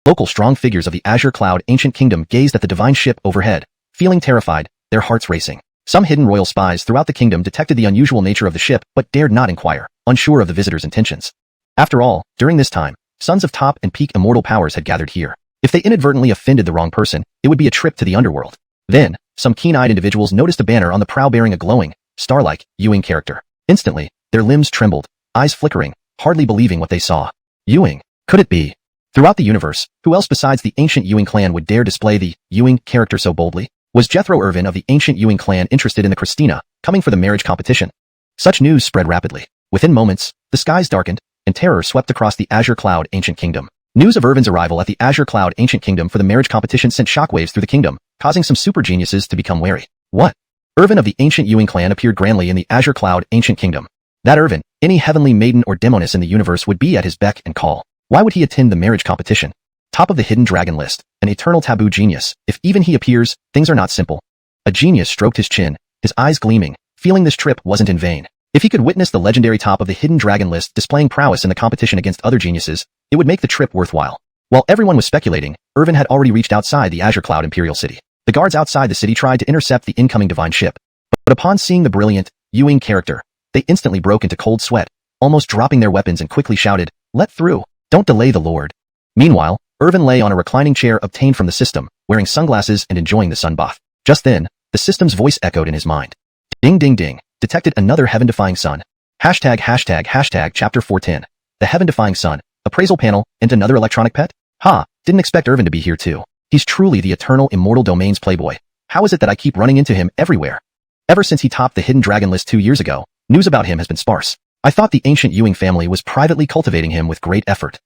Speaker 1: Local strong figures of the Azure Cloud Ancient Kingdom gazed at the divine ship overhead, feeling terrified, their hearts racing. Some hidden royal spies throughout the kingdom detected the unusual nature of the ship but dared not inquire, unsure of the visitors' intentions. After all, during this time, sons of top and peak immortal powers had gathered here. If they inadvertently offended the wrong person, it would be a trip to the underworld. Then, some keen-eyed individuals noticed a banner on the prow bearing a glowing, star-like, Ewing character. Instantly, their limbs trembled, eyes flickering, hardly believing what they saw. Ewing, could it be? Throughout the universe, who else besides the ancient Ewing clan would dare display the Ewing character so boldly? Was Jethro Irvin of the ancient Ewing clan interested in the Christina, coming for the marriage competition? Such news spread rapidly. Within moments, the skies darkened, and terror swept across the Azure Cloud Ancient Kingdom. News of Irvin's arrival at the Azure Cloud Ancient Kingdom for the marriage competition sent shockwaves through the kingdom, causing some super geniuses to become wary. What? Irvin of the ancient Ewing clan appeared grandly in the Azure Cloud Ancient Kingdom. That Irvin, any heavenly maiden or demoness in the universe would be at his beck and call. Why would he attend the marriage competition? Top of the hidden dragon list, an eternal taboo genius. If even he appears, things are not simple. A genius stroked his chin, his eyes gleaming, feeling this trip wasn't in vain. If he could witness the legendary top of the hidden dragon list displaying prowess in the competition against other geniuses, it would make the trip worthwhile. While everyone was speculating, Irvin had already reached outside the Azure Cloud Imperial City. The guards outside the city tried to intercept the incoming divine ship, but upon seeing the brilliant, Ewing character, they instantly broke into cold sweat, almost dropping their weapons and quickly shouted, "Let through! Don't delay the Lord!" Meanwhile, Irvin lay on a reclining chair obtained from the system, wearing sunglasses and enjoying the sun bath. Just then, the system's voice echoed in his mind. Ding ding ding, detected another heaven-defying sun. Hashtag chapter 410. The heaven-defying sun, appraisal panel, and another electronic pet? Ha, didn't expect Irvin to be here too. He's truly the eternal immortal domains playboy. How is it that I keep running into him everywhere? Ever since he topped the hidden dragon list 2 years ago, news about him has been sparse. I thought the ancient Ewing family was privately cultivating him with great effort.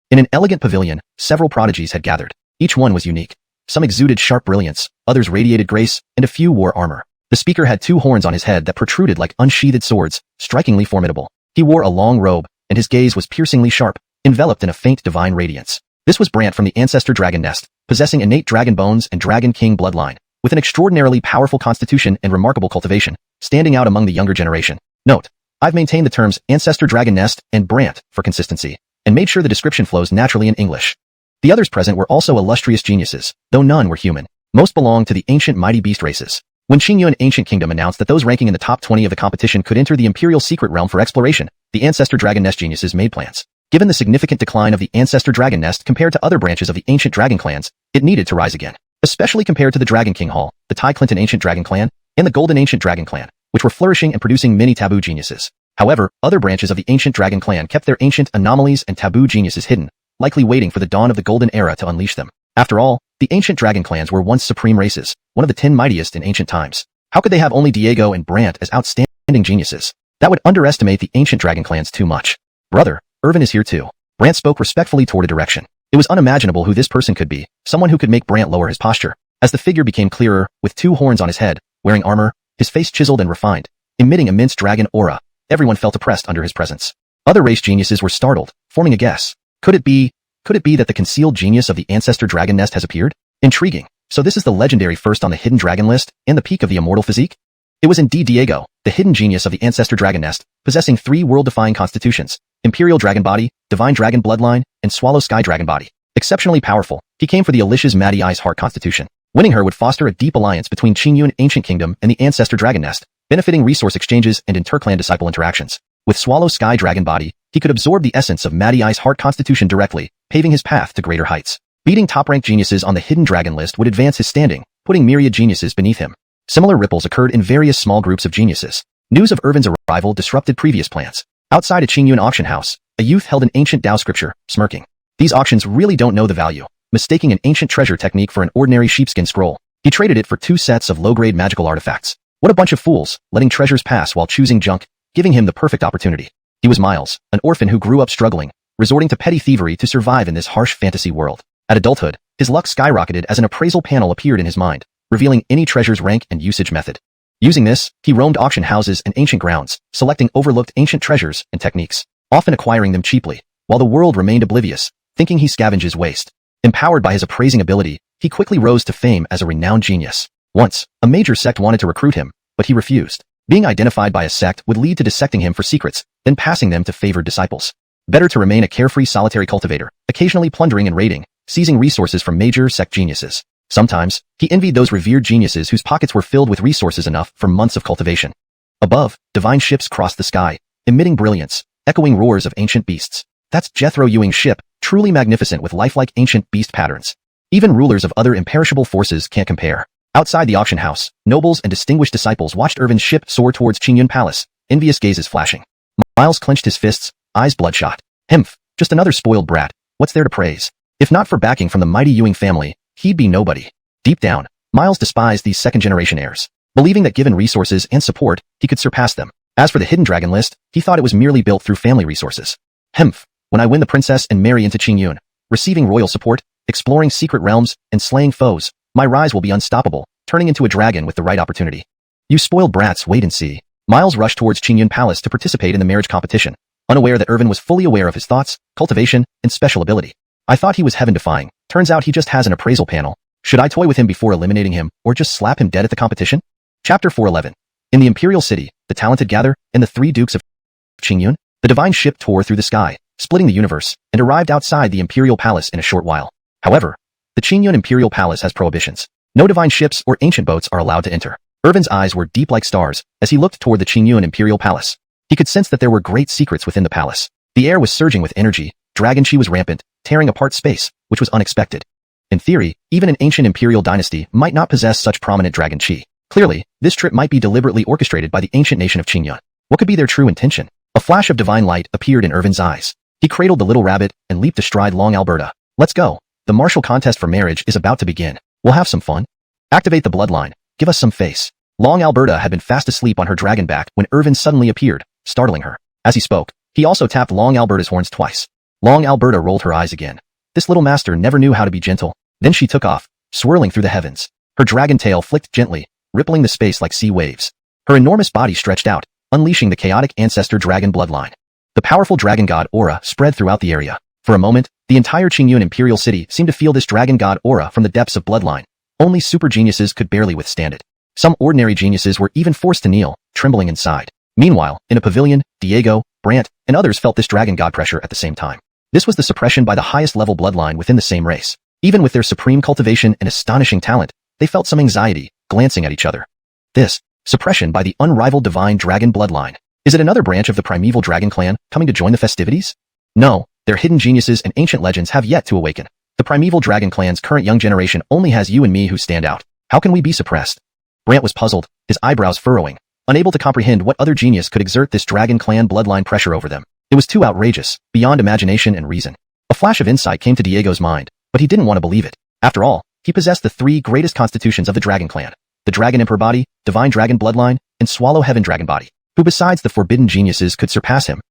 Speaker 1: In an elegant pavilion, several prodigies had gathered. Each one was unique. Some exuded sharp brilliance, others radiated grace, and a few wore armor. The speaker had 2 horns on his head that protruded like unsheathed swords, strikingly formidable. He wore a long robe, and his gaze was piercingly sharp, enveloped in a faint divine radiance. This was Brant from the Ancestor Dragon Nest, possessing innate dragon bones and Dragon King bloodline, with an extraordinarily powerful constitution and remarkable cultivation, standing out among the younger generation. Note: I've maintained the terms Ancestor Dragon Nest and Brant for consistency, and made sure the description flows naturally in English. The others present were also illustrious geniuses, though none were human. Most belonged to the ancient mighty beast races. When Xingyuan Ancient Kingdom announced that those ranking in the top 20 of the competition could enter the Imperial Secret Realm for exploration, the Ancestor Dragon Nest geniuses made plans. Given the significant decline of the Ancestor Dragon Nest compared to other branches of the ancient dragon clans, it needed to rise again. Especially compared to the Dragon King Hall, the Tai Clinton Ancient Dragon Clan, and the Golden Ancient Dragon Clan, which were flourishing and producing many taboo geniuses. However, other branches of the ancient dragon clan kept their ancient anomalies and taboo geniuses hidden, likely waiting for the dawn of the Golden Era to unleash them. After all, the ancient dragon clans were once supreme races, one of the 10 mightiest in ancient times. How could they have only Diego and Brant as outstanding geniuses? That would underestimate the ancient dragon clans too much. Brother, Irvin is here too. Brant spoke respectfully toward a direction. It was unimaginable who this person could be, someone who could make Brant lower his posture. As the figure became clearer, with 2 horns on his head, wearing armor, his face chiseled and refined, emitting immense dragon aura, everyone felt oppressed under his presence. Other race geniuses were startled, forming a guess. Could it be that the concealed genius of the Ancestor Dragon Nest has appeared? Intriguing. So this is the legendary first on the hidden dragon list, and the peak of the immortal physique? It was indeed Diego, the hidden genius of the Ancestor Dragon Nest, possessing 3 world-defying constitutions: Imperial Dragon Body, Divine Dragon Bloodline, and Swallow Sky Dragon Body. Exceptionally powerful, he came for the Alicia's Maddie Ice Heart constitution. Winning her would foster a deep alliance between Xingyuan Ancient Kingdom and the Ancestor Dragon Nest, benefiting resource exchanges and interclan disciple interactions. With Swallow Sky Dragon Body, he could absorb the essence of Maddie Ice Heart constitution directly, paving his path to greater heights. Beating top-ranked geniuses on the hidden dragon list would advance his standing, putting myriad geniuses beneath him. Similar ripples occurred in various small groups of geniuses. News of Irvin's arrival disrupted previous plans. Outside a Qingyuan auction house, a youth held an ancient Tao scripture, smirking. These auctions really don't know the value, mistaking an ancient treasure technique for an ordinary sheepskin scroll. He traded it for 2 sets of low-grade magical artifacts. What a bunch of fools, letting treasures pass while choosing junk, giving him the perfect opportunity. He was Miles, an orphan who grew up struggling, resorting to petty thievery to survive in this harsh fantasy world. At adulthood, his luck skyrocketed as an appraisal panel appeared in his mind, revealing any treasure's rank and usage method. Using this, he roamed auction houses and ancient grounds, selecting overlooked ancient treasures and techniques, often acquiring them cheaply, while the world remained oblivious, thinking he scavenged his waste. Empowered by his appraising ability, he quickly rose to fame as a renowned genius. Once, a major sect wanted to recruit him, but he refused. Being identified by a sect would lead to dissecting him for secrets, then passing them to favored disciples. Better to remain a carefree solitary cultivator, occasionally plundering and raiding, seizing resources from major sect geniuses. Sometimes, he envied those revered geniuses whose pockets were filled with resources enough for months of cultivation. Above, divine ships crossed the sky, emitting brilliance, echoing roars of ancient beasts. That's Jethro Ewing's ship, truly magnificent with lifelike ancient beast patterns. Even rulers of other imperishable forces can't compare. Outside the auction house, nobles and distinguished disciples watched Irvin's ship soar towards Qingyuan Palace, envious gazes flashing. Miles clenched his fists, eyes bloodshot. Hemph, just another spoiled brat. What's there to praise? If not for backing from the mighty Ewing family, he'd be nobody. Deep down, Miles despised these second-generation heirs, believing that given resources and support, he could surpass them. As for the hidden dragon list, he thought it was merely built through family resources. Hemph, when I win the princess and marry into Qingyuan, receiving royal support, exploring secret realms, and slaying foes, my rise will be unstoppable, turning into a dragon with the right opportunity. You spoiled brats, wait and see. Miles rushed towards Qingyuan Palace to participate in the marriage competition, unaware that Irvin was fully aware of his thoughts, cultivation, and special ability. I thought he was heaven-defying. Turns out he just has an appraisal panel. Should I toy with him before eliminating him, or just slap him dead at the competition? Chapter 411. In the Imperial City, the talented gather, and the three dukes of Qingyun, the divine ship tore through the sky, splitting the universe, and arrived outside the Imperial Palace in a short while. However, the Qingyun Imperial Palace has prohibitions. No divine ships or ancient boats are allowed to enter. Irvin's eyes were deep like stars as he looked toward the Qingyun Imperial Palace. He could sense that there were great secrets within the palace. The air was surging with energy, dragon chi was rampant, tearing apart space, which was unexpected. In theory, even an ancient imperial dynasty might not possess such prominent dragon chi. Clearly, this trip might be deliberately orchestrated by the ancient nation of Qingyun. What could be their true intention? A flash of divine light appeared in Irvin's eyes. He cradled the little rabbit and leaped astride Long Alberta. Let's go. The martial contest for marriage is about to begin. We'll have some fun. Activate the bloodline. Give us some face. Long Alberta had been fast asleep on her dragon back when Irvin suddenly appeared, startling her. As he spoke, he also tapped Long Alberta's horns twice. Long Alberta rolled her eyes again. This little master never knew how to be gentle. Then she took off, swirling through the heavens. Her dragon tail flicked gently, rippling the space like sea waves. Her enormous body stretched out, unleashing the chaotic ancestor dragon bloodline. The powerful dragon god aura spread throughout the area. For a moment, the entire Qingyun Imperial City seemed to feel this dragon god aura from the depths of bloodline. Only super geniuses could barely withstand it. Some ordinary geniuses were even forced to kneel, trembling inside. Meanwhile, in a pavilion, Diego, Brant, and others felt this dragon god pressure at the same time. This was the suppression by the highest level bloodline within the same race. Even with their supreme cultivation and astonishing talent, they felt some anxiety, glancing at each other. This, suppression by the unrivaled divine dragon bloodline. Is it another branch of the primeval dragon clan coming to join the festivities? No, their hidden geniuses and ancient legends have yet to awaken. The primeval dragon clan's current young generation only has you and me who stand out. How can we be suppressed? Brant was puzzled, his eyebrows furrowing, unable to comprehend what other genius could exert this dragon clan bloodline pressure over them. It was too outrageous, beyond imagination and reason. A flash of insight came to Diego's mind, but he didn't want to believe it. After all, he possessed the three greatest constitutions of the dragon clan: the Dragon Emperor body, Divine Dragon bloodline, and Swallow Heaven Dragon body. Who besides the forbidden geniuses could surpass him?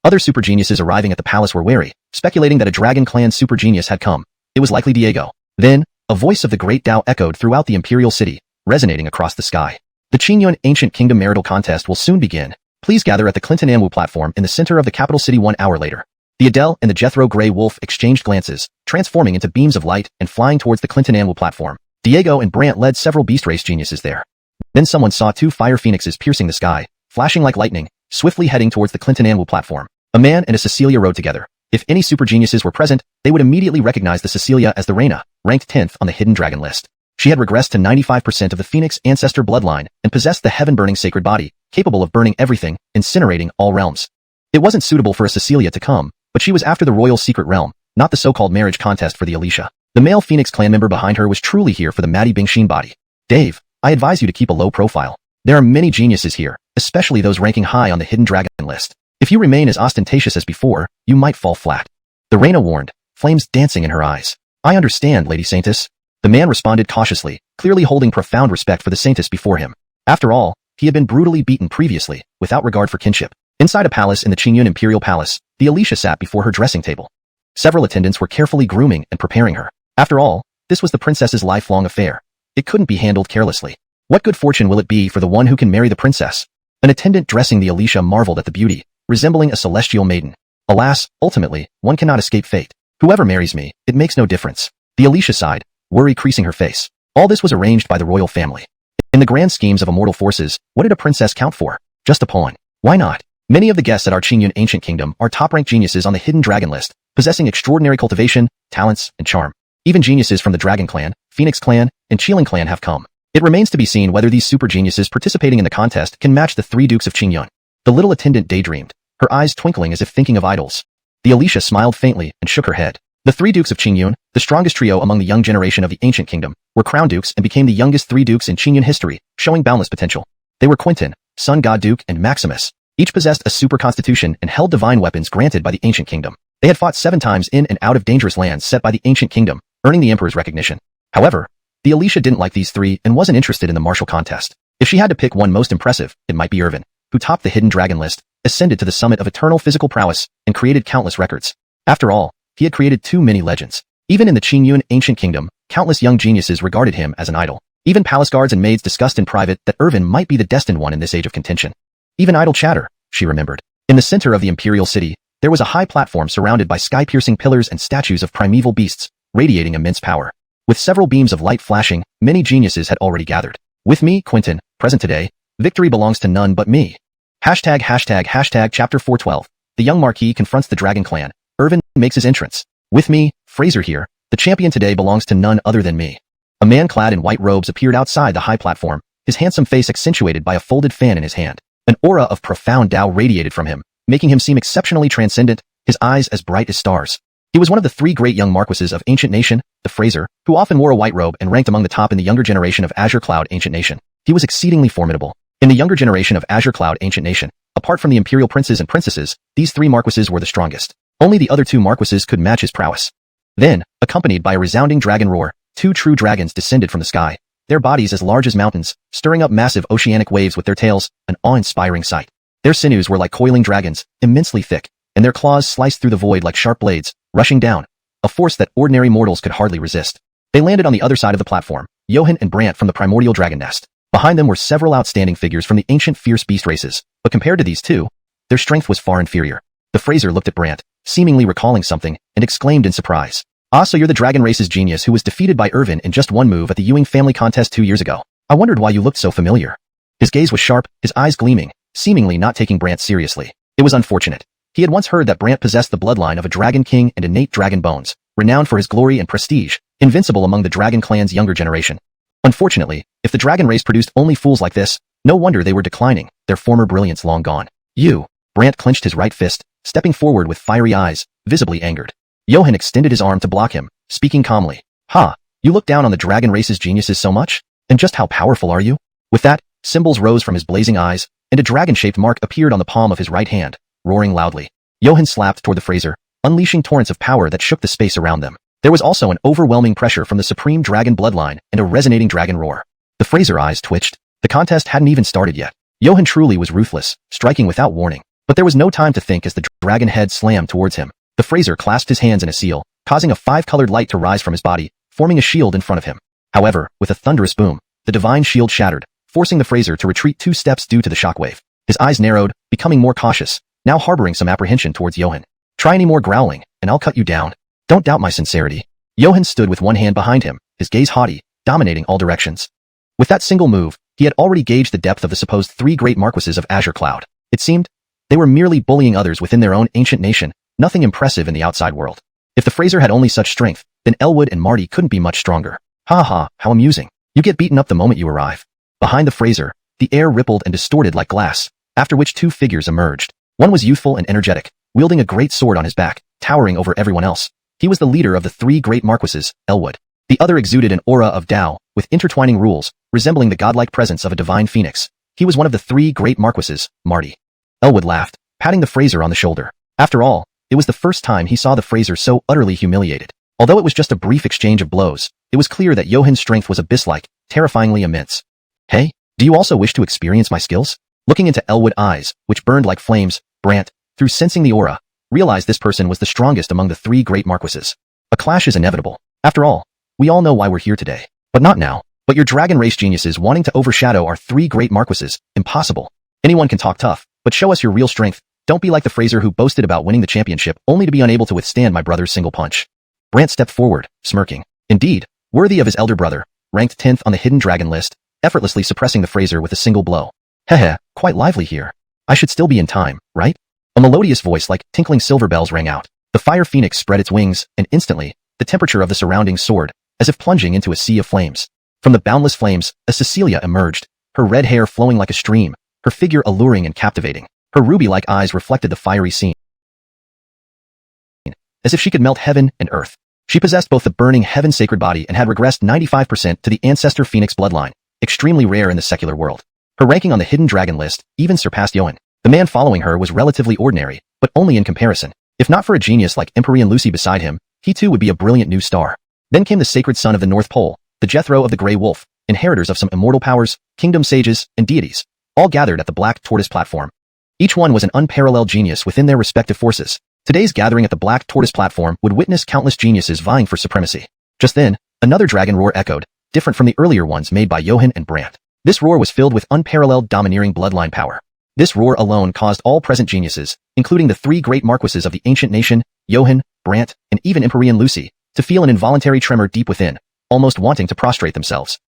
Speaker 1: Other super geniuses arriving at the palace were wary, speculating that a dragon clan super genius had come. It was likely Diego. Then, a voice of the great Tao echoed throughout the Imperial City, resonating across the sky. The Qingyun Ancient Kingdom marital contest will soon begin. Please gather at the Clinton Anwu platform in the center of the capital city 1 hour later. The Adele and the Jethro Grey Wolf exchanged glances, transforming into beams of light and flying towards the Clinton Anwu platform. Diego and Brant led several beast race geniuses there. Then someone saw two fire phoenixes piercing the sky, flashing like lightning, swiftly heading towards the Clinton Anwu platform. A man and a Cecilia rode together. If any super geniuses were present, they would immediately recognize the Cecilia as the Reina, ranked 10th on the hidden dragon list. She had regressed to 95% of the Phoenix ancestor bloodline and possessed the heaven-burning sacred body, capable of burning everything, incinerating all realms. It wasn't suitable for a Cecilia to come, but she was after the royal secret realm, not the so-called marriage contest for the Alicia. The male Phoenix clan member behind her was truly here for the Maddie Bingxin body. Dave, I advise you to keep a low profile. There are many geniuses here, especially those ranking high on the hidden dragon list. If you remain as ostentatious as before, you might fall flat. The Reina warned, flames dancing in her eyes. I understand, Lady Saintess. The man responded cautiously, clearly holding profound respect for the Saintess before him. After all, he had been brutally beaten previously, without regard for kinship. Inside a palace in the Qingyun Imperial Palace, the Alicia sat before her dressing table. Several attendants were carefully grooming and preparing her. After all, this was the princess's lifelong affair. It couldn't be handled carelessly. What good fortune will it be for the one who can marry the princess? An attendant dressing the Alicia marveled at the beauty, resembling a celestial maiden. Alas, ultimately, one cannot escape fate. Whoever marries me, it makes no difference. The Alicia sighed, worry creasing her face. All this was arranged by the royal family. In the grand schemes of immortal forces, what did a princess count for? Just a pawn. Why not? Many of the guests at our Qingyun ancient kingdom are top-ranked geniuses on the hidden dragon list, possessing extraordinary cultivation, talents, and charm. Even geniuses from the Dragon Clan, Phoenix Clan, and Qiling Clan have come. It remains to be seen whether these super geniuses participating in the contest can match the three dukes of Qingyun. The little attendant daydreamed, her eyes twinkling as if thinking of idols. The Alicia smiled faintly and shook her head. The three dukes of Qingyun, the strongest trio among the young generation of the ancient kingdom, were crowned dukes and became the youngest three dukes in Qingyun history, showing boundless potential. They were Quentin, Sun God Duke, and Maximus. Each possessed a super constitution and held divine weapons granted by the ancient kingdom. They had fought 7 times in and out of dangerous lands set by the ancient kingdom, earning the emperor's recognition. However, the Alicia didn't like these three and wasn't interested in the martial contest. If she had to pick one most impressive, it might be Irvin, who topped the hidden dragon list, ascended to the summit of eternal physical prowess, and created countless records. After all, he had created too many legends. Even in the Qingyun ancient kingdom, countless young geniuses regarded him as an idol. Even palace guards and maids discussed in private that Irvin might be the destined one in this age of contention. Even idle chatter, she remembered. In the center of the imperial city, there was a high platform surrounded by sky-piercing pillars and statues of primeval beasts, radiating immense power. With several beams of light flashing, many geniuses had already gathered. With me, Quentin, present today, Victory belongs to none but me. Hashtag chapter 412. The young Marquis confronts the Dragon Clan. Irvin makes his entrance. With me, Fraser here. The champion today belongs to none other than me. A man clad in white robes appeared outside the high platform, his handsome face accentuated by a folded fan in his hand. An aura of profound Tao radiated from him, making him seem exceptionally transcendent, his eyes as bright as stars. He was one of the 3 great young marquises of Ancient Nation, the Fraser, who often wore a white robe and ranked among the top in the younger generation of Azure Cloud Ancient Nation. He was exceedingly formidable. In the younger generation of Azure Cloud Ancient Nation, apart from the Imperial Princes and Princesses, these 3 marquises were the strongest. Only the other 2 marquises could match his prowess. Then, accompanied by a resounding dragon roar, 2 true dragons descended from the sky, their bodies as large as mountains, stirring up massive oceanic waves with their tails, an awe-inspiring sight. Their sinews were like coiling dragons, immensely thick, and their claws sliced through the void like sharp blades, rushing down, a force that ordinary mortals could hardly resist. They landed on the other side of the platform, Johann and Brant from the primordial dragon nest. Behind them were several outstanding figures from the ancient fierce beast races, but compared to these 2, their strength was far inferior. The Fraser looked at Brant, seemingly recalling something, and exclaimed in surprise. "Ah, so you're the dragon race's genius who was defeated by Irvin in just one move at the Ewing family contest 2 years ago. I wondered why you looked so familiar." His gaze was sharp, his eyes gleaming, seemingly not taking Brant seriously. It was unfortunate. He had once heard that Brant possessed the bloodline of a dragon king and innate dragon bones, renowned for his glory and prestige, invincible among the dragon clan's younger generation. Unfortunately, if the dragon race produced only fools like this, no wonder they were declining, their former brilliance long gone. "You." Brant clenched his right fist, stepping forward with fiery eyes, visibly angered. Johann extended his arm to block him, speaking calmly. "Ha, you look down on the dragon race's geniuses so much? And just how powerful are you?" With that, symbols rose from his blazing eyes, and a dragon-shaped mark appeared on the palm of his right hand, roaring loudly. Johann slapped toward the Fraser, unleashing torrents of power that shook the space around them. There was also an overwhelming pressure from the supreme dragon bloodline and a resonating dragon roar. The Fraser eyes twitched. The contest hadn't even started yet. Johann truly was ruthless, striking without warning. But there was no time to think as the dragon head slammed towards him. The Fraser clasped his hands in a seal, causing a 5-colored light to rise from his body, forming a shield in front of him. However, with a thunderous boom, the divine shield shattered, forcing the Fraser to retreat 2 steps due to the shockwave. His eyes narrowed, becoming more cautious, now harboring some apprehension towards Johann. "Try any more growling, and I'll cut you down. Don't doubt my sincerity." Johann stood with one hand behind him, his gaze haughty, dominating all directions. With that single move, he had already gauged the depth of the supposed 3 great marquises of Azure Cloud. It seemed they were merely bullying others within their own ancient nation, nothing impressive in the outside world. If the Fraser had only such strength, then Elwood and Marty couldn't be much stronger. Ha ha, how amusing. You get beaten up the moment you arrive. Behind the Fraser, the air rippled and distorted like glass, after which 2 figures emerged. One was youthful and energetic, wielding a great sword on his back, towering over everyone else. He was the leader of the 3 great marquises, Elwood. The other exuded an aura of Tao, with intertwining rules, resembling the godlike presence of a divine phoenix. He was one of the 3 great marquises, Marty. Elwood laughed, patting the Fraser on the shoulder. After all, it was the first time he saw the Fraser so utterly humiliated. Although it was just a brief exchange of blows, it was clear that Johann's strength was abyss-like, terrifyingly immense. "Hey, do you also wish to experience my skills?" Looking into Elwood's eyes, which burned like flames, Brant, through sensing the aura, realized this person was the strongest among the 3 great marquises. A clash is inevitable. After all, we all know why we're here today. But not now. But your dragon race geniuses wanting to overshadow our 3 great marquises, impossible. Anyone can talk tough, but show us your real strength. Don't be like the Fraser who boasted about winning the championship only to be unable to withstand my brother's single punch. Brant stepped forward, smirking. Indeed, worthy of his elder brother, ranked 10th on the hidden dragon list, effortlessly suppressing the Fraser with a single blow. Heh, quite lively here. I should still be in time, right? A melodious voice like tinkling silver bells rang out. The fire phoenix spread its wings, and instantly, the temperature of the surroundings soared, as if plunging into a sea of flames. From the boundless flames, a Cecilia emerged, her red hair flowing like a stream, her figure alluring and captivating. Her ruby-like eyes reflected the fiery scene, as if she could melt heaven and earth. She possessed both the burning heaven-sacred body and had regressed 95% to the ancestor phoenix bloodline, extremely rare in the secular world. Her ranking on the hidden dragon list even surpassed Johann. The man following her was relatively ordinary, but only in comparison. If not for a genius like Empyrean Lucy beside him, he too would be a brilliant new star. Then came the sacred son of the North Pole, the Jethro of the Grey Wolf, inheritors of some immortal powers, kingdom sages, and deities, all gathered at the Black Tortoise platform. Each one was an unparalleled genius within their respective forces. Today's gathering at the Black Tortoise platform would witness countless geniuses vying for supremacy. Just then, another dragon roar echoed, different from the earlier ones made by Johann and Brant. This roar was filled with unparalleled domineering bloodline power. This roar alone caused all present geniuses, including the 3 great marquises of the ancient nation, Johann, Brant, and even Empyrean Lucy, to feel an involuntary tremor deep within, almost wanting to prostrate themselves.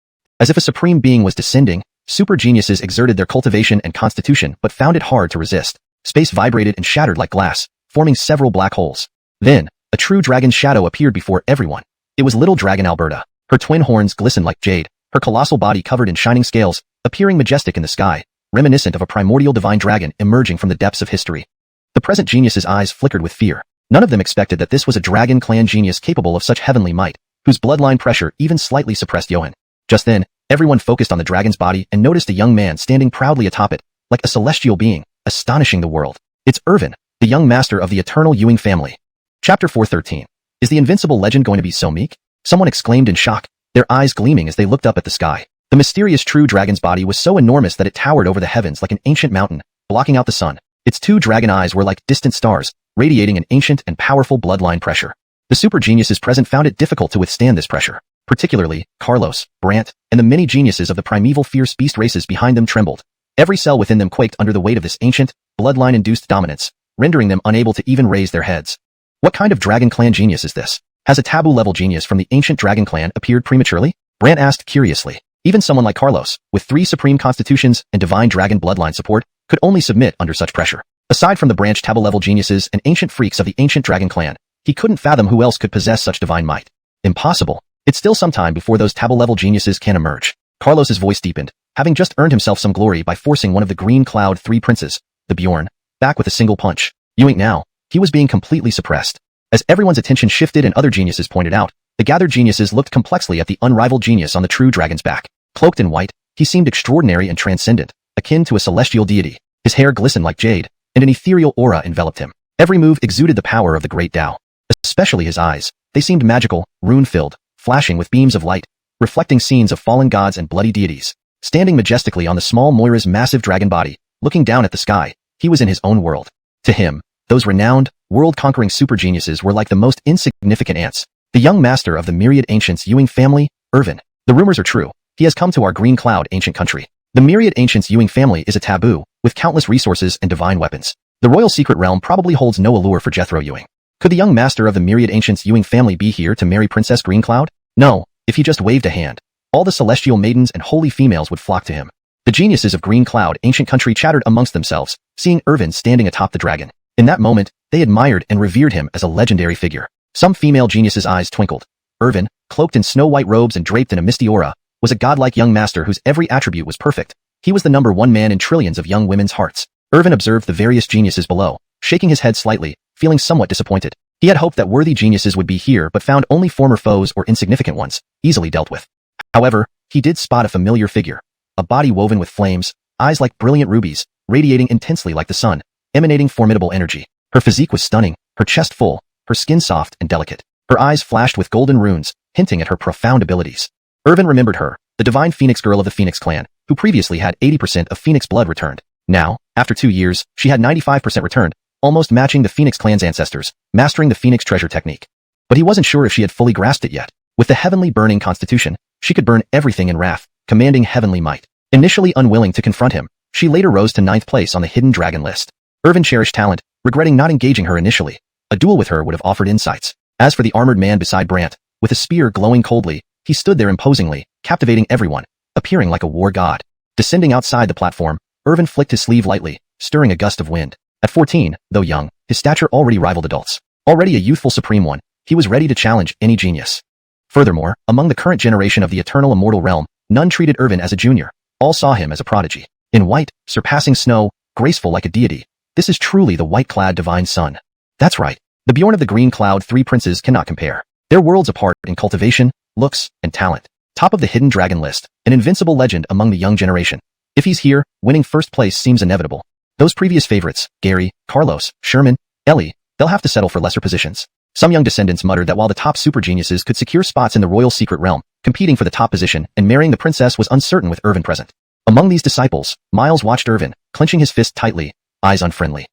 Speaker 1: As if a supreme being was descending, Super geniuses exerted their cultivation and constitution but found it hard to resist. Space vibrated and shattered like glass, forming several black holes. Then, a true dragon's shadow appeared before everyone. It was little dragon Alberta. Her twin horns glistened like jade, her colossal body covered in shining scales, appearing majestic in the sky, reminiscent of a primordial divine dragon emerging from the depths of history. The present genius's eyes flickered with fear. None of them expected that this was a dragon clan genius capable of such heavenly might, whose bloodline pressure even slightly suppressed Johan. Just then, everyone focused on the dragon's body and noticed a young man standing proudly atop it, like a celestial being, astonishing the world. It's Irvin, the young master of the eternal Ewing family. Chapter 413. Is the invincible legend going to be so meek? Someone exclaimed in shock, their eyes gleaming as they looked up at the sky. The mysterious true dragon's body was so enormous that it towered over the heavens like an ancient mountain, blocking out the sun. Its two dragon eyes were like distant stars, radiating an ancient and powerful bloodline pressure. The super geniuses present found it difficult to withstand this pressure. Particularly, Carlos, Brant, and the many geniuses of the primeval fierce beast races behind them trembled. Every cell within them quaked under the weight of this ancient, bloodline-induced dominance, rendering them unable to even raise their heads. What kind of dragon clan genius is this? Has a taboo-level genius from the ancient dragon clan appeared prematurely? Brant asked curiously. Even someone like Carlos, with 3 supreme constitutions and divine dragon bloodline support, could only submit under such pressure. Aside from the branch taboo-level geniuses and ancient freaks of the ancient dragon clan, he couldn't fathom who else could possess such divine might. Impossible. It's still some time before those taboo-level geniuses can emerge. Carlos's voice deepened, having just earned himself some glory by forcing one of the Green Cloud 3 princes, the Bjorn, back with a single punch. Ewing now, he was being completely suppressed. As everyone's attention shifted and other geniuses pointed out, the gathered geniuses looked complexly at the unrivaled genius on the true dragon's back. Cloaked in white, he seemed extraordinary and transcendent, akin to a celestial deity. His hair glistened like jade, and an ethereal aura enveloped him. Every move exuded the power of the great Tao. Especially his eyes. They seemed magical, rune-filled, flashing with beams of light, reflecting scenes of fallen gods and bloody deities. Standing majestically on the small Moira's massive dragon body, looking down at the sky, he was in his own world. To him, those renowned, world-conquering super geniuses were like the most insignificant ants. The young master of the myriad ancients Ewing family, Irvin. The rumors are true. He has come to our Green Cloud ancient country. The myriad ancients Ewing family is a taboo, with countless resources and divine weapons. The royal secret realm probably holds no allure for Jethro Ewing. Could the young master of the myriad ancients Ewing family be here to marry Princess Green Cloud? No, if he just waved a hand. All the celestial maidens and holy females would flock to him. The geniuses of Green Cloud ancient country chattered amongst themselves, seeing Irvin standing atop the dragon. In that moment, they admired and revered him as a legendary figure. Some female geniuses' eyes twinkled. Irvin, cloaked in snow-white robes and draped in a misty aura, was a godlike young master whose every attribute was perfect. He was the #1 man in trillions of young women's hearts. Irvin observed the various geniuses below, shaking his head slightly, feeling somewhat disappointed. He had hoped that worthy geniuses would be here but found only former foes or insignificant ones, easily dealt with. However, he did spot a familiar figure. A body woven with flames, eyes like brilliant rubies, radiating intensely like the sun, emanating formidable energy. Her physique was stunning, her chest full, her skin soft and delicate. Her eyes flashed with golden runes, hinting at her profound abilities. Irvin remembered her, the divine Phoenix girl of the Phoenix clan, who previously had 80% of Phoenix blood returned. Now, after 2 years, she had 95% returned, almost matching the Phoenix clan's ancestors, mastering the Phoenix treasure technique. But he wasn't sure if she had fully grasped it yet. With the heavenly burning constitution, she could burn everything in wrath, commanding heavenly might. Initially unwilling to confront him, she later rose to 9th place on the hidden dragon list. Irvin cherished talent, regretting not engaging her initially. A duel with her would have offered insights. As for the armored man beside Brant, with a spear glowing coldly, he stood there imposingly, captivating everyone, appearing like a war god. Descending outside the platform, Irvin flicked his sleeve lightly, stirring a gust of wind. At 14, though young, his stature already rivaled adults. Already a youthful supreme one, he was ready to challenge any genius. Furthermore, among the current generation of the eternal immortal realm, none treated Irvin as a junior. All saw him as a prodigy. In white, surpassing snow, graceful like a deity. This is truly the white-clad divine sun. That's right. The Bjorn of the Green Cloud 3 princes cannot compare. They're worlds apart in cultivation, looks, and talent. Top of the hidden dragon list, an invincible legend among the young generation. If he's here, winning first place seems inevitable. Those previous favorites, Gary, Carlos, Sherman, Ellie, they'll have to settle for lesser positions. Some young descendants muttered that while the top super geniuses could secure spots in the royal secret realm, competing for the top position and marrying the princess was uncertain with Irvin present. Among these disciples, Miles watched Irvin, clenching his fist tightly, eyes unfriendly.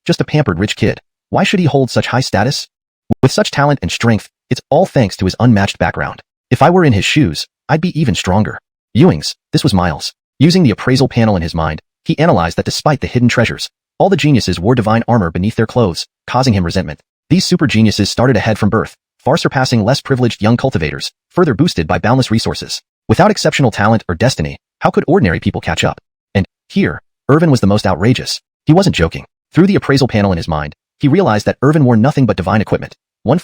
Speaker 1: Just a pampered rich kid. Why should he hold such high status? With such talent and strength, it's all thanks to his unmatched background. If I were in his shoes, I'd be even stronger. Ewing's, this was Miles. Using the appraisal panel in his mind, he analyzed that despite the hidden treasures, all the geniuses wore divine armor beneath their clothes, causing him resentment. These super geniuses started ahead from birth, far surpassing less privileged young cultivators, further boosted by boundless resources. Without exceptional talent or destiny, How could ordinary people catch up? And here, Irvin was the most outrageous. He wasn't joking. Through the appraisal panel in his mind, he realized that Irvin wore nothing but divine equipment. One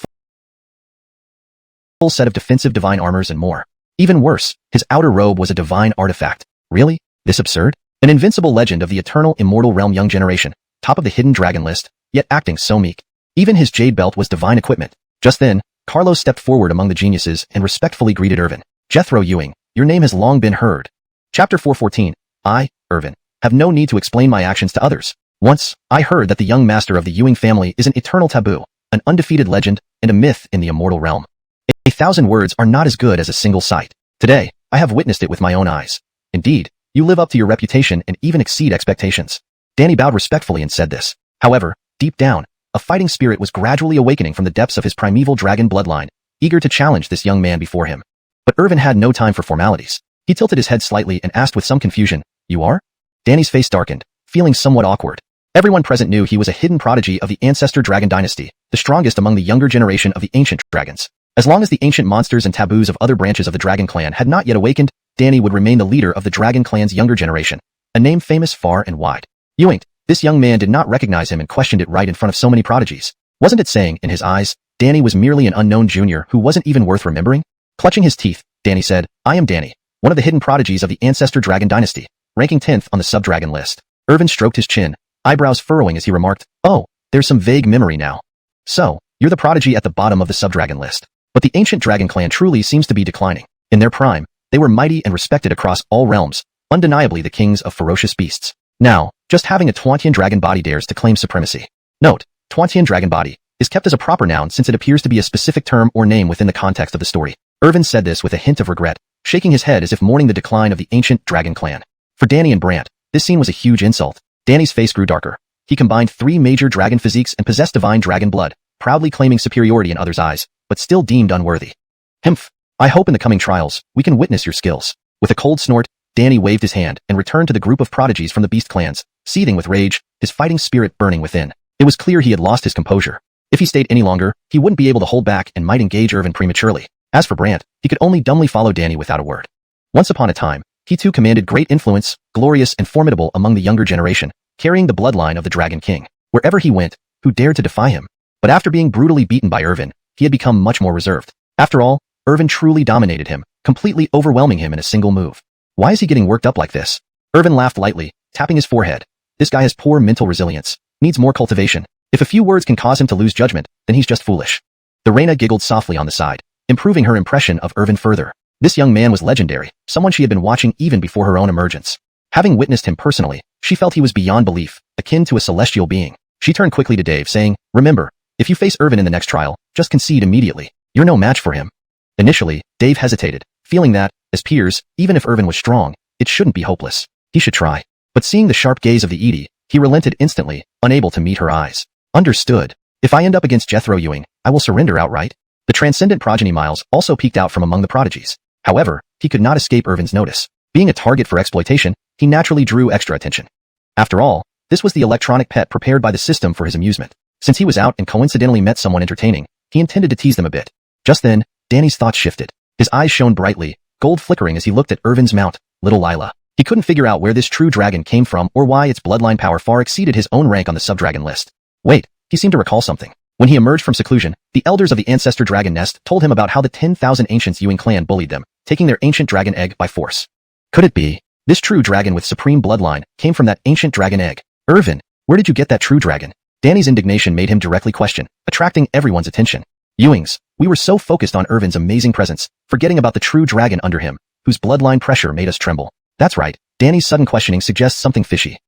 Speaker 1: full set of defensive divine armors and more. Even worse, his outer robe was a divine artifact. Really? This absurd? An invincible legend of the eternal immortal realm young generation, top of the hidden dragon list, yet acting so meek. Even his jade belt was divine equipment. Just then, Carlos stepped forward among the geniuses and respectfully greeted Irvin. Jethro Ewing, your name has long been heard. Chapter 414. I, Irvin, have no need to explain my actions to others. Once, I heard that the young master of the Ewing family is an eternal taboo, an undefeated legend, and a myth in the immortal realm. 1,000 words are not as good as a single sight. Today, I have witnessed it with my own eyes. Indeed, you live up to your reputation and even exceed expectations. Danny bowed respectfully and said this. However, deep down, a fighting spirit was gradually awakening from the depths of his primeval dragon bloodline, eager to challenge this young man before him. But Irvin had no time for formalities. He tilted his head slightly and asked with some confusion, "You are?" Danny's face darkened, feeling somewhat awkward. Everyone present knew he was a hidden prodigy of the ancestor dragon dynasty, the strongest among the younger generation of the ancient dragons. As long as the ancient monsters and taboos of other branches of the dragon clan had not yet awakened, Danny would remain the leader of the dragon clan's younger generation, a name famous far and wide. Ewing, this young man did not recognize him and questioned it right in front of so many prodigies. Wasn't it saying, in his eyes, Danny was merely an unknown junior who wasn't even worth remembering? Clutching his teeth, Danny said, "I am Danny, one of the hidden prodigies of the ancestor dragon dynasty, ranking 10th on the sub-dragon list." Irvin stroked his chin, eyebrows furrowing as he remarked, "Oh, there's some vague memory now. So, you're the prodigy at the bottom of the sub-dragon list." But the ancient dragon clan truly seems to be declining. In their prime, they were mighty and respected across all realms, undeniably the kings of ferocious beasts. Now, just having a Twantian dragon body dares to claim supremacy. Note, Twantian dragon body is kept as a proper noun since it appears to be a specific term or name within the context of the story. Irvin said this with a hint of regret, shaking his head as if mourning the decline of the ancient dragon clan. For Danny and Brant, this scene was a huge insult. Danny's face grew darker. He combined 3 major dragon physiques and possessed divine dragon blood, proudly claiming superiority in others' eyes, but still deemed unworthy. "Himph, I hope in the coming trials, we can witness your skills." With a cold snort, Danny waved his hand and returned to the group of prodigies from the beast clans, seething with rage, his fighting spirit burning within. It was clear he had lost his composure. If he stayed any longer, he wouldn't be able to hold back and might engage Irvin prematurely. As for Brant, he could only dumbly follow Danny without a word. Once upon a time, he too commanded great influence, glorious and formidable among the younger generation, carrying the bloodline of the Dragon King. Wherever he went, who dared to defy him? But after being brutally beaten by Irvin, he had become much more reserved. After all, Irvin truly dominated him, completely overwhelming him in a single move. Why is he getting worked up like this? Irvin laughed lightly, tapping his forehead. This guy has poor mental resilience, needs more cultivation. If a few words can cause him to lose judgment, then he's just foolish. The Reina giggled softly on the side, improving her impression of Irvin further. This young man was legendary, someone she had been watching even before her own emergence. Having witnessed him personally, she felt he was beyond belief, akin to a celestial being. She turned quickly to Dave, saying, "Remember, if you face Irvin in the next trial, just concede immediately. You're no match for him." Initially, Dave hesitated, feeling that, as peers, even if Irvin was strong, it shouldn't be hopeless. He should try. But seeing the sharp gaze of the Edie, he relented instantly, unable to meet her eyes. Understood. If I end up against Jethro Ewing, I will surrender outright. The transcendent progeny Miles also peeked out from among the prodigies. However, he could not escape Irvin's notice. Being a target for exploitation, he naturally drew extra attention. After all, this was the electronic pet prepared by the system for his amusement. Since he was out and coincidentally met someone entertaining, he intended to tease them a bit. Just then, Danny's thoughts shifted. His eyes shone brightly, gold flickering as he looked at Irvin's mount, little Lila. He couldn't figure out where this true dragon came from or why its bloodline power far exceeded his own rank on the sub-dragon list. Wait, he seemed to recall something. When he emerged from seclusion, the elders of the ancestor dragon nest told him about how the 10,000 ancients Ewing clan bullied them, taking their ancient dragon egg by force. Could it be? This true dragon with supreme bloodline came from that ancient dragon egg. Irvin, where did you get that true dragon? Danny's indignation made him directly question, attracting everyone's attention. Ewings, we were so focused on Irvin's amazing presence, forgetting about the true dragon under him, whose bloodline pressure made us tremble. That's right, Danny's sudden questioning suggests something fishy.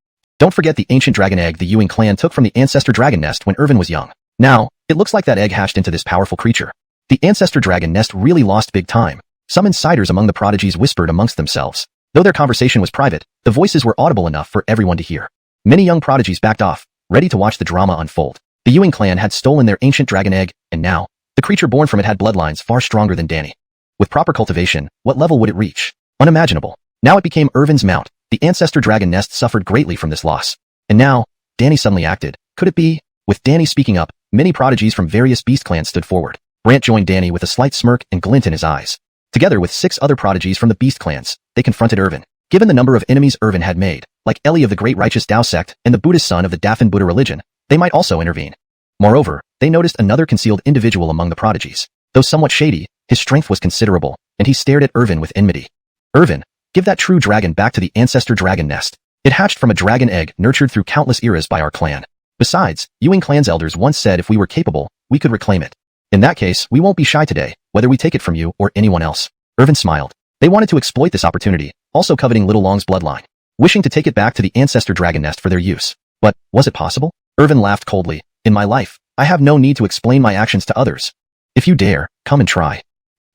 Speaker 1: Don't forget the ancient dragon egg the Ewing clan took from the ancestor dragon nest when Irvin was young. Now, it looks like that egg hatched into this powerful creature. The ancestor dragon nest really lost big time. Some insiders among the prodigies whispered amongst themselves. Though their conversation was private, the voices were audible enough for everyone to hear. Many young prodigies backed off, ready to watch the drama unfold. The Ewing clan had stolen their ancient dragon egg, and now, the creature born from it had bloodlines far stronger than Danny. With proper cultivation, what level would it reach? Unimaginable. Now it became Irvin's mount. The ancestor dragon nest suffered greatly from this loss. And now, Danny suddenly acted. Could it be? With Danny speaking up, many prodigies from various beast clans stood forward. Brant joined Danny with a slight smirk and glint in his eyes. Together with 6 other prodigies from the beast clans, they confronted Irvin. Given the number of enemies Irvin had made, like Eli of the Great Righteous Tao sect and the Buddhist son of the Dafan Buddha religion, they might also intervene. Moreover, they noticed another concealed individual among the prodigies. Though somewhat shady, his strength was considerable, and he stared at Irvin with enmity. Irvin, give that true dragon back to the ancestor dragon nest. It hatched from a dragon egg nurtured through countless eras by our clan. Besides, Ewing clan's elders once said if we were capable, we could reclaim it. In that case, we won't be shy today, whether we take it from you or anyone else. Irvin smiled. They wanted to exploit this opportunity, also coveting Little Long's bloodline, wishing to take it back to the ancestor dragon nest for their use. But, was it possible? Irvin laughed coldly. In my life, I have no need to explain my actions to others. If you dare, come and try.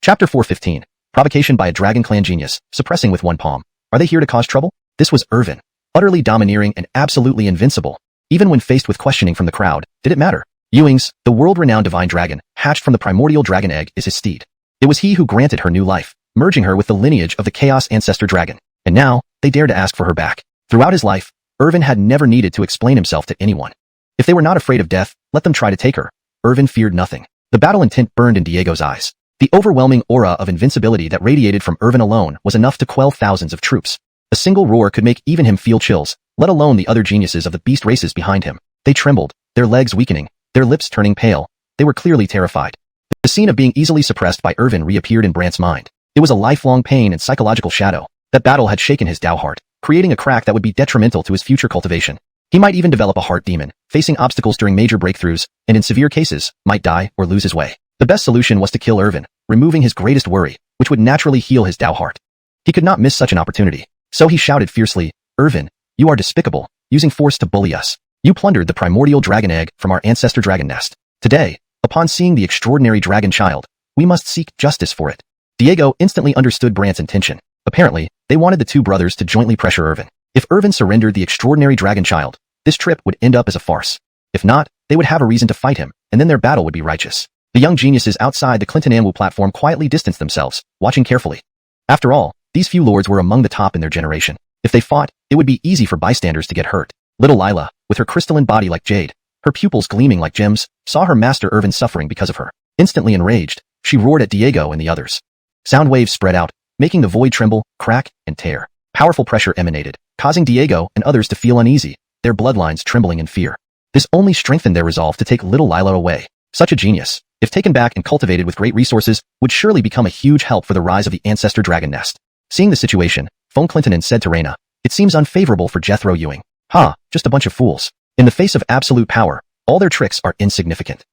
Speaker 1: Chapter 415. Provocation by a dragon clan genius, suppressing with one palm. Are they here to cause trouble? This was Irvin. Utterly domineering and absolutely invincible. Even when faced with questioning from the crowd, did it matter? Ewing's, the world-renowned divine dragon, hatched from the primordial dragon egg, is his steed. It was he who granted her new life, merging her with the lineage of the Chaos Ancestor Dragon. And now, they dare to ask for her back. Throughout his life, Irvin had never needed to explain himself to anyone. If they were not afraid of death, let them try to take her. Irvin feared nothing. The battle intent burned in Diego's eyes. The overwhelming aura of invincibility that radiated from Irvin alone was enough to quell thousands of troops. A single roar could make even him feel chills, let alone the other geniuses of the beast races behind him. They trembled, their legs weakening, their lips turning pale. They were clearly terrified. The scene of being easily suppressed by Irvin reappeared in Brant's mind. It was a lifelong pain and psychological shadow. That battle had shaken his Tao heart, creating a crack that would be detrimental to his future cultivation. He might even develop a heart demon, facing obstacles during major breakthroughs, and in severe cases, might die or lose his way. The best solution was to kill Irvin, removing his greatest worry, which would naturally heal his Tao heart. He could not miss such an opportunity. So he shouted fiercely, Irvin, you are despicable, using force to bully us. You plundered the primordial dragon egg from our ancestor dragon nest. Today, upon seeing the extraordinary dragon child, we must seek justice for it. Diego instantly understood Brant's intention. Apparently, they wanted the two brothers to jointly pressure Irvin. If Irvin surrendered the extraordinary dragon child, this trip would end up as a farce. If not, they would have a reason to fight him, and then their battle would be righteous. The young geniuses outside the Clinton Anwu platform quietly distanced themselves, watching carefully. After all, these few lords were among the top in their generation. If they fought, it would be easy for bystanders to get hurt. Little Lila, with her crystalline body like jade, her pupils gleaming like gems, saw her master Irvin suffering because of her. Instantly enraged, she roared at Diego and the others. Sound waves spread out, making the void tremble, crack, and tear. Powerful pressure emanated, causing Diego and others to feel uneasy, their bloodlines trembling in fear. This only strengthened their resolve to take little Lila away. Such a genius, if taken back and cultivated with great resources, would surely become a huge help for the rise of the ancestor dragon nest. Seeing the situation, Fong Clintonin said to Reyna, it seems unfavorable for Jethro Ewing. Just a bunch of fools. In the face of absolute power, all their tricks are insignificant.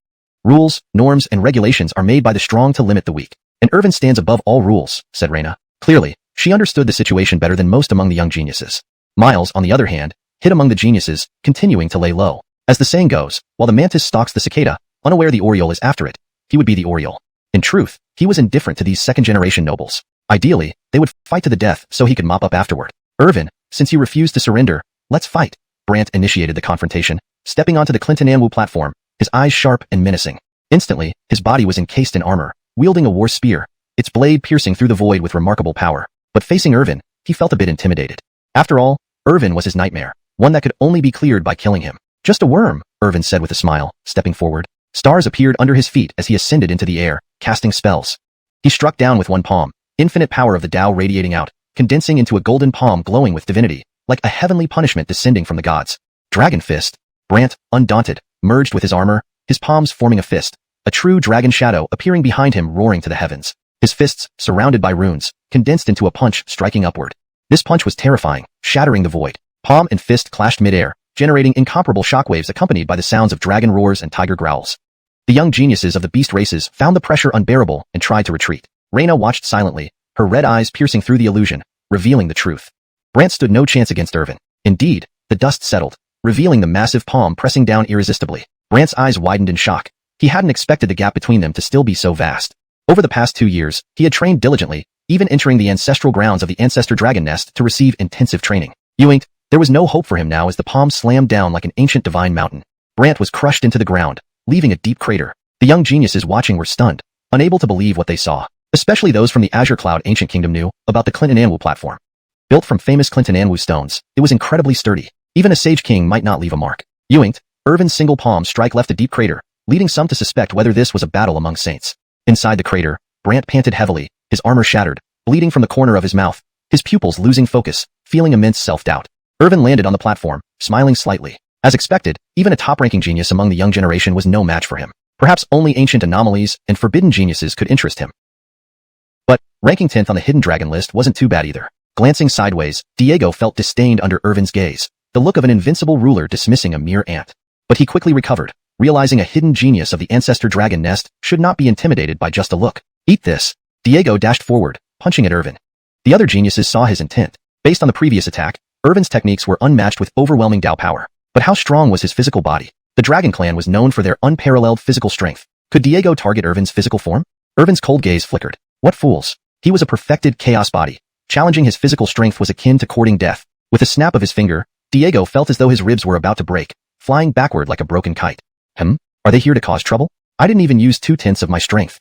Speaker 1: Rules, norms, and regulations are made by the strong to limit the weak. And Irvin stands above all rules, said Reyna. Clearly, she understood the situation better than most among the young geniuses. Miles, on the other hand, hid among the geniuses, continuing to lay low. As the saying goes, while the mantis stalks the cicada, unaware the oriole is after it, he would be the oriole. In truth, he was indifferent to these second-generation nobles. Ideally, they would fight to the death so he could mop up afterward. Irvin, since you refuse to surrender, let's fight. Brant initiated the confrontation, stepping onto the Clinton Anwu platform, his eyes sharp and menacing. Instantly, his body was encased in armor, wielding a war spear, its blade piercing through the void with remarkable power. But facing Irvin, he felt a bit intimidated. After all, Irvin was his nightmare, one that could only be cleared by killing him. Just a worm, Irvin said with a smile, stepping forward. Stars appeared under his feet as he ascended into the air, casting spells. He struck down with one palm, infinite power of the Tao radiating out, condensing into a golden palm glowing with divinity, like a heavenly punishment descending from the gods. Dragon Fist. Brant, undaunted, merged with his armor, his palms forming a fist, a true dragon shadow appearing behind him roaring to the heavens. His fists, surrounded by runes, condensed into a punch striking upward. This punch was terrifying, shattering the void. Palm and fist clashed midair, generating incomparable shockwaves accompanied by the sounds of dragon roars and tiger growls. The young geniuses of the beast races found the pressure unbearable and tried to retreat. Reyna watched silently, her red eyes piercing through the illusion, revealing the truth. Brant stood no chance against Irvin. Indeed, the dust settled, revealing the massive palm pressing down irresistibly. Brant's eyes widened in shock. He hadn't expected the gap between them to still be so vast. Over the past 2 years, he had trained diligently, even entering the ancestral grounds of the ancestor dragon nest to receive intensive training. Ewing, there was no hope for him now as the palm slammed down like an ancient divine mountain. Brant was crushed into the ground, leaving a deep crater. The young geniuses watching were stunned, unable to believe what they saw. Especially those from the Azure Cloud Ancient Kingdom knew about the Clinton Anwu platform. Built from famous Clinton Anwu stones, it was incredibly sturdy. Even a sage king might not leave a mark. Ewing, Irvin's single palm strike left a deep crater, leading some to suspect whether this was a battle among saints. Inside the crater, Brant panted heavily, his armor shattered, bleeding from the corner of his mouth, his pupils losing focus, feeling immense self-doubt. Irvin landed on the platform, smiling slightly. As expected, even a top-ranking genius among the young generation was no match for him. Perhaps only ancient anomalies and forbidden geniuses could interest him. But, ranking 10th on the hidden dragon list wasn't too bad either. Glancing sideways, Diego felt disdained under Irvin's gaze, the look of an invincible ruler dismissing a mere ant. But he quickly recovered, realizing a hidden genius of the ancestor dragon nest should not be intimidated by just a look. Eat this. Diego dashed forward, punching at Irvin. The other geniuses saw his intent. Based on the previous attack, Irvin's techniques were unmatched with overwhelming Dao power. But how strong was his physical body? The Dragon Clan was known for their unparalleled physical strength. Could Diego target Irvin's physical form? Irvin's cold gaze flickered. What fools? He was a perfected chaos body. Challenging his physical strength was akin to courting death. With a snap of his finger, Diego felt as though his ribs were about to break, flying backward like a broken kite. Are they here to cause trouble? I didn't even use 2/10 of my strength.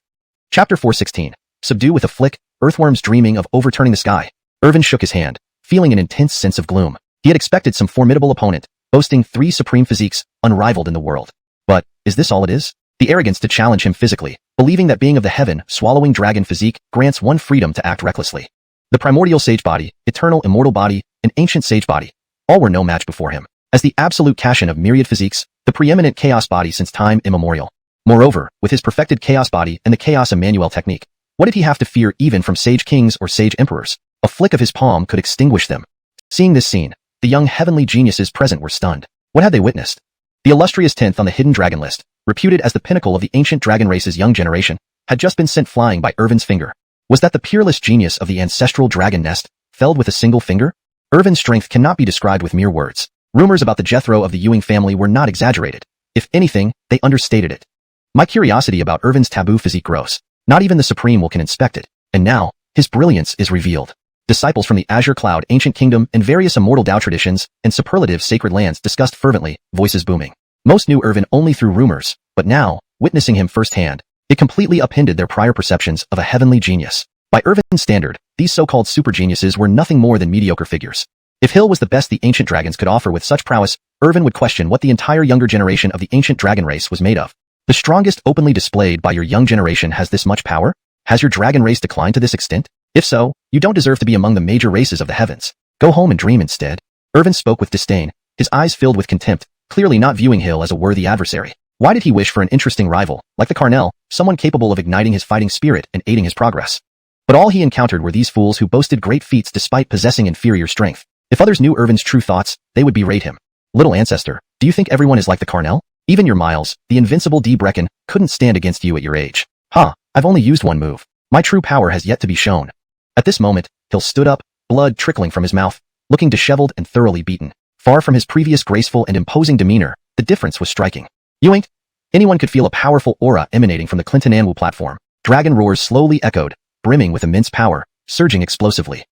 Speaker 1: Chapter 416. Subdue with a flick, earthworms dreaming of overturning the sky. Irvin shook his hand, feeling an intense sense of gloom. He had expected some formidable opponent, boasting 3 supreme physiques, unrivaled in the world. But, is this all it is? The arrogance to challenge him physically, believing that being of the heaven-swallowing dragon physique grants one freedom to act recklessly. The primordial sage body, eternal immortal body, and ancient sage body, all were no match before him. As the absolute Cashin of myriad physiques, the preeminent chaos body since time immemorial. Moreover, with his perfected chaos body and the chaos Emmanuel technique, what did he have to fear even from sage kings or sage emperors? A flick of his palm could extinguish them. Seeing this scene, the young heavenly geniuses present were stunned. What had they witnessed? The illustrious 10th on the hidden dragon list, reputed as the pinnacle of the ancient dragon race's young generation, had just been sent flying by Irvin's finger. Was that the peerless genius of the ancestral dragon nest, felled with a single finger? Irvin's strength cannot be described with mere words. Rumors about the Jethro of the Ewing family were not exaggerated. If anything, they understated it. My curiosity about Irvin's taboo physique grows. Not even the Supreme will can inspect it. And now, his brilliance is revealed. Disciples from the Azure Cloud Ancient Kingdom and various immortal Dao traditions and superlative sacred lands discussed fervently, voices booming. Most knew Irvin only through rumors, but now, witnessing him firsthand, it completely upended their prior perceptions of a heavenly genius. By Irvin's standard, these so-called super geniuses were nothing more than mediocre figures. If Hill was the best the ancient dragons could offer with such prowess, Irvin would question what the entire younger generation of the ancient dragon race was made of. The strongest openly displayed by your young generation has this much power? Has your dragon race declined to this extent? If so, you don't deserve to be among the major races of the heavens. Go home and dream instead. Irvin spoke with disdain, his eyes filled with contempt, clearly not viewing Hill as a worthy adversary. Why did he wish for an interesting rival, like the Carnell, someone capable of igniting his fighting spirit and aiding his progress? But all he encountered were these fools who boasted great feats despite possessing inferior strength. If others knew Irvin's true thoughts, they would berate him. Little ancestor, do you think everyone is like the Carnell? Even your Miles, the invincible D. Brecken, couldn't stand against you at your age. I've only used one move. My true power has yet to be shown. At this moment, Hill stood up, blood trickling from his mouth, looking disheveled and thoroughly beaten. Far from his previous graceful and imposing demeanor, the difference was striking. You ain't? Anyone could feel a powerful aura emanating from the Clinton Anwu platform. Dragon roars slowly echoed, brimming with immense power, surging explosively.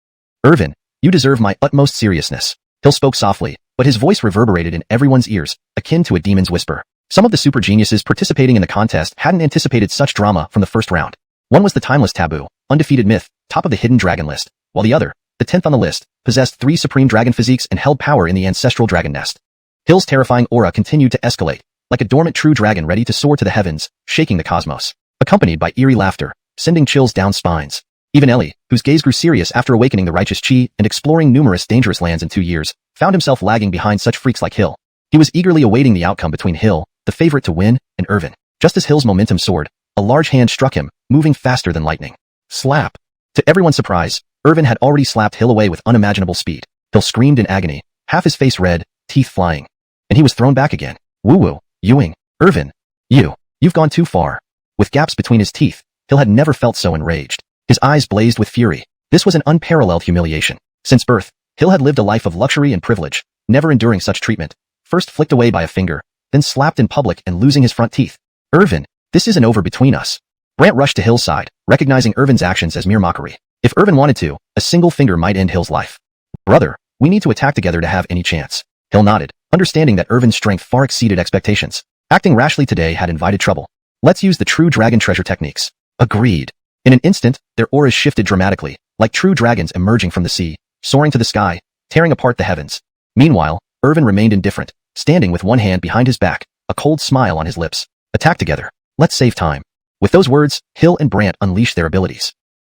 Speaker 1: Irvin, you deserve my utmost seriousness. Hill spoke softly, but his voice reverberated in everyone's ears, akin to a demon's whisper. Some of the super geniuses participating in the contest hadn't anticipated such drama from the first round. One was the timeless taboo, undefeated myth, top of the hidden dragon list, while the other, the 10th on the list, possessed 3 supreme dragon physiques and held power in the ancestral dragon nest. Hill's terrifying aura continued to escalate, like a dormant true dragon ready to soar to the heavens, shaking the cosmos, accompanied by eerie laughter, sending chills down spines. Even Ellie, whose gaze grew serious after awakening the righteous chi and exploring numerous dangerous lands in 2 years, found himself lagging behind such freaks like Hill. He was eagerly awaiting the outcome between Hill, the favorite to win, and Irvin. Just as Hill's momentum soared, a large hand struck him, moving faster than lightning. Slap! To everyone's surprise, Irvin had already slapped Hill away with unimaginable speed. Hill screamed in agony, half his face red, teeth flying. And he was thrown back again. Woo-woo, Ewing, Irvin, you've gone too far. With gaps between his teeth, Hill had never felt so enraged. His eyes blazed with fury. This was an unparalleled humiliation. Since birth, Hill had lived a life of luxury and privilege, never enduring such treatment. First flicked away by a finger, then slapped in public and losing his front teeth. Irvin, this isn't over between us. Brant rushed to Hill's side, recognizing Irvin's actions as mere mockery. If Irvin wanted to, a single finger might end Hill's life. Brother, we need to attack together to have any chance. Hill nodded, understanding that Irvin's strength far exceeded expectations. Acting rashly today had invited trouble. Let's use the true dragon treasure techniques. Agreed. In an instant, their auras shifted dramatically, like true dragons emerging from the sea, soaring to the sky, tearing apart the heavens. Meanwhile, Irvin remained indifferent, standing with one hand behind his back, a cold smile on his lips. Attack together. Let's save time. With those words, Hill and Brant unleashed their abilities.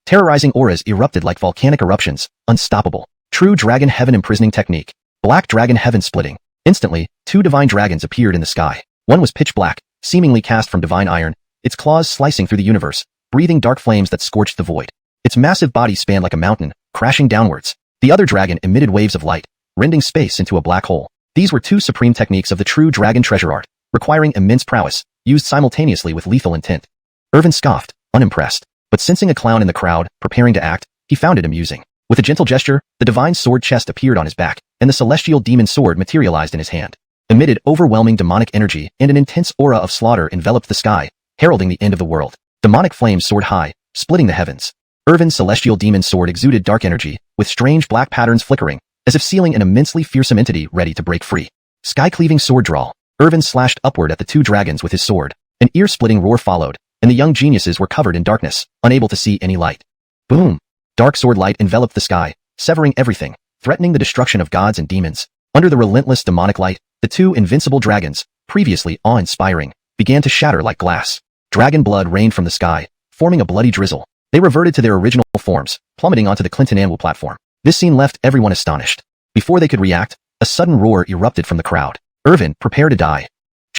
Speaker 1: Terrorizing auras erupted like volcanic eruptions, unstoppable. True dragon heaven imprisoning technique. Black dragon heaven splitting. Instantly, two divine dragons appeared in the sky. One was pitch black, seemingly cast from divine iron, its claws slicing through the universe, breathing dark flames that scorched the void. Its massive body spanned like a mountain, crashing downwards. The other dragon emitted waves of light, rending space into a black hole. These were two supreme techniques of the true dragon treasure art, requiring immense prowess, used simultaneously with lethal intent. Irvin scoffed, unimpressed, but sensing a clown in the crowd, preparing to act, he found it amusing. With a gentle gesture, the divine sword chest appeared on his back, and the celestial demon sword materialized in his hand. Emitted overwhelming demonic energy, and an intense aura of slaughter enveloped the sky, heralding the end of the world. Demonic flames soared high, splitting the heavens. Irvin's celestial demon sword exuded dark energy, with strange black patterns flickering, as if sealing an immensely fearsome entity ready to break free. Sky-cleaving sword drawl. Irvin slashed upward at the two dragons with his sword. An ear-splitting roar followed, and the young geniuses were covered in darkness, unable to see any light. Boom! Dark sword light enveloped the sky, severing everything, threatening the destruction of gods and demons. Under the relentless demonic light, the two invincible dragons, previously awe-inspiring, began to shatter like glass. Dragon blood rained from the sky, forming a bloody drizzle. They reverted to their original forms, plummeting onto the Clinton-Anwu platform. This scene left everyone astonished. Before they could react, a sudden roar erupted from the crowd. Irvin, prepare to die.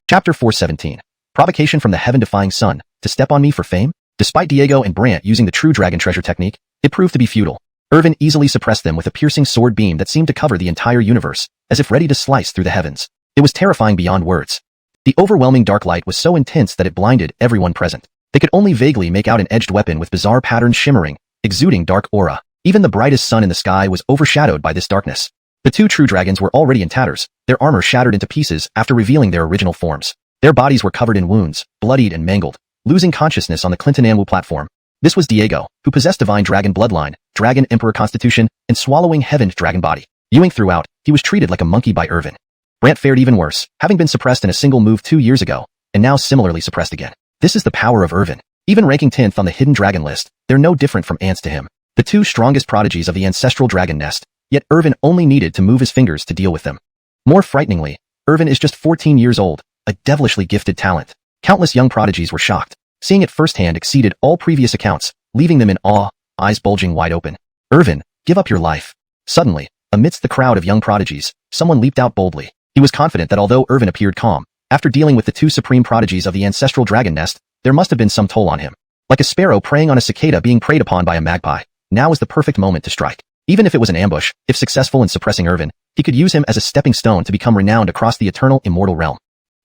Speaker 1: Chapter 417. Provocation from the heaven-defying sun, to step on me for fame? Despite Diego and Brant using the true dragon treasure technique, it proved to be futile. Irvin easily suppressed them with a piercing sword beam that seemed to cover the entire universe, as if ready to slice through the heavens. It was terrifying beyond words. The overwhelming dark light was so intense that it blinded everyone present. They could only vaguely make out an edged weapon with bizarre patterns shimmering, exuding dark aura. Even the brightest sun in the sky was overshadowed by this darkness. The two true dragons were already in tatters, their armor shattered into pieces after revealing their original forms. Their bodies were covered in wounds, bloodied and mangled, losing consciousness on the Clinton-Anwu platform. This was Diego, who possessed divine dragon bloodline, dragon emperor constitution, and swallowing heaven's dragon body. Viewing throughout, he was treated like a monkey by Irvin. Brant fared even worse, having been suppressed in a single move 2 years ago, and now similarly suppressed again. This is the power of Irvin. Even ranking 10th on the hidden dragon list, they're no different from ants to him. The two strongest prodigies of the ancestral dragon nest, yet Irvin only needed to move his fingers to deal with them. More frighteningly, Irvin is just 14 years old, a devilishly gifted talent. Countless young prodigies were shocked. Seeing it firsthand exceeded all previous accounts, leaving them in awe, eyes bulging wide open. Irvin, give up your life. Suddenly, amidst the crowd of young prodigies, someone leaped out boldly. He was confident that although Irvin appeared calm, after dealing with the two supreme prodigies of the ancestral dragon nest, there must have been some toll on him. Like a sparrow preying on a cicada being preyed upon by a magpie, now is the perfect moment to strike. Even if it was an ambush, if successful in suppressing Irvin, he could use him as a stepping stone to become renowned across the eternal immortal realm.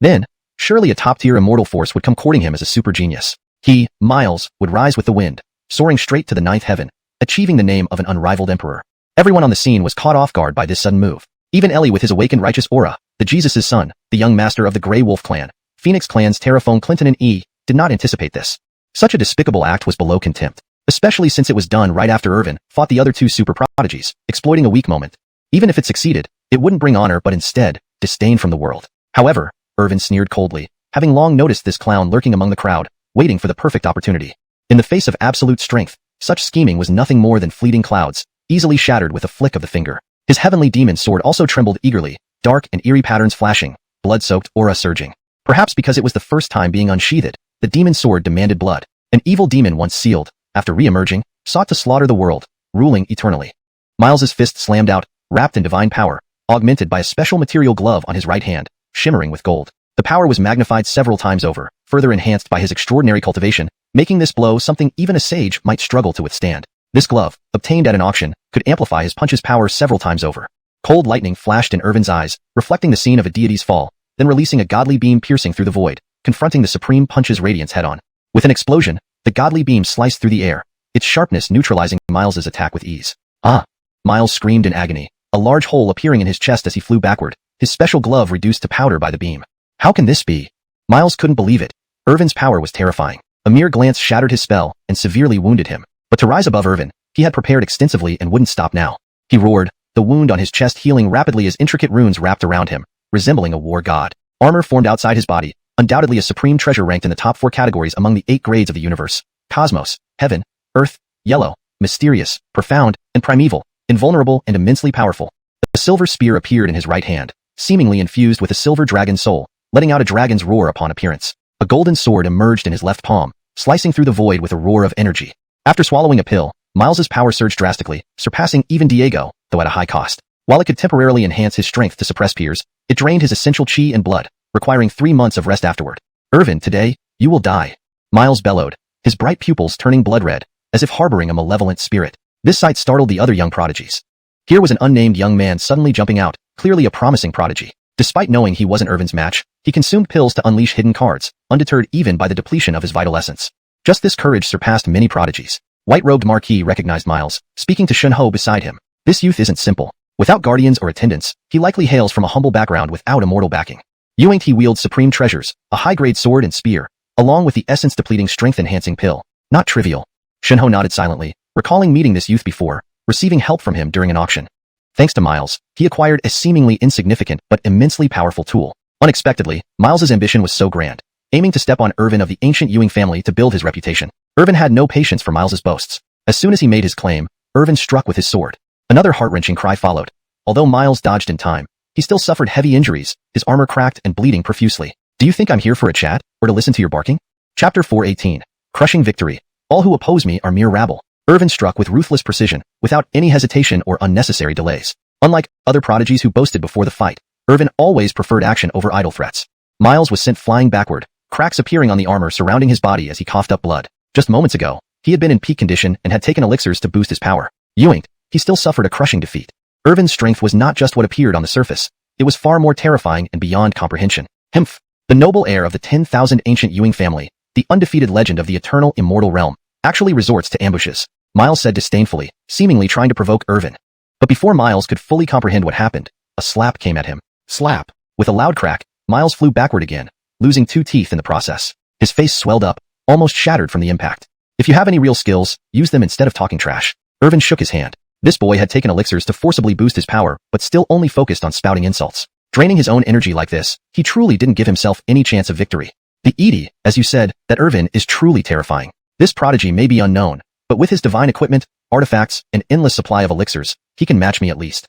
Speaker 1: Then, surely a top-tier immortal force would come courting him as a super genius. He, Miles, would rise with the wind, soaring straight to the ninth heaven, achieving the name of an unrivaled emperor. Everyone on the scene was caught off guard by this sudden move. Even Ellie with his awakened righteous aura, the Jesus' son, the young master of the Grey Wolf clan, Phoenix clan's Terraphone Clinton and E, did not anticipate this. Such a despicable act was below contempt, especially since it was done right after Irvin fought the other two super prodigies, exploiting a weak moment. Even if it succeeded, it wouldn't bring honor but instead, disdain from the world. However, Irvin sneered coldly, having long noticed this clown lurking among the crowd, waiting for the perfect opportunity. In the face of absolute strength, such scheming was nothing more than fleeting clouds, easily shattered with a flick of the finger. His heavenly demon sword also trembled eagerly, dark and eerie patterns flashing, blood-soaked aura surging. Perhaps because it was the first time being unsheathed, the demon sword demanded blood. An evil demon once sealed, after re-emerging, sought to slaughter the world, ruling eternally. Miles's fist slammed out, wrapped in divine power, augmented by a special material glove on his right hand, shimmering with gold. The power was magnified several times over, further enhanced by his extraordinary cultivation, making this blow something even a sage might struggle to withstand. This glove, obtained at an auction, could amplify his punch's power several times over. Cold lightning flashed in Irvin's eyes, reflecting the scene of a deity's fall, then releasing a godly beam piercing through the void, confronting the supreme punch's radiance head-on. With an explosion, the godly beam sliced through the air, its sharpness neutralizing Miles's attack with ease. Ah! Miles screamed in agony, a large hole appearing in his chest as he flew backward, his special glove reduced to powder by the beam. How can this be? Miles couldn't believe it. Irvin's power was terrifying. A mere glance shattered his spell and severely wounded him. But to rise above Irvin, he had prepared extensively and wouldn't stop now. He roared, the wound on his chest healing rapidly as intricate runes wrapped around him, resembling a war god. Armor formed outside his body, undoubtedly a supreme treasure ranked in the top 4 categories among the 8 grades of the universe: cosmos, heaven, earth, yellow, mysterious, profound, and primeval, invulnerable and immensely powerful. A silver spear appeared in his right hand, seemingly infused with a silver dragon soul, letting out a dragon's roar upon appearance. A golden sword emerged in his left palm, slicing through the void with a roar of energy. After swallowing a pill, Miles's power surged drastically, surpassing even Diego, though at a high cost. While it could temporarily enhance his strength to suppress peers, it drained his essential chi and blood, requiring 3 months of rest afterward. Irvin, today, you will die. Miles bellowed, his bright pupils turning blood red, as if harboring a malevolent spirit. This sight startled the other young prodigies. Here was an unnamed young man suddenly jumping out, clearly a promising prodigy. Despite knowing he wasn't Irvin's match, he consumed pills to unleash hidden cards, undeterred even by the depletion of his vital essence. Just this courage surpassed many prodigies. White-robed Marquis recognized Miles, speaking to Xianxia beside him. This youth isn't simple. Without guardians or attendants, he likely hails from a humble background without immortal backing. He wields supreme treasures, a high-grade sword and spear, along with the essence-depleting strength-enhancing pill. Not trivial. Xianxia nodded silently, recalling meeting this youth before, receiving help from him during an auction. Thanks to Miles, he acquired a seemingly insignificant but immensely powerful tool. Unexpectedly, Miles's ambition was so grand, aiming to step on Irvin of the ancient Ewing family to build his reputation. Irvin had no patience for Miles's boasts. As soon as he made his claim, Irvin struck with his sword. Another heart-wrenching cry followed. Although Miles dodged in time, he still suffered heavy injuries, his armor cracked and bleeding profusely. Do you think I'm here for a chat, or to listen to your barking? Chapter 418. Crushing Victory. All who oppose me are mere rabble. Irvin struck with ruthless precision, without any hesitation or unnecessary delays. Unlike other prodigies who boasted before the fight, Irvin always preferred action over idle threats. Miles was sent flying backward, cracks appearing on the armor surrounding his body as he coughed up blood. Just moments ago, he had been in peak condition and had taken elixirs to boost his power. He still suffered a crushing defeat. Irvin's strength was not just what appeared on the surface. It was far more terrifying and beyond comprehension. Hmph. The noble heir of the 10,000 ancient Ewing family, the undefeated legend of the eternal immortal realm, actually resorts to ambushes, Miles said disdainfully, seemingly trying to provoke Irvin. But before Miles could fully comprehend what happened, a slap came at him. Slap. With a loud crack, Miles flew backward again, losing 2 teeth in the process. His face swelled up, almost shattered from the impact. If you have any real skills, use them instead of talking trash. Irvin shook his hand. This boy had taken elixirs to forcibly boost his power, but still only focused on spouting insults. Draining his own energy like this, he truly didn't give himself any chance of victory. The Edie, as you said, that Irvin is truly terrifying. This prodigy may be unknown, but with his divine equipment, artifacts, and endless supply of elixirs, he can match me at least.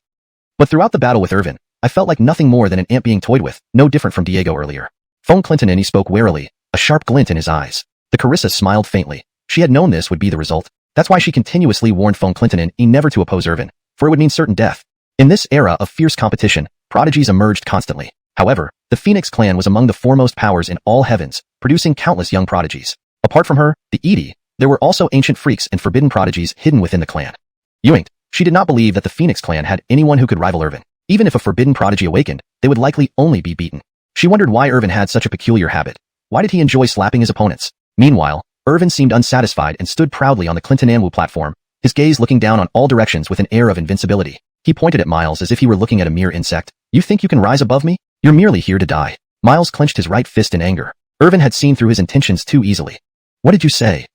Speaker 1: But throughout the battle with Irvin, I felt like nothing more than an ant being toyed with, no different from Diego earlier. Phone Clinton and he spoke warily, a sharp glint in his eyes. The Carissa smiled faintly. She had known this would be the result. That's why she continuously warned Phone Clinton and he never to oppose Irvin, for it would mean certain death. In this era of fierce competition, prodigies emerged constantly. However, the Phoenix clan was among the foremost powers in all heavens, producing countless young prodigies. Apart from her, the Edie, there were also ancient freaks and forbidden prodigies hidden within the clan. She did not believe that the Phoenix clan had anyone who could rival Irvin. Even if a forbidden prodigy awakened, they would likely only be beaten. She wondered why Irvin had such a peculiar habit. Why did he enjoy slapping his opponents? Meanwhile, Irvin seemed unsatisfied and stood proudly on the Clinton Anwu platform, his gaze looking down on all directions with an air of invincibility. He pointed at Miles as if he were looking at a mere insect. You think you can rise above me? You're merely here to die. Miles clenched his right fist in anger. Irvin had seen through his intentions too easily. What did you say?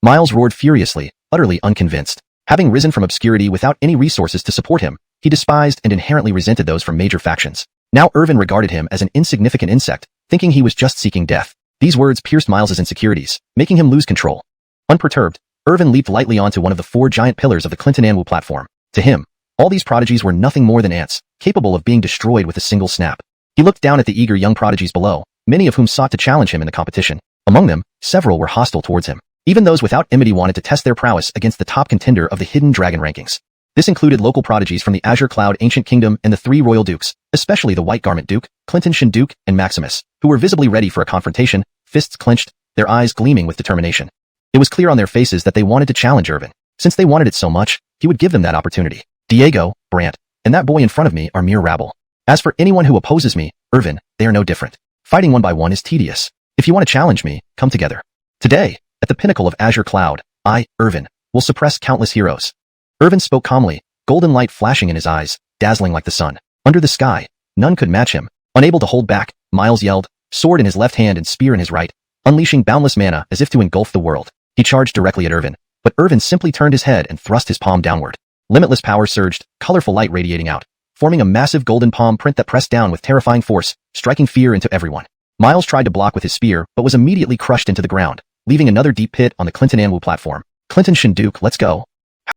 Speaker 1: Miles roared furiously, utterly unconvinced. Having risen from obscurity without any resources to support him, he despised and inherently resented those from major factions. Now Irvin regarded him as an insignificant insect, thinking he was just seeking death. These words pierced Miles's insecurities, making him lose control. Unperturbed, Irvin leaped lightly onto one of the 4 giant pillars of the Clinton Anwu platform. To him, all these prodigies were nothing more than ants, capable of being destroyed with a single snap. He looked down at the eager young prodigies below, many of whom sought to challenge him in the competition. Among them, several were hostile towards him. Even those without enmity wanted to test their prowess against the top contender of the hidden dragon rankings. This included local prodigies from the Azure Cloud Ancient Kingdom and the 3 royal dukes, especially the White Garment Duke, Clinton Shin Duke, and Maximus, who were visibly ready for a confrontation, fists clenched, their eyes gleaming with determination. It was clear on their faces that they wanted to challenge Irvin. Since they wanted it so much, he would give them that opportunity. Diego, Brant, and that boy in front of me are mere rabble. As for anyone who opposes me, Irvin, they are no different. Fighting one by one is tedious. If you want to challenge me, come together. Today, at the pinnacle of Azure Cloud, I, Irvin, will suppress countless heroes. Irvin spoke calmly, golden light flashing in his eyes, dazzling like the sun. Under the sky, none could match him. Unable to hold back, Miles yelled, sword in his left hand and spear in his right, unleashing boundless mana as if to engulf the world. He charged directly at Irvin, but Irvin simply turned his head and thrust his palm downward. Limitless power surged, colorful light radiating out, forming a massive golden palm print that pressed down with terrifying force, striking fear into everyone. Miles tried to block with his spear, but was immediately crushed into the ground, leaving another deep pit on the Clinton Anwu platform. Clinton Shin Duke, let's go.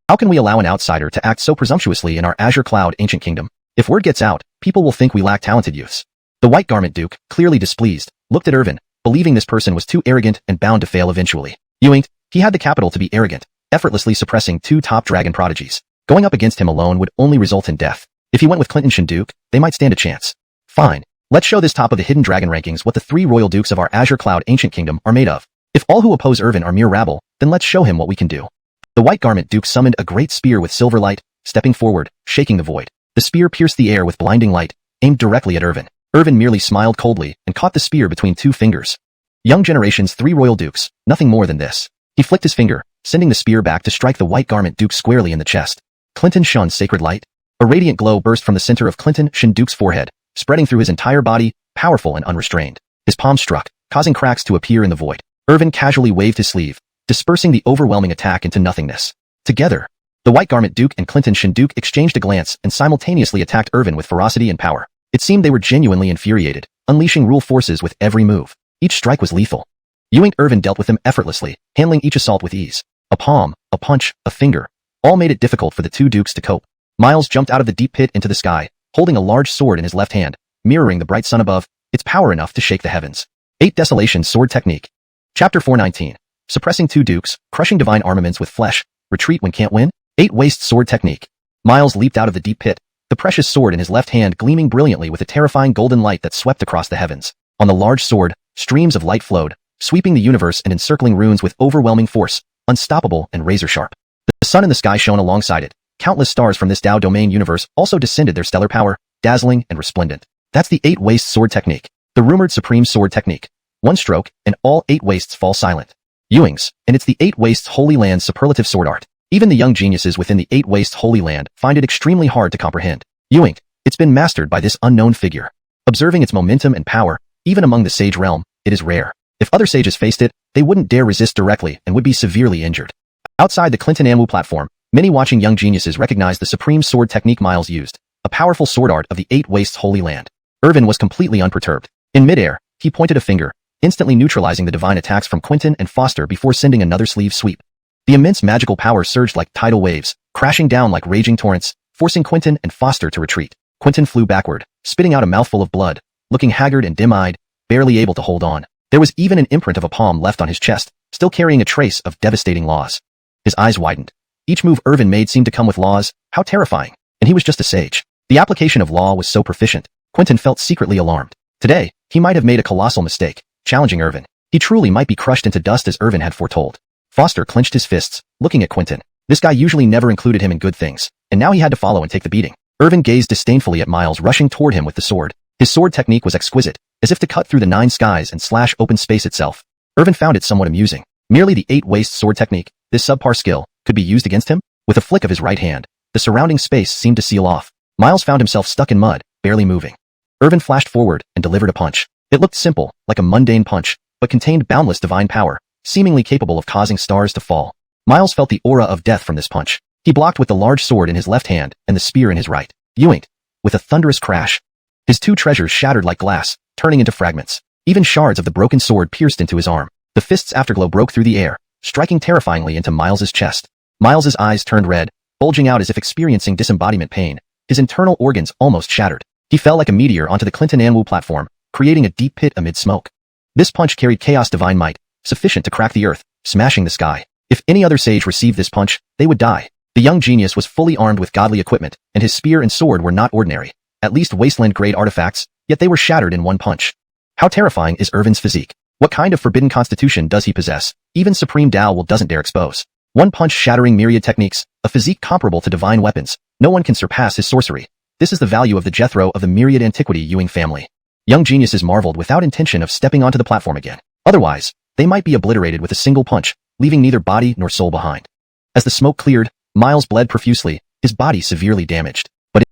Speaker 1: How can we allow an outsider to act so presumptuously in our Azure Cloud Ancient Kingdom? If word gets out, people will think we lack talented youths. The White Garment Duke, clearly displeased, looked at Irvin, believing this person was too arrogant and bound to fail eventually. He had the capital to be arrogant, effortlessly suppressing 2 top dragon prodigies. Going up against him alone would only result in death. If he went with Clinton Shinduke, they might stand a chance. Fine. Let's show this top of the hidden dragon rankings what the 3 royal dukes of our Azure Cloud ancient kingdom are made of. If all who oppose Irvin are mere rabble, then let's show him what we can do. The white garment duke summoned a great spear with silver light, stepping forward, shaking the void. The spear pierced the air with blinding light, aimed directly at Irvin. Irvin merely smiled coldly and caught the spear between 2 fingers. Young generation's 3 royal dukes, nothing more than this. He flicked his finger, sending the spear back to strike the white garment duke squarely in the chest. Clinton Shun's sacred light. A radiant glow burst from the center of Clinton Shinduke's forehead, spreading through his entire body, powerful and unrestrained. His palm struck, causing cracks to appear in the void. Irvin casually waved his sleeve, dispersing the overwhelming attack into nothingness. Together, the white garment duke and Clinton Shinduke exchanged a glance and simultaneously attacked Irvin with ferocity and power. It seemed they were genuinely infuriated, unleashing rule forces with every move. Each strike was lethal. Young Irvin dealt with them effortlessly, handling each assault with ease. A palm, a punch, a finger, all made it difficult for the 2 dukes to cope. Miles jumped out of the deep pit into the sky, holding a large sword in his left hand, mirroring the bright sun above, its power enough to shake the heavens. 8 Desolation Sword Technique. Chapter 419. Suppressing 2 dukes, crushing divine armaments with flesh, retreat when can't win. 8 Waste Sword Technique. Miles leaped out of the deep pit, the precious sword in his left hand gleaming brilliantly with a terrifying golden light that swept across the heavens. On the large sword, streams of light flowed, sweeping the universe and encircling runes with overwhelming force, unstoppable and razor-sharp. The sun in the sky shone alongside it. Countless stars from this Tao domain universe also descended their stellar power, dazzling and resplendent. That's the 8 Waste Sword Technique, the rumored supreme sword technique. One stroke, and all 8 wastes fall silent. Ewing's, and it's the 8 Wastes Holy Land's superlative sword art. Even the young geniuses within the 8 Wastes Holy Land find it extremely hard to comprehend. Ewing, it's been mastered by this unknown figure. Observing its momentum and power, even among the sage realm, it is rare. If other sages faced it, they wouldn't dare resist directly and would be severely injured. Outside the Clinton Anwu platform, many watching young geniuses recognized the supreme sword technique Miles used, a powerful sword art of the 8 Wastes Holy Land. Irvin was completely unperturbed. In midair, he pointed a finger, instantly neutralizing the divine attacks from Quinton and Foster before sending another sleeve sweep. The immense magical power surged like tidal waves, crashing down like raging torrents, forcing Quinton and Foster to retreat. Quinton flew backward, spitting out a mouthful of blood, looking haggard and dim-eyed, barely able to hold on. There was even an imprint of a palm left on his chest, still carrying a trace of devastating laws. His eyes widened. Each move Irvin made seemed to come with laws. How terrifying. And he was just a sage. The application of law was so proficient, Quinton felt secretly alarmed. Today, he might have made a colossal mistake, challenging Irvin. He truly might be crushed into dust as Irvin had foretold. Foster clenched his fists, looking at Quinton. This guy usually never included him in good things, and now he had to follow and take the beating. Irvin gazed disdainfully at Miles rushing toward him with the sword. His sword technique was exquisite, as if to cut through the 9 skies and slash open space itself. Irvin found it somewhat amusing. Merely the 8 Waste sword technique, this subpar skill, could be used against him? With a flick of his right hand, the surrounding space seemed to seal off. Miles found himself stuck in mud, barely moving. Irvin flashed forward and delivered a punch. It looked simple, like a mundane punch, but contained boundless divine power, seemingly capable of causing stars to fall. Miles felt the aura of death from this punch. He blocked with the large sword in his left hand and the spear in his right. Yoinked. With a thunderous crash, his 2 treasures shattered like glass, turning into fragments. Even shards of the broken sword pierced into his arm. The fist's afterglow broke through the air, striking terrifyingly into Miles's chest. Miles's eyes turned red, bulging out as if experiencing disembodiment pain. His internal organs almost shattered. He fell like a meteor onto the Clinton Anwu platform, creating a deep pit amid smoke. This punch carried chaos divine might, sufficient to crack the earth, smashing the sky. If any other sage received this punch, they would die. The young genius was fully armed with godly equipment, and his spear and sword were not ordinary, at least wasteland-grade artifacts, yet they were shattered in one punch. How terrifying is Irvin's physique? What kind of forbidden constitution does he possess? Even Supreme Tao will doesn't dare expose. One punch shattering myriad techniques, a physique comparable to divine weapons. No one can surpass his sorcery. This is the value of the Jethro of the myriad antiquity Ewing family. Young geniuses marveled without intention of stepping onto the platform again. Otherwise, they might be obliterated with a single punch, leaving neither body nor soul behind. As the smoke cleared, Miles bled profusely, his body severely damaged. But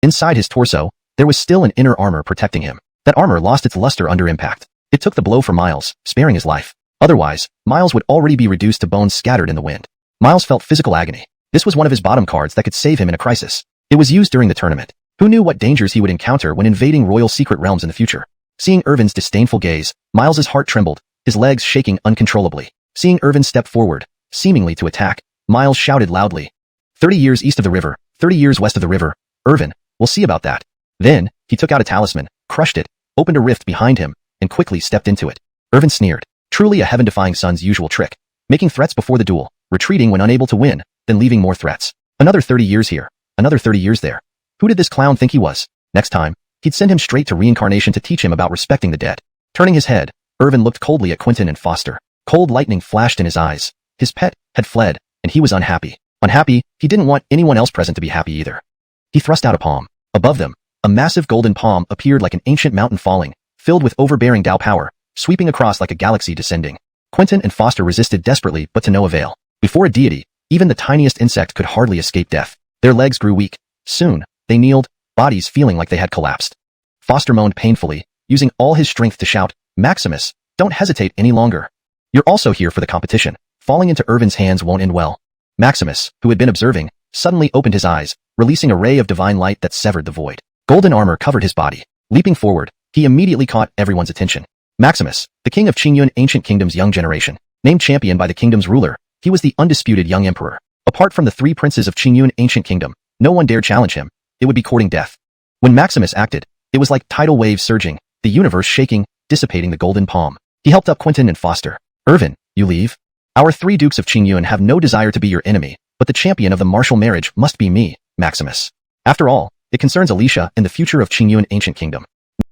Speaker 1: inside his torso, there was still an inner armor protecting him. That armor lost its luster under impact. It took the blow for Miles, sparing his life. Otherwise, Miles would already be reduced to bones scattered in the wind. Miles felt physical agony. This was one of his bottom cards that could save him in a crisis. It was used during the tournament. Who knew what dangers he would encounter when invading royal secret realms in the future? Seeing Irvin's disdainful gaze, Miles's heart trembled, his legs shaking uncontrollably. Seeing Irvin step forward, seemingly to attack, Miles shouted loudly. 30 years east of the river, 30 years west of the river. Irvin, we'll see about that. Then, he took out a talisman, crushed it, opened a rift behind him, and quickly stepped into it. Irvin sneered. Truly a heaven-defying son's usual trick. Making threats before the duel. retreating when unable to win, then leaving more threats. Another 30 years here, another 30 years there. Who did this clown think he was? Next time, he'd send him straight to reincarnation to teach him about respecting the dead. Turning his head, Irvin looked coldly at Quentin and Foster. Cold lightning flashed in his eyes. His pet had fled, and he was unhappy. Unhappy, he didn't want anyone else present to be happy either. He thrust out a palm. Above them, a massive golden palm appeared like an ancient mountain falling, filled with overbearing Tao power, sweeping across like a galaxy descending. Quentin and Foster resisted desperately, but to no avail. Before a deity, even the tiniest insect could hardly escape death. Their legs grew weak. Soon, they kneeled, bodies feeling like they had collapsed. Foster moaned painfully, using all his strength to shout, "Maximus, don't hesitate any longer. You're also here for the competition." Falling into Irvin's hands won't end well. Maximus, who had been observing, suddenly opened his eyes, releasing a ray of divine light that severed the void. Golden armor covered his body. Leaping forward, he immediately caught everyone's attention. Maximus, the king of Qingyun Ancient Kingdom's young generation, named champion by the kingdom's ruler, he was the undisputed young emperor. Apart from the three princes of Qingyun Ancient Kingdom, no one dared challenge him. It would be courting death. When Maximus acted, it was like tidal waves surging, the universe shaking, dissipating the golden palm. He helped up Quentin and Foster. "Irvin, you leave? Our three dukes of Qingyun have no desire to be your enemy, but the champion of the martial marriage must be me, Maximus. After all, it concerns Alicia and the future of Qingyun Ancient Kingdom."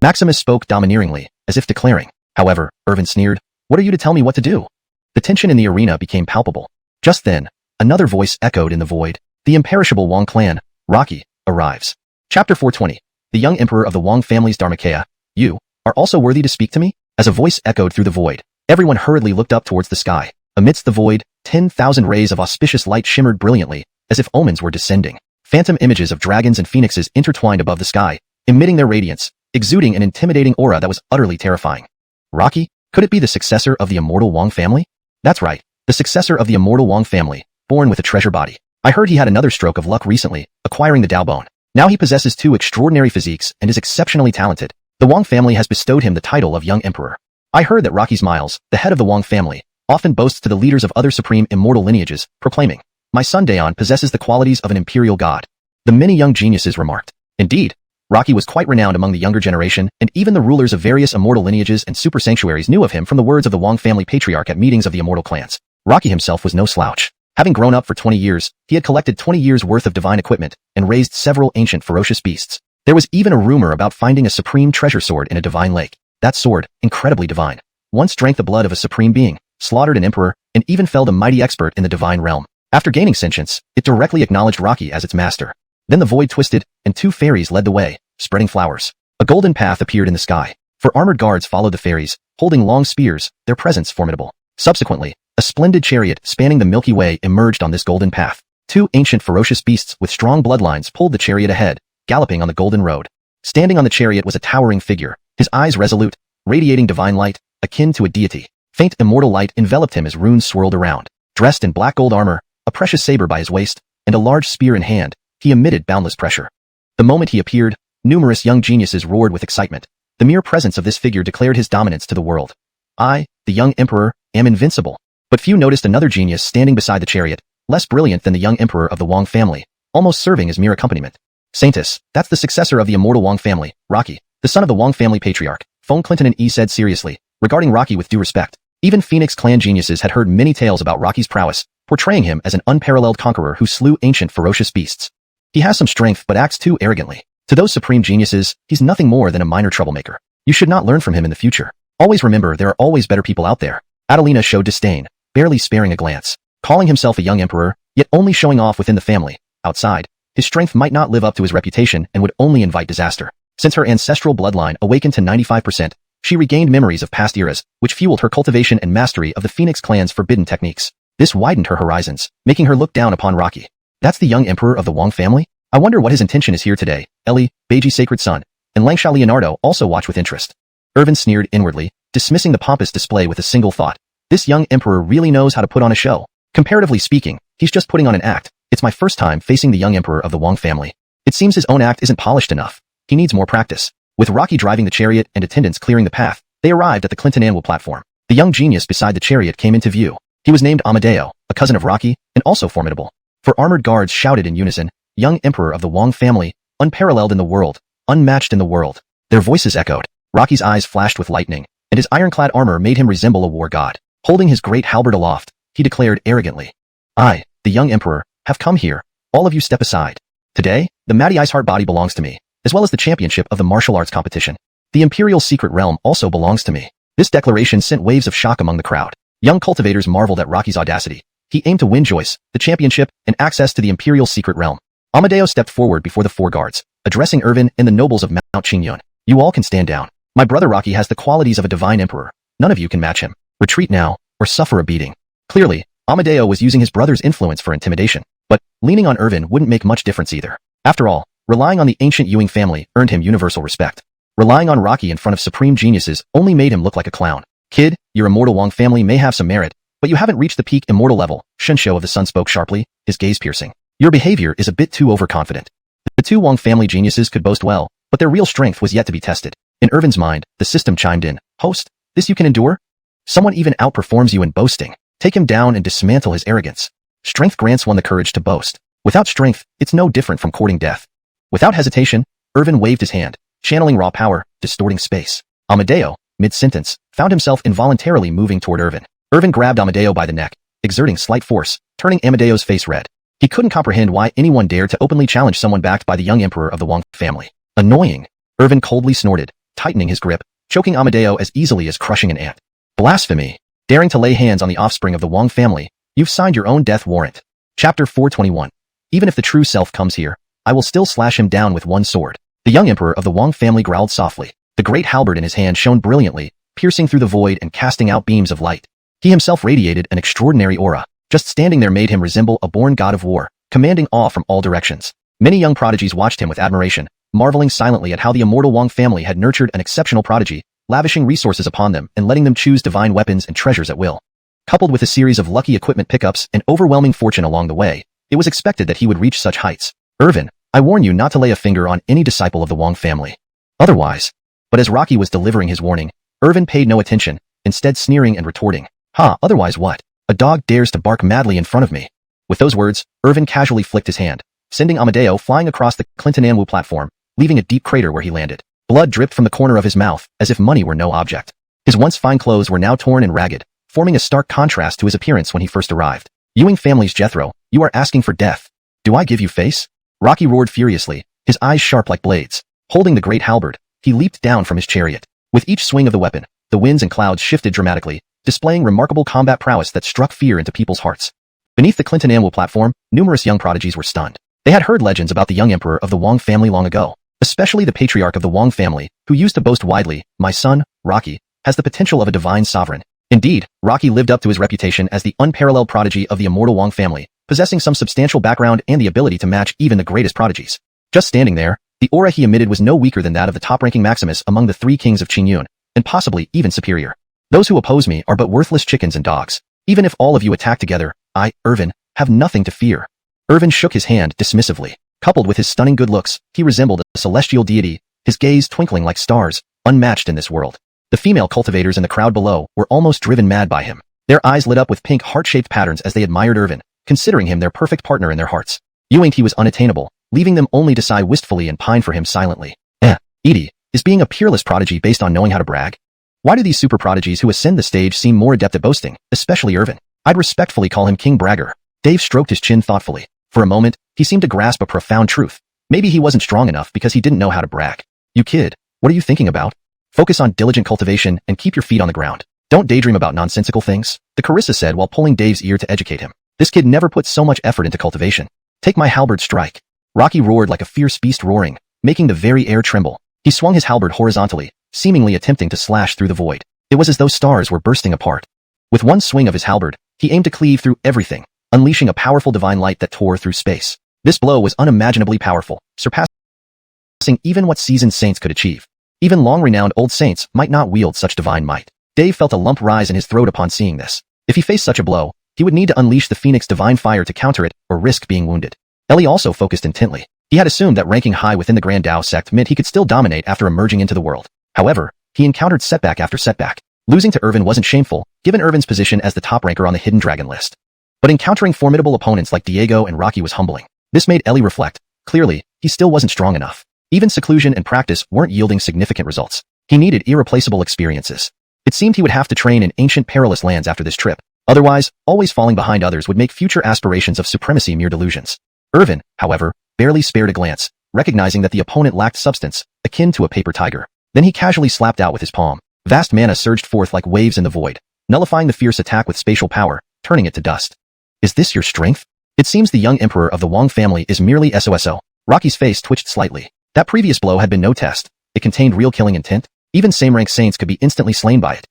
Speaker 1: Maximus spoke domineeringly, as if declaring. However, Irvin sneered, "What are you to tell me what to do?" The tension in the arena became palpable. Just then, another voice echoed in the void. The imperishable Wang clan, Rocky, arrives. Chapter 420. The young emperor of the Wang family's Dharmakaya. "You are also worthy to speak to me?" As a voice echoed through the void, everyone hurriedly looked up towards the sky. Amidst the void, 10,000 rays of auspicious light shimmered brilliantly, as if omens were descending. Phantom images of dragons and phoenixes intertwined above the sky, emitting their radiance, exuding an intimidating aura that was utterly terrifying. Rocky? Could it be the successor of the immortal Wang family? That's right, the successor of the immortal Wang family, born with a treasure body. I heard he had another stroke of luck recently, acquiring the Dao Bone. Now he possesses two extraordinary physiques and is exceptionally talented. The Wang family has bestowed him the title of Young Emperor. I heard that Rocky Smiles, the head of the Wang family, often boasts to the leaders of other supreme immortal lineages, proclaiming, "My son Daon possesses the qualities of an imperial god." The many young geniuses remarked. Indeed, Rocky was quite renowned among the younger generation, and even the rulers of various immortal lineages and super sanctuaries knew of him from the words of the Wang family patriarch at meetings of the immortal clans. Rocky himself was no slouch. Having grown up for 20 years, he had collected 20 years' worth of divine equipment and raised several ancient ferocious beasts. There was even a rumor about finding a supreme treasure sword in a divine lake. That sword, incredibly divine, once drank the blood of a supreme being, slaughtered an emperor, and even felled a mighty expert in the divine realm. After gaining sentience, it directly acknowledged Rocky as its master. Then the void twisted, and two fairies led the way, spreading flowers. A golden path appeared in the sky. For armored guards followed the fairies, holding long spears, their presence formidable. Subsequently, a splendid chariot spanning the Milky Way emerged on this golden path. Two ancient ferocious beasts with strong bloodlines pulled the chariot ahead, galloping on the golden road. Standing on the chariot was a towering figure, his eyes resolute, radiating divine light, akin to a deity. Faint immortal light enveloped him as runes swirled around. Dressed in black gold armor, a precious saber by his waist, and a large spear in hand, he emitted boundless pressure. The moment he appeared, numerous young geniuses roared with excitement. The mere presence of this figure declared his dominance to the world. I, the young emperor, am invincible. But few noticed another genius standing beside the chariot, less brilliant than the young emperor of the Wang family, almost serving as mere accompaniment. Saintus, that's the successor of the immortal Wang family, Rocky, the son of the Wang family patriarch. Feng Clinton and E said seriously, regarding Rocky with due respect. Even Phoenix clan geniuses had heard many tales about Rocky's prowess, portraying him as an unparalleled conqueror who slew ancient ferocious beasts. He has some strength but acts too arrogantly. To those supreme geniuses, he's nothing more than a minor troublemaker. You should not learn from him in the future. Always remember there are always better people out there. Adelina showed disdain, barely sparing a glance. Calling himself a young emperor, yet only showing off within the family, outside, his strength might not live up to his reputation and would only invite disaster. Since her ancestral bloodline awakened to 95%, she regained memories of past eras, which fueled her cultivation and mastery of the Phoenix clan's forbidden techniques. This widened her horizons, making her look down upon Rocky. That's the young emperor of the Wang family? I wonder what his intention is here today. Ellie, Beiji's sacred son, and Langsha Leonardo also watch with interest. Irvin sneered inwardly, dismissing the pompous display with a single thought. This young emperor really knows how to put on a show. Comparatively speaking, he's just putting on an act. It's my first time facing the young emperor of the Wang family. It seems his own act isn't polished enough. He needs more practice. With Rocky driving the chariot and attendants clearing the path, they arrived at the Clinton Anvil platform. The young genius beside the chariot came into view. He was named Amadeo, a cousin of Rocky, and also formidable. For armored guards shouted in unison, "Young emperor of the Wang family, unparalleled in the world, unmatched in the world." Their voices echoed. Rocky's eyes flashed with lightning, and his ironclad armor made him resemble a war god. Holding his great halberd aloft, he declared arrogantly, I, the young emperor, have come here. All of you step aside. Today, the Matty Iceheart body belongs to me, as well as the championship of the martial arts competition. The Imperial Secret Realm also belongs to me. This declaration sent waves of shock among the crowd. Young cultivators marveled at Rocky's audacity. He aimed to win Joyce, the championship, and access to the Imperial Secret Realm. Amadeo stepped forward before the 4 guards, addressing Irvin and the nobles of Mount Qingyun. You all can stand down. My brother Rocky has the qualities of a divine emperor. None of you can match him. Retreat now, or suffer a beating. Clearly, Amadeo was using his brother's influence for intimidation. But leaning on Irvin wouldn't make much difference either. After all, relying on the ancient Ewing family earned him universal respect. Relying on Rocky in front of supreme geniuses only made him look like a clown. Kid, your immortal Wang family may have some merit, but you haven't reached the peak immortal level, Xianxia of the Sun spoke sharply, his gaze piercing. Your behavior is a bit too overconfident. The 2 Wang family geniuses could boast well, but their real strength was yet to be tested. In Irvin's mind, the system chimed in. Host, this you can endure? Someone even outperforms you in boasting. Take him down and dismantle his arrogance. Strength grants one the courage to boast. Without strength, it's no different from courting death. Without hesitation, Irvin waved his hand, channeling raw power, distorting space. Amadeo, mid-sentence, found himself involuntarily moving toward Irvin. Irvin grabbed Amadeo by the neck, exerting slight force, turning Amadeo's face red. He couldn't comprehend why anyone dared to openly challenge someone backed by the young emperor of the Wang family. Annoying. Irvin coldly snorted, tightening his grip, choking Amadeo as easily as crushing an ant. Blasphemy. Daring to lay hands on the offspring of the Wang family, you've signed your own death warrant. Chapter 421. Even if the true self comes here, I will still slash him down with one sword. The young emperor of the Wang family growled softly. The great halberd in his hand shone brilliantly, piercing through the void and casting out beams of light. He himself radiated an extraordinary aura. Just standing there made him resemble a born god of war, commanding awe from all directions. Many young prodigies watched him with admiration, marveling silently at how the immortal Wang family had nurtured an exceptional prodigy, lavishing resources upon them and letting them choose divine weapons and treasures at will. Coupled with a series of lucky equipment pickups and overwhelming fortune along the way, it was expected that he would reach such heights. Irvin, I warn you not to lay a finger on any disciple of the Wang family. Otherwise. But as Rocky was delivering his warning, Irvin paid no attention, instead sneering and retorting. Otherwise what? A dog dares to bark madly in front of me. With those words, Irvin casually flicked his hand, sending Amadeo flying across the Clinton-Anwu platform, leaving a deep crater where he landed. Blood dripped from the corner of his mouth, as if money were no object. His once fine clothes were now torn and ragged, forming a stark contrast to his appearance when he first arrived. Ewing family's Jethro, you are asking for death. Do I give you face? Rocky roared furiously, his eyes sharp like blades. Holding the great halberd, he leaped down from his chariot. With each swing of the weapon, the winds and clouds shifted dramatically, displaying remarkable combat prowess that struck fear into people's hearts. Beneath the Clinton-Anwu platform, numerous young prodigies were stunned. They had heard legends about the young emperor of the Wang family long ago, especially the patriarch of the Wang family, who used to boast widely, my son, Rocky, has the potential of a divine sovereign. Indeed, Rocky lived up to his reputation as the unparalleled prodigy of the immortal Wang family, possessing some substantial background and the ability to match even the greatest prodigies. Just standing there, the aura he emitted was no weaker than that of the top-ranking Maximus among the 3 kings of Qingyun, and possibly even superior. Those who oppose me are but worthless chickens and dogs. Even if all of you attack together, I, Irvin, have nothing to fear. Irvin shook his hand dismissively. Coupled with his stunning good looks, he resembled a celestial deity, his gaze twinkling like stars, unmatched in this world. The female cultivators in the crowd below were almost driven mad by him. Their eyes lit up with pink heart-shaped patterns as they admired Irvin, considering him their perfect partner in their hearts. Ewing he was unattainable, leaving them only to sigh wistfully and pine for him silently. Edie, is being a peerless prodigy based on knowing how to brag? Why do these super prodigies who ascend the stage seem more adept at boasting, especially Irvin? I'd respectfully call him King Bragger. Dave stroked his chin thoughtfully. For a moment, he seemed to grasp a profound truth. Maybe he wasn't strong enough because he didn't know how to brag. You kid, what are you thinking about? Focus on diligent cultivation and keep your feet on the ground. Don't daydream about nonsensical things, the Carissa said while pulling Dave's ear to educate him. This kid never put so much effort into cultivation. Take my halberd strike. Rocky roared like a fierce beast roaring, making the very air tremble. He swung his halberd horizontally, seemingly attempting to slash through the void. It was as though stars were bursting apart. With one swing of his halberd, he aimed to cleave through everything, unleashing a powerful divine light that tore through space. This blow was unimaginably powerful, surpassing even what seasoned saints could achieve. Even long-renowned old saints might not wield such divine might. Dave felt a lump rise in his throat upon seeing this. If he faced such a blow, he would need to unleash the Phoenix divine fire to counter it or risk being wounded. Ellie also focused intently. He had assumed that ranking high within the Grand Dao sect meant he could still dominate after emerging into the world. However, he encountered setback after setback. Losing to Irvin wasn't shameful, given Irvin's position as the top ranker on the Hidden Dragon list. But encountering formidable opponents like Diego and Rocky was humbling. This made Ellie reflect. Clearly, he still wasn't strong enough. Even seclusion and practice weren't yielding significant results. He needed irreplaceable experiences. It seemed he would have to train in ancient perilous lands after this trip, Otherwise, always falling behind others would make future aspirations of supremacy mere delusions. Irvin, however, barely spared a glance, recognizing that the opponent lacked substance, akin to a paper tiger. Then he casually slapped out with his palm. Vast mana surged forth like waves in the void, nullifying the fierce attack with spatial power, turning it to dust. Is this your strength? It seems the young emperor of the Wang family is merely SOSO. Rocky's face twitched slightly. That previous blow had been no test. It contained real killing intent. Even same-rank saints could be instantly slain by it.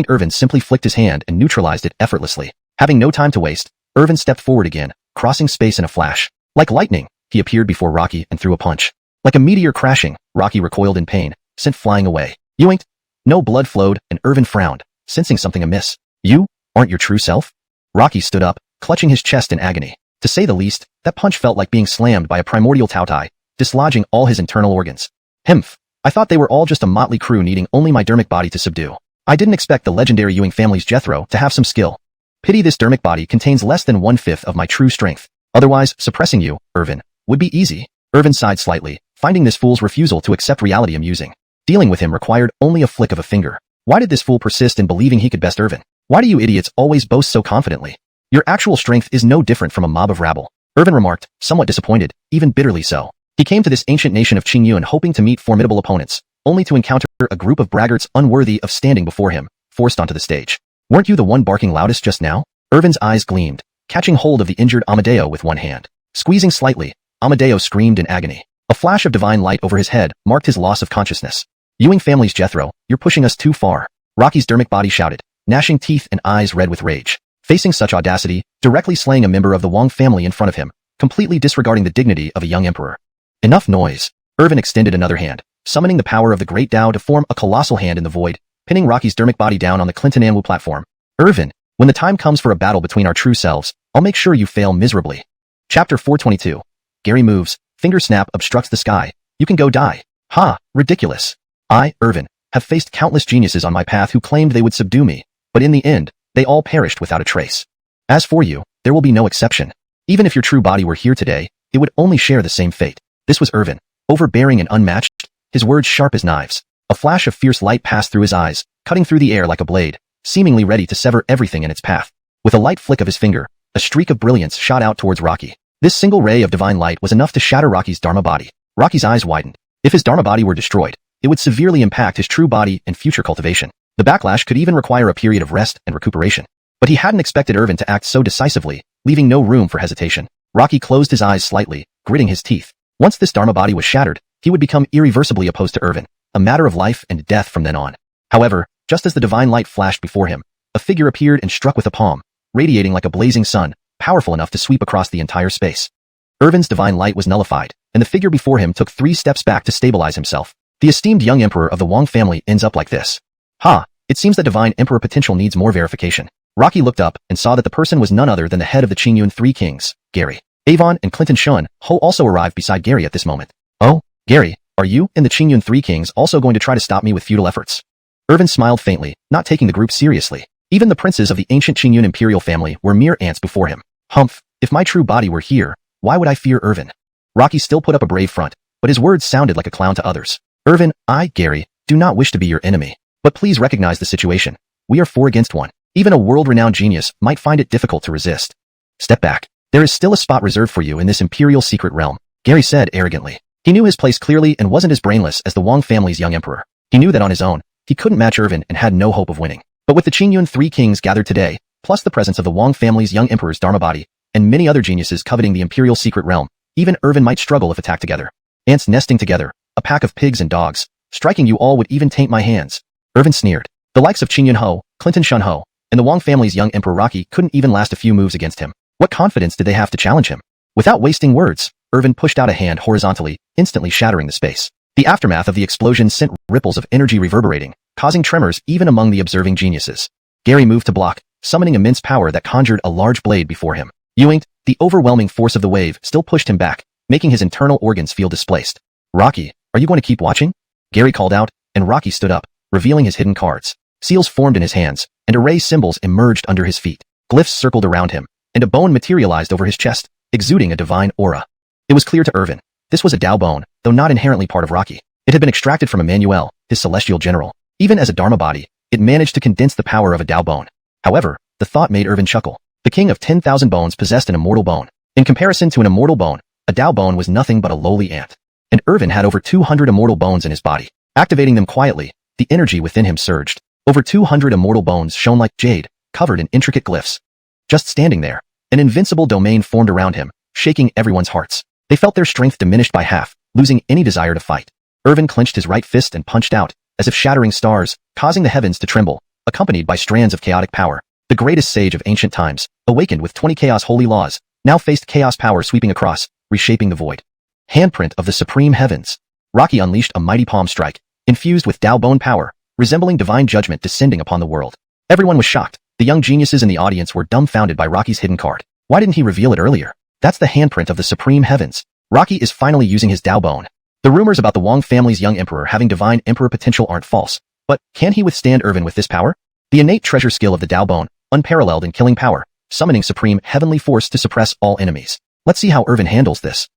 Speaker 1: Irvin simply flicked his hand and neutralized it effortlessly. Having no time to waste, Irvin stepped forward again, crossing space in a flash. Like lightning, he appeared before Rocky and threw a punch. Like a meteor crashing, Rocky recoiled in pain, sent flying away. Yoinked. No blood flowed, and Irvin frowned, sensing something amiss. You aren't your true self? Rocky stood up, clutching his chest in agony. To say the least, that punch felt like being slammed by a primordial tautai, dislodging all his internal organs. Himph. I thought they were all just a motley crew needing only my dermic body to subdue. I didn't expect the legendary Ewing family's Jethro to have some skill. Pity this dermic body contains less than 1/5 of my true strength. Otherwise, suppressing you, Irvin, would be easy. Irvin sighed slightly, finding this fool's refusal to accept reality amusing. Dealing with him required only a flick of a finger. Why did this fool persist in believing he could best Irvin? Why do you idiots always boast so confidently? Your actual strength is no different from a mob of rabble, Irvin remarked, somewhat disappointed, even bitterly so. He came to this ancient nation of Qingyun hoping to meet formidable opponents, only to encounter a group of braggarts unworthy of standing before him, forced onto the stage. Weren't you the one barking loudest just now? Irvin's eyes gleamed, catching hold of the injured Amadeo with one hand. Squeezing slightly, Amadeo screamed in agony. A flash of divine light over his head marked his loss of consciousness. Ewing family's Jethro, you're pushing us too far. Rocky's dermic body shouted, gnashing teeth and eyes red with rage. Facing such audacity, directly slaying a member of the Wang family in front of him, completely disregarding the dignity of a young emperor. Enough noise. Irvin extended another hand, summoning the power of the Great Tao to form a colossal hand in the void, pinning Rocky's dermic body down on the Clinton Anwu platform. Irvin, when the time comes for a battle between our true selves, I'll make sure you fail miserably. Chapter 422. Gary moves, finger snap obstructs the sky. You can go die. Ha, ridiculous. I, Irvin, have faced countless geniuses on my path who claimed they would subdue me, but in the end, they all perished without a trace. As for you, there will be no exception. Even if your true body were here today, it would only share the same fate. This was Irvin, overbearing and unmatched, his words sharp as knives. A flash of fierce light passed through his eyes, cutting through the air like a blade, seemingly ready to sever everything in its path. With a light flick of his finger, a streak of brilliance shot out towards Rocky. This single ray of divine light was enough to shatter Rocky's Dharma body. Rocky's eyes widened. If his Dharma body were destroyed, it would severely impact his true body and future cultivation. The backlash could even require a period of rest and recuperation. But he hadn't expected Irvin to act so decisively, leaving no room for hesitation. Rocky closed his eyes slightly, gritting his teeth. Once this Dharma body was shattered, he would become irreversibly opposed to Irvin, a matter of life and death from then on. However, just as the divine light flashed before him, a figure appeared and struck with a palm, radiating like a blazing sun, powerful enough to sweep across the entire space. Irvin's divine light was nullified, and the figure before him took 3 steps back to stabilize himself. The esteemed young emperor of the Wang family ends up like this. Ha, it seems that divine emperor potential needs more verification. Rocky looked up and saw that the person was none other than the head of the Qingyun 3 kings, Gary. Avon and Clinton Shun Ho also arrived beside Gary at this moment. Oh, Gary, are you and the Qingyun 3 kings also going to try to stop me with futile efforts? Irvin smiled faintly, not taking the group seriously. Even the princes of the ancient Qingyun imperial family were mere ants before him. Humph, if my true body were here, why would I fear Irvin? Rocky still put up a brave front, but his words sounded like a clown to others. Irvin, I, Gary, do not wish to be your enemy. But please recognize the situation. We are 4 against 1. Even a world-renowned genius might find it difficult to resist. Step back. There is still a spot reserved for you in this imperial secret realm, Gary said arrogantly. He knew his place clearly and wasn't as brainless as the Wang family's young emperor. He knew that on his own, he couldn't match Irvin and had no hope of winning. But with the Qingyun 3 kings gathered today, plus the presence of the Wang family's young emperor's Dharma body, and many other geniuses coveting the imperial secret realm, even Irvin might struggle if attacked together. Ants nesting together, a pack of pigs and dogs, striking you all would even taint my hands. Irvin sneered. The likes of Qingyun Ho, Clinton Shun Ho, and the Wang family's young emperor Rocky couldn't even last a few moves against him. What confidence did they have to challenge him? Without wasting words, Irvin pushed out a hand horizontally, instantly shattering the space. The aftermath of the explosion sent ripples of energy reverberating, causing tremors even among the observing geniuses. Gary moved to block, summoning immense power that conjured a large blade before him. Ewing, the overwhelming force of the wave still pushed him back, making his internal organs feel displaced. Rocky, are you going to keep watching? Gary called out, and Rocky stood up, revealing his hidden cards. Seals formed in his hands, and array symbols emerged under his feet. Glyphs circled around him, and a bone materialized over his chest, exuding a divine aura. It was clear to Irvin. This was a Dao bone, though not inherently part of Rocky. It had been extracted from Emmanuel, his celestial general. Even as a Dharma body, it managed to condense the power of a Dao bone. However, The thought made Irvin chuckle. The king of 10,000 bones possessed an immortal bone. In comparison to an immortal bone, a Dao bone was nothing but a lowly ant. And Irvin had over 200 immortal bones in his body. Activating them quietly, the energy within him surged. Over 200 immortal bones shone like jade, covered in intricate glyphs. Just standing there, an invincible domain formed around him, shaking everyone's hearts. They felt their strength diminished by half, losing any desire to fight. Irvin clenched his right fist and punched out, as if shattering stars, causing the heavens to tremble, accompanied by strands of chaotic power. The greatest sage of ancient times, awakened with 20 chaos holy laws, now faced chaos power sweeping across, reshaping the void. Handprint of the supreme heavens. Rocky unleashed a mighty palm strike, infused with Dao bone power, resembling divine judgment descending upon the world. Everyone was shocked. The young geniuses in the audience were dumbfounded by Rocky's hidden card. Why didn't he reveal it earlier? That's the handprint of the supreme heavens. Rocky is finally using his Dao bone. The rumors about the Wang family's young emperor having divine emperor potential aren't false. But can he withstand Irvin with this power? The innate treasure skill of the Dao bone, unparalleled in killing power, summoning supreme heavenly force to suppress all enemies. Let's see how Irvin handles this.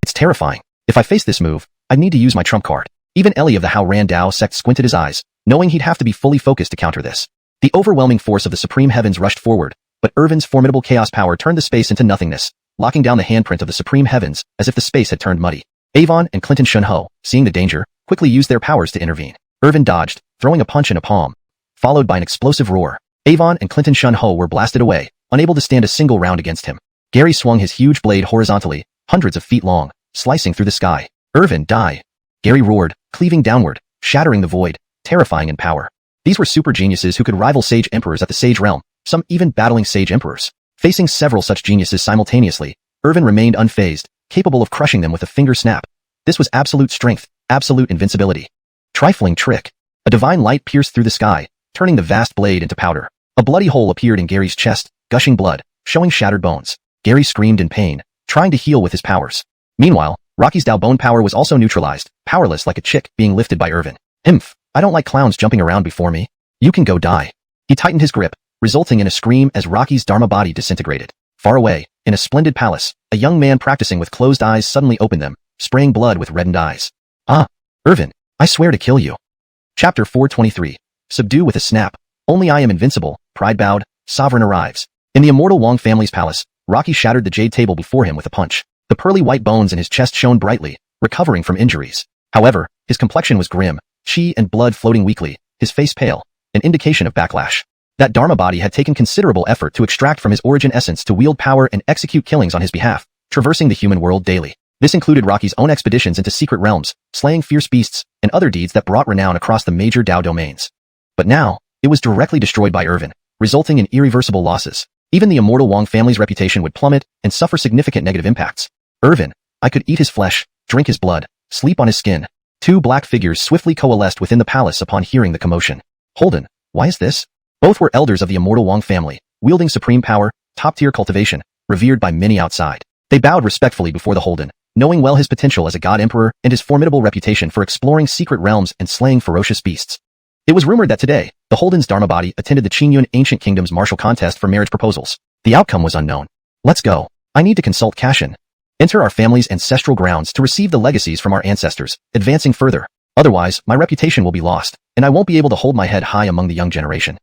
Speaker 1: It's terrifying. If I face this move, I'd need to use my trump card. Even Ellie of the Hao Ran Dao sect squinted his eyes, knowing he'd have to be fully focused to counter this. The overwhelming force of the supreme heavens rushed forward, but Irvin's formidable chaos power turned the space into nothingness, locking down the handprint of the supreme heavens as if the space had turned muddy. Avon and Clinton Shunho, seeing the danger, quickly used their powers to intervene. Irvin dodged, throwing a punch and a palm, followed by an explosive roar. Avon and Clinton Shunho were blasted away, unable to stand a single round against him. Gary swung his huge blade horizontally, hundreds of feet long, slicing through the sky. Irvin, die! Gary roared, cleaving downward, shattering the void, terrifying in power. These were super geniuses who could rival sage emperors at the sage realm, some even battling sage emperors. Facing several such geniuses simultaneously, Irvin remained unfazed, capable of crushing them with a finger snap. This was absolute strength, absolute invincibility. Trifling trick. A divine light pierced through the sky, turning the vast blade into powder. A bloody hole appeared in Gary's chest, gushing blood, showing shattered bones. Gary screamed in pain, trying to heal with his powers. Meanwhile, Rocky's Dao bone power was also neutralized, powerless like a chick being lifted by Irvin. Imph, I don't like clowns jumping around before me. You can go die. He tightened his grip, resulting in a scream as Rocky's Dharma body disintegrated. Far away, in a splendid palace, a young man practicing with closed eyes suddenly opened them, spraying blood with reddened eyes. Ah, Irvin, I swear to kill you. Chapter 423. Subdue with a snap. Only I am invincible, pride bowed, sovereign arrives. In the immortal Wang family's palace, Rocky shattered the jade table before him with a punch. The pearly white bones in his chest shone brightly, recovering from injuries. However, his complexion was grim, chi and blood floating weakly, his face pale, an indication of backlash. That Dharma body had taken considerable effort to extract from his origin essence to wield power and execute killings on his behalf, traversing the human world daily. This included Rocky's own expeditions into secret realms, slaying fierce beasts, and other deeds that brought renown across the major Dao domains. But now, it was directly destroyed by Irvin, resulting in irreversible losses. Even the immortal Wang family's reputation would plummet and suffer significant negative impacts. Irvin, I could eat his flesh, drink his blood, sleep on his skin. Two black figures swiftly coalesced within the palace upon hearing the commotion. Holden, why is this? Both were elders of the immortal Wang family, wielding supreme power, top-tier cultivation, revered by many outside. They bowed respectfully before the Holden, knowing well his potential as a god emperor and his formidable reputation for exploring secret realms and slaying ferocious beasts. It was rumored that today, the Holden's Dharma body attended the Qingyun Ancient Kingdom's martial contest for marriage proposals. The outcome was unknown. Let's go. I need to consult Cashin. Enter our family's ancestral grounds to receive the legacies from our ancestors, advancing further. Otherwise, my reputation will be lost, and I won't be able to hold my head high among the young generation.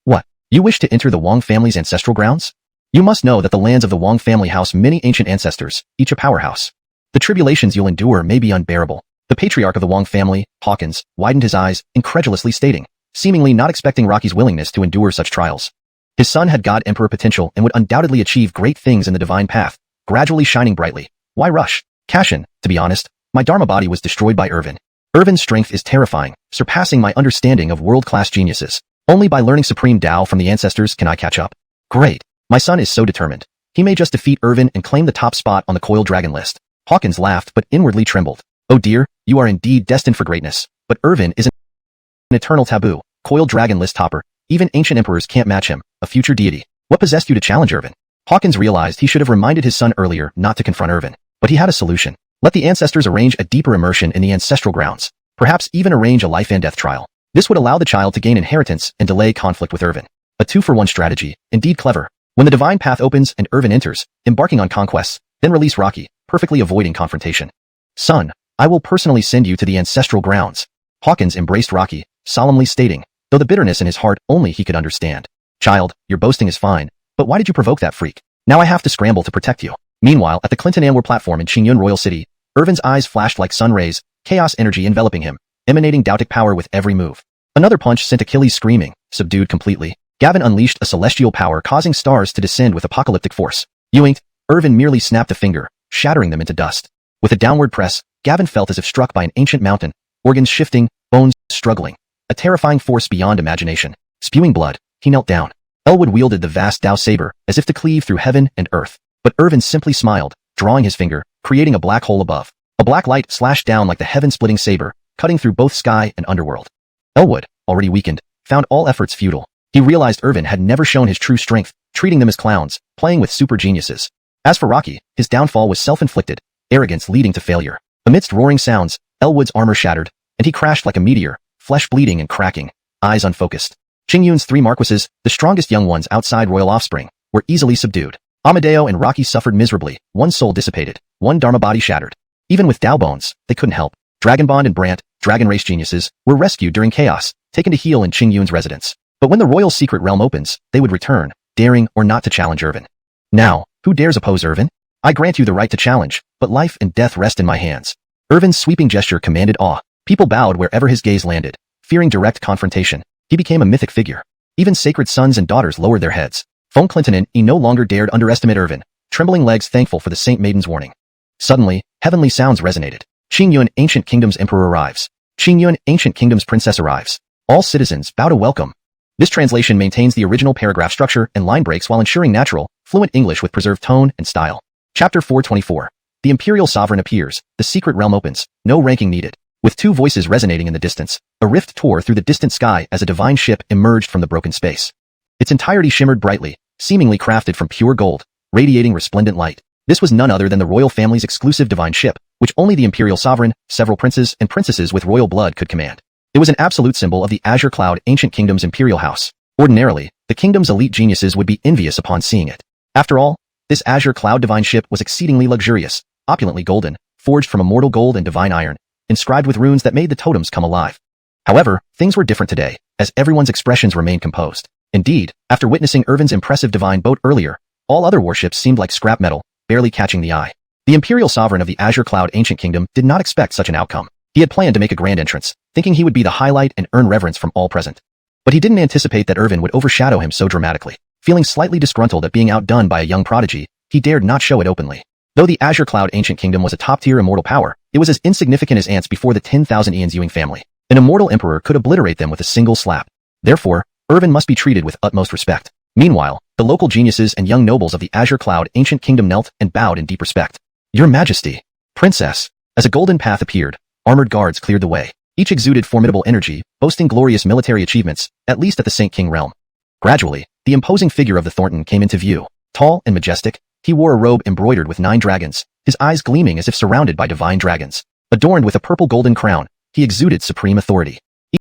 Speaker 1: What? You wish to enter the Wang family's ancestral grounds? You must know that the lands of the Wang family house many ancient ancestors, each a powerhouse. The tribulations you'll endure may be unbearable. The patriarch of the Wang family, Hawkins, widened his eyes, incredulously stating, seemingly not expecting Rocky's willingness to endure such trials. His son had god emperor potential and would undoubtedly achieve great things in the divine path, gradually shining brightly. Why rush? Cashin, to be honest, my Dharma body was destroyed by Irvin. Irvin's strength is terrifying, surpassing my understanding of world-class geniuses. Only by learning supreme Dao from the ancestors can I catch up. Great. My son is so determined. He may just defeat Irvin and claim the top spot on the coiled dragon list. Hawkins laughed but inwardly trembled. Oh dear, you are indeed destined for greatness. But Irvin is an eternal taboo, coiled dragon list topper. Even ancient emperors can't match him, a future deity. What possessed you to challenge Irvin? Hawkins realized he should have reminded his son earlier not to confront Irvin. But he had a solution. Let the ancestors arrange a deeper immersion in the ancestral grounds. Perhaps even arrange a life and death trial. This would allow the child to gain inheritance and delay conflict with Irvin. A 2-for-1 strategy, indeed clever. When the divine path opens and Irvin enters, embarking on conquests, then release Rocky, perfectly avoiding confrontation. Son, I will personally send you to the ancestral grounds. Hawkins embraced Rocky, solemnly stating, though the bitterness in his heart only he could understand. Child, your boasting is fine, but why did you provoke that freak? Now I have to scramble to protect you. Meanwhile, at the Clinton Anwar platform in Qingyun Royal City, Irvin's eyes flashed like sun rays, chaos energy enveloping him, emanating Daotic power with every move. Another punch sent Achilles screaming, subdued completely. Gavin unleashed a celestial power causing stars to descend with apocalyptic force. Yoinked, Irvin merely snapped a finger, shattering them into dust. With a downward press, Gavin felt as if struck by an ancient mountain, organs shifting, bones struggling. A terrifying force beyond imagination. Spewing blood, he knelt down. Elwood wielded the vast Dao saber, as if to cleave through heaven and earth. But Irvin simply smiled, drawing his finger, creating a black hole above. A black light slashed down like the heaven-splitting saber, cutting through both sky and underworld. Elwood, already weakened, found all efforts futile. He realized Irvin had never shown his true strength, treating them as clowns, playing with super geniuses. As for Rocky, his downfall was self-inflicted, arrogance leading to failure. Amidst roaring sounds, Elwood's armor shattered, and he crashed like a meteor, flesh bleeding and cracking, eyes unfocused. Qingyun's 3 marquises, the strongest young ones outside royal offspring, were easily subdued. Amadeo and Rocky suffered miserably, one soul dissipated, one dharma body shattered. Even with Dao bones, they couldn't help. Dragonbond and Brant, dragon race geniuses, were rescued during chaos, taken to heal in Qingyun's residence. But when the royal secret realm opens, they would return, daring or not to challenge Irvin. Now, who dares oppose Irvin? I grant you the right to challenge, but life and death rest in my hands. Irvin's sweeping gesture commanded awe. People bowed wherever his gaze landed, fearing direct confrontation. He became a mythic figure. Even sacred sons and daughters lowered their heads. Feng Clintonin no longer dared underestimate Irvin, trembling legs thankful for the Saint Maiden's warning. Suddenly, heavenly sounds resonated. Qingyun, ancient kingdom's emperor arrives. Qingyun, ancient kingdom's princess arrives. All citizens bow to welcome. This translation maintains the original paragraph structure and line breaks while ensuring natural, fluent English with preserved tone and style. Chapter 424. The imperial sovereign appears, the secret realm opens, no ranking needed. With 2 voices resonating in the distance, a rift tore through the distant sky as a divine ship emerged from the broken space. Its entirety shimmered brightly, seemingly crafted from pure gold, radiating resplendent light. This was none other than the royal family's exclusive divine ship, which only the imperial sovereign, several princes and princesses with royal blood could command. It was an absolute symbol of the Azure Cloud Ancient Kingdom's imperial house. Ordinarily, the kingdom's elite geniuses would be envious upon seeing it. After all, this Azure Cloud divine ship was exceedingly luxurious, opulently golden, forged from immortal gold and divine iron, inscribed with runes that made the totems come alive. However, things were different today, as everyone's expressions remained composed. Indeed, after witnessing Irvin's impressive divine boat earlier, all other warships seemed like scrap metal, barely catching the eye. The imperial sovereign of the Azure Cloud Ancient Kingdom did not expect such an outcome. He had planned to make a grand entrance, thinking he would be the highlight and earn reverence from all present. But he didn't anticipate that Irvin would overshadow him so dramatically. Feeling slightly disgruntled at being outdone by a young prodigy, he dared not show it openly. Though the Azure Cloud Ancient Kingdom was a top-tier immortal power, it was as insignificant as ants before the 10,000 Ian's Ewing family. An immortal emperor could obliterate them with a single slap. Therefore, Irvin must be treated with utmost respect. Meanwhile, the local geniuses and young nobles of the Azure Cloud Ancient Kingdom knelt and bowed in deep respect. Your Majesty, Princess. As a golden path appeared, armored guards cleared the way. Each exuded formidable energy, boasting glorious military achievements, at least at the Saint King realm. Gradually, the imposing figure of the Thornton came into view. Tall and majestic, he wore a robe embroidered with 9 dragons, his eyes gleaming as if surrounded by divine dragons. Adorned with a purple golden crown, he exuded supreme authority.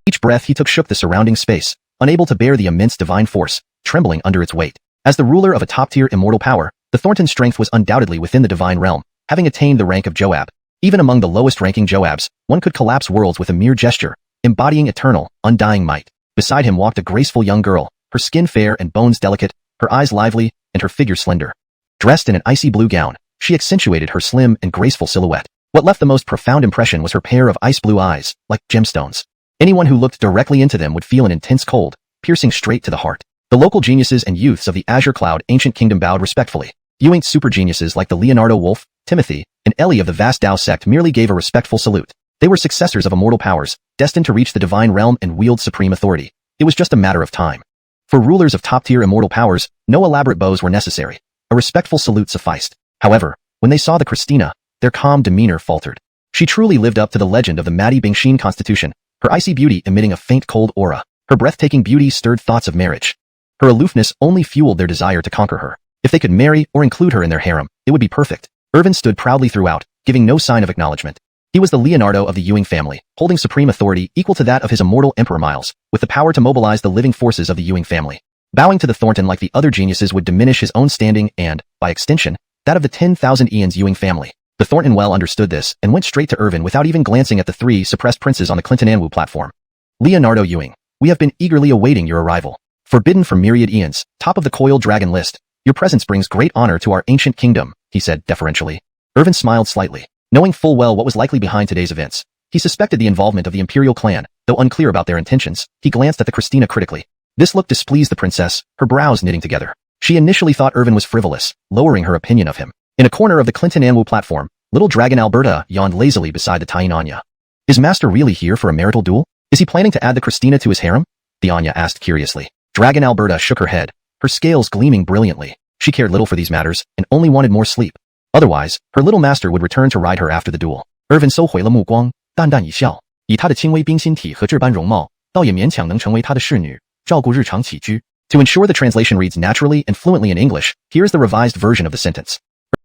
Speaker 1: Each breath he took shook the surrounding space, unable to bear the immense divine force, trembling under its weight. As the ruler of a top-tier immortal power, the Thornton's strength was undoubtedly within the divine realm, having attained the rank of Joab. Even among the lowest-ranking Joabs, one could collapse worlds with a mere gesture, embodying eternal, undying might. Beside him walked a graceful young girl, her skin fair and bones delicate, her eyes lively, and her figure slender. Dressed in an icy blue gown, she accentuated her slim and graceful silhouette. What left the most profound impression was her pair of ice blue eyes, like gemstones. Anyone who looked directly into them would feel an intense cold, piercing straight to the heart. The local geniuses and youths of the Azure Cloud Ancient Kingdom bowed respectfully. Ewing's super geniuses like the Leonardo Wolf, Timothy, and Ellie of the vast Dao sect merely gave a respectful salute. They were successors of immortal powers, destined to reach the divine realm and wield supreme authority. It was just a matter of time. For rulers of top-tier immortal powers, no elaborate bows were necessary. A respectful salute sufficed. However, when they saw the Christina, their calm demeanor faltered. She truly lived up to the legend of the Madi Bingxin constitution, her icy beauty emitting a faint cold aura. Her breathtaking beauty stirred thoughts of marriage. Her aloofness only fueled their desire to conquer her. If they could marry or include her in their harem, it would be perfect. Irvin stood proudly throughout, giving no sign of acknowledgement. He was the Leonardo of the Ewing family, holding supreme authority equal to that of his immortal Emperor Miles, with the power to mobilize the living forces of the Ewing family. Bowing to the Thornton like the other geniuses would diminish his own standing and, by extension, that of the 10,000 Ian's Ewing family. The Thornton well understood this and went straight to Irvin without even glancing at the 3 suppressed princes on the Clinton Anwu platform. Leonardo Ewing, we have been eagerly awaiting your arrival. Forbidden for myriad eons, top of the coiled dragon list. Your presence brings great honor to our ancient kingdom, he said deferentially. Irvin smiled slightly, knowing full well what was likely behind today's events. He suspected the involvement of the imperial clan, though unclear about their intentions. He glanced at the Christina critically. This look displeased the princess, her brows knitting together. She initially thought Irvin was frivolous, lowering her opinion of him. In a corner of the Clinton Anwu platform, little dragon Alberta yawned lazily beside the tiny Anya. Is Master really here for a marital duel? Is he planning to add the Christina to his harem? The Anya asked curiously. Dragon Alberta shook her head, her scales gleaming brilliantly. She cared little for these matters, and only wanted more sleep. Otherwise, her little master would return to ride her after the duel. Irvin 收回了目光，淡淡一笑，以她的轻微冰心体和这般容貌，倒也勉强能成为她的侍女，照顾日常起居。To ensure the translation reads naturally and fluently in English, here's the revised version of the sentence.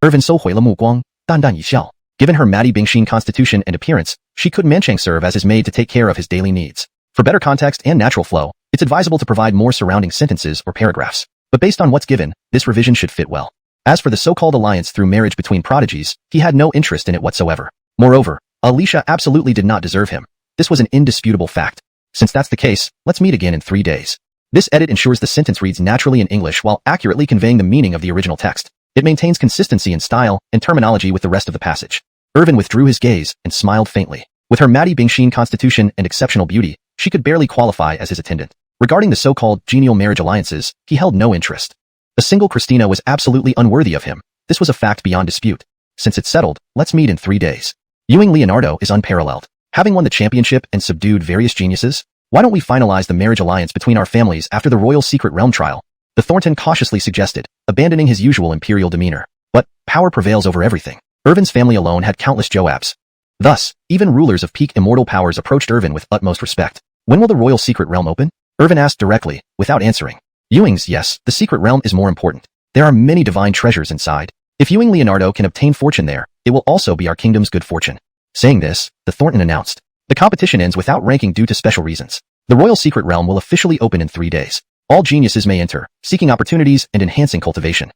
Speaker 1: Irvin 收回了目光，淡淡一笑。Given her Matty Bingxin constitution and appearance, she could Manchang serve as his maid to take care of his daily needs. For better context and natural flow, it's advisable to provide more surrounding sentences or paragraphs. But based on what's given, this revision should fit well. As for the so-called alliance through marriage between prodigies, he had no interest in it whatsoever. Moreover, Alicia absolutely did not deserve him. This was an indisputable fact. Since that's the case, let's meet again in 3 days. This edit ensures the sentence reads naturally in English while accurately conveying the meaning of the original text. It maintains consistency in style and terminology with the rest of the passage. Irvin withdrew his gaze and smiled faintly. With her Matty Bingxin constitution and exceptional beauty, she could barely qualify as his attendant. Regarding the so-called genial marriage alliances, he held no interest. A single Christina was absolutely unworthy of him. This was a fact beyond dispute. Since it's settled, let's meet in 3 days. Ewing Leonardo is unparalleled. Having won the championship and subdued various geniuses, why don't we finalize the marriage alliance between our families after the royal secret realm trial? The Thornton cautiously suggested, abandoning his usual imperial demeanor. But power prevails over everything. Irvin's family alone had countless Joabs. Thus, even rulers of peak immortal powers approached Irvin with utmost respect. When will the royal secret realm open? Irvin asked directly, without answering. Ewing's, yes, the secret realm is more important. There are many divine treasures inside. If Ewing Leonardo can obtain fortune there, it will also be our kingdom's good fortune. Saying this, the Thornton announced. The competition ends without ranking due to special reasons. The royal secret realm will officially open in 3 days. All geniuses may enter, seeking opportunities and enhancing cultivation.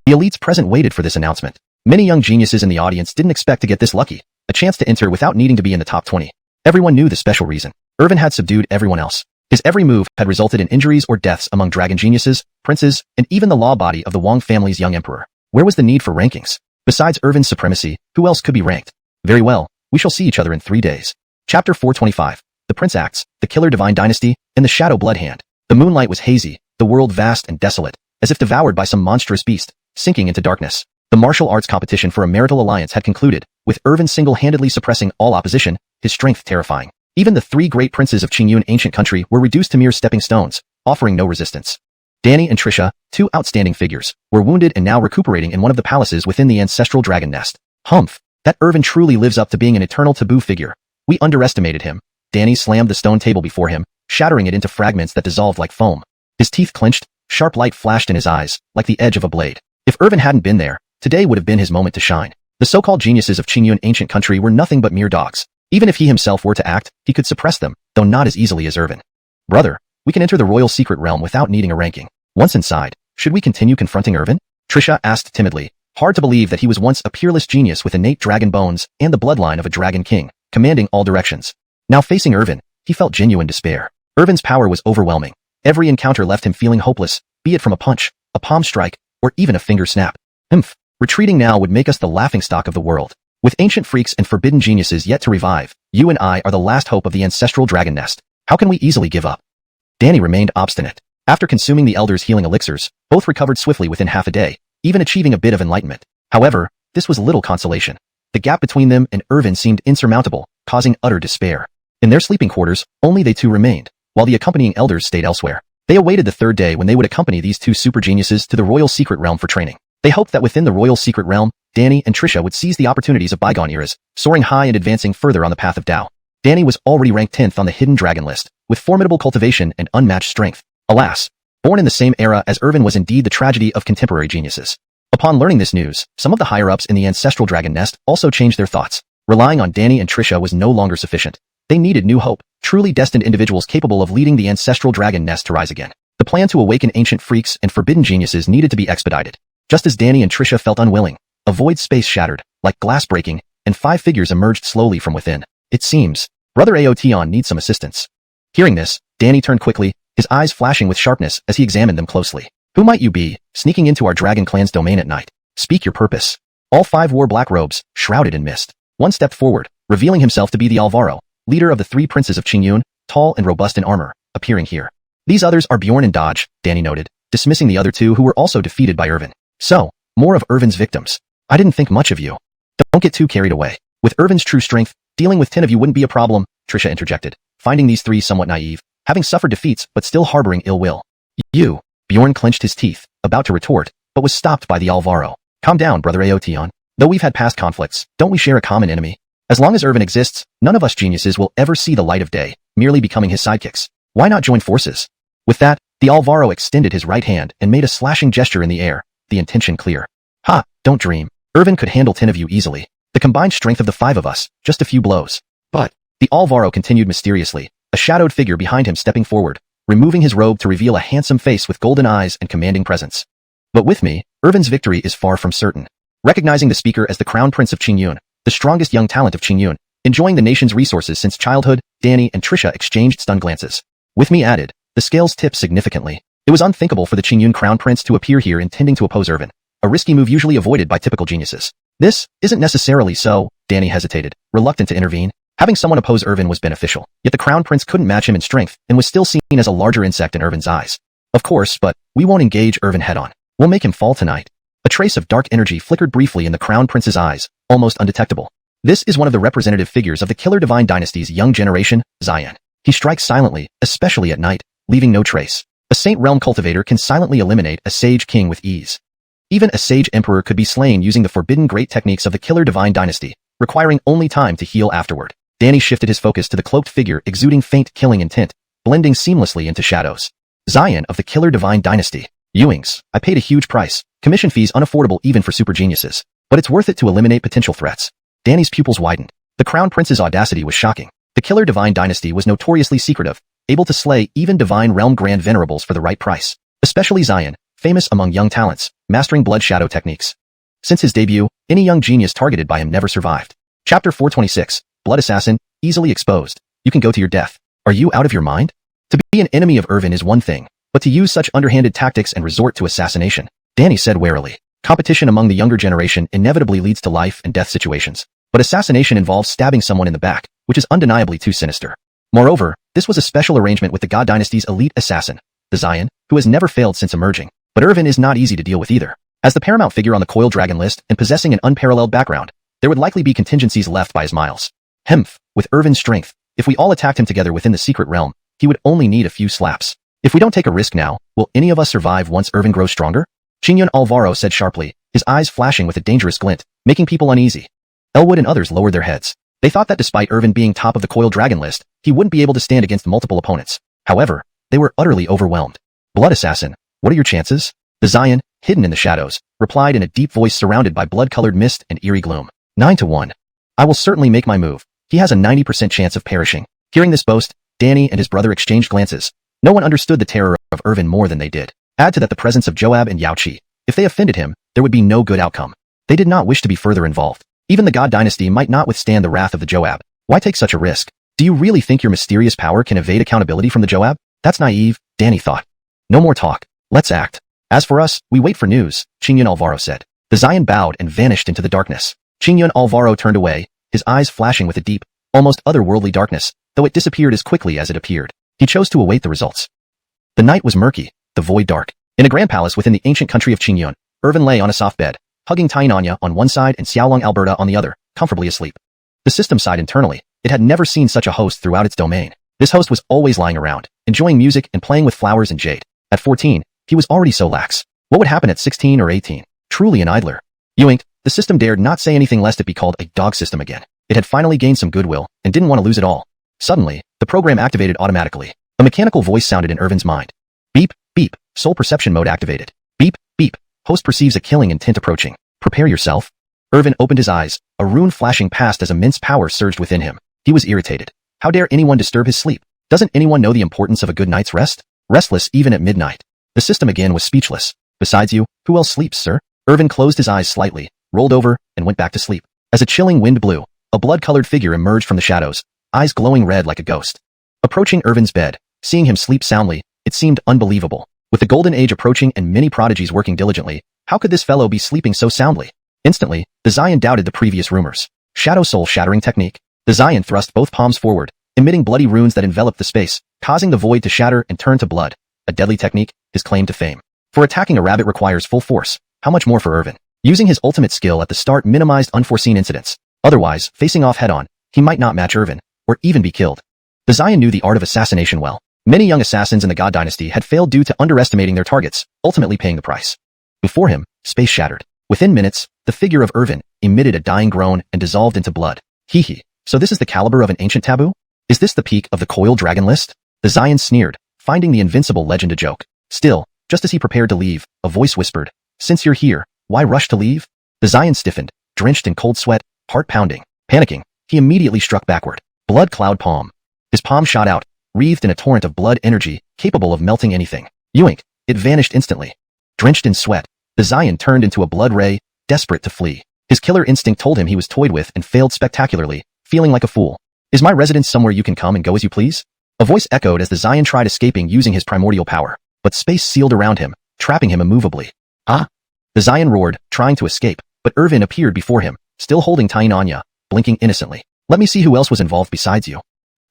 Speaker 1: The elites present waited for this announcement. Many young geniuses in the audience didn't expect to get this lucky, a chance to enter without needing to be in the top 20. Everyone knew the special reason. Irvin had subdued everyone else. His every move had resulted in injuries or deaths among dragon geniuses, princes, and even the law body of the Wang family's young emperor. Where was the need for rankings? Besides Irvin's supremacy, who else could be ranked? Very well, we shall see each other in 3 days. Chapter 425. The Prince Acts, the Killer Divine Dynasty, and the Shadow Blood Hand. The moonlight was hazy, the world vast and desolate, as if devoured by some monstrous beast, sinking into darkness. The martial arts competition for a marital alliance had concluded, with Irvin single-handedly suppressing all opposition, his strength terrifying. Even the 3 great princes of Qingyun ancient country were reduced to mere stepping stones, offering no resistance. Danny and Trisha, 2 outstanding figures, were wounded and now recuperating in one of the palaces within the ancestral dragon nest. Humph! That Irvin truly lives up to being an eternal taboo figure. We underestimated him. Danny slammed the stone table before him, shattering it into fragments that dissolved like foam. His teeth clenched, sharp light flashed in his eyes, like the edge of a blade. If Irvin hadn't been there, today would have been his moment to shine. The so-called geniuses of Qingyun ancient country were nothing but mere dogs. Even if he himself were to act, he could suppress them, though not as easily as Irvin. Brother, we can enter the royal secret realm without needing a ranking. Once inside, should we continue confronting Irvin? Trisha asked timidly. Hard to believe that he was once a peerless genius with innate dragon bones and the bloodline of a dragon king, commanding all directions. Now facing Irvin, he felt genuine despair. Irvin's power was overwhelming. Every encounter left him feeling hopeless, be it from a punch, a palm strike, or even a finger snap. Retreating now would make us the laughingstock of the world. With ancient freaks and forbidden geniuses yet to revive, you and I are the last hope of the ancestral dragon nest. How can we easily give up? Danny remained obstinate. After consuming the elder's healing elixirs, both recovered swiftly within half a day, even achieving a bit of enlightenment. However, this was little consolation. The gap between them and Irvin seemed insurmountable, causing utter despair. In their sleeping quarters, only they 2 remained, while the accompanying elders stayed elsewhere. They awaited the 3rd day when they would accompany these 2 super geniuses to the royal secret realm for training. They hoped that within the royal secret realm, Danny and Trisha would seize the opportunities of bygone eras, soaring high and advancing further on the path of Tao. Danny was already ranked 10th on the hidden dragon list, with formidable cultivation and unmatched strength. Alas, born in the same era as Irvin was indeed the tragedy of contemporary geniuses. Upon learning this news, some of the higher-ups in the ancestral dragon nest also changed their thoughts. Relying on Danny and Trisha was no longer sufficient. They needed new hope, truly destined individuals capable of leading the ancestral dragon nest to rise again. The plan to awaken ancient freaks and forbidden geniuses needed to be expedited. Just as Danny and Trisha felt unwilling, a void space shattered, like glass breaking, and 5 figures emerged slowly from within. It seems, Brother Aotion needs some assistance. Hearing this, Danny turned quickly, his eyes flashing with sharpness as he examined them closely. Who might you be, sneaking into our dragon clan's domain at night? Speak your purpose. All 5 wore black robes, shrouded in mist. One stepped forward, revealing himself to be the Alvaro, leader of the 3 princes of Qingyun, tall and robust in armor, appearing here. These others are Bjorn and Dodge, Danny noted, dismissing the other 2 who were also defeated by Irvin. So, more of Irvin's victims. I didn't think much of you. Don't get too carried away. With Irvin's true strength, dealing with 10 of you wouldn't be a problem, Trisha interjected, finding these 3 somewhat naive, having suffered defeats but still harboring ill will. You, Bjorn clenched his teeth, about to retort, but was stopped by the Alvaro. Calm down, brother Aotion. Though we've had past conflicts, don't we share a common enemy? As long as Irvin exists, none of us geniuses will ever see the light of day, merely becoming his sidekicks. Why not join forces? With that, the Alvaro extended his right hand and made a slashing gesture in the air, the intention clear. Ha, don't dream. Irvin could handle 10 of you easily. The combined strength of the 5 of us, just a few blows. But, the Alvaro continued mysteriously, a shadowed figure behind him stepping forward, removing his robe to reveal a handsome face with golden eyes and commanding presence. But with me, Irvin's victory is far from certain. Recognizing the speaker as the Crown Prince of Qingyun, the strongest young talent of Qingyun, enjoying the nation's resources since childhood, Danny and Trisha exchanged stunned glances. With me added, the scales tipped significantly. It was unthinkable for the Qingyun Crown Prince to appear here intending to oppose Irvin, a risky move usually avoided by typical geniuses. This isn't necessarily so, Danny hesitated, reluctant to intervene. Having someone oppose Irvin was beneficial, yet the Crown Prince couldn't match him in strength and was still seen as a larger insect in Irvin's eyes. Of course, but we won't engage Irvin head-on. We'll make him fall tonight. A trace of dark energy flickered briefly in the Crown Prince's eyes, almost undetectable. This is one of the representative figures of the Killer Divine Dynasty's young generation, Xian. He strikes silently, especially at night, leaving no trace. A Saint Realm cultivator can silently eliminate a Sage King with ease. Even a Sage Emperor could be slain using the forbidden great techniques of the Killer Divine Dynasty, requiring only time to heal afterward. Danny shifted his focus to the cloaked figure exuding faint killing intent, blending seamlessly into shadows. Xian of the Killer Divine Dynasty. Ewings, I paid a huge price, commission fees unaffordable even for super geniuses, but it's worth it to eliminate potential threats. Danny's pupils widened. The Crown Prince's audacity was shocking. The Killer Divine Dynasty was notoriously secretive, able to slay even Divine Realm Grand Venerables for the right price. Especially Xian, famous among young talents, mastering blood shadow techniques. Since his debut, any young genius targeted by him never survived. Chapter 426, Blood Assassin, easily exposed. You can go to your death. Are you out of your mind? To be an enemy of Irvin is one thing, but to use such underhanded tactics and resort to assassination, Danny said warily. Competition among the younger generation inevitably leads to life and death situations, but assassination involves stabbing someone in the back, which is undeniably too sinister. Moreover, this was a special arrangement with the God Dynasty's elite assassin, the Xian, who has never failed since emerging. But Irvin is not easy to deal with either. As the paramount figure on the Coiled Dragon list and possessing an unparalleled background, there would likely be contingencies left by his miles. Hemph, with Irvin's strength, if we all attacked him together within the secret realm, he would only need a few slaps. If we don't take a risk now, will any of us survive once Irvin grows stronger? Qingyun Alvaro said sharply, his eyes flashing with a dangerous glint, making people uneasy. Elwood and others lowered their heads. They thought that despite Irvin being top of the Coiled Dragon list, he wouldn't be able to stand against multiple opponents. However, they were utterly overwhelmed. Blood Assassin, what are your chances? The Xian, hidden in the shadows, replied in a deep voice surrounded by blood-colored mist and eerie gloom. 9-1. I will certainly make my move. He has a 90% chance of perishing. Hearing this boast, Danny and his brother exchanged glances. No one understood the terror of Irvin more than they did. Add to that the presence of Joab and Yaoqi. If they offended him, there would be no good outcome. They did not wish to be further involved. Even the God Dynasty might not withstand the wrath of the Joab. Why take such a risk? Do you really think your mysterious power can evade accountability from the Joab? That's naive, Danny thought. No more talk. Let's act. As for us, we wait for news, Qingyun Alvaro said. The Xian bowed and vanished into the darkness. Qingyun Alvaro turned away, his eyes flashing with a deep, almost otherworldly darkness, though it disappeared as quickly as it appeared. He chose to await the results. The night was murky, the void dark. In a grand palace within the ancient country of Qingyun, Irvin lay on a soft bed, hugging Tainanya on one side and Xiaolong Alberta on the other, comfortably asleep. The system sighed internally. It had never seen such a host throughout its domain. This host was always lying around, enjoying music and playing with flowers and jade. At 14, he was already so lax. What would happen at 16 or 18? Truly an idler. Yoinked, the system dared not say anything lest it be called a dog system again. It had finally gained some goodwill and didn't want to lose it all. Suddenly, the program activated automatically. A mechanical voice sounded in Irvin's mind. Beep, beep, soul perception mode activated. Beep, beep, host perceives a killing intent approaching. Prepare yourself. Irvin opened his eyes, a rune flashing past as immense power surged within him. He was irritated. How dare anyone disturb his sleep? Doesn't anyone know the importance of a good night's rest? Restless even at midnight. The system again was speechless. Besides you, who else sleeps, sir? Irvin closed his eyes slightly, rolled over, and went back to sleep. As a chilling wind blew, a blood-colored figure emerged from the shadows, eyes glowing red like a ghost. Approaching Irvin's bed, seeing him sleep soundly, It seemed unbelievable. With the golden age approaching and many prodigies working diligently, how could this fellow be sleeping so soundly? Instantly, the Xian doubted the previous rumors. Shadow Soul Shattering Technique. The Xian thrust both palms forward, emitting bloody runes that enveloped the space, causing the void to shatter and turn to blood. A deadly technique, his claim to fame. For attacking a rabbit requires full force. How much more for Irvin? Using his ultimate skill at the start minimized unforeseen incidents. Otherwise, facing off head-on, he might not match Irvin, or even be killed. The Xian knew the art of assassination well. Many young assassins in the God Dynasty had failed due to underestimating their targets, ultimately paying the price. Before him, space shattered. Within minutes, the figure of Irvin emitted a dying groan and dissolved into blood. Hee hee. So this is the caliber of an ancient taboo? Is this the peak of the coiled dragon list? The Xian sneered, finding the invincible legend a joke. Still, just as he prepared to leave, a voice whispered, "Since you're here, why rush to leave?" The Xian stiffened, drenched in cold sweat, heart pounding. Panicking, he immediately struck backward. Blood cloud palm. His palm shot out, wreathed in a torrent of blood energy, capable of melting anything. Yoink! It vanished instantly. Drenched in sweat, the Xian turned into a blood ray, desperate to flee. His killer instinct told him he was toyed with and failed spectacularly, feeling like a fool. "Is my residence somewhere you can come and go as you please?" A voice echoed as the Xian tried escaping using his primordial power, but space sealed around him, trapping him immovably. "Ah!" The Xian roared, trying to escape, but Irvin appeared before him, still holding Xianxia, blinking innocently. "Let me see who else was involved besides you."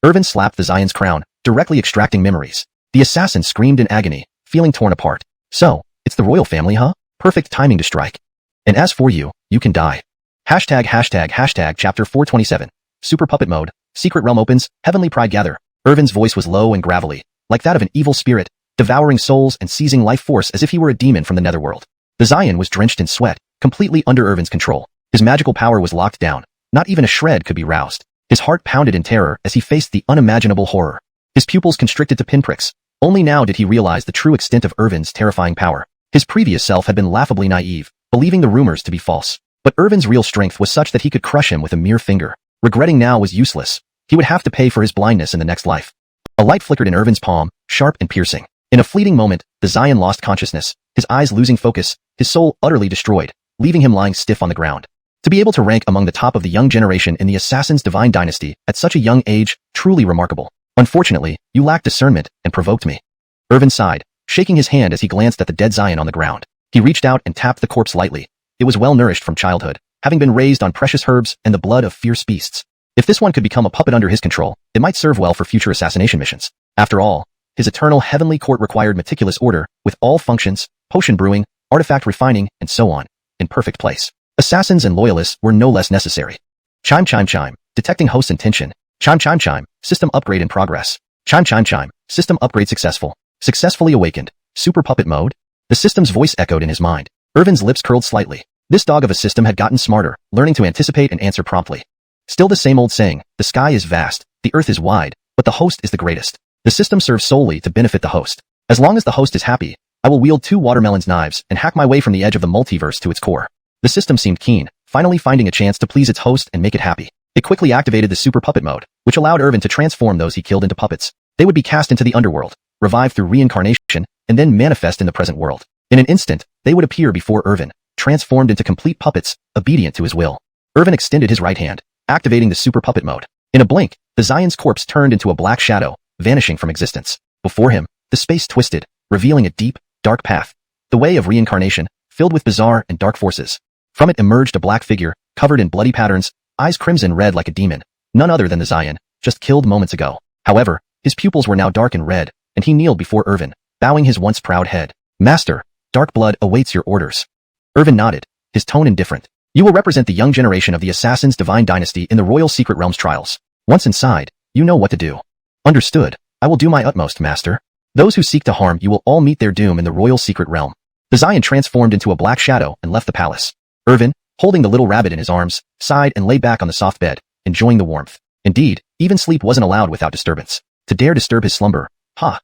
Speaker 1: Irvin slapped the Xian's crown, directly extracting memories. The assassin screamed in agony, feeling torn apart. "So, it's the royal family, huh? Perfect timing to strike. And as for you, you can die." ##### Chapter 427. Super Puppet Mode. Secret Realm opens, Heavenly Pride gather. Irvin's voice was low and gravelly, like that of an evil spirit, devouring souls and seizing life force as if he were a demon from the netherworld. The Xian was drenched in sweat, completely under Irvin's control. His magical power was locked down. Not even a shred could be roused. His heart pounded in terror as he faced the unimaginable horror. His pupils constricted to pinpricks. Only now did he realize the true extent of Irvin's terrifying power. His previous self had been laughably naive, believing the rumors to be false. But Irvin's real strength was such that he could crush him with a mere finger. Regretting now was useless. He would have to pay for his blindness in the next life. A light flickered in Irvin's palm, sharp and piercing. In a fleeting moment, the Xian lost consciousness, his eyes losing focus, his soul utterly destroyed, leaving him lying stiff on the ground. To be able to rank among the top of the young generation in the Assassin's Divine Dynasty at such a young age, truly remarkable. Unfortunately, you lack discernment and provoked me. Irvin sighed, shaking his hand as he glanced at the dead Xian on the ground. He reached out and tapped the corpse lightly. It was well nourished from childhood, having been raised on precious herbs and the blood of fierce beasts. If this one could become a puppet under his control, it might serve well for future assassination missions. After all, his eternal heavenly court required meticulous order, with all functions, potion brewing, artifact refining, and so on, in perfect place. Assassins and loyalists were no less necessary. Chime chime chime, detecting host intention. Chime chime chime, system upgrade in progress. Chime chime chime, system upgrade successful. Successfully awakened. Super puppet mode? The system's voice echoed in his mind. Irvin's lips curled slightly. This dog of a system had gotten smarter, learning to anticipate and answer promptly. Still the same old saying, the sky is vast, the earth is wide, but the host is the greatest. The system serves solely to benefit the host. As long as the host is happy, I will wield 2 watermelon's knives and hack my way from the edge of the multiverse to its core. The system seemed keen, finally finding a chance to please its host and make it happy. It quickly activated the super puppet mode, which allowed Irvin to transform those he killed into puppets. They would be cast into the underworld, revived through reincarnation, and then manifest in the present world. In an instant, they would appear before Irvin, transformed into complete puppets, obedient to his will. Irvin extended his right hand, activating the super puppet mode. In a blink, the Xian's corpse turned into a black shadow, vanishing from existence. Before him, the space twisted, revealing a deep, dark path. The way of reincarnation, filled with bizarre and dark forces. From it emerged a black figure, covered in bloody patterns, eyes crimson red like a demon. None other than the Xian, just killed moments ago. However, his pupils were now dark and red, and he kneeled before Irvin, bowing his once proud head. "Master, dark blood awaits your orders." Irvin nodded, his tone indifferent. "You will represent the young generation of the Assassin's Divine Dynasty in the Royal Secret Realms trials. Once inside, you know what to do." "Understood. I will do my utmost, Master." "Those who seek to harm you will all meet their doom in the Royal Secret Realm." The Xian transformed into a black shadow and left the palace. Irvin, holding the little rabbit in his arms, sighed and lay back on the soft bed, enjoying the warmth. Indeed, even sleep wasn't allowed without disturbance. To dare disturb his slumber, ha!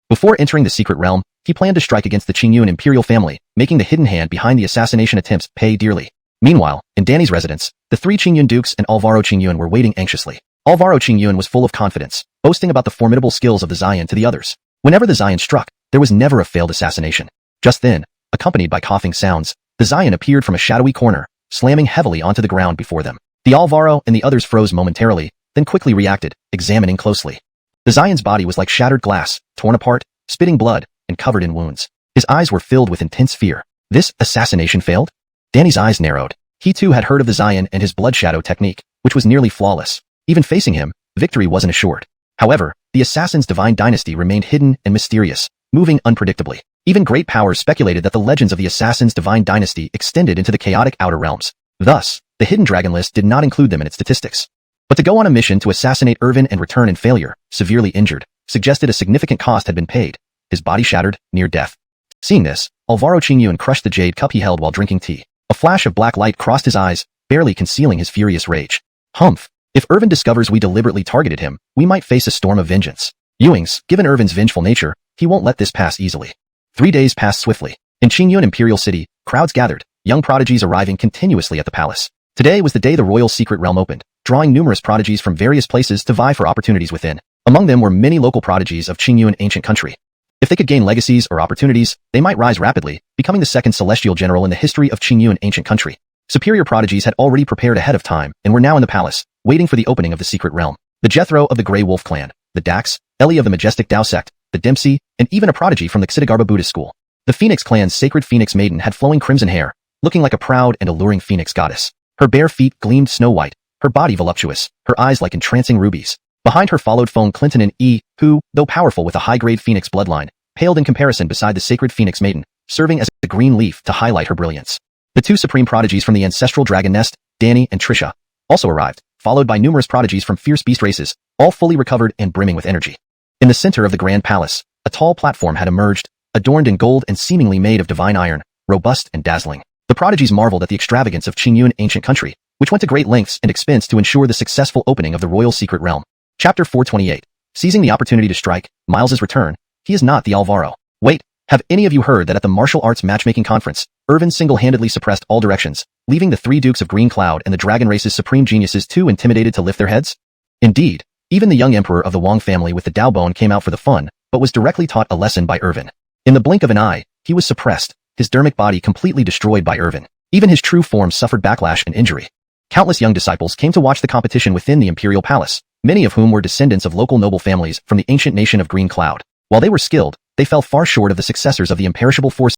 Speaker 1: Before entering the secret realm, he planned to strike against the Qingyun imperial family, making the hidden hand behind the assassination attempts pay dearly. Meanwhile, in Danny's residence, the 3 Qingyun dukes and Alvaro Qingyun were waiting anxiously. Alvaro Qingyun was full of confidence, boasting about the formidable skills of the Xian to the others. Whenever the Xian struck, there was never a failed assassination. Just then, accompanied by coughing sounds, the Xian appeared from a shadowy corner, slamming heavily onto the ground before them. The Alvaro and the others froze momentarily, then quickly reacted, examining closely. The Xian's body was like shattered glass, torn apart, spitting blood, and covered in wounds. His eyes were filled with intense fear. This assassination failed? Danny's eyes narrowed. He too had heard of the Xian and his blood shadow technique, which was nearly flawless. Even facing him, victory wasn't assured. However, the assassin's divine dynasty remained hidden and mysterious, moving unpredictably. Even great powers speculated that the legends of the assassin's divine dynasty extended into the chaotic outer realms. Thus, the hidden dragon list did not include them in its statistics. But to go on a mission to assassinate Irvin and return in failure, severely injured, suggested a significant cost had been paid. His body shattered, near death. Seeing this, Alvaro Qingyuan crushed the jade cup he held while drinking tea. A flash of black light crossed his eyes, barely concealing his furious rage. Humph! If Irvin discovers we deliberately targeted him, we might face a storm of vengeance. Ewings, given Irvin's vengeful nature, he won't let this pass easily. 3 days passed swiftly. In Qingyuan Imperial City, crowds gathered, young prodigies arriving continuously at the palace. Today was the day the royal secret realm opened, drawing numerous prodigies from various places to vie for opportunities within. Among them were many local prodigies of Qingyuan ancient country. If they could gain legacies or opportunities, they might rise rapidly, becoming the second celestial general in the history of Qingyuan ancient country. Superior prodigies had already prepared ahead of time and were now in the palace, waiting for the opening of the secret realm. The Jethro of the Grey Wolf clan, the Dax, Eli of the Majestic Dao sect, the Dempsey, and even a prodigy from the Xidigarba Buddhist school. The Phoenix clan's sacred Phoenix maiden had flowing crimson hair, looking like a proud and alluring phoenix goddess. Her bare feet gleamed snow-white, her body voluptuous, her eyes like entrancing rubies. Behind her followed Fong Clinton and E, who, though powerful with a high-grade phoenix bloodline, paled in comparison beside the sacred Phoenix maiden, serving as a green leaf to highlight her brilliance. The two supreme prodigies from the ancestral dragon nest, Danny and Trisha, also arrived, followed by numerous prodigies from fierce beast races, all fully recovered and brimming with energy. In the center of the grand palace, a tall platform had emerged, adorned in gold and seemingly made of divine iron, robust and dazzling. The prodigies marveled at the extravagance of Qingyuan ancient country, which went to great lengths and expense to ensure the successful opening of the royal secret realm. Chapter 428. Seizing the opportunity to strike, Miles's return. He is not the Alvaro. Wait, have any of you heard that at the martial arts matchmaking conference, Irvin single-handedly suppressed all directions, leaving the three dukes of Green Cloud and the dragon race's supreme geniuses too intimidated to lift their heads? Indeed, even the young emperor of the Wang family with the Dao bone came out for the fun, but was directly taught a lesson by Irvin. In the blink of an eye, he was suppressed, his dermic body completely destroyed by Irvin. Even his true form suffered backlash and injury. Countless young disciples came to watch the competition within the imperial palace, many of whom were descendants of local noble families from the ancient nation of Green Cloud. While they were skilled, they fell far short of the successors of the imperishable forces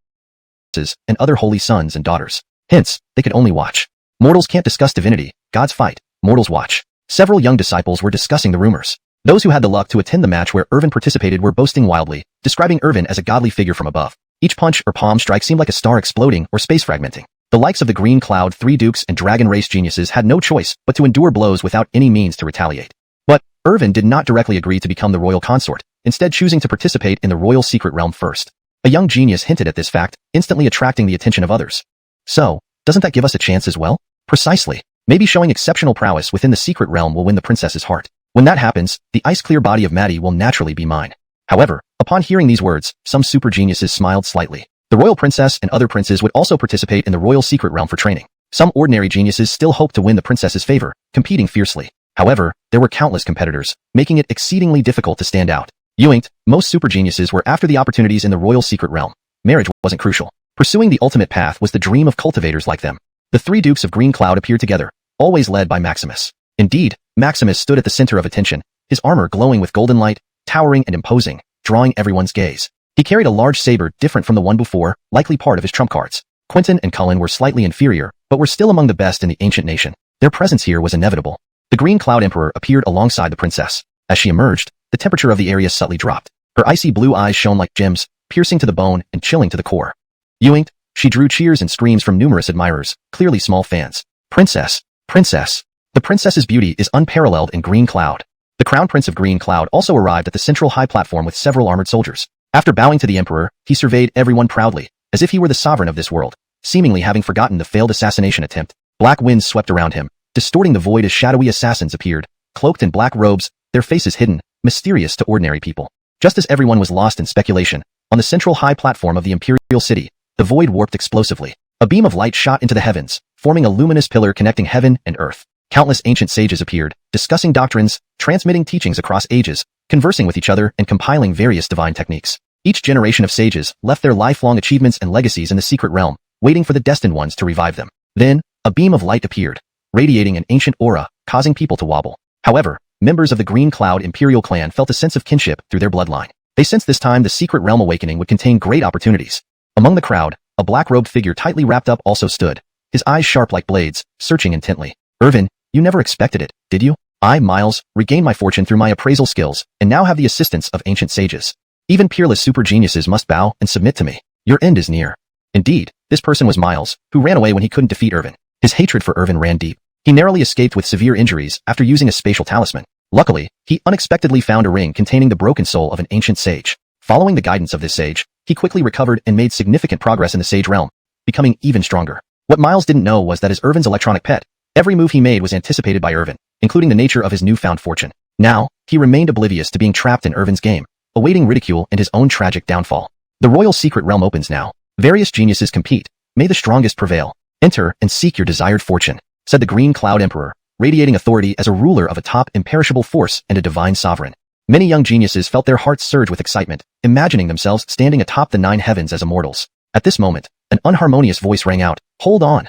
Speaker 1: and other holy sons and daughters. Hence, they could only watch. Mortals can't discuss divinity, gods fight, mortals watch. Several young disciples were discussing the rumors. Those who had the luck to attend the match where Irvin participated were boasting wildly, describing Irvin as a godly figure from above. Each punch or palm strike seemed like a star exploding or space fragmenting. The likes of the Green Cloud, three dukes, and dragon race geniuses had no choice but to endure blows without any means to retaliate. But Irvin did not directly agree to become the royal consort, instead choosing to participate in the royal secret realm first. A young genius hinted at this fact, instantly attracting the attention of others. So, doesn't that give us a chance as well? Precisely. Maybe showing exceptional prowess within the secret realm will win the princess's heart. When that happens, the ice-clear body of Maddie will naturally be mine. However, upon hearing these words, some super geniuses smiled slightly. The royal princess and other princes would also participate in the royal secret realm for training. Some ordinary geniuses still hoped to win the princess's favor, competing fiercely. However, there were countless competitors, making it exceedingly difficult to stand out. Yoinked, most super geniuses were after the opportunities in the royal secret realm. Marriage wasn't crucial. Pursuing the ultimate path was the dream of cultivators like them. The three dukes of Green Cloud appeared together, always led by Maximus. Indeed, Maximus stood at the center of attention, his armor glowing with golden light, towering and imposing, drawing everyone's gaze. He carried a large saber different from the one before, likely part of his trump cards. Quentin and Cullen were slightly inferior, but were still among the best in the ancient nation. Their presence here was inevitable. The Green Cloud Emperor appeared alongside the princess. As she emerged, the temperature of the area subtly dropped. Her icy blue eyes shone like gems, piercing to the bone and chilling to the core. Yoinked, she drew cheers and screams from numerous admirers, clearly small fans. Princess! Princess! The princess's beauty is unparalleled in Green Cloud. The Crown Prince of Green Cloud also arrived at the central high platform with several armored soldiers. After bowing to the emperor, he surveyed everyone proudly, as if he were the sovereign of this world, seemingly having forgotten the failed assassination attempt. Black winds swept around him, distorting the void as shadowy assassins appeared, cloaked in black robes, their faces hidden, mysterious to ordinary people. Just as everyone was lost in speculation, on the central high platform of the imperial city, the void warped explosively. A beam of light shot into the heavens, forming a luminous pillar connecting heaven and earth. Countless ancient sages appeared, discussing doctrines, transmitting teachings across ages, conversing with each other and compiling various divine techniques. Each generation of sages left their lifelong achievements and legacies in the secret realm, waiting for the destined ones to revive them. Then, a beam of light appeared, radiating an ancient aura, causing people to wobble. However, members of the Green Cloud Imperial clan felt a sense of kinship through their bloodline. They sensed this time the secret realm awakening would contain great opportunities. Among the crowd, a black-robed figure tightly wrapped up also stood, his eyes sharp like blades, searching intently. Irvin, you never expected it, did you? I, Miles, regained my fortune through my appraisal skills, and now have the assistance of ancient sages. Even peerless super geniuses must bow and submit to me. Your end is near. Indeed, this person was Miles, who ran away when he couldn't defeat Irvin. His hatred for Irvin ran deep. He narrowly escaped with severe injuries after using a spatial talisman. Luckily, he unexpectedly found a ring containing the broken soul of an ancient sage. Following the guidance of this sage, he quickly recovered and made significant progress in the sage realm, becoming even stronger. What Miles didn't know was that as Irvin's electronic pet, every move he made was anticipated by Irvin, including the nature of his newfound fortune. Now, he remained oblivious to being trapped in Irvin's game, awaiting ridicule and his own tragic downfall. The royal secret realm opens now. Various geniuses compete. May the strongest prevail. Enter and seek your desired fortune, said the Green Cloud Emperor, radiating authority as a ruler of a top imperishable force and a divine sovereign. Many young geniuses felt their hearts surge with excitement, imagining themselves standing atop the 9 heavens as immortals. At this moment, an unharmonious voice rang out, "Hold on."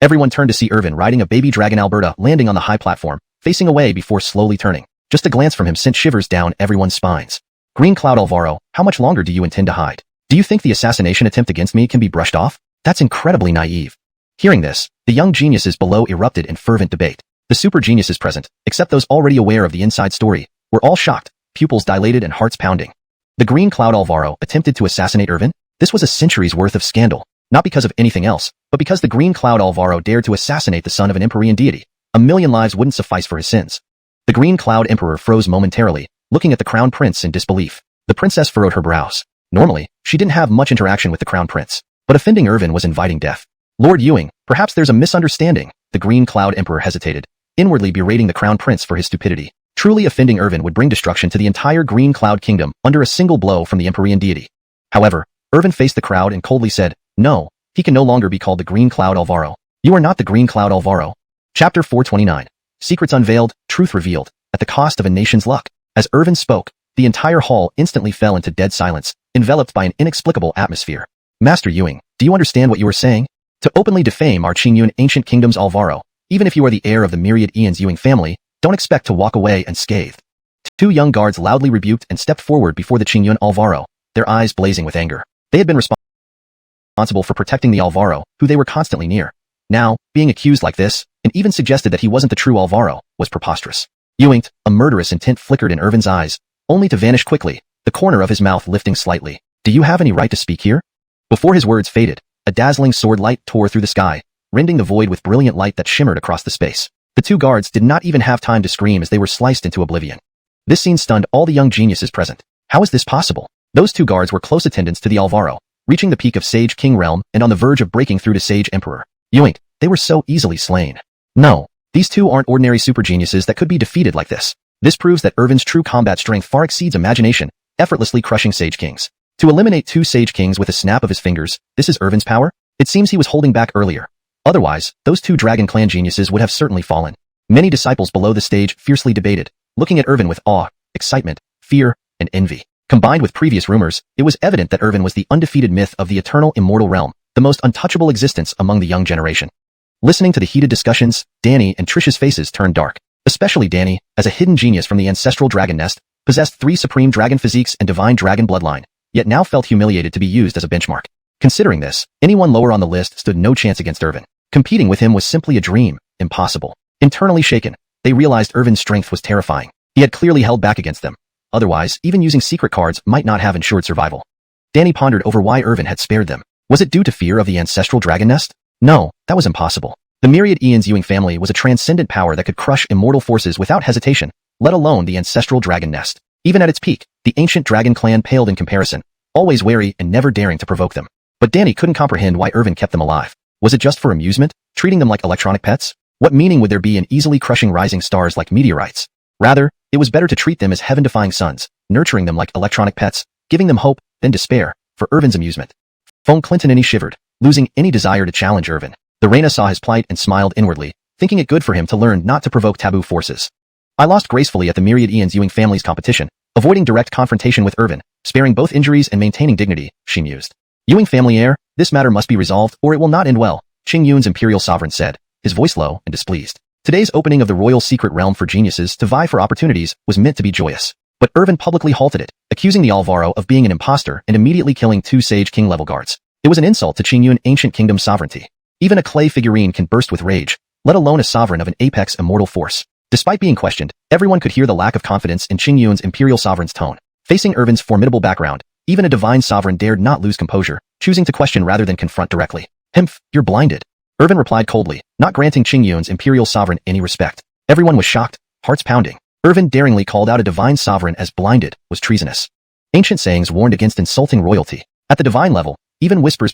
Speaker 1: Everyone turned to see Irvin riding a baby dragon Alberta landing on the high platform, facing away before slowly turning. Just a glance from him sent shivers down everyone's spines. Green Cloud Alvaro, how much longer do you intend to hide? Do you think the assassination attempt against me can be brushed off? That's incredibly naive. Hearing this, the young geniuses below erupted in fervent debate. The super geniuses present, except those already aware of the inside story, were all shocked, pupils dilated and hearts pounding. The Green Cloud Alvaro attempted to assassinate Irvin? This was a century's worth of scandal, not because of anything else, but because the Green Cloud Alvaro dared to assassinate the son of an Empyrean deity. 1,000,000 lives wouldn't suffice for his sins. The Green Cloud Emperor froze momentarily, looking at the Crown Prince in disbelief. The princess furrowed her brows. Normally, she didn't have much interaction with the Crown Prince, but offending Irvin was inviting death. Lord Ewing, perhaps there's a misunderstanding. The Green Cloud Emperor hesitated, inwardly berating the Crown Prince for his stupidity. Truly offending Irvin would bring destruction to the entire Green Cloud Kingdom under a single blow from the Empyrean deity. However, Irvin faced the crowd and coldly said, "No, he can no longer be called the Green Cloud Alvaro. You are not the Green Cloud Alvaro." Chapter 429. Secrets unveiled, truth revealed, at the cost of a nation's luck. As Irvin spoke, the entire hall instantly fell into dead silence, enveloped by an inexplicable atmosphere. Master Ewing, do you understand what you are saying? To openly defame our Qingyun ancient kingdom's Alvaro, even if you are the heir of the myriad Ian's Ewing family, don't expect to walk away unscathed. 2 young guards loudly rebuked and stepped forward before the Qingyun Alvaro, their eyes blazing with anger. They had been responsible for protecting the Alvaro, who they were constantly near. Now, being accused like this, and even suggested that he wasn't the true Alvaro, was preposterous. Ewing, a murderous intent flickered in Irvin's eyes, only to vanish quickly, the corner of his mouth lifting slightly. Do you have any right to speak here? Before his words faded, a dazzling sword light tore through the sky, rending the void with brilliant light that shimmered across the space. The 2 guards did not even have time to scream as they were sliced into oblivion. This scene stunned all the young geniuses present. How is this possible? Those 2 guards were close attendants to the Alvaro, reaching the peak of Sage King realm and on the verge of breaking through to Sage Emperor. Ewing, they were so easily slain. No, these 2 aren't ordinary super geniuses that could be defeated like this. This proves that Irvin's true combat strength far exceeds imagination, effortlessly crushing Sage Kings. To eliminate 2 Sage Kings with a snap of his fingers, this is Irvin's power? It seems he was holding back earlier. Otherwise, those 2 Dragon Clan geniuses would have certainly fallen. Many disciples below the stage fiercely debated, looking at Irvin with awe, excitement, fear, and envy. Combined with previous rumors, it was evident that Irvin was the undefeated myth of the eternal immortal realm, the most untouchable existence among the young generation. Listening to the heated discussions, Danny and Trish's faces turned dark. Especially Danny, as a hidden genius from the ancestral dragon nest, possessed 3 supreme dragon physiques and divine dragon bloodline, yet now felt humiliated to be used as a benchmark. Considering this, anyone lower on the list stood no chance against Irvin. Competing with him was simply a dream, impossible. Internally shaken, they realized Irvin's strength was terrifying. He had clearly held back against them. Otherwise, even using secret cards might not have ensured survival. Danny pondered over why Irvin had spared them. Was it due to fear of the ancestral dragon nest? No, that was impossible. The myriad Ian's Ewing family was a transcendent power that could crush immortal forces without hesitation, let alone the ancestral dragon nest. Even at its peak, the ancient dragon clan paled in comparison, always wary and never daring to provoke them. But Danny couldn't comprehend why Irvin kept them alive. Was it just for amusement, treating them like electronic pets? What meaning would there be in easily crushing rising stars like meteorites? Rather, it was better to treat them as heaven-defying sons, nurturing them like electronic pets, giving them hope, than despair, for Irvin's amusement. Phone Clintonini shivered, losing any desire to challenge Irvin. The Reina saw his plight and smiled inwardly, thinking it good for him to learn not to provoke taboo forces. I lost gracefully at the myriad Ian's Ewing family's competition, avoiding direct confrontation with Irvin, sparing both injuries and maintaining dignity, she mused. Ewing family heir, this matter must be resolved or it will not end well, Qingyun's imperial sovereign said, his voice low and displeased. Today's opening of the royal secret realm for geniuses to vie for opportunities was meant to be joyous. But Irvin publicly halted it, accusing the Alvaro of being an imposter and immediately killing 2 Sage King level guards. It was an insult to Qingyun ancient kingdom's sovereignty. Even a clay figurine can burst with rage, let alone a sovereign of an apex immortal force. Despite being questioned, everyone could hear the lack of confidence in Qingyun's imperial sovereign's tone. Facing Irvin's formidable background, even a divine sovereign dared not lose composure, choosing to question rather than confront directly. Hmph, you're blinded. Irvin replied coldly, not granting Qingyun's imperial sovereign any respect. Everyone was shocked, hearts pounding. Irvin daringly called out a divine sovereign as blinded, was treasonous. Ancient sayings warned against insulting royalty. At the divine level, even whispers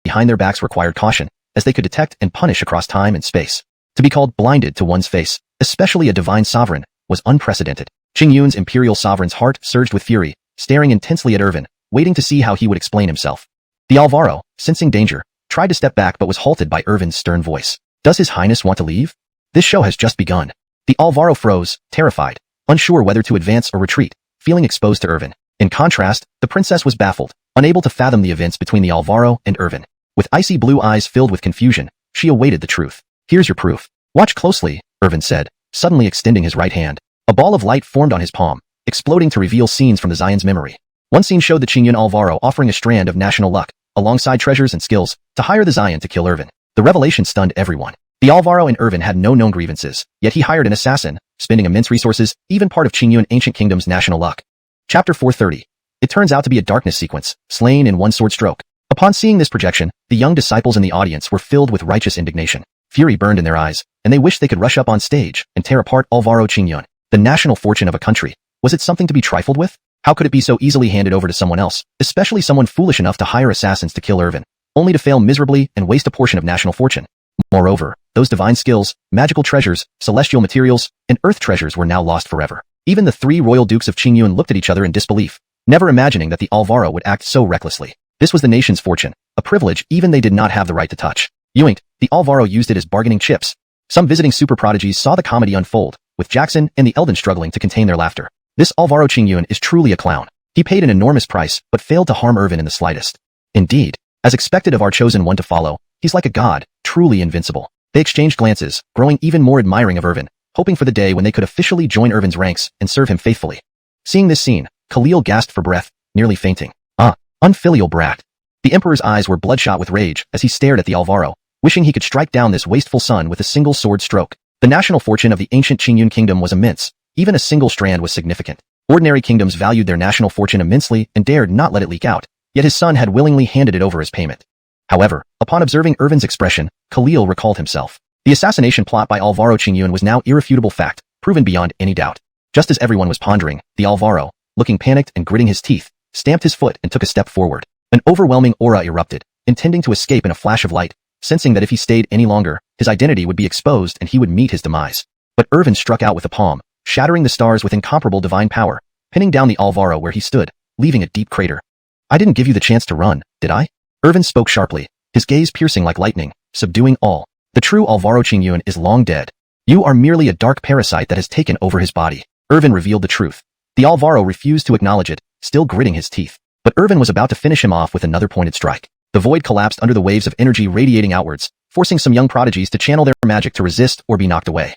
Speaker 1: behind their backs required caution, as they could detect and punish across time and space. To be called blinded to one's face, especially a divine sovereign, was unprecedented. Qingyun's imperial sovereign's heart surged with fury, staring intensely at Irvin, waiting to see how he would explain himself. The Alvaro, sensing danger, tried to step back but was halted by Irvin's stern voice. Does His Highness want to leave? This show has just begun. The Alvaro froze, terrified, unsure whether to advance or retreat, feeling exposed to Irvin. In contrast, the princess was baffled, unable to fathom the events between the Alvaro and Irvin. With icy blue eyes filled with confusion, she awaited the truth. Here's your proof. Watch closely, Irvin said, suddenly extending his right hand. A ball of light formed on his palm, exploding to reveal scenes from the Zion's memory. One scene showed the Qingyun Alvaro offering a strand of national luck, alongside treasures and skills, to hire the Zion to kill Irvin. The revelation stunned everyone. The Alvaro and Irvin had no known grievances, yet he hired an assassin, spending immense resources, even part of Qingyun ancient kingdom's national luck. Chapter 430. It turns out to be a darkness sequence, slain in one sword stroke. Upon seeing this projection, the young disciples in the audience were filled with righteous indignation. Fury burned in their eyes, and they wished they could rush up on stage and tear apart Alvaro Qingyun, the national fortune of a country. Was it something to be trifled with? How could it be so easily handed over to someone else, especially someone foolish enough to hire assassins to kill Irvin, only to fail miserably and waste a portion of national fortune? Moreover, those divine skills, magical treasures, celestial materials, and earth treasures were now lost forever. Even the 3 royal dukes of Qingyun looked at each other in disbelief, never imagining that the Alvaro would act so recklessly. This was the nation's fortune, a privilege even they did not have the right to touch. Yoinked, the Alvaro used it as bargaining chips. Some visiting super prodigies saw the comedy unfold, with Jackson and the Elden struggling to contain their laughter. This Alvaro Qingyun is truly a clown. He paid an enormous price, but failed to harm Irvin in the slightest. Indeed, as expected of our chosen one to follow, he's like a god, truly invincible. They exchanged glances, growing even more admiring of Irvin, hoping for the day when they could officially join Irvin's ranks and serve him faithfully. Seeing this scene, Khalil gasped for breath, nearly fainting. Unfilial brat. The Emperor's eyes were bloodshot with rage as he stared at the Alvaro, wishing he could strike down this wasteful son with a single sword stroke. The national fortune of the ancient Qingyun kingdom was immense. Even a single strand was significant. Ordinary kingdoms valued their national fortune immensely and dared not let it leak out, yet his son had willingly handed it over as payment. However, upon observing Irvin's expression, Khalil recalled himself. The assassination plot by Alvaro Qingyun was now irrefutable fact, proven beyond any doubt. Just as everyone was pondering, the Alvaro, looking panicked and gritting his teeth, stamped his foot and took a step forward. An overwhelming aura erupted, intending to escape in a flash of light, sensing that if he stayed any longer, his identity would be exposed and he would meet his demise. But Irvin struck out with a palm, shattering the stars with incomparable divine power, pinning down the Alvaro where he stood, leaving a deep crater. I didn't give you the chance to run, did I? Irvin spoke sharply, his gaze piercing like lightning, subduing all. The true Alvaro Qingyun is long dead. You are merely a dark parasite that has taken over his body. Irvin revealed the truth. The Alvaro refused to acknowledge it, still gritting his teeth. But Irvin was about to finish him off with another pointed strike. The void collapsed under the waves of energy radiating outwards, forcing some young prodigies to channel their magic to resist or be knocked away.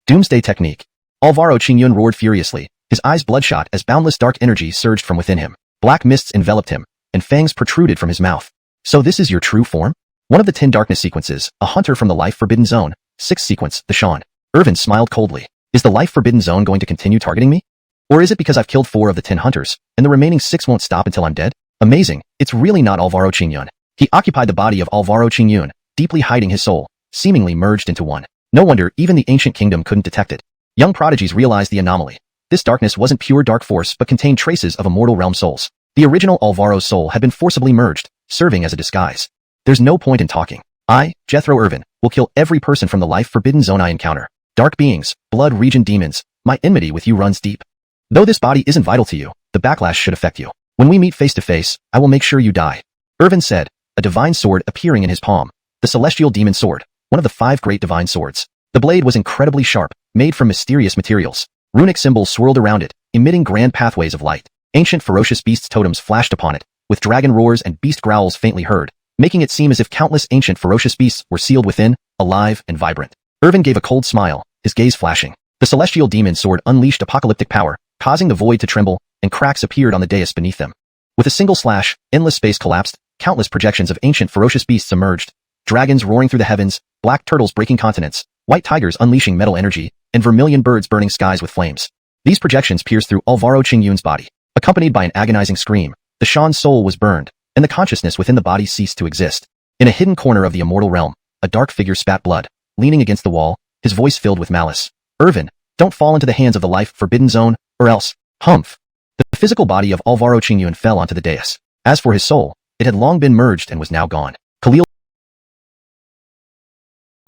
Speaker 1: Doomsday technique. Alvaro Qingyun roared furiously, his eyes bloodshot as boundless dark energy surged from within him. Black mists enveloped him, and fangs protruded from his mouth. So this is your true form? One of the 10 darkness sequences, a hunter from the Life Forbidden Zone. 6th sequence, the Shawn. Irvin smiled coldly. Is the Life Forbidden Zone going to continue targeting me? Or is it because I've killed 4 of the 10 hunters, and the remaining 6 won't stop until I'm dead? Amazing, it's really not Alvaro Qingyun. He occupied the body of Alvaro Qingyun, deeply hiding his soul, seemingly merged into one. No wonder even the ancient kingdom couldn't detect it. Young prodigies realized the anomaly. This darkness wasn't pure dark force but contained traces of immortal realm souls. The original Alvaro's soul had been forcibly merged, serving as a disguise. There's no point in talking. I, Jethro Irvin, will kill every person from the Life Forbidden Zone I encounter. Dark beings, blood region demons, my enmity with you runs deep. Though this body isn't vital to you, the backlash should affect you. When we meet face to face, I will make sure you die. Irvin said, a divine sword appearing in his palm. The celestial demon sword, one of the 5 great divine swords. The blade was incredibly sharp, made from mysterious materials. Runic symbols swirled around it, emitting grand pathways of light. Ancient ferocious beasts' totems flashed upon it, with dragon roars and beast growls faintly heard, making it seem as if countless ancient ferocious beasts were sealed within, alive and vibrant. Irvin gave a cold smile, his gaze flashing. The celestial demon sword unleashed apocalyptic power, causing the void to tremble, and cracks appeared on the dais beneath them. With a single slash, endless space collapsed, countless projections of ancient ferocious beasts emerged. Dragons roaring through the heavens, black turtles breaking continents, white tigers unleashing metal energy, and vermilion birds burning skies with flames. These projections pierced through Alvaro Qingyun's body. Accompanied by an agonizing scream, the Shan's soul was burned, and the consciousness within the body ceased to exist. In a hidden corner of the immortal realm, a dark figure spat blood, leaning against the wall, his voice filled with malice. Irvin, don't fall into the hands of the life-forbidden zone, or else, humph. The physical body of Alvaro Qingyun fell onto the dais. As for his soul, it had long been merged and was now gone. Khalil's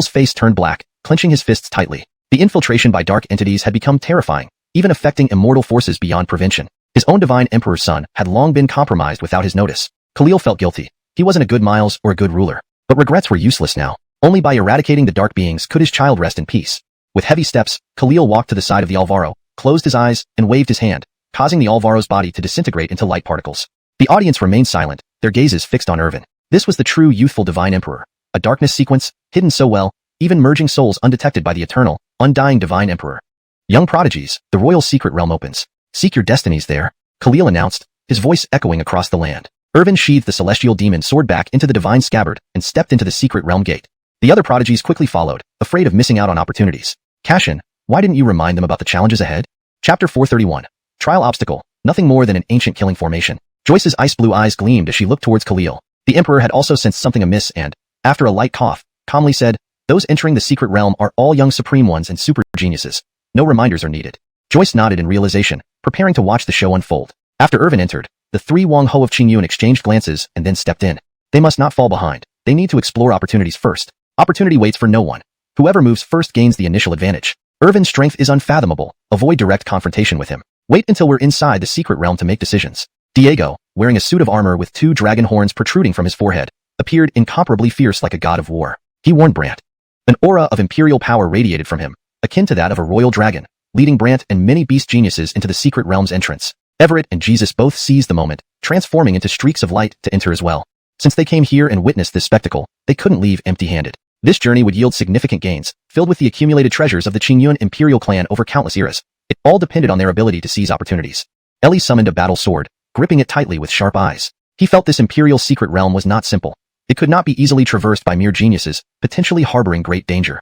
Speaker 1: face turned black, clenching his fists tightly. The infiltration by dark entities had become terrifying, even affecting immortal forces beyond prevention. His own divine emperor's son had long been compromised without his notice. Khalil felt guilty. He wasn't a good Miles or a good ruler. But regrets were useless now. Only by eradicating the dark beings could his child rest in peace. With heavy steps, Khalil walked to the side of the Alvaro, closed his eyes, and waved his hand, causing the Alvaro's body to disintegrate into light particles. The audience remained silent, their gazes fixed on Irvin. This was the true youthful divine emperor. A darkness sequence, hidden so well, even merging souls undetected by the eternal, undying divine emperor. Young prodigies, the royal secret realm opens. Seek your destinies there, Khalil announced, his voice echoing across the land. Irvin sheathed the celestial demon sword back into the divine scabbard and stepped into the secret realm gate. The other prodigies quickly followed, afraid of missing out on opportunities. Cashin, why didn't you remind them about the challenges ahead? Chapter 431. Trial obstacle, nothing more than an ancient killing formation. Joyce's ice-blue eyes gleamed as she looked towards Khalil. The emperor had also sensed something amiss and, after a light cough, calmly said, those entering the secret realm are all young supreme ones and super geniuses. No reminders are needed. Joyce nodded in realization, preparing to watch the show unfold. After Irvin entered, the three Wang Ho of Qingyun exchanged glances and then stepped in. They must not fall behind. They need to explore opportunities first. Opportunity waits for no one. Whoever moves first gains the initial advantage. Irvin's strength is unfathomable. Avoid direct confrontation with him. Wait until we're inside the secret realm to make decisions. Diego, wearing a suit of armor with two dragon horns protruding from his forehead, appeared incomparably fierce like a god of war. He warned Brant. An aura of imperial power radiated from him, akin to that of a royal dragon, leading Brant and many beast geniuses into the secret realm's entrance. Everett and Jesus both seized the moment, transforming into streaks of light to enter as well. Since they came here and witnessed this spectacle, they couldn't leave empty-handed. This journey would yield significant gains, filled with the accumulated treasures of the Qingyun imperial clan over countless eras. It all depended on their ability to seize opportunities. Ellie summoned a battle sword, gripping it tightly with sharp eyes. He felt this imperial secret realm was not simple. It could not be easily traversed by mere geniuses, potentially harboring great danger.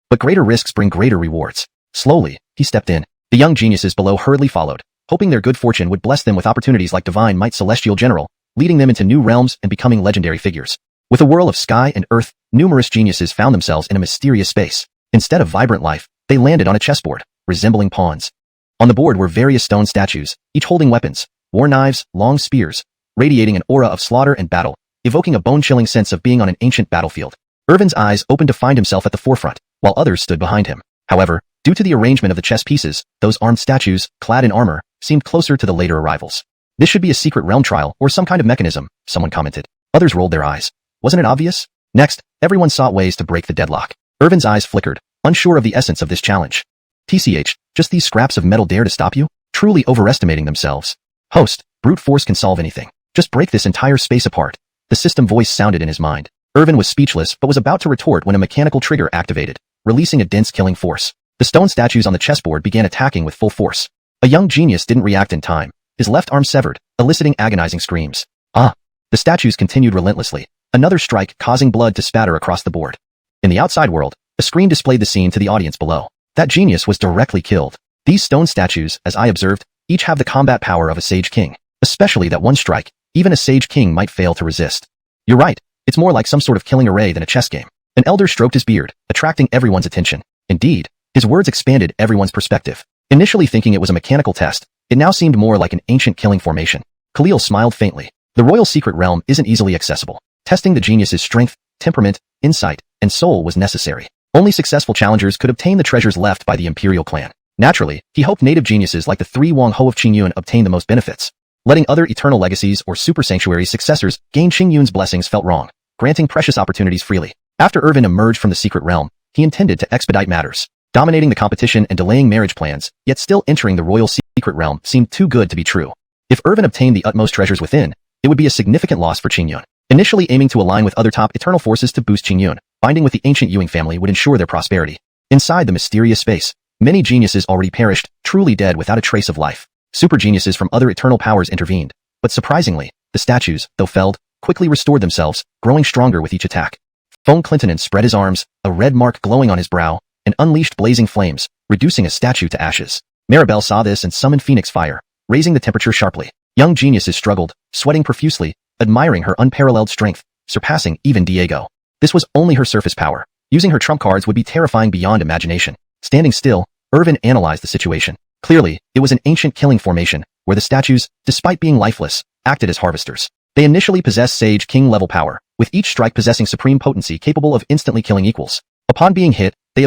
Speaker 1: But greater risks bring greater rewards. Slowly, he stepped in. The young geniuses below hurriedly followed, hoping their good fortune would bless them with opportunities like divine might celestial general, leading them into new realms and becoming legendary figures. With a whirl of sky and earth, numerous geniuses found themselves in a mysterious space. Instead of vibrant life, they landed on a chessboard, resembling pawns. On the board were various stone statues, each holding weapons, war knives, long spears, radiating an aura of slaughter and battle, evoking a bone-chilling sense of being on an ancient battlefield. Irvin's eyes opened to find himself at the forefront, while others stood behind him. However, due to the arrangement of the chess pieces, those armed statues, clad in armor, seemed closer to the later arrivals. This should be a secret realm trial or some kind of mechanism, someone commented. Others rolled their eyes. Wasn't it obvious? Next, everyone sought ways to break the deadlock. Irvin's eyes flickered, unsure of the essence of this challenge. TCH, just these scraps of metal dare to stop you? Truly overestimating themselves. Host, brute force can solve anything. Just break this entire space apart. The system voice sounded in his mind. Irvin was speechless but was about to retort when a mechanical trigger activated, releasing a dense killing force. The stone statues on the chessboard began attacking with full force. A young genius didn't react in time. His left arm severed, eliciting agonizing screams. Ah! The statues continued relentlessly. Another strike causing blood to spatter across the board. In the outside world, a screen displayed the scene to the audience below. That genius was directly killed. These stone statues, as I observed, each have the combat power of a sage king. Especially that one strike, even a sage king might fail to resist. You're right, it's more like some sort of killing array than a chess game. An elder stroked his beard, attracting everyone's attention. Indeed, his words expanded everyone's perspective. Initially thinking it was a mechanical test, it now seemed more like an ancient killing formation. Khalil smiled faintly. The royal secret realm isn't easily accessible. Testing the genius's strength, temperament, insight, and soul was necessary. Only successful challengers could obtain the treasures left by the imperial clan. Naturally, he hoped native geniuses like the three Wang Ho of Qingyun obtain the most benefits. Letting other eternal legacies or super sanctuary successors gain Qingyun's blessings felt wrong, granting precious opportunities freely. After Irvin emerged from the secret realm, he intended to expedite matters. Dominating the competition and delaying marriage plans, yet still entering the royal secret realm seemed too good to be true. If Irvin obtained the utmost treasures within, it would be a significant loss for Qingyun. initially aiming to align with other top eternal forces to boost Qingyun. Binding with the ancient Yuing family would ensure their prosperity. Inside the mysterious space, many geniuses already perished, truly dead without a trace of life. Super geniuses from other eternal powers intervened. But surprisingly, the statues, though felled, quickly restored themselves, growing stronger with each attack. Feng Clintonin spread his arms, a red mark glowing on his brow, and unleashed blazing flames, reducing a statue to ashes. Maribel saw this and summoned Phoenix Fire, raising the temperature sharply. Young geniuses struggled, sweating profusely, admiring her unparalleled strength, surpassing even Diego. This was only her surface power. Using her trump cards would be terrifying beyond imagination. Standing still, Irvin analyzed the situation. Clearly, it was an ancient killing formation, where the statues, despite being lifeless, acted as harvesters. They initially possessed Sage King level power, with each strike possessing supreme potency capable of instantly killing equals. Upon being hit, they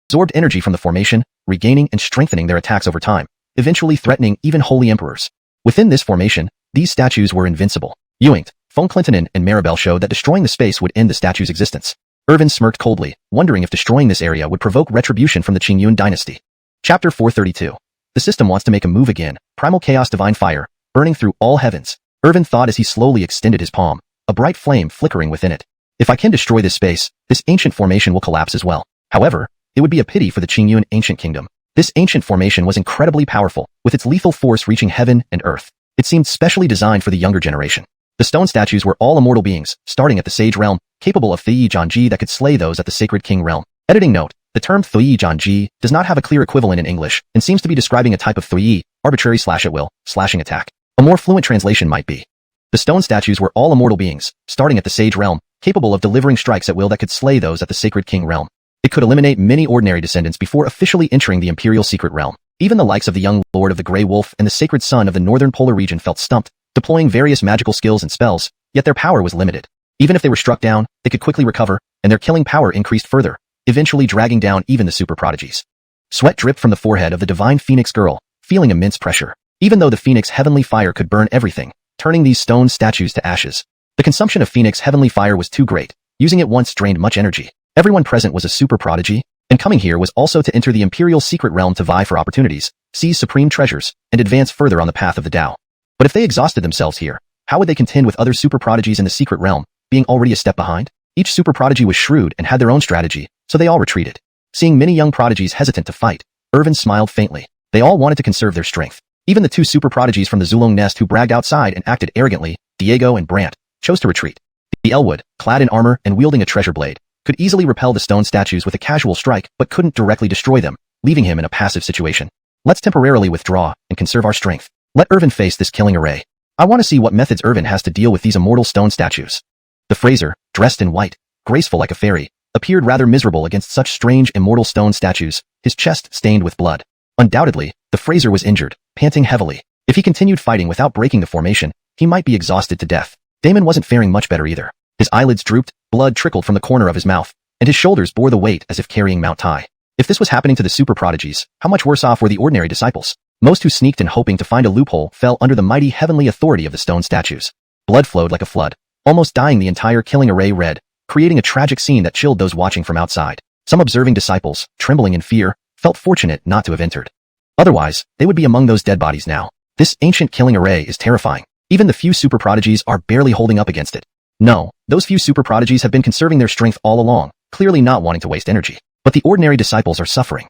Speaker 1: absorbed energy from the formation, regaining and strengthening their attacks over time, eventually threatening even holy emperors. Within this formation, these statues were invincible. Ewing, Feng Clintonin, and Maribel showed that destroying the space would end the statue's existence. Irvin smirked coldly, wondering if destroying this area would provoke retribution from the Qingyun dynasty. Chapter 432. The system wants to make a move again. Primal Chaos Divine Fire, burning through all heavens. Irvin thought as he slowly extended his palm, a bright flame flickering within it. If I can destroy this space, this ancient formation will collapse as well. However, it would be a pity for the Qingyun ancient kingdom. This ancient formation was incredibly powerful, with its lethal force reaching heaven and earth. It seemed specially designed for the younger generation. The stone statues were all immortal beings, starting at the Sage Realm, capable of Thuyi Zhanji that could slay those at the Sacred King Realm. Editing note, the term Thuyi Zhanji does not have a clear equivalent in English, and seems to be describing a type of Thuyi, arbitrary slash-at-will, slashing attack. A more fluent translation might be: the stone statues were all immortal beings, starting at the Sage Realm, capable of delivering strikes at will that could slay those at the Sacred King Realm. It could eliminate many ordinary descendants before officially entering the Imperial Secret Realm. Even the likes of the young Lord of the Grey Wolf and the Sacred Son of the Northern Polar region felt stumped, deploying various magical skills and spells, yet their power was limited. Even if they were struck down, they could quickly recover, and their killing power increased further, eventually dragging down even the super prodigies. Sweat dripped from the forehead of the divine Phoenix girl, feeling immense pressure. Even though the Phoenix heavenly fire could burn everything, turning these stone statues to ashes, the consumption of Phoenix heavenly fire was too great. Using it once drained much energy. Everyone present was a super prodigy, and coming here was also to enter the Imperial Secret Realm to vie for opportunities, seize supreme treasures, and advance further on the path of the Tao. But if they exhausted themselves here, how would they contend with other super prodigies in the Secret Realm, being already a step behind? Each super prodigy was shrewd and had their own strategy, so they all retreated. Seeing many young prodigies hesitant to fight, Irvin smiled faintly. They all wanted to conserve their strength. Even the two super prodigies from the Zulong nest who bragged outside and acted arrogantly, Diego and Brandt, chose to retreat. The Elwood, clad in armor and wielding a treasure blade, could easily repel the stone statues with a casual strike but couldn't directly destroy them, leaving him in a passive situation. Let's temporarily withdraw and conserve our strength. Let Irvin face this killing array. I want to see what methods Irvin has to deal with these immortal stone statues. The Fraser, dressed in white, graceful like a fairy, appeared rather miserable against such strange immortal stone statues, his chest stained with blood. Undoubtedly, the Fraser was injured, panting heavily. If he continued fighting without breaking the formation, he might be exhausted to death. Damon wasn't faring much better either. His eyelids drooped, blood trickled from the corner of his mouth, and his shoulders bore the weight as if carrying Mount Tai. If this was happening to the super prodigies, how much worse off were the ordinary disciples? Most who sneaked in hoping to find a loophole fell under the mighty heavenly authority of the stone statues. Blood flowed like a flood, almost dyeing the entire killing array red, creating a tragic scene that chilled those watching from outside. Some observing disciples, trembling in fear, felt fortunate not to have entered. Otherwise, they would be among those dead bodies now. This ancient killing array is terrifying. Even the few super prodigies are barely holding up against it. No, those few super prodigies have been conserving their strength all along, clearly not wanting to waste energy. But the ordinary disciples are suffering.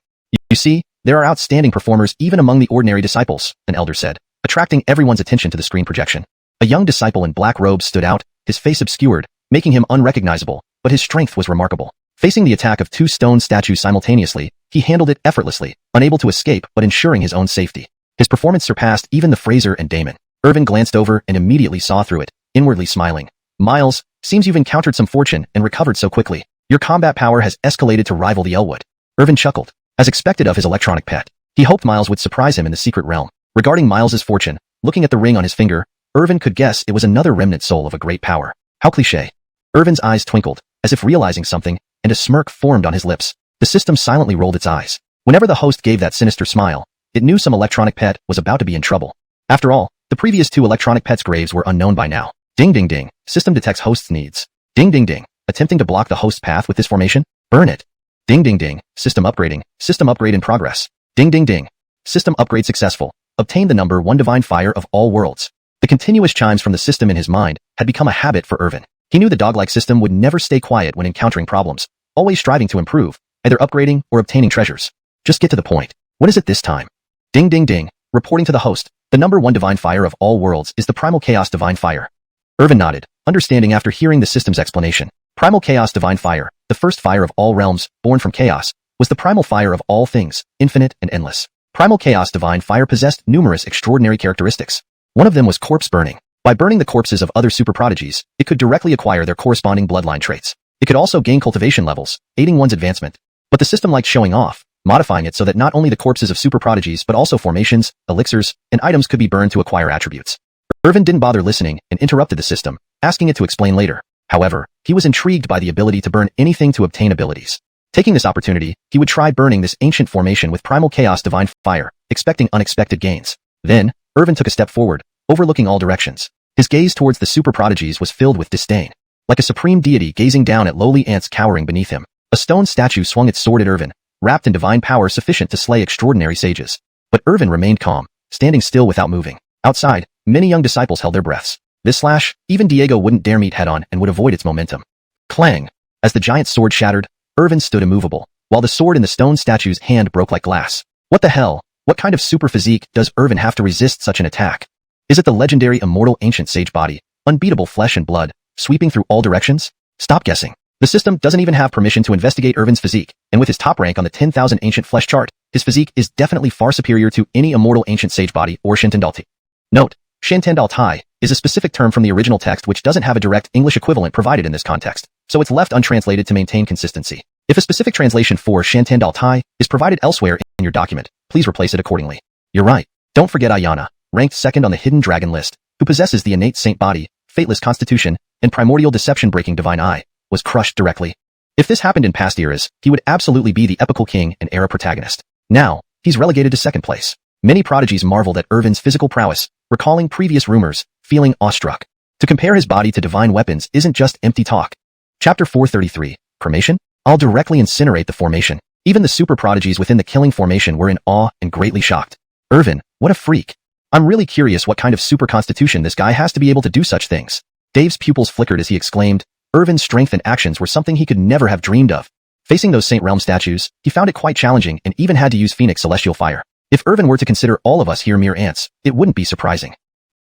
Speaker 1: You see, there are outstanding performers even among the ordinary disciples, an elder said, attracting everyone's attention to the screen projection. A young disciple in black robes stood out, his face obscured, making him unrecognizable, but his strength was remarkable. Facing the attack of two stone statues simultaneously, he handled it effortlessly, unable to escape but ensuring his own safety. His performance surpassed even the Fraser and Damon. Irvin glanced over and immediately saw through it, inwardly smiling. Miles, seems you've encountered some fortune and recovered so quickly. Your combat power has escalated to rival the Elwood. Irvin chuckled. As expected of his electronic pet, he hoped Miles would surprise him in the secret realm. Regarding Miles's fortune, looking at the ring on his finger, Irvin could guess it was another remnant soul of a great power. How cliché. Irvin's eyes twinkled, as if realizing something, and a smirk formed on his lips. The system silently rolled its eyes. Whenever the host gave that sinister smile, it knew some electronic pet was about to be in trouble. After all, the previous two electronic pet's graves were unknown by now. Ding ding ding. System detects host's needs. Ding ding ding. Attempting to block the host's path with this formation? Burn it. Ding ding ding. System upgrading. System upgrade in progress. Ding ding ding. System upgrade successful. obtain the number 1 divine fire of all worlds. The continuous chimes from the system in his mind had become a habit for Irvin. He knew the dog-like system would never stay quiet when encountering problems, always striving to improve, either upgrading or obtaining treasures. Just get to the point. What is it this time? Ding ding ding. Reporting to the host, the number 1 divine fire of all worlds is the Primal Chaos Divine Fire. Irvin nodded, understanding after hearing the system's explanation. Primal Chaos Divine Fire, the first fire of all realms, born from chaos, was the primal fire of all things, infinite and endless. Primal Chaos Divine Fire possessed numerous extraordinary characteristics. One of them was corpse burning. By burning the corpses of other super prodigies, it could directly acquire their corresponding bloodline traits. It could also gain cultivation levels, aiding one's advancement. But the system liked showing off, modifying it so that not only the corpses of super prodigies but also formations, elixirs, and items could be burned to acquire attributes. Irvin didn't bother listening and interrupted the system, asking it to explain later. However, he was intrigued by the ability to burn anything to obtain abilities. Taking this opportunity, he would try burning this ancient formation with Primal Chaos Divine Fire, expecting unexpected gains. Then, Irvin took a step forward, overlooking all directions. His gaze towards the super prodigies was filled with disdain. Like a supreme deity gazing down at lowly ants cowering beneath him, a stone statue swung its sword at Irvin, wrapped in divine power sufficient to slay extraordinary sages. But Irvin remained calm, standing still without moving. Outside, many young disciples held their breaths. This slash, even Diego wouldn't dare meet head-on and would avoid its momentum. Clang! As the giant sword shattered, Irvin stood immovable, while the sword in the stone statue's hand broke like glass. What the hell? What kind of super physique does Irvin have to resist such an attack? Is it the legendary immortal ancient sage body, unbeatable flesh and blood, sweeping through all directions? Stop guessing. The system doesn't even have permission to investigate Irvin's physique, and with his top rank on the 10,000 ancient flesh chart, his physique is definitely far superior to any immortal ancient sage body or Shintendalti. Note, Shintendaltai is a specific term from the original text which doesn't have a direct English equivalent provided in this context, so it's left untranslated to maintain consistency. If a specific translation for Shintendaltai is provided elsewhere in your document, please replace it accordingly. You're right. Don't forget Ayana, ranked second on the hidden dragon list, who possesses the innate saint body, fateless constitution, and primordial deception-breaking divine eye, was crushed directly. If this happened in past eras, he would absolutely be the epical king and era protagonist. Now, he's relegated to second place. Many prodigies marveled at Irvin's physical prowess, recalling previous rumors, feeling awestruck. To compare his body to divine weapons isn't just empty talk. Chapter 433, Cremation? I'll directly incinerate the formation. Even the super prodigies within the killing formation were in awe and greatly shocked. Irvin, what a freak. I'm really curious what kind of super constitution this guy has to be able to do such things. Dave's pupils flickered as he exclaimed, Irvin's strength and actions were something he could never have dreamed of. Facing those Saint Realm statues, he found it quite challenging and even had to use Phoenix Celestial Fire. If Irvin were to consider all of us here mere ants, it wouldn't be surprising.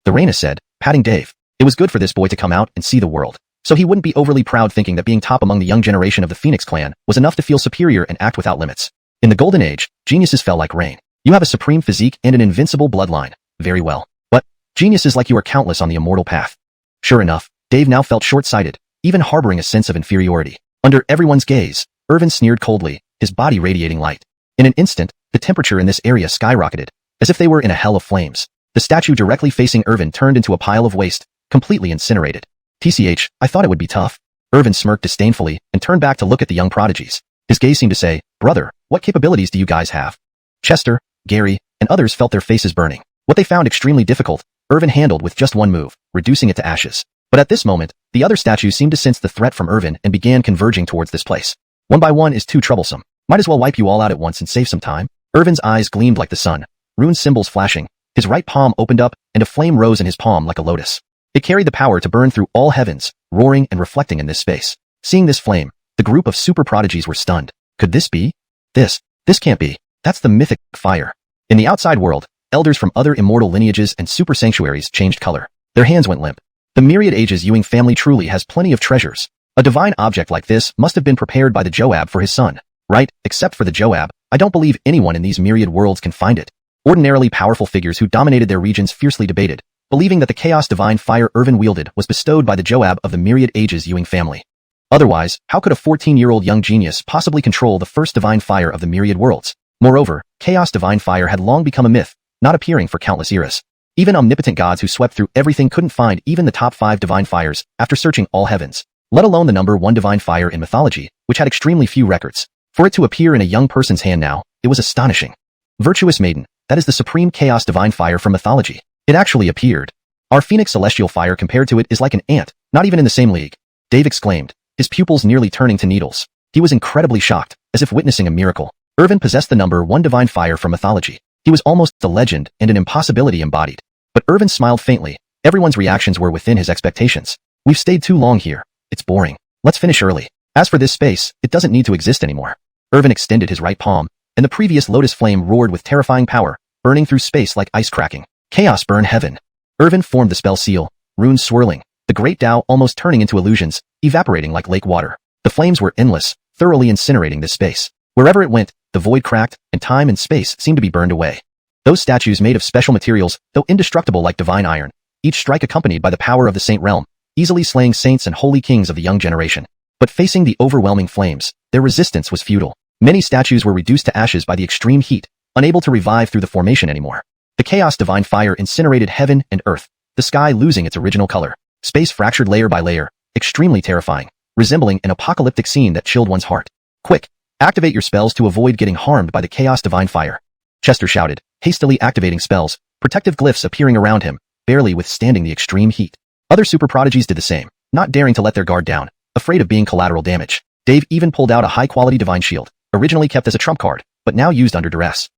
Speaker 1: Lorena said, patting Dave. It was good for this boy to come out and see the world, so he wouldn't be overly proud thinking that being top among the young generation of the Phoenix clan was enough to feel superior and act without limits. In the Golden Age, geniuses fell like rain. You have a supreme physique and an invincible bloodline. Very well. But geniuses like you are countless on the immortal path. Sure enough, Dave now felt short-sighted, even harboring a sense of inferiority. Under everyone's gaze, Irvin sneered coldly, his body radiating light. In an instant, the temperature in this area skyrocketed, as if they were in a hell of flames. The statue directly facing Irvin turned into a pile of waste, completely incinerated. TCH, I thought it would be tough. Irvin smirked disdainfully and turned back to look at the young prodigies. His gaze seemed to say, brother, what capabilities do you guys have? Chester, Gary, and others felt their faces burning. What they found extremely difficult, Irvin handled with just one move, reducing it to ashes. But at this moment, the other statues seemed to sense the threat from Irvin and began converging towards this place. One by one is too troublesome. Might as well wipe you all out at once and save some time. Irvin's eyes gleamed like the sun, rune symbols flashing. His right palm opened up, and a flame rose in his palm like a lotus. It carried the power to burn through all heavens, roaring and reflecting in this space. Seeing this flame, the group of super prodigies were stunned. Could this be? This can't be. That's the mythic fire. In the outside world, elders from other immortal lineages and super sanctuaries changed color. Their hands went limp. The myriad ages Ewing family truly has plenty of treasures. A divine object like this must have been prepared by the Joab for his son. Right, except for the Joab, I don't believe anyone in these myriad worlds can find it. Ordinarily powerful figures who dominated their regions fiercely debated, believing that the chaos divine fire Irvin wielded was bestowed by the Joab of the myriad ages Ewing family. Otherwise, how could a 14-year-old young genius possibly control the first divine fire of the myriad worlds? Moreover, chaos divine fire had long become a myth, not appearing for countless eras. Even omnipotent gods who swept through everything couldn't find even the top 5 divine fires after searching all heavens, let alone the number 1 divine fire in mythology, which had extremely few records. For it to appear in a young person's hand now, it was astonishing. Virtuous Maiden, that is the supreme chaos divine fire from mythology. It actually appeared. Our Phoenix Celestial Fire compared to it is like an ant, not even in the same league. Dave exclaimed, his pupils nearly turning to needles. He was incredibly shocked, as if witnessing a miracle. Irvin possessed the number 1 divine fire from mythology. He was almost a legend and an impossibility embodied. But Irvin smiled faintly. Everyone's reactions were within his expectations. We've stayed too long here. It's boring. Let's finish early. As for this space, it doesn't need to exist anymore. Irvin extended his right palm, and the previous lotus flame roared with terrifying power, burning through space like ice cracking. Chaos burn heaven. Irvin formed the spell seal, runes swirling, the great Tao almost turning into illusions, evaporating like lake water. The flames were endless, thoroughly incinerating this space. Wherever it went, the void cracked, and time and space seemed to be burned away. Those statues made of special materials, though indestructible like divine iron, each strike accompanied by the power of the saint realm, easily slaying saints and holy kings of the young generation. But facing the overwhelming flames, their resistance was futile. Many statues were reduced to ashes by the extreme heat, unable to revive through the formation anymore. The chaos divine fire incinerated heaven and earth, the sky losing its original color. Space fractured layer by layer, extremely terrifying, resembling an apocalyptic scene that chilled one's heart. Quick! Activate your spells to avoid getting harmed by the chaos divine fire. Chester shouted, hastily activating spells, protective glyphs appearing around him, barely withstanding the extreme heat. Other super prodigies did the same, not daring to let their guard down, afraid of being collateral damage. Dave even pulled out a high-quality divine shield, originally kept as a trump card, but now used under duress.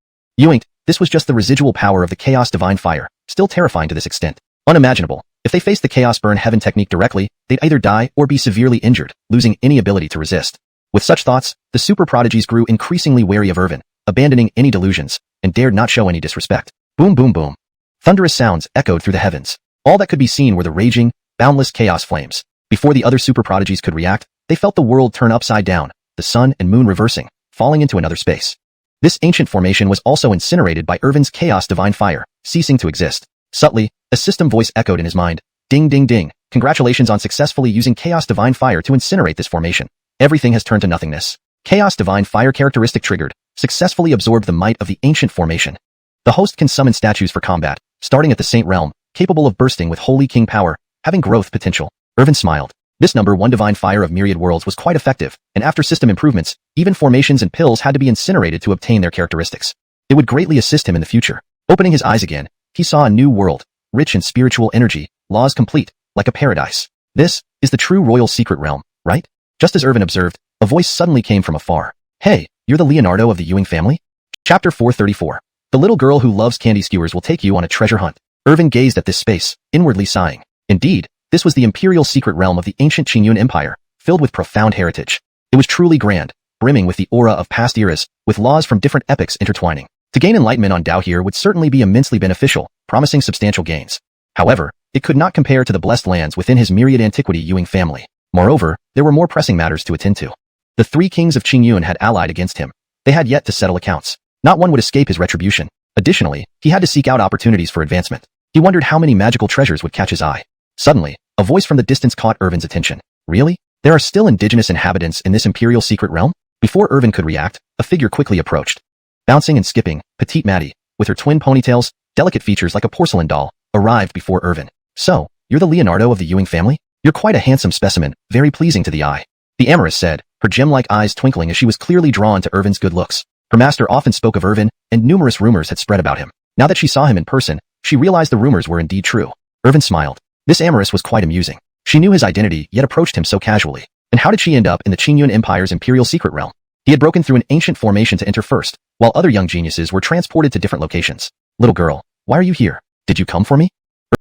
Speaker 1: Yoinked, this was just the residual power of the chaos divine fire, still terrifying to this extent. Unimaginable. If they faced the chaos burn heaven technique directly, they'd either die or be severely injured, losing any ability to resist. With such thoughts, the super prodigies grew increasingly wary of Irvin, abandoning any delusions, and dared not show any disrespect. Boom boom boom. Thunderous sounds echoed through the heavens. All that could be seen were the raging, boundless chaos flames. Before the other super prodigies could react, they felt the world turn upside down, the sun and moon reversing, falling into another space. This ancient formation was also incinerated by Irvin's chaos divine fire, ceasing to exist. Subtly, a system voice echoed in his mind. Ding ding ding, congratulations on successfully using chaos divine fire to incinerate this formation. Everything has turned to nothingness. Chaos divine fire characteristic triggered, successfully absorbed the might of the ancient formation. The host can summon statues for combat, starting at the Saint Realm, capable of bursting with Holy King power, having growth potential. Irvin smiled. This number 1 divine fire of myriad worlds was quite effective, and after system improvements, even formations and pills had to be incinerated to obtain their characteristics. It would greatly assist him in the future. Opening his eyes again, he saw a new world, rich in spiritual energy, laws complete, like a paradise. This is the true royal secret realm, right? Just as Irvin observed, a voice suddenly came from afar. Hey, you're the Leonardo of the Ewing family? Chapter 434. The little girl who loves candy skewers will take you on a treasure hunt. Irvin gazed at this space, inwardly sighing. Indeed, this was the imperial secret realm of the ancient Qingyun Empire, filled with profound heritage. It was truly grand, brimming with the aura of past eras, with laws from different epochs intertwining. To gain enlightenment on Tao here would certainly be immensely beneficial, promising substantial gains. However, it could not compare to the blessed lands within his myriad antiquity Ewing family. Moreover, there were more pressing matters to attend to. The 3 kings of Qingyun had allied against him. They had yet to settle accounts. Not one would escape his retribution. Additionally, he had to seek out opportunities for advancement. He wondered how many magical treasures would catch his eye. Suddenly, a voice from the distance caught Irvin's attention. Really? There are still indigenous inhabitants in this imperial secret realm? Before Irvin could react, a figure quickly approached. Bouncing and skipping, petite Maddie, with her twin ponytails, delicate features like a porcelain doll, arrived before Irvin. So, you're the Leonardo of the Ewing family? You're quite a handsome specimen, very pleasing to the eye. The amorous said, her gem-like eyes twinkling as she was clearly drawn to Irvin's good looks. Her master often spoke of Irvin, and numerous rumors had spread about him. Now that she saw him in person, she realized the rumors were indeed true. Irvin smiled. This amorous was quite amusing. She knew his identity, yet approached him so casually. And how did she end up in the Qingyun Empire's imperial secret realm? He had broken through an ancient formation to enter first, while other young geniuses were transported to different locations. Little girl, why are you here? Did you come for me?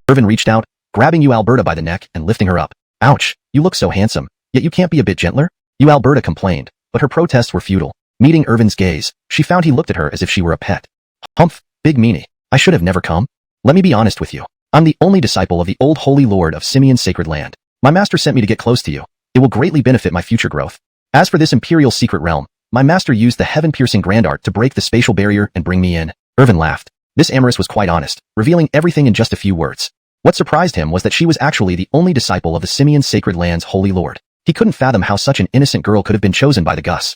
Speaker 1: Irvin reached out, grabbing Alberta by the neck and lifting her up. Ouch, you look so handsome, yet you can't be a bit gentler? Alberta complained, but her protests were futile. Meeting Irvin's gaze, she found he looked at her as if she were a pet. Humph, big meanie, I should have never come. Let me be honest with you. I'm the only disciple of the old holy lord of Simeon's sacred land. My master sent me to get close to you. It will greatly benefit my future growth. As for this imperial secret realm, my master used the heaven-piercing grand art to break the spatial barrier and bring me in. Irvin laughed. This amorous was quite honest, revealing everything in just a few words. What surprised him was that she was actually the only disciple of the Simeon's sacred land's holy lord. He couldn't fathom how such an innocent girl could have been chosen by the Gus.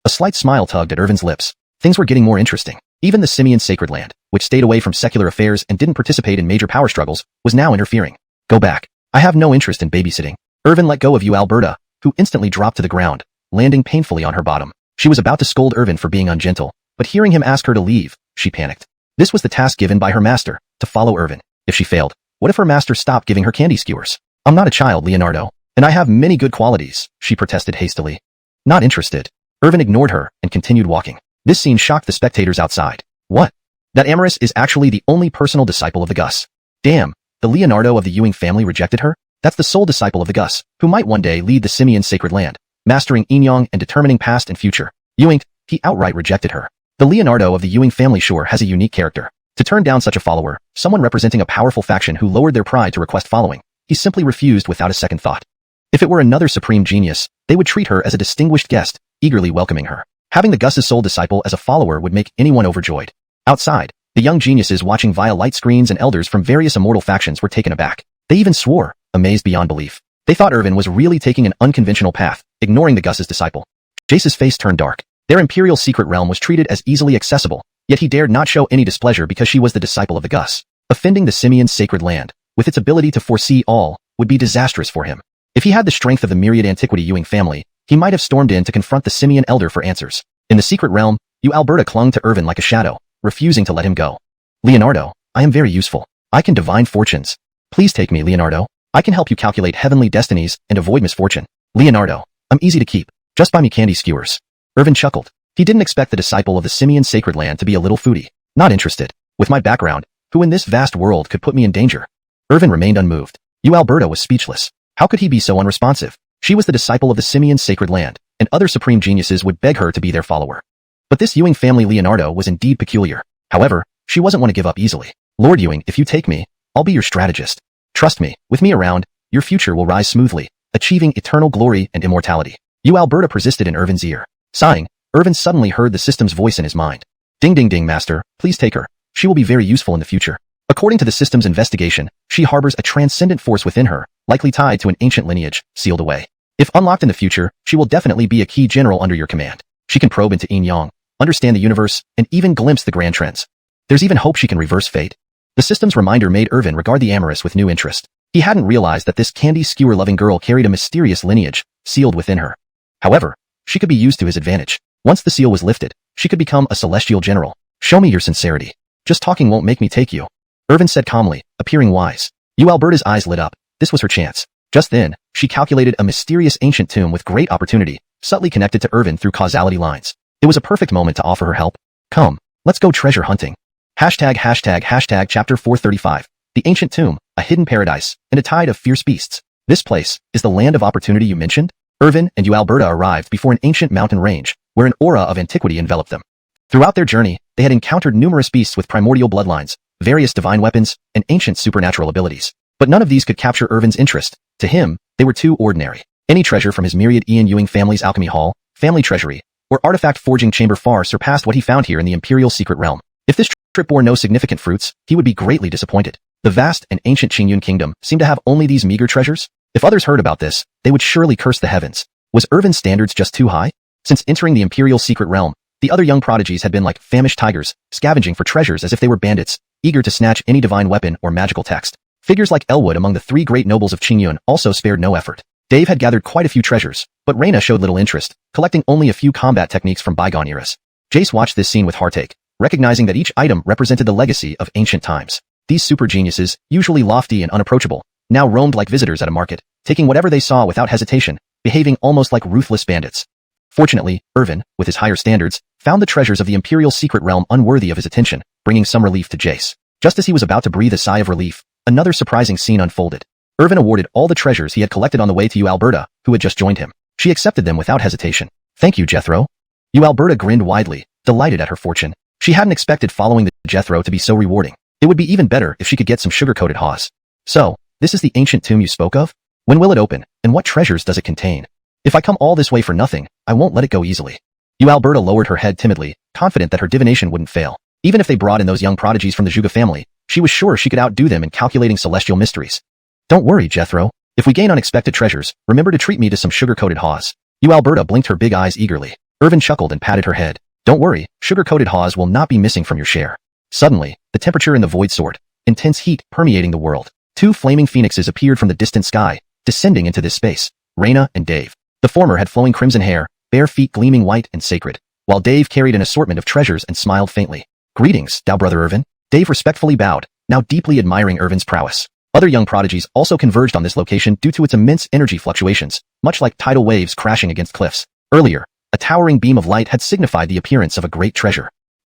Speaker 1: A slight smile tugged at Irvin's lips. Things were getting more interesting. Even the Simeon's sacred land, which stayed away from secular affairs and didn't participate in major power struggles, was now interfering. Go back. I have no interest in babysitting. Irvin let go of Alberta, who instantly dropped to the ground, landing painfully on her bottom. She was about to scold Irvin for being ungentle, but hearing him ask her to leave, she panicked. This was the task given by her master, to follow Irvin. If she failed, what if her master stopped giving her candy skewers? I'm not a child, Leonardo, and I have many good qualities, she protested hastily. Not interested. Irvin ignored her and continued walking. This scene shocked the spectators outside. What? That Amaris is actually the only personal disciple of the Gus. Damn, the Leonardo of the Ewing family rejected her? That's the sole disciple of the Gus, who might one day lead the Simian sacred land, mastering Enyong and determining past and future. Ewing, he outright rejected her. The Leonardo of the Ewing family sure has a unique character. To turn down such a follower, someone representing a powerful faction who lowered their pride to request following, he simply refused without a second thought. If it were another supreme genius, they would treat her as a distinguished guest, eagerly welcoming her. Having the Gus's sole disciple as a follower would make anyone overjoyed. Outside, the young geniuses watching via light screens and elders from various immortal factions were taken aback. They even swore, amazed beyond belief. They thought Irvin was really taking an unconventional path, ignoring the Gus's disciple. Jace's face turned dark. Their imperial secret realm was treated as easily accessible, yet he dared not show any displeasure because she was the disciple of the Gus. Offending the Simian sacred land, with its ability to foresee all, would be disastrous for him. If he had the strength of the myriad antiquity Ewing family, he might have stormed in to confront the Simian elder for answers. In the secret realm, Alberta clung to Irvin like a shadow, refusing to let him go. Leonardo, I am very useful. I can divine fortunes. Please take me, Leonardo. I can help you calculate heavenly destinies and avoid misfortune. Leonardo, I'm easy to keep. Just buy me candy skewers. Irvin chuckled. He didn't expect the disciple of the Simian sacred land to be a little foodie. Not interested. With my background, who in this vast world could put me in danger? Irvin remained unmoved. Alberta was speechless. How could he be so unresponsive? She was the disciple of the Simian sacred land, and other supreme geniuses would beg her to be their follower. But this Ewing family Leonardo was indeed peculiar. However, she wasn't one to give up easily. Lord Ewing, if you take me, I'll be your strategist. Trust me, with me around, your future will rise smoothly, achieving eternal glory and immortality. Alberta persisted in Irvin's ear. Sighing, Irvin suddenly heard the system's voice in his mind. Ding ding ding, master, please take her. She will be very useful in the future. According to the system's investigation, she harbors a transcendent force within her, likely tied to an ancient lineage, sealed away. If unlocked in the future, she will definitely be a key general under your command. She can probe into Enyong, understand the universe, and even glimpse the grand trends. There's even hope she can reverse fate. The system's reminder made Irvin regard the Amaris with new interest. He hadn't realized that this candy skewer-loving girl carried a mysterious lineage, sealed within her. However, she could be used to his advantage. Once the seal was lifted, she could become a celestial general. Show me your sincerity. Just talking won't make me take you, Irvin said calmly, appearing wise. Alberta's eyes lit up. This was her chance. Just then, she calculated a mysterious ancient tomb with great opportunity, subtly connected to Irvin through causality lines. It was a perfect moment to offer her help. Come, let's go treasure hunting. Hashtag chapter 435. The ancient tomb, a hidden paradise, and a tide of fierce beasts. This place is the land of opportunity you mentioned? Irvin and Alberta arrived before an ancient mountain range, where an aura of antiquity enveloped them. Throughout their journey, they had encountered numerous beasts with primordial bloodlines, various divine weapons, and ancient supernatural abilities. But none of these could capture Irvin's interest. To him, they were too ordinary. Any treasure from his myriad Ian Ewing family's alchemy hall, family treasury, or artifact forging chamber far surpassed what he found here in the imperial secret realm. If this trip bore no significant fruits, he would be greatly disappointed. The vast and ancient Qingyun kingdom seemed to have only these meager treasures. If others heard about this, they would surely curse the heavens. Was Irvin's standards just too high? Since entering the imperial secret realm, the other young prodigies had been like famished tigers, scavenging for treasures as if they were bandits, eager to snatch any divine weapon or magical text. Figures like Elwood among the three great nobles of Qingyun also spared no effort. Dave had gathered quite a few treasures, but Reyna showed little interest, collecting only a few combat techniques from bygone eras. Jace watched this scene with heartache, recognizing that each item represented the legacy of ancient times. These super geniuses, usually lofty and unapproachable, now roamed like visitors at a market, taking whatever they saw without hesitation, behaving almost like ruthless bandits. Fortunately, Irvin, with his higher standards, found the treasures of the imperial secret realm unworthy of his attention, bringing some relief to Jace. Just as he was about to breathe a sigh of relief, another surprising scene unfolded. Irvin awarded all the treasures he had collected on the way to Alberta, who had just joined him. She accepted them without hesitation. Thank you, Jethro. Alberta grinned widely, delighted at her fortune. She hadn't expected following the Jethro to be so rewarding. It would be even better if she could get some sugar-coated haws. So, this is the ancient tomb you spoke of? When will it open, and what treasures does it contain? If I come all this way for nothing, I won't let it go easily. Alberta lowered her head timidly, confident that her divination wouldn't fail. Even if they brought in those young prodigies from the Zhuge family, she was sure she could outdo them in calculating celestial mysteries. Don't worry, Jethro. If we gain unexpected treasures, remember to treat me to some sugar-coated haws. Alberta blinked her big eyes eagerly. Irvin chuckled and patted her head. Don't worry, sugar-coated haws will not be missing from your share. Suddenly, the temperature in the void soared, intense heat permeating the world. Two flaming phoenixes appeared from the distant sky, descending into this space. Reyna and Dave. The former had flowing crimson hair, bare feet gleaming white and sacred, while Dave carried an assortment of treasures and smiled faintly. Greetings, thou brother Irvin. Dave respectfully bowed, now deeply admiring Irvin's prowess. Other young prodigies also converged on this location due to its immense energy fluctuations, much like tidal waves crashing against cliffs. Earlier, a towering beam of light had signified the appearance of a great treasure.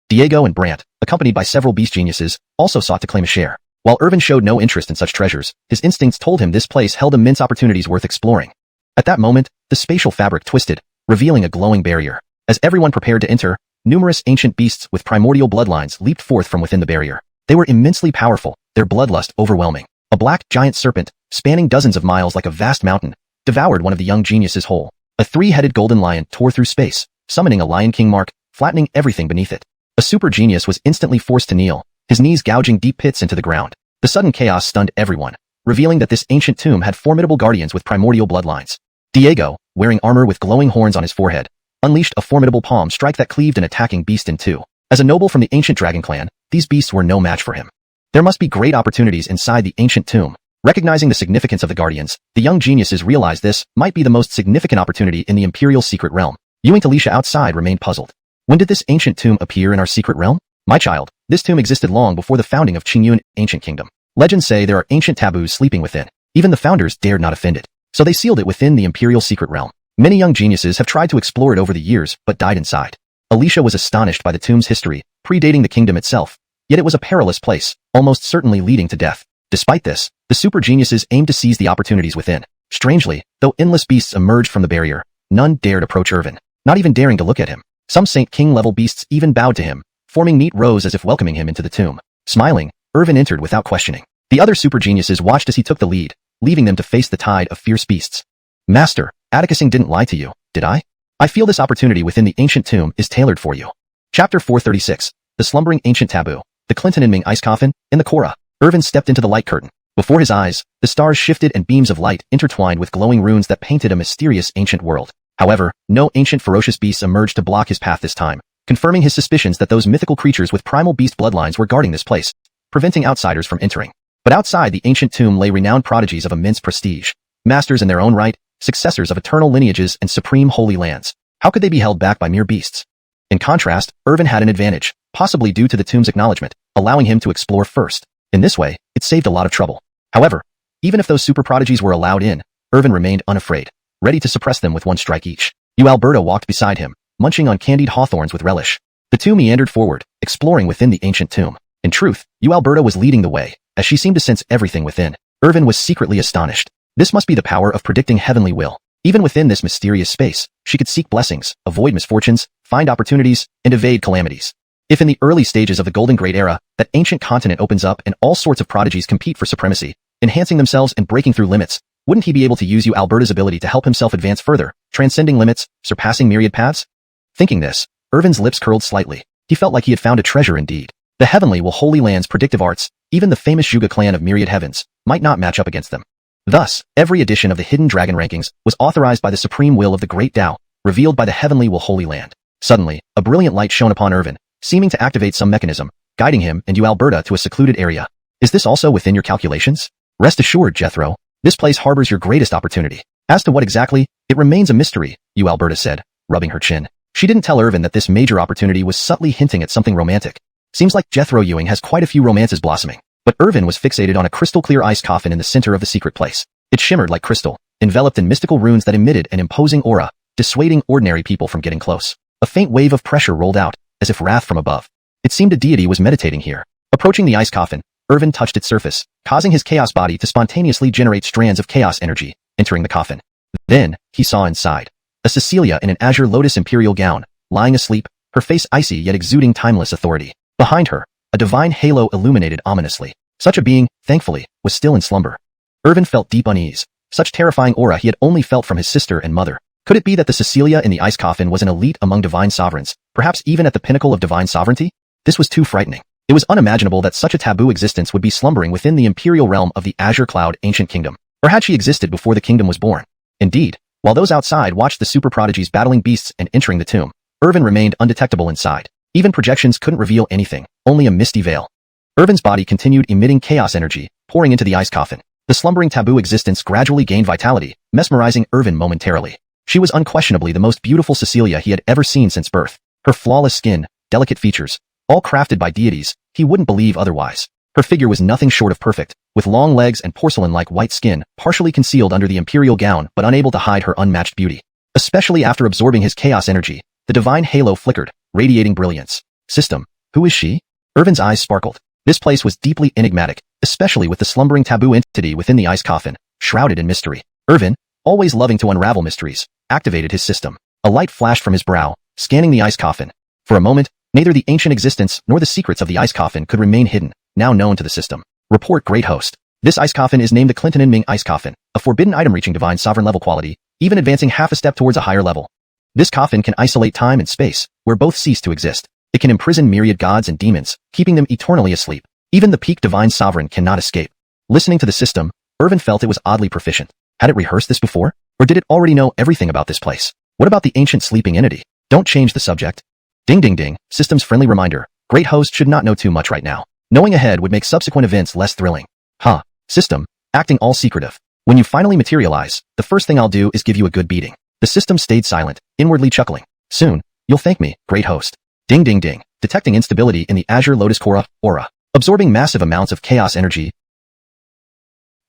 Speaker 1: Diego and Brant, accompanied by several beast geniuses, also sought to claim a share. While Irvin showed no interest in such treasures, his instincts told him this place held immense opportunities worth exploring. At that moment, the spatial fabric twisted, revealing a glowing barrier. As everyone prepared to enter, numerous ancient beasts with primordial bloodlines leaped forth from within the barrier. They were immensely powerful, their bloodlust overwhelming. A black, giant serpent, spanning dozens of miles like a vast mountain, devoured one of the young geniuses whole. A three-headed golden lion tore through space, summoning a Lion King mark, flattening everything beneath it. A super genius was instantly forced to kneel, his knees gouging deep pits into the ground. The sudden chaos stunned everyone, revealing that this ancient tomb had formidable guardians with primordial bloodlines. Diego, wearing armor with glowing horns on his forehead, unleashed a formidable palm strike that cleaved an attacking beast in two. As a noble from the ancient dragon clan, these beasts were no match for him. There must be great opportunities inside the ancient tomb. Recognizing the significance of the guardians, the young geniuses realized this might be the most significant opportunity in the imperial secret realm. Yu and Talisha outside remained puzzled. When did this ancient tomb appear in our secret realm? My child, this tomb existed long before the founding of Qingyun ancient kingdom. Legends say there are ancient taboos sleeping within. Even the founders dared not offend it, so they sealed it within the imperial secret realm. Many young geniuses have tried to explore it over the years, but died inside. Alicia was astonished by the tomb's history, predating the kingdom itself. Yet it was a perilous place, almost certainly leading to death. Despite this, the super geniuses aimed to seize the opportunities within. Strangely, though endless beasts emerged from the barrier, none dared approach Irvin, not even daring to look at him. Some Saint King-level beasts even bowed to him, forming neat rows as if welcoming him into the tomb. Smiling, Irvin entered without questioning. The other super geniuses watched as he took the lead, leaving them to face the tide of fierce beasts. Master, Atticusing didn't lie to you, did I? I feel this opportunity within the ancient tomb is tailored for you. Chapter 436, The Slumbering Ancient Taboo, The Clinton and Ming Ice Coffin, in the Korra. Irvin stepped into the light curtain. Before his eyes, the stars shifted and beams of light intertwined with glowing runes that painted a mysterious ancient world. However, no ancient ferocious beasts emerged to block his path this time, confirming his suspicions that those mythical creatures with primal beast bloodlines were guarding this place, preventing outsiders from entering. But outside the ancient tomb lay renowned prodigies of immense prestige, masters in their own right, successors of eternal lineages and supreme holy lands. How could they be held back by mere beasts? In contrast, Irvin had an advantage, possibly due to the tomb's acknowledgement, allowing him to explore first. In this way, it saved a lot of trouble. However, even if those super prodigies were allowed in, Irvin remained unafraid, ready to suppress them with one strike each. Alberta walked beside him, munching on candied hawthorns with relish. The two meandered forward, exploring within the ancient tomb. In truth, Alberta was leading the way, as she seemed to sense everything within. Irvin was secretly astonished. This must be the power of predicting heavenly will. Even within this mysterious space, she could seek blessings, avoid misfortunes, find opportunities, and evade calamities. If in the early stages of the Golden Great Era, that ancient continent opens up and all sorts of prodigies compete for supremacy, enhancing themselves and breaking through limits, wouldn't he be able to use Alberta's ability to help himself advance further, transcending limits, surpassing myriad paths? Thinking this, Irvin's lips curled slightly. He felt like he had found a treasure indeed. The heavenly will holy land's predictive arts, even the famous Yuga clan of myriad heavens, might not match up against them. Thus, every edition of the Hidden Dragon Rankings was authorized by the supreme will of the Great Tao, revealed by the heavenly will holy land. Suddenly, a brilliant light shone upon Irvin, seeming to activate some mechanism, guiding him and Alberta to a secluded area. Is this also within your calculations? Rest assured, Jethro, this place harbors your greatest opportunity. As to what exactly, it remains a mystery, Alberta said, rubbing her chin. She didn't tell Irvin that this major opportunity was subtly hinting at something romantic. Seems like Jethro Ewing has quite a few romances blossoming. But Irvin was fixated on a crystal-clear ice coffin in the center of the secret place. It shimmered like crystal, enveloped in mystical runes that emitted an imposing aura, dissuading ordinary people from getting close. A faint wave of pressure rolled out, as if wrath from above. It seemed a deity was meditating here. Approaching the ice coffin, Irvin touched its surface, causing his chaos body to spontaneously generate strands of chaos energy, entering the coffin. Then, he saw inside. A Cecilia in an azure lotus imperial gown, lying asleep, her face icy yet exuding timeless authority. Behind her, a divine halo illuminated ominously. Such a being, thankfully, was still in slumber. Irvin felt deep unease. Such terrifying aura he had only felt from his sister and mother. Could it be that the Cecilia in the ice coffin was an elite among divine sovereigns, perhaps even at the pinnacle of divine sovereignty? This was too frightening. It was unimaginable that such a taboo existence would be slumbering within the imperial realm of the Azure Cloud ancient kingdom. Or had she existed before the kingdom was born? Indeed, while those outside watched the super prodigies battling beasts and entering the tomb, Irvin remained undetectable inside. Even projections couldn't reveal anything, only a misty veil. Irvin's body continued emitting chaos energy, pouring into the ice coffin. The slumbering taboo existence gradually gained vitality, mesmerizing Irvin momentarily. She was unquestionably the most beautiful Cecilia he had ever seen since birth. Her flawless skin, delicate features, all crafted by deities, he wouldn't believe otherwise. Her figure was nothing short of perfect, with long legs and porcelain-like white skin, partially concealed under the imperial gown but unable to hide her unmatched beauty. Especially after absorbing his chaos energy, the divine halo flickered, radiating brilliance. System, who is she? Irvin's eyes sparkled. This place was deeply enigmatic, especially with the slumbering taboo entity within the ice coffin, shrouded in mystery. Irvin, always loving to unravel mysteries, activated his system. A light flashed from his brow, scanning the ice coffin. For a moment, neither the ancient existence nor the secrets of the ice coffin could remain hidden, now known to the system. Report, Great Host. This ice coffin is named the Clinton Ming Ice Coffin, a forbidden item reaching divine sovereign level quality, even advancing half a step towards a higher level. This coffin can isolate time and space, where both cease to exist. It can imprison myriad gods and demons, keeping them eternally asleep. Even the peak divine sovereign cannot escape. Listening to the system, Irvin felt it was oddly proficient. Had it rehearsed this before? Or did it already know everything about this place? What about the ancient sleeping entity? Don't change the subject. Ding ding ding, system's friendly reminder. Great Host should not know too much right now. Knowing ahead would make subsequent events less thrilling. Huh. System, acting all secretive. When you finally materialize, the first thing I'll do is give you a good beating. The system stayed silent, inwardly chuckling. Soon, you'll thank me, Great Host. Ding ding ding, detecting instability in the Azure Lotus Cora, aura. Absorbing massive amounts of chaos energy.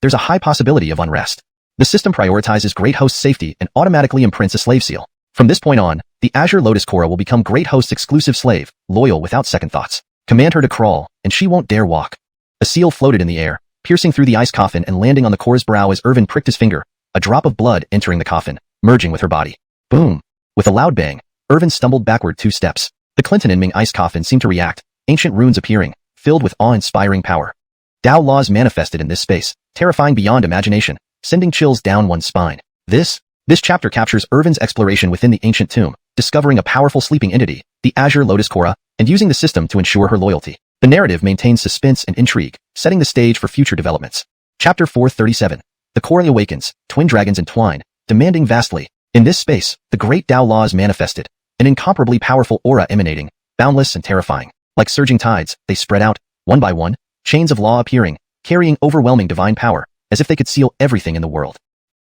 Speaker 1: There's a high possibility of unrest. The system prioritizes Great Host's safety and automatically imprints a slave seal. From this point on, the Azure Lotus Cora will become Great Host's exclusive slave, loyal without second thoughts. Command her to crawl, and she won't dare walk. A seal floated in the air, piercing through the ice coffin and landing on the Cora's brow as Irvin pricked his finger, a drop of blood entering the coffin, merging with her body. Boom! With a loud bang, Irvin stumbled backward 2 steps. The Clinton Ming ice coffin seemed to react, ancient runes appearing, filled with awe-inspiring power. Dao laws manifested in this space, terrifying beyond imagination, sending chills down one's spine. This chapter captures Irvin's exploration within the ancient tomb, discovering a powerful sleeping entity, the Azure Lotus Cora, and using the system to ensure her loyalty. The narrative maintains suspense and intrigue, setting the stage for future developments. Chapter 437. The Cora awakens, twin dragons entwine, demanding vastly. In this space, the great Dao laws manifested, an incomparably powerful aura emanating, boundless and terrifying. Like surging tides, they spread out, one by one, chains of law appearing, carrying overwhelming divine power, as if they could seal everything in the world.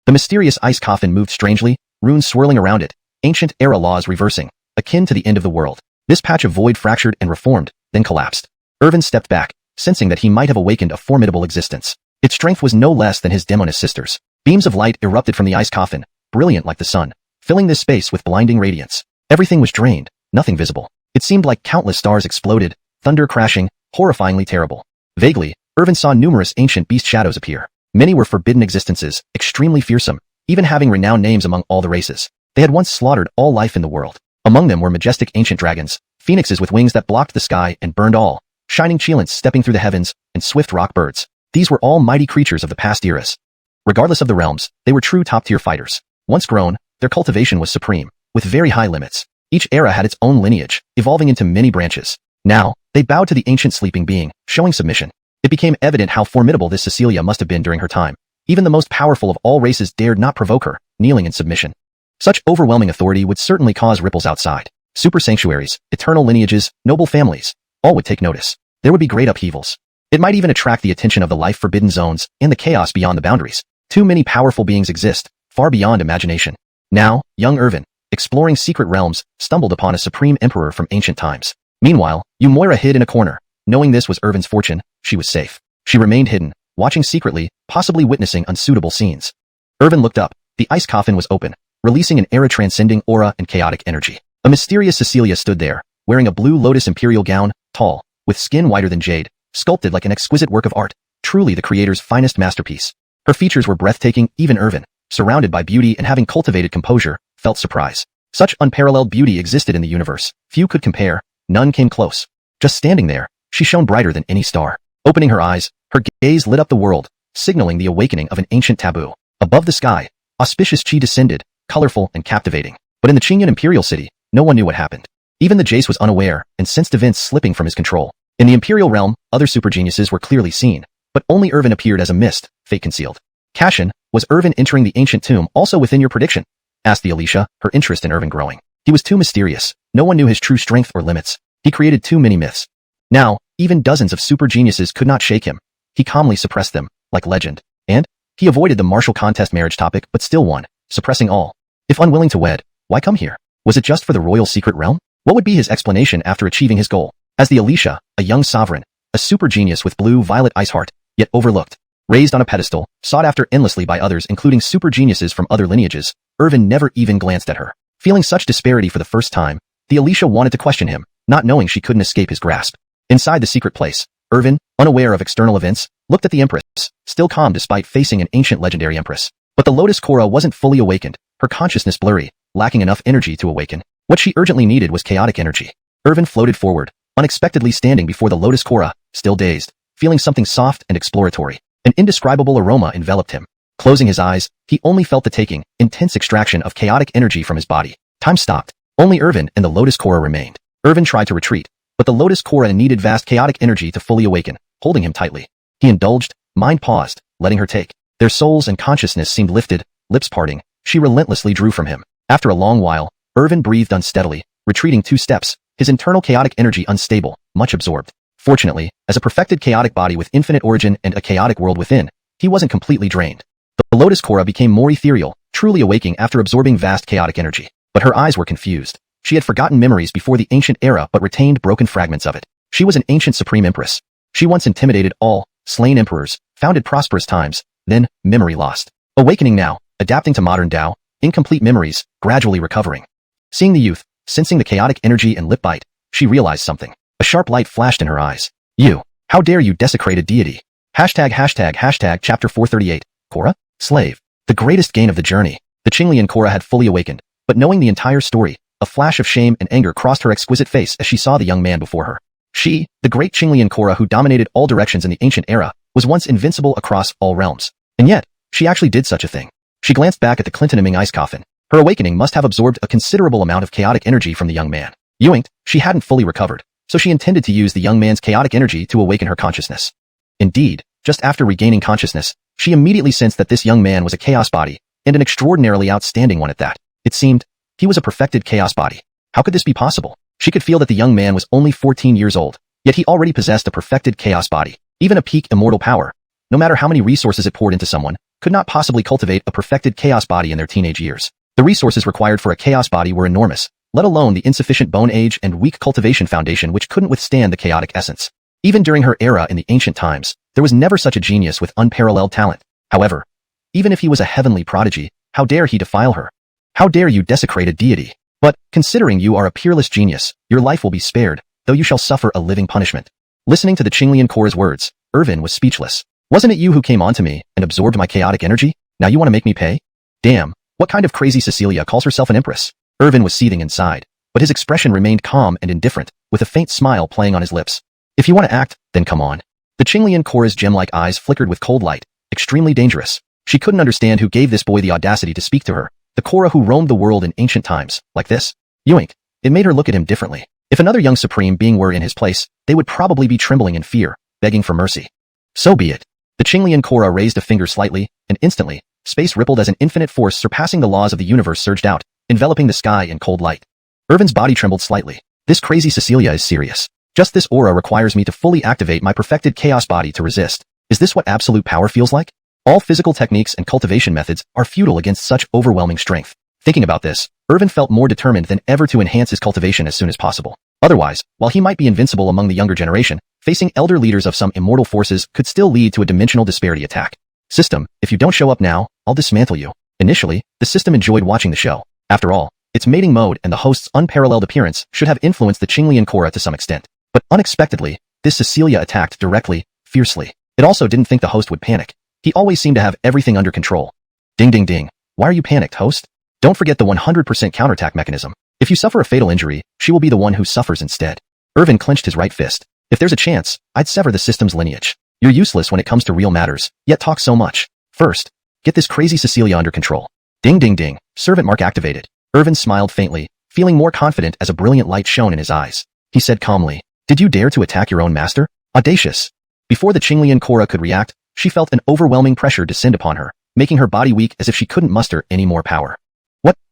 Speaker 1: The mysterious ice coffin moved strangely, runes swirling around it, ancient era laws reversing, akin to the end of the world. This patch of void fractured and reformed, then collapsed. Irvin stepped back, sensing that he might have awakened a formidable existence. Its strength was no less than his demoness sisters. Beams of light erupted from the ice coffin, brilliant like the sun, filling this space with blinding radiance. Everything was drained, nothing visible. It seemed like countless stars exploded, thunder crashing, horrifyingly terrible. Vaguely, Irvin saw numerous ancient beast shadows appear. Many were forbidden existences, extremely fearsome, even having renowned names among all the races. They had once slaughtered all life in the world. Among them were majestic ancient dragons, phoenixes with wings that blocked the sky and burned all, shining cheilants stepping through the heavens, and swift rock birds. These were all mighty creatures of the past eras. Regardless of the realms, they were true top-tier fighters. Once grown, their cultivation was supreme, with very high limits. Each era had its own lineage, evolving into many branches. Now, they bowed to the ancient sleeping being, showing submission. It became evident how formidable this Cecilia must have been during her time. Even the most powerful of all races dared not provoke her, kneeling in submission. Such overwhelming authority would certainly cause ripples outside. Super sanctuaries, eternal lineages, noble families, all would take notice. There would be great upheavals. It might even attract the attention of the life-forbidden zones and the chaos beyond the boundaries. Too many powerful beings exist, far beyond imagination. Now, young Irvin, exploring secret realms, stumbled upon a supreme emperor from ancient times. Meanwhile, Moira hid in a corner. Knowing this was Irvin's fortune, she was safe. She remained hidden, watching secretly, possibly witnessing unsuitable scenes. Irvin looked up. The ice coffin was open, releasing an era-transcending aura and chaotic energy. A mysterious Cecilia stood there, wearing a blue lotus imperial gown, tall, with skin whiter than jade, sculpted like an exquisite work of art, truly the creator's finest masterpiece. Her features were breathtaking. Even Irvin, surrounded by beauty and having cultivated composure, felt surprise. Such unparalleled beauty existed in the universe. Few could compare, none came close. Just standing there, she shone brighter than any star. Opening her eyes, her gaze lit up the world, signaling the awakening of an ancient taboo. Above the sky, auspicious chi descended, colorful and captivating. But in the Qingyan Imperial City, no one knew what happened. Even the Jace was unaware and sensed events slipping from his control. In the Imperial realm, other super geniuses were clearly seen, but only Irvin appeared as a mist, fate concealed. Cashin, was Irvin entering the ancient tomb also within your prediction? Asked the Alicia, her interest in Irvin growing. He was too mysterious. No one knew his true strength or limits. He created too many myths. Now, even dozens of super geniuses could not shake him. He calmly suppressed them, like legend. And he avoided the martial contest marriage topic but still won, suppressing all. If unwilling to wed, why come here? Was it just for the royal secret realm? What would be his explanation after achieving his goal? As the Alicia, a young sovereign, a super genius with blue-violet ice heart, yet overlooked, raised on a pedestal, sought after endlessly by others including super geniuses from other lineages, Irvin never even glanced at her. Feeling such disparity for the first time, the Alicia wanted to question him, not knowing she couldn't escape his grasp. Inside the secret place, Irvin, unaware of external events, looked at the Empress, still calm despite facing an ancient legendary Empress. But the Lotus Korra wasn't fully awakened, her consciousness blurry, lacking enough energy to awaken. What she urgently needed was chaotic energy. Irvin floated forward, unexpectedly standing before the Lotus Korra, still dazed, feeling something soft and exploratory. An indescribable aroma enveloped him. Closing his eyes, he only felt the taking, intense extraction of chaotic energy from his body. Time stopped. Only Irvin and the Lotus Korra remained. Irvin tried to retreat, but the Lotus Korra needed vast chaotic energy to fully awaken, holding him tightly. He indulged, mind paused, letting her take. Their souls and consciousness seemed lifted, lips parting. She relentlessly drew from him. After a long while, Irvin breathed unsteadily, retreating 2 steps, his internal chaotic energy unstable, much absorbed. Fortunately, as a perfected chaotic body with infinite origin and a chaotic world within, he wasn't completely drained. The Lotus Korra became more ethereal, truly awaking after absorbing vast chaotic energy. But her eyes were confused. She had forgotten memories before the ancient era but retained broken fragments of it. She was an ancient supreme empress. She once intimidated all, slain emperors, founded prosperous times, then, memory lost. Awakening now, adapting to modern Tao, incomplete memories, gradually recovering. Seeing the youth, sensing the chaotic energy and lip bite, she realized something. A sharp light flashed in her eyes. You, how dare you desecrate a deity? Hashtag chapter 438, Korra? Slave. The greatest gain of the journey. The Qinglian Korra had fully awakened, but knowing the entire story, a flash of shame and anger crossed her exquisite face as she saw the young man before her. She, the great Qinglian Korra who dominated all directions in the ancient era, was once invincible across all realms. And yet, she actually did such a thing. She glanced back at the Clintoniming ice coffin. Her awakening must have absorbed a considerable amount of chaotic energy from the young man. Yoinked, she hadn't fully recovered, so she intended to use the young man's chaotic energy to awaken her consciousness. Indeed, just after regaining consciousness, she immediately sensed that this young man was a chaos body, and an extraordinarily outstanding one at that. It seemed, he was a perfected chaos body. How could this be possible? She could feel that the young man was only 14 years old, yet he already possessed a perfected chaos body, even a peak immortal power. No matter how many resources it poured into someone, could not possibly cultivate a perfected chaos body in their teenage years. The resources required for a chaos body were enormous, let alone the insufficient bone age and weak cultivation foundation which couldn't withstand the chaotic essence. Even during her era in the ancient times, there was never such a genius with unparalleled talent. However, even if he was a heavenly prodigy, how dare he defile her? How dare you desecrate a deity? But, considering you are a peerless genius, your life will be spared, though you shall suffer a living punishment. Listening to the Qinglian Korra's words, Irvin was speechless. Wasn't it you who came onto me and absorbed my chaotic energy? Now you want to make me pay? Damn, what kind of crazy Cecilia calls herself an empress? Irvin was seething inside, but his expression remained calm and indifferent, with a faint smile playing on his lips. If you want to act, then come on. The Qinglian Korra's gem-like eyes flickered with cold light, extremely dangerous. She couldn't understand who gave this boy the audacity to speak to her, the Korra who roamed the world in ancient times, like this. Yoink. It made her look at him differently. If another young supreme being were in his place, they would probably be trembling in fear, begging for mercy. So be it. The Qinglian Korra raised a finger slightly, and instantly, space rippled as an infinite force surpassing the laws of the universe surged out, enveloping the sky in cold light. Irvin's body trembled slightly. This crazy Cecilia is serious. Just this aura requires me to fully activate my perfected chaos body to resist. Is this what absolute power feels like? All physical techniques and cultivation methods are futile against such overwhelming strength. Thinking about this, Irvin felt more determined than ever to enhance his cultivation as soon as possible. Otherwise, while he might be invincible among the younger generation, facing elder leaders of some immortal forces could still lead to a dimensional disparity attack. System, if you don't show up now, I'll dismantle you. Initially, the system enjoyed watching the show. After all, its mating mode and the host's unparalleled appearance should have influenced the Qinglian Korra to some extent. But unexpectedly, this Cecilia attacked directly, fiercely. It also didn't think the host would panic. He always seemed to have everything under control. Ding ding ding. Why are you panicked, host? Don't forget the 100% counterattack mechanism. If you suffer a fatal injury, she will be the one who suffers instead. Irvin clenched his right fist. If there's a chance, I'd sever the system's lineage. You're useless when it comes to real matters, yet talk so much. First, get this crazy Cecilia under control. Ding ding ding. Servant mark activated. Irvin smiled faintly, feeling more confident as a brilliant light shone in his eyes. He said calmly, "Did you dare to attack your own master? Audacious." Before the Qinglian Korra could react, she felt an overwhelming pressure descend upon her, making her body weak as if she couldn't muster any more power.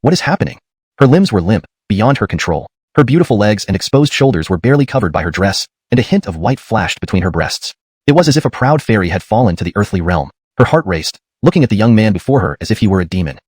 Speaker 1: What is happening? Her limbs were limp, beyond her control. Her beautiful legs and exposed shoulders were barely covered by her dress, and a hint of white flashed between her breasts. It was as if a proud fairy had fallen to the earthly realm. Her heart raced, looking at the young man before her as if he were a demon.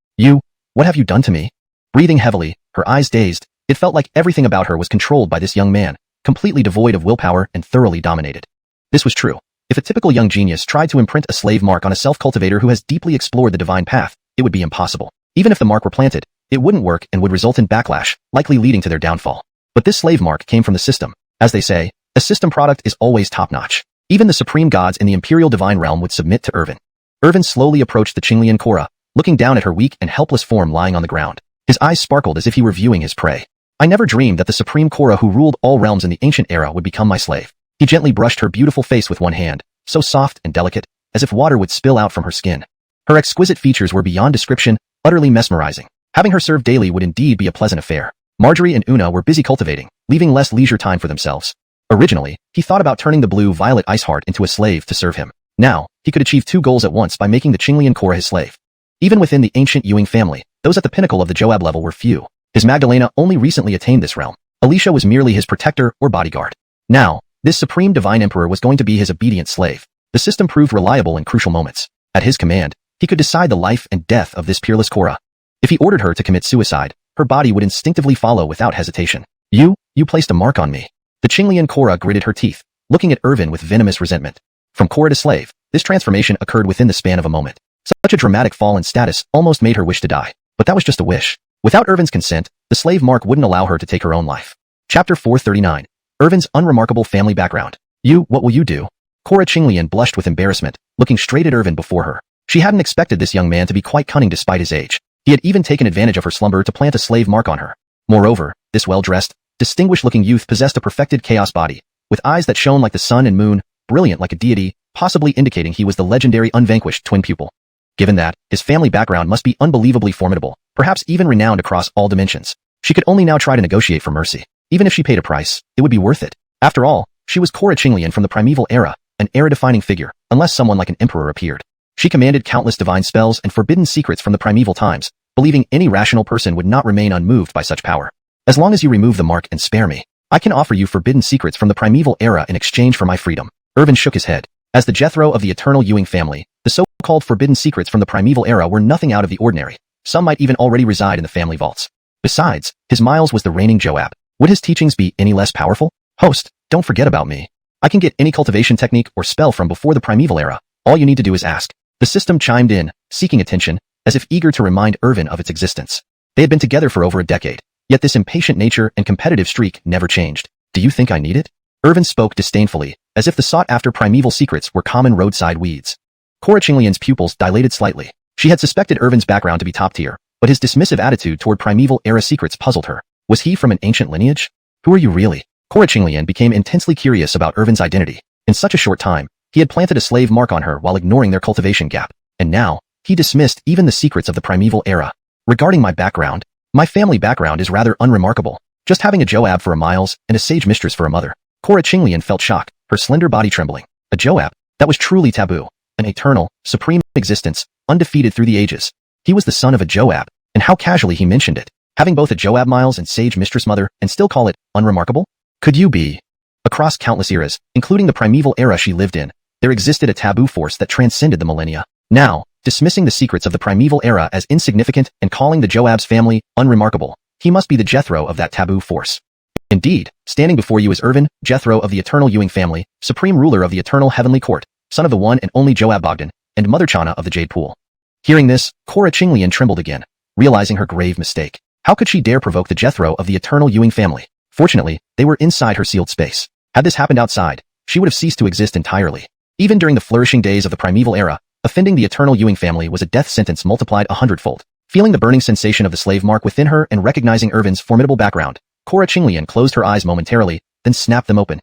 Speaker 1: What have you done to me? Breathing heavily, her eyes dazed, it felt like everything about her was controlled by this young man, completely devoid of willpower and thoroughly dominated. This was true. If a typical young genius tried to imprint a slave mark on a self-cultivator who has deeply explored the divine path, it would be impossible. Even if the mark were planted, it wouldn't work and would result in backlash, likely leading to their downfall. But this slave mark came from the system. As they say, A system product is always top-notch. Even the supreme gods in the Imperial Divine Realm would submit to Irvin. Irvin slowly approached the Qinglian Korra, looking down at her weak and helpless form lying on the ground. His eyes sparkled as if he were viewing his prey. I never dreamed that the supreme Korra who ruled all realms in the ancient era would become my slave. He gently brushed her beautiful face with one hand, so soft and delicate, as if water would spill out from her skin. Her exquisite features were beyond description, utterly mesmerizing. Having her served daily would indeed be a pleasant affair. Marjorie and Una were busy cultivating, leaving less leisure time for themselves. Originally, he thought about turning the blue-violet ice heart into a slave to serve him. Now, he could achieve two goals at once by making the Qinglian Korra his slave. Even within the ancient Ewing family, those at the pinnacle of the Joab level were few. His Magdalena only recently attained this realm. Alicia was merely his protector or bodyguard. Now, this supreme divine emperor was going to be his obedient slave. The system proved reliable in crucial moments. At his command, he could decide the life and death of this peerless Korra. If he ordered her to commit suicide, her body would instinctively follow without hesitation. You placed a mark on me. The Qinglian Korra gritted her teeth, looking at Irvin with venomous resentment. From Korra to slave, this transformation occurred within the span of a moment. Such a dramatic fall in status almost made her wish to die. But that was just a wish. Without Irvin's consent, the slave mark wouldn't allow her to take her own life. Chapter 439. Irvin's unremarkable family background. What will you do? Korra Qinglian blushed with embarrassment, looking straight at Irvin before her. She hadn't expected this young man to be quite cunning despite his age. He had even taken advantage of her slumber to plant a slave mark on her. Moreover, this well-dressed, distinguished-looking youth possessed a perfected chaos body, with eyes that shone like the sun and moon, brilliant like a deity, possibly indicating he was the legendary unvanquished twin pupil. Given that, his family background must be unbelievably formidable, perhaps even renowned across all dimensions. She could only now try to negotiate for mercy. Even if she paid a price, it would be worth it. After all, she was Korra Qinglian from the primeval era, an era-defining figure, unless someone like an emperor appeared. She commanded countless divine spells and forbidden secrets from the primeval times, believing any rational person would not remain unmoved by such power. As long as you remove the mark and spare me, I can offer you forbidden secrets from the primeval era in exchange for my freedom. Irvin shook his head. As the Jethro of the eternal Ewing family, the so-called forbidden secrets from the primeval era were nothing out of the ordinary. Some might even already reside in the family vaults. Besides, his Miles was the reigning Joab. Would his teachings be any less powerful? Host, don't forget about me. I can get any cultivation technique or spell from before the primeval era. All you need to do is ask. The system chimed in, seeking attention, as if eager to remind Irvin of its existence. They had been together for over a decade, yet this impatient nature and competitive streak never changed. Do you think I need it? Irvin spoke disdainfully, as if the sought-after primeval secrets were common roadside weeds. Korra Qinglian's pupils dilated slightly. She had suspected Irvin's background to be top-tier, but his dismissive attitude toward primeval-era secrets puzzled her. Was he from an ancient lineage? Who are you really? Korra Qinglian became intensely curious about Irvin's identity. In such a short time, he had planted a slave mark on her while ignoring their cultivation gap. And now, he dismissed even the secrets of the primeval era. Regarding my background, my family background is rather unremarkable. Just having a Joab for a Miles and a sage mistress for a mother. Korra Qinglian felt shock, her slender body trembling. A Joab? That was truly taboo. An eternal, supreme existence, undefeated through the ages. He was the son of a Joab, and how casually he mentioned it. Having both a Joab Miles and sage mistress mother and still call it unremarkable? Could you be? Across countless eras, including the primeval era she lived in, there existed a taboo force that transcended the millennia. Now, dismissing the secrets of the primeval era as insignificant and calling the Joab's family unremarkable, he must be the Jethro of that taboo force. Indeed, standing before you is Irvin, Jethro of the eternal Ewing family, supreme ruler of the eternal heavenly court, son of the one and only Joab Bogdan, and Mother Chana of the Jade Pool. Hearing this, Korra Qinglian trembled again, realizing her grave mistake. How could she dare provoke the Jethro of the eternal Ewing family? Fortunately, they were inside her sealed space. Had this happened outside, she would have ceased to exist entirely. Even during the flourishing days of the primeval era, offending the eternal Ewing family was a death sentence multiplied 100-fold. Feeling the burning sensation of the slave mark within her and recognizing Irvin's formidable background, Korra Qinglian closed her eyes momentarily, then snapped them open.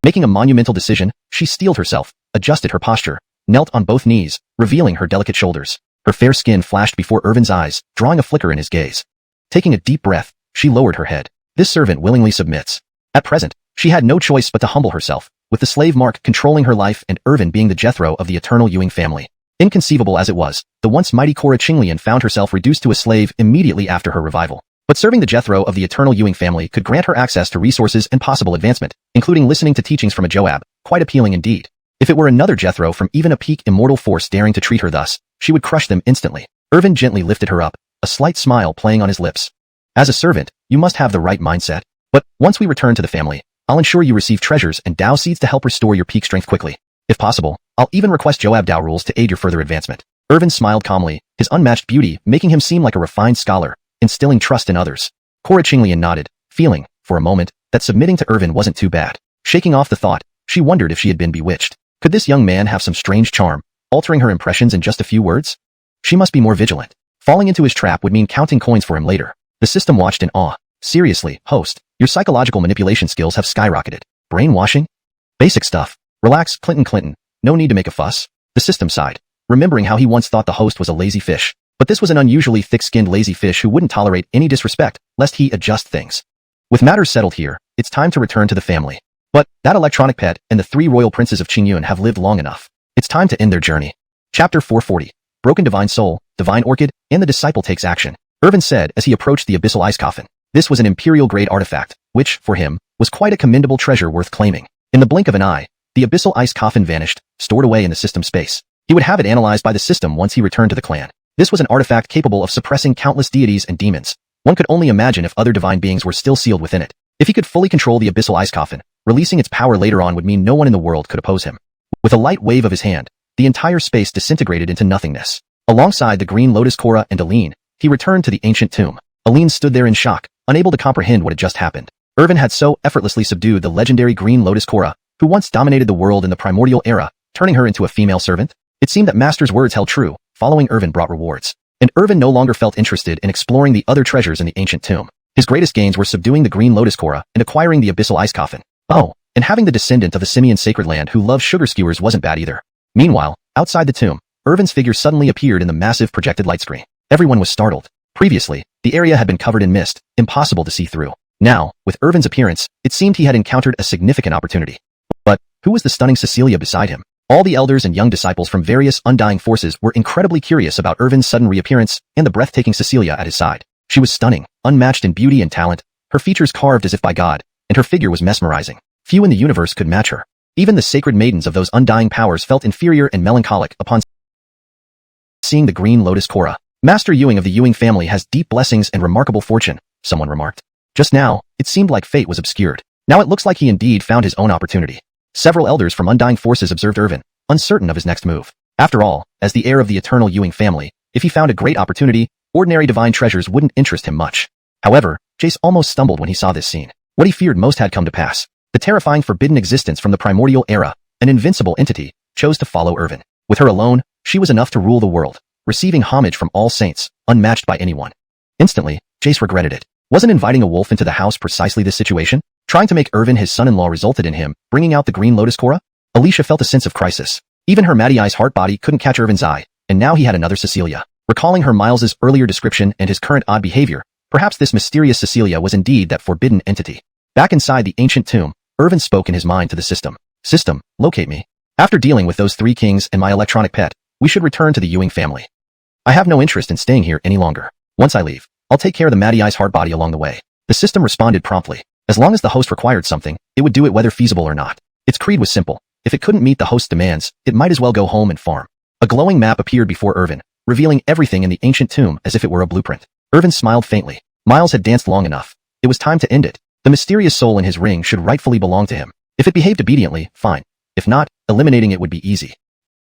Speaker 1: Making a monumental decision, she steeled herself, adjusted her posture, knelt on both knees, revealing her delicate shoulders. Her fair skin flashed before Irvin's eyes, drawing a flicker in his gaze. Taking a deep breath, she lowered her head. This servant willingly submits. At present, she had no choice but to humble herself, with the slave mark controlling her life and Irvin being the Jethro of the eternal Ewing family. Inconceivable as it was, the once mighty Korra Qinglian found herself reduced to a slave immediately after her revival. But serving the Jethro of the eternal Ewing family could grant her access to resources and possible advancement, including listening to teachings from a Joab, quite appealing indeed. If it were another Jethro from even a peak immortal force daring to treat her thus, she would crush them instantly. Irvin gently lifted her up, a slight smile playing on his lips. As a servant, you must have the right mindset. But once we return to the family, I'll ensure you receive treasures and Dao seeds to help restore your peak strength quickly. If possible, I'll even request Joab Dao rules to aid your further advancement. Irvin smiled calmly, his unmatched beauty making him seem like a refined scholar, instilling trust in others. Korra Qinglian nodded, feeling, for a moment, that submitting to Irvin wasn't too bad. Shaking off the thought, she wondered if she had been bewitched. Could this young man have some strange charm, altering her impressions in just a few words? She must be more vigilant. Falling into his trap would mean counting coins for him later. The system watched in awe. Seriously, host, your psychological manipulation skills have skyrocketed. Brainwashing? Basic stuff. Relax, Clinton. No need to make a fuss. The system sighed, remembering how he once thought the host was a lazy fish. But this was an unusually thick-skinned lazy fish who wouldn't tolerate any disrespect, lest he adjust things. With matters settled here, it's time to return to the family. But that electronic pet and the 3 royal princes of Qingyun have lived long enough. It's time to end their journey. Chapter 440. Broken Divine Soul, Divine Orchid, and the Disciple Takes Action. Irvin said as he approached the abyssal ice coffin. This was an imperial-grade artifact, which, for him, was quite a commendable treasure worth claiming. In the blink of an eye, the abyssal ice coffin vanished, stored away in the system space. He would have it analyzed by the system once he returned to the clan. This was an artifact capable of suppressing countless deities and demons. One could only imagine if other divine beings were still sealed within it. If he could fully control the abyssal ice coffin, releasing its power later on would mean no one in the world could oppose him. With a light wave of his hand, the entire space disintegrated into nothingness. Alongside the green lotus Korra and Aline, he returned to the ancient tomb. Aline stood there in shock, unable to comprehend what had just happened. Irvin had so effortlessly subdued the legendary green lotus Korra, who once dominated the world in the primordial era, turning her into a female servant. It seemed that Master's words held true. Following Irvin brought rewards. And Irvin no longer felt interested in exploring the other treasures in the ancient tomb. His greatest gains were subduing the green lotus Korra and acquiring the abyssal ice coffin. Oh, and having the descendant of the simian sacred land who loved sugar skewers wasn't bad either. Meanwhile, outside the tomb, Irvin's figure suddenly appeared in the massive projected light screen. Everyone was startled. Previously, the area had been covered in mist, impossible to see through. Now, with Irvin's appearance, it seemed he had encountered a significant opportunity. But who was the stunning Cecilia beside him? All the elders and young disciples from various undying forces were incredibly curious about Irvin's sudden reappearance and the breathtaking Cecilia at his side. She was stunning, unmatched in beauty and talent, her features carved as if by God, and her figure was mesmerizing. Few in the universe could match her. Even the sacred maidens of those undying powers felt inferior and melancholic upon seeing the green lotus Korra. Master Ewing of the Ewing family has deep blessings and remarkable fortune, someone remarked. Just now, it seemed like fate was obscured. Now it looks like he indeed found his own opportunity. Several elders from undying forces observed Irvin, uncertain of his next move. After all, as the heir of the eternal Ewing family, if he found a great opportunity, ordinary divine treasures wouldn't interest him much. However, Jace almost stumbled when he saw this scene. What he feared most had come to pass. The terrifying forbidden existence from the primordial era, an invincible entity, chose to follow Irvin. With her alone, she was enough to rule the world, receiving homage from all saints, unmatched by anyone. Instantly, Jace regretted it. Wasn't inviting a wolf into the house precisely this situation? Trying to make Irvin his son-in-law resulted in him bringing out the green lotus Korra? Alicia felt a sense of crisis. Even her Maddie Eye's heart body couldn't catch Irvin's eye, and now he had another Cecilia. Recalling her Miles's earlier description and his current odd behavior, perhaps this mysterious Cecilia was indeed that forbidden entity. Back inside the ancient tomb, Irvin spoke in his mind to the system. System, locate me. After dealing with those 3 kings and my electronic pet, we should return to the Ewing family. I have no interest in staying here any longer. Once I leave, I'll take care of the Maddie Eye's heart body along the way. The system responded promptly. As long as the host required something, it would do it whether feasible or not. Its creed was simple. If it couldn't meet the host's demands, it might as well go home and farm. A glowing map appeared before Irvin, revealing everything in the ancient tomb as if it were a blueprint. Irvin smiled faintly. Miles had danced long enough. It was time to end it. The mysterious soul in his ring should rightfully belong to him. If it behaved obediently, fine. If not, eliminating it would be easy.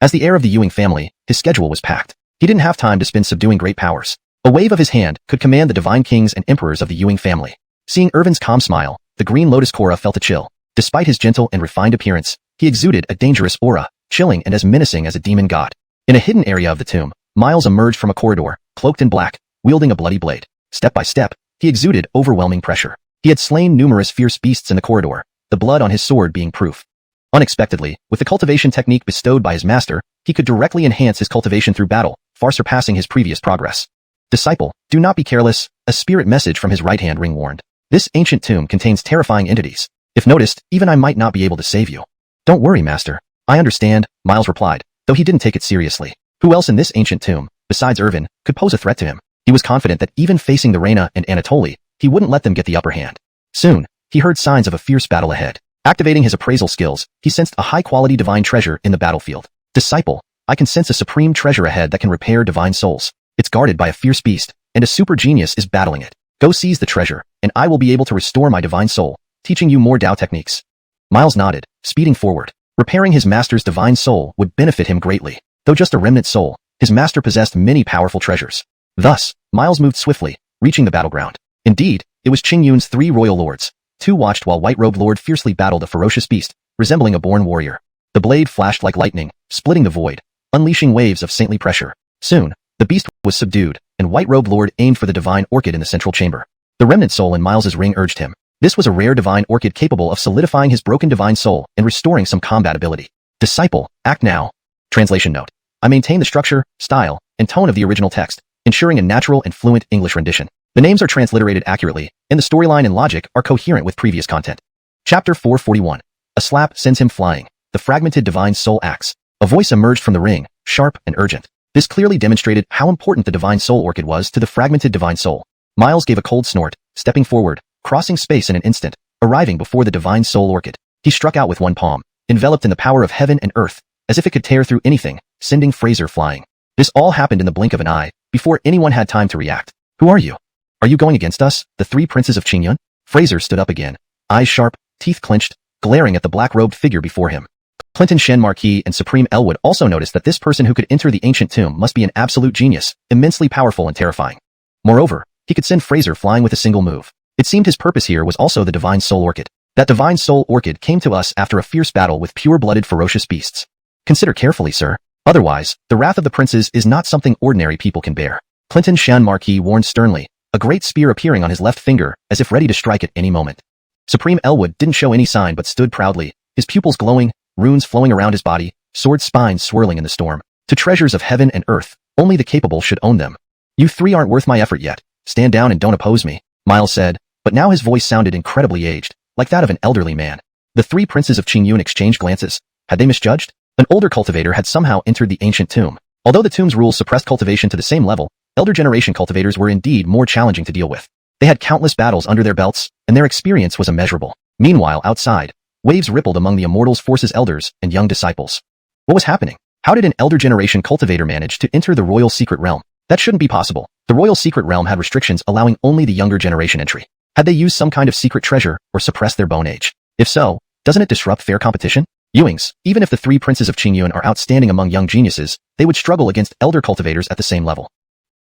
Speaker 1: As the heir of the Ewing family, his schedule was packed. He didn't have time to spend subduing great powers. A wave of his hand could command the divine kings and emperors of the Ewing family. Seeing Irvin's calm smile, the green lotus Korra felt a chill. Despite his gentle and refined appearance, he exuded a dangerous aura, chilling and as menacing as a demon god. In a hidden area of the tomb, Miles emerged from a corridor, cloaked in black, wielding a bloody blade. Step by step, he exuded overwhelming pressure. He had slain numerous fierce beasts in the corridor, the blood on his sword being proof. Unexpectedly, with the cultivation technique bestowed by his master, he could directly enhance his cultivation through battle, far surpassing his previous progress. Disciple, do not be careless, a spirit message from his right-hand ring warned. This ancient tomb contains terrifying entities. If noticed, even I might not be able to save you. Don't worry, master. I understand, Miles replied, though he didn't take it seriously. Who else in this ancient tomb, besides Irvin, could pose a threat to him? He was confident that even facing the Reyna and Anatoly, he wouldn't let them get the upper hand. Soon, he heard signs of a fierce battle ahead. Activating his appraisal skills, he sensed a high-quality divine treasure in the battlefield. Disciple, I can sense a supreme treasure ahead that can repair divine souls. It's guarded by a fierce beast, and a super genius is battling it. Go seize the treasure, and I will be able to restore my divine soul, teaching you more Dao techniques. Miles nodded, speeding forward. Repairing his master's divine soul would benefit him greatly. Though just a remnant soul, his master possessed many powerful treasures. Thus, Miles moved swiftly, reaching the battleground. Indeed, it was Qingyun's 3 royal lords. two watched while White-Robed Lord fiercely battled a ferocious beast, resembling a born warrior. The blade flashed like lightning, splitting the void, unleashing waves of saintly pressure. Soon, the beast was subdued, and White-Robed Lord aimed for the divine orchid in the central chamber. The remnant soul in Miles's ring urged him. This was a rare divine orchid capable of solidifying his broken divine soul and restoring some combat ability. Disciple, act now. Translation note. I maintain the structure, style, and tone of the original text, ensuring a natural and fluent English rendition. The names are transliterated accurately, and the storyline and logic are coherent with previous content. Chapter 441. A slap sends him flying. The fragmented divine soul acts. A voice emerged from the ring, sharp and urgent. This clearly demonstrated how important the divine soul orchid was to the fragmented divine soul. Miles gave a cold snort, stepping forward, crossing space in an instant, arriving before the divine soul orchid. He struck out with one palm, enveloped in the power of heaven and earth, as if it could tear through anything, sending Fraser flying. This all happened in the blink of an eye, before anyone had time to react. Who are you? Are you going against us, the three princes of Qingyun? Fraser stood up again, eyes sharp, teeth clenched, glaring at the black-robed figure before him. Clinton Shen Marquis and Supreme Elwood also noticed that this person who could enter the ancient tomb must be an absolute genius, immensely powerful and terrifying. Moreover, he could send Fraser flying with a single move. It seemed his purpose here was also the divine soul orchid. That divine soul orchid came to us after a fierce battle with pure-blooded ferocious beasts. Consider carefully, sir. Otherwise, the wrath of the princes is not something ordinary people can bear. Clinton Shan Marquis warned sternly, a great spear appearing on his left finger, as if ready to strike at any moment. Supreme Elwood didn't show any sign but stood proudly, his pupils glowing, runes flowing around his body, sword spines swirling in the storm. To treasures of heaven and earth, only the capable should own them. You three aren't worth my effort yet. Stand down and don't oppose me, Miles said, but now his voice sounded incredibly aged, like that of an elderly man. The three princes of Qingyun exchanged glances. Had they misjudged? An older cultivator had somehow entered the ancient tomb. Although the tomb's rules suppressed cultivation to the same level, elder generation cultivators were indeed more challenging to deal with. They had countless battles under their belts, and their experience was immeasurable. Meanwhile, outside, waves rippled among the Immortals' Force's elders and young disciples. What was happening? How did an elder generation cultivator manage to enter the royal secret realm? That shouldn't be possible. The royal secret realm had restrictions allowing only the younger generation entry. Had they used some kind of secret treasure or suppressed their bone age? If so, doesn't it disrupt fair competition? Ewings, even if the three princes of Qingyun are outstanding among young geniuses, they would struggle against elder cultivators at the same level.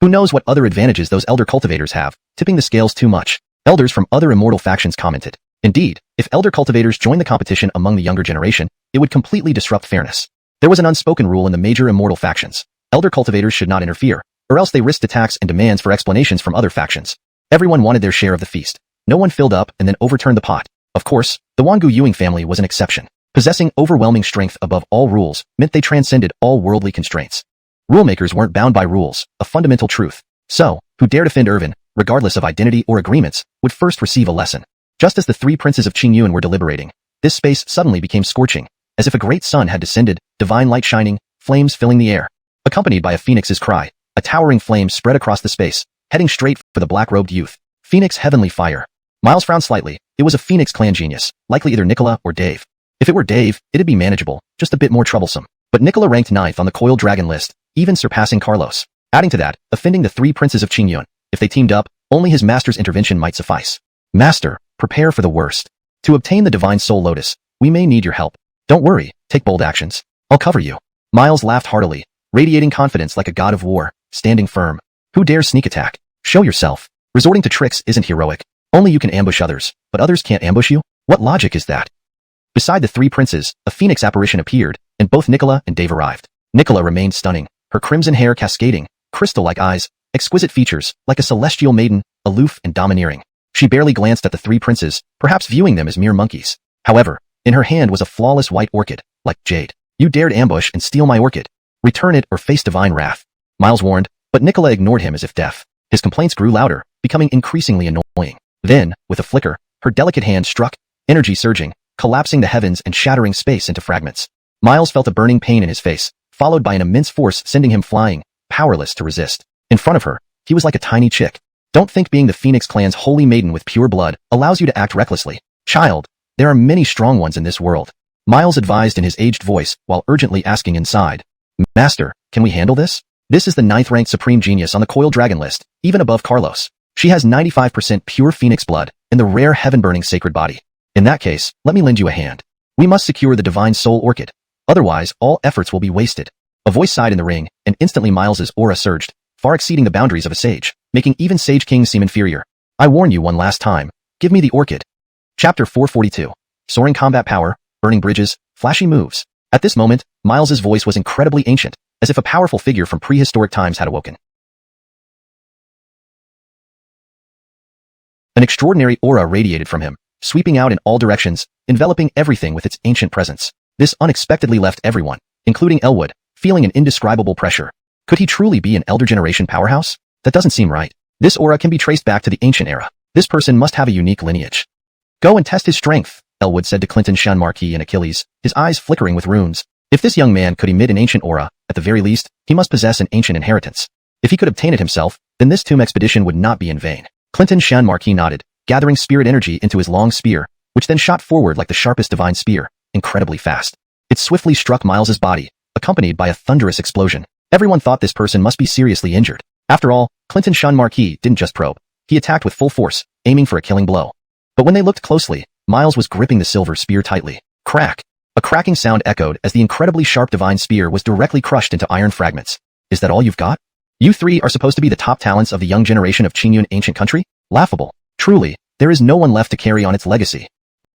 Speaker 1: Who knows what other advantages those elder cultivators have, tipping the scales too much. Elders from other immortal factions commented. Indeed, if elder cultivators joined the competition among the younger generation, it would completely disrupt fairness. There was an unspoken rule in the major immortal factions. Elder cultivators should not interfere, or else they risked attacks and demands for explanations from other factions. Everyone wanted their share of the feast. No one filled up and then overturned the pot. Of course, the Wangu Ewing family was an exception. Possessing overwhelming strength above all rules meant they transcended all worldly constraints. Rulemakers weren't bound by rules, a fundamental truth. So, who dared offend Irvin, regardless of identity or agreements, would first receive a lesson. Just as the three princes of Qingyun were deliberating, this space suddenly became scorching, as if a great sun had descended, divine light shining, flames filling the air. Accompanied by a phoenix's cry, a towering flame spread across the space, heading straight for the black-robed youth. Phoenix heavenly fire. Miles frowned slightly. It was a Phoenix clan genius, likely either Nicola or Dave. If it were Dave, it'd be manageable, just a bit more troublesome. But Nicola ranked 9th on the Coiled Dragon list, even surpassing Carlos. Adding to that, offending the three princes of Qingyun. If they teamed up, only his master's intervention might suffice. Master, prepare for the worst. To obtain the Divine Soul Lotus, we may need your help. Don't worry, take bold actions. I'll cover you. Miles laughed heartily, radiating confidence like a god of war, standing firm. Who dares sneak attack? Show yourself. Resorting to tricks isn't heroic. Only you can ambush others, but others can't ambush you? What logic is that? Beside the three princes, a phoenix apparition appeared, and both Nicola and Dave arrived. Nicola remained stunning, her crimson hair cascading, crystal-like eyes, exquisite features, like a celestial maiden, aloof and domineering. She barely glanced at the three princes, perhaps viewing them as mere monkeys. However, in her hand was a flawless white orchid, like jade. You dared ambush and steal my orchid. Return it or face divine wrath. Miles warned, but Nicola ignored him as if deaf. His complaints grew louder, becoming increasingly annoying. Then, with a flicker, her delicate hand struck, energy surging, collapsing the heavens and shattering space into fragments. Miles felt a burning pain in his face, followed by an immense force sending him flying, powerless to resist. In front of her, he was like a tiny chick. Don't think being the Phoenix clan's holy maiden with pure blood allows you to act recklessly. Child, there are many strong ones in this world. Miles advised in his aged voice while urgently asking inside. Master, can we handle this? This is the 9th-ranked supreme genius on the Coiled Dragon list, even above Carlos. She has 95% pure Phoenix blood and the rare heaven-burning sacred body. In that case, let me lend you a hand. We must secure the Divine Soul Orchid. Otherwise, all efforts will be wasted. A voice sighed in the ring, and instantly Miles's aura surged, far exceeding the boundaries of a sage, making even Sage Kings seem inferior. I warn you one last time. Give me the orchid. Chapter 442. Soaring combat power, burning bridges, flashy moves. At this moment, Miles's voice was incredibly ancient, as if a powerful figure from prehistoric times had awoken. An extraordinary aura radiated from him, sweeping out in all directions, enveloping everything with its ancient presence. This unexpectedly left everyone, including Elwood, feeling an indescribable pressure. Could he truly be an elder generation powerhouse? That doesn't seem right. This aura can be traced back to the ancient era. This person must have a unique lineage. Go and test his strength, Elwood said to Clinton, Xianxia, and Achilles, his eyes flickering with runes. If this young man could emit an ancient aura, at the very least, he must possess an ancient inheritance. If he could obtain it himself, then this tomb expedition would not be in vain. Clinton Xianxia nodded, gathering spirit energy into his long spear, which then shot forward like the sharpest divine spear, incredibly fast. It swiftly struck Miles's body, accompanied by a thunderous explosion. Everyone thought this person must be seriously injured. After all, Clinton Xianxia didn't just probe. He attacked with full force, aiming for a killing blow. But when they looked closely, Miles was gripping the silver spear tightly. Crack! A cracking sound echoed as the incredibly sharp divine spear was directly crushed into iron fragments. Is that all you've got? You three are supposed to be the top talents of the young generation of Qingyun ancient country? Laughable. Truly, there is no one left to carry on its legacy.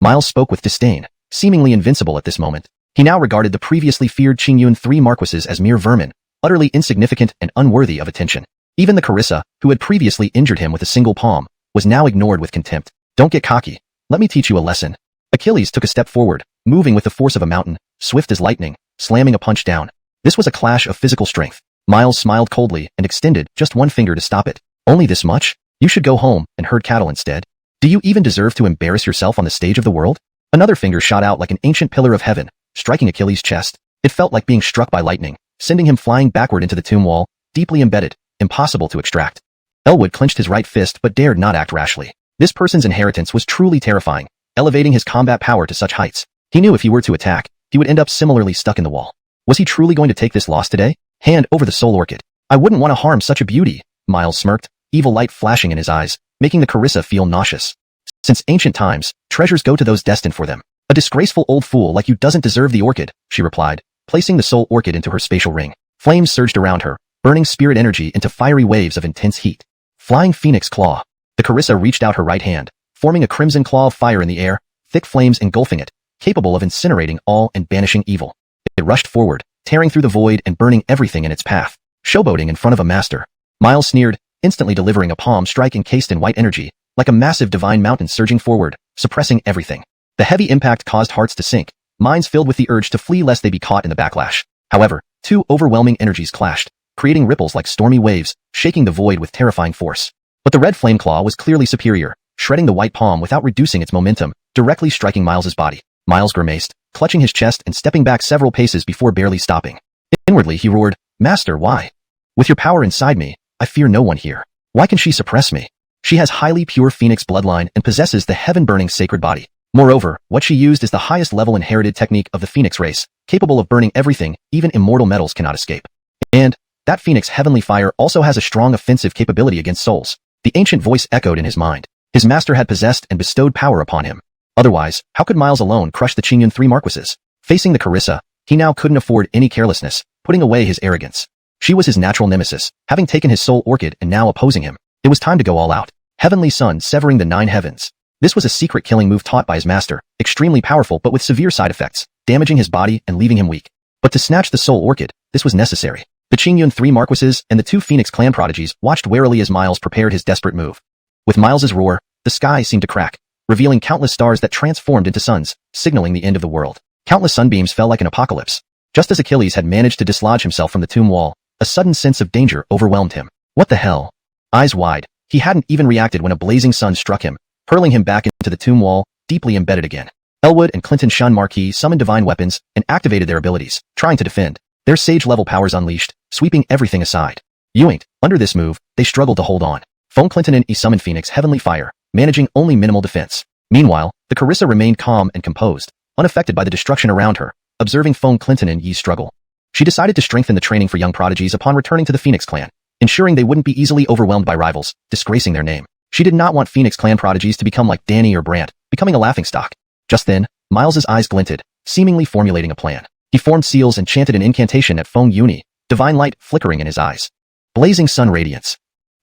Speaker 1: Miles spoke with disdain, seemingly invincible at this moment. He now regarded the previously feared Qingyun three marquises as mere vermin, utterly insignificant and unworthy of attention. Even the Carissa, who had previously injured him with a single palm, was now ignored with contempt. Don't get cocky. Let me teach you a lesson. Achilles took a step forward, moving with the force of a mountain, swift as lightning, slamming a punch down. This was a clash of physical strength. Miles smiled coldly and extended just one finger to stop it. Only this much? You should go home and herd cattle instead. Do you even deserve to embarrass yourself on the stage of the world? Another finger shot out like an ancient pillar of heaven, striking Achilles' chest. It felt like being struck by lightning, sending him flying backward into the tomb wall, deeply embedded, impossible to extract. Elwood clenched his right fist but dared not act rashly. This person's inheritance was truly terrifying, elevating his combat power to such heights. He knew if he were to attack, he would end up similarly stuck in the wall. Was he truly going to take this loss today? Hand over the soul orchid. I wouldn't want to harm such a beauty, Miles smirked, evil light flashing in his eyes, making the Carissa feel nauseous. Since ancient times, treasures go to those destined for them. A disgraceful old fool like you doesn't deserve the orchid, she replied, placing the soul orchid into her spatial ring. Flames surged around her, burning spirit energy into fiery waves of intense heat. Flying Phoenix Claw. The Carissa reached out her right hand, forming a crimson claw of fire in the air, thick flames engulfing it, capable of incinerating all and banishing evil. It rushed forward, tearing through the void and burning everything in its path, showboating in front of a master. Miles sneered, instantly delivering a palm strike encased in white energy, like a massive divine mountain surging forward, suppressing everything. The heavy impact caused hearts to sink, minds filled with the urge to flee lest they be caught in the backlash. However, two overwhelming energies clashed, creating ripples like stormy waves, shaking the void with terrifying force. But the red flame claw was clearly superior, shredding the white palm without reducing its momentum, directly striking Miles's body. Miles grimaced, clutching his chest and stepping back several paces before barely stopping. Inwardly he roared, Master, why? With your power inside me, I fear no one here. Why can she suppress me? She has highly pure phoenix bloodline and possesses the heaven-burning sacred body. Moreover, what she used is the highest level inherited technique of the phoenix race, capable of burning everything even immortal metals cannot escape. And that phoenix heavenly fire also has a strong offensive capability against souls. The ancient voice echoed in his mind. His master had possessed and bestowed power upon him. Otherwise, how could Miles alone crush the Qingyun three marquises? Facing the Carissa, he now couldn't afford any carelessness, putting away his arrogance. She was his natural nemesis, having taken his soul orchid and now opposing him. It was time to go all out. Heavenly Sun severing the 9 heavens. This was a secret killing move taught by his master, extremely powerful but with severe side effects, damaging his body and leaving him weak. But to snatch the soul orchid, this was necessary. The Qingyun three marquises and the 2 Phoenix clan prodigies watched warily as Miles prepared his desperate move. With Miles's roar, the sky seemed to crack, revealing countless stars that transformed into suns, signaling the end of the world. Countless sunbeams fell like an apocalypse. Just as Achilles had managed to dislodge himself from the tomb wall, a sudden sense of danger overwhelmed him. What the hell? Eyes wide, he hadn't even reacted when a blazing sun struck him, hurling him back into the tomb wall, deeply embedded again. Elwood and Clinton Xianxia summoned divine weapons and activated their abilities, trying to defend. Their sage-level powers unleashed, sweeping everything aside. Yoinked. Under this move, they struggled to hold on. Feng Clinton and summoned Phoenix Heavenly Fire, managing only minimal defense. Meanwhile, the Carissa remained calm and composed, unaffected by the destruction around her, observing Feng Clinton and Yi's struggle. She decided to strengthen the training for young prodigies upon returning to the Phoenix clan, ensuring they wouldn't be easily overwhelmed by rivals, disgracing their name. She did not want Phoenix clan prodigies to become like Danny or Brant, becoming a laughingstock. Just then, Miles's eyes glinted, seemingly formulating a plan. He formed seals and chanted an incantation at Feng Yuni, divine light flickering in his eyes. Blazing sun radiance.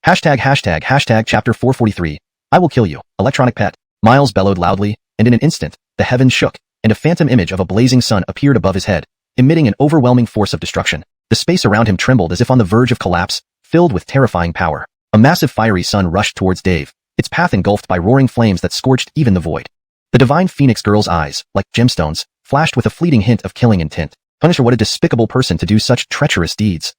Speaker 1: Hashtag chapter 443. I will kill you, electronic pet. Miles bellowed loudly, and in an instant, the heavens shook, and a phantom image of a blazing sun appeared above his head, emitting an overwhelming force of destruction. The space around him trembled as if on the verge of collapse, filled with terrifying power. A massive fiery sun rushed towards Dave, its path engulfed by roaring flames that scorched even the void. The divine Phoenix girl's eyes, like gemstones, flashed with a fleeting hint of killing intent. Punisher, what a despicable person to do such treacherous deeds.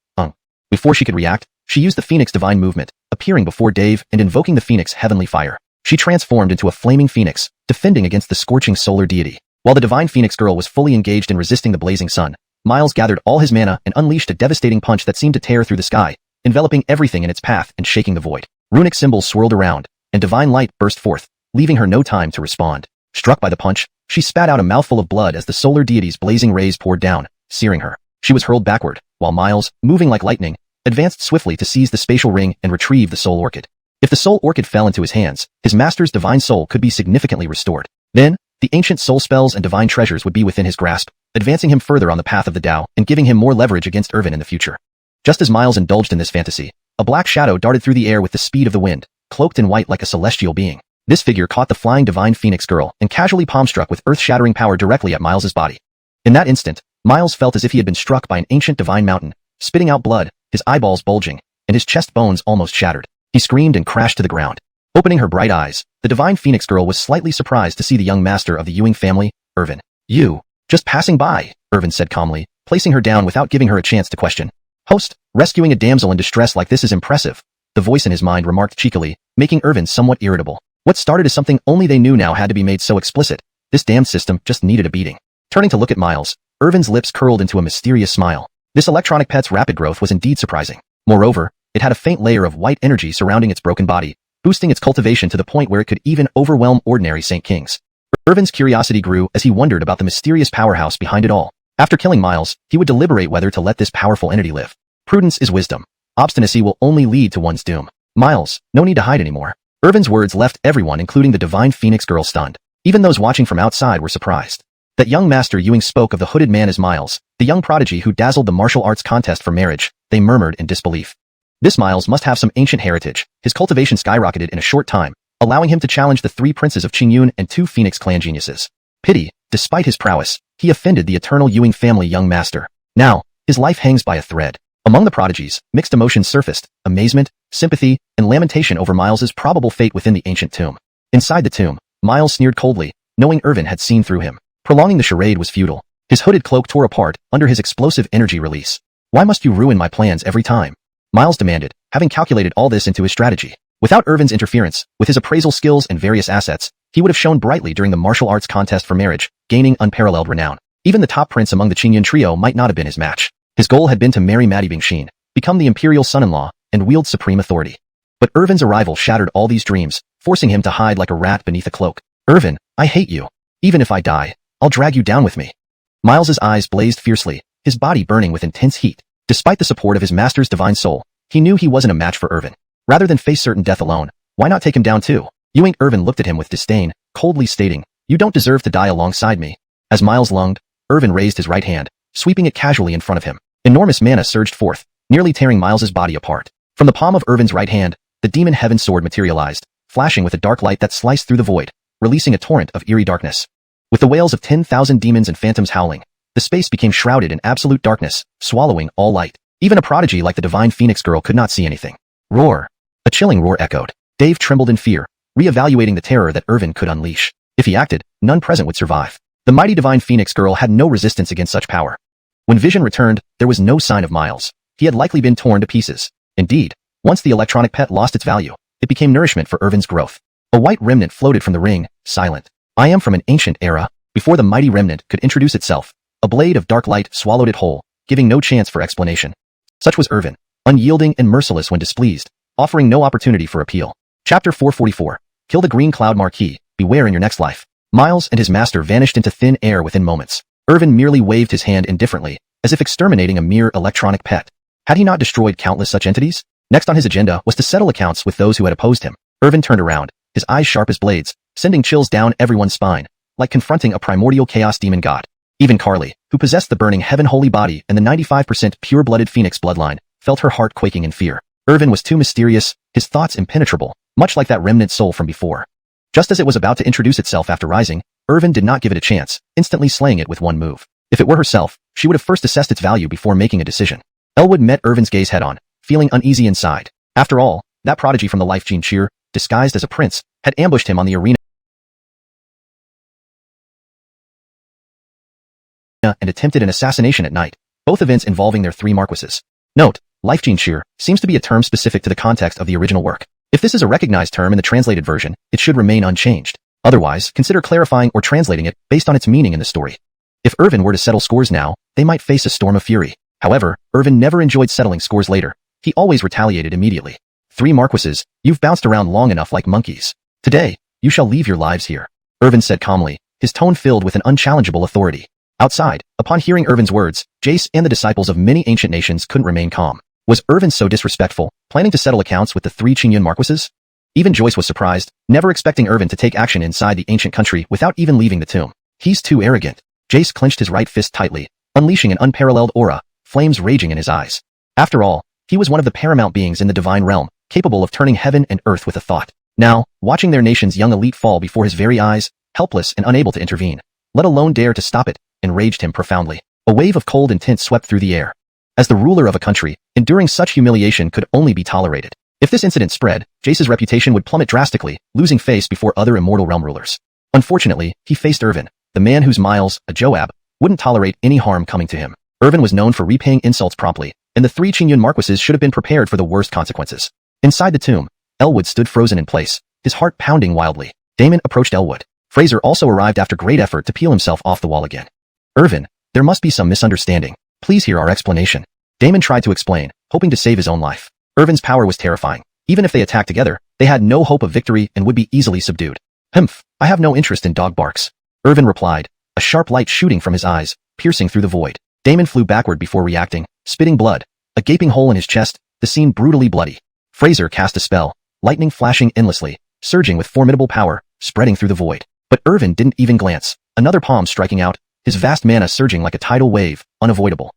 Speaker 1: Before she could react, she used the Phoenix divine movement, appearing before Dave and invoking the Phoenix heavenly fire. She transformed into a flaming phoenix, defending against the scorching solar deity. While the divine Phoenix girl was fully engaged in resisting the blazing sun, Miles gathered all his mana and unleashed a devastating punch that seemed to tear through the sky, enveloping everything in its path and shaking the void. Runic symbols swirled around, and divine light burst forth, leaving her no time to respond. Struck by the punch, she spat out a mouthful of blood as the solar deity's blazing rays poured down, searing her. She was hurled backward, while Miles, moving like lightning, advanced swiftly to seize the spatial ring and retrieve the soul orchid. If the soul orchid fell into his hands, his master's divine soul could be significantly restored. Then, the ancient soul spells and divine treasures would be within his grasp, advancing him further on the path of the Tao and giving him more leverage against Irvin in the future. Just as Miles indulged in this fantasy, a black shadow darted through the air with the speed of the wind, cloaked in white like a celestial being. This figure caught the flying divine Phoenix girl and casually palm-struck with earth-shattering power directly at Miles's body. In that instant, Miles felt as if he had been struck by an ancient divine mountain, spitting out blood, his eyeballs bulging, and his chest bones almost shattered. He screamed and crashed to the ground. Opening her bright eyes, the divine Phoenix girl was slightly surprised to see the young master of the Ewing family, Irvin. "You, just passing by," Irvin said calmly, placing her down without giving her a chance to question. "Host, rescuing a damsel in distress like this is impressive," the voice in his mind remarked cheekily, making Irvin somewhat irritable. What started as something only they knew now had to be made so explicit. This damned system just needed a beating. Turning to look at Miles, Irvin's lips curled into a mysterious smile. This electronic pet's rapid growth was indeed surprising. Moreover, it had a faint layer of white energy surrounding its broken body, boosting its cultivation to the point where it could even overwhelm ordinary Saint Kings. Irvin's curiosity grew as he wondered about the mysterious powerhouse behind it all. After killing Miles, he would deliberate whether to let this powerful entity live. Prudence is wisdom. Obstinacy will only lead to one's doom. Miles, no need to hide anymore. Irvin's words left everyone, including the divine Phoenix girl, stunned. Even those watching from outside were surprised. That young master Ewing spoke of the hooded man as Miles, the young prodigy who dazzled the martial arts contest for marriage. They murmured in disbelief. This Miles must have some ancient heritage. His cultivation skyrocketed in a short time, allowing him to challenge the 3 princes of Qingyun and 2 Phoenix clan geniuses. Pity, despite his prowess, he offended the eternal Ewing family young master. Now, his life hangs by a thread. Among the prodigies, mixed emotions surfaced, amazement, sympathy, and lamentation over Miles's probable fate within the ancient tomb. Inside the tomb, Miles sneered coldly, knowing Irvin had seen through him. Prolonging the charade was futile. His hooded cloak tore apart under his explosive energy release. "Why must you ruin my plans every time?" Miles demanded, having calculated all this into his strategy. Without Irvin's interference, with his appraisal skills and various assets, he would have shone brightly during the martial arts contest for marriage, gaining unparalleled renown. Even the top prince among the Qingyun trio might not have been his match. His goal had been to marry Maddie Bingxin, become the imperial son-in-law, and wield supreme authority. But Irvin's arrival shattered all these dreams, forcing him to hide like a rat beneath a cloak. "Irvin, I hate you. Even if I die, I'll drag you down with me." Miles's eyes blazed fiercely, his body burning with intense heat. Despite the support of his master's divine soul, he knew he wasn't a match for Irvin. Rather than face certain death alone, why not take him down too? Ewing Irvin looked at him with disdain, coldly stating, "You don't deserve to die alongside me." As Miles lunged, Irvin raised his right hand, sweeping it casually in front of him. Enormous mana surged forth, nearly tearing Miles's body apart. From the palm of Irvin's right hand, the demon heaven sword materialized, flashing with a dark light that sliced through the void, releasing a torrent of eerie darkness. With the wails of 10,000 demons and phantoms howling, the space became shrouded in absolute darkness, swallowing all light. Even a prodigy like the divine Phoenix girl could not see anything. Roar! A chilling roar echoed. Dave trembled in fear, re-evaluating the terror that Irvin could unleash. If he acted, none present would survive. The mighty divine Phoenix girl had no resistance against such power. When vision returned, there was no sign of Miles. He had likely been torn to pieces. Indeed, once the electronic pet lost its value, it became nourishment for Irvin's growth. A white remnant floated from the ring, silent. "I am from an ancient era." Before the mighty remnant could introduce itself, a blade of dark light swallowed it whole, giving no chance for explanation. Such was Irvin, unyielding and merciless when displeased, offering no opportunity for appeal. Chapter 444. Kill the Green Cloud Marquis, beware in your next life. Miles and his master vanished into thin air within moments. Irvin merely waved his hand indifferently, as if exterminating a mere electronic pet. Had he not destroyed countless such entities? Next on his agenda was to settle accounts with those who had opposed him. Irvin turned around, his eyes sharp as blades, sending chills down everyone's spine, like confronting a primordial chaos demon god. Even Carly, who possessed the burning heaven holy body and the 95% pure-blooded Phoenix bloodline, felt her heart quaking in fear. Irvin was too mysterious, his thoughts impenetrable, much like that remnant soul from before. Just as it was about to introduce itself after rising, Irvin did not give it a chance, instantly slaying it with one move. If it were herself, she would have first assessed its value before making a decision. Elwood met Irvin's gaze head-on, feeling uneasy inside. After all, that prodigy from the life Xianxia, disguised as a prince, had ambushed him on the arena and attempted an assassination at night, both events involving their 3 marquises. Note, life Xianxia seems to be a term specific to the context of the original work. If this is a recognized term in the translated version, it should remain unchanged. Otherwise, consider clarifying or translating it based on its meaning in the story. If Irvin were to settle scores now, they might face a storm of fury. However, Irvin never enjoyed settling scores later. He always retaliated immediately. 3 marquises, you've bounced around long enough like monkeys. Today, you shall leave your lives here, Irvin said calmly, his tone filled with an unchallengeable authority. Outside, upon hearing Irvin's words, Jace and the disciples of many ancient nations couldn't remain calm. Was Irvin so disrespectful, planning to settle accounts with the 3 Qingyun marquises? Even Joyce was surprised, never expecting Irvin to take action inside the ancient country without even leaving the tomb. He's too arrogant. Jace clenched his right fist tightly, unleashing an unparalleled aura, flames raging in his eyes. After all, he was one of the paramount beings in the divine realm, capable of turning heaven and earth with a thought. Now, watching their nation's young elite fall before his very eyes, helpless and unable to intervene, let alone dare to stop it, enraged him profoundly. A wave of cold intent swept through the air. As the ruler of a country, enduring such humiliation could only be tolerated. If this incident spread, Jace's reputation would plummet drastically, losing face before other immortal realm rulers. Unfortunately, he faced Irvin, the man whose Miles, a Joab, wouldn't tolerate any harm coming to him. Irvin was known for repaying insults promptly, and the 3 Qingyun marquises should have been prepared for the worst consequences. Inside the tomb, Elwood stood frozen in place, his heart pounding wildly. Damon approached Elwood. Fraser also arrived after great effort to peel himself off the wall again. Irvin, there must be some misunderstanding. Please hear our explanation. Damon tried to explain, hoping to save his own life. Irvin's power was terrifying. Even if they attacked together, they had no hope of victory and would be easily subdued. Humph, I have no interest in dog barks. Irvin replied, a sharp light shooting from his eyes, piercing through the void. Damon flew backward before reacting, spitting blood, a gaping hole in his chest, the scene brutally bloody. Fraser cast a spell, lightning flashing endlessly, surging with formidable power, spreading through the void. But Irvin didn't even glance, another palm striking out, his vast mana surging like a tidal wave, unavoidable.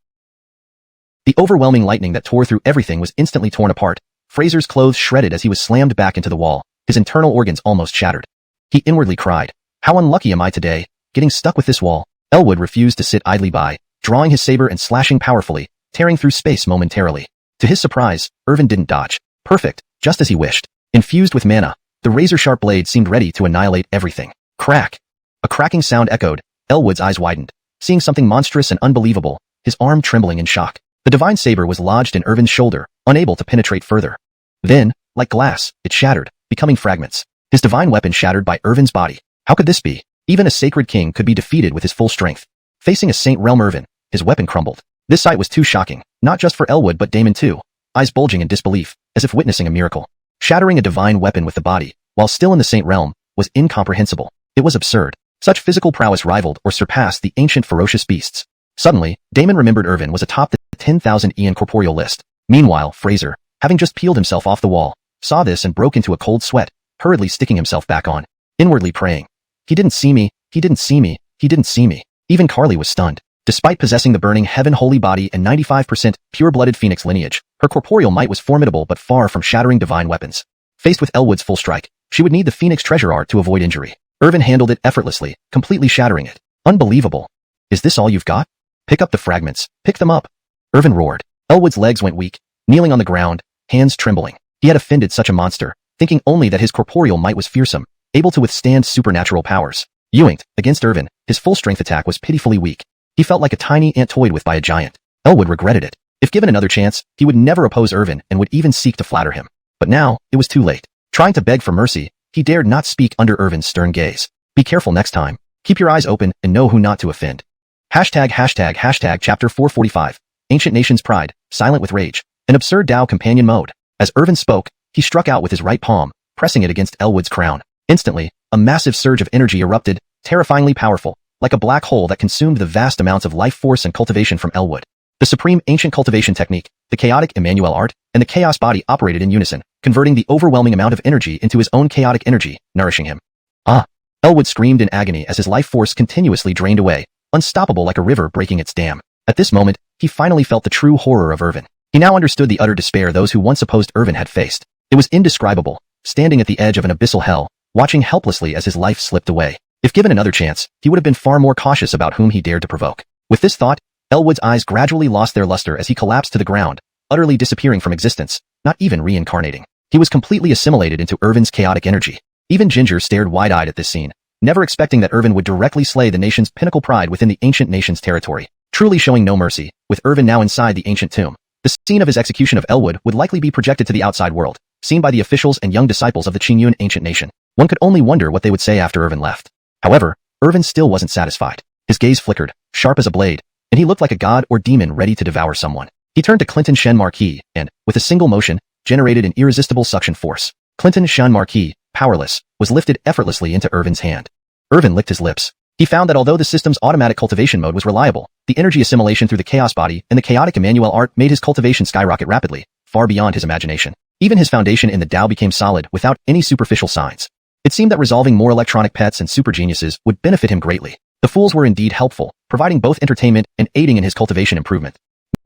Speaker 1: The overwhelming lightning that tore through everything was instantly torn apart. Fraser's clothes shredded as he was slammed back into the wall, his internal organs almost shattered. He inwardly cried, how unlucky am I today, getting stuck with this wall. Elwood refused to sit idly by, drawing his saber and slashing powerfully, tearing through space momentarily. To his surprise, Irvin didn't dodge. Perfect, just as he wished. Infused with mana, the razor-sharp blade seemed ready to annihilate everything. Crack! A cracking sound echoed. Elwood's eyes widened, seeing something monstrous and unbelievable, his arm trembling in shock. The divine saber was lodged in Irvin's shoulder, unable to penetrate further. Then, like glass, it shattered, becoming fragments. His divine weapon shattered by Irvin's body. How could this be? Even a sacred king could be defeated with his full strength. Facing a Saint Realm Irvin, his weapon crumbled. This sight was too shocking, not just for Elwood but Damon too, eyes bulging in disbelief, as if witnessing a miracle. Shattering a divine weapon with the body, while still in the Saint Realm, was incomprehensible. It was absurd. Such physical prowess rivaled or surpassed the ancient ferocious beasts. Suddenly, Damon remembered Irvin was atop the 10,000 Ian corporeal list. Meanwhile, Fraser, having just peeled himself off the wall, saw this and broke into a cold sweat, hurriedly sticking himself back on, inwardly praying. He didn't see me, he didn't see me, he didn't see me. Even Carly was stunned. Despite possessing the burning heaven-holy body and 95% pure-blooded phoenix lineage, her corporeal might was formidable but far from shattering divine weapons. Faced with Elwood's full strike, she would need the phoenix treasure art to avoid injury. Irvin handled it effortlessly, completely shattering it. Unbelievable. Is this all you've got? Pick up the fragments. Pick them up. Irvin roared. Elwood's legs went weak, kneeling on the ground, hands trembling. He had offended such a monster, thinking only that his corporeal might was fearsome, able to withstand supernatural powers. Yoinked, against Irvin, his full-strength attack was pitifully weak. He felt like a tiny ant toyed with by a giant. Elwood regretted it. If given another chance, he would never oppose Irvin and would even seek to flatter him. But now, it was too late. Trying to beg for mercy, he dared not speak under Irvin's stern gaze. Be careful next time. Keep your eyes open and know who not to offend. Hashtag chapter 445. Ancient Nation's Pride, Silent with Rage. An absurd Tao companion mode. As Irvin spoke, he struck out with his right palm, pressing it against Elwood's crown. Instantly, a massive surge of energy erupted, terrifyingly powerful, like a black hole that consumed the vast amounts of life force and cultivation from Elwood. The supreme ancient cultivation technique, the chaotic Emmanuel art, and the chaos body operated in unison, converting the overwhelming amount of energy into his own chaotic energy, nourishing him. Ah! Elwood screamed in agony as his life force continuously drained away, unstoppable like a river breaking its dam. At this moment, he finally felt the true horror of Irvin. He now understood the utter despair those who once opposed Irvin had faced. It was indescribable, standing at the edge of an abyssal hell, watching helplessly as his life slipped away. If given another chance, he would have been far more cautious about whom he dared to provoke. With this thought, Elwood's eyes gradually lost their luster as he collapsed to the ground, utterly disappearing from existence, not even reincarnating. He was completely assimilated into Irvin's chaotic energy. Even Ginger stared wide-eyed at this scene, never expecting that Irvin would directly slay the nation's pinnacle pride within the ancient nation's territory, truly showing no mercy. With Irvin now inside the ancient tomb, the scene of his execution of Elwood would likely be projected to the outside world, seen by the officials and young disciples of the Qingyun ancient nation. One could only wonder what they would say after Irvin left. However, Irvin still wasn't satisfied. His gaze flickered, sharp as a blade, and he looked like a god or demon ready to devour someone. He turned to Clinton Shen Marquis and, with a single motion, generated an irresistible suction force. Clinton Shen Marquis, powerless, was lifted effortlessly into Irvin's hand. Irvin licked his lips. He found that although the system's automatic cultivation mode was reliable, the energy assimilation through the chaos body and the chaotic Emmanuel art made his cultivation skyrocket rapidly, far beyond his imagination. Even his foundation in the Tao became solid without any superficial signs. It seemed that resolving more electronic pets and super geniuses would benefit him greatly. The fools were indeed helpful, providing both entertainment and aiding in his cultivation improvement.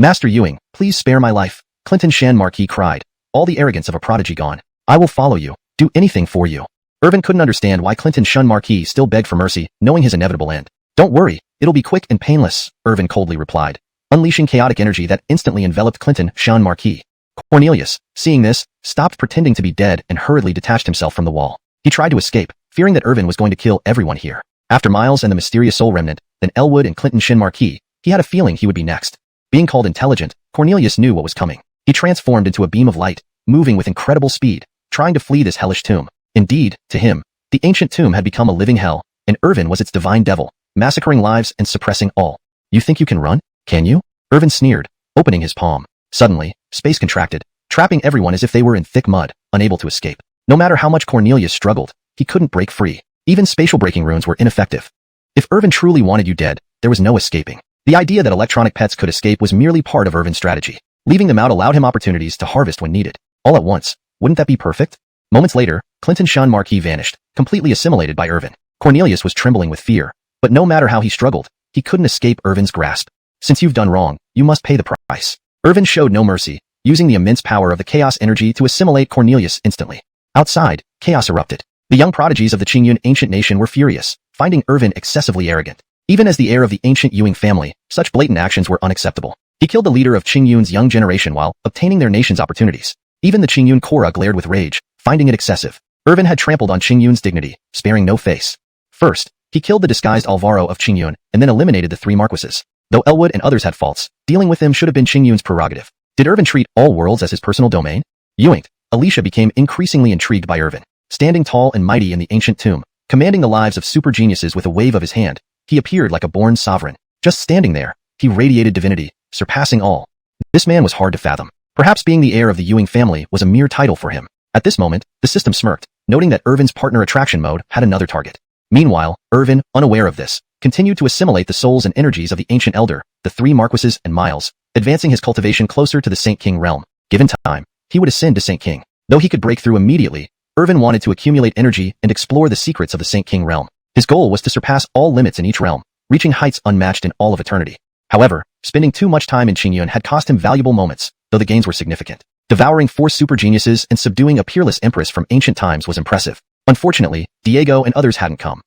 Speaker 1: Master Ewing, please spare my life, Clinton Shen Marquis cried, all the arrogance of a prodigy gone. I will follow you, do anything for you. Irvin couldn't understand why Clinton Shen Marquis still begged for mercy, knowing his inevitable end. Don't worry, it'll be quick and painless, Irvin coldly replied, unleashing chaotic energy that instantly enveloped Clinton Shen Marquis. Cornelius, seeing this, stopped pretending to be dead and hurriedly detached himself from the wall. He tried to escape, fearing that Irvin was going to kill everyone here. After Miles and the mysterious soul remnant, then Elwood and Clinton Shen Marquis, he had a feeling he would be next. Being called intelligent, Cornelius knew what was coming. He transformed into a beam of light, moving with incredible speed, trying to flee this hellish tomb. Indeed, to him, the ancient tomb had become a living hell, and Irvin was its divine devil, massacring lives and suppressing all. You think you can run? Can you? Irvin sneered, opening his palm. Suddenly, space contracted, trapping everyone as if they were in thick mud, unable to escape. No matter how much Cornelius struggled, he couldn't break free. Even spatial breaking runes were ineffective. If Irvin truly wanted you dead, there was no escaping. The idea that electronic pets could escape was merely part of Irvin's strategy. Leaving them out allowed him opportunities to harvest when needed. All at once, wouldn't that be perfect? Moments later, Clinton Shen Marquis vanished, completely assimilated by Irvin. Cornelius was trembling with fear, but no matter how he struggled, he couldn't escape Irvin's grasp. Since you've done wrong, you must pay the price. Irvin showed no mercy, using the immense power of the chaos energy to assimilate Cornelius instantly. Outside, chaos erupted. The young prodigies of the Qingyun ancient nation were furious, finding Irvin excessively arrogant. Even as the heir of the ancient Ewing family, such blatant actions were unacceptable. He killed the leader of Qingyun's young generation while obtaining their nation's opportunities. Even the Qingyun Korra glared with rage, finding it excessive. Irvin had trampled on Qingyun's dignity, sparing no face. First, he killed the disguised Alvaro of Qingyun and then eliminated the three Marquises. Though Elwood and others had faults, dealing with them should have been Qingyun's prerogative. Did Irvin treat all worlds as his personal domain? Ewing, Alicia became increasingly intrigued by Irvin. Standing tall and mighty in the ancient tomb, commanding the lives of super geniuses with a wave of his hand, he appeared like a born sovereign. Just standing there, he radiated divinity, surpassing all. This man was hard to fathom. Perhaps being the heir of the Ewing family was a mere title for him. At this moment, the system smirked, noting that Irvin's partner attraction mode had another target. Meanwhile, Irvin, unaware of this, continued to assimilate the souls and energies of the ancient elder, the three Marquises and Miles, advancing his cultivation closer to the Saint King realm. Given time, he would ascend to Saint King. Though he could break through immediately, Irvin wanted to accumulate energy and explore the secrets of the Saint King realm. His goal was to surpass all limits in each realm, reaching heights unmatched in all of eternity. However, spending too much time in Qingyun had cost him valuable moments, though the gains were significant. Devouring 4 super geniuses and subduing a peerless empress from ancient times was impressive. Unfortunately, Diego and others hadn't come.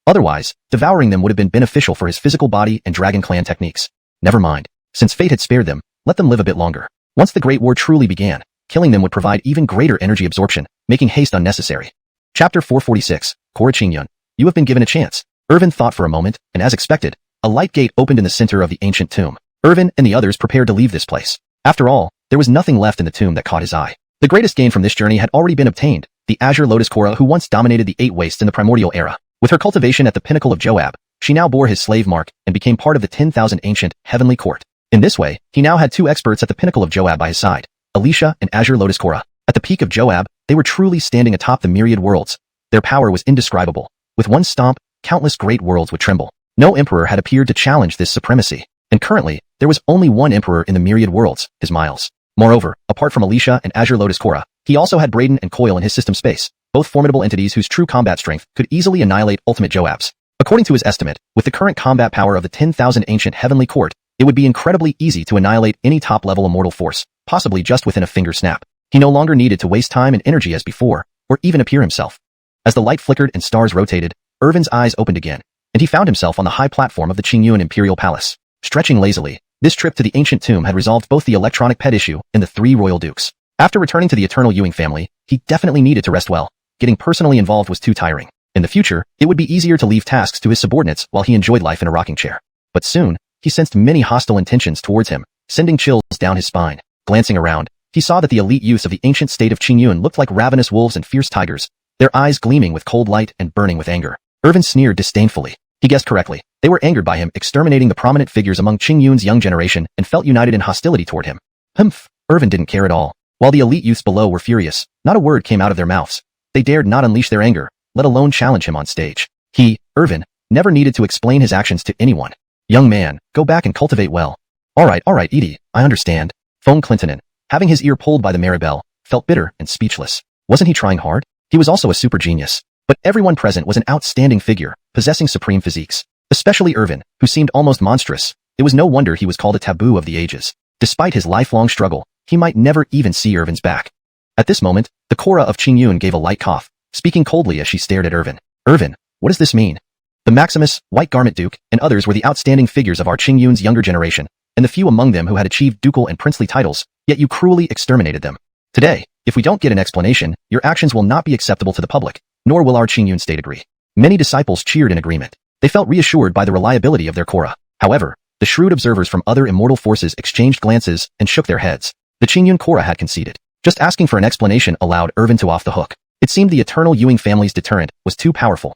Speaker 1: Otherwise, devouring them would have been beneficial for his physical body and Dragon Clan techniques. Never mind. Since fate had spared them, let them live a bit longer. Once the Great War truly began, killing them would provide even greater energy absorption, making haste unnecessary. Chapter 446, Korra Qingyun. You have been given a chance. Irvin thought for a moment, and as expected, a light gate opened in the center of the ancient tomb. Irvin and the others prepared to leave this place. After all, there was nothing left in the tomb that caught his eye. The greatest gain from this journey had already been obtained, the Azure Lotus Korra who once dominated the 8 Wastes in the primordial era. With her cultivation at the pinnacle of Joab, she now bore his slave mark and became part of the 10,000 ancient, heavenly court. In this way, he now had 2 experts at the pinnacle of Joab by his side, Alicia and Azure Lotus Korra. At the peak of Joab, they were truly standing atop the myriad worlds. Their power was indescribable. With one stomp, countless great worlds would tremble. No emperor had appeared to challenge this supremacy. And currently, there was only one emperor in the myriad worlds, his Miles. Moreover, apart from Alicia and Azure Lotus Korra, he also had Braden and Coil in his system space, both formidable entities whose true combat strength could easily annihilate ultimate Joabs. According to his estimate, with the current combat power of the 10,000 ancient heavenly court, it would be incredibly easy to annihilate any top-level immortal force, possibly just within a finger snap. He no longer needed to waste time and energy as before, or even appear himself. As the light flickered and stars rotated, Irvin's eyes opened again, and he found himself on the high platform of the Qingyun Imperial Palace. Stretching lazily, this trip to the ancient tomb had resolved both the electronic pet issue and the 3 royal dukes. After returning to the eternal Ewing family, he definitely needed to rest well. Getting personally involved was too tiring. In the future, it would be easier to leave tasks to his subordinates while he enjoyed life in a rocking chair. But soon, he sensed many hostile intentions towards him, sending chills down his spine. Glancing around, he saw that the elite youths of the ancient state of Qingyun looked like ravenous wolves and fierce tigers, their eyes gleaming with cold light and burning with anger. Irvin sneered disdainfully. He guessed correctly. They were angered by him exterminating the prominent figures among Qingyun's young generation and felt united in hostility toward him. Humph! Irvin didn't care at all. While the elite youths below were furious, not a word came out of their mouths. They dared not unleash their anger, let alone challenge him on stage. He, Irvin, never needed to explain his actions to anyone. Young man, go back and cultivate well. Alright, Edie, I understand. Phone Clintonin, having his ear pulled by the Maribel, felt bitter and speechless. Wasn't he trying hard? He was also a super genius. But everyone present was an outstanding figure, possessing supreme physiques. Especially Irvin, who seemed almost monstrous. It was no wonder he was called a taboo of the ages. Despite his lifelong struggle, he might never even see Irvin's back. At this moment, the Korra of Qingyun gave a light cough, speaking coldly as she stared at Irvin. Irvin, what does this mean? The Maximus, White Garment Duke, and others were the outstanding figures of our Qingyun's younger generation, and the few among them who had achieved ducal and princely titles, yet you cruelly exterminated them. Today, if we don't get an explanation, your actions will not be acceptable to the public, nor will our Qingyun state agree. Many disciples cheered in agreement. They felt reassured by the reliability of their Korra. However, the shrewd observers from other immortal forces exchanged glances and shook their heads. The Qingyun Korra had conceded. Just asking for an explanation allowed Irvin to off the hook. It seemed the eternal Ewing family's deterrent was too powerful.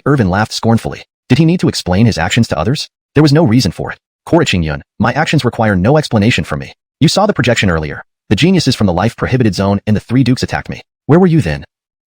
Speaker 1: Irvin laughed scornfully. Did he need to explain his actions to others? There was no reason for it. Korra Qingyun, my actions require no explanation from me. You saw the projection earlier. The geniuses from the life-prohibited zone and the 3 dukes attacked me. Where were you then?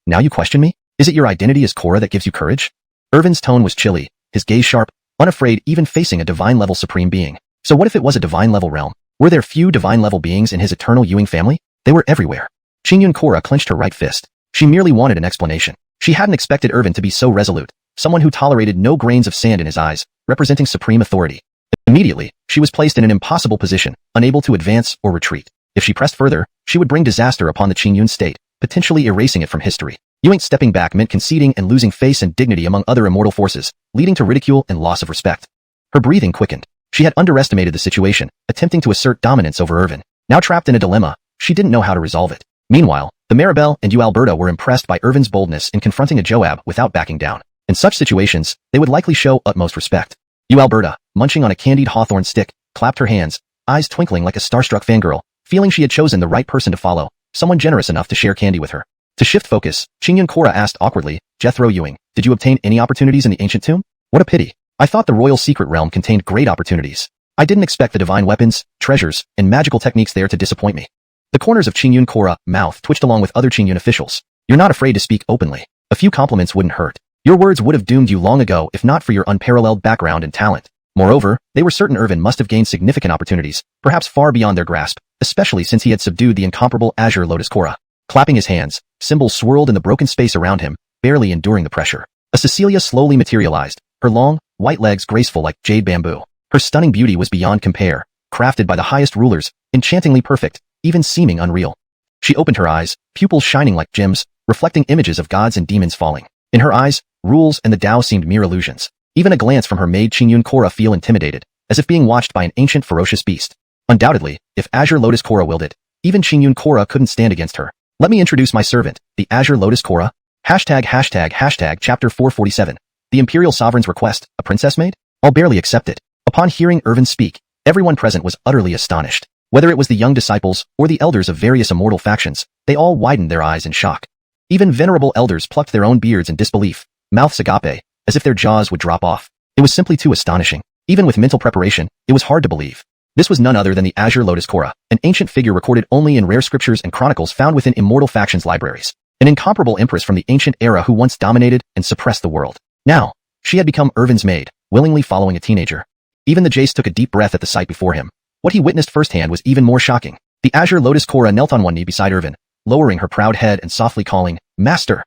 Speaker 1: Now you question me? Is it your identity as Korra that gives you courage? Irvin's tone was chilly, his gaze sharp, unafraid even facing a divine-level supreme being. So what if it was a divine-level realm? Were there few divine-level beings in his eternal Ewing family? They were everywhere. Qingyun Korra clenched her right fist. She merely wanted an explanation. She hadn't expected Irvin to be so resolute, someone who tolerated no grains of sand in his eyes, representing supreme authority. Immediately, she was placed in an impossible position, unable to advance or retreat. If she pressed further, she would bring disaster upon the Qingyun state, potentially erasing it from history. Ewing stepping back meant conceding and losing face and dignity among other immortal forces, leading to ridicule and loss of respect. Her breathing quickened. She had underestimated the situation, attempting to assert dominance over Irvin. Now trapped in a dilemma, she didn't know how to resolve it. Meanwhile, the Maribel and Alberta were impressed by Irvin's boldness in confronting a Joab without backing down. In such situations, they would likely show utmost respect. Alberta, munching on a candied hawthorn stick, clapped her hands, eyes twinkling like a starstruck fangirl, feeling she had chosen the right person to follow, someone generous enough to share candy with her. To shift focus, Qingyun Korra asked awkwardly, Jethro Ewing, did you obtain any opportunities in the ancient tomb? What a pity. I thought the royal secret realm contained great opportunities. I didn't expect the divine weapons, treasures, and magical techniques there to disappoint me. The corners of Qingyun Korra mouth twitched along with other Qingyun officials. You're not afraid to speak openly. A few compliments wouldn't hurt. Your words would have doomed you long ago if not for your unparalleled background and talent. Moreover, they were certain Irvin must have gained significant opportunities, perhaps far beyond their grasp, especially since he had subdued the incomparable Azure Lotus Korra. Clapping his hands, symbols swirled in the broken space around him, barely enduring the pressure. A Cecilia slowly materialized, her long, white legs graceful like jade bamboo. Her stunning beauty was beyond compare, crafted by the highest rulers, enchantingly perfect, even seeming unreal. She opened her eyes, pupils shining like gems, reflecting images of gods and demons falling. In her eyes, rules and the Tao seemed mere illusions. Even a glance from her made Qingyun Korra feel intimidated, as if being watched by an ancient ferocious beast. Undoubtedly, if Azure Lotus Korra willed it, even Qingyun Korra couldn't stand against her. Let me introduce my servant, the Azure Lotus Korra. Chapter 447. The Imperial Sovereign's request, a princess maid? I'll barely accept it. Upon hearing Irvin speak, everyone present was utterly astonished. Whether it was the young disciples or the elders of various immortal factions, they all widened their eyes in shock. Even venerable elders plucked their own beards in disbelief, mouths agape, as if their jaws would drop off. It was simply too astonishing. Even with mental preparation, it was hard to believe. This was none other than the Azure Lotus Korra, an ancient figure recorded only in rare scriptures and chronicles found within immortal factions' libraries. An incomparable empress from the ancient era who once dominated and suppressed the world. Now, she had become Irvin's maid, willingly following a teenager. Even the Jace took a deep breath at the sight before him. What he witnessed firsthand was even more shocking. The Azure Lotus Korra knelt on one knee beside Irvin, lowering her proud head and softly calling, Master.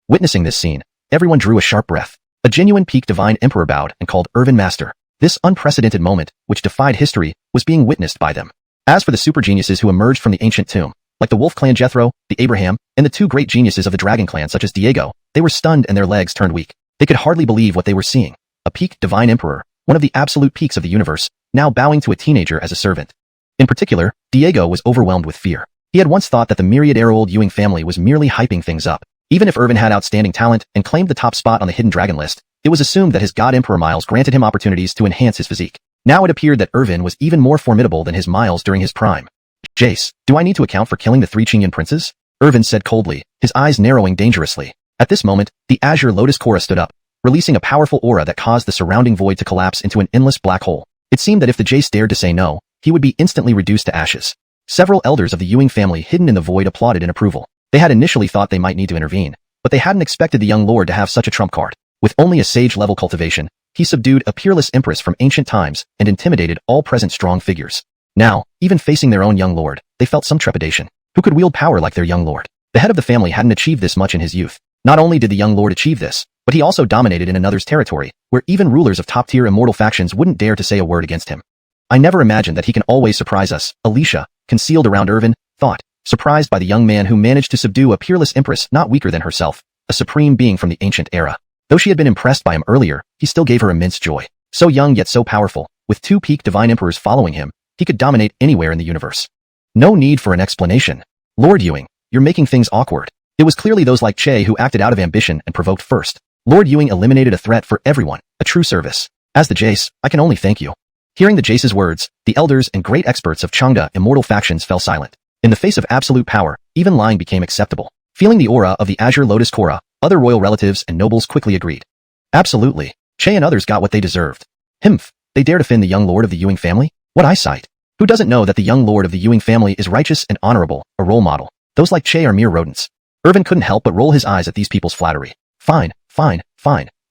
Speaker 1: Witnessing this scene, everyone drew a sharp breath. A genuine peak divine emperor bowed and called Irvin Master. This unprecedented moment, which defied history, was being witnessed by them. As for the super geniuses who emerged from the ancient tomb, like the Wolf Clan Jethro, the Abraham, And the two great geniuses of the dragon clan such as Diego, they were stunned and their legs turned weak. They could hardly believe what they were seeing. A peak divine emperor, one of the absolute peaks of the universe, now bowing to a teenager as a servant. In particular, Diego was overwhelmed with fear. He had once thought that the myriad-year-old Ewing family was merely hyping things up. Even if Irvin had outstanding talent and claimed the top spot on the hidden dragon list, it was assumed that his god emperor Miles granted him opportunities to enhance his physique. Now it appeared that Irvin was even more formidable than his Miles during his prime. Jace, do I need to account for killing the 3 Qingyan princes? Irvin said coldly, his eyes narrowing dangerously. At this moment, the azure lotus Korra stood up, releasing a powerful aura that caused the surrounding void to collapse into an endless black hole. It seemed that if the Jace dared to say no, he would be instantly reduced to ashes. Several elders of the Ewing family hidden in the void applauded in approval. They had initially thought they might need to intervene, but they hadn't expected the young lord to have such a trump card. With only a sage-level cultivation, he subdued a peerless empress from ancient times and intimidated all present strong figures. Now, even facing their own young lord, they felt some trepidation. Who could wield power like their young lord? The head of the family hadn't achieved this much in his youth. Not only did the young lord achieve this, but he also dominated in another's territory, where even rulers of top-tier immortal factions wouldn't dare to say a word against him. I never imagined that he can always surprise us, Alicia, concealed around Irvin, thought, surprised by the young man who managed to subdue a peerless empress not weaker than herself, a supreme being from the ancient era. Though she had been impressed by him earlier, he still gave her immense joy. So young yet so powerful, with 2 peak divine emperors following him, he could dominate anywhere in the universe. No need for an explanation. Lord Ewing, you're making things awkward. It was clearly those like Che who acted out of ambition and provoked first. Lord Ewing eliminated a threat for everyone, a true service. As the Jace, I can only thank you. Hearing the Jace's words, the elders and great experts of Changda immortal factions fell silent. In the face of absolute power, even lying became acceptable. Feeling the aura of the azure lotus Korra, other royal relatives and nobles quickly agreed. Absolutely. Che and others got what they deserved. Himph, they dare defend the young lord of the Ewing family? What eyesight! Who doesn't know that the young lord of the Ewing family is righteous and honorable, a role model? Those like Che are mere rodents. Irvin couldn't help but roll his eyes at these people's flattery. Fine.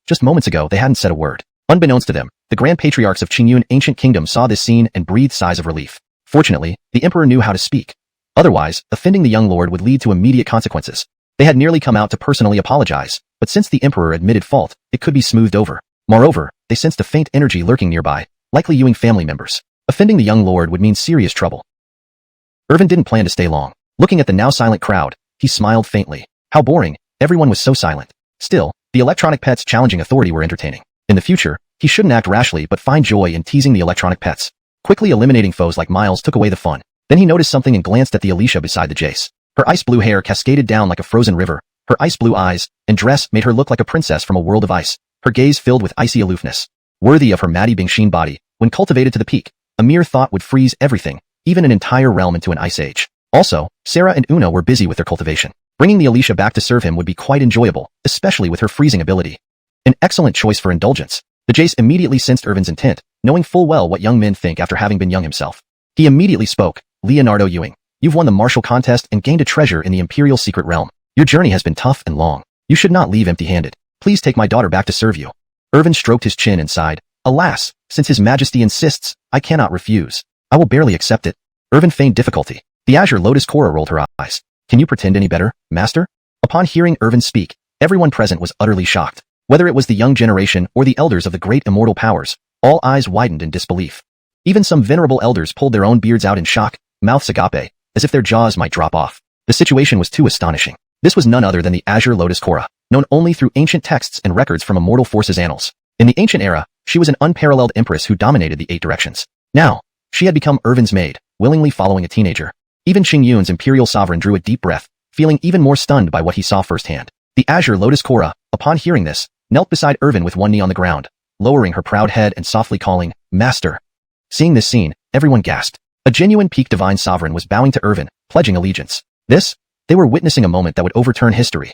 Speaker 1: Just moments ago they hadn't said a word. Unbeknownst to them, the grand patriarchs of Qingyun ancient kingdom saw this scene and breathed sighs of relief. Fortunately, the emperor knew how to speak. Otherwise, offending the young lord would lead to immediate consequences. They had nearly come out to personally apologize, but since the emperor admitted fault, it could be smoothed over. Moreover, they sensed a faint energy lurking nearby, likely Ewing family members. Offending the young lord would mean serious trouble. Irvin didn't plan to stay long. Looking at the now silent crowd, he smiled faintly. How boring, everyone was so silent. Still, the electronic pets challenging authority were entertaining. In the future, he shouldn't act rashly but find joy in teasing the electronic pets. Quickly eliminating foes like Miles took away the fun. Then he noticed something and glanced at the Alicia beside the Jace. Her ice blue hair cascaded down like a frozen river. Her ice blue eyes and dress made her look like a princess from a world of ice. Her gaze filled with icy aloofness. Worthy of her Maddie Bingxin body, when cultivated to the peak, a mere thought would freeze everything, even an entire realm into an ice age. Also, Sarah and Una were busy with their cultivation. Bringing the Alicia back to serve him would be quite enjoyable, especially with her freezing ability. An excellent choice for indulgence. The Jace immediately sensed Irvin's intent, knowing full well what young men think after having been young himself. He immediately spoke, Leonardo Ewing, you've won the martial contest and gained a treasure in the Imperial Secret Realm. Your journey has been tough and long. You should not leave empty-handed. Please take my daughter back to serve you. Irvin stroked his chin and sighed. Alas, since His Majesty insists, I cannot refuse. I will barely accept it. Irvin feigned difficulty. The azure lotus Korra rolled her eyes. Can you pretend any better, master? Upon hearing Irvin speak, everyone present was utterly shocked. Whether it was the young generation or the elders of the great immortal powers, all eyes widened in disbelief. Even some venerable elders pulled their own beards out in shock, mouths agape, as if their jaws might drop off. The situation was too astonishing. This was none other than the azure lotus Korra, known only through ancient texts and records from Immortal Forces annals. In the ancient era, she was an unparalleled empress who dominated the 8 directions. Now, she had become Irvin's maid, willingly following a teenager. Even Qingyun's imperial sovereign drew a deep breath, feeling even more stunned by what he saw firsthand. The azure lotus Korra, upon hearing this, knelt beside Irvin with one knee on the ground, lowering her proud head and softly calling, Master. Seeing this scene, everyone gasped. A genuine peak divine sovereign was bowing to Irvin, pledging allegiance. They were witnessing a moment that would overturn history.